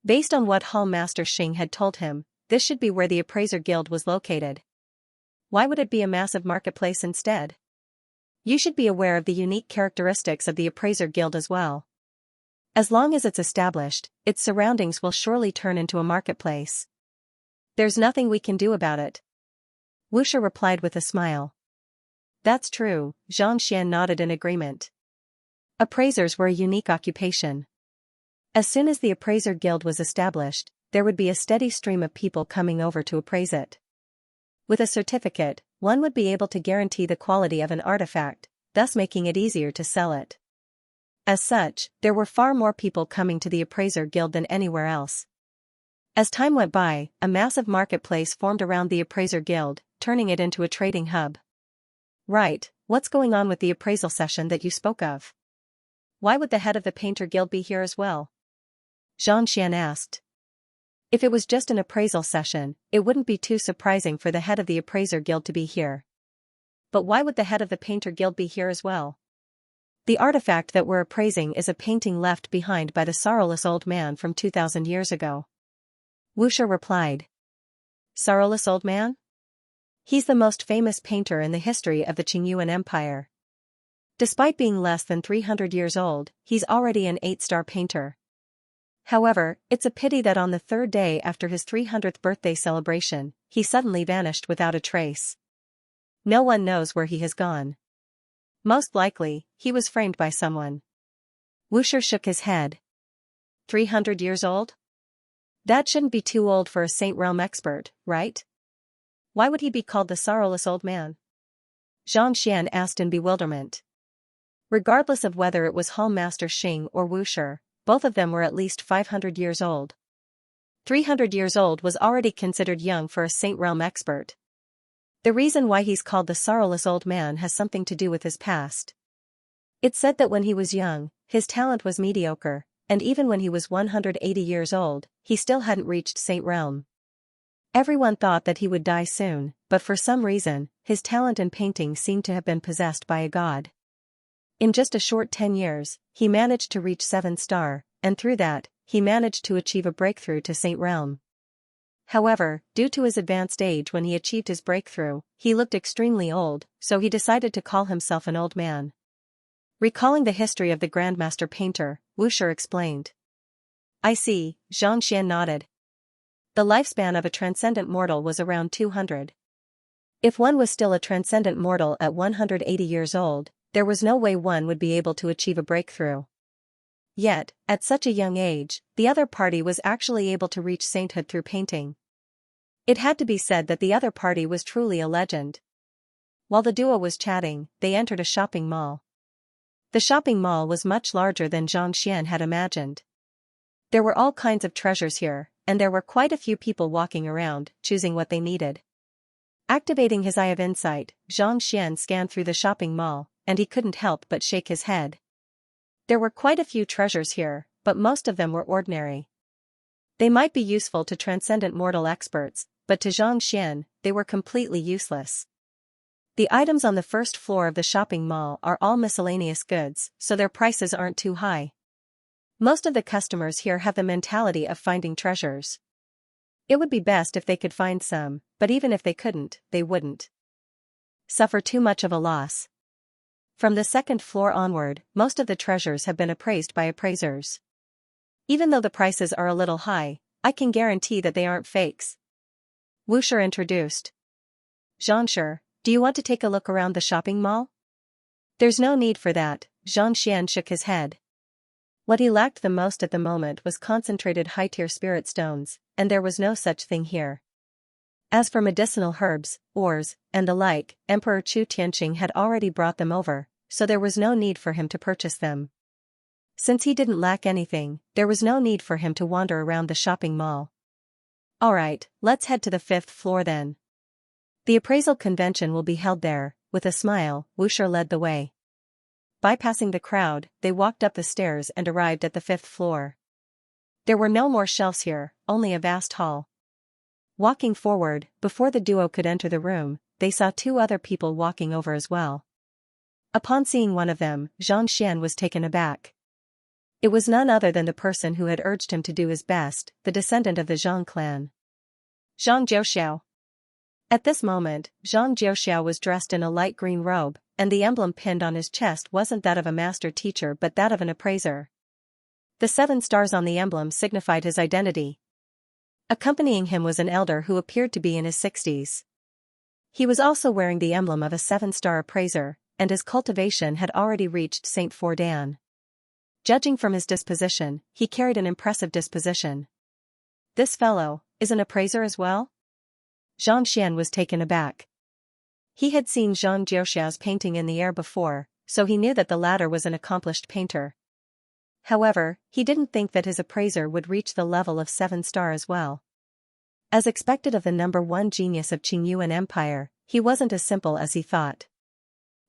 Based on what Hall Master Xing had told him, this should be where the Appraiser Guild was located. Why would it be a massive marketplace instead? You should be aware of the unique characteristics of the Appraiser Guild as well. As long as it's established, its surroundings will surely turn into a marketplace. There's nothing we can do about it. Wushi replied with a smile. That's true, Zhang Xian nodded in agreement. Appraisers were a unique occupation. As soon as the Appraiser Guild was established, there would be a steady stream of people coming over to appraise it. With a certificate, one would be able to guarantee the quality of an artifact, thus making it easier to sell it. As such, there were far more people coming to the Appraiser Guild than anywhere else. As time went by, a massive marketplace formed around the Appraiser Guild, turning it into a trading hub. Right, what's going on with the appraisal session that you spoke of? Why would the head of the Painter Guild be here as well? Zhang Xian asked. If it was just an appraisal session, it wouldn't be too surprising for the head of the Appraiser Guild to be here. But why would the head of the Painter Guild be here as well? The artifact that we're appraising is a painting left behind by the sorrowless old man from 2,000 years ago. Wushi replied. Sorrowless old man? He's the most famous painter in the history of the Qingyuan Empire. Despite being less than 300 years old, he's already an 8-star painter. However, it's a pity that on the third day after his 300th birthday celebration, he suddenly vanished without a trace. No one knows where he has gone. Most likely, he was framed by someone. Wuxia shook his head. 300 years old? That shouldn't be too old for a Saint Realm expert, right? Why would he be called the sorrowless old man? Xianxia asked in bewilderment. Regardless of whether it was Hall Master Xing or Wuxia, both of them were at least 500 years old. 300 years old was already considered young for a Saint Realm expert. The reason why he's called the sorrowless old man has something to do with his past. It's said that when he was young, his talent was mediocre, and even when he was 180 years old, he still hadn't reached Saint Realm. Everyone thought that he would die soon, but for some reason, his talent in painting seemed to have been possessed by a god. In just a short 10 years, he managed to reach 7-star, and through that, he managed to achieve a breakthrough to Saint Realm. However, due to his advanced age when he achieved his breakthrough, he looked extremely old, so he decided to call himself an old man. Recalling the history of the Grandmaster Painter, Wuxia explained. I see, Xianxia nodded. The lifespan of a transcendent mortal was around 200. If one was still a transcendent mortal at 180 years old, there was no way one would be able to achieve a breakthrough. Yet, at such a young age, the other party was actually able to reach sainthood through painting. It had to be said that the other party was truly a legend. While the duo was chatting, they entered a shopping mall. The shopping mall was much larger than Xianxia had imagined. There were all kinds of treasures here, and there were quite a few people walking around, choosing what they needed. Activating his eye of insight, Xianxia scanned through the shopping mall, and he couldn't help but shake his head. There were quite a few treasures here, but most of them were ordinary. They might be useful to transcendent mortal experts, but to Xianxia, they were completely useless. The items on the first floor of the shopping mall are all miscellaneous goods, so their prices aren't too high. Most of the customers here have the mentality of finding treasures. It would be best if they could find some, but even if they couldn't, they wouldn't suffer too much of a loss. From the second floor onward, most of the treasures have been appraised by appraisers. Even though the prices are a little high, I can guarantee that they aren't fakes. Wuxia introduced. Xianxia, do you want to take a look around the shopping mall? There's no need for that, Xianxia shook his head. What he lacked the most at the moment was concentrated high-tier spirit stones, and there was no such thing here. As for medicinal herbs, ores, and the like, Emperor Chu Tianqing had already brought them over, so there was no need for him to purchase them. Since he didn't lack anything, there was no need for him to wander around the shopping mall. Alright, let's head to the 5th floor then. The appraisal convention will be held there. With a smile, Wuxia led the way. Bypassing the crowd, they walked up the stairs and arrived at the 5th floor. There were no more shelves here, only a vast hall. Walking forward, before the duo could enter the room, they saw 2 other people walking over as well. Upon seeing one of them, Xianxia was taken aback. It was none other than the person who had urged him to do his best, the descendant of the Zhang clan. Zhang Jiuxiao. At this moment, Zhang Jiuxiao was dressed in a light green robe, and the emblem pinned on his chest wasn't that of a master teacher but that of an appraiser. The 7 stars on the emblem signified his identity. Accompanying him was an elder who appeared to be in his 60s. He was also wearing the emblem of a 7-star appraiser, and his cultivation had already reached Saint Fordan. Judging from his disposition, he carried an impressive disposition. This fellow is an appraiser as well? Xianxia was taken aback. He had seen Zhang Jiuxiao's painting in the air before, so he knew that the latter was an accomplished painter. However, he didn't think that his appraiser would reach the level of 7-star as well. As expected of the number 1 genius of Qingyuan Empire, he wasn't as simple as he thought.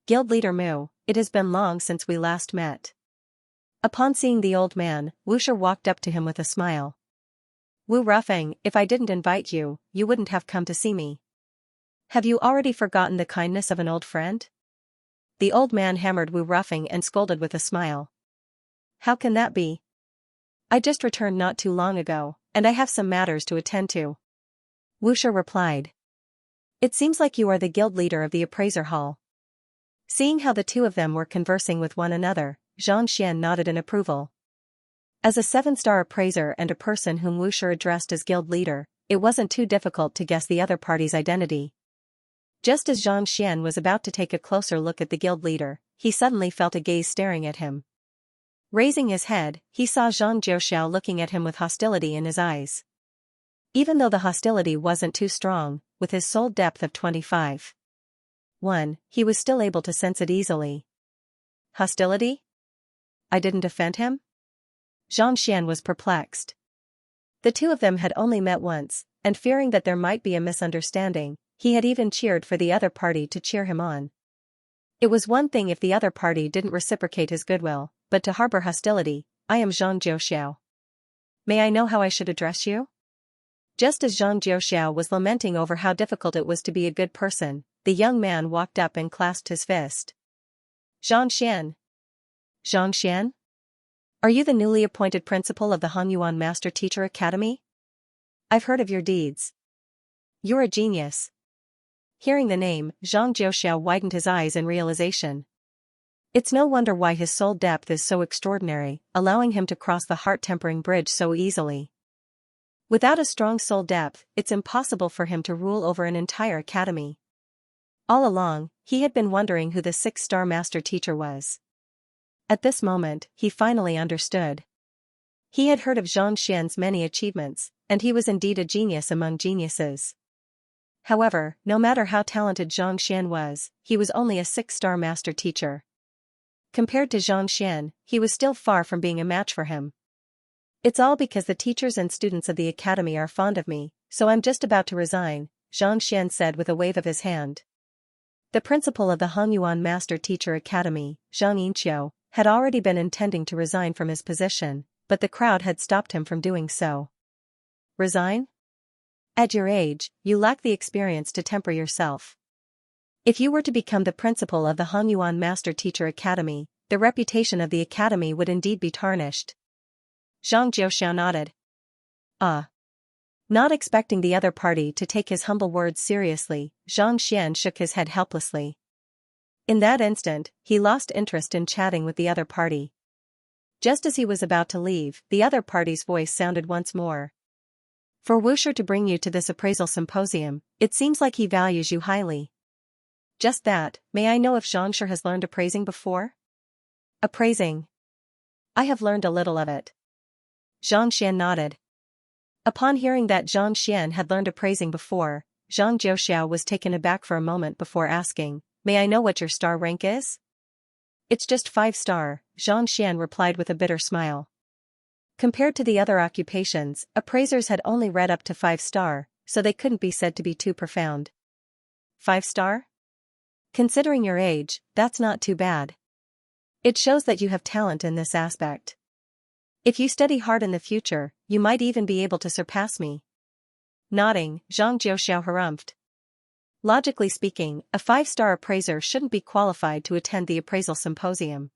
Guild leader Mu, it has been long since we last met. Upon seeing the old man, Wuxia walked up to him with a smile. Wu Ruffeng, if I didn't invite you, you wouldn't have come to see me. Have you already forgotten the kindness of an old friend? The old man hammered Wu Ruffeng and scolded with a smile. How can that be? I just returned not too long ago, and I have some matters to attend to. Wuxia replied. It seems like you are the guild leader of the appraiser hall. Seeing how the 2 of them were conversing with one another, Xianxia nodded in approval. As a 7-star appraiser and a person whom Wuxia addressed as guild leader, it wasn't too difficult to guess the other party's identity. Just as Xianxia was about to take a closer look at the guild leader, he suddenly felt a gaze staring at him. Raising his head, he saw Zhang Jiuxiao looking at him with hostility in his eyes. Even though the hostility wasn't too strong, with his soul depth of 25.1, he was still able to sense it easily. Hostility? I didn't offend him? Xianxia was perplexed. The two of them had only met once, and fearing that there might be a misunderstanding, he had even cheered for the other party to cheer him on. It was one thing if the other party didn't reciprocate his goodwill, but to harbor hostility. I am Zhang Jiuxiao. May I know how I should address you? Just as Zhang Jiuxiao was lamenting over how difficult it was to be a good person, the young man walked up and clasped his fist. Xianxia. Xianxia? Are you the newly appointed principal of the Hanyuan Master Teacher Academy? I've heard of your deeds. You're a genius. Hearing the name, Zhang Jiuxiao widened his eyes in realization. It's no wonder why his soul depth is so extraordinary, allowing him to cross the heart-tempering bridge so easily. Without a strong soul depth, it's impossible for him to rule over an entire academy. All along, he had been wondering who the 6-star master teacher was. At this moment, he finally understood. He had heard of Xianxia's many achievements, and he was indeed a genius among geniuses. However, no matter how talented Xianxia was, he was only a 6-star master teacher. Compared to Xianxia, he was still far from being a match for him. It's all because the teachers and students of the academy are fond of me, so I'm just about to resign, Xianxia said with a wave of his hand. The principal of the Hanyuan Master Teacher Academy, Xianxia, had already been intending to resign from his position, but the crowd had stopped him from doing so. Resign? At your age, you lack the experience to temper yourself. If you were to become the principal of the Hanyuan Master Teacher Academy, the reputation of the academy would indeed be tarnished. Zhang Jiuxiao nodded. Not expecting the other party to take his humble words seriously, Xianxia shook his head helplessly. In that instant, he lost interest in chatting with the other party. Just as he was about to leave, the other party's voice sounded once more. For Wusher to bring you to this appraisal symposium, it seems like he values you highly. Just that, may I know if Xianxia has learned appraising before? Appraising. I have learned a little of it. Xianxia nodded. Upon hearing that Xianxia had learned appraising before, Zhang Jiuxiao was taken aback for a moment before asking, May I know what your star rank is? It's just 5-star, Xianxia replied with a bitter smile. Compared to the other occupations, appraisers had only read up to 5-star, so they couldn't be said to be too profound. 5-star? Considering your age, that's not too bad. It shows that you have talent in this aspect. If you study hard in the future, you might even be able to surpass me. Nodding, Zhang Jiuxiao harumphed. Logically speaking, a 5-star appraiser shouldn't be qualified to attend the appraisal symposium.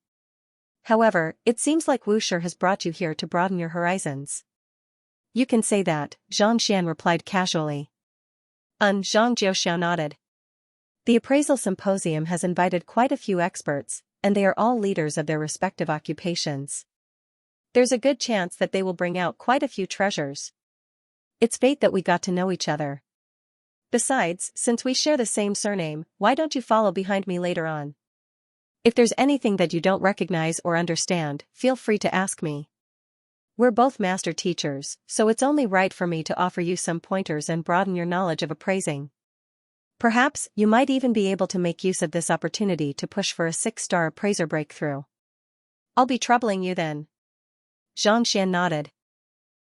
However, it seems like Wusher has brought you here to broaden your horizons. You can say that, Xianxia replied casually. Zhang Jiuxiao nodded. The appraisal symposium has invited quite a few experts, and they are all leaders of their respective occupations. There's a good chance that they will bring out quite a few treasures. It's fate that we got to know each other. Besides, since we share the same surname, why don't you follow behind me later on? If there's anything that you don't recognize or understand, feel free to ask me. We're both master teachers, so it's only right for me to offer you some pointers and broaden your knowledge of appraising. Perhaps, you might even be able to make use of this opportunity to push for a 6-star appraiser breakthrough. I'll be troubling you then. Xianxia nodded.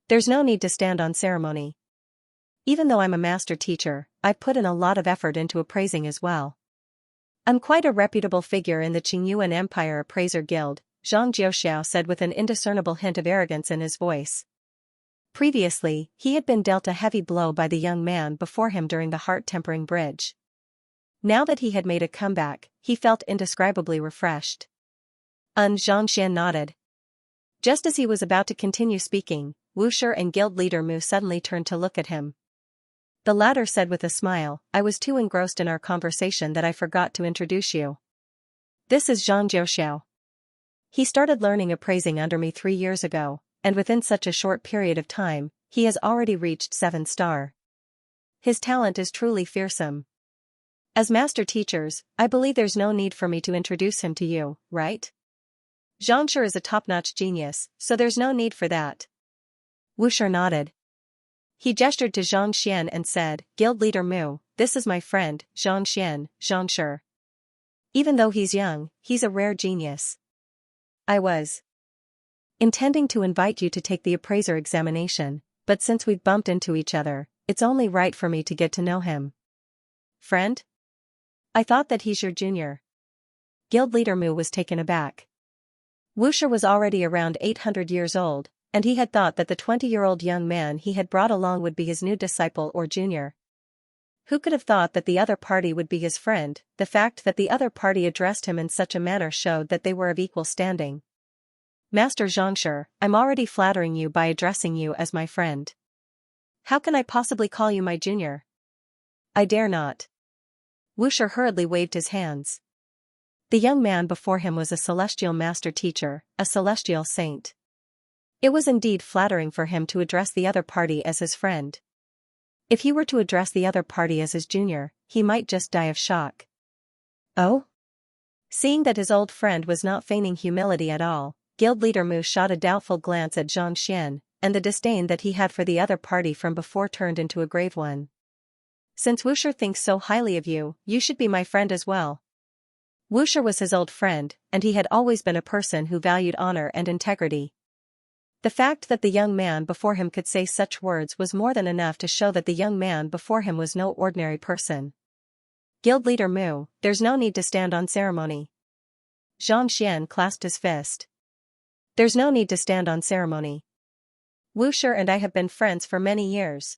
There's no need to stand on ceremony. Even though I'm a master teacher, I've put in a lot of effort into appraising as well. I'm quite a reputable figure in the Qingyuan Empire Appraiser Guild, Zhang Jiuxiao said with an indiscernible hint of arrogance in his voice. Previously, he had been dealt a heavy blow by the young man before him during the heart-tempering bridge. Now that he had made a comeback, he felt indescribably refreshed. Xianxia nodded. Just as he was about to continue speaking, Wusher and guild leader Mu suddenly turned to look at him. The latter said with a smile, I was too engrossed in our conversation that I forgot to introduce you. This is Zhang Jiuxiao. He started learning appraising under me 3 years ago, and within such a short period of time, he has already reached 7-star. His talent is truly fearsome. As master teachers, I believe there's no need for me to introduce him to you, right? Xianxia is a top-notch genius, so there's no need for that. Wuxia nodded. He gestured to Zhang Xian and said, Guild Leader Mu, this is my friend, Zhang Xian, Xianxia. Even though he's young, he's a rare genius. I was intending to invite you to take the appraiser examination, but since we've bumped into each other, it's only right for me to get to know him. Friend? I thought that he's your junior. Guild Leader Mu was taken aback. Wuxia was already around 800 years old, and he had thought that the 20-year-old young man he had brought along would be his new disciple or junior. Who could have thought that the other party would be his friend? The fact that the other party addressed him in such a manner showed that they were of equal standing. Master Xianxia, I'm already flattering you by addressing you as my friend. How can I possibly call you my junior? I dare not. Wuxia hurriedly waved his hands. The young man before him was a celestial master teacher, a celestial saint. It was indeed flattering for him to address the other party as his friend. If he were to address the other party as his junior, he might just die of shock. Oh? Seeing that his old friend was not feigning humility at all, Guild Leader Mu shot a doubtful glance at Zhang Xian, and the disdain that he had for the other party from before turned into a grave one. Since Wuxia thinks so highly of you, you should be my friend as well. Wuxia was his old friend, and he had always been a person who valued honor and integrity. The fact that the young man before him could say such words was more than enough to show that the young man before him was no ordinary person. Guild Leader Mu, there's no need to stand on ceremony. Zhang Xian clasped his fist. There's no need to stand on ceremony. Wuxia and I have been friends for many years.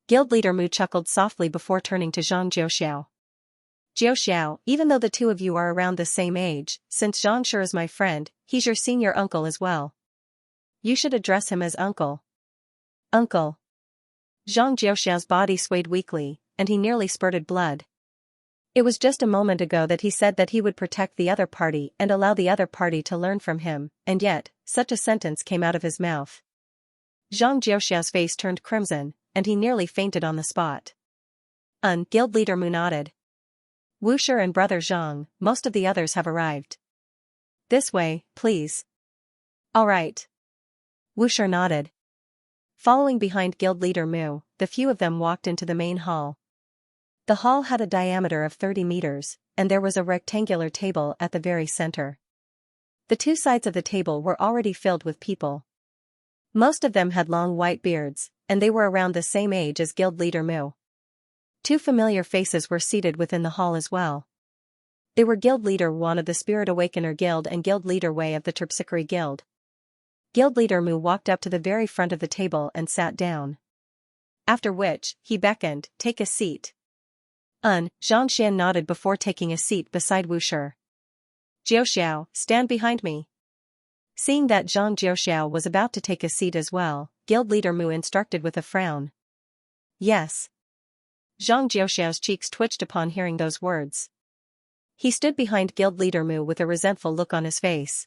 Guild Leader Mu chuckled softly before turning to Zhang Jiuxiao. Jiuxiao, even though the two of you are around the same age, since Xianxia is my friend, he's your senior uncle as well. You should address him as uncle. Uncle. Zhang Jiuxiao's body swayed weakly, and he nearly spurted blood. It was just a moment ago that he said that he would protect the other party and allow the other party to learn from him, and yet, such a sentence came out of his mouth. Zhang Jiuxiao's face turned crimson, and he nearly fainted on the spot. Guild Leader Mu nodded. Wuxia and Brother Zhang, most of the others have arrived. This way, please. All right. Wuxia nodded. Following behind Guild Leader Mu, the few of them walked into the main hall. The hall had a diameter of 30 meters, and there was a rectangular table at the very center. The two sides of the table were already filled with people. Most of them had long white beards, and they were around the same age as Guild Leader Mu. Two familiar faces were seated within the hall as well. They were Guild Leader Wan of the Spirit Awakener Guild and Guild Leader Wei of the Terpsichore Guild. Guild Leader Mu walked up to the very front of the table and sat down. After which, he beckoned, "Take a seat." Zhang Xian nodded before taking a seat beside Wuxia. Jiuxiao, stand behind me. Seeing that Zhang Jiuxiao was about to take a seat as well, Guild Leader Mu instructed with a frown. Yes. Zhang Jiuxiao's cheeks twitched upon hearing those words. He stood behind Guild Leader Mu with a resentful look on his face.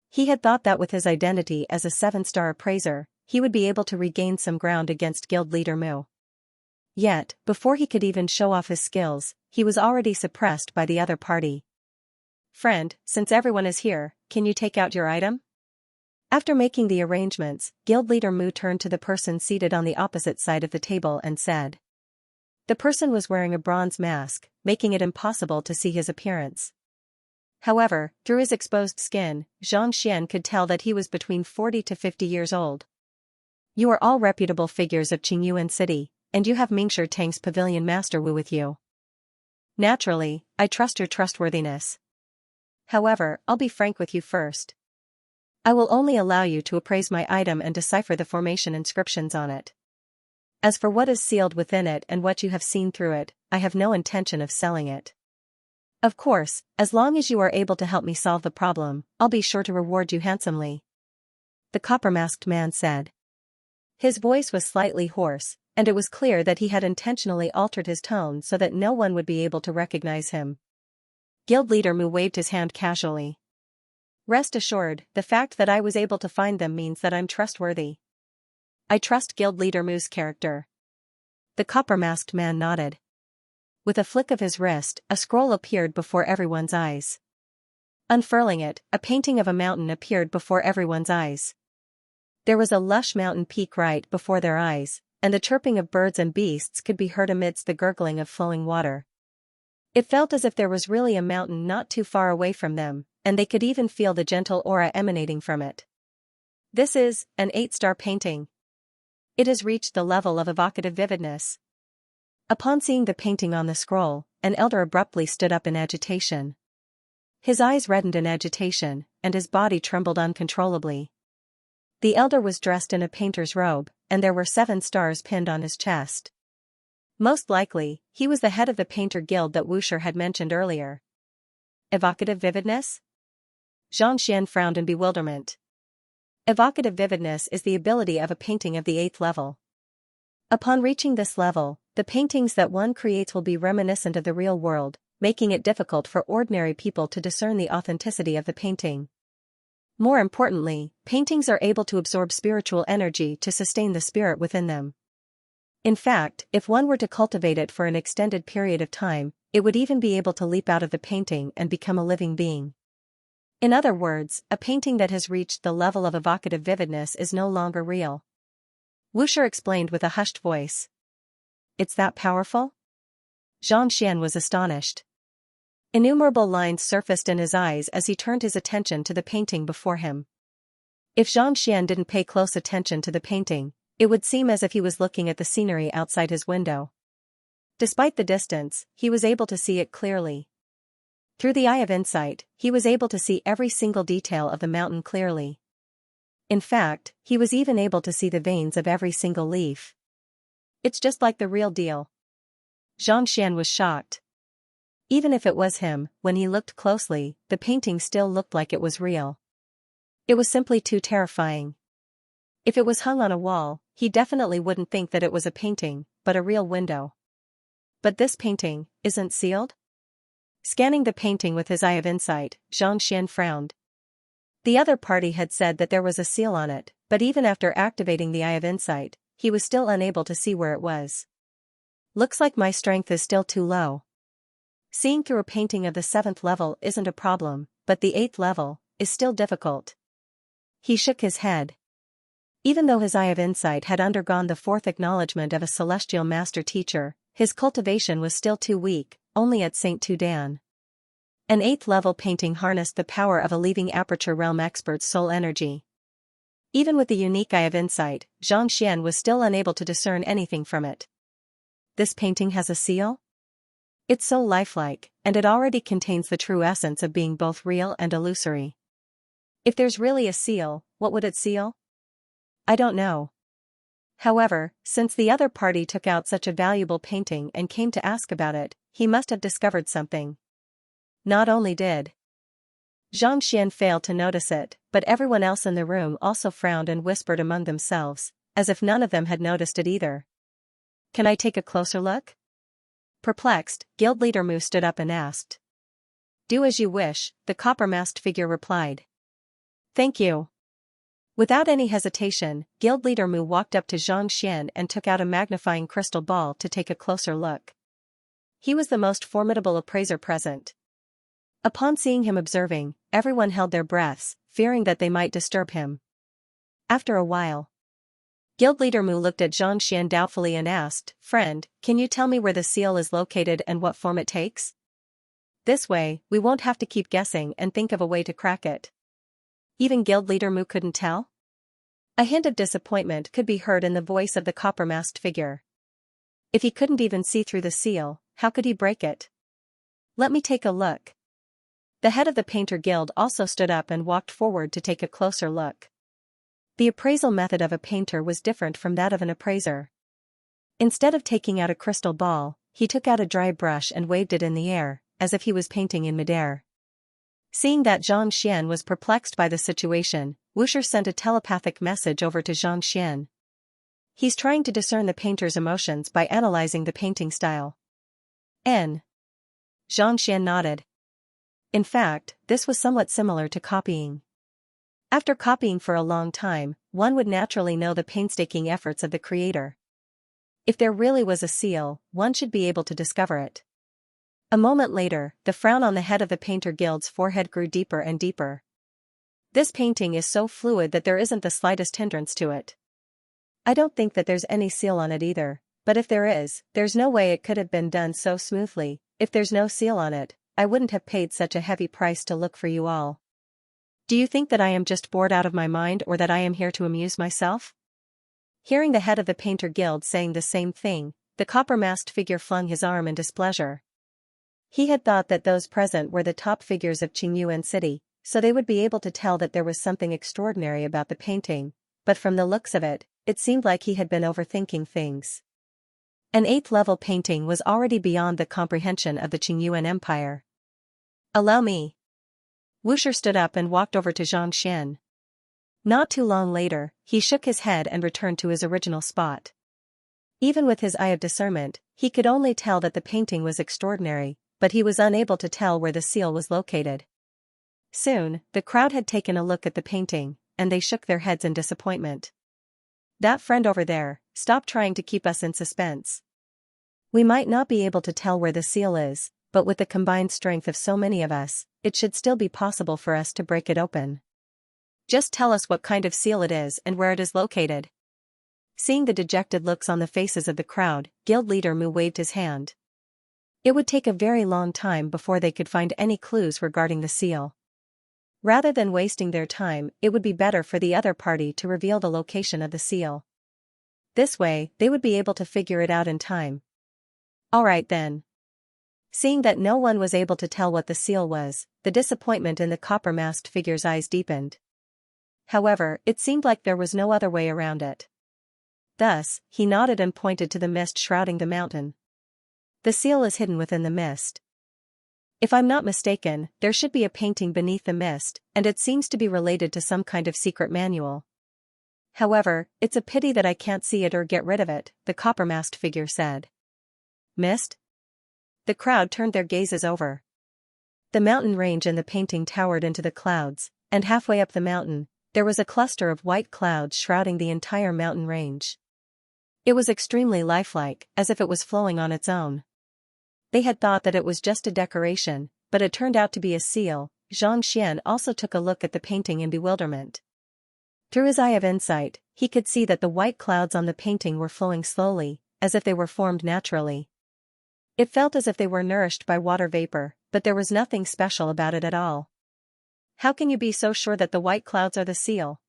He had thought that with his identity as a 7-star appraiser, he would be able to regain some ground against Guild Leader Mu. Yet, before he could even show off his skills, he was already suppressed by the other party. Friend, since everyone is here, can you take out your item? After making the arrangements, Guild Leader Mu turned to the person seated on the opposite side of the table and said. The person was wearing a bronze mask, making it impossible to see his appearance. However, through his exposed skin, Zhang Xian could tell that he was between 40 to 50 years old. You are all reputable figures of Qingyuan City, and you have Mingshi Tang's pavilion Master Wu with you. Naturally, I trust your trustworthiness. However, I'll be frank with you first. I will only allow you to appraise my item and decipher the formation inscriptions on it. As for what is sealed within it and what you have seen through it, I have no intention of selling it. Of course, as long as you are able to help me solve the problem, I'll be sure to reward you handsomely. The copper-masked man said. His voice was slightly hoarse, and it was clear that he had intentionally altered his tone so that no one would be able to recognize him. Guild Leader Mu waved his hand casually. Rest assured, the fact that I was able to find them means that I'm trustworthy. I trust Guild Leader Mu's character. The copper-masked man nodded. With a flick of his wrist, a scroll appeared before everyone's eyes. Unfurling it, a painting of a mountain appeared before everyone's eyes. There was a lush mountain peak right before their eyes, and the chirping of birds and beasts could be heard amidst the gurgling of flowing water. It felt as if there was really a mountain not too far away from them, and they could even feel the gentle aura emanating from it. This is an 8-star painting. It has reached the level of evocative vividness. Upon seeing the painting on the scroll, an elder abruptly stood up in agitation. His eyes reddened in agitation, and his body trembled uncontrollably. The elder was dressed in a painter's robe, and there were 7 stars pinned on his chest. Most likely, he was the head of the painter guild that Wuxia had mentioned earlier. Evocative vividness? Xianxia frowned in bewilderment. Evocative vividness is the ability of a painting of the 8th level. Upon reaching this level, the paintings that one creates will be reminiscent of the real world, making it difficult for ordinary people to discern the authenticity of the painting. More importantly, paintings are able to absorb spiritual energy to sustain the spirit within them. In fact, if one were to cultivate it for an extended period of time, it would even be able to leap out of the painting and become a living being. In other words, a painting that has reached the level of evocative vividness is no longer real. Wuxia explained with a hushed voice. It's that powerful? Xianxia was astonished. Innumerable lines surfaced in his eyes as he turned his attention to the painting before him. If Xianxia didn't pay close attention to the painting, it would seem as if he was looking at the scenery outside his window. Despite the distance, he was able to see it clearly. Through the eye of insight, he was able to see every single detail of the mountain clearly. In fact, he was even able to see the veins of every single leaf. It's just like the real deal. Xianxia was shocked. Even if it was him, when he looked closely, the painting still looked like it was real. It was simply too terrifying. If it was hung on a wall, he definitely wouldn't think that it was a painting, but a real window. But this painting isn't sealed? Scanning the painting with his eye of insight, Xianxia frowned. The other party had said that there was a seal on it, but even after activating the eye of insight, he was still unable to see where it was. Looks like my strength is still too low. Seeing through a painting of the 7th level isn't a problem, but the 8th level is still difficult. He shook his head. Even though his eye of insight had undergone the 4th acknowledgement of a celestial master teacher, his cultivation was still too weak, only at St. Tudan. An 8th level painting harnessed the power of a leaving aperture realm expert's soul energy. Even with the unique eye of insight, Xianxia was still unable to discern anything from it. This painting has a seal? It's so lifelike, and it already contains the true essence of being both real and illusory. If there's really a seal, what would it seal? I don't know. However, since the other party took out such a valuable painting and came to ask about it, he must have discovered something. Not only did Xianxia fail to notice it, but everyone else in the room also frowned and whispered among themselves, as if none of them had noticed it either. Can I take a closer look? Perplexed, Guild Leader Mu stood up and asked. Do as you wish, the copper-masked figure replied. Thank you. Without any hesitation, Guild Leader Mu walked up to Xianxia and took out a magnifying crystal ball to take a closer look. He was the most formidable appraiser present. Upon seeing him observing, everyone held their breaths, fearing that they might disturb him. After a while, Guild Leader Mu looked at Xianxia doubtfully and asked, Friend, can you tell me where the seal is located and what form it takes? This way, we won't have to keep guessing and think of a way to crack it. Even Guild Leader Mu couldn't tell? A hint of disappointment could be heard in the voice of the copper-masked figure. If he couldn't even see through the seal, how could he break it? Let me take a look. The head of the Painter Guild also stood up and walked forward to take a closer look. The appraisal method of a painter was different from that of an appraiser. Instead of taking out a crystal ball, he took out a dry brush and waved it in the air, as if he was painting in midair. Seeing that Xianxia was perplexed by the situation, Wuxia sent a telepathic message over to Xianxia. He's trying to discern the painter's emotions by analyzing the painting style. Xianxia nodded. In fact, this was somewhat similar to copying. After copying for a long time, one would naturally know the painstaking efforts of the creator. If there really was a seal, one should be able to discover it. A moment later, the frown on the head of the Painter Guild's forehead grew deeper and deeper. This painting is so fluid that there isn't the slightest hindrance to it. I don't think that there's any seal on it either, but if there is, there's no way it could have been done so smoothly. If there's no seal on it, I wouldn't have paid such a heavy price to look for you all. Do you think that I am just bored out of my mind or that I am here to amuse myself? Hearing the head of the Painter Guild saying the same thing, the copper-masked figure flung his arm in displeasure. He had thought that those present were the top figures of Qingyuan City, so they would be able to tell that there was something extraordinary about the painting, but from the looks of it, it seemed like he had been overthinking things. An 8th-level painting was already beyond the comprehension of the Qingyuan Empire. Allow me. Wuxia stood up and walked over to Xianxia. Not too long later, he shook his head and returned to his original spot. Even with his eye of discernment, he could only tell that the painting was extraordinary, but he was unable to tell where the seal was located. Soon, the crowd had taken a look at the painting, and they shook their heads in disappointment. That friend over there, stop trying to keep us in suspense. We might not be able to tell where the seal is, but with the combined strength of so many of us, it should still be possible for us to break it open. Just tell us what kind of seal it is and where it is located. Seeing the dejected looks on the faces of the crowd, guild leader Mu waved his hand. It would take a very long time before they could find any clues regarding the seal. Rather than wasting their time, it would be better for the other party to reveal the location of the seal. This way, they would be able to figure it out in time. Alright then. Seeing that no one was able to tell what the seal was, the disappointment in the copper-masked figure's eyes deepened. However, it seemed like there was no other way around it. Thus, he nodded and pointed to the mist shrouding the mountain. The seal is hidden within the mist. If I'm not mistaken, there should be a painting beneath the mist, and it seems to be related to some kind of secret manual. However, it's a pity that I can't see it or get rid of it, the copper-masked figure said. Mist? The crowd turned their gazes over. The mountain range in the painting towered into the clouds, and halfway up the mountain, there was a cluster of white clouds shrouding the entire mountain range. It was extremely lifelike, as if it was flowing on its own. They had thought that it was just a decoration, but it turned out to be a seal. Xianxia also took a look at the painting in bewilderment. Through his eye of insight, he could see that the white clouds on the painting were flowing slowly, as if they were formed naturally. It felt as if they were nourished by water vapor, but there was nothing special about it at all. How can you be so sure that the white clouds are the seal?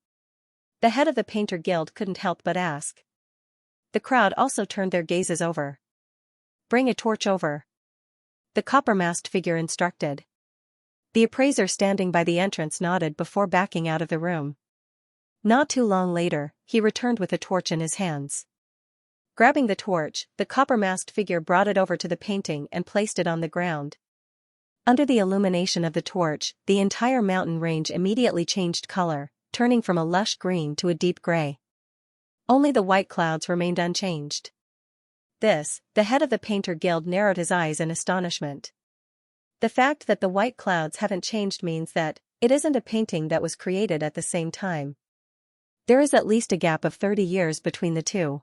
The head of the Painter Guild couldn't help but ask. The crowd also turned their gazes over. Bring a torch over. The copper-masked figure instructed. The appraiser standing by the entrance nodded before backing out of the room. Not too long later, he returned with a torch in his hands. Grabbing the torch, the copper-masked figure brought it over to the painting and placed it on the ground. Under the illumination of the torch, the entire mountain range immediately changed color, turning from a lush green to a deep gray. Only the white clouds remained unchanged. The head of the Painter Guild narrowed his eyes in astonishment. The fact that the white clouds haven't changed means that it isn't a painting that was created at the same time. There is at least a gap of 30 years between the two.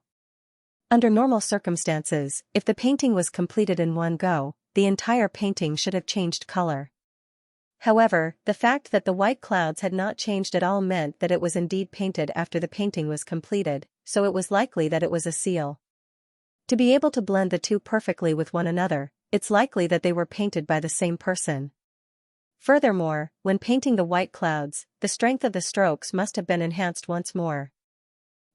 Under normal circumstances, if the painting was completed in one go, the entire painting should have changed color. However, the fact that the white clouds had not changed at all meant that it was indeed painted after the painting was completed, so it was likely that it was a seal. To be able to blend the two perfectly with one another, it's likely that they were painted by the same person. Furthermore, when painting the white clouds, the strength of the strokes must have been enhanced once more.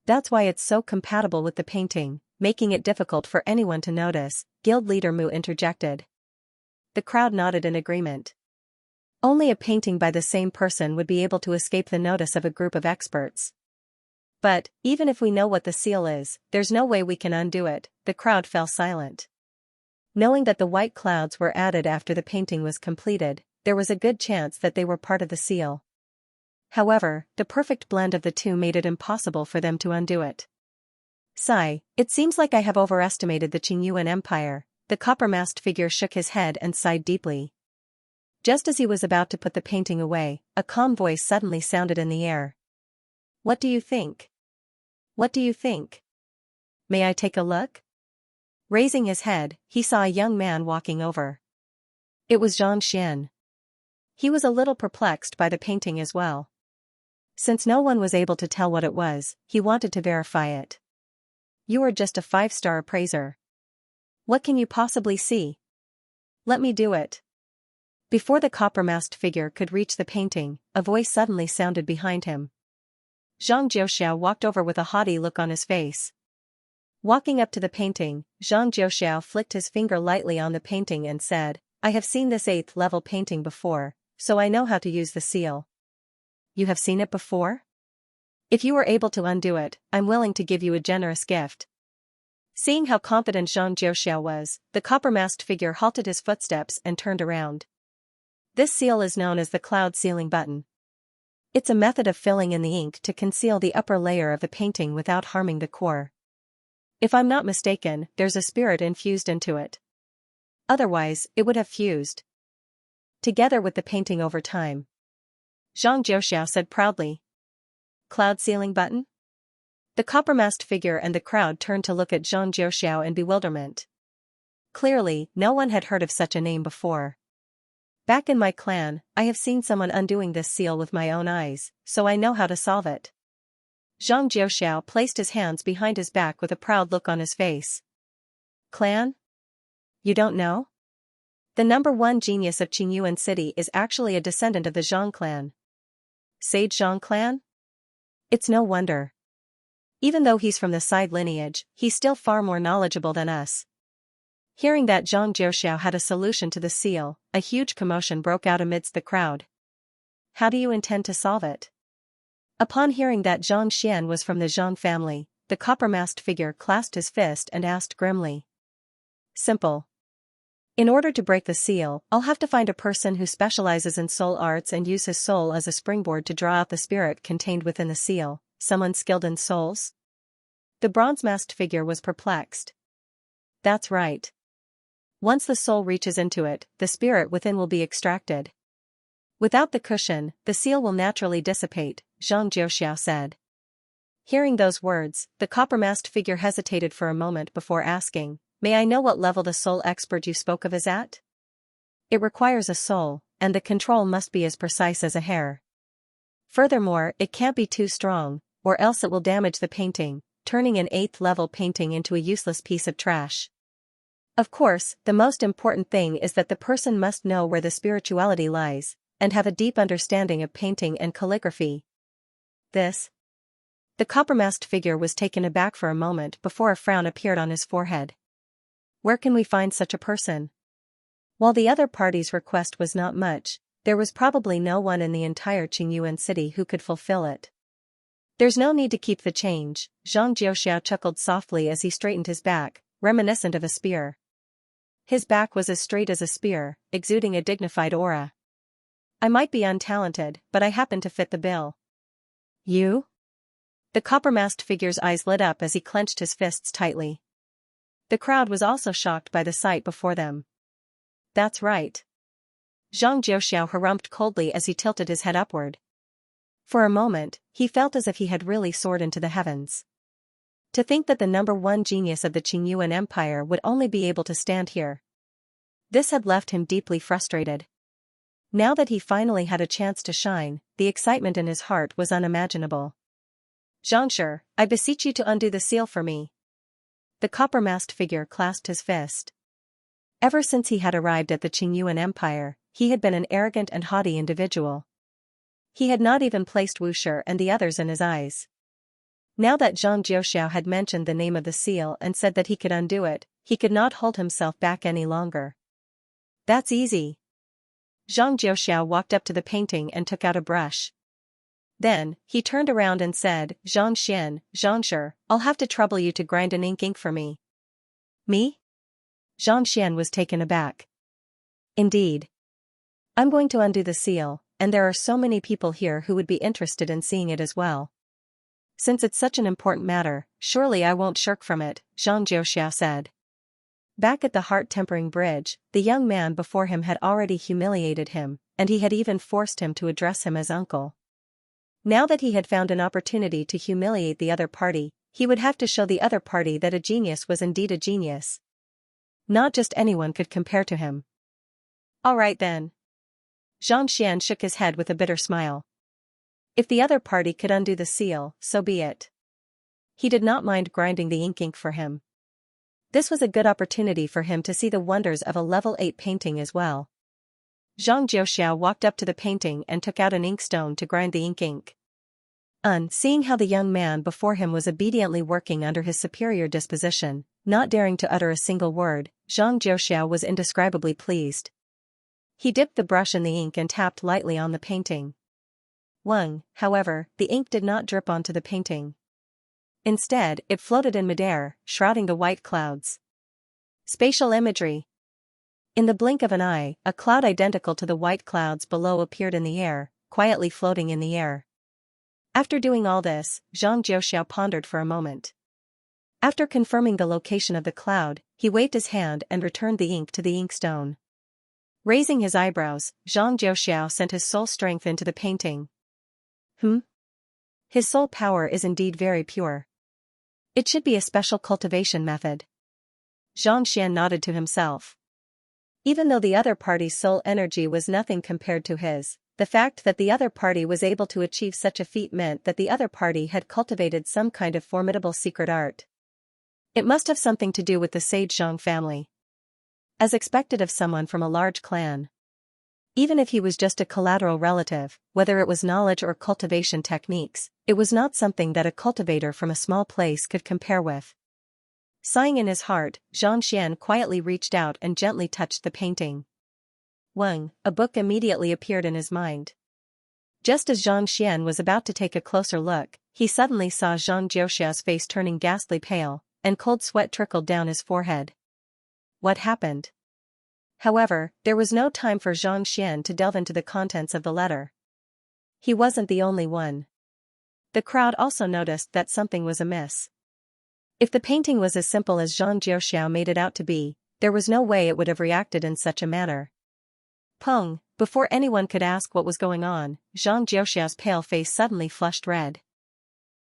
That's why it's so compatible with the painting, making it difficult for anyone to notice, Guild leader Mu interjected. The crowd nodded in agreement. Only a painting by the same person would be able to escape the notice of a group of experts. But, even if we know what the seal is, there's no way we can undo it. The crowd fell silent. Knowing that the white clouds were added after the painting was completed, there was a good chance that they were part of the seal. However, the perfect blend of the two made it impossible for them to undo it. Sigh, it seems like I have overestimated the Qingyuan Empire. The copper-masked figure shook his head and sighed deeply. Just as he was about to put the painting away, a calm voice suddenly sounded in the air. What do you think? What do you think? May I take a look? Raising his head, he saw a young man walking over. It was Xianxia. He was a little perplexed by the painting as well. Since no one was able to tell what it was, he wanted to verify it. You are just a 5-star appraiser. What can you possibly see? Let me do it. Before the copper-masked figure could reach the painting, a voice suddenly sounded behind him. Zhang Jiuxiao walked over with a haughty look on his face. Walking up to the painting, Zhang Jiuxiao flicked his finger lightly on the painting and said, I have seen this 8th-level painting before, so I know how to use the seal. You have seen it before? If you were able to undo it, I'm willing to give you a generous gift. Seeing how confident Zhang Jiuxiao was, the copper-masked figure halted his footsteps and turned around. This seal is known as the cloud sealing button. It's a method of filling in the ink to conceal the upper layer of the painting without harming the core. If I'm not mistaken, there's a spirit infused into it. Otherwise, it would have fused together with the painting over time. Zhang Jiuxiao said proudly. Cloud sealing button? The copper-masked figure and the crowd turned to look at Zhang Jiuxiao in bewilderment. Clearly, no one had heard of such a name before. Back in my clan, I have seen someone undoing this seal with my own eyes, so I know how to solve it. Zhang Jiuxiao placed his hands behind his back with a proud look on his face. Clan? You don't know? The #1 genius of Qingyuan City is actually a descendant of the Zhang clan. Sage Zhang clan? It's no wonder. Even though he's from the side lineage, he's still far more knowledgeable than us. Hearing that Zhang Jiuxiao had a solution to the seal, a huge commotion broke out amidst the crowd. How do you intend to solve it? Upon hearing that Zhang Xian was from the Zhang family, the copper-masked figure clasped his fist and asked grimly. Simple. In order to break the seal, I'll have to find a person who specializes in soul arts and use his soul as a springboard to draw out the spirit contained within the seal, someone skilled in souls? The bronze-masked figure was perplexed. That's right. Once the soul reaches into it, the spirit within will be extracted. Without the cushion, the seal will naturally dissipate, Zhang Jiuxiao said. Hearing those words, the copper-masked figure hesitated for a moment before asking, May I know what level the soul expert you spoke of is at? It requires a soul, and the control must be as precise as a hair. Furthermore, it can't be too strong, or else it will damage the painting, turning an 8th-level painting into a useless piece of trash. Of course, the most important thing is that the person must know where the spirituality lies, and have a deep understanding of painting and calligraphy. The copper-masked figure was taken aback for a moment before a frown appeared on his forehead. Where can we find such a person? While the other party's request was not much, there was probably no one in the entire Qingyuan city who could fulfill it. There's no need to keep the change, Zhang Jiuxiao chuckled softly as he straightened his back, reminiscent of a spear. His back was as straight as a spear, exuding a dignified aura. I might be untalented, but I happen to fit the bill. You? The copper-masked figure's eyes lit up as he clenched his fists tightly. The crowd was also shocked by the sight before them. That's right. Zhang Jiuxiao harumphed coldly as he tilted his head upward. For a moment, he felt as if he had really soared into the heavens. To think that the #1 genius of the Qingyuan Empire would only be able to stand here. This had left him deeply frustrated. Now that he finally had a chance to shine, the excitement in his heart was unimaginable. Xianxia, I beseech you to undo the seal for me. The copper-masked figure clasped his fist. Ever since he had arrived at the Qingyuan Empire, he had been an arrogant and haughty individual. He had not even placed Wushi and the others in his eyes. Now that Zhang Jiuxiao had mentioned the name of the seal and said that he could undo it, he could not hold himself back any longer. That's easy. Zhang Jiuxiao walked up to the painting and took out a brush. Then, he turned around and said, Xianxia, I'll have to trouble you to grind an ink for me. Me? Xianxia was taken aback. Indeed. I'm going to undo the seal, and there are so many people here who would be interested in seeing it as well. Since it's such an important matter, surely I won't shirk from it, Zhang Jiuxiao said. Back at the heart-tempering bridge, the young man before him had already humiliated him, and he had even forced him to address him as uncle. Now that he had found an opportunity to humiliate the other party, he would have to show the other party that a genius was indeed a genius. Not just anyone could compare to him. All right then. Xianxia shook his head with a bitter smile. If the other party could undo the seal, so be it. He did not mind grinding the ink for him. This was a good opportunity for him to see the wonders of a level 8 painting as well. Zhang Jiuxiao walked up to the painting and took out an inkstone to grind the ink. Seeing how the young man before him was obediently working under his superior disposition, not daring to utter a single word, Zhang Jiuxiao was indescribably pleased. He dipped the brush in the ink and tapped lightly on the painting. However, the ink did not drip onto the painting. Instead, it floated in midair, shrouding the white clouds. Spatial imagery. In the blink of an eye, a cloud identical to the white clouds below appeared in the air, quietly floating in the air. After doing all this, Zhang Jiuxiao pondered for a moment. After confirming the location of the cloud, he waved his hand and returned the ink to the inkstone. Raising his eyebrows, Zhang Jiuxiao sent his soul strength into the painting. His soul power is indeed very pure. It should be a special cultivation method. Xianxia nodded to himself. Even though the other party's soul energy was nothing compared to his, the fact that the other party was able to achieve such a feat meant that the other party had cultivated some kind of formidable secret art. It must have something to do with the sage Zhang family. As expected of someone from a large clan. Even if he was just a collateral relative, whether it was knowledge or cultivation techniques, it was not something that a cultivator from a small place could compare with. Sighing in his heart, Xianxia quietly reached out and gently touched the painting. A book immediately appeared in his mind. Just as Xianxia was about to take a closer look, he suddenly saw Zhang Jiuxiao's face turning ghastly pale, and cold sweat trickled down his forehead. What happened? However, there was no time for Xianxia to delve into the contents of the letter. He wasn't the only one. The crowd also noticed that something was amiss. If the painting was as simple as Zhang Jiuxiao made it out to be, there was no way it would have reacted in such a manner. Before anyone could ask what was going on, Zhang Jiuxiao's pale face suddenly flushed red.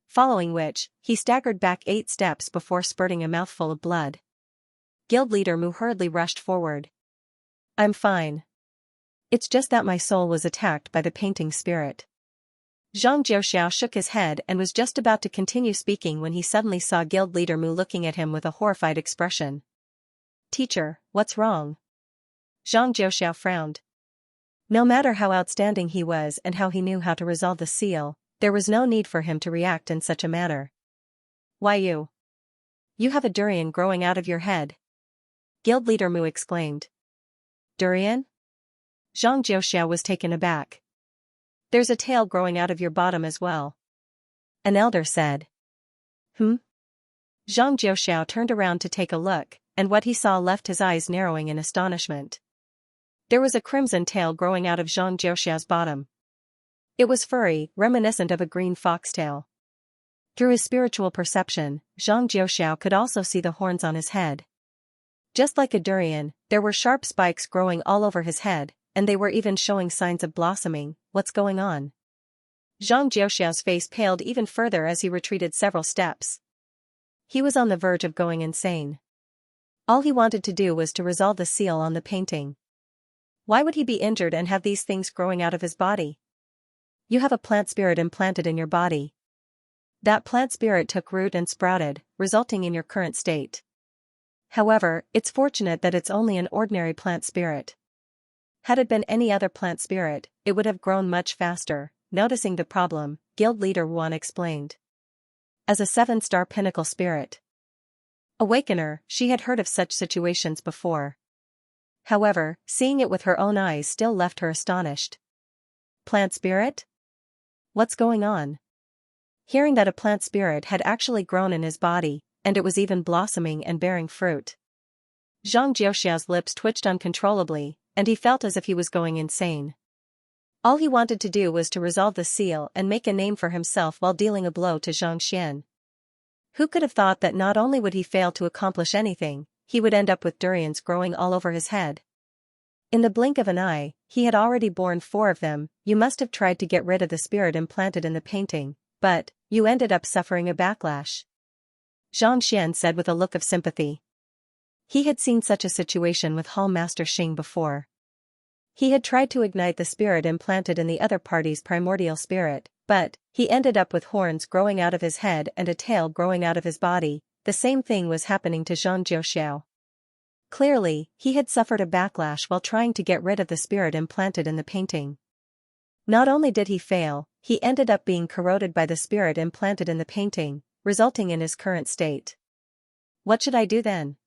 Following which, he staggered back 8 steps before spurting a mouthful of blood. Guild leader Mu hurriedly rushed forward. I'm fine. It's just that my soul was attacked by the painting spirit. Zhang Jiuxiao shook his head and was just about to continue speaking when he suddenly saw guild leader Mu looking at him with a horrified expression. Teacher, what's wrong? Zhang Jiuxiao frowned. No matter how outstanding he was and how he knew how to resolve the seal, there was no need for him to react in such a manner. Why you? You have a durian growing out of your head. Guild leader Mu exclaimed. Durian? Zhang Jiuxiao was taken aback. There's a tail growing out of your bottom as well. An elder said. Zhang Jiuxiao turned around to take a look, and what he saw left his eyes narrowing in astonishment. There was a crimson tail growing out of Zhang Jiuxiao's bottom. It was furry, reminiscent of a green foxtail. Through his spiritual perception, Zhang Jiuxiao could also see the horns on his head. Just like a durian, there were sharp spikes growing all over his head, and they were even showing signs of blossoming. What's going on? Zhang Jiuxiao's face paled even further as he retreated several steps. He was on the verge of going insane. All he wanted to do was to resolve the seal on the painting. Why would he be injured and have these things growing out of his body? You have a plant spirit implanted in your body. That plant spirit took root and sprouted, resulting in your current state. However, it's fortunate that it's only an ordinary plant spirit. Had it been any other plant spirit, it would have grown much faster. Noticing the problem, Guild Leader Wan explained. As a 7-star pinnacle spirit awakener, she had heard of such situations before. However, seeing it with her own eyes still left her astonished. Plant spirit? What's going on? Hearing that a plant spirit had actually grown in his body, and it was even blossoming and bearing fruit. Zhang Jiuxiao's lips twitched uncontrollably, and he felt as if he was going insane. All he wanted to do was to resolve the seal and make a name for himself while dealing a blow to Xianxia. Who could have thought that not only would he fail to accomplish anything, he would end up with durians growing all over his head. In the blink of an eye, he had already borne 4 of them. You must have tried to get rid of the spirit implanted in the painting, but you ended up suffering a backlash. Xianxia said with a look of sympathy. He had seen such a situation with Hall Master Xing before. He had tried to ignite the spirit implanted in the other party's primordial spirit, but he ended up with horns growing out of his head and a tail growing out of his body. The same thing was happening to Xianxia. Clearly, he had suffered a backlash while trying to get rid of the spirit implanted in the painting. Not only did he fail, he ended up being corroded by the spirit implanted in the painting, resulting in his current state. What should I do then?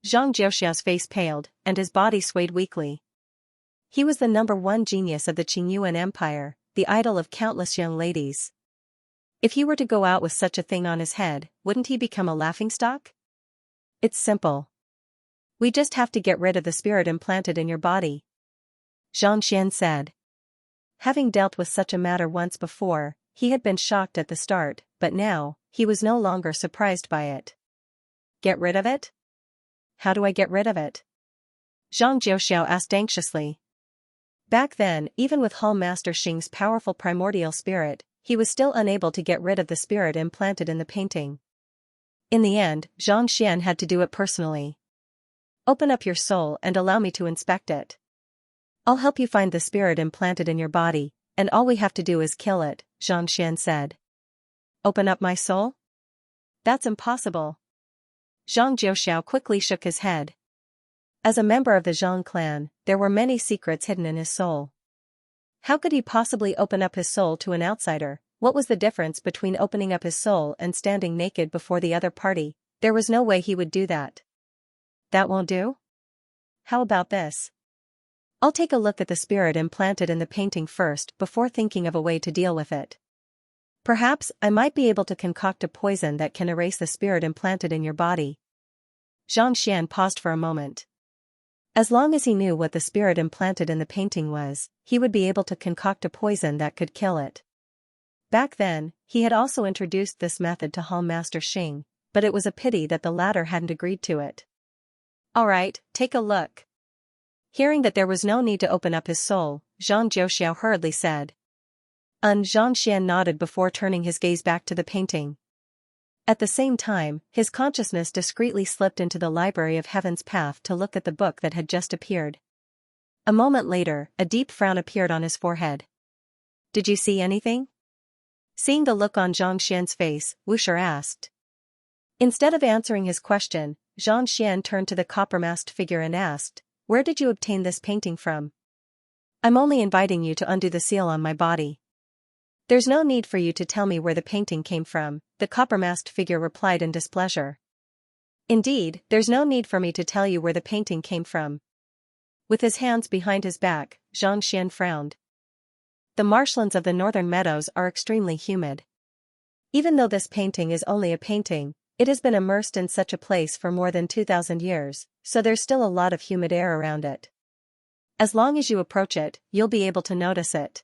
Zhang Jiuxiao's face paled, and his body swayed weakly. He was the #1 genius of the Qingyuan Empire, the idol of countless young ladies. If he were to go out with such a thing on his head, wouldn't he become a laughingstock? It's simple. We just have to get rid of the spirit implanted in your body, Xianxia said. Having dealt with such a matter once before, he had been shocked at the start, but now, he was no longer surprised by it. Get rid of it? How do I get rid of it? Zhang Jiuxiao asked anxiously. Back then, even with Hall Master Xing's powerful primordial spirit, he was still unable to get rid of the spirit implanted in the painting. In the end, Zhang Xian had to do it personally. Open up your soul and allow me to inspect it. I'll help you find the spirit implanted in your body, and all we have to do is kill it, Zhang Xian said. Open up my soul? That's impossible. Zhang Jiuxiao quickly shook his head. As a member of the Zhang clan, there were many secrets hidden in his soul. How could he possibly open up his soul to an outsider? What was the difference between opening up his soul and standing naked before the other party? There was no way he would do that. That won't do? How about this? I'll take a look at the spirit implanted in the painting first before thinking of a way to deal with it. Perhaps I might be able to concoct a poison that can erase the spirit implanted in your body. Zhang Xian paused for a moment. As long as he knew what the spirit implanted in the painting was, he would be able to concoct a poison that could kill it. Back then, he had also introduced this method to Hall Master Xing, but it was a pity that the latter hadn't agreed to it. All right, take a look. Hearing that there was no need to open up his soul, Zhang Jiuxiao hurriedly said. Zhang Xian nodded before turning his gaze back to the painting. At the same time, his consciousness discreetly slipped into the Library of Heaven's Path to look at the book that had just appeared. A moment later, a deep frown appeared on his forehead. Did you see anything? Seeing the look on Zhang Xian's face, Wuxia asked. Instead of answering his question, Zhang Xian turned to the copper-masked figure and asked, "Where did you obtain this painting from?" "I'm only inviting you to undo the seal on my body." "There's no need for you to tell me where the painting came from," the copper-masked figure replied in displeasure. "Indeed, there's no need for me to tell you where the painting came from." With his hands behind his back, Zhang Xian frowned. The marshlands of the northern meadows are extremely humid. Even though this painting is only a painting, it has been immersed in such a place for more than 2,000 years, so there's still a lot of humid air around it. As long as you approach it, you'll be able to notice it.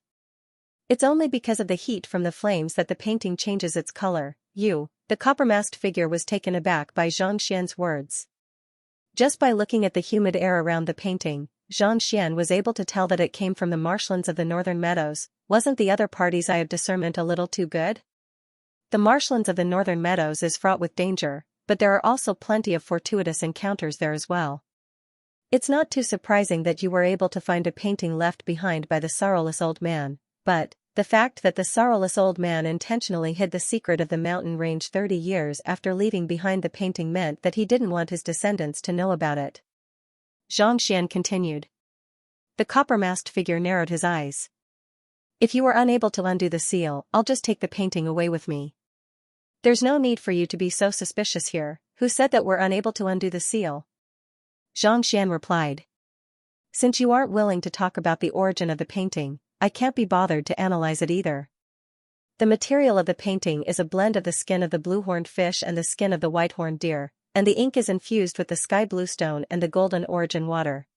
It's only because of the heat from the flames that the painting changes its color. The copper-masked figure was taken aback by Zhang Xian's words. Just by looking at the humid air around the painting, Zhang Xian was able to tell that it came from the marshlands of the northern meadows. Wasn't the other party's eye of discernment a little too good? The marshlands of the northern meadows is fraught with danger, but there are also plenty of fortuitous encounters there as well. It's not too surprising that you were able to find a painting left behind by the sorrowless old man, but the fact that the sorrowless old man intentionally hid the secret of the mountain range 30 years after leaving behind the painting meant that he didn't want his descendants to know about it. Zhang Xian continued. The copper-masked figure narrowed his eyes. If you are unable to undo the seal, I'll just take the painting away with me. There's no need for you to be so suspicious here. Who said that we're unable to undo the seal? Zhang Xian replied. Since you aren't willing to talk about the origin of the painting, I can't be bothered to analyze it either. The material of the painting is a blend of the skin of the blue-horned fish and the skin of the white-horned deer, and the ink is infused with the sky blue stone and the golden origin water.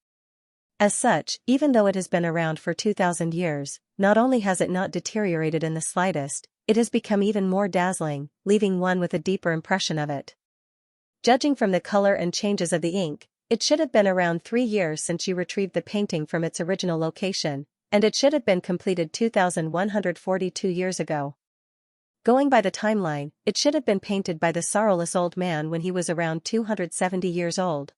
As such, even though it has been around for 2,000 years, not only has it not deteriorated in the slightest, it has become even more dazzling, leaving one with a deeper impression of it. Judging from the color and changes of the ink, it should have been around 3 years since you retrieved the painting from its original location, and it should have been completed 2,142 years ago. Going by the timeline, it should have been painted by the sorrowless old man when he was around 270 years old.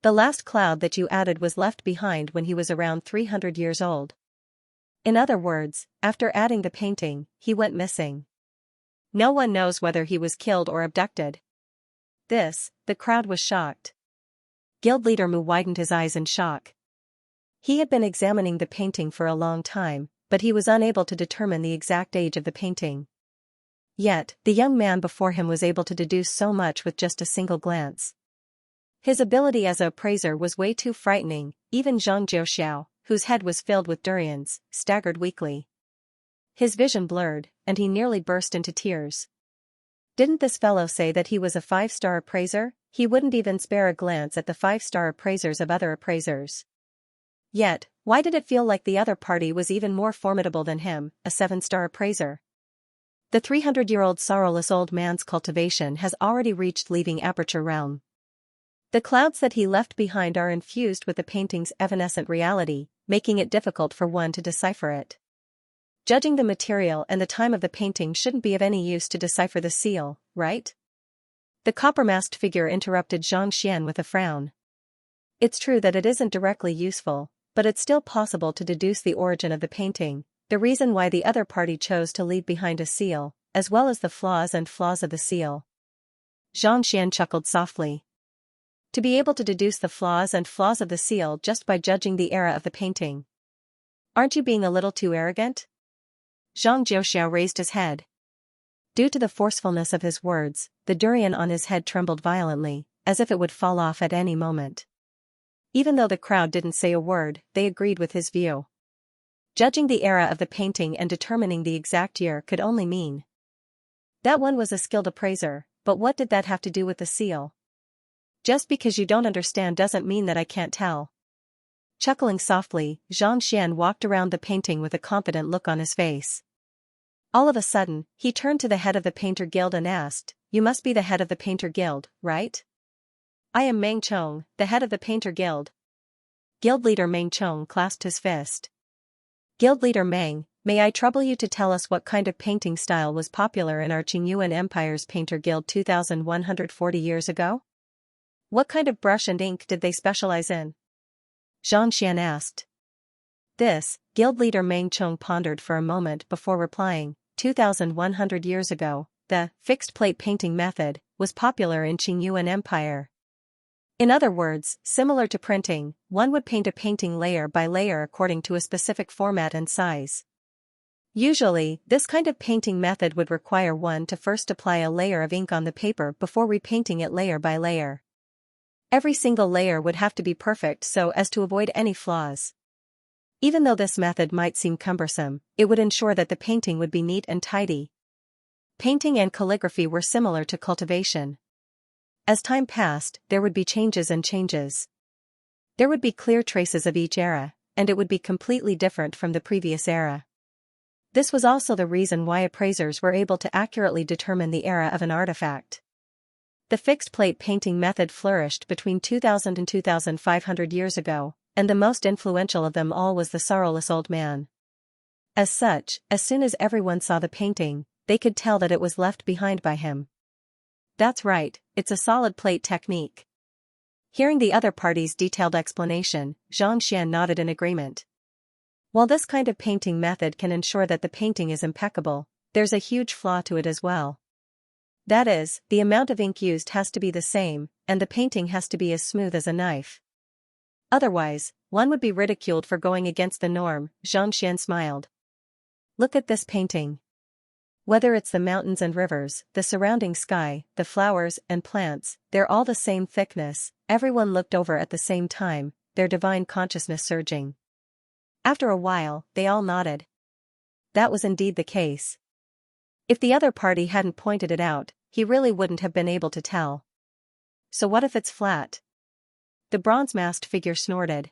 The last cloud that you added was left behind when he was around 300 years old. In other words, after adding the painting, he went missing. No one knows whether he was killed or abducted. The crowd was shocked. Guild leader Mu widened his eyes in shock. He had been examining the painting for a long time, but he was unable to determine the exact age of the painting. Yet, the young man before him was able to deduce so much with just a single glance. His ability as an appraiser was way too frightening. Even Xianxia, whose head was filled with durians, staggered weakly. His vision blurred, and he nearly burst into tears. Didn't this fellow say that he was a 5-star appraiser? He wouldn't even spare a glance at the 5-star appraisers of other appraisers. Yet, why did it feel like the other party was even more formidable than him, a 7-star appraiser? The 300-year-old sorrowless old man's cultivation has already reached leaving aperture realm. The clouds that he left behind are infused with the painting's evanescent reality, making it difficult for one to decipher it. Judging the material and the time of the painting shouldn't be of any use to decipher the seal, right? The copper-masked figure interrupted Xianxia with a frown. It's true that it isn't directly useful, but it's still possible to deduce the origin of the painting, the reason why the other party chose to leave behind a seal, as well as the flaws of the seal. Xianxia chuckled softly. To be able to deduce the flaws of the seal just by judging the era of the painting. Aren't you being a little too arrogant? Xianxia raised his head. Due to the forcefulness of his words, the durian on his head trembled violently, as if it would fall off at any moment. Even though the crowd didn't say a word, they agreed with his view. Judging the era of the painting and determining the exact year could only mean that one was a skilled appraiser, but what did that have to do with the seal? Just because you don't understand doesn't mean that I can't tell. Chuckling softly, Xianxia walked around the painting with a confident look on his face. All of a sudden, he turned to the head of the Painter Guild and asked, "You must be the head of the Painter Guild, right?" "I am Meng Chong, the head of the Painter Guild." Guild leader Meng Chong clasped his fist. "Guild leader Meng, may I trouble you to tell us what kind of painting style was popular in our Qingyuan Empire's Painter Guild 2,140 years ago? What kind of brush and ink did they specialize in?" Xianxia asked. Guild leader Meng Chong pondered for a moment before replying. 2,100 years ago, the fixed-plate painting method was popular in Qingyuan Empire. In other words, similar to printing, one would paint a painting layer by layer according to a specific format and size. Usually, this kind of painting method would require one to first apply a layer of ink on the paper before repainting it layer by layer. Every single layer would have to be perfect so as to avoid any flaws. Even though this method might seem cumbersome, it would ensure that the painting would be neat and tidy. Painting and calligraphy were similar to cultivation. As time passed, there would be changes and changes. There would be clear traces of each era, and it would be completely different from the previous era. This was also the reason why appraisers were able to accurately determine the era of an artifact. The fixed-plate painting method flourished between 2,000 and 2,500 years ago, and the most influential of them all was the sorrowless old man. As such, as soon as everyone saw the painting, they could tell that it was left behind by him. "That's right, it's a solid plate technique." Hearing the other party's detailed explanation, Xianxia nodded in agreement. While this kind of painting method can ensure that the painting is impeccable, there's a huge flaw to it as well. That is, the amount of ink used has to be the same, and the painting has to be as smooth as a knife. Otherwise, one would be ridiculed for going against the norm. Xianxia smiled. "Look at this painting. Whether it's the mountains and rivers, the surrounding sky, the flowers and plants, they're all the same thickness." Everyone looked over at the same time, their divine consciousness surging. After a while, they all nodded. That was indeed the case. If the other party hadn't pointed it out, he really wouldn't have been able to tell. "So what if it's flat?" The bronze-masked figure snorted.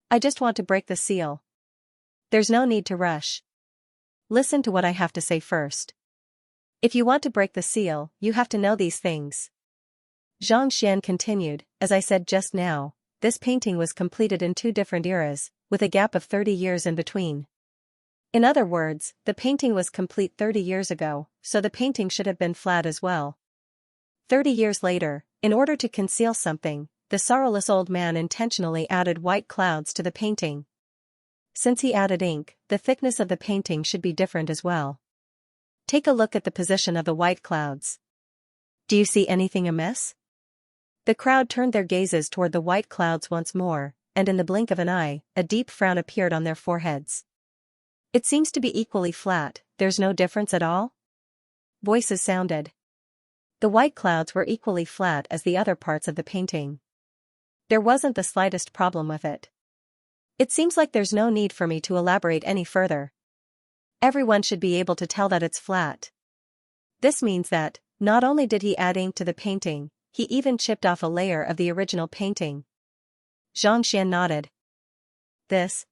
"I just want to break the seal. There's no need to rush. Listen to what I have to say first. If you want to break the seal, you have to know these things." Xianxia continued, "As I said just now, this painting was completed in 2 different eras, with a gap of 30 years in between. In other words, the painting was complete 30 years ago, so the painting should have been flat as well. 30 years later, in order to conceal something, the sorrowless old man intentionally added white clouds to the painting. Since he added ink, the thickness of the painting should be different as well. Take a look at the position of the white clouds. Do you see anything amiss? The crowd turned their gazes toward the white clouds once more, and in the blink of an eye, a deep frown appeared on their foreheads. It seems to be equally flat, there's no difference at all? Voices sounded. The white clouds were equally flat as the other parts of the painting. There wasn't the slightest problem with it. It seems like there's no need for me to elaborate any further. Everyone should be able to tell that it's flat. This means that, not only did he add ink to the painting, he even chipped off a layer of the original painting. Xianxia nodded. This?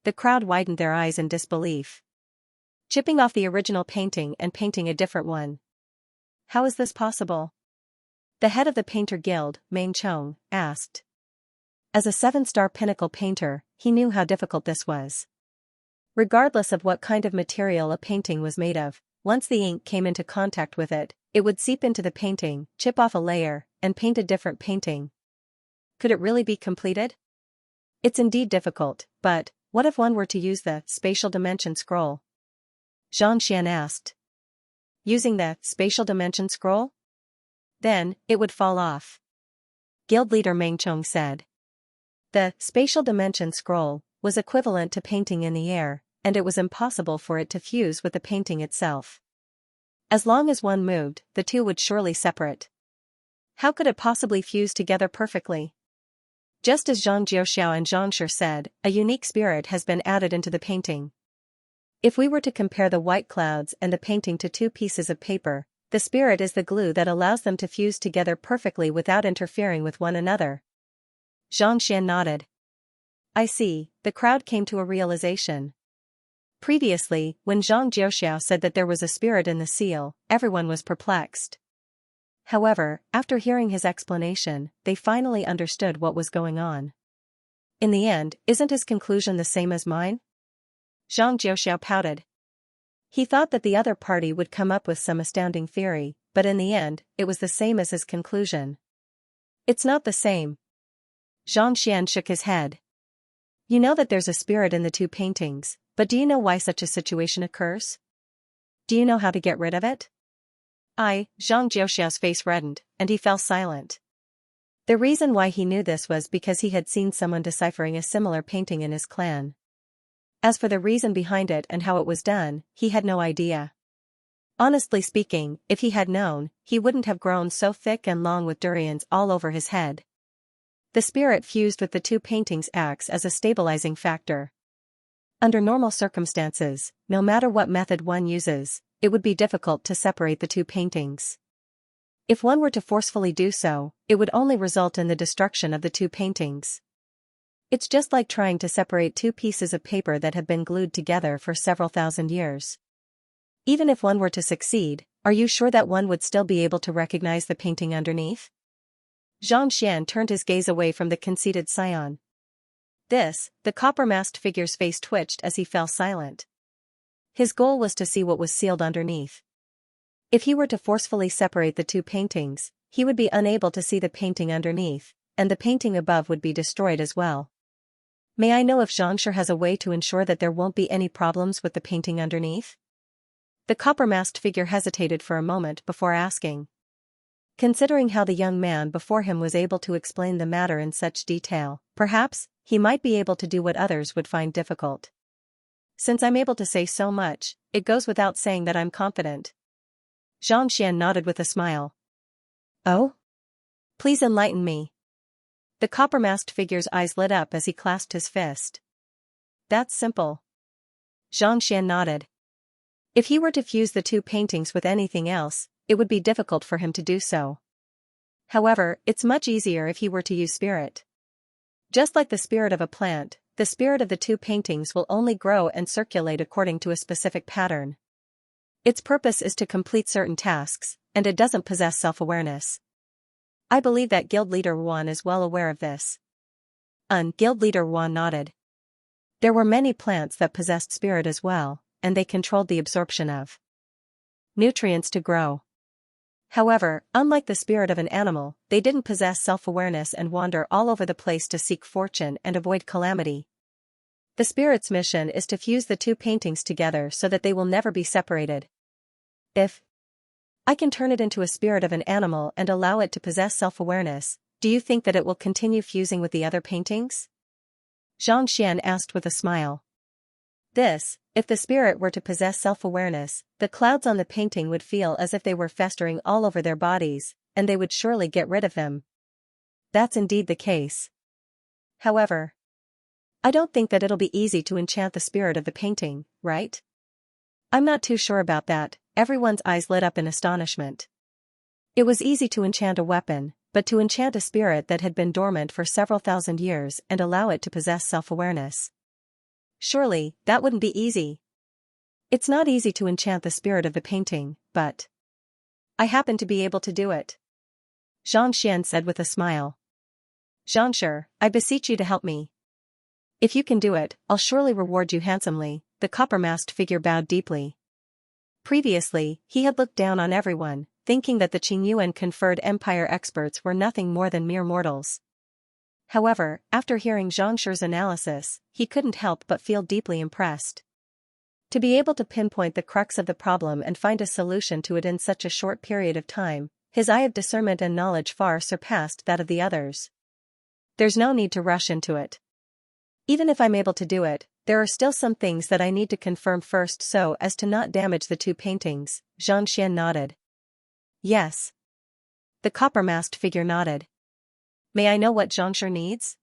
The crowd widened their eyes in disbelief. Chipping off the original painting and painting a different one. How is this possible? The head of the painter guild, Chong, asked. As a 7-star pinnacle painter, he knew how difficult this was. Regardless of what kind of material a painting was made of, once the ink came into contact with it, it would seep into the painting, chip off a layer, and paint a different painting. Could it really be completed? It's indeed difficult, but what if one were to use the spatial dimension scroll? Xianxia asked. Using the spatial dimension scroll? Then, it would fall off. Guild leader Chong said. The spatial dimension scroll was equivalent to painting in the air, and it was impossible for it to fuse with the painting itself. As long as one moved, the two would surely separate. How could it possibly fuse together perfectly? Just as Zhang Jiuxiao and Zhang Shi said, a unique spirit has been added into the painting. If we were to compare the white clouds and the painting to two pieces of paper, the spirit is the glue that allows them to fuse together perfectly without interfering with one another. Xianxia nodded. I see, the crowd came to a realization. Previously, when Zhang Jiuxiao said that there was a spirit in the seal, everyone was perplexed. However, after hearing his explanation, they finally understood what was going on. In the end, isn't his conclusion the same as mine? Zhang Jiuxiao pouted. He thought that the other party would come up with some astounding theory, but in the end, it was the same as his conclusion. It's not the same. Xian shook his head. You know that there's a spirit in the two paintings, but do you know why such a situation occurs? Do you know how to get rid of it? Zhang Jiuxiao's face reddened, and he fell silent. The reason why he knew this was because he had seen someone deciphering a similar painting in his clan. As for the reason behind it and how it was done, he had no idea. Honestly speaking, if he had known, he wouldn't have grown so thick and long with durians all over his head. The spirit fused with the two paintings acts as a stabilizing factor. Under normal circumstances, no matter what method one uses, it would be difficult to separate the two paintings. If one were to forcefully do so, it would only result in the destruction of the two paintings. It's just like trying to separate two pieces of paper that have been glued together for several thousand years. Even if one were to succeed, are you sure that one would still be able to recognize the painting underneath? Xian turned his gaze away from the conceited scion. The copper-masked figure's face twitched as he fell silent. His goal was to see what was sealed underneath. If he were to forcefully separate the two paintings, he would be unable to see the painting underneath, and the painting above would be destroyed as well. May I know if Xianxia has a way to ensure that there won't be any problems with the painting underneath? The copper-masked figure hesitated for a moment before asking. Considering how the young man before him was able to explain the matter in such detail, perhaps, he might be able to do what others would find difficult. Since I'm able to say so much, it goes without saying that I'm confident. Xianxia nodded with a smile. Oh? Please enlighten me. The copper-masked figure's eyes lit up as he clasped his fist. That's simple. Xianxia nodded. If he were to fuse the two paintings with anything else, it would be difficult for him to do so. However, it's much easier if he were to use spirit. Just like the spirit of a plant, the spirit of the two paintings will only grow and circulate according to a specific pattern. Its purpose is to complete certain tasks, and it doesn't possess self-awareness. I believe that Guild Leader Wan is well aware of this. Guild Leader Wan nodded. There were many plants that possessed spirit as well, and they controlled the absorption of nutrients to grow. However, unlike the spirit of an animal, they didn't possess self-awareness and wander all over the place to seek fortune and avoid calamity. The spirit's mission is to fuse the two paintings together so that they will never be separated. If I can turn it into a spirit of an animal and allow it to possess self-awareness, do you think that it will continue fusing with the other paintings? Xianxia asked with a smile. If the spirit were to possess self-awareness, the clouds on the painting would feel as if they were festering all over their bodies, and they would surely get rid of them. That's indeed the case. However, I don't think that it'll be easy to enchant the spirit of the painting, right? I'm not too sure about that. Everyone's eyes lit up in astonishment. It was easy to enchant a weapon, but to enchant a spirit that had been dormant for several thousand years and allow it to possess self-awareness. Surely, that wouldn't be easy. It's not easy to enchant the spirit of the painting, but I happen to be able to do it. Xianxia said with a smile. Xianxia, I beseech you to help me. If you can do it, I'll surely reward you handsomely. The copper-masked figure bowed deeply. Previously, he had looked down on everyone, thinking that the Qingyuan conferred empire experts were nothing more than mere mortals. However, after hearing Xiangxi's analysis, he couldn't help but feel deeply impressed. To be able to pinpoint the crux of the problem and find a solution to it in such a short period of time, his eye of discernment and knowledge far surpassed that of the others. There's no need to rush into it. Even if I'm able to do it, there are still some things that I need to confirm first so as to not damage the two paintings. Xianxia nodded. Yes. The copper-masked figure nodded. May I know what Xianxia needs?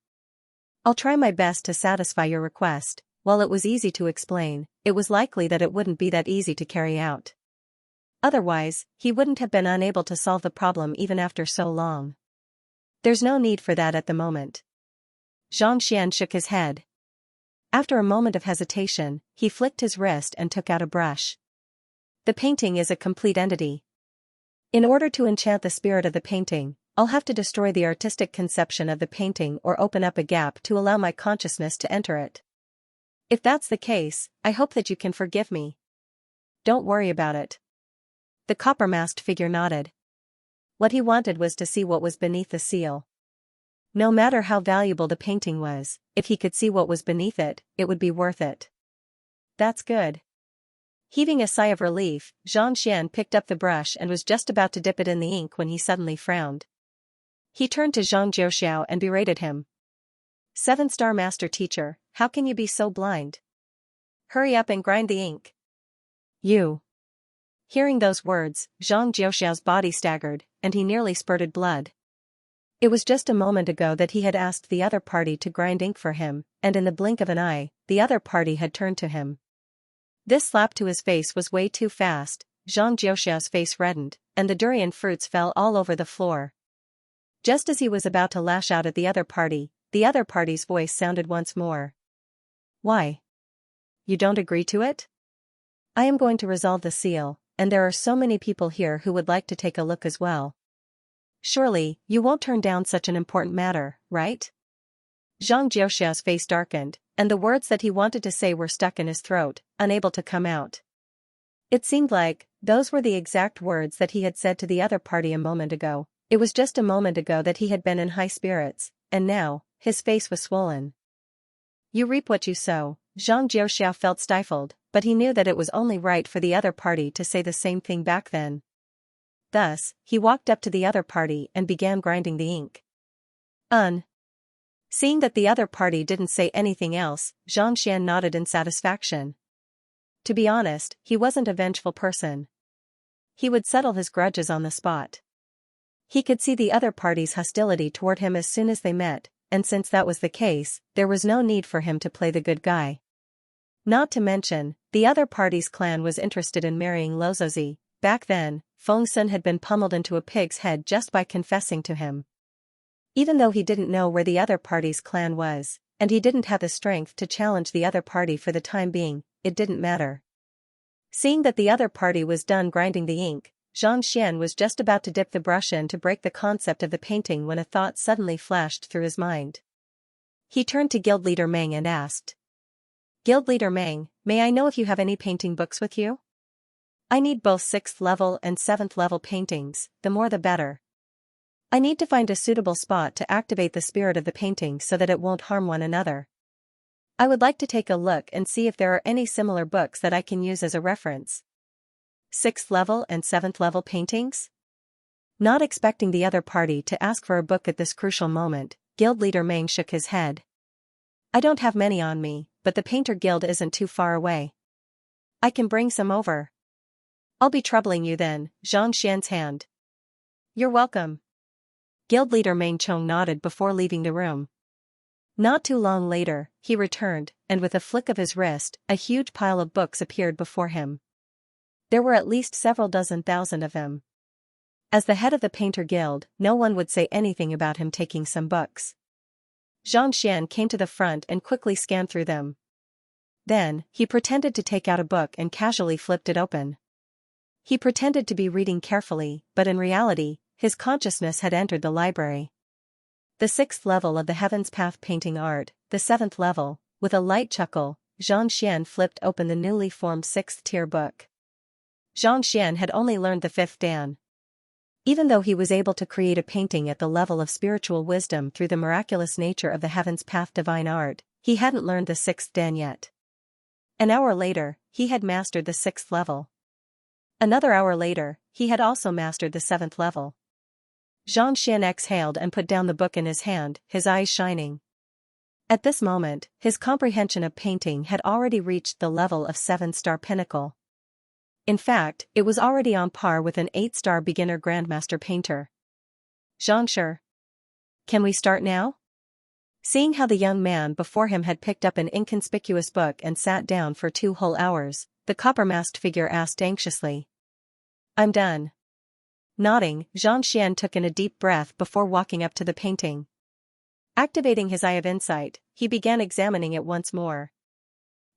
I'll try my best to satisfy your request. While it was easy to explain, it was likely that it wouldn't be that easy to carry out. Otherwise, he wouldn't have been unable to solve the problem even after so long. There's no need for that at the moment. Xianxia shook his head. After a moment of hesitation, he flicked his wrist and took out a brush. The painting is a complete entity. In order to enchant the spirit of the painting, I'll have to destroy the artistic conception of the painting or open up a gap to allow my consciousness to enter it. If that's the case, I hope that you can forgive me. Don't worry about it. The copper-masked figure nodded. What he wanted was to see what was beneath the seal. No matter how valuable the painting was, if he could see what was beneath it, it would be worth it. That's good. Heaving a sigh of relief, Xianxia picked up the brush and was just about to dip it in the ink when he suddenly frowned. He turned to Zhang Jiuxiao and berated him. 7-star master teacher, how can you be so blind? Hurry up and grind the ink. You. Hearing those words, Zhang Jiuxiao's body staggered, and he nearly spurted blood. It was just a moment ago that he had asked the other party to grind ink for him, and in the blink of an eye, the other party had turned to him. This slap to his face was way too fast. Zhang Jiuxiao's face reddened, and the durian fruits fell all over the floor. Just as he was about to lash out at the other party's voice sounded once more. Why? You don't agree to it? I am going to resolve the seal, and there are so many people here who would like to take a look as well. Surely, you won't turn down such an important matter, right? Zhang Jiuxiao's face darkened, and the words that he wanted to say were stuck in his throat, unable to come out. It seemed like those were the exact words that he had said to the other party a moment ago. It was just a moment ago that he had been in high spirits, and now, his face was swollen. You reap what you sow. Zhang Jiuxiao felt stifled, but he knew that it was only right for the other party to say the same thing back then. Thus, he walked up to the other party and began grinding the ink. Seeing that the other party didn't say anything else, Xianxia nodded in satisfaction. To be honest, he wasn't a vengeful person. He would settle his grudges on the spot. He could see the other party's hostility toward him as soon as they met, and since that was the case, there was no need for him to play the good guy. Not to mention, the other party's clan was interested in marrying Lozozi. Back then, Feng Sun had been pummeled into a pig's head just by confessing to him. Even though he didn't know where the other party's clan was, and he didn't have the strength to challenge the other party for the time being, it didn't matter. Seeing that the other party was done grinding the ink, Xianxia was just about to dip the brush in to break the concept of the painting when a thought suddenly flashed through his mind. He turned to Guild Leader Meng and asked. Guild Leader Meng, may I know if you have any painting books with you? I need both 6th level and 7th level paintings, the more the better. I need to find a suitable spot to activate the spirit of the painting so that it won't harm one another. I would like to take a look and see if there are any similar books that I can use as a reference. 6th level and 7th level paintings? Not expecting the other party to ask for a book at this crucial moment, guild leader Meng shook his head. I don't have many on me, but the painter guild isn't too far away. I can bring some over. I'll be troubling you then, Xianxia's hand. You're welcome. Guild leader Meng Chong nodded before leaving the room. Not too long later, he returned, and with a flick of his wrist, a huge pile of books appeared before him. There were at least several dozen thousand of them. As the head of the painter guild, no one would say anything about him taking some books. Xianxia came to the front and quickly scanned through them. Then, he pretended to take out a book and casually flipped it open. He pretended to be reading carefully, but in reality, his consciousness had entered the library. The 6th level of the Heaven's Path painting art, the 7th level. With a light chuckle, Xianxian flipped open the newly formed 6th tier book. Xianxian had only learned the 5th dan. Even though he was able to create a painting at the level of spiritual wisdom through the miraculous nature of the Heaven's Path divine art, he hadn't learned the 6th dan yet. An hour later, he had mastered the 6th level. Another hour later, he had also mastered the 7th level. Xianxian exhaled and put down the book in his hand, his eyes shining. At this moment, his comprehension of painting had already reached the level of 7-star pinnacle. In fact, it was already on par with an 8-star beginner grandmaster painter. Xianxia. Can we start now? Seeing how the young man before him had picked up an inconspicuous book and sat down for 2 whole hours, the copper-masked figure asked anxiously. I'm done. Nodding, Xianxian took in a deep breath before walking up to the painting. Activating his eye of insight, he began examining it once more.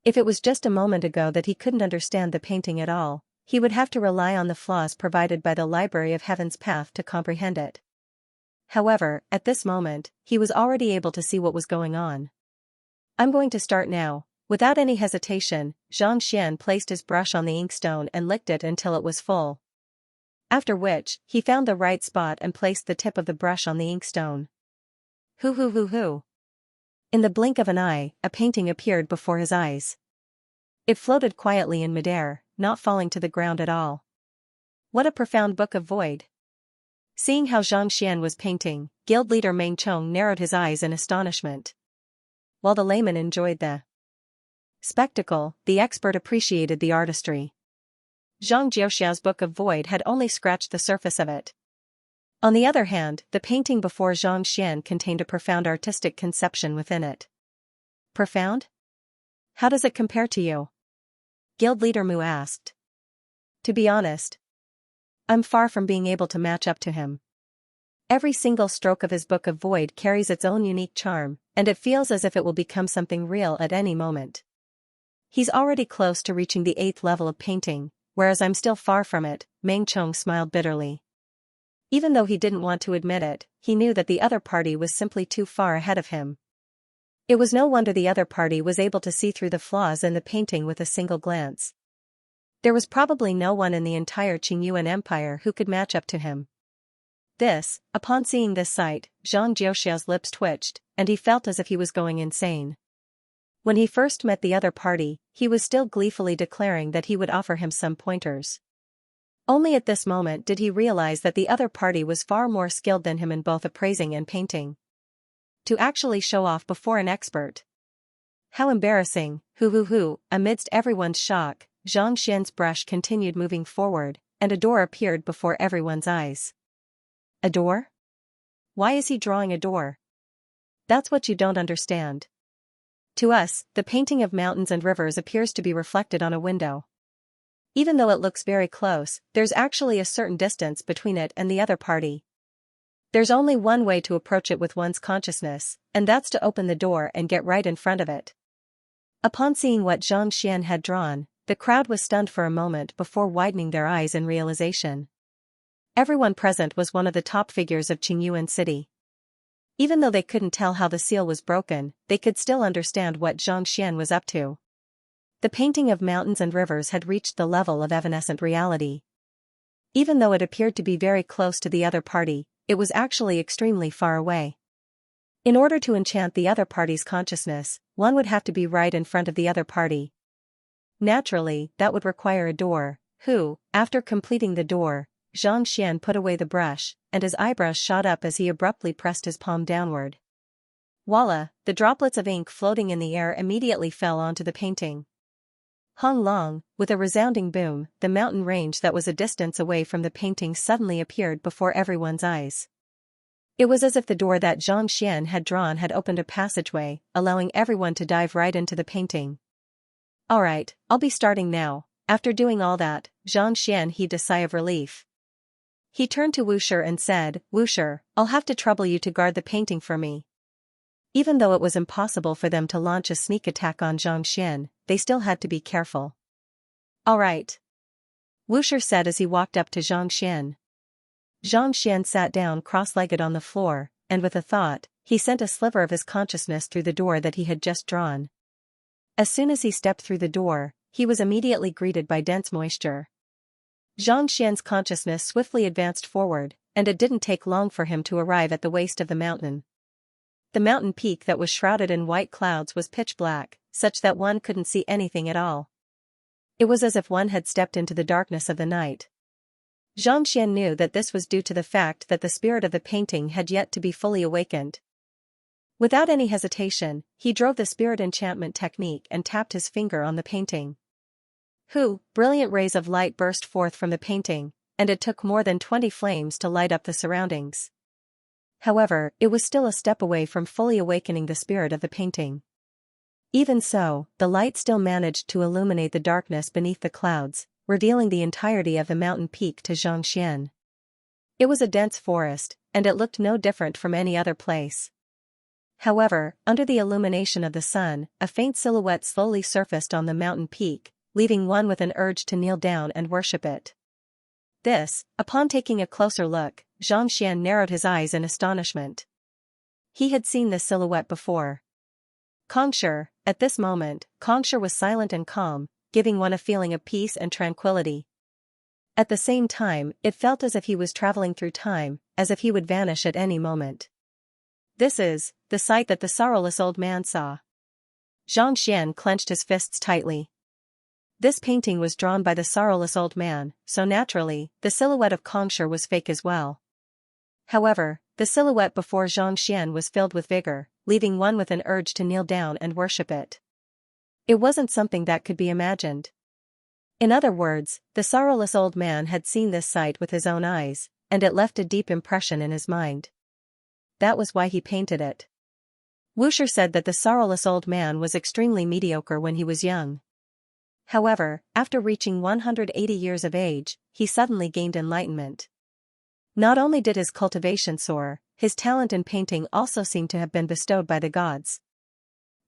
If it was just a moment ago that he couldn't understand the painting at all, he would have to rely on the flaws provided by the Library of Heaven's Path to comprehend it. However, at this moment, he was already able to see what was going on. I'm going to start now. Without any hesitation, Xianxian placed his brush on the inkstone and licked it until it was full. After which, he found the right spot and placed the tip of the brush on the inkstone. Hoo. In the blink of an eye, a painting appeared before his eyes. It floated quietly in midair, not falling to the ground at all. What a profound book of void. Seeing how Xianxian was painting, guild leader Meng Chong narrowed his eyes in astonishment. While the layman enjoyed the spectacle, the expert appreciated the artistry. Zhang Jiuxiao's book of void had only scratched the surface of it. On the other hand, the painting before Xianxian contained a profound artistic conception within it. Profound? How does it compare to you? Guild leader Mu asked. To be honest, I'm far from being able to match up to him. Every single stroke of his book of void carries its own unique charm, and it feels as if it will become something real at any moment. He's already close to reaching the 8th level of painting, whereas I'm still far from it, Meng Chong smiled bitterly. Even though he didn't want to admit it, he knew that the other party was simply too far ahead of him. It was no wonder the other party was able to see through the flaws in the painting with a single glance. There was probably no one in the entire Qingyuan Empire who could match up to him. Upon seeing this sight, Zhang Jiuxiao's lips twitched, and he felt as if he was going insane. When he first met the other party, he was still gleefully declaring that he would offer him some pointers. Only at this moment did he realize that the other party was far more skilled than him in both appraising and painting. To actually show off before an expert. How embarrassing, amidst everyone's shock, Zhang Xian's brush continued moving forward, and a door appeared before everyone's eyes. A door? Why is he drawing a door? That's what you don't understand. To us, the painting of mountains and rivers appears to be reflected on a window. Even though it looks very close, there's actually a certain distance between it and the other party. There's only one way to approach it with one's consciousness, and that's to open the door and get right in front of it. Upon seeing what Zhang Xian had drawn, the crowd was stunned for a moment before widening their eyes in realization. Everyone present was one of the top figures of Qingyuan City. Even though they couldn't tell how the seal was broken, they could still understand what Zhang Xian was up to. The painting of mountains and rivers had reached the level of evanescent reality. Even though it appeared to be very close to the other party, it was actually extremely far away. In order to enchant the other party's consciousness, one would have to be right in front of the other party. Naturally, that would require a door, after completing the door, Xianxia put away the brush, and his eyebrows shot up as he abruptly pressed his palm downward. Voila, the droplets of ink floating in the air immediately fell onto the painting. Hung long, with a resounding boom, the mountain range that was a distance away from the painting suddenly appeared before everyone's eyes. It was as if the door that Xianxia had drawn had opened a passageway, allowing everyone to dive right into the painting. Alright, I'll be starting now. After doing all that, Xianxia heaved a sigh of relief. He turned to Wuxia and said, "Wuxia, I'll have to trouble you to guard the painting for me." Even though it was impossible for them to launch a sneak attack on Xianxia, they still had to be careful. "Alright," Wuxia said as he walked up to Xianxia. Xianxia sat down cross-legged on the floor, and with a thought, he sent a sliver of his consciousness through the door that he had just drawn. As soon as he stepped through the door, he was immediately greeted by dense moisture. Xianxia's consciousness swiftly advanced forward, and it didn't take long for him to arrive at the waist of the mountain. The mountain peak that was shrouded in white clouds was pitch black, such that one couldn't see anything at all. It was as if one had stepped into the darkness of the night. Xianxia knew that this was due to the fact that the spirit of the painting had yet to be fully awakened. Without any hesitation, he drove the spirit enchantment technique and tapped his finger on the painting. Brilliant rays of light burst forth from the painting, and it took more than 20 flames to light up the surroundings. However, it was still a step away from fully awakening the spirit of the painting. Even so, the light still managed to illuminate the darkness beneath the clouds, revealing the entirety of the mountain peak to Xianxia. It was a dense forest, and it looked no different from any other place. However, under the illumination of the sun, a faint silhouette slowly surfaced on the mountain peak, leaving one with an urge to kneel down and worship it. This, upon taking a closer look, Xianxia narrowed his eyes in astonishment. He had seen this silhouette before. Kongshi. At this moment, Kongshi was silent and calm, giving one a feeling of peace and tranquility. At the same time, it felt as if he was traveling through time, as if he would vanish at any moment. This is the sight that the sorrowless old man saw. Xianxia clenched his fists tightly. This painting was drawn by the sorrowless old man, so naturally, the silhouette of Kongshi was fake as well. However, the silhouette before Xianxia was filled with vigor, leaving one with an urge to kneel down and worship it. It wasn't something that could be imagined. In other words, the sorrowless old man had seen this sight with his own eyes, and it left a deep impression in his mind. That was why he painted it. Wuxia said that the sorrowless old man was extremely mediocre when he was young. However, after reaching 180 years of age, he suddenly gained enlightenment. Not only did his cultivation soar, his talent in painting also seemed to have been bestowed by the gods.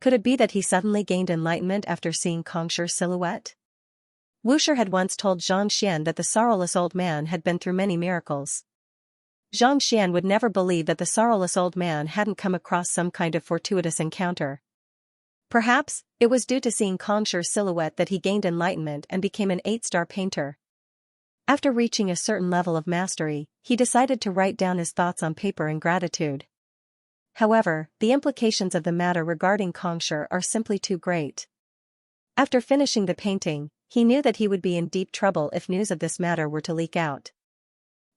Could it be that he suddenly gained enlightenment after seeing Kongshi's silhouette? Wuxia had once told Xianxia that the sorrowless old man had been through many miracles. Xianxia would never believe that the sorrowless old man hadn't come across some kind of fortuitous encounter. Perhaps, it was due to seeing Kongshi's silhouette that he gained enlightenment and became an 8-star painter. After reaching a certain level of mastery, he decided to write down his thoughts on paper in gratitude. However, the implications of the matter regarding Kongshi are simply too great. After finishing the painting, he knew that he would be in deep trouble if news of this matter were to leak out.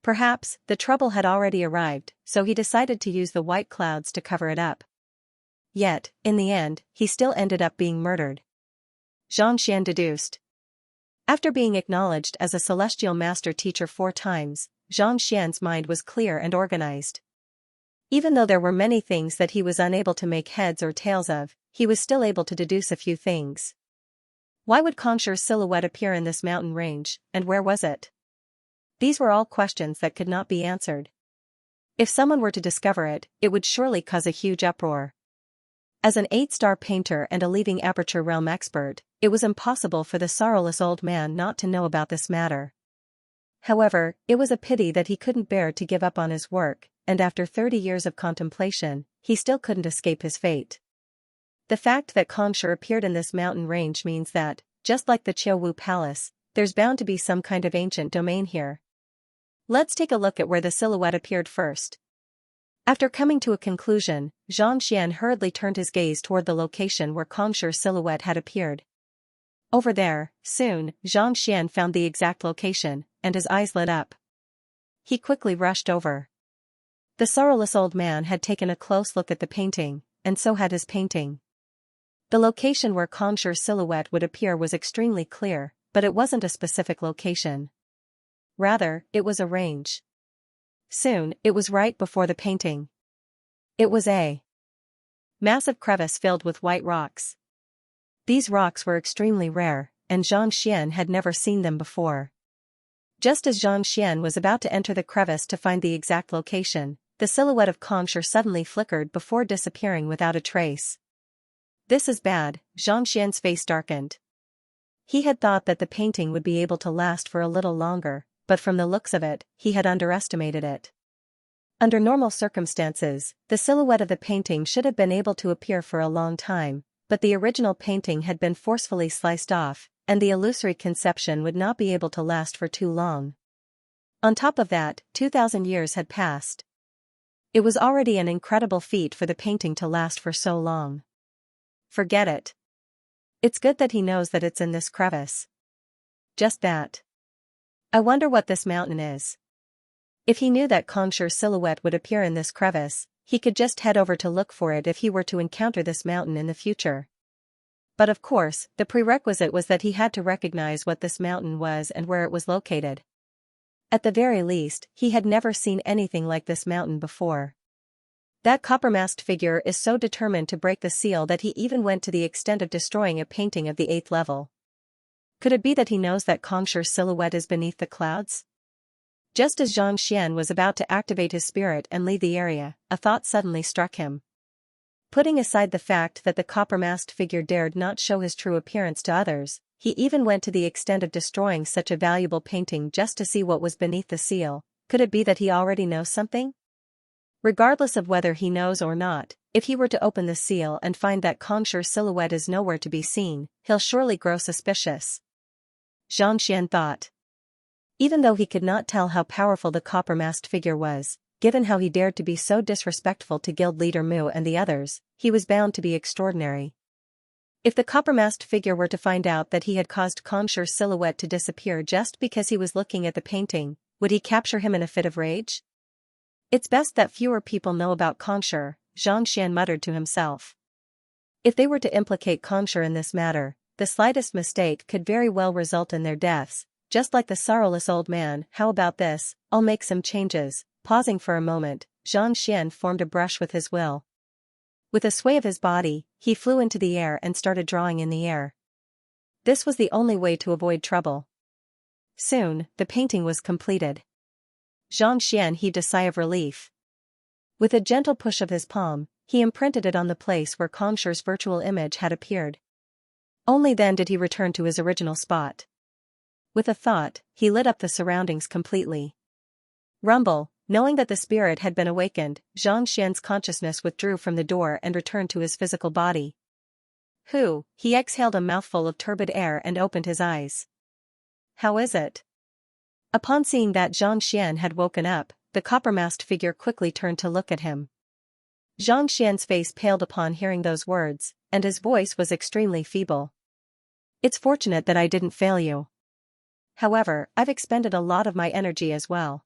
Perhaps, the trouble had already arrived, so he decided to use the white clouds to cover it up. Yet, in the end, he still ended up being murdered. Xianxia deduced. After being acknowledged as a celestial master teacher 4 times, Xianxia's mind was clear and organized. Even though there were many things that he was unable to make heads or tails of, he was still able to deduce a few things. Why would Kongshi's silhouette appear in this mountain range, and where was it? These were all questions that could not be answered. If someone were to discover it, it would surely cause a huge uproar. As an 8-star painter and a leading aperture realm expert, it was impossible for the sorrowless old man not to know about this matter. However, it was a pity that he couldn't bear to give up on his work, and after 30 years of contemplation, he still couldn't escape his fate. The fact that Kongshi appeared in this mountain range means that, just like the Qiuwu Palace, there's bound to be some kind of ancient domain here. Let's take a look at where the silhouette appeared first. After coming to a conclusion, Xianxia hurriedly turned his gaze toward the location where Kongshi's silhouette had appeared. Over there, soon, Xianxia found the exact location, and his eyes lit up. He quickly rushed over. The sorrowless old man had taken a close look at the painting, and so had his painting. The location where Kongshi's silhouette would appear was extremely clear, but it wasn't a specific location. Rather, it was a range. Soon, it was right before the painting. It was a massive crevice filled with white rocks. These rocks were extremely rare, and Xianxia had never seen them before. Just as Xianxia was about to enter the crevice to find the exact location, the silhouette of Kongshi suddenly flickered before disappearing without a trace. This is bad, Xianxia's face darkened. He had thought that the painting would be able to last for a little longer, but from the looks of it, he had underestimated it. Under normal circumstances, the silhouette of the painting should have been able to appear for a long time, but the original painting had been forcefully sliced off, and the illusory conception would not be able to last for too long. On top of that, 2,000 years had passed. It was already an incredible feat for the painting to last for so long. Forget it. It's good that he knows that it's in this crevice. Just that. I wonder what this mountain is. If he knew that Kongshi's silhouette would appear in this crevice, he could just head over to look for it if he were to encounter this mountain in the future. But of course, the prerequisite was that he had to recognize what this mountain was and where it was located. At the very least, he had never seen anything like this mountain before. That copper-masked figure is so determined to break the seal that he even went to the extent of destroying a painting of the 8th level. Could it be that he knows that Kongshi's silhouette is beneath the clouds? Just as Xianxia was about to activate his spirit and leave the area, a thought suddenly struck him. Putting aside the fact that the copper-masked figure dared not show his true appearance to others, he even went to the extent of destroying such a valuable painting just to see what was beneath the seal. Could it be that he already knows something? Regardless of whether he knows or not, if he were to open the seal and find that Kongshi's silhouette is nowhere to be seen, he'll surely grow suspicious. Xianxia thought. Even though he could not tell how powerful the copper-masked figure was, given how he dared to be so disrespectful to guild leader Mu and the others, he was bound to be extraordinary. If the copper-masked figure were to find out that he had caused Kongshi's silhouette to disappear just because he was looking at the painting, would he capture him in a fit of rage? It's best that fewer people know about Kongshi, Xianxia muttered to himself. If they were to implicate Kongshi in this matter, the slightest mistake could very well result in their deaths, just like the sorrowless old man. How about this? I'll make some changes. Pausing for a moment, Xianxia formed a brush with his will. With a sway of his body, he flew into the air and started drawing in the air. This was the only way to avoid trouble. Soon, the painting was completed. Xianxia heaved a sigh of relief. With a gentle push of his palm, he imprinted it on the place where Kongshi's virtual image had appeared. Only then did he return to his original spot. With a thought, he lit up the surroundings completely. Rumble, knowing that the spirit had been awakened, Xianxia's consciousness withdrew from the door and returned to his physical body. He exhaled a mouthful of turbid air and opened his eyes. How is it? Upon seeing that Xianxia had woken up, the copper-masked figure quickly turned to look at him. Xianxia's face paled upon hearing those words, and his voice was extremely feeble. It's fortunate that I didn't fail you. However, I've expended a lot of my energy as well.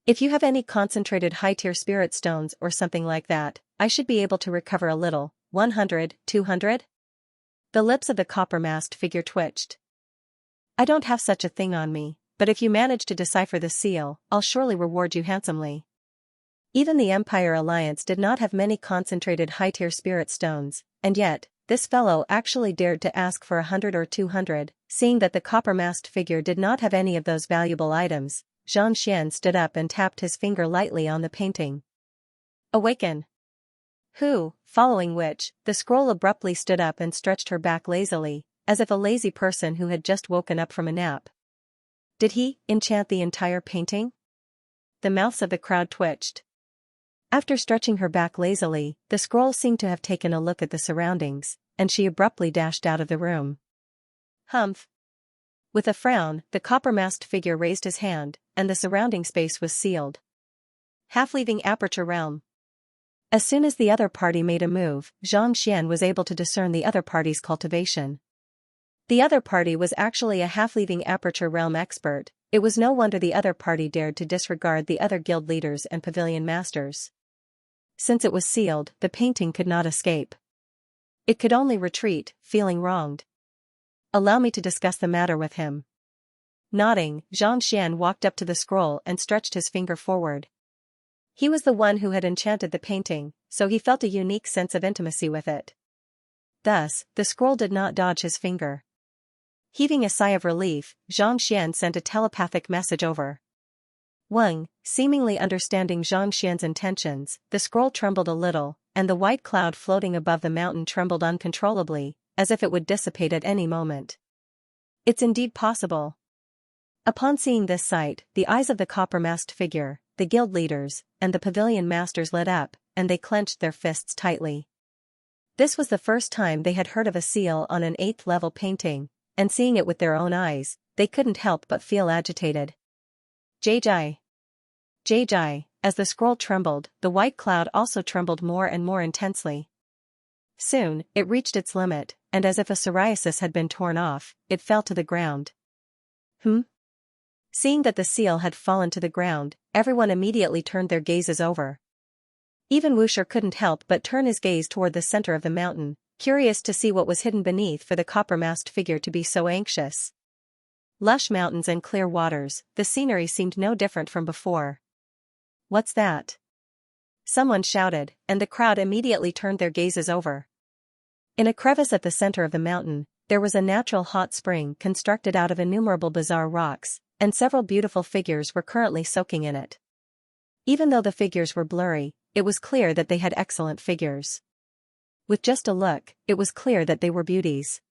If you have any concentrated high-tier spirit stones or something like that, I should be able to recover a little. 100, 200? The lips of the copper-masked figure twitched. I don't have such a thing on me, but if you manage to decipher the seal, I'll surely reward you handsomely. Even the Empire Alliance did not have many concentrated high-tier spirit stones, and yet, this fellow actually dared to ask for 100 or 200, seeing that the copper-masked figure did not have any of those valuable items. Xianxia stood up and tapped his finger lightly on the painting. Awaken. Following which, the scroll abruptly stood up and stretched her back lazily, as if a lazy person who had just woken up from a nap. Did he enchant the entire painting? The mouths of the crowd twitched. After stretching her back lazily, the scroll seemed to have taken a look at the surroundings, and she abruptly dashed out of the room. Humph. With a frown, the copper-masked figure raised his hand, and the surrounding space was sealed. Half-leaving aperture realm. As soon as the other party made a move, Xianxia was able to discern the other party's cultivation. The other party was actually a half-leaving aperture realm expert. It was no wonder the other party dared to disregard the other guild leaders and pavilion masters. Since it was sealed, the painting could not escape. It could only retreat, feeling wronged. Allow me to discuss the matter with him. Nodding, Xianxia walked up to the scroll and stretched his finger forward. He was the one who had enchanted the painting, so he felt a unique sense of intimacy with it. Thus, the scroll did not dodge his finger. Heaving a sigh of relief, Xianxia sent a telepathic message over. Wang, seemingly understanding Xianxia's intentions, the scroll trembled a little, and the white cloud floating above the mountain trembled uncontrollably, as if it would dissipate at any moment. It's indeed possible. Upon seeing this sight, the eyes of the copper-masked figure, the guild leaders, and the pavilion masters lit up, and they clenched their fists tightly. This was the first time they had heard of a seal on an 8th-level painting, and seeing it with their own eyes, they couldn't help but feel agitated. Jai. As the scroll trembled, the white cloud also trembled more and more intensely. Soon, it reached its limit, and as if a psoriasis had been torn off, it fell to the ground. Seeing that the seal had fallen to the ground, everyone immediately turned their gazes over. Even Wuxia couldn't help but turn his gaze toward the center of the mountain, curious to see what was hidden beneath for the copper-masked figure to be so anxious. Lush mountains and clear waters, the scenery seemed no different from before. What's that? Someone shouted, and the crowd immediately turned their gazes over. In a crevice at the center of the mountain, there was a natural hot spring constructed out of innumerable bizarre rocks, and several beautiful figures were currently soaking in it. Even though the figures were blurry, it was clear that they had excellent figures. With just a look, it was clear that they were beauties.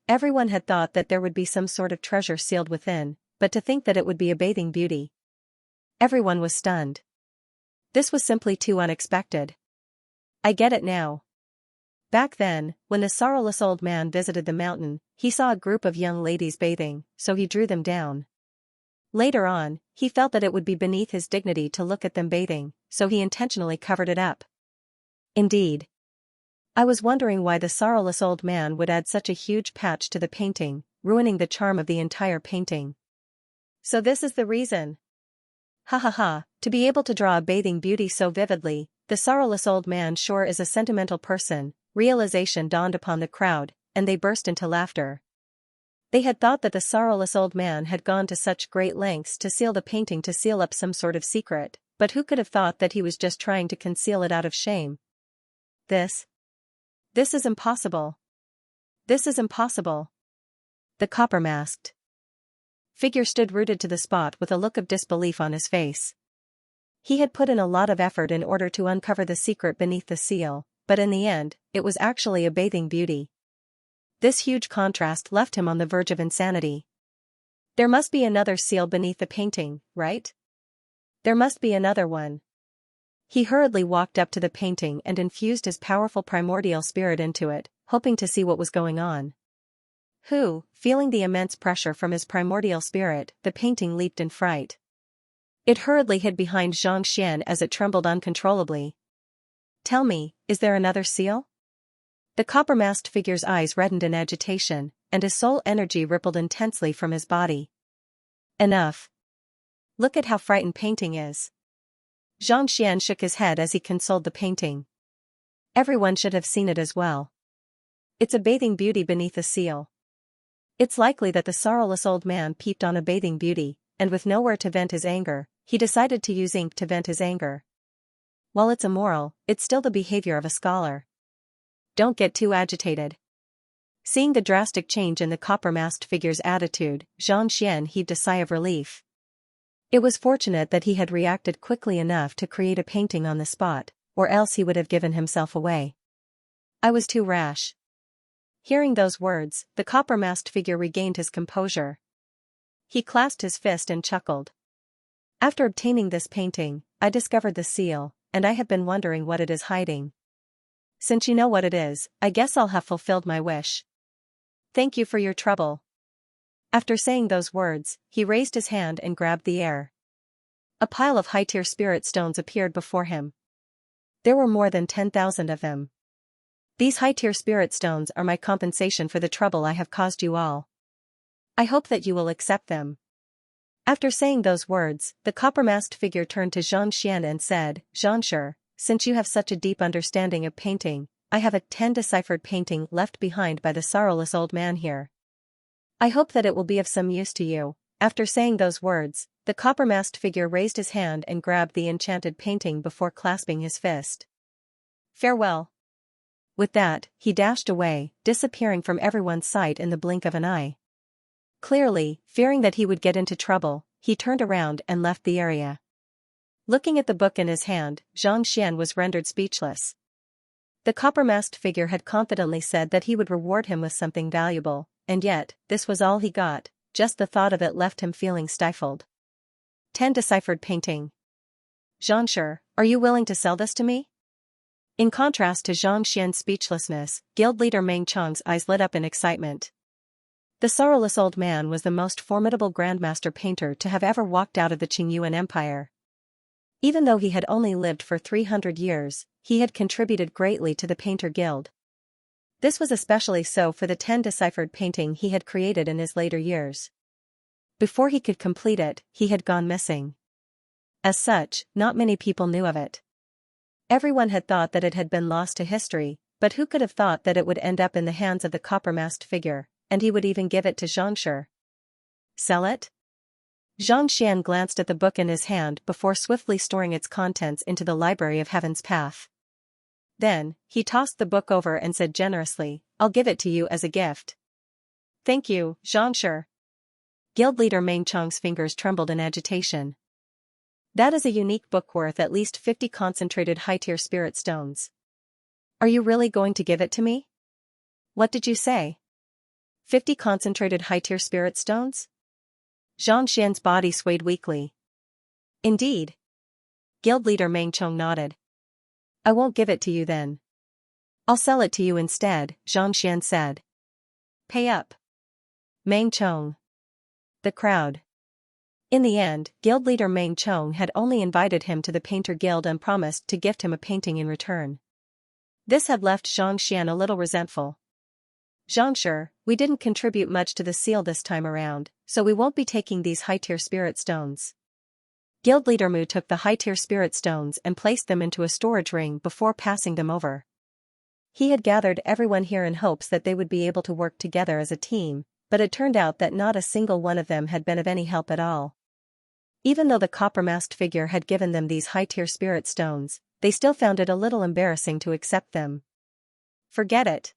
Everyone had thought that there would be some sort of treasure sealed within, but to think that it would be a bathing beauty. Everyone was stunned. This was simply too unexpected. I get it now. Back then, when the sorrowless old man visited the mountain, he saw a group of young ladies bathing, so he drew them down. Later on, he felt that it would be beneath his dignity to look at them bathing, so he intentionally covered it up. Indeed. I was wondering why the sorrowless old man would add such a huge patch to the painting, ruining the charm of the entire painting. So this is the reason. To be able to draw a bathing beauty so vividly, the sorrowless old man sure is a sentimental person. Realization dawned upon the crowd, and they burst into laughter. They had thought that the sorrowless old man had gone to such great lengths to seal the painting to seal up some sort of secret, but who could have thought that he was just trying to conceal it out of shame? This is impossible. This is impossible. The copper-masked figure stood rooted to the spot with a look of disbelief on his face. He had put in a lot of effort in order to uncover the secret beneath the seal, but in the end, it was actually a bathing beauty. This huge contrast left him on the verge of insanity. There must be another seal beneath the painting, right? There must be another one. He hurriedly walked up to the painting and infused his powerful primordial spirit into it, hoping to see what was going on. Feeling the immense pressure from his primordial spirit, the painting leaped in fright. It hurriedly hid behind Xianxia as it trembled uncontrollably. Tell me, is there another seal? The copper-masked figure's eyes reddened in agitation, and his soul energy rippled intensely from his body. Enough. Look at how frightened painting is. Xianxia shook his head as he consoled the painting. Everyone should have seen it as well. It's a bathing beauty beneath a seal. It's likely that the sorrowless old man peeped on a bathing beauty, and with nowhere to vent his anger, he decided to use ink to vent his anger. While it's immoral, it's still the behavior of a scholar. Don't get too agitated. Seeing the drastic change in the copper-masked figure's attitude, Xianxia heaved a sigh of relief. It was fortunate that he had reacted quickly enough to create a painting on the spot, or else he would have given himself away. I was too rash. Hearing those words, the copper-masked figure regained his composure. He clasped his fist and chuckled. After obtaining this painting, I discovered the seal, and I have been wondering what it is hiding. Since you know what it is, I guess I'll have fulfilled my wish. Thank you for your trouble. After saying those words, he raised his hand and grabbed the air. A pile of high-tier spirit stones appeared before him. There were more than 10,000 of them. These high-tier spirit stones are my compensation for the trouble I have caused you all. I hope that you will accept them. After saying those words, the copper-masked figure turned to Xianxia and said, Xianxia, since you have such a deep understanding of painting, I have a 10-deciphered painting left behind by the sorrowless old man here. I hope that it will be of some use to you. After saying those words, the copper-masked figure raised his hand and grabbed the enchanted painting before clasping his fist. Farewell. With that, he dashed away, disappearing from everyone's sight in the blink of an eye. Clearly, fearing that he would get into trouble, he turned around and left the area. Looking at the book in his hand, Xianxia was rendered speechless. The copper-masked figure had confidently said that he would reward him with something valuable, and yet, this was all he got. Just the thought of it left him feeling stifled. 10 deciphered painting. Xianxia, are you willing to sell this to me? In contrast to Xianxia's speechlessness, guild leader Meng Chong's eyes lit up in excitement. The sorrowless old man was the most formidable grandmaster painter to have ever walked out of the Qingyuan Empire. Even though he had only lived for 300 years, he had contributed greatly to the painter guild. This was especially so for the 10 deciphered painting he had created in his later years. Before he could complete it, he had gone missing. As such, not many people knew of it. Everyone had thought that it had been lost to history, but who could have thought that it would end up in the hands of the copper-masked figure, and he would even give it to Xianxia? Sell it? Xianxia glanced at the book in his hand before swiftly storing its contents into the library of Heaven's Path. Then, he tossed the book over and said generously, I'll give it to you as a gift. Thank you, Xianxia. Guild leader Meng Chong's fingers trembled in agitation. That is a unique book worth at least 50 concentrated high-tier spirit stones. Are you really going to give it to me? What did you say? 50 concentrated high-tier spirit stones? Xianxia's body swayed weakly. Indeed. Guild leader Meng Chong nodded. I won't give it to you then. I'll sell it to you instead, Xianxia said. Pay up. Meng Chong. The crowd. In the end, guild leader Meng Chong had only invited him to the painter guild and promised to gift him a painting in return. This had left Xianxia a little resentful. Xianxia, we didn't contribute much to the seal this time around, so we won't be taking these high-tier spirit stones. Guild leader Mu took the high-tier spirit stones and placed them into a storage ring before passing them over. He had gathered everyone here in hopes that they would be able to work together as a team, but it turned out that not a single one of them had been of any help at all. Even though the copper-masked figure had given them these high-tier spirit stones, they still found it a little embarrassing to accept them. Forget it.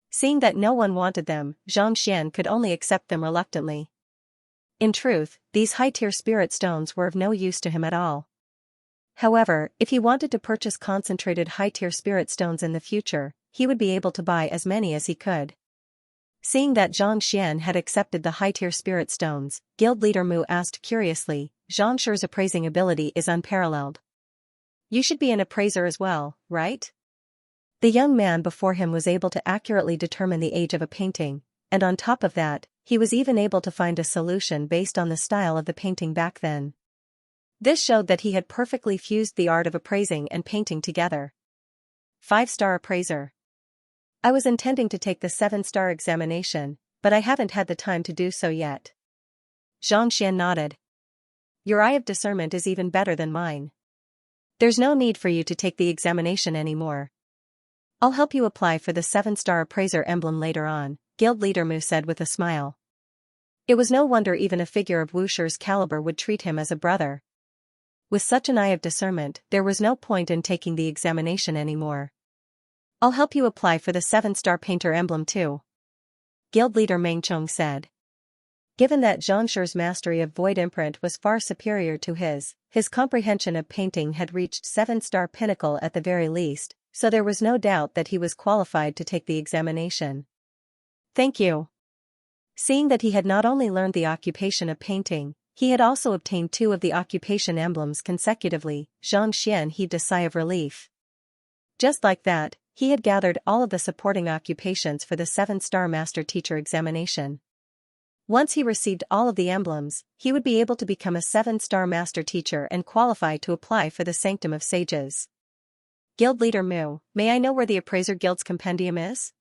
Seeing that no one wanted them, Xianxia could only accept them reluctantly. In truth, these high-tier spirit stones were of no use to him at all. However, if he wanted to purchase concentrated high-tier spirit stones in the future, he would be able to buy as many as he could. Seeing that Xianxia had accepted the high-tier spirit stones, guild leader Mu asked curiously, Xianxia's appraising ability is unparalleled. You should be an appraiser as well, right? The young man before him was able to accurately determine the age of a painting, and on top of that, he was even able to find a solution based on the style of the painting back then. This showed that he had perfectly fused the art of appraising and painting together. 5-star appraiser. I was intending to take the 7-star examination, but I haven't had the time to do so yet. Xianxia nodded. Your eye of discernment is even better than mine. There's no need for you to take the examination anymore. I'll help you apply for the 7-star appraiser emblem later on, guild leader Mu said with a smile. It was no wonder even a figure of Wushir's caliber would treat him as a brother. With such an eye of discernment, there was no point in taking the examination anymore. I'll help you apply for the 7-star painter emblem too. Guild leader Meng Chong said. Given that Xianxia's mastery of void imprint was far superior to his comprehension of painting had reached 7-star pinnacle at the very least, so there was no doubt that he was qualified to take the examination. Thank you. Seeing that he had not only learned the occupation of painting, he had also obtained 2 of the occupation emblems consecutively, Xianxia heaved a sigh of relief. Just like that, he had gathered all of the supporting occupations for the 7-star Master Teacher examination. Once he received all of the emblems, he would be able to become a 7-star Master Teacher and qualify to apply for the Sanctum of Sages. Guild Leader Mu, may I know where the Appraiser Guild's compendium is?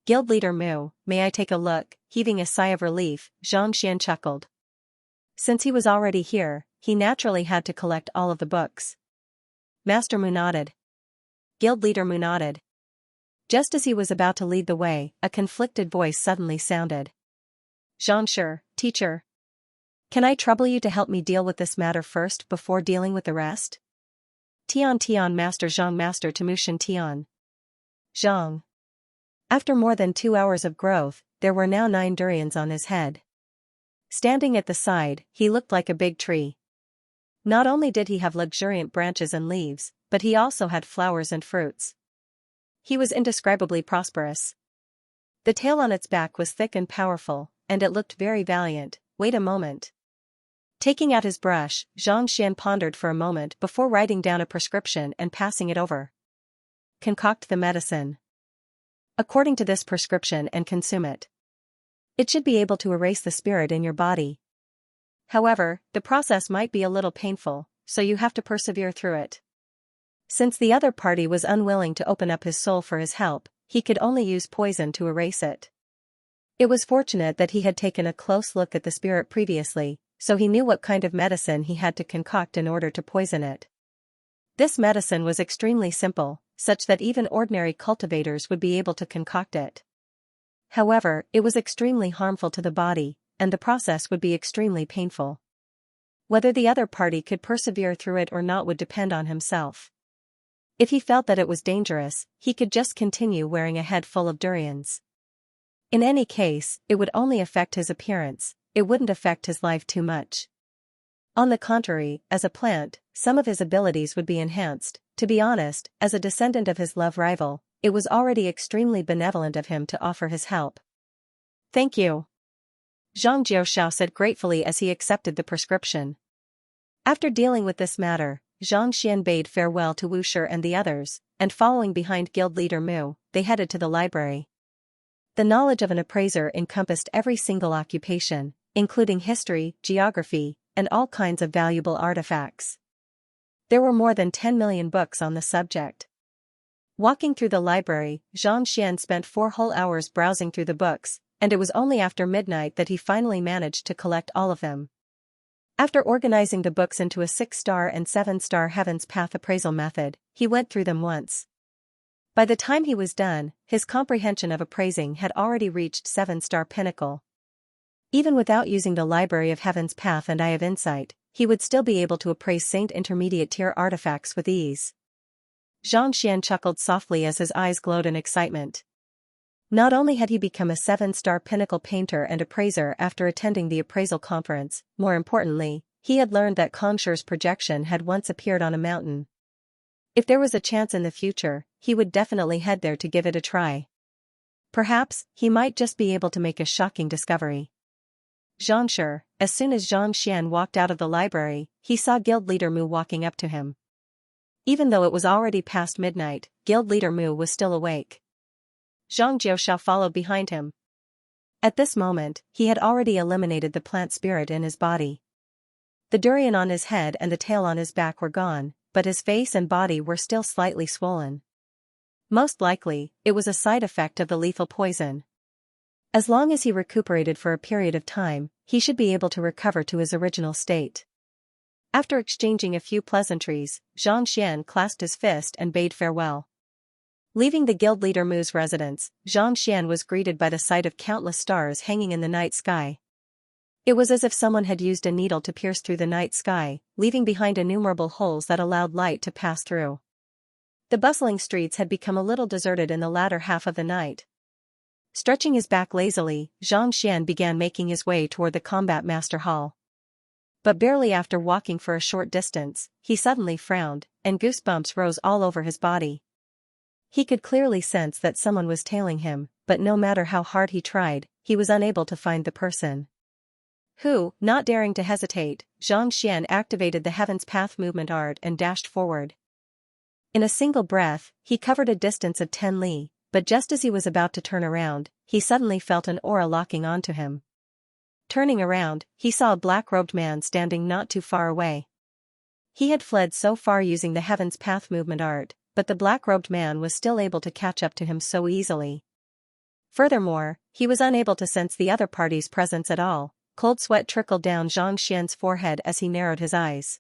Guild Leader Mu, may I take a look? Heaving a sigh of relief, Xianxia chuckled. Since he was already here, he naturally had to collect all of the books. Master Mu nodded. Guild Leader Mu nodded. Just as he was about to lead the way, a conflicted voice suddenly sounded. Xianxia, teacher. Can I trouble you to help me deal with this matter first before dealing with the rest? Tian Master Zhang Master Temushin Tian. Zhang. After more than 2 hours of growth, there were now 9 durians on his head. Standing at the side, he looked like a big tree. Not only did he have luxuriant branches and leaves, but he also had flowers and fruits. He was indescribably prosperous. The tail on its back was thick and powerful, and it looked very valiant. Wait a moment. Taking out his brush, Xianxia pondered for a moment before writing down a prescription and passing it over. Concoct the medicine. According to this prescription and consume it. It should be able to erase the spirit in your body. However, the process might be a little painful, so you have to persevere through it. Since the other party was unwilling to open up his soul for his help, he could only use poison to erase it. It was fortunate that he had taken a close look at the spirit previously, so he knew what kind of medicine he had to concoct in order to poison it. This medicine was extremely simple, such that even ordinary cultivators would be able to concoct it. However, it was extremely harmful to the body, and the process would be extremely painful. Whether the other party could persevere through it or not would depend on himself. If he felt that it was dangerous, he could just continue wearing a head full of durians. In any case, it would only affect his appearance, it wouldn't affect his life too much. On the contrary, as a plant, some of his abilities would be enhanced. To be honest, as a descendant of his love rival, it was already extremely benevolent of him to offer his help. Thank you. Zhang Jiushao said gratefully as he accepted the prescription. After dealing with this matter, Xianxia bade farewell to Wu Shi and the others, and following behind Guild Leader Mu, they headed to the library. The knowledge of an appraiser encompassed every single occupation, including history, geography, and all kinds of valuable artifacts. There were more than 10 million books on the subject. Walking through the library, Xianxia spent 4 whole hours browsing through the books, and it was only after midnight that he finally managed to collect all of them. After organizing the books into a 6-star and 7-star Heaven's Path appraisal method, he went through them once. By the time he was done, his comprehension of appraising had already reached 7-star pinnacle. Even without using the Library of Heaven's Path and Eye of Insight, he would still be able to appraise Saint Intermediate tier artifacts with ease. Xianxia chuckled softly as his eyes glowed in excitement. Not only had he become a 7-star pinnacle painter and appraiser after attending the appraisal conference, more importantly, he had learned that Kongshir's projection had once appeared on a mountain. If there was a chance in the future, he would definitely head there to give it a try. Perhaps, he might just be able to make a shocking discovery. Xianxia, as soon as Xianxia walked out of the library, he saw Guild Leader Mu walking up to him. Even though it was already past midnight, Guild Leader Mu was still awake. Zhang Jiushao followed behind him. At this moment, he had already eliminated the plant spirit in his body. The durian on his head and the tail on his back were gone, but his face and body were still slightly swollen. Most likely, it was a side effect of the lethal poison. As long as he recuperated for a period of time, he should be able to recover to his original state. After exchanging a few pleasantries, Xianxia clasped his fist and bade farewell. Leaving the Guild Leader Mu's residence, Xianxia was greeted by the sight of countless stars hanging in the night sky. It was as if someone had used a needle to pierce through the night sky, leaving behind innumerable holes that allowed light to pass through. The bustling streets had become a little deserted in the latter half of the night. Stretching his back lazily, Xianxia began making his way toward the Combat Master Hall. But barely after walking for a short distance, he suddenly frowned, and goosebumps rose all over his body. He could clearly sense that someone was tailing him, but no matter how hard he tried, he was unable to find the person. Not daring to hesitate, Xianxia activated the Heaven's Path movement art and dashed forward. In a single breath, he covered a distance of 10 li, but just as he was about to turn around, he suddenly felt an aura locking onto him. Turning around, he saw a black-robed man standing not too far away. He had fled so far using the Heaven's Path movement art, but the black-robed man was still able to catch up to him so easily. Furthermore, he was unable to sense the other party's presence at all. Cold sweat trickled down Xianxia's forehead as he narrowed his eyes.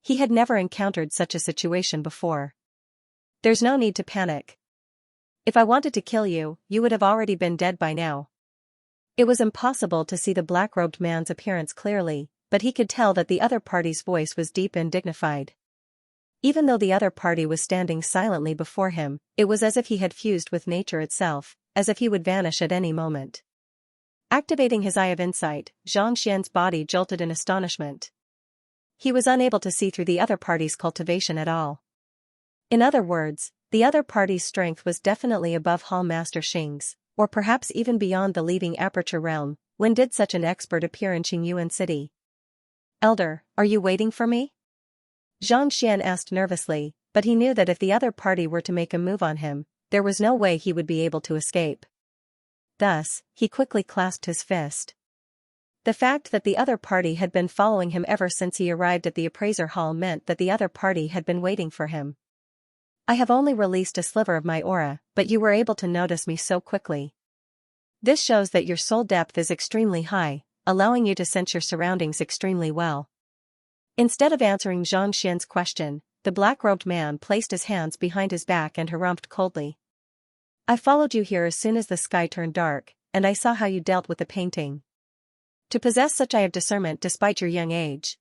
He had never encountered such a situation before. There's no need to panic. If I wanted to kill you, you would have already been dead by now. It was impossible to see the black-robed man's appearance clearly, but he could tell that the other party's voice was deep and dignified. Even though the other party was standing silently before him, it was as if he had fused with nature itself, as if he would vanish at any moment. Activating his eye of insight, Xianxia's body jolted in astonishment. He was unable to see through the other party's cultivation at all. In other words, the other party's strength was definitely above Hall Master Xing's, or perhaps even beyond the leaving aperture realm. When did such an expert appear in Qingyuan City? Elder, are you waiting for me? Xianxia asked nervously, but he knew that if the other party were to make a move on him, there was no way he would be able to escape. Thus, he quickly clasped his fist. The fact that the other party had been following him ever since he arrived at the appraiser hall meant that the other party had been waiting for him. I have only released a sliver of my aura, but you were able to notice me so quickly. This shows that your soul depth is extremely high, allowing you to sense your surroundings extremely well. Instead of answering Xianxia's question, the black-robed man placed his hands behind his back and harumphed coldly. I followed you here as soon as the sky turned dark, and I saw how you dealt with the painting. To possess such eye of discernment despite your young age.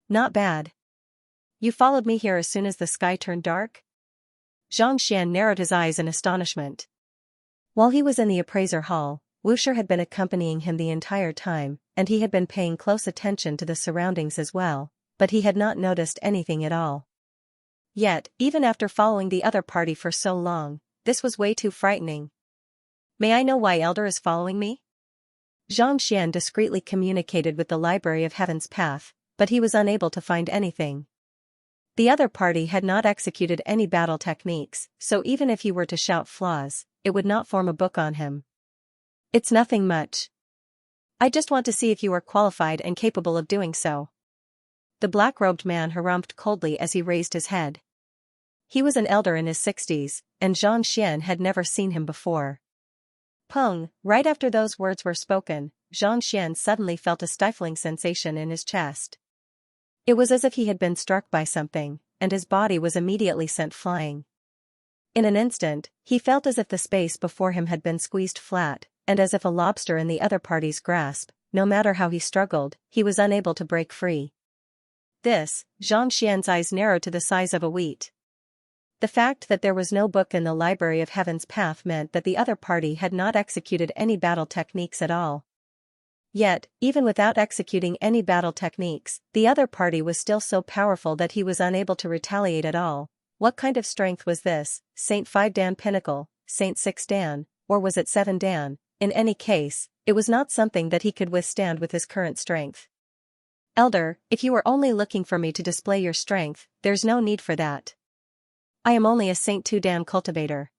Not bad. You followed me here as soon as the sky turned dark? Xianxia narrowed his eyes in astonishment. While he was in the appraiser hall, Wuxia had been accompanying him the entire time, and he had been paying close attention to the surroundings as well, but he had not noticed anything at all. Yet, even after following the other party for so long, this was way too frightening. May I know why Elder is following me? Xianxia discreetly communicated with the Library of Heaven's Path, but he was unable to find anything. The other party had not executed any battle techniques, so even if he were to shout flaws, it would not form a book on him. It's nothing much. I just want to see if you are qualified and capable of doing so. The black-robed man harumphed coldly as he raised his head. He was an elder in his 60s, and Xianxia had never seen him before. Pung, right after those words were spoken, Xianxia suddenly felt a stifling sensation in his chest. It was as if he had been struck by something, and his body was immediately sent flying. In an instant, he felt as if the space before him had been squeezed flat, and as if a lobster in the other party's grasp, no matter how he struggled, he was unable to break free. Xianxia's eyes narrowed to the size of a wheat. The fact that there was no book in the Library of Heaven's Path meant that the other party had not executed any battle techniques at all. Yet, even without executing any battle techniques, the other party was still so powerful that he was unable to retaliate at all. What kind of strength was this, Saint 5 Dan Pinnacle, Saint 6 Dan, or was it 7 Dan? In any case, it was not something that he could withstand with his current strength. Elder, if you were only looking for me to display your strength, there's no need for that. I am only a Saint 2 Dan cultivator.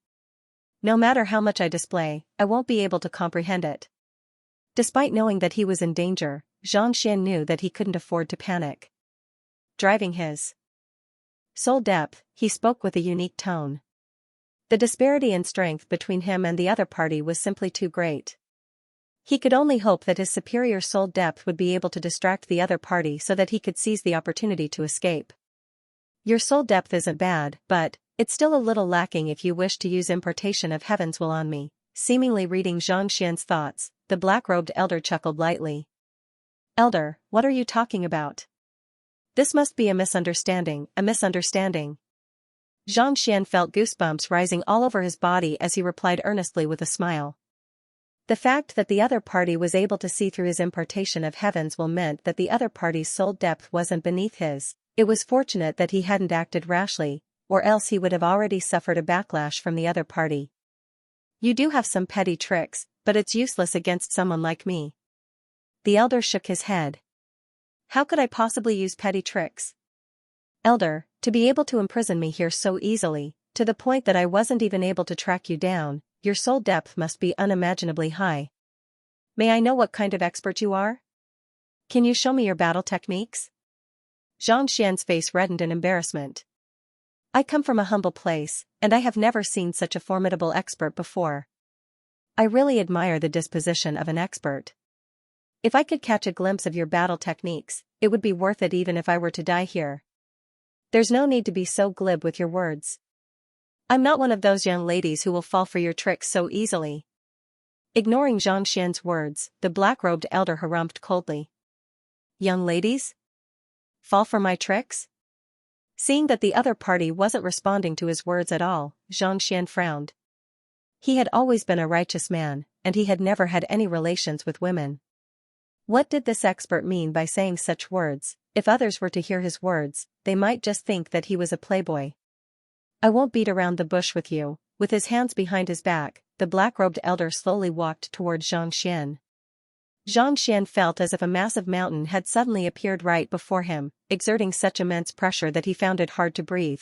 No matter how much I display, I won't be able to comprehend it. Despite knowing that he was in danger, Xianxia knew that he couldn't afford to panic. Driving his soul depth, he spoke with a unique tone. The disparity in strength between him and the other party was simply too great. He could only hope that his superior soul depth would be able to distract the other party so that he could seize the opportunity to escape. Your soul depth isn't bad, but it's still a little lacking if you wish to use impartation of heaven's will on me. Seemingly reading Xianxia's thoughts, the black-robed elder chuckled lightly. Elder, what are you talking about? This must be a misunderstanding, a misunderstanding. Xianxia felt goosebumps rising all over his body as he replied earnestly with a smile. The fact that the other party was able to see through his impartation of heaven's will meant that the other party's soul depth wasn't beneath his. It was fortunate that he hadn't acted rashly, or else he would have already suffered a backlash from the other party. You do have some petty tricks, but it's useless against someone like me. The elder shook his head. How could I possibly use petty tricks? Elder, To be able to imprison me here so easily, to the point that I wasn't even able to track you down, your soul depth must be unimaginably high. May I know what kind of expert you are? Can you show me your battle techniques? Xianxia's face reddened in embarrassment. I come from a humble place, and I have never seen such a formidable expert before. I really admire the disposition of an expert. If I could catch a glimpse of your battle techniques, it would be worth it even if I were to die here. There's no need to be so glib with your words. I'm not one of those young ladies who will fall for your tricks so easily. Ignoring Xianxia's words, the black-robed elder harumphed coldly. Young ladies? Fall for my tricks? Seeing that the other party wasn't responding to his words at all, Xianxia frowned. He had always been a righteous man, and he had never had any relations with women. What did this expert mean by saying such words? If others were to hear his words, they might just think that he was a playboy. I won't beat around the bush with you. With his hands behind his back, the black-robed elder slowly walked toward Xianxia. Xianxia felt as if a massive mountain had suddenly appeared right before him, exerting such immense pressure that he found it hard to breathe.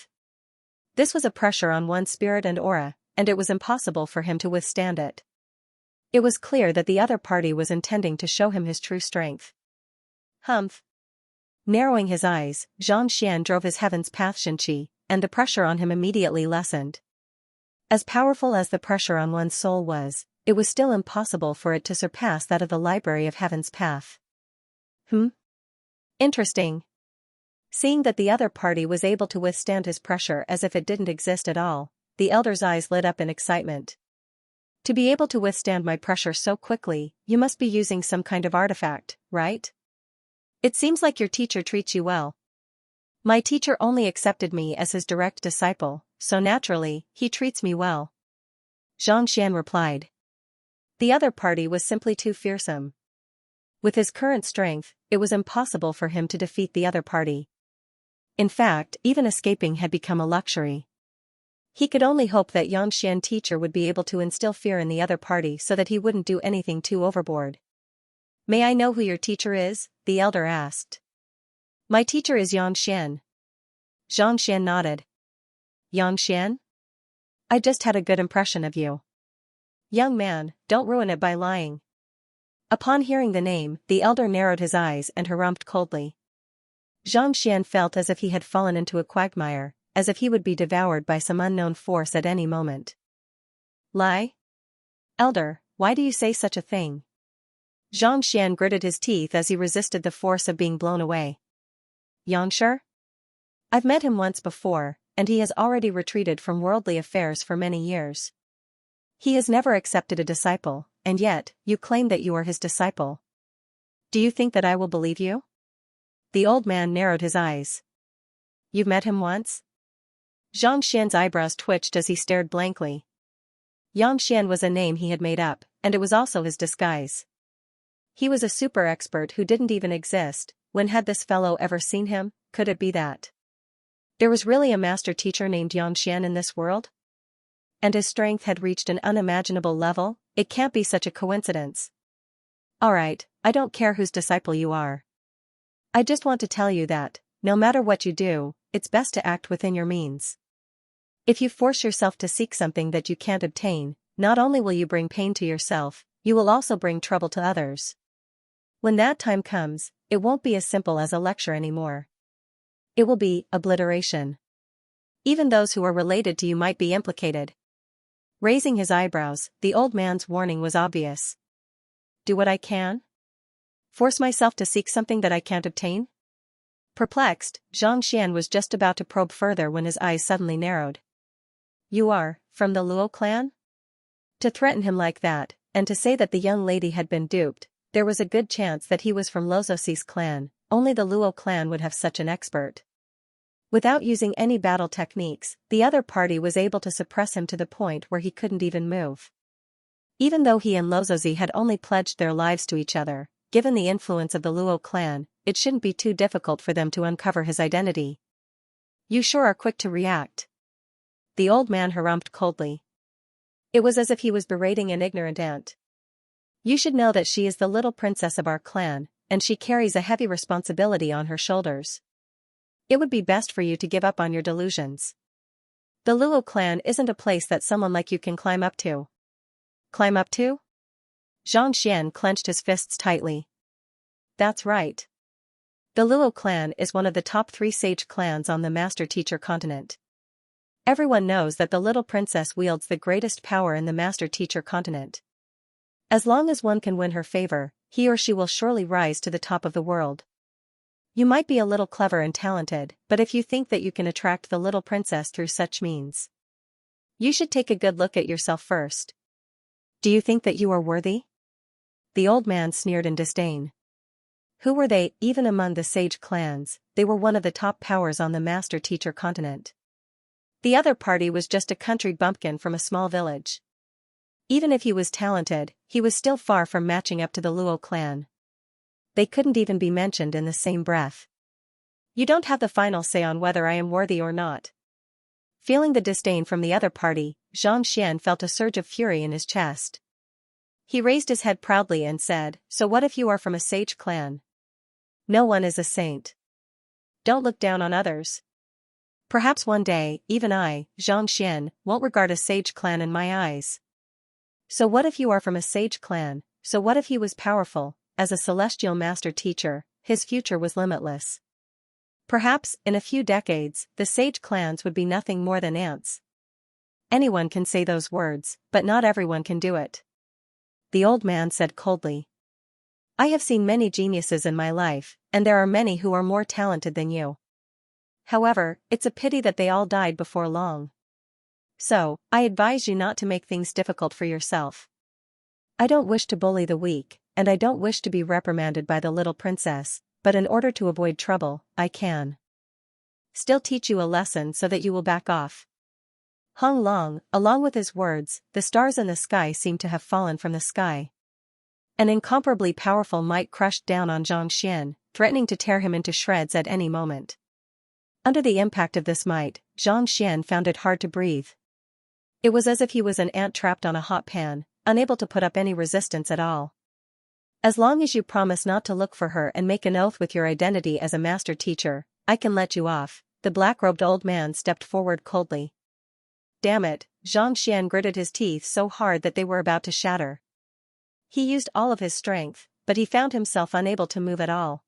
This was a pressure on one's spirit and aura, and it was impossible for him to withstand it. It was clear that the other party was intending to show him his true strength. Humph. Narrowing his eyes, Xianxia drove his heaven's path Xianxia, and the pressure on him immediately lessened. As powerful as the pressure on one's soul was, it was still impossible for it to surpass that of the library of heaven's path. Interesting. Seeing that the other party was able to withstand his pressure as if it didn't exist at all, the elder's eyes lit up in excitement. To be able to withstand my pressure so quickly, you must be using some kind of artifact, right? It seems like your teacher treats you well. My teacher only accepted me as his direct disciple, so naturally, he treats me well. Xianxia replied. The other party was simply too fearsome. With his current strength, it was impossible for him to defeat the other party. In fact, even escaping had become a luxury. He could only hope that Xianxia's teacher would be able to instill fear in the other party so that he wouldn't do anything too overboard. May I know who your teacher is? The elder asked. My teacher is Xianxia. Xianxia nodded. Xianxia? I just had a good impression of you. Young man, don't ruin it by lying. Upon hearing the name, the elder narrowed his eyes and harumphed coldly. Xianxia felt as if he had fallen into a quagmire, as if he would be devoured by some unknown force at any moment. Lie? Elder, why do you say such a thing? Xianxia gritted his teeth as he resisted the force of being blown away. Yangsher? I've met him once before, and he has already retreated from worldly affairs for many years. He has never accepted a disciple, and yet, you claim that you are his disciple. Do you think that I will believe you? The old man narrowed his eyes. You've met him once? Xianxia's eyebrows twitched as he stared blankly. Yangshan was a name he had made up, and it was also his disguise. He was a super expert who didn't even exist. When had this fellow ever seen him? Could it be that there was really a master teacher named Yangshan in this world? And his strength had reached an unimaginable level? It can't be such a coincidence. Alright, I don't care whose disciple you are. I just want to tell you that, no matter what you do, it's best to act within your means. If you force yourself to seek something that you can't obtain, not only will you bring pain to yourself, you will also bring trouble to others. When that time comes, it won't be as simple as a lecture anymore. It will be obliteration. Even those who are related to you might be implicated. Raising his eyebrows, the old man's warning was obvious. Do what I can? Force myself to seek something that I can't obtain? Perplexed, Xianxia was just about to probe further when his eyes suddenly narrowed. You are, from the Luo clan? To threaten him like that, and to say that the young lady had been duped, there was a good chance that he was from Lozosi's clan. Only the Luo clan would have such an expert. Without using any battle techniques, the other party was able to suppress him to the point where he couldn't even move. Even though he and Lozosi had only pledged their lives to each other, given the influence of the Luo clan, it shouldn't be too difficult for them to uncover his identity. You sure are quick to react. The old man harumphed coldly. It was as if he was berating an ignorant ant. You should know that she is the little princess of our clan, and she carries a heavy responsibility on her shoulders. It would be best for you to give up on your delusions. The Luo clan isn't a place that someone like you can climb up to. Climb up to? Xianxia clenched his fists tightly. That's right. The Luo clan is one of the top 3 sage clans on the Master-Teacher continent. Everyone knows that the little princess wields the greatest power in the Master-Teacher continent. As long as one can win her favor, he or she will surely rise to the top of the world. You might be a little clever and talented, but if you think that you can attract the little princess through such means, you should take a good look at yourself first. Do you think that you are worthy? The old man sneered in disdain. Who were they? Even among the sage clans, they were one of the top powers on the Master-Teacher continent. The other party was just a country bumpkin from a small village. Even if he was talented, he was still far from matching up to the Luo clan. They couldn't even be mentioned in the same breath. You don't have the final say on whether I am worthy or not. Feeling the disdain from the other party, Xianxia felt a surge of fury in his chest. He raised his head proudly and said, "So what if you are from a sage clan? No one is a saint. Don't look down on others. Perhaps one day, even I, Xianxia, won't regard a sage clan in my eyes. So what if you are from a sage clan? So what if he was powerful? As a celestial master teacher, his future was limitless. Perhaps, in a few decades, the sage clans would be nothing more than ants." Anyone can say those words, but not everyone can do it. The old man said coldly. I have seen many geniuses in my life, and there are many who are more talented than you. However, it's a pity that they all died before long. So, I advise you not to make things difficult for yourself. I don't wish to bully the weak, and I don't wish to be reprimanded by the little princess, but in order to avoid trouble, I can still teach you a lesson so that you will back off. Hung Long, along with his words, the stars in the sky seemed to have fallen from the sky. An incomparably powerful might crushed down on Xianxia, threatening to tear him into shreds at any moment. Under the impact of this might, Xianxia found it hard to breathe. It was as if he was an ant trapped on a hot pan, unable to put up any resistance at all. As long as you promise not to look for her and make an oath with your identity as a master teacher, I can let you off. The black-robed old man stepped forward coldly. Damn it, Xianxia gritted his teeth so hard that they were about to shatter. He used all of his strength, but he found himself unable to move at all.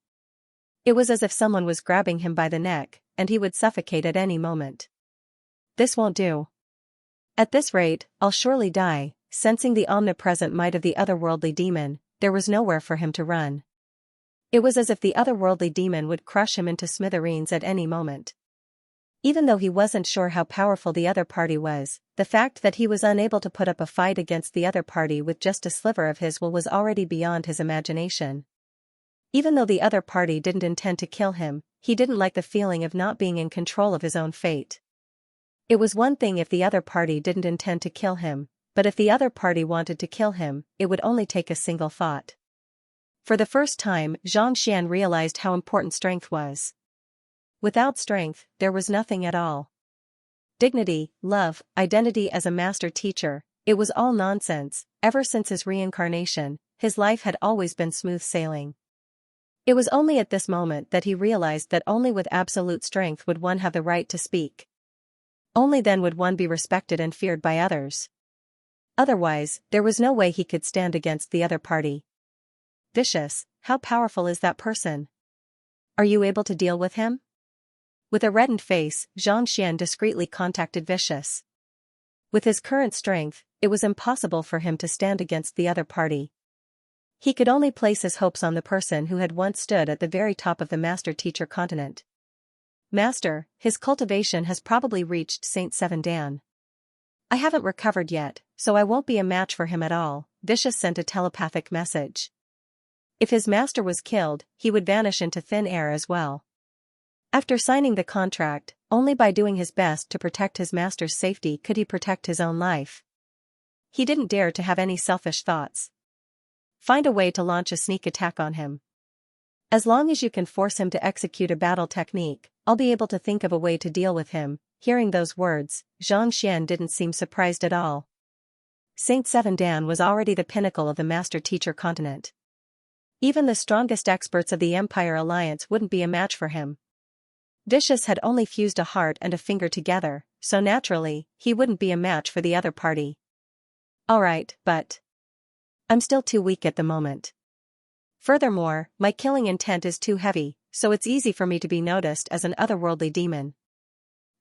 It was as if someone was grabbing him by the neck, and he would suffocate at any moment. This won't do. At this rate, I'll surely die. Sensing the omnipresent might of the otherworldly demon, there was nowhere for him to run. It was as if the otherworldly demon would crush him into smithereens at any moment. Even though he wasn't sure how powerful the other party was, the fact that he was unable to put up a fight against the other party with just a sliver of his will was already beyond his imagination. Even though the other party didn't intend to kill him, he didn't like the feeling of not being in control of his own fate. It was one thing if the other party didn't intend to kill him, but if the other party wanted to kill him, it would only take a single thought. For the first time, Xianxia realized how important strength was. Without strength, there was nothing at all. Dignity, love, identity as a master teacher, it was all nonsense. Ever since his reincarnation, his life had always been smooth sailing. It was only at this moment that he realized that only with absolute strength would one have the right to speak. Only then would one be respected and feared by others. Otherwise, there was no way he could stand against the other party. Vicious, how powerful is that person? Are you able to deal with him? With a reddened face, Xianxia discreetly contacted Vicious. With his current strength, it was impossible for him to stand against the other party. He could only place his hopes on the person who had once stood at the very top of the master-teacher continent. Master, his cultivation has probably reached Saint Seven Dan. I haven't recovered yet, so I won't be a match for him at all. Vicious sent a telepathic message. If his master was killed, he would vanish into thin air as well. After signing the contract, only by doing his best to protect his master's safety could he protect his own life. He didn't dare to have any selfish thoughts. Find a way to launch a sneak attack on him. As long as you can force him to execute a battle technique, I'll be able to think of a way to deal with him. Hearing those words, Xianxia didn't seem surprised at all. Saint Seven Dan was already the pinnacle of the master-teacher continent. Even the strongest experts of the Empire Alliance wouldn't be a match for him. Vicious had only fused a heart and a finger together, so naturally, he wouldn't be a match for the other party. Alright, but I'm still too weak at the moment. Furthermore, my killing intent is too heavy, so it's easy for me to be noticed as an otherworldly demon.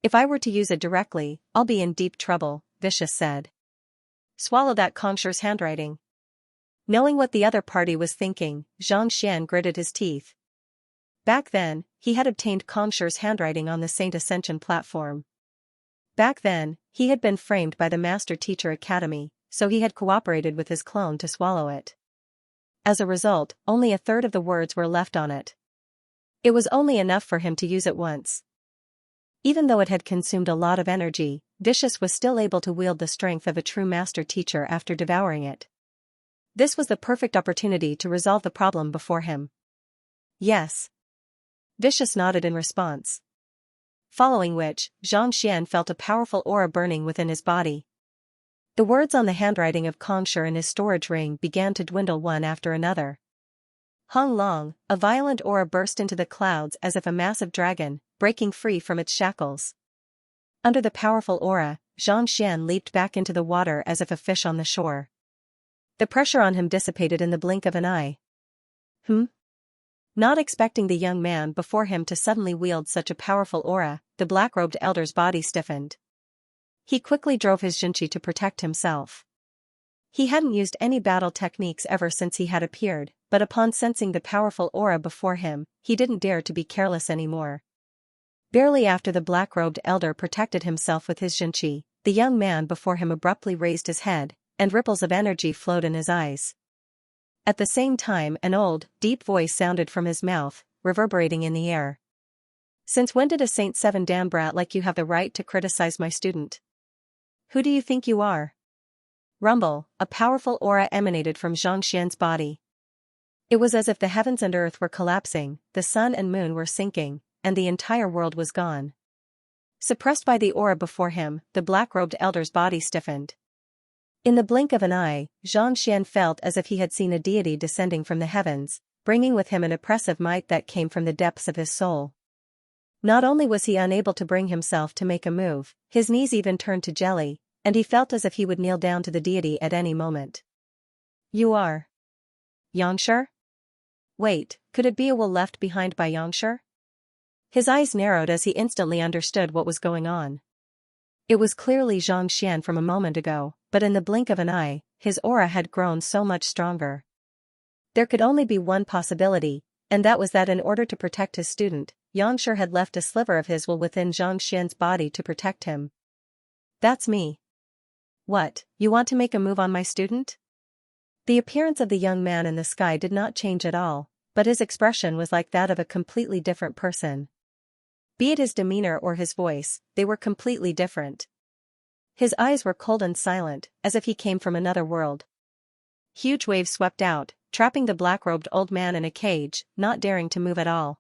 If I were to use it directly, I'll be in deep trouble, Vicious said. Swallow that Kongshi's handwriting. Knowing what the other party was thinking, Xianxia gritted his teeth. Back then, he had obtained Kongshi's handwriting on the Saint Ascension platform. Back then, he had been framed by the Master Teacher Academy, so he had cooperated with his clone to swallow it. As a result, only a third of the words were left on it. It was only enough for him to use it once. Even though it had consumed a lot of energy, Vicious was still able to wield the strength of a true Master Teacher after devouring it. This was the perfect opportunity to resolve the problem before him. Yes. Vicious nodded in response. Following which, Xianxia felt a powerful aura burning within his body. The words on the handwriting of Kongshi in his storage ring began to dwindle one after another. Hung Long, a violent aura burst into the clouds as if a massive dragon, breaking free from its shackles. Under the powerful aura, Xianxia leaped back into the water as if a fish on the shore. The pressure on him dissipated in the blink of an eye. Not expecting the young man before him to suddenly wield such a powerful aura, the black-robed elder's body stiffened. He quickly drove his Xianxia to protect himself. He hadn't used any battle techniques ever since he had appeared, but upon sensing the powerful aura before him, he didn't dare to be careless anymore. Barely after the black-robed elder protected himself with his Xianxia, the young man before him abruptly raised his head, and ripples of energy flowed in his eyes. At the same time, an old, deep voice sounded from his mouth, reverberating in the air. Since when did a Saint Seven Dan brat like you have the right to criticize my student? Who do you think you are? Rumble, a powerful aura emanated from Xianxia's body. It was as if the heavens and earth were collapsing, the sun and moon were sinking, and the entire world was gone. Suppressed by the aura before him, the black-robed elder's body stiffened. In the blink of an eye, Xianxia felt as if he had seen a deity descending from the heavens, bringing with him an oppressive might that came from the depths of his soul. Not only was he unable to bring himself to make a move, his knees even turned to jelly, and he felt as if he would kneel down to the deity at any moment. You are Xianxia? Wait, could it be a will left behind by Xianxia? His eyes narrowed as he instantly understood what was going on. It was clearly Xianxia from a moment ago, but in the blink of an eye, his aura had grown so much stronger. There could only be one possibility, and that was that in order to protect his student, Xianxia had left a sliver of his will within Xianxia's body to protect him. That's me. What, you want to make a move on my student? The appearance of the young man in the sky did not change at all, but his expression was like that of a completely different person. Be it his demeanor or his voice, they were completely different. His eyes were cold and silent, as if he came from another world. Huge waves swept out, trapping the black-robed old man in a cage, not daring to move at all.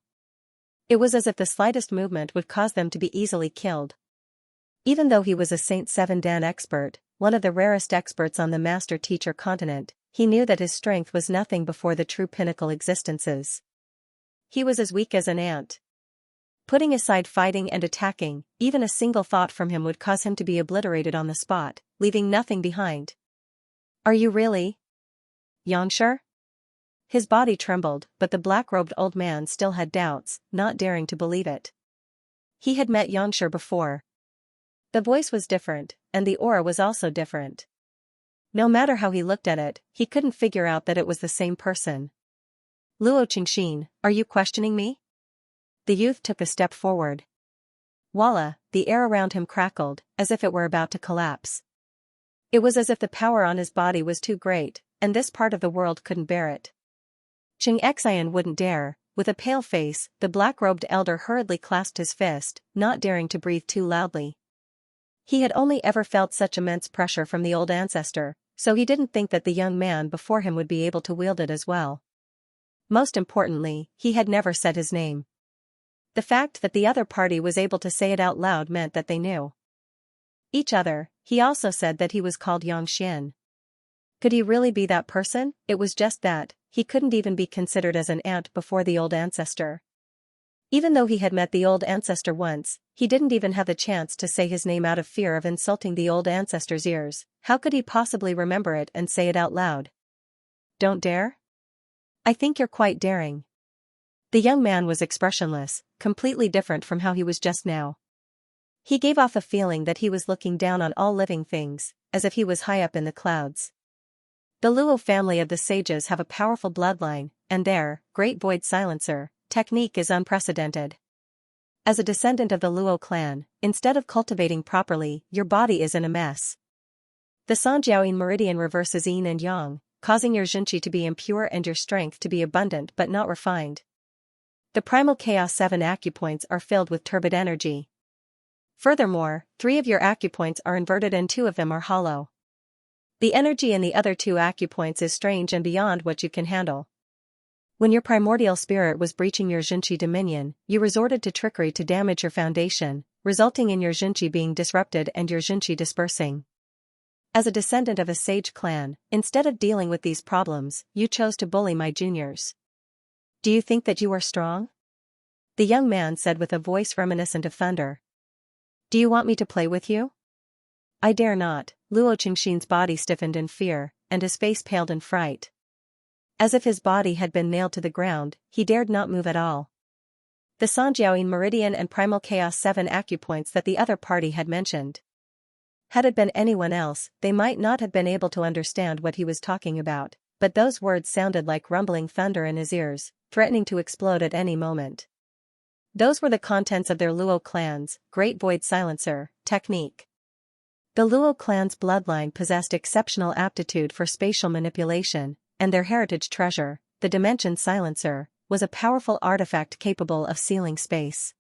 It was as if the slightest movement would cause them to be easily killed. Even though he was a Saint Seven Dan expert, one of the rarest experts on the Master Teacher continent, he knew that his strength was nothing before the true pinnacle existences. He was as weak as an ant. Putting aside fighting and attacking, even a single thought from him would cause him to be obliterated on the spot, leaving nothing behind. Are you really Xianxia? His body trembled, but the black-robed old man still had doubts, not daring to believe it. He had met Xianxia before. The voice was different, and the aura was also different. No matter how he looked at it, he couldn't figure out that it was the same person. Luo Qingxin, are you questioning me? The youth took a step forward. Voila, the air around him crackled, as if it were about to collapse. It was as if the power on his body was too great, and this part of the world couldn't bear it. Xianxia wouldn't dare. With a pale face, the black-robed elder hurriedly clasped his fist, not daring to breathe too loudly. He had only ever felt such immense pressure from the old ancestor, so he didn't think that the young man before him would be able to wield it as well. Most importantly, he had never said his name. The fact that the other party was able to say it out loud meant that they knew each other. He also said that he was called Xianxia. Could he really be that person? It was just that, he couldn't even be considered as an ant before the old ancestor. Even though he had met the old ancestor once, he didn't even have the chance to say his name out of fear of insulting the old ancestor's ears. How could he possibly remember it and say it out loud? Don't dare? I think you're quite daring. The young man was expressionless, completely different from how he was just now. He gave off a feeling that he was looking down on all living things, as if he was high up in the clouds. The Luo family of the sages have a powerful bloodline, and their great void silencer technique is unprecedented. As a descendant of the Luo clan, instead of cultivating properly, your body is in a mess. The Sanjiaoyin meridian reverses yin and yang, causing your Xianxia to be impure and your strength to be abundant but not refined. The primal chaos 7 acupoints are filled with turbid energy. Furthermore, 3 of your acupoints are inverted and 2 of them are hollow. The energy in the other 2 acupoints is strange and beyond what you can handle. When your primordial spirit was breaching your Xianxia dominion, you resorted to trickery to damage your foundation, resulting in your Xianxia being disrupted and your Xianxia dispersing. As a descendant of a sage clan, instead of dealing with these problems, you chose to bully my juniors. Do you think that you are strong? The young man said with a voice reminiscent of thunder. Do you want me to play with you? I dare not. Luo Qingxin's body stiffened in fear, and his face paled in fright. As if his body had been nailed to the ground, he dared not move at all. The Sanjiaoyin meridian and primal chaos 7 acupoints that the other party had mentioned. Had it been anyone else, they might not have been able to understand what he was talking about, but those words sounded like rumbling thunder in his ears, threatening to explode at any moment. Those were the contents of their Luo clan's great void silencer technique. The Luo clan's bloodline possessed exceptional aptitude for spatial manipulation, and their heritage treasure, the dimension silencer, was a powerful artifact capable of sealing space.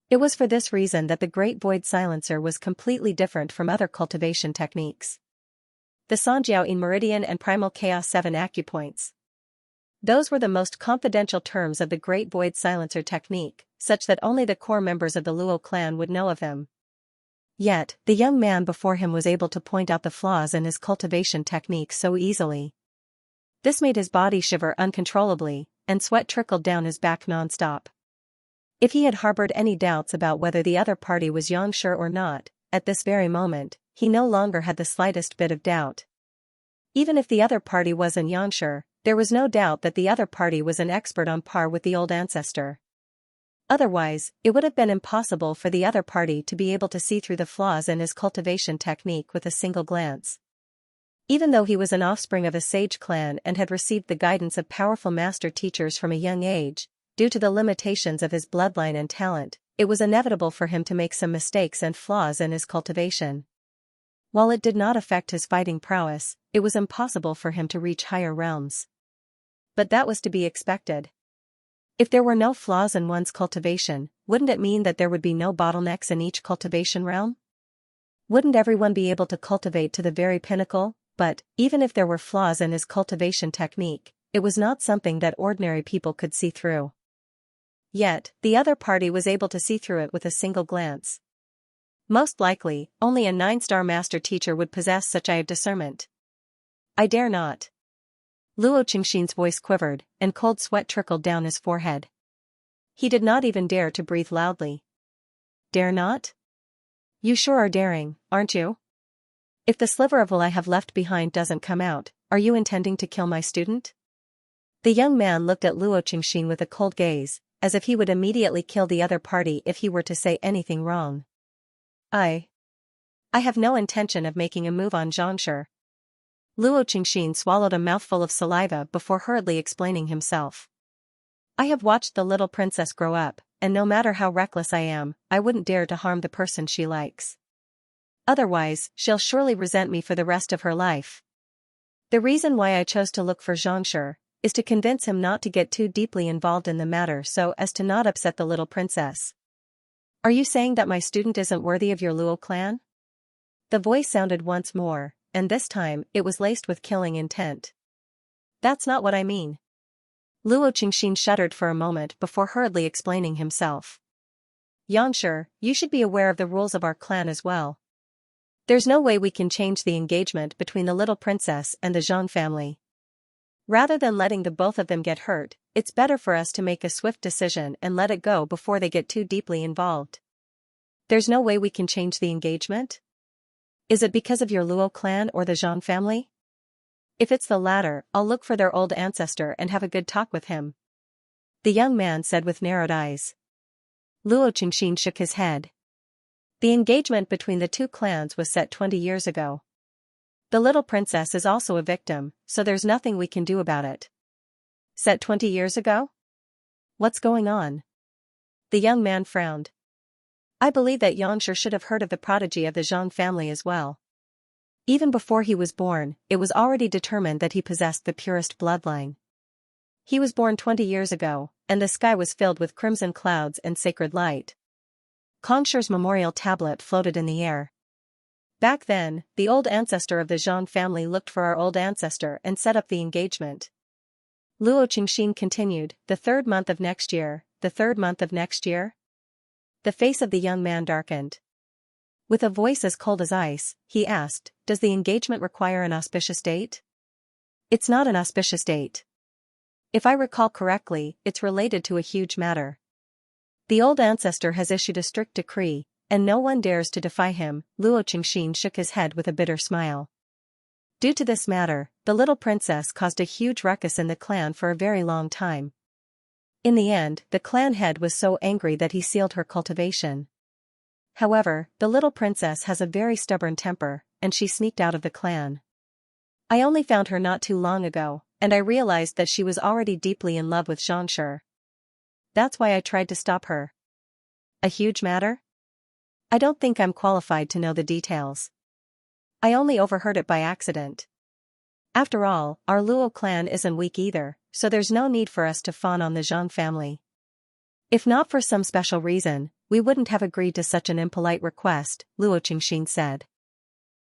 It was for this reason that the Great Void Silencer was completely different from other cultivation techniques. The Sanjiaoyin Meridian and Primal Chaos 7 acupoints. Those were the most confidential terms of the Great Void Silencer technique, such that only the core members of the Luo clan would know of them. Yet, the young man before him was able to point out the flaws in his cultivation technique so easily. This made his body shiver uncontrollably, and sweat trickled down his back non-stop. If he had harbored any doubts about whether the other party was Xianxia or not, at this very moment, he no longer had the slightest bit of doubt. Even if the other party was an Xianxia, there was no doubt that the other party was an expert on par with the old ancestor. Otherwise, it would have been impossible for the other party to be able to see through the flaws in his cultivation technique with a single glance. Even though he was an offspring of a sage clan and had received the guidance of powerful master teachers from a young age, due to the limitations of his bloodline and talent, it was inevitable for him to make some mistakes and flaws in his cultivation. While it did not affect his fighting prowess, it was impossible for him to reach higher realms. But that was to be expected. If there were no flaws in one's cultivation, wouldn't it mean that there would be no bottlenecks in each cultivation realm? Wouldn't everyone be able to cultivate to the very pinnacle? But, even if there were flaws in his cultivation technique, it was not something that ordinary people could see through. Yet, the other party was able to see through it with a single glance. Most likely, only a 9-star master teacher would possess such eye of discernment. I dare not. Luo Qingxin's voice quivered, and cold sweat trickled down his forehead. He did not even dare to breathe loudly. Dare not? You sure are daring, aren't you? If the sliver of will I have left behind doesn't come out, are you intending to kill my student? The young man looked at Luo Qingxin with a cold gaze, as if he would immediately kill the other party if he were to say anything wrong. I have no intention of making a move on Xianxia. Luo Qingxin swallowed a mouthful of saliva before hurriedly explaining himself. I have watched the little princess grow up, and no matter how reckless I am, I wouldn't dare to harm the person she likes. Otherwise, she'll surely resent me for the rest of her life. The reason why I chose to look for Xianxia is to convince him not to get too deeply involved in the matter so as to not upset the little princess. Are you saying that my student isn't worthy of your Luo clan? The voice sounded once more, and this time it was laced with killing intent. That's not what I mean. Luo Qingxin shuddered for a moment before hurriedly explaining himself. Xianxia, you should be aware of the rules of our clan as well. There's no way we can change the engagement between the little princess and the Zhang family. Rather than letting the both of them get hurt, it's better for us to make a swift decision and let it go before they get too deeply involved. There's no way we can change the engagement? Is it because of your Luo clan or the Zhang family? If it's the latter, I'll look for their old ancestor and have a good talk with him. The young man said with narrowed eyes. Luo Qingxin shook his head. The engagement between the two clans was set 20 years ago. The little princess is also a victim, so there's nothing we can do about it. Set 20 years ago? What's going on? The young man frowned. I believe that Xianxia should have heard of the prodigy of the Zhang family as well. Even before he was born, it was already determined that he possessed the purest bloodline. He was born 20 years ago, and the sky was filled with crimson clouds and sacred light. Kongshi's memorial tablet floated in the air. Back then, the old ancestor of the Zhang family looked for our old ancestor and set up the engagement. Luo Qingxin continued, the 3rd month of next year, the 3rd month of next year? The face of the young man darkened. With a voice as cold as ice, he asked, does the engagement require an auspicious date? It's not an auspicious date. If I recall correctly, it's related to a huge matter. The old ancestor has issued a strict decree, and no one dares to defy him. Luo Qingxin shook his head with a bitter smile. Due to this matter, the little princess caused a huge ruckus in the clan for a very long time. In the end, the clan head was so angry that he sealed her cultivation. However, the little princess has a very stubborn temper, and she sneaked out of the clan. I only found her not too long ago, and I realized that she was already deeply in love with Xianxia. That's why I tried to stop her. A huge matter? I don't think I'm qualified to know the details. I only overheard it by accident. After all, our Luo clan isn't weak either, so there's no need for us to fawn on the Zhang family. If not for some special reason, we wouldn't have agreed to such an impolite request, Luo Qingxin said.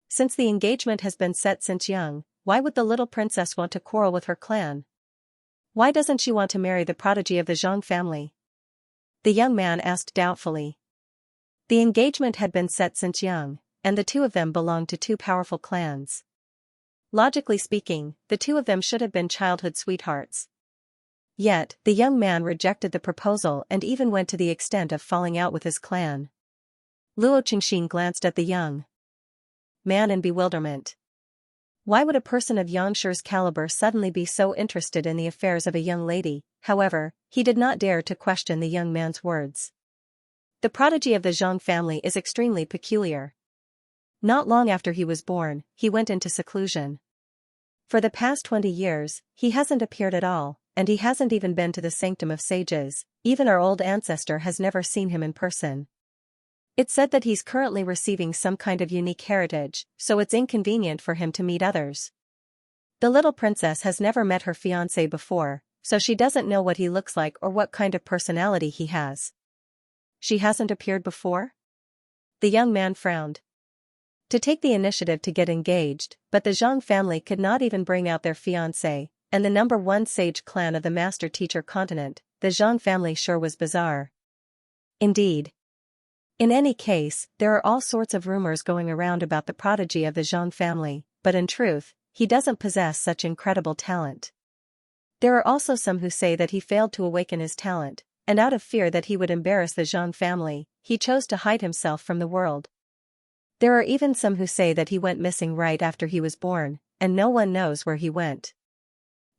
Since the engagement has been set since young, why would the little princess want to quarrel with her clan? Why doesn't she want to marry the prodigy of the Zhang family? The young man asked doubtfully. The engagement had been set since young, and the two of them belonged to two powerful clans. Logically speaking, the two of them should have been childhood sweethearts. Yet, the young man rejected the proposal and even went to the extent of falling out with his clan. Luo Qingxin glanced at the young man in bewilderment. Why would a person of Xianxia's caliber suddenly be so interested in the affairs of a young lady? However, he did not dare to question the young man's words. The prodigy of the Zhang family is extremely peculiar. Not long after he was born, he went into seclusion. For the past 20 years, he hasn't appeared at all, and he hasn't even been to the sanctum of sages. Even our old ancestor has never seen him in person. It's said that he's currently receiving some kind of unique heritage, so it's inconvenient for him to meet others. The little princess has never met her fiancé before, so she doesn't know what he looks like or what kind of personality he has. She hasn't appeared before? The young man frowned. To take the initiative to get engaged, but the Zhang family could not even bring out their fiancé, and the number one sage clan of the master teacher continent, the Zhang family sure was bizarre. Indeed. In any case, there are all sorts of rumors going around about the prodigy of the Zhang family, but in truth, he doesn't possess such incredible talent. There are also some who say that he failed to awaken his talent, and out of fear that he would embarrass the Zhang family, he chose to hide himself from the world. There are even some who say that he went missing right after he was born, and no one knows where he went.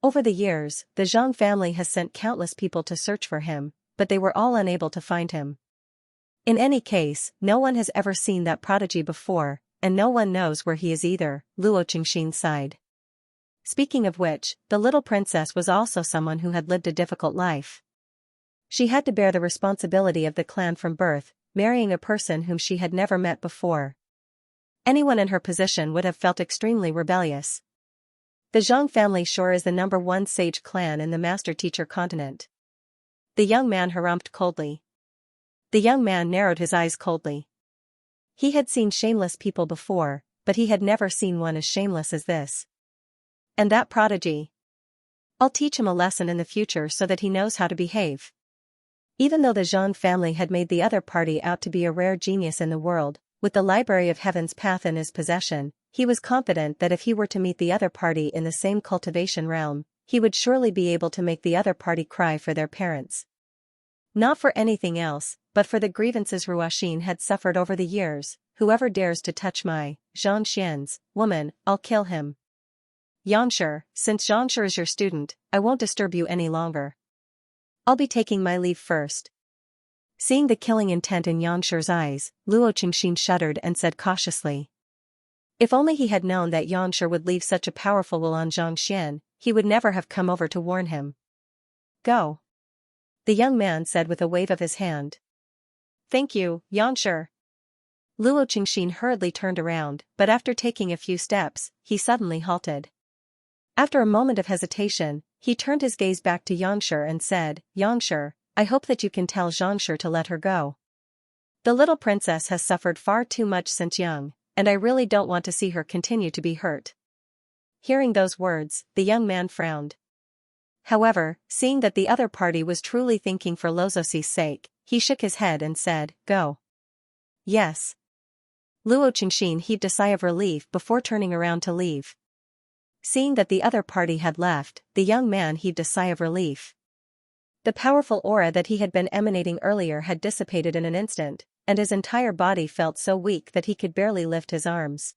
Over the years, the Zhang family has sent countless people to search for him, but they were all unable to find him. In any case, no one has ever seen that prodigy before, and no one knows where he is either, Luo Qingxin sighed. Speaking of which, the little princess was also someone who had lived a difficult life. She had to bear the responsibility of the clan from birth, marrying a person whom she had never met before. Anyone in her position would have felt extremely rebellious. The Zhang family sure is the number one sage clan in the master teacher continent. The young man harumphed coldly. The young man narrowed his eyes coldly. He had seen shameless people before, but he had never seen one as shameless as this. And that prodigy. I'll teach him a lesson in the future so that he knows how to behave. Even though the Zhang family had made the other party out to be a rare genius in the world, with the Library of Heaven's Path in his possession, he was confident that if he were to meet the other party in the same cultivation realm, he would surely be able to make the other party cry for their parents. Not for anything else, but for the grievances Ruoxin had suffered over the years. Whoever dares to touch my Xianxia's woman, I'll kill him. Xianxia, since Xianxia is your student, I won't disturb you any longer. I'll be taking my leave first. Seeing the killing intent in Xianxia's eyes, Luoqingxin shuddered and said cautiously. If only he had known that Xianxia would leave such a powerful will on Xianxian, he would never have come over to warn him. Go. The young man said with a wave of his hand. Thank you, Xianxia. Luoqingxin hurriedly turned around, but after taking a few steps, he suddenly halted. After a moment of hesitation, he turned his gaze back to Xianxia and said, Xianxia, I hope that you can tell Xianxia to let her go. The little princess has suffered far too much since young, and I really don't want to see her continue to be hurt. Hearing those words, the young man frowned. However, seeing that the other party was truly thinking for Luoxing's sake, he shook his head and said, Go. Yes. Luoqingxin heaved a sigh of relief before turning around to leave. Seeing that the other party had left, the young man heaved a sigh of relief. The powerful aura that he had been emanating earlier had dissipated in an instant, and his entire body felt so weak that he could barely lift his arms.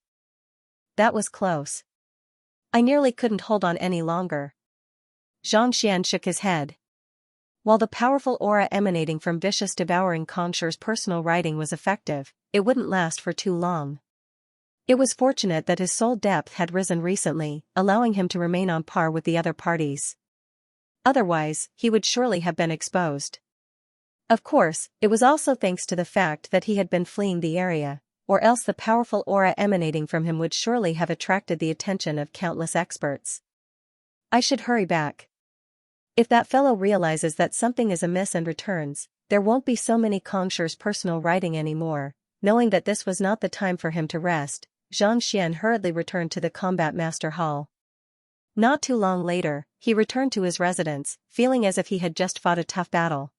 That was close. I nearly couldn't hold on any longer. Xianxian shook his head. While the powerful aura emanating from vicious devouring Xianxia's personal writing was effective, it wouldn't last for too long. It was fortunate that his soul depth had risen recently, allowing him to remain on par with the other parties. Otherwise, he would surely have been exposed. Of course, it was also thanks to the fact that he had been fleeing the area, or else the powerful aura emanating from him would surely have attracted the attention of countless experts. I should hurry back. If that fellow realizes that something is amiss and returns, there won't be so many Xianxia's personal writing anymore. Knowing that this was not the time for him to rest, Xianxian hurriedly returned to the combat master hall. Not too long later, he returned to his residence, feeling as if he had just fought a tough battle.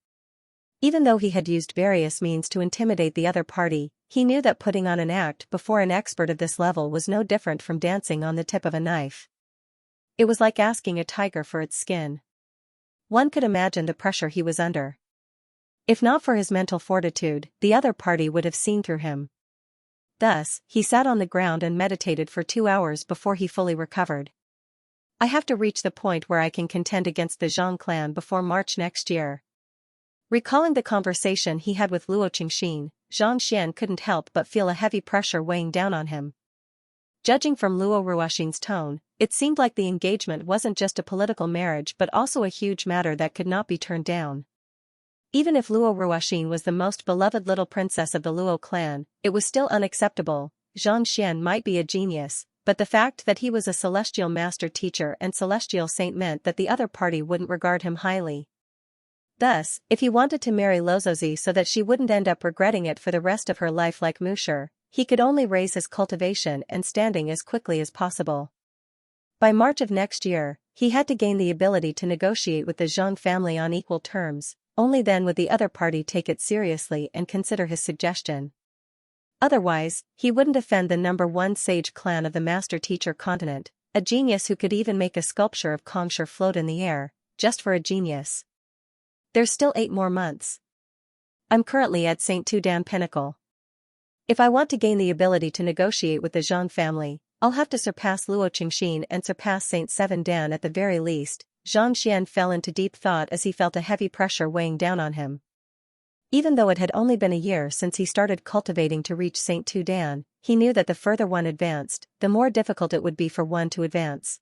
Even though he had used various means to intimidate the other party, he knew that putting on an act before an expert of this level was no different from dancing on the tip of a knife. It was like asking a tiger for its skin. One could imagine the pressure he was under. If not for his mental fortitude, the other party would have seen through him. Thus, he sat on the ground and meditated for 2 hours before he fully recovered. I have to reach the point where I can contend against the Zhang clan before March next year. Recalling the conversation he had with Luoqingxin, Xianxian couldn't help but feel a heavy pressure weighing down on him. Judging from Luo Ruoxin's tone, it seemed like the engagement wasn't just a political marriage but also a huge matter that could not be turned down. Even if Luo Ruoxin was the most beloved little princess of the Luo clan, it was still unacceptable. Xianxian might be a genius, but the fact that he was a celestial master teacher and celestial saint meant that the other party wouldn't regard him highly. Thus, if he wanted to marry Luoxi so that she wouldn't end up regretting it for the rest of her life like Musher, he could only raise his cultivation and standing as quickly as possible. By March of next year, he had to gain the ability to negotiate with the Zhang family on equal terms. Only then would the other party take it seriously and consider his suggestion. Otherwise, he wouldn't offend the #1 sage clan of the master teacher continent, a genius who could even make a sculpture of Xianxia float in the air, just for a genius. There's still 8 more months. I'm currently at St. Tudan Pinnacle. If I want to gain the ability to negotiate with the Zhang family, I'll have to surpass Luoqingxin and surpass St. Seven Dan at the very least. Xianxian fell into deep thought as he felt a heavy pressure weighing down on him. Even though it had only been a year since he started cultivating to reach St. Tudan, he knew that the further one advanced, the more difficult it would be for one to advance.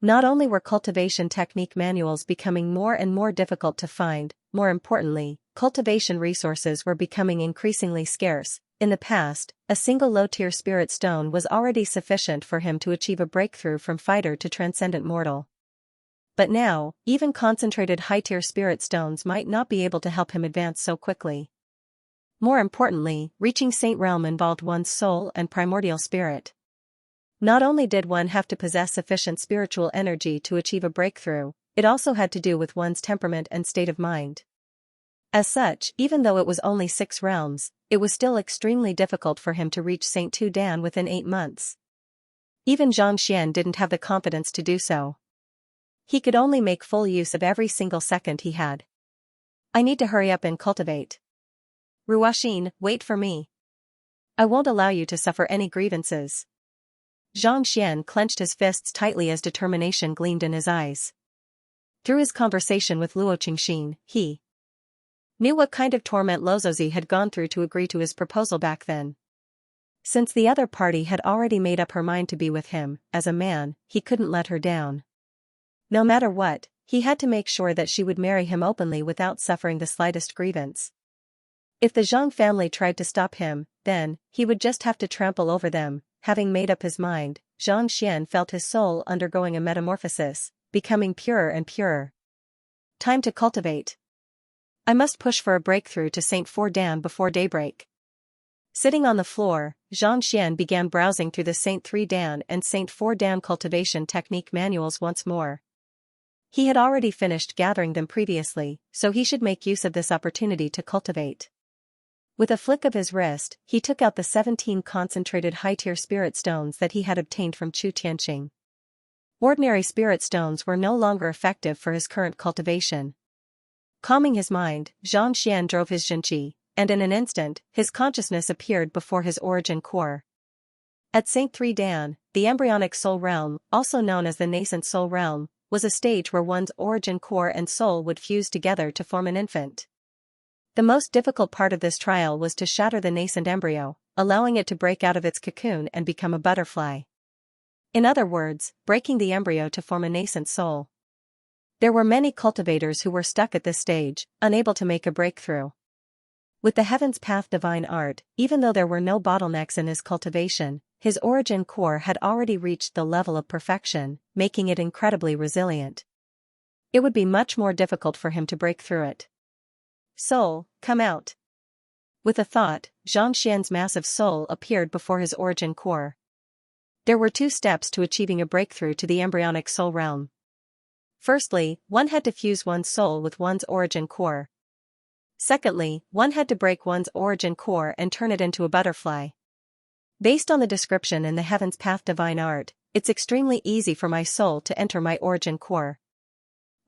Not only were cultivation technique manuals becoming more and more difficult to find, more importantly, cultivation resources were becoming increasingly scarce. In the past, a single low-tier spirit stone was already sufficient for him to achieve a breakthrough from fighter to transcendent mortal. But now, even concentrated high-tier spirit stones might not be able to help him advance so quickly. More importantly, reaching Saint Realm involved one's soul and primordial spirit. Not only did one have to possess sufficient spiritual energy to achieve a breakthrough, it also had to do with one's temperament and state of mind. As such, even though it was only 6 realms, it was still extremely difficult for him to reach St. Tudan within 8 months. Even Xianxian didn't have the confidence to do so. He could only make full use of every single second he had. I need to hurry up and cultivate. Ruoxin, wait for me. I won't allow you to suffer any grievances. Xianxia clenched his fists tightly as determination gleamed in his eyes. Through his conversation with Luo Qingxin, he knew what kind of torment Luozi had gone through to agree to his proposal back then. Since the other party had already made up her mind to be with him, as a man, he couldn't let her down. No matter what, he had to make sure that she would marry him openly without suffering the slightest grievance. If the Zhang family tried to stop him, then, he would just have to trample over them. Having made up his mind, Xianxia felt his soul undergoing a metamorphosis, becoming purer and purer. Time to cultivate. I must push for a breakthrough to Saint Fordan before daybreak. Sitting on the floor, Xianxia began browsing through the Saint 3 Dan and Saint 4 Dan cultivation technique manuals once more. He had already finished gathering them previously, so he should make use of this opportunity to cultivate. With a flick of his wrist, he took out the 17 concentrated high-tier spirit stones that he had obtained from Chu Tianqing. Ordinary spirit stones were no longer effective for his current cultivation. Calming his mind, Xianxia drove his Xinqi, and in an instant, his consciousness appeared before his origin core. At Saint 3 Dan, the embryonic soul realm, also known as the nascent soul realm, was a stage where one's origin core and soul would fuse together to form an infant. The most difficult part of this trial was to shatter the nascent embryo, allowing it to break out of its cocoon and become a butterfly. In other words, breaking the embryo to form a nascent soul. There were many cultivators who were stuck at this stage, unable to make a breakthrough. With the Heaven's Path divine art, even though there were no bottlenecks in his cultivation, his origin core had already reached the level of perfection, making it incredibly resilient. It would be much more difficult for him to break through it. Soul, come out. With a thought, Xianxia's massive soul appeared before his origin core. There were 2 steps to achieving a breakthrough to the embryonic soul realm. Firstly, one had to fuse one's soul with one's origin core. Secondly, one had to break one's origin core and turn it into a butterfly. Based on the description in the Heaven's Path divine art, it's extremely easy for my soul to enter my origin core.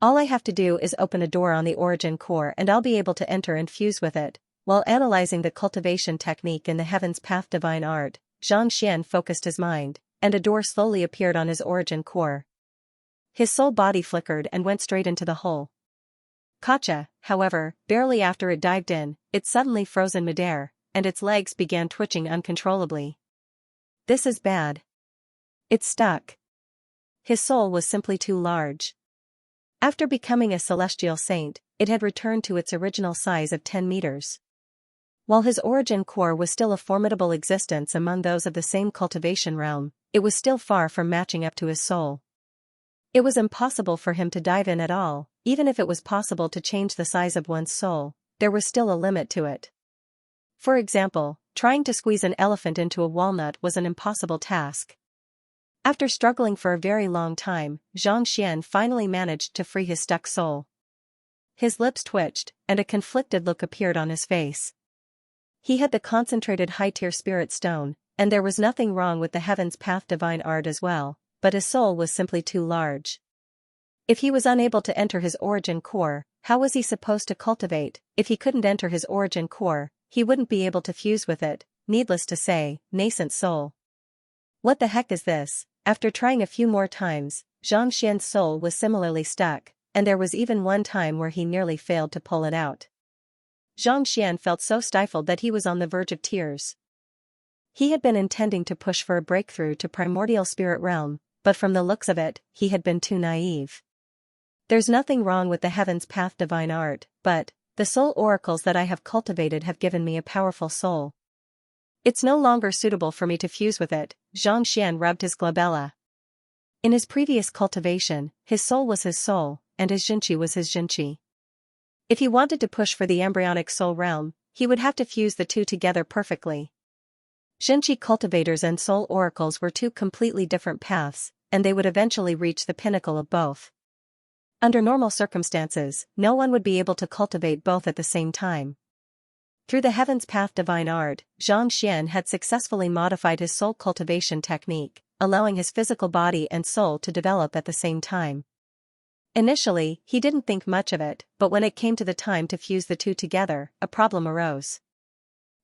All I have to do is open a door on the origin core and I'll be able to enter and fuse with it. While analyzing the cultivation technique in the Heaven's Path divine art, Xianxia focused his mind, and a door slowly appeared on his origin core. His soul body flickered and went straight into the hole. Kacha, however, barely after it dived in, it suddenly froze in midair, and its legs began twitching uncontrollably. This is bad. It's stuck. His soul was simply too large. After becoming a celestial saint, it had returned to its original size of 10 meters. While his origin core was still a formidable existence among those of the same cultivation realm, it was still far from matching up to his soul. It was impossible for him to dive in at all. Even if it was possible to change the size of one's soul, there was still a limit to it. For example, trying to squeeze an elephant into a walnut was an impossible task. After struggling for a very long time, Xianxia finally managed to free his stuck soul. His lips twitched, and a conflicted look appeared on his face. He had the concentrated high-tier spirit stone, and there was nothing wrong with the Heaven's Path divine art as well, but his soul was simply too large. If he was unable to enter his origin core, how was he supposed to cultivate? If he couldn't enter his origin core, he wouldn't be able to fuse with it. Needless to say, nascent soul. What the heck is this? After trying a few more times, Xianxia's soul was similarly stuck, and there was even one time where he nearly failed to pull it out. Xianxia felt so stifled that he was on the verge of tears. He had been intending to push for a breakthrough to primordial spirit realm, but from the looks of it, he had been too naive. There's nothing wrong with the Heaven's Path divine art, but the soul oracles that I have cultivated have given me a powerful soul. It's no longer suitable for me to fuse with it. Xianxia rubbed his glabella. In his previous cultivation, his soul was his soul, and his Xinqi was his Xinqi. If he wanted to push for the embryonic soul realm, he would have to fuse the two together perfectly. Xinqi cultivators and soul oracles were 2 completely different paths, and they would eventually reach the pinnacle of both. Under normal circumstances, no one would be able to cultivate both at the same time. Through the Heaven's Path divine art, Xianxia had successfully modified his soul cultivation technique, allowing his physical body and soul to develop at the same time. Initially, he didn't think much of it, but when it came to the time to fuse the two together, a problem arose.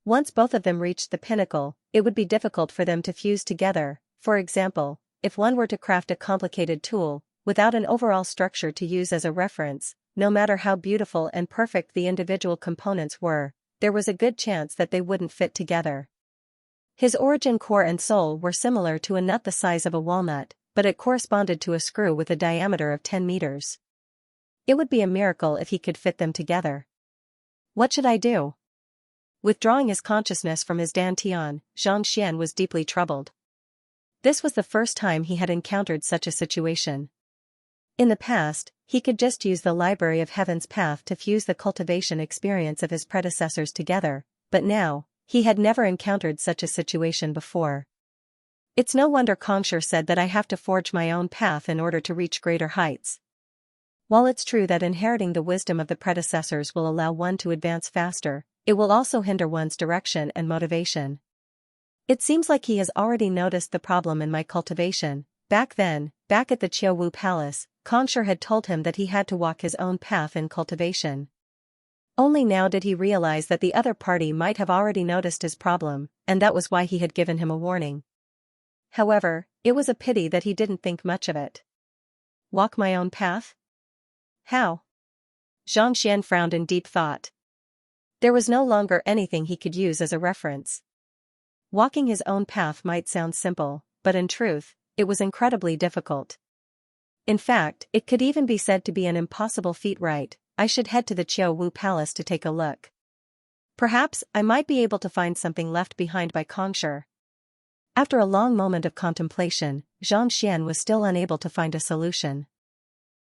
Once both of them reached the pinnacle, it would be difficult for them to fuse together. For example, if one were to craft a complicated tool, without an overall structure to use as a reference, no matter how beautiful and perfect the individual components were, there was a good chance that they wouldn't fit together. His origin core and soul were similar to a nut the size of a walnut, but it corresponded to a screw with a diameter of 10 meters. It would be a miracle if he could fit them together. What should I do? Withdrawing his consciousness from his dantian, Xianxia was deeply troubled. This was the first time he had encountered such a situation. In the past, he could just use the Library of Heaven's Path to fuse the cultivation experience of his predecessors together, but now, he had never encountered such a situation before. It's no wonder Xianxia said that I have to forge my own path in order to reach greater heights. While it's true that inheriting the wisdom of the predecessors will allow one to advance faster, it will also hinder one's direction and motivation. It seems like he has already noticed the problem in my cultivation. Back then, back at the Qiuwu Palace, Xianxia had told him that he had to walk his own path in cultivation. Only now did he realize that the other party might have already noticed his problem, and that was why he had given him a warning. However, it was a pity that he didn't think much of it. Walk my own path? How? Xianxia frowned in deep thought. There was no longer anything he could use as a reference. Walking his own path might sound simple, but in truth, it was incredibly difficult. In fact, it could even be said to be an impossible feat. Right, I should head to the Qiuwu Palace to take a look. Perhaps I might be able to find something left behind by Xianxia. After a long moment of contemplation, Xianxia was still unable to find a solution.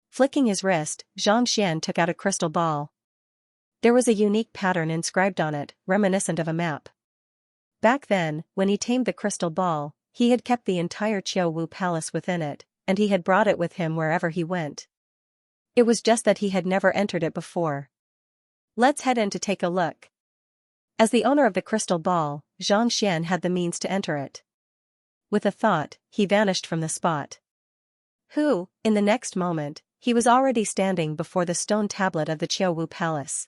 Flicking his wrist, Xianxia took out a crystal ball. There was a unique pattern inscribed on it, reminiscent of a map. Back then, when he tamed the crystal ball, he had kept the entire Qiuwu Palace within it, and he had brought it with him wherever he went. It was just that he had never entered it before. Let's head in to take a look. As the owner of the crystal ball, Xianxia had the means to enter it. With a thought, he vanished from the spot. In the next moment, he was already standing before the stone tablet of the Qiuwu Palace.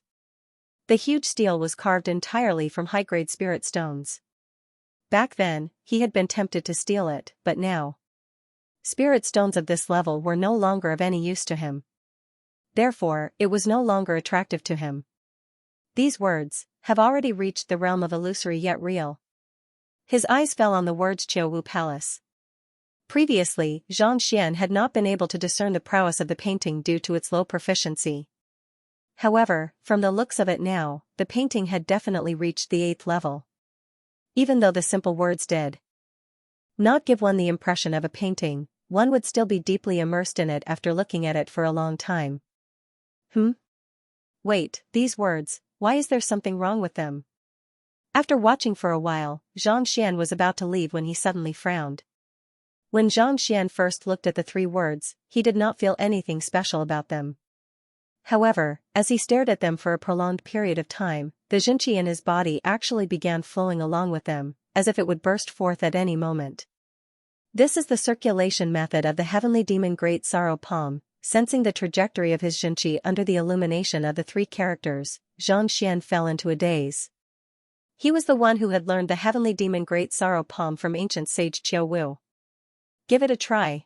The huge stele was carved entirely from high-grade spirit stones. Back then, he had been tempted to steal it, but now, spirit stones of this level were no longer of any use to him. Therefore, it was no longer attractive to him. These words have already reached the realm of illusory yet real. His eyes fell on the words Qiuwu Palace. Previously, Xianxia had not been able to discern the prowess of the painting due to its low proficiency. However, from the looks of it now, the painting had definitely reached the 8th level. Even though the simple words did not give one the impression of a painting, one would still be deeply immersed in it after looking at it for a long time. Wait, these words, why is there something wrong with them? After watching for a while, Xianxia was about to leave when he suddenly frowned. When Xianxia first looked at the 3 words, he did not feel anything special about them. However, as he stared at them for a prolonged period of time, the Xianxia in his body actually began flowing along with them, as if it would burst forth at any moment. This is the circulation method of the heavenly demon Great Sorrow Palm. Sensing the trajectory of his Xianxia under the illumination of the 3 characters, Xianxia fell into a daze. He was the one who had learned the heavenly demon Great Sorrow Palm from ancient sage Qiuwu. Give it a try.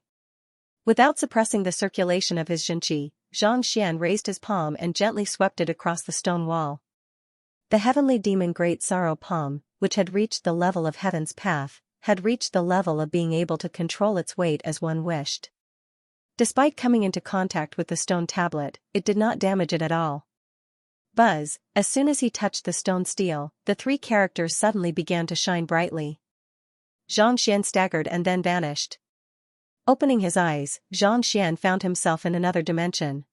Without suppressing the circulation of his Xianxia, Xianxia raised his palm and gently swept it across the stone wall. The heavenly demon Great Sorrow Palm, which had reached the level of Heaven's Path, had reached the level of being able to control its weight as one wished. Despite coming into contact with the stone tablet, it did not damage it at all. Buzz, as soon as he touched the stone stele, the 3 characters suddenly began to shine brightly. Xianxia staggered and then vanished. Opening his eyes, Xianxia found himself in another dimension.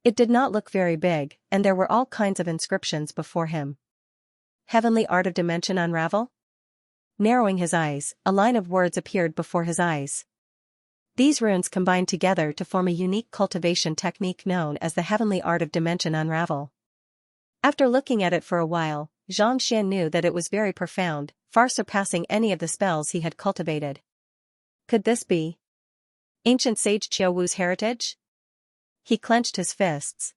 It did not look very big, and there were all kinds of inscriptions before him. Heavenly Art of Dimension Unravel? Narrowing his eyes, a line of words appeared before his eyes. These runes combined together to form a unique cultivation technique known as the Heavenly Art of Dimension Unravel. After looking at it for a while, Xianxia knew that it was very profound, far surpassing any of the spells he had cultivated. Could this be ancient sage Qiuwu's heritage? He clenched his fists.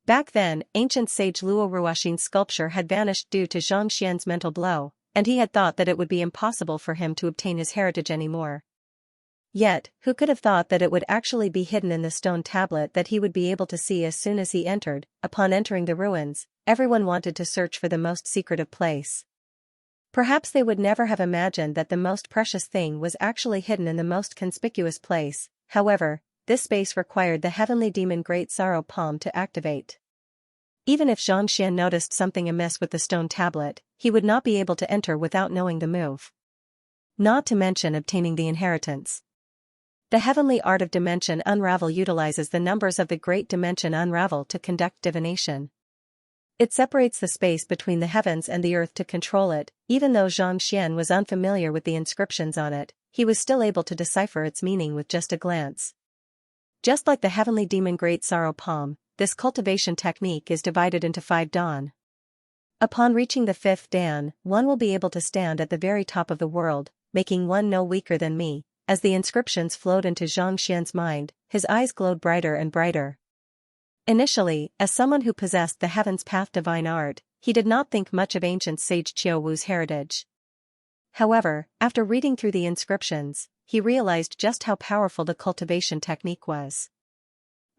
Back then, ancient sage Luo Ruoxin's sculpture had vanished due to Xianxia's mental blow, and he had thought that it would be impossible for him to obtain his heritage anymore. Yet, who could have thought that it would actually be hidden in the stone tablet that he would be able to see as soon as he entered? Upon entering the ruins, everyone wanted to search for the most secretive place. Perhaps they would never have imagined that the most precious thing was actually hidden in the most conspicuous place. However, this space required the heavenly demon Great Sorrow Palm to activate. Even if Xianxia noticed something amiss with the stone tablet, he would not be able to enter without knowing the move. Not to mention obtaining the inheritance. The heavenly art of dimension unravel utilizes the numbers of the great dimension unravel to conduct divination. It separates the space between the heavens and the earth to control it. Even though Xianxia was unfamiliar with the inscriptions on it, he was still able to decipher its meaning with just a glance. Just like the heavenly demon Great Sorrow Palm, this cultivation technique is divided into 5 dan. Upon reaching the 5th dan, one will be able to stand at the very top of the world, making one no weaker than me. As the inscriptions flowed into Xianxia's mind, his eyes glowed brighter and brighter. Initially, as someone who possessed the Heaven's Path divine art, he did not think much of ancient sage Qiu Wu's heritage. However, after reading through the inscriptions, he realized just how powerful the cultivation technique was.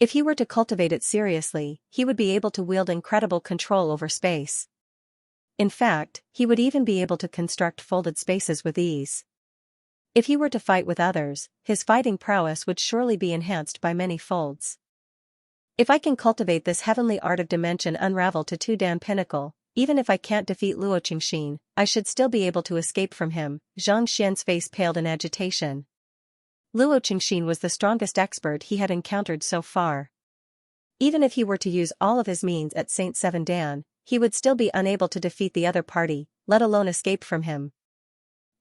If he were to cultivate it seriously, he would be able to wield incredible control over space. In fact, he would even be able to construct folded spaces with ease. If he were to fight with others, his fighting prowess would surely be enhanced by many folds. If I can cultivate this heavenly art of dimension unravel to 2 dan pinnacle, even if I can't defeat Luo Qingxin, I should still be able to escape from him. Xianxia's face paled in agitation. Luo Qingxin was the strongest expert he had encountered so far. Even if he were to use all of his means at Saint 7 Dan, he would still be unable to defeat the other party, let alone escape from him.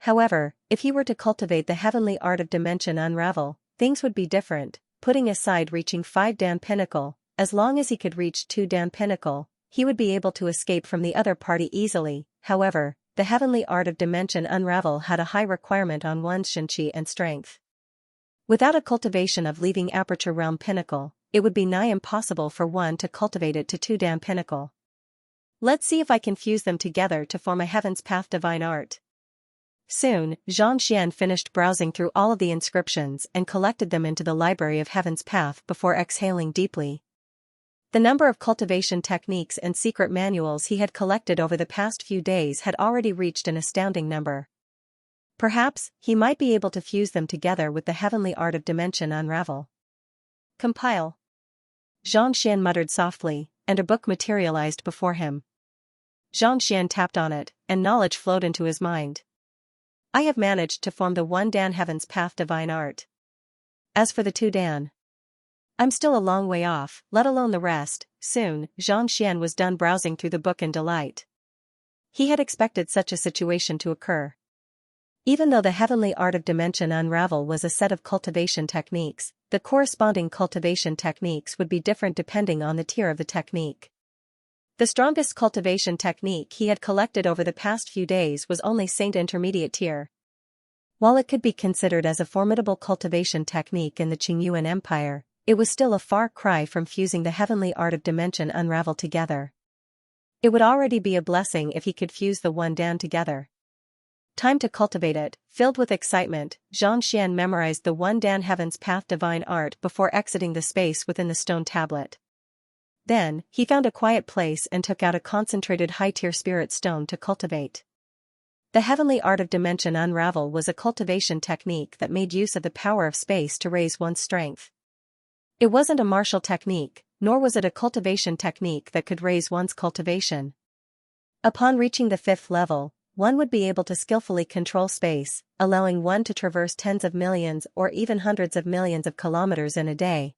However, if he were to cultivate the heavenly art of dimension unravel, things would be different. Putting aside reaching 5 dan pinnacle, as long as he could reach 2 dan pinnacle, he would be able to escape from the other party easily. However, the heavenly art of dimension unravel had a high requirement on one's Xianxia and strength. Without a cultivation of leaving aperture realm pinnacle, it would be nigh impossible for one to cultivate it to 2 dan pinnacle. Let's see if I can fuse them together to form a Heaven's Path divine art. Soon, Xianxia finished browsing through all of the inscriptions and collected them into the library of Heaven's Path before exhaling deeply. The number of cultivation techniques and secret manuals he had collected over the past few days had already reached an astounding number. Perhaps, he might be able to fuse them together with the heavenly art of dimension unravel. Compile. Xianxia muttered softly, and a book materialized before him. Xianxia tapped on it, and knowledge flowed into his mind. I have managed to form the 1 dan Heaven's Path divine art. As for the 2 dan, I'm still a long way off, let alone the rest. Soon, Xianxia was done browsing through the book in delight. He had expected such a situation to occur. Even though the heavenly art of dimension unravel was a set of cultivation techniques, the corresponding cultivation techniques would be different depending on the tier of the technique. The strongest cultivation technique he had collected over the past few days was only Saint Intermediate tier. While it could be considered as a formidable cultivation technique in the Qingyuan Empire, it was still a far cry from fusing the heavenly art of dimension unravel together. It would already be a blessing if he could fuse the 1 dan together. Time to cultivate it. Filled with excitement, Xianxia memorized the 1 dan Heaven's Path divine art before exiting the space within the stone tablet. Then, he found a quiet place and took out a concentrated high-tier spirit stone to cultivate. The heavenly art of dimension unravel was a cultivation technique that made use of the power of space to raise one's strength. It wasn't a martial technique, nor was it a cultivation technique that could raise one's cultivation. Upon reaching the 5th level, one would be able to skillfully control space, allowing one to traverse tens of millions or even hundreds of millions of kilometers in a day.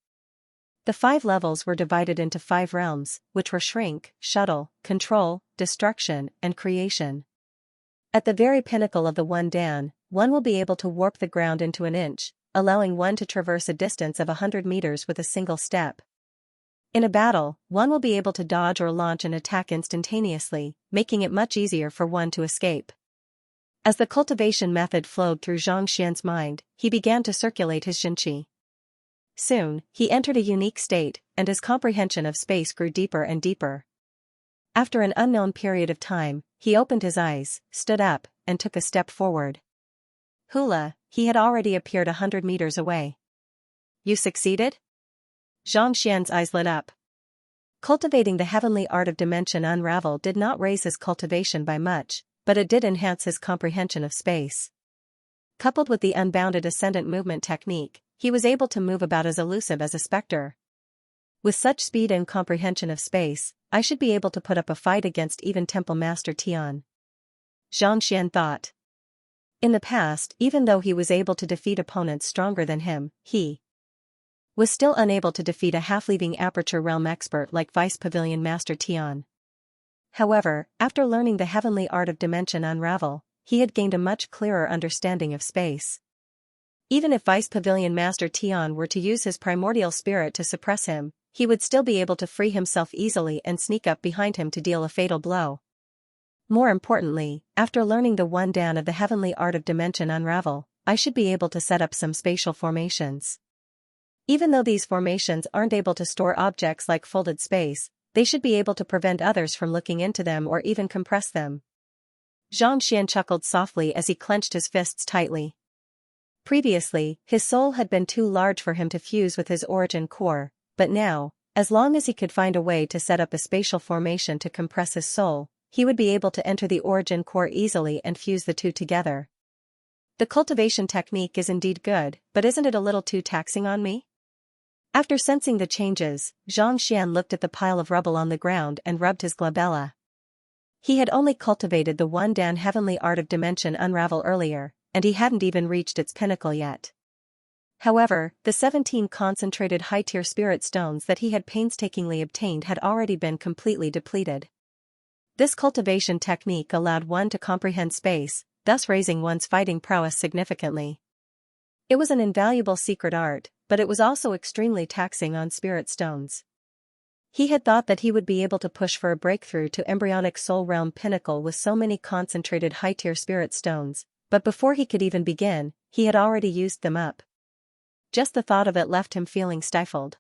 The 5 levels were divided into 5 realms, which were shrink, shuttle, control, destruction, and creation. At the very pinnacle of the 1 dan, one will be able to warp the ground into an inch, allowing one to traverse a distance of 100 meters with a single step. In a battle, one will be able to dodge or launch an attack instantaneously, making it much easier for one to escape. As the cultivation method flowed through Xianxia's mind, he began to circulate his Xianxia. Soon, he entered a unique state, and his comprehension of space grew deeper and deeper. After an unknown period of time, he opened his eyes, stood up, and took a step forward. Hula, he had already appeared 100 meters away. You succeeded? Xianxia's eyes lit up. Cultivating the heavenly art of dimension unravel did not raise his cultivation by much, but it did enhance his comprehension of space. Coupled with the unbounded ascendant movement technique, he was able to move about as elusive as a specter. With such speed and comprehension of space, I should be able to put up a fight against even Temple Master Tian. Xianxian thought. In the past, even though he was able to defeat opponents stronger than him, he was still unable to defeat a half-leaving Aperture Realm expert like Vice Pavilion Master Tian. However, after learning the heavenly art of dimension unravel, he had gained a much clearer understanding of space. Even if Vice Pavilion Master Tian were to use his primordial spirit to suppress him, he would still be able to free himself easily and sneak up behind him to deal a fatal blow. More importantly, after learning the one down of the heavenly art of dimension unravel, I should be able to set up some spatial formations. Even though these formations aren't able to store objects like folded space, they should be able to prevent others from looking into them or even compress them. Xianxian chuckled softly as he clenched his fists tightly. Previously, his soul had been too large for him to fuse with his origin core, but now, as long as he could find a way to set up a spatial formation to compress his soul, he would be able to enter the origin core easily and fuse the two together. The cultivation technique is indeed good, but isn't it a little too taxing on me? After sensing the changes, Xianxian looked at the pile of rubble on the ground and rubbed his glabella. He had only cultivated the one-down heavenly art of dimension unravel earlier, and he hadn't even reached its pinnacle yet. However, the 17 concentrated high-tier spirit stones that he had painstakingly obtained had already been completely depleted. This cultivation technique allowed one to comprehend space, thus raising one's fighting prowess significantly. It was an invaluable secret art, but it was also extremely taxing on spirit stones. He had thought that he would be able to push for a breakthrough to embryonic soul realm pinnacle with so many concentrated high-tier spirit stones, but before he could even begin, he had already used them up. Just the thought of it left him feeling stifled.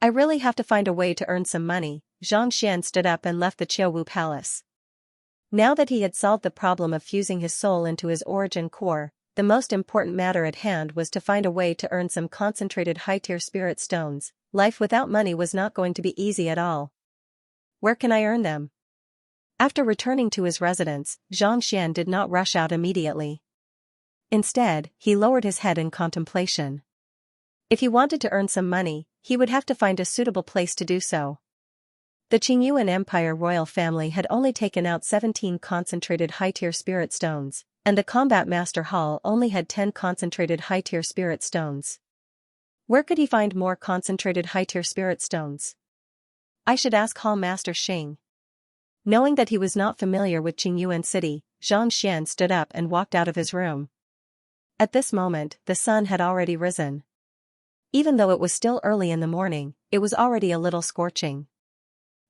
I really have to find a way to earn some money. Xianxian stood up and left the Qiuwu Palace. Now that he had solved the problem of fusing his soul into his origin core, the most important matter at hand was to find a way to earn some concentrated high-tier spirit stones. Life without money was not going to be easy at all. Where can I earn them? After returning to his residence, Xianxian did not rush out immediately. Instead, he lowered his head in contemplation. If he wanted to earn some money, he would have to find a suitable place to do so. The Qingyuan Empire royal family had only taken out 17 concentrated high-tier spirit stones, and the Combat Master Hall only had 10 concentrated high-tier spirit stones. Where could he find more concentrated high-tier spirit stones? I should ask Hall Master Xing. Knowing that he was not familiar with Qingyuan City, Xianxian stood up and walked out of his room. At this moment, the sun had already risen. Even though it was still early in the morning, it was already a little scorching.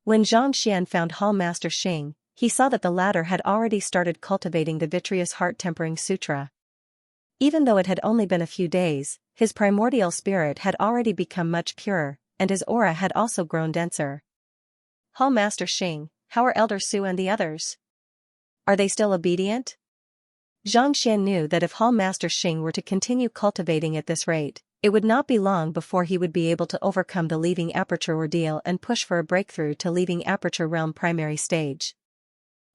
When Xianxian found Hall Master Xing, he saw that the latter had already started cultivating the Vitreous Heart Tempering Sutra. Even though it had only been a few days, his primordial spirit had already become much purer, and his aura had also grown denser. Hall Master Xing, how are Elder Su and the others? Are they still obedient? Xianxian knew that if Hall Master Xing were to continue cultivating at this rate, it would not be long before he would be able to overcome the Leaving Aperture ordeal and push for a breakthrough to Leaving Aperture Realm primary stage.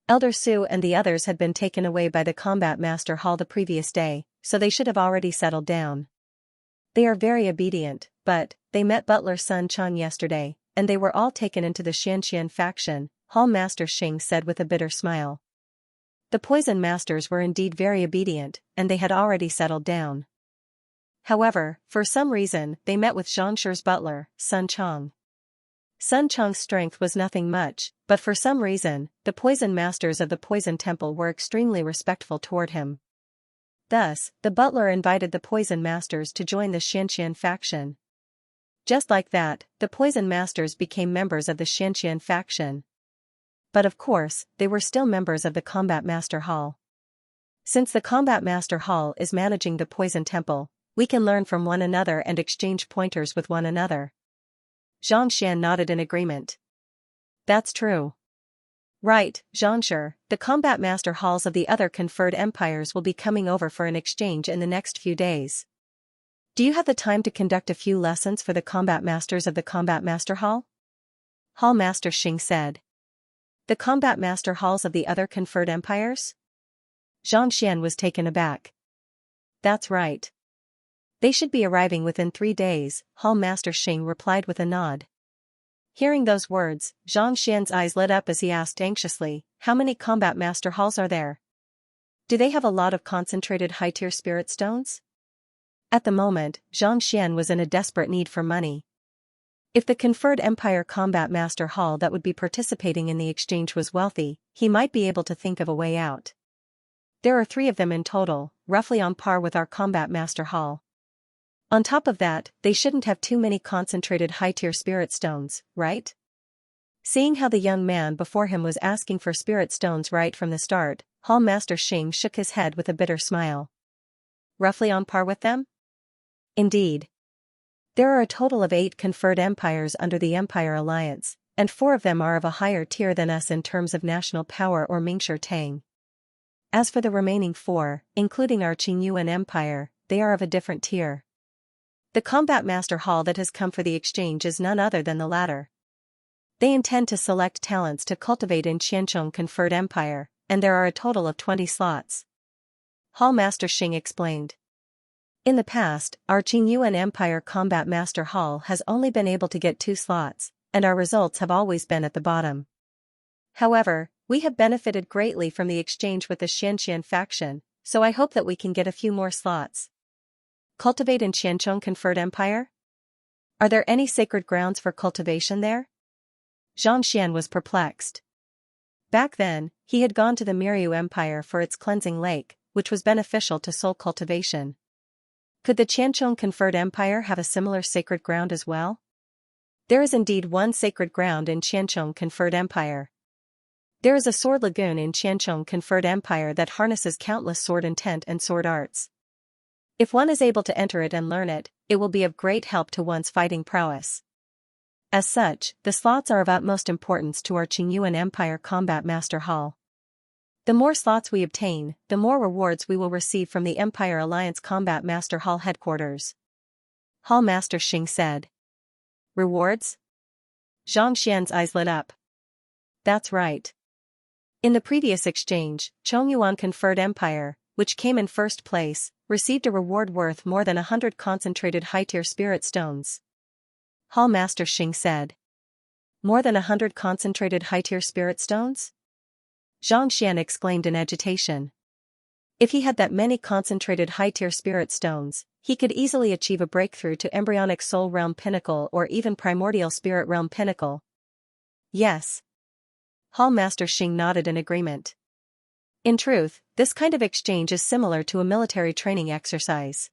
Elder Su and the others had been taken away by the Combat Master Hall the previous day, so they should have already settled down. They are very obedient, but they met Butler Sun Chang yesterday, and they were all taken into the Xianxian faction, Hall Master Xing said with a bitter smile. The Poison Masters were indeed very obedient, and they had already settled down. However, for some reason, they met with Zhangshir's butler, Sun Chang. Sun Chang's strength was nothing much, but for some reason, the Poison Masters of the Poison Temple were extremely respectful toward him. Thus, the butler invited the Poison Masters to join the Xianxian faction. Just like that, the Poison Masters became members of the Xianxian faction. But of course, they were still members of the Combat Master Hall. Since the Combat Master Hall is managing the Poison Temple, We can learn from one another and exchange pointers with one another. Xianxia nodded in agreement. That's true. Right, Xianxia, the combat master halls of the other conferred empires will be coming over for an exchange in the next few days. Do you have the time to conduct a few lessons for the combat masters of the combat master hall? Hall Master Xing said. The combat master halls of the other conferred empires? Xianxian was taken aback. That's right. They should be arriving within 3 days, Hall Master Xing replied with a nod. Hearing those words, Xianxian's eyes lit up as he asked anxiously, how many combat master halls are there? Do they have a lot of concentrated high-tier spirit stones? At the moment, Xianxian was in a desperate need for money. If the conferred Empire Combat Master Hall that would be participating in the exchange was wealthy, he might be able to think of a way out. There are 3 of them in total, roughly on par with our Combat Master Hall. On top of that, they shouldn't have too many concentrated high-tier spirit stones, right? Seeing how the young man before him was asking for spirit stones right from the start, Hall Master Xing shook his head with a bitter smile. Roughly on par with them? Indeed. There are a total of 8 conferred empires under the Empire Alliance, and 4 of them are of a higher tier than us in terms of national power or Mingshi Tang. As for the remaining 4, including our Qingyuan Empire, they are of a different tier. The Combat Master Hall that has come for the exchange is none other than the latter. They intend to select talents to cultivate in Qiancheng Conferred Empire, and there are a total of 20 slots. Hall Master Xing explained. In the past, our Qingyuan Empire Combat Master Hall has only been able to get 2 slots, and our results have always been at the bottom. However, we have benefited greatly from the exchange with the Xianxian faction, so I hope that we can get a few more slots. Cultivate in Qiancheng Conferred Empire? Are there any sacred grounds for cultivation there? Xianxian was perplexed. Back then, he had gone to the Miryu Empire for its cleansing lake, which was beneficial to soul cultivation. Could the Qiancheng Conferred Empire have a similar sacred ground as well? There is indeed one sacred ground in Qiancheng Conferred Empire. There is a sword lagoon in Qiancheng Conferred Empire that harnesses countless sword intent and sword arts. If one is able to enter it and learn it, it will be of great help to one's fighting prowess. As such, the slots are of utmost importance to our Qingyuan Empire Combat Master Hall. The more slots we obtain, the more rewards we will receive from the Empire Alliance Combat Master Hall headquarters. Hall Master Xing said. Rewards? Xianxian's eyes lit up. That's right. In the previous exchange, Chongyuan Conferred Empire, which came in first place, received a reward worth more than 100 concentrated high-tier spirit stones. Hall Master Xing said. More than 100 concentrated high-tier spirit stones? Xianxian exclaimed in agitation. If he had that many concentrated high-tier spirit stones, he could easily achieve a breakthrough to Embryonic Soul Realm Pinnacle or even Primordial Spirit Realm Pinnacle. Yes. Hall Master Xing nodded in agreement. In truth, this kind of exchange is similar to a military training exercise.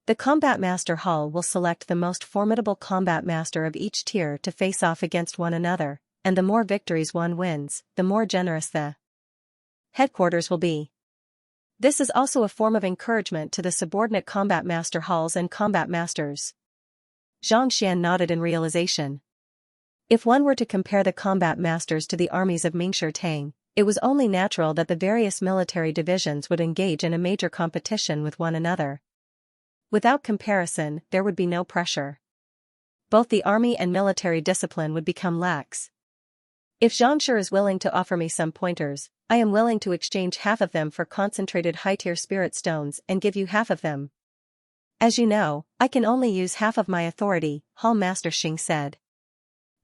The Combat Master Hall will select the most formidable combat master of each tier to face off against one another, and the more victories one wins, the more generous the headquarters will be. This is also a form of encouragement to the subordinate Combat Master Halls and Combat Masters. Xianxian nodded in realization. If one were to compare the Combat Masters to the armies of Mingshi Tang, it was only natural that the various military divisions would engage in a major competition with one another. Without comparison, there would be no pressure. Both the army and military discipline would become lax. If Xianxia is willing to offer me some pointers, I am willing to exchange half of them for concentrated high-tier spirit stones and give you half of them. As you know, I can only use half of my authority, Hall Master Xing said.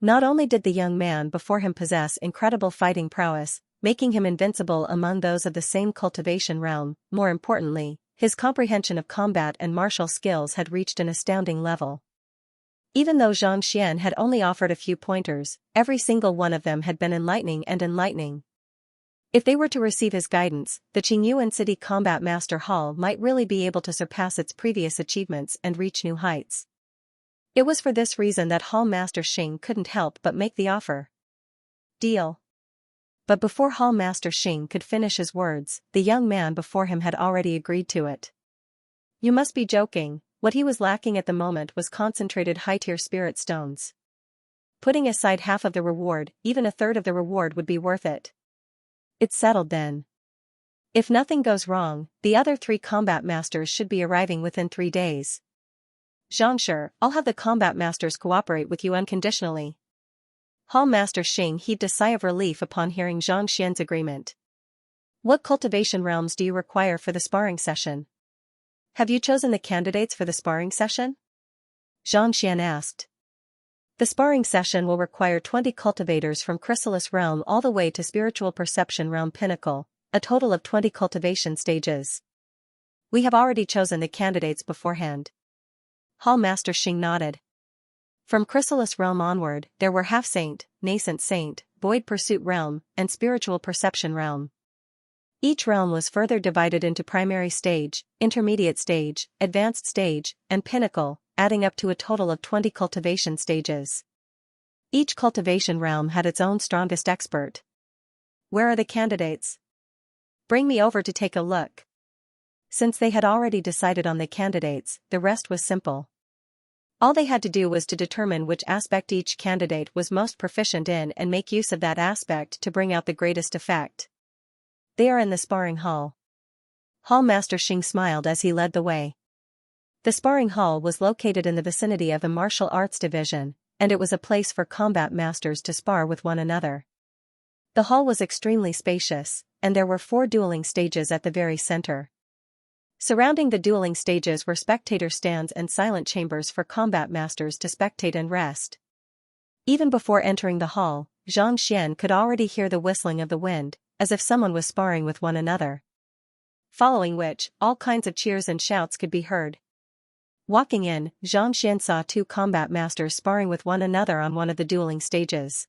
Not only did the young man before him possess incredible fighting prowess, making him invincible among those of the same cultivation realm, more importantly, his comprehension of combat and martial skills had reached an astounding level. Even though Xianxian had only offered a few pointers, every single one of them had been enlightening and enlightening. If they were to receive his guidance, the Qingyuan City Combat Master Hall might really be able to surpass its previous achievements and reach new heights. It was for this reason that Hall Master Xing couldn't help but make the offer. Deal. But before Hall Master Xing could finish his words, the young man before him had already agreed to it. You must be joking. What he was lacking at the moment was concentrated high-tier spirit stones. Putting aside half of the reward, even a third of the reward would be worth it. It's settled then. If nothing goes wrong, the other 3 combat masters should be arriving within 3 days. Xianxia, I'll have the combat masters cooperate with you unconditionally. Hall Master Xing heaved a sigh of relief upon hearing Zhang Xian's agreement. What cultivation realms do you require for the sparring session? Have you chosen the candidates for the sparring session? Zhang Xian asked. The sparring session will require 20 cultivators from Chrysalis Realm all the way to Spiritual Perception Realm Pinnacle, a total of 20 cultivation stages. We have already chosen the candidates beforehand. Hall Master Xing nodded. From Chrysalis Realm onward, there were Half-Saint, Nascent Saint, Void Pursuit Realm, and Spiritual Perception Realm. Each realm was further divided into Primary Stage, Intermediate Stage, Advanced Stage, and Pinnacle, adding up to a total of 20 cultivation stages. Each cultivation realm had its own strongest expert. Where are the candidates? Bring me over to take a look. Since they had already decided on the candidates, the rest was simple. All they had to do was to determine which aspect each candidate was most proficient in and make use of that aspect to bring out the greatest effect. They are in the sparring hall. Hall Master Xing smiled as he led the way. The sparring hall was located in the vicinity of the martial arts division, and it was a place for combat masters to spar with one another. The hall was extremely spacious, and there were 4 dueling stages at the very center. Surrounding the dueling stages were spectator stands and silent chambers for combat masters to spectate and rest. Even before entering the hall, Zhang Xian could already hear the whistling of the wind, as if someone was sparring with one another. Following which, all kinds of cheers and shouts could be heard. Walking in, Zhang Xian saw 2 combat masters sparring with one another on one of the dueling stages.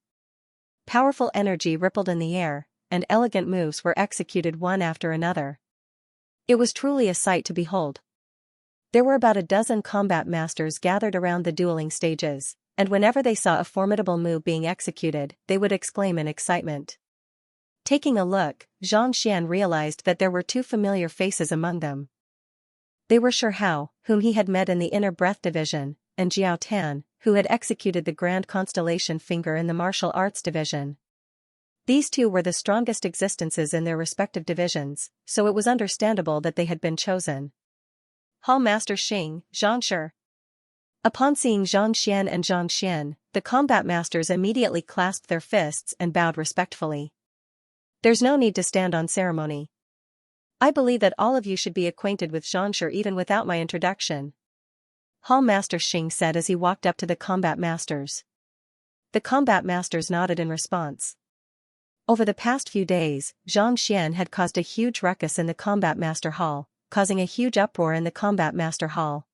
Powerful energy rippled in the air, and elegant moves were executed one after another. It was truly a sight to behold. There were about a dozen combat masters gathered around the dueling stages, and whenever they saw a formidable move being executed, they would exclaim in excitement. Taking a look, Zhang Xian realized that there were 2 familiar faces among them. They were Shi Hao, whom he had met in the Inner Breath Division, and Jiao Tan, who had executed the Grand Constellation Finger in the Martial Arts Division. These 2 were the strongest existences in their respective divisions, so it was understandable that they had been chosen. Hall Master Xing, Xianxia. Upon seeing Zhang Xian and Zhang Xian, the combat masters immediately clasped their fists and bowed respectfully. There's no need to stand on ceremony. I believe that all of you should be acquainted with Xianxia even without my introduction. Hall Master Xing said as he walked up to the combat masters. The combat masters nodded in response. Over the past few days, Zhang Xian had caused a huge ruckus in the Combat Master Hall, causing a huge uproar in the Combat Master Hall.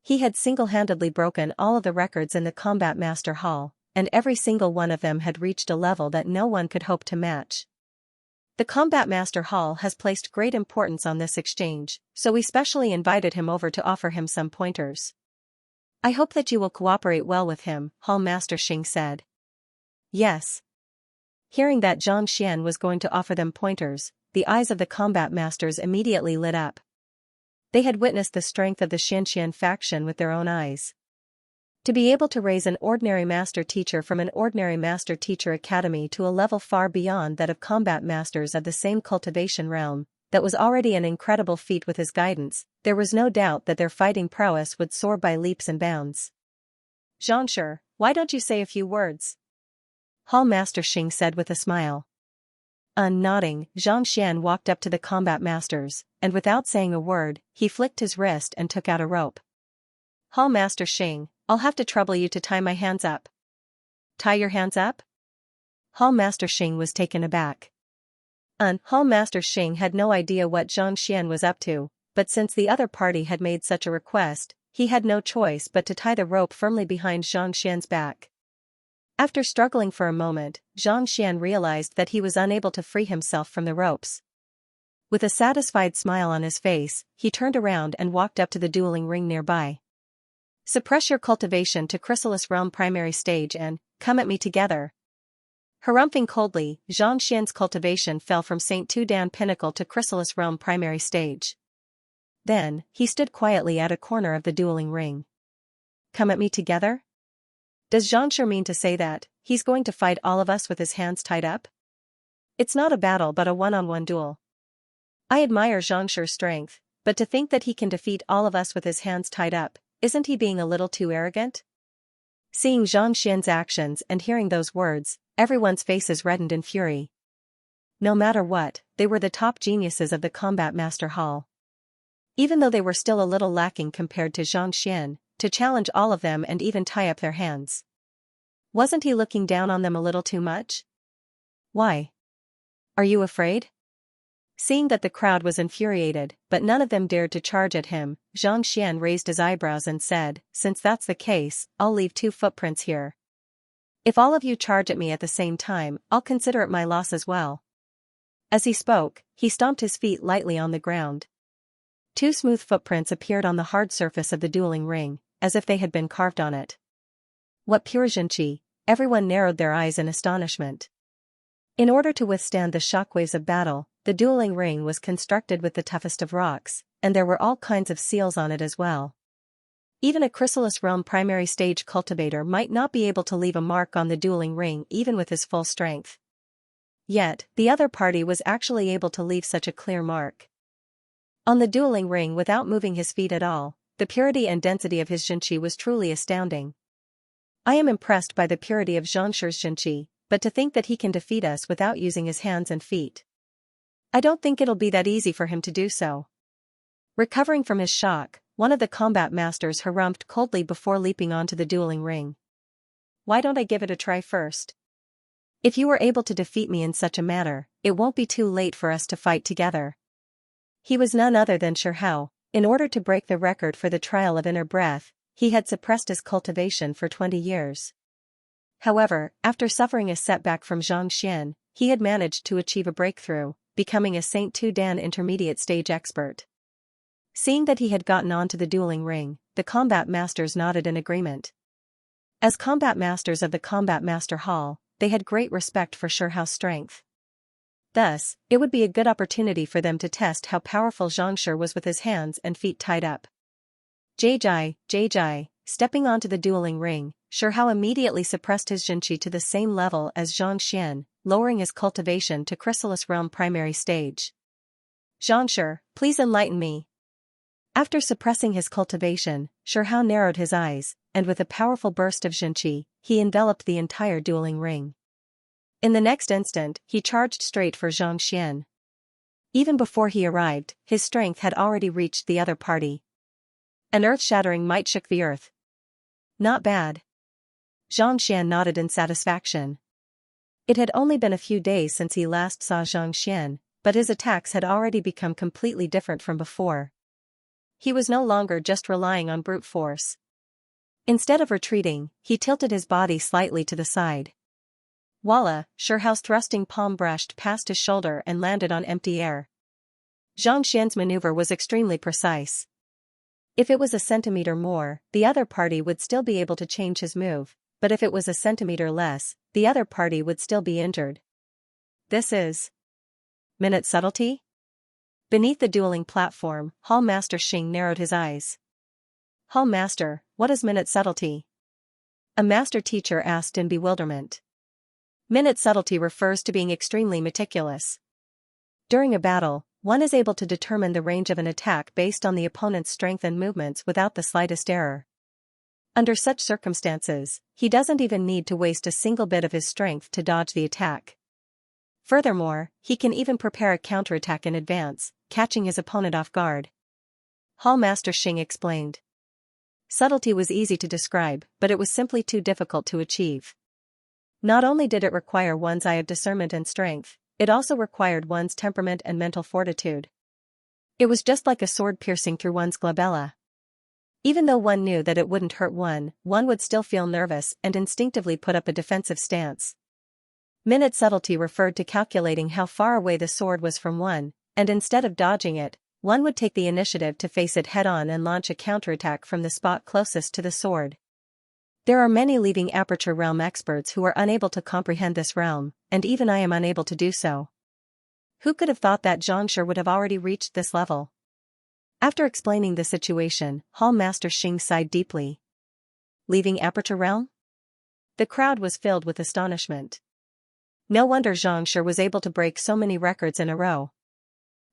He had single-handedly broken all of the records in the Combat Master Hall, and every single one of them had reached a level that no one could hope to match. The Combat Master Hall has placed great importance on this exchange, so we specially invited him over to offer him some pointers. I hope that you will cooperate well with him, Hall Master Xing said. Yes. Hearing that Zhang Xian was going to offer them pointers, the eyes of the combat masters immediately lit up. They had witnessed the strength of the Xianxia faction with their own eyes. To be able to raise an ordinary master teacher from an ordinary master teacher academy to a level far beyond that of combat masters of the same cultivation realm, that was already an incredible feat with his guidance, there was no doubt that their fighting prowess would soar by leaps and bounds. Xianxia, why don't you say a few words? Hall Master Xing said with a smile. Nodding, Zhang Xian walked up to the combat masters, and without saying a word, he flicked his wrist and took out a rope. Hall Master Xing, I'll have to trouble you to tie my hands up. Tie your hands up? Hall Master Xing was taken aback. Hall Master Xing had no idea what Zhang Xian was up to, but since the other party had made such a request, he had no choice but to tie the rope firmly behind Zhang Xian's back. After struggling for a moment, Zhang Xian realized that he was unable to free himself from the ropes. With a satisfied smile on his face, he turned around and walked up to the dueling ring nearby. Suppress your cultivation to Chrysalis Realm Primary Stage and come at me together. Harumphing coldly, Zhang Xian's cultivation fell from St. Tudan Pinnacle to Chrysalis Realm Primary Stage. Then, he stood quietly at a corner of the dueling ring. Come at me together? Does Xianxia mean to say that he's going to fight all of us with his hands tied up? It's not a battle but a one-on-one duel. I admire Xianxia's strength, but to think that he can defeat all of us with his hands tied up, isn't he being a little too arrogant? Seeing Zhang Xian's actions and hearing those words, everyone's faces reddened in fury. No matter what, they were the top geniuses of the Combat Master Hall. Even though they were still a little lacking compared to Zhang Xian, to challenge all of them and even tie up their hands. Wasn't he looking down on them a little too much? Why? Are you afraid? Seeing that the crowd was infuriated, but none of them dared to charge at him, Zhang Xian raised his eyebrows and said, since that's the case, I'll leave 2 footprints here. If all of you charge at me at the same time, I'll consider it my loss as well. As he spoke, he stomped his feet lightly on the ground. 2 smooth footprints appeared on the hard surface of the dueling ring, as if they had been carved on it. What pure Xianxia! Everyone narrowed their eyes in astonishment. In order to withstand the shockwaves of battle, the dueling ring was constructed with the toughest of rocks, and there were all kinds of seals on it as well. Even a Chrysalis Realm primary stage cultivator might not be able to leave a mark on the dueling ring even with his full strength. Yet, the other party was actually able to leave such a clear mark on the dueling ring without moving his feet at all. The purity and density of his Xianxia was truly astounding. I am impressed by the purity of Xianxia's Xianxia, but to think that he can defeat us without using his hands and feet. I don't think it'll be that easy for him to do so. Recovering from his shock, one of the combat masters harumphed coldly before leaping onto the dueling ring. Why don't I give it a try first? If you were able to defeat me in such a manner, it won't be too late for us to fight together. He was none other than Shihao. In order to break the record for the trial of inner breath, he had suppressed his cultivation for 20 years. However, after suffering a setback from Zhang Xian, he had managed to achieve a breakthrough, becoming a Saint Tu Dan intermediate stage expert. Seeing that he had gotten onto the dueling ring, the combat masters nodded in agreement. As combat masters of the Combat Master Hall, they had great respect for Shihao's strength. Thus, it would be a good opportunity for them to test how powerful Xianxia was with his hands and feet tied up. Jai, stepping onto the dueling ring, Shihao immediately suppressed his Xianxia to the same level as Zhang Xian, lowering his cultivation to Chrysalis Realm primary stage. Xianxia, please enlighten me. After suppressing his cultivation, Shihao narrowed his eyes, and with a powerful burst of Xianxia, he enveloped the entire dueling ring. In the next instant, he charged straight for Zhang Xian. Even before he arrived, his strength had already reached the other party. An earth-shattering might shook the earth. Not bad. Zhang Xian nodded in satisfaction. It had only been a few days since he last saw Zhang Xian, but his attacks had already become completely different from before. He was no longer just relying on brute force. Instead of retreating, he tilted his body slightly to the side. Voila, Shihao's thrusting palm brushed past his shoulder and landed on empty air. Zhang Xian's maneuver was extremely precise. If it was a centimeter more, the other party would still be able to change his move, but if it was a centimeter less, the other party would still be injured. This is minute subtlety? Beneath the dueling platform, Hall Master Xing narrowed his eyes. Hall Master, what is minute subtlety? A master teacher asked in bewilderment. Minute subtlety refers to being extremely meticulous. During a battle, one is able to determine the range of an attack based on the opponent's strength and movements without the slightest error. Under such circumstances, he doesn't even need to waste a single bit of his strength to dodge the attack. Furthermore, he can even prepare a counterattack in advance, catching his opponent off guard. Hall Master Xing explained. Subtlety was easy to describe, but it was simply too difficult to achieve. Not only did it require one's eye of discernment and strength, it also required one's temperament and mental fortitude. It was just like a sword piercing through one's glabella. Even though one knew that it wouldn't hurt one would still feel nervous and instinctively put up a defensive stance. Minute subtlety referred to calculating how far away the sword was from one, and instead of dodging it, one would take the initiative to face it head-on and launch a counterattack from the spot closest to the sword. There are many leaving Aperture Realm experts who are unable to comprehend this realm, and even I am unable to do so. Who could have thought that Xianxia would have already reached this level? After explaining the situation, Hall Master Xing sighed deeply. Leaving Aperture Realm? The crowd was filled with astonishment. No wonder Xianxia was able to break so many records in a row.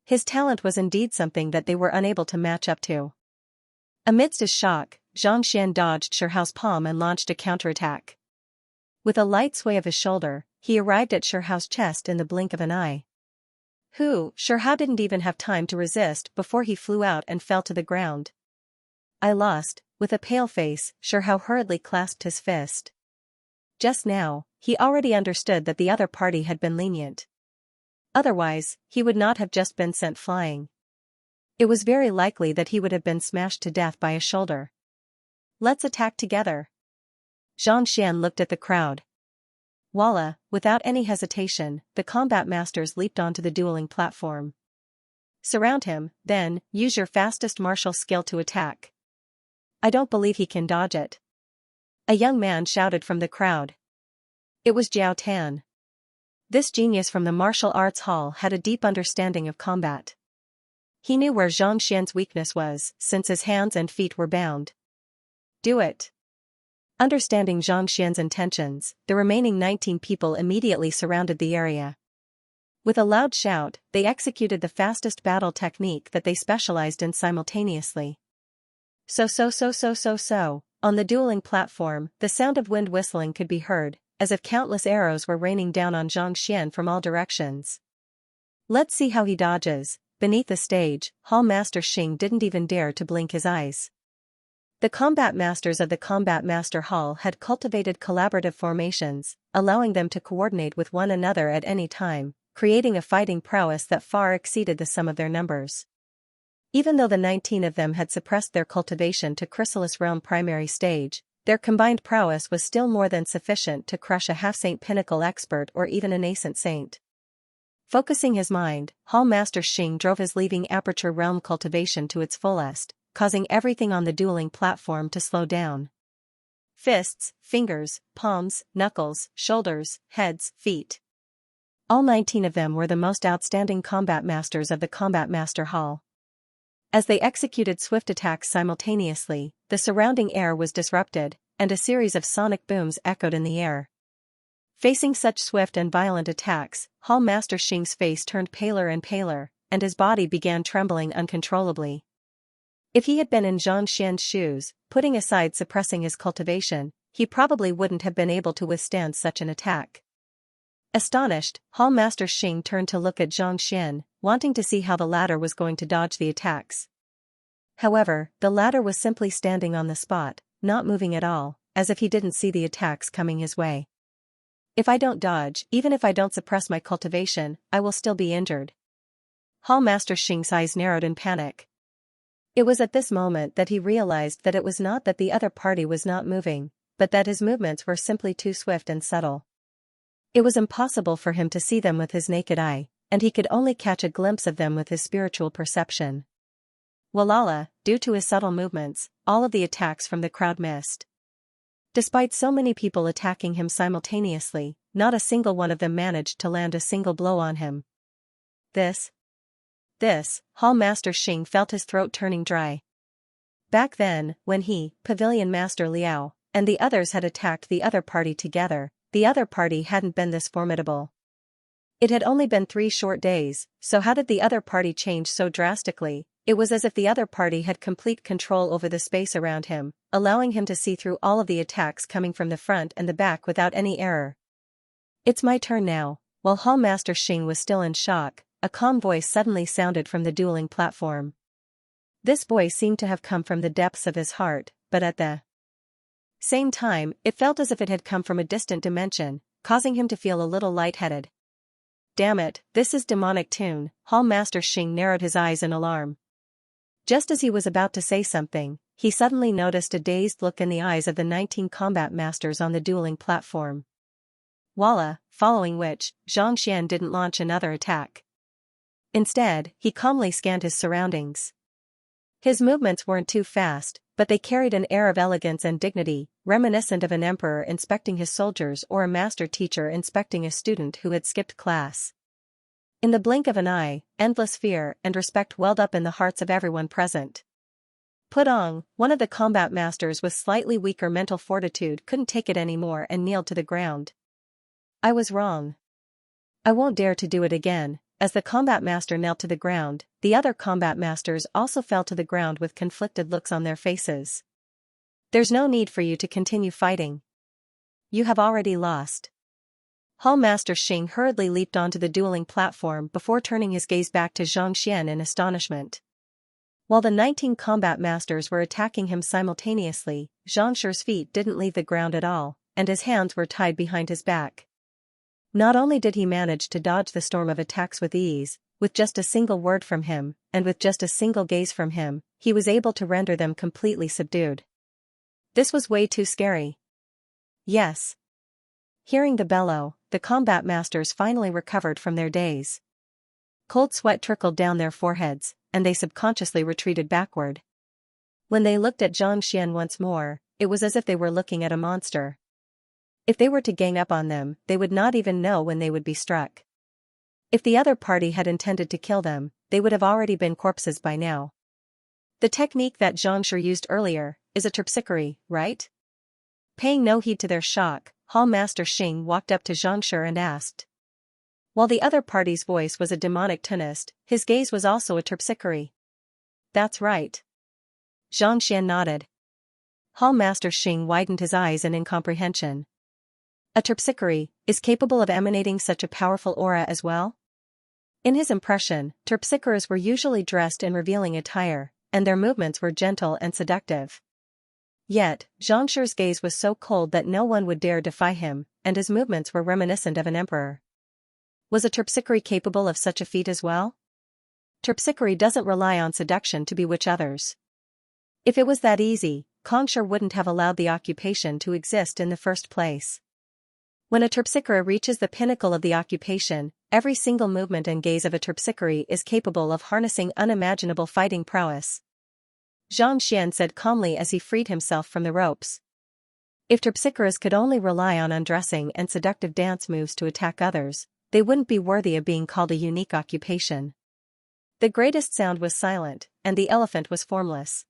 His talent was indeed something that they were unable to match up to. Amidst his shock, Zhang Xian dodged Shihao's palm and launched a counterattack. With a light sway of his shoulder, he arrived at Shihao's chest in the blink of an eye. Shihao didn't even have time to resist before he flew out and fell to the ground. I lost. With a pale face, Shihao hurriedly clasped his fist. Just now, he already understood that the other party had been lenient. Otherwise, he would not have just been sent flying. It was very likely that he would have been smashed to death by a shoulder. Let's attack together. Zhang Xian looked at the crowd. Voila, without any hesitation, the combat masters leaped onto the dueling platform. Surround him, then, use your fastest martial skill to attack. I don't believe he can dodge it. A young man shouted from the crowd. It was Jiao Tan. This genius from the martial arts hall had a deep understanding of combat. He knew where Zhang Xian's weakness was, since his hands and feet were bound. Do it. Understanding Zhang Xian's intentions, the remaining 19 people immediately surrounded the area. With a loud shout, they executed the fastest battle technique that they specialized in simultaneously. On the dueling platform, the sound of wind whistling could be heard, as if countless arrows were raining down on Zhang Xian from all directions. Let's see how he dodges. Beneath the stage, Hall Master Xing didn't even dare to blink his eyes. The combat masters of the Combat Master Hall had cultivated collaborative formations, allowing them to coordinate with one another at any time, creating a fighting prowess that far exceeded the sum of their numbers. Even though the 19 of them had suppressed their cultivation to Chrysalis Realm primary stage, their combined prowess was still more than sufficient to crush a half-saint pinnacle expert or even a nascent saint. Focusing his mind, Hall Master Xing drove his leaving Aperture Realm cultivation to its fullest, causing everything on the dueling platform to slow down. Fists, fingers, palms, knuckles, shoulders, heads, feet. All 19 of them were the most outstanding combat masters of the Combat Master Hall. As they executed swift attacks simultaneously, the surrounding air was disrupted, and a series of sonic booms echoed in the air. Facing such swift and violent attacks, Hall Master Xing's face turned paler and paler, and his body began trembling uncontrollably. If he had been in Zhang Xian's shoes, putting aside suppressing his cultivation, he probably wouldn't have been able to withstand such an attack. Astonished, Hall Master Xing turned to look at Zhang Xian, wanting to see how the latter was going to dodge the attacks. However, the latter was simply standing on the spot, not moving at all, as if he didn't see the attacks coming his way. If I don't dodge, even if I don't suppress my cultivation, I will still be injured. Hall Master Xing's eyes narrowed in panic. It was at this moment that he realized that it was not that the other party was not moving, but that his movements were simply too swift and subtle. It was impossible for him to see them with his naked eye, and he could only catch a glimpse of them with his spiritual perception. Walala, due to his subtle movements, all of the attacks from the crowd missed. Despite so many people attacking him simultaneously, not a single one of them managed to land a single blow on him. This, Hall Master Xing felt his throat turning dry. Back then, when he, Pavilion Master Liao, and the others had attacked the other party together, the other party hadn't been this formidable. It had only been 3 short days, so how did the other party change so drastically? It was as if the other party had complete control over the space around him, allowing him to see through all of the attacks coming from the front and the back without any error. It's my turn now. While Hall Master Xing was still in shock, a calm voice suddenly sounded from the dueling platform. This voice seemed to have come from the depths of his heart, but at the same time, it felt as if it had come from a distant dimension, causing him to feel a little lightheaded. Damn it, this is demonic tune. Hall Master Xing narrowed his eyes in alarm. Just as he was about to say something, he suddenly noticed a dazed look in the eyes of the 19 combat masters on the dueling platform. Voila, following which, Zhang Xian didn't launch another attack. Instead, he calmly scanned his surroundings. His movements weren't too fast, but they carried an air of elegance and dignity, reminiscent of an emperor inspecting his soldiers or a master teacher inspecting a student who had skipped class. In the blink of an eye, endless fear and respect welled up in the hearts of everyone present. Pudong, one of the combat masters with slightly weaker mental fortitude, couldn't take it anymore and kneeled to the ground. I was wrong. I won't dare to do it again. As the combat master knelt to the ground, the other combat masters also fell to the ground with conflicted looks on their faces. There's no need for you to continue fighting. You have already lost. Hall Master Xing hurriedly leaped onto the dueling platform before turning his gaze back to Xianxia in astonishment. While the 19 combat masters were attacking him simultaneously, Xiangshi's feet didn't leave the ground at all, and his hands were tied behind his back. Not only did he manage to dodge the storm of attacks with ease, with just a single word from him, and with just a single gaze from him, he was able to render them completely subdued. This was way too scary. Yes. Hearing the bellow, the combat masters finally recovered from their daze. Cold sweat trickled down their foreheads, and they subconsciously retreated backward. When they looked at Zhang Xian once more, it was as if they were looking at a monster. If they were to gang up on them, they would not even know when they would be struck. If the other party had intended to kill them, they would have already been corpses by now. The technique that Zhangshi used earlier is a terpsichore, right? Paying no heed to their shock, Hall Master Xing walked up to Zhangshi and asked. While the other party's voice was a demonic tunist, his gaze was also a terpsichore. That's right. Zhang Xian nodded. Hall Master Xing widened his eyes in incomprehension. A terpsichore is capable of emanating such a powerful aura as well? In his impression, terpsichores were usually dressed in revealing attire, and their movements were gentle and seductive. Yet, Zhangshi's gaze was so cold that no one would dare defy him, and his movements were reminiscent of an emperor. Was a terpsichore capable of such a feat as well? Terpsichore doesn't rely on seduction to bewitch others. If it was that easy, Kongsher wouldn't have allowed the occupation to exist in the first place. When a terpsichore reaches the pinnacle of the occupation, every single movement and gaze of a terpsichore is capable of harnessing unimaginable fighting prowess. Zhang Xian said calmly as he freed himself from the ropes. If terpsichores could only rely on undressing and seductive dance moves to attack others, they wouldn't be worthy of being called a unique occupation. The greatest sound was silent, and the elephant was formless.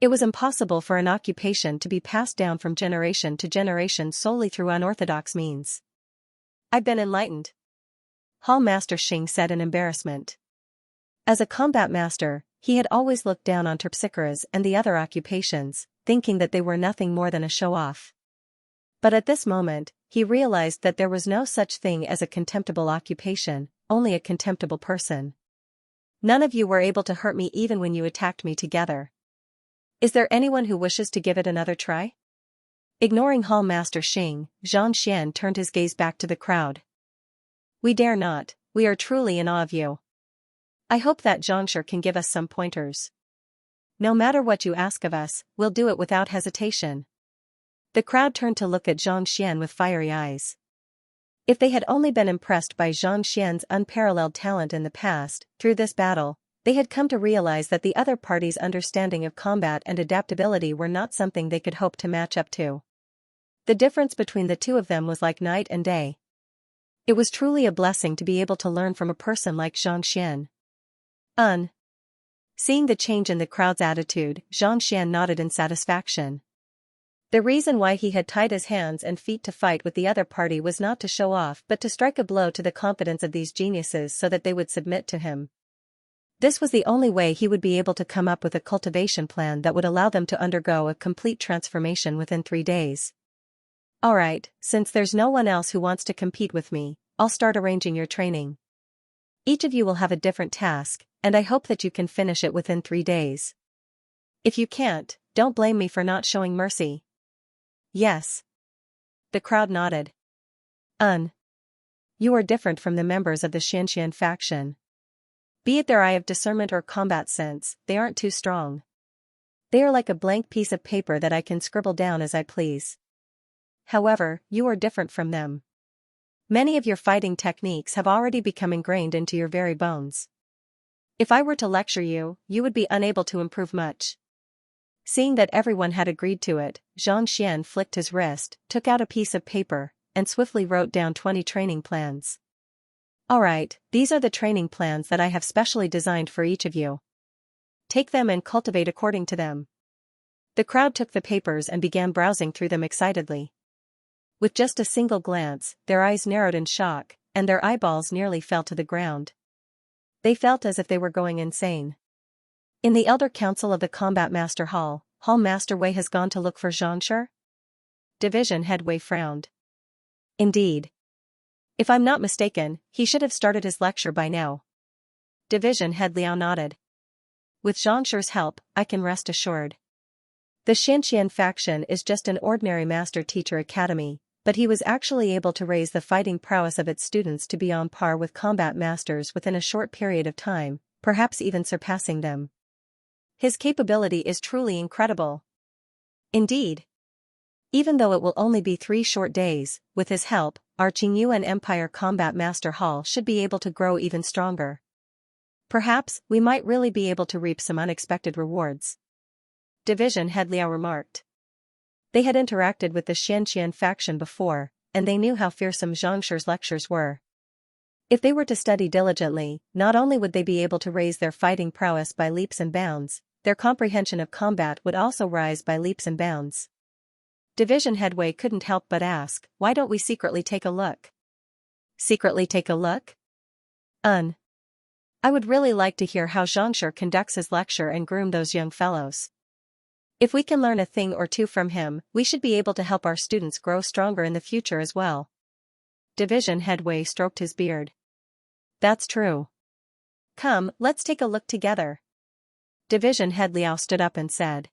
It was impossible for an occupation to be passed down from generation to generation solely through unorthodox means. I've been enlightened. Hall Master Xing said in embarrassment. As a combat master, he had always looked down on terpsichores and the other occupations, thinking that they were nothing more than a show-off. But at this moment, he realized that there was no such thing as a contemptible occupation, only a contemptible person. None of you were able to hurt me even when you attacked me together. Is there anyone who wishes to give it another try? Ignoring Hall Master Xing, Zhang Xian turned his gaze back to the crowd. We dare not, we are truly in awe of you. I hope that Zhangshi can give us some pointers. No matter what you ask of us, we'll do it without hesitation. The crowd turned to look at Zhang Xian with fiery eyes. If they had only been impressed by Zhang Xian's unparalleled talent in the past, through this battle, they had come to realize that the other party's understanding of combat and adaptability were not something they could hope to match up to. The difference between the two of them was like night and day. It was truly a blessing to be able to learn from a person like Zhang Xian. Seeing the change in the crowd's attitude, Zhang Xian nodded in satisfaction. The reason why he had tied his hands and feet to fight with the other party was not to show off but to strike a blow to the confidence of these geniuses so that they would submit to him. This was the only way he would be able to come up with a cultivation plan that would allow them to undergo a complete transformation within 3 days. Alright, since there's no one else who wants to compete with me, I'll start arranging your training. Each of you will have a different task, and I hope that you can finish it within 3 days. If you can't, don't blame me for not showing mercy. Yes. The crowd nodded. You are different from the members of the Xianxia faction. Be it their eye of discernment or combat sense, they aren't too strong. They are like a blank piece of paper that I can scribble down as I please. However, you are different from them. Many of your fighting techniques have already become ingrained into your very bones. If I were to lecture you, you would be unable to improve much. Seeing that everyone had agreed to it, Zhang Xian flicked his wrist, took out a piece of paper, and swiftly wrote down 20 training plans. Alright, these are the training plans that I have specially designed for each of you. Take them and cultivate according to them. The crowd took the papers and began browsing through them excitedly. With just a single glance, their eyes narrowed in shock, and their eyeballs nearly fell to the ground. They felt as if they were going insane. In the Elder Council of the Combat Master Hall, Hall Master Wei has gone to look for Xianxia? Division Head Wei frowned. Indeed. If I'm not mistaken, he should have started his lecture by now. Division Head Liao nodded. With Xianxia's help, I can rest assured. The Xianxia faction is just an ordinary master-teacher academy, but he was actually able to raise the fighting prowess of its students to be on par with combat masters within a short period of time, perhaps even surpassing them. His capability is truly incredible. Indeed. Even though it will only be 3 short days, with his help, our Qingyuan Empire Combat Master Hall should be able to grow even stronger. Perhaps, we might really be able to reap some unexpected rewards. Division Head Liao remarked. They had interacted with the Xianxia faction before, and they knew how fearsome Xianxia's lectures were. If they were to study diligently, not only would they be able to raise their fighting prowess by leaps and bounds, their comprehension of combat would also rise by leaps and bounds. Division Head Wei couldn't help but ask, why don't we secretly take a look? Secretly take a look? I would really like to hear how Xianxia conducts his lecture and groom those young fellows. If we can learn a thing or two from him, we should be able to help our students grow stronger in the future as well. Division Head Wei stroked his beard. That's true. Come, let's take a look together. Division Head Liao stood up and said.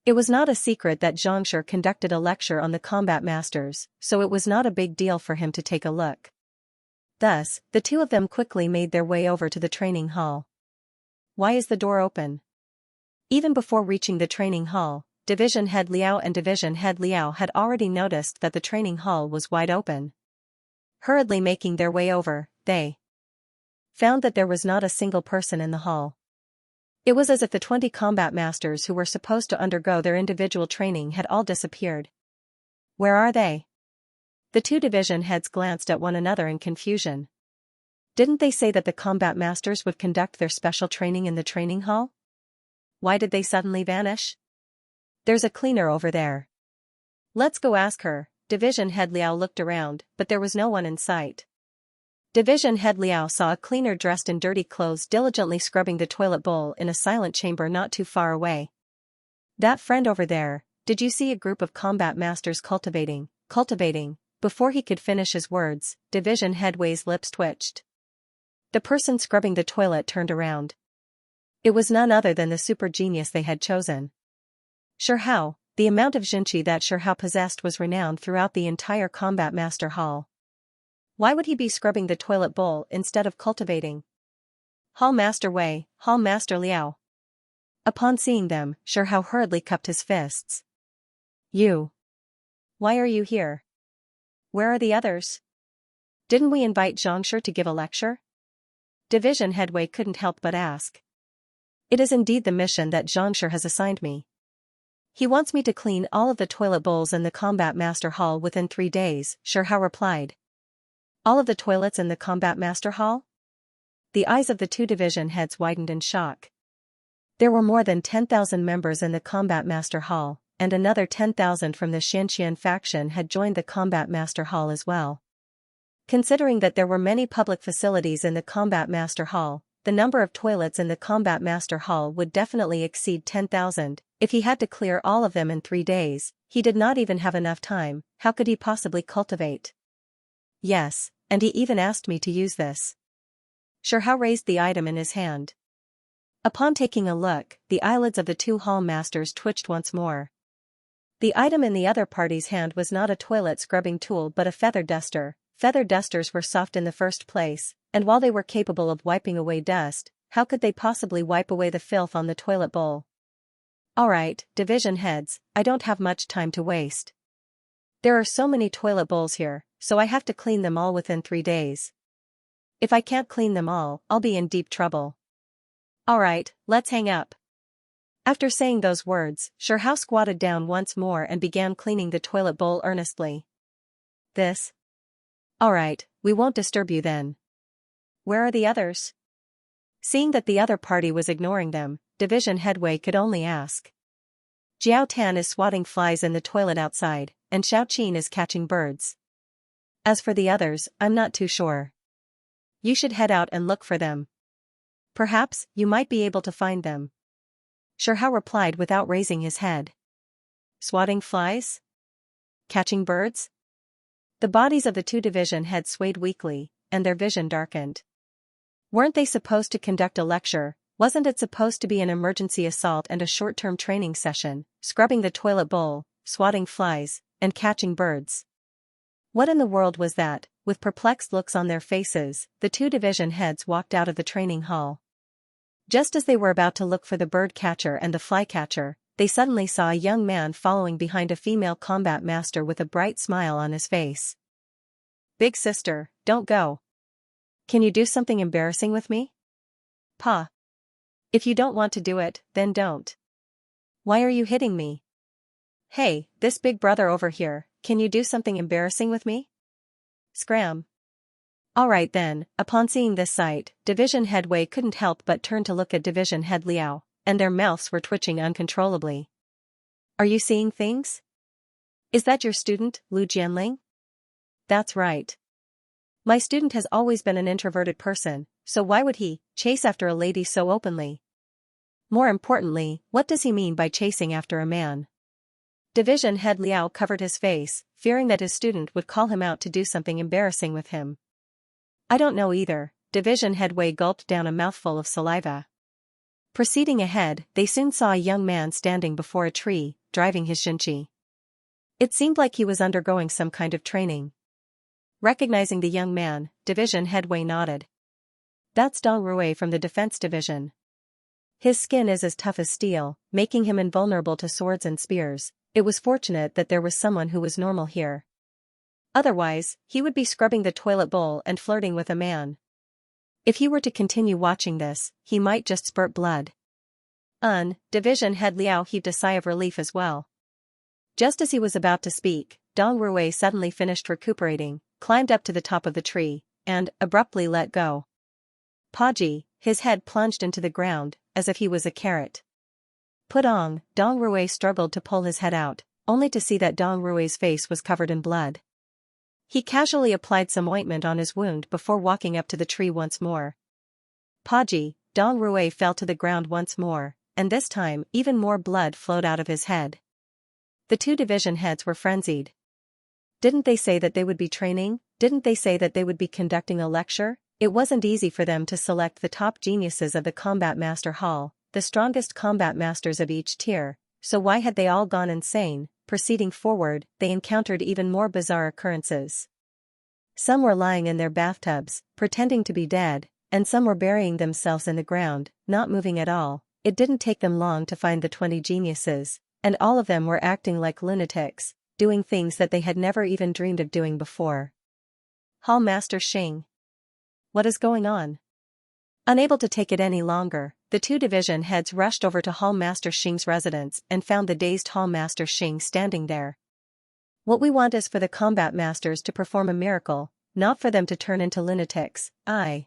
It was not a secret that Xianxia conducted a lecture on the combat masters, so it was not a big deal for him to take a look. Thus, the two of them quickly made their way over to the training hall. Why is the door open? Even before reaching the training hall, Division Head Liao and Division Head Liao had already noticed that the training hall was wide open. Hurriedly making their way over, they found that there was not a single person in the hall. It was as if the 20 combat masters who were supposed to undergo their individual training had all disappeared. Where are they? The two division heads glanced at one another in confusion. Didn't they say that the combat masters would conduct their special training in the training hall? Why did they suddenly vanish? There's a cleaner over there. Let's go ask her. Division Head Liao looked around, but there was no one in sight. Division Head Liao saw a cleaner dressed in dirty clothes diligently scrubbing the toilet bowl in a silent chamber not too far away. That friend over there, did you see a group of combat masters cultivating? Before he could finish his words, Division Head Wei's lips twitched. The person scrubbing the toilet turned around. It was none other than the super genius they had chosen. Shihao, the amount of Xinqi that Shihao possessed was renowned throughout the entire Combat Master Hall. Why would he be scrubbing the toilet bowl instead of cultivating? Hall Master Wei, Hall Master Liao. Upon seeing them, Shihao hurriedly cupped his fists. You. Why are you here? Where are the others? Didn't we invite Xianxia to give a lecture? Division Head Wei couldn't help but ask. It is indeed the mission that Xianxia has assigned me. He wants me to clean all of the toilet bowls in the Combat Master Hall within 3 days, Shihao replied. All of the toilets in the Combat Master Hall? The eyes of the two division heads widened in shock. There were more than 10,000 members in the Combat Master Hall, and another 10,000 from the Xianxia faction had joined the Combat Master Hall as well. Considering that there were many public facilities in the Combat Master Hall, the number of toilets in the Combat Master Hall would definitely exceed 10,000. If he had to clear all of them in 3 days, he did not even have enough time. How could he possibly cultivate? Yes, and he even asked me to use this. Shihao raised the item in his hand. Upon taking a look, the eyelids of the two hall masters twitched once more. The item in the other party's hand was not a toilet scrubbing tool but a feather duster. Feather dusters were soft in the first place, and while they were capable of wiping away dust, how could they possibly wipe away the filth on the toilet bowl? Alright, division heads, I don't have much time to waste. There are so many toilet bowls here, so I have to clean them all within 3 days. If I can't clean them all, I'll be in deep trouble. Alright, let's hang up. After saying those words, Shihao squatted down once more and began cleaning the toilet bowl earnestly. Alright, we won't disturb you then. Where are the others? Seeing that the other party was ignoring them, Division Head Wei could only ask. Jiao Tan is swatting flies in the toilet outside, and Xiao Qin is catching birds. As for the others, I'm not too sure. You should head out and look for them. Perhaps, you might be able to find them. Shihao replied without raising his head. Swatting flies? Catching birds? The bodies of the two division heads swayed weakly, and their vision darkened. Weren't they supposed to conduct a lecture? Wasn't it supposed to be an emergency assault and a short-term training session, scrubbing the toilet bowl, swatting flies, and catching birds? What in the world was that? With perplexed looks on their faces, the two division heads walked out of the training hall. Just as they were about to look for the bird catcher and the fly catcher, they suddenly saw a young man following behind a female combat master with a bright smile on his face. Big sister, don't go. Can you do something embarrassing with me? Pa. If you don't want to do it, then don't. Why are you hitting me? Hey, this big brother over here, can you do something embarrassing with me? Scram. Alright then, upon seeing this sight, Division Head Wei couldn't help but turn to look at Division Head Liao, and their mouths were twitching uncontrollably. Are you seeing things? Is that your student, Lu Jianling? That's right. My student has always been an introverted person, so why would he chase after a lady so openly? More importantly, what does he mean by chasing after a man? Division Head Liao covered his face, fearing that his student would call him out to do something embarrassing with him. I don't know either. Division Head Wei gulped down a mouthful of saliva. Proceeding ahead, they soon saw a young man standing before a tree, driving his Xianxia. It seemed like he was undergoing some kind of training. Recognizing the young man, Division Head Wei nodded. That's Dong Rui from the Defense Division. His skin is as tough as steel, making him invulnerable to swords and spears. It was fortunate that there was someone who was normal here. Otherwise, he would be scrubbing the toilet bowl and flirting with a man. If he were to continue watching this, he might just spurt blood. Division Head Liao heaved a sigh of relief as well. Just as he was about to speak, Dong Rui suddenly finished recuperating, climbed up to the top of the tree, and abruptly let go. Paji, his head plunged into the ground, as if he was a carrot. Putong, Dong Rui struggled to pull his head out, only to see that Dong Rui's face was covered in blood. He casually applied some ointment on his wound before walking up to the tree once more. Paji, Dong Rui fell to the ground once more, and this time even more blood flowed out of his head. The two division heads were frenzied. Didn't they say that they would be training? Didn't they say that they would be conducting a lecture? It wasn't easy for them to select the top geniuses of the Combat Master Hall, the strongest combat masters of each tier, so why had they all gone insane? Proceeding forward, they encountered even more bizarre occurrences. Some were lying in their bathtubs, pretending to be dead, and some were burying themselves in the ground, not moving at all. It didn't take them long to find the 20 geniuses, and all of them were acting like lunatics, doing things that they had never even dreamed of doing before. Hall Master Xing. What is going on? Unable to take it any longer, the two division heads rushed over to Hall Master Xing's residence and found the dazed Hall Master Xing standing there. What we want is for the combat masters to perform a miracle, not for them to turn into lunatics. I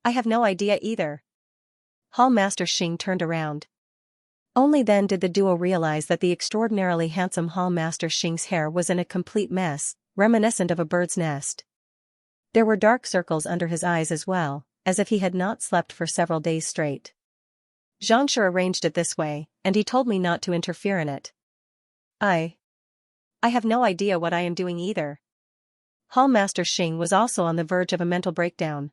have no idea either. Hall Master Xing turned around. Only then did the duo realize that the extraordinarily handsome Hall Master Xing's hair was in a complete mess, reminiscent of a bird's nest. There were dark circles under his eyes as well, as if he had not slept for several days straight. Xianxia arranged it this way, and he told me not to interfere in it. I have no idea what I am doing either. Hall Master Xing was also on the verge of a mental breakdown.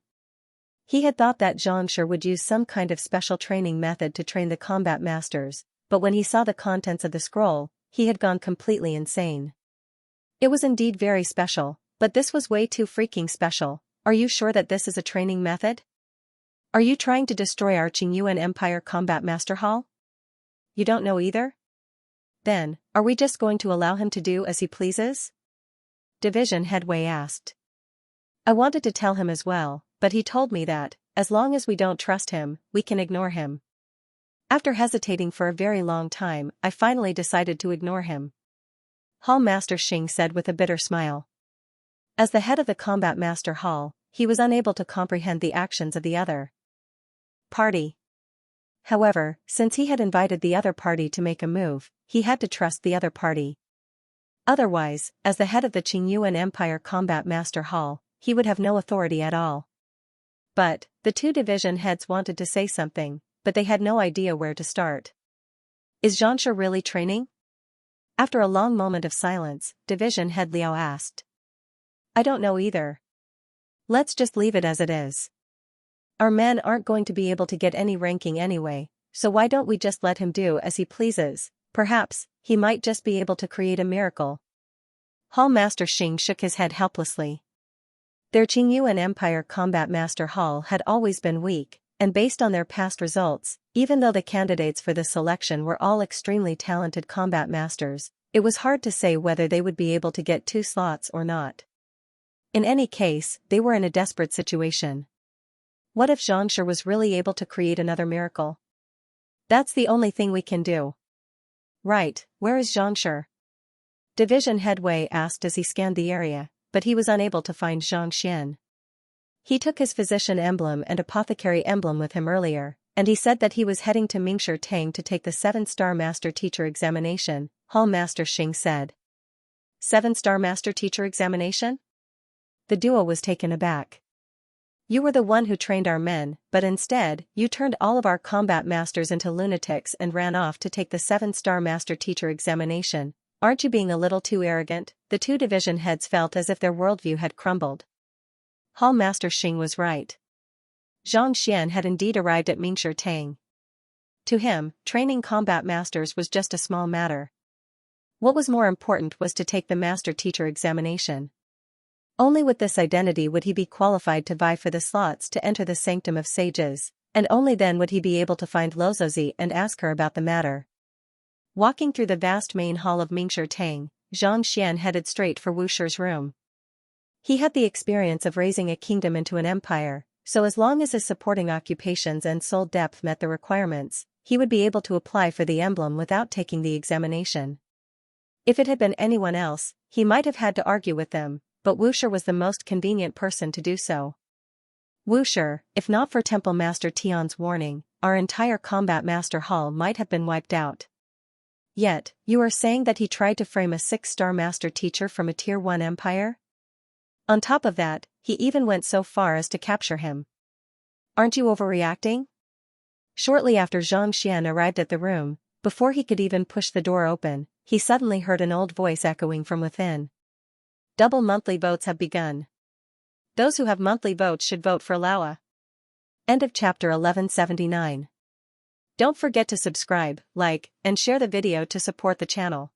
He had thought that Xianxia would use some kind of special training method to train the combat masters, but when he saw the contents of the scroll, he had gone completely insane. It was indeed very special, but this was way too freaking special. Are you sure that this is a training method? Are you trying to destroy our Qingyuan Empire Combat Master Hall? You don't know either? Then, are we just going to allow him to do as he pleases? Division Head Wei asked. I wanted to tell him as well, but he told me that, as long as we don't trust him, we can ignore him. After hesitating for a very long time, I finally decided to ignore him. Hall Master Xing said with a bitter smile. As the head of the Combat Master Hall, he was unable to comprehend the actions of the other party. However, since he had invited the other party to make a move, he had to trust the other party. Otherwise, as the head of the Qingyuan Empire Combat Master Hall, he would have no authority at all. But, the two division heads wanted to say something, but they had no idea where to start. Is Xianxia really training? After a long moment of silence, Division Head Liao asked. I don't know either. Let's just leave it as it is. Our men aren't going to be able to get any ranking anyway, so why don't we just let him do as he pleases? Perhaps, he might just be able to create a miracle. Hall Master Xing shook his head helplessly. Their Qingyuan Empire Combat Master Hall had always been weak, and based on their past results, even though the candidates for this selection were all extremely talented combat masters, it was hard to say whether they would be able to get 2 slots or not. In any case, they were in a desperate situation. What if Xianxia was really able to create another miracle? That's the only thing we can do. Right, where is Xianxia? Division Head Wei asked as he scanned the area, but he was unable to find Zhang Xian. He took his physician emblem and apothecary emblem with him earlier, and he said that he was heading to Mingshi Tang to take the 7-star Master Teacher examination, Hall Master Xing said. 7-star Master Teacher examination? The duo was taken aback. You were the one who trained our men, but instead, you turned all of our combat masters into lunatics and ran off to take the 7-star Master Teacher examination. Aren't you being a little too arrogant? The two division heads felt as if their worldview had crumbled. Hall Master Xing was right. Zhang Xian had indeed arrived at Mingshi Tang. To him, training combat masters was just a small matter. What was more important was to take the Master Teacher examination. Only with this identity would he be qualified to vie for the slots to enter the Sanctum of Sages, and only then would he be able to find Luozi and ask her about the matter. Walking through the vast main hall of Mingshi Tang, Zhang Xian headed straight for Wu Shi's room. He had the experience of raising a kingdom into an empire, so as long as his supporting occupations and soul depth met the requirements, he would be able to apply for the emblem without taking the examination. If it had been anyone else, he might have had to argue with them, but Wu Shi was the most convenient person to do so. Wu Shi, if not for Temple Master Tian's warning, our entire Combat Master Hall might have been wiped out. Yet, you are saying that he tried to frame a 6-star Master Teacher from a Tier 1 empire? On top of that, he even went so far as to capture him. Aren't you overreacting? Shortly after Zhang Xian arrived at the room, before he could even push the door open, he suddenly heard an old voice echoing from within. Double monthly votes have begun. Those who have monthly votes should vote for Laowa. End of chapter 1179. Don't forget to subscribe, like, and share the video to support the channel.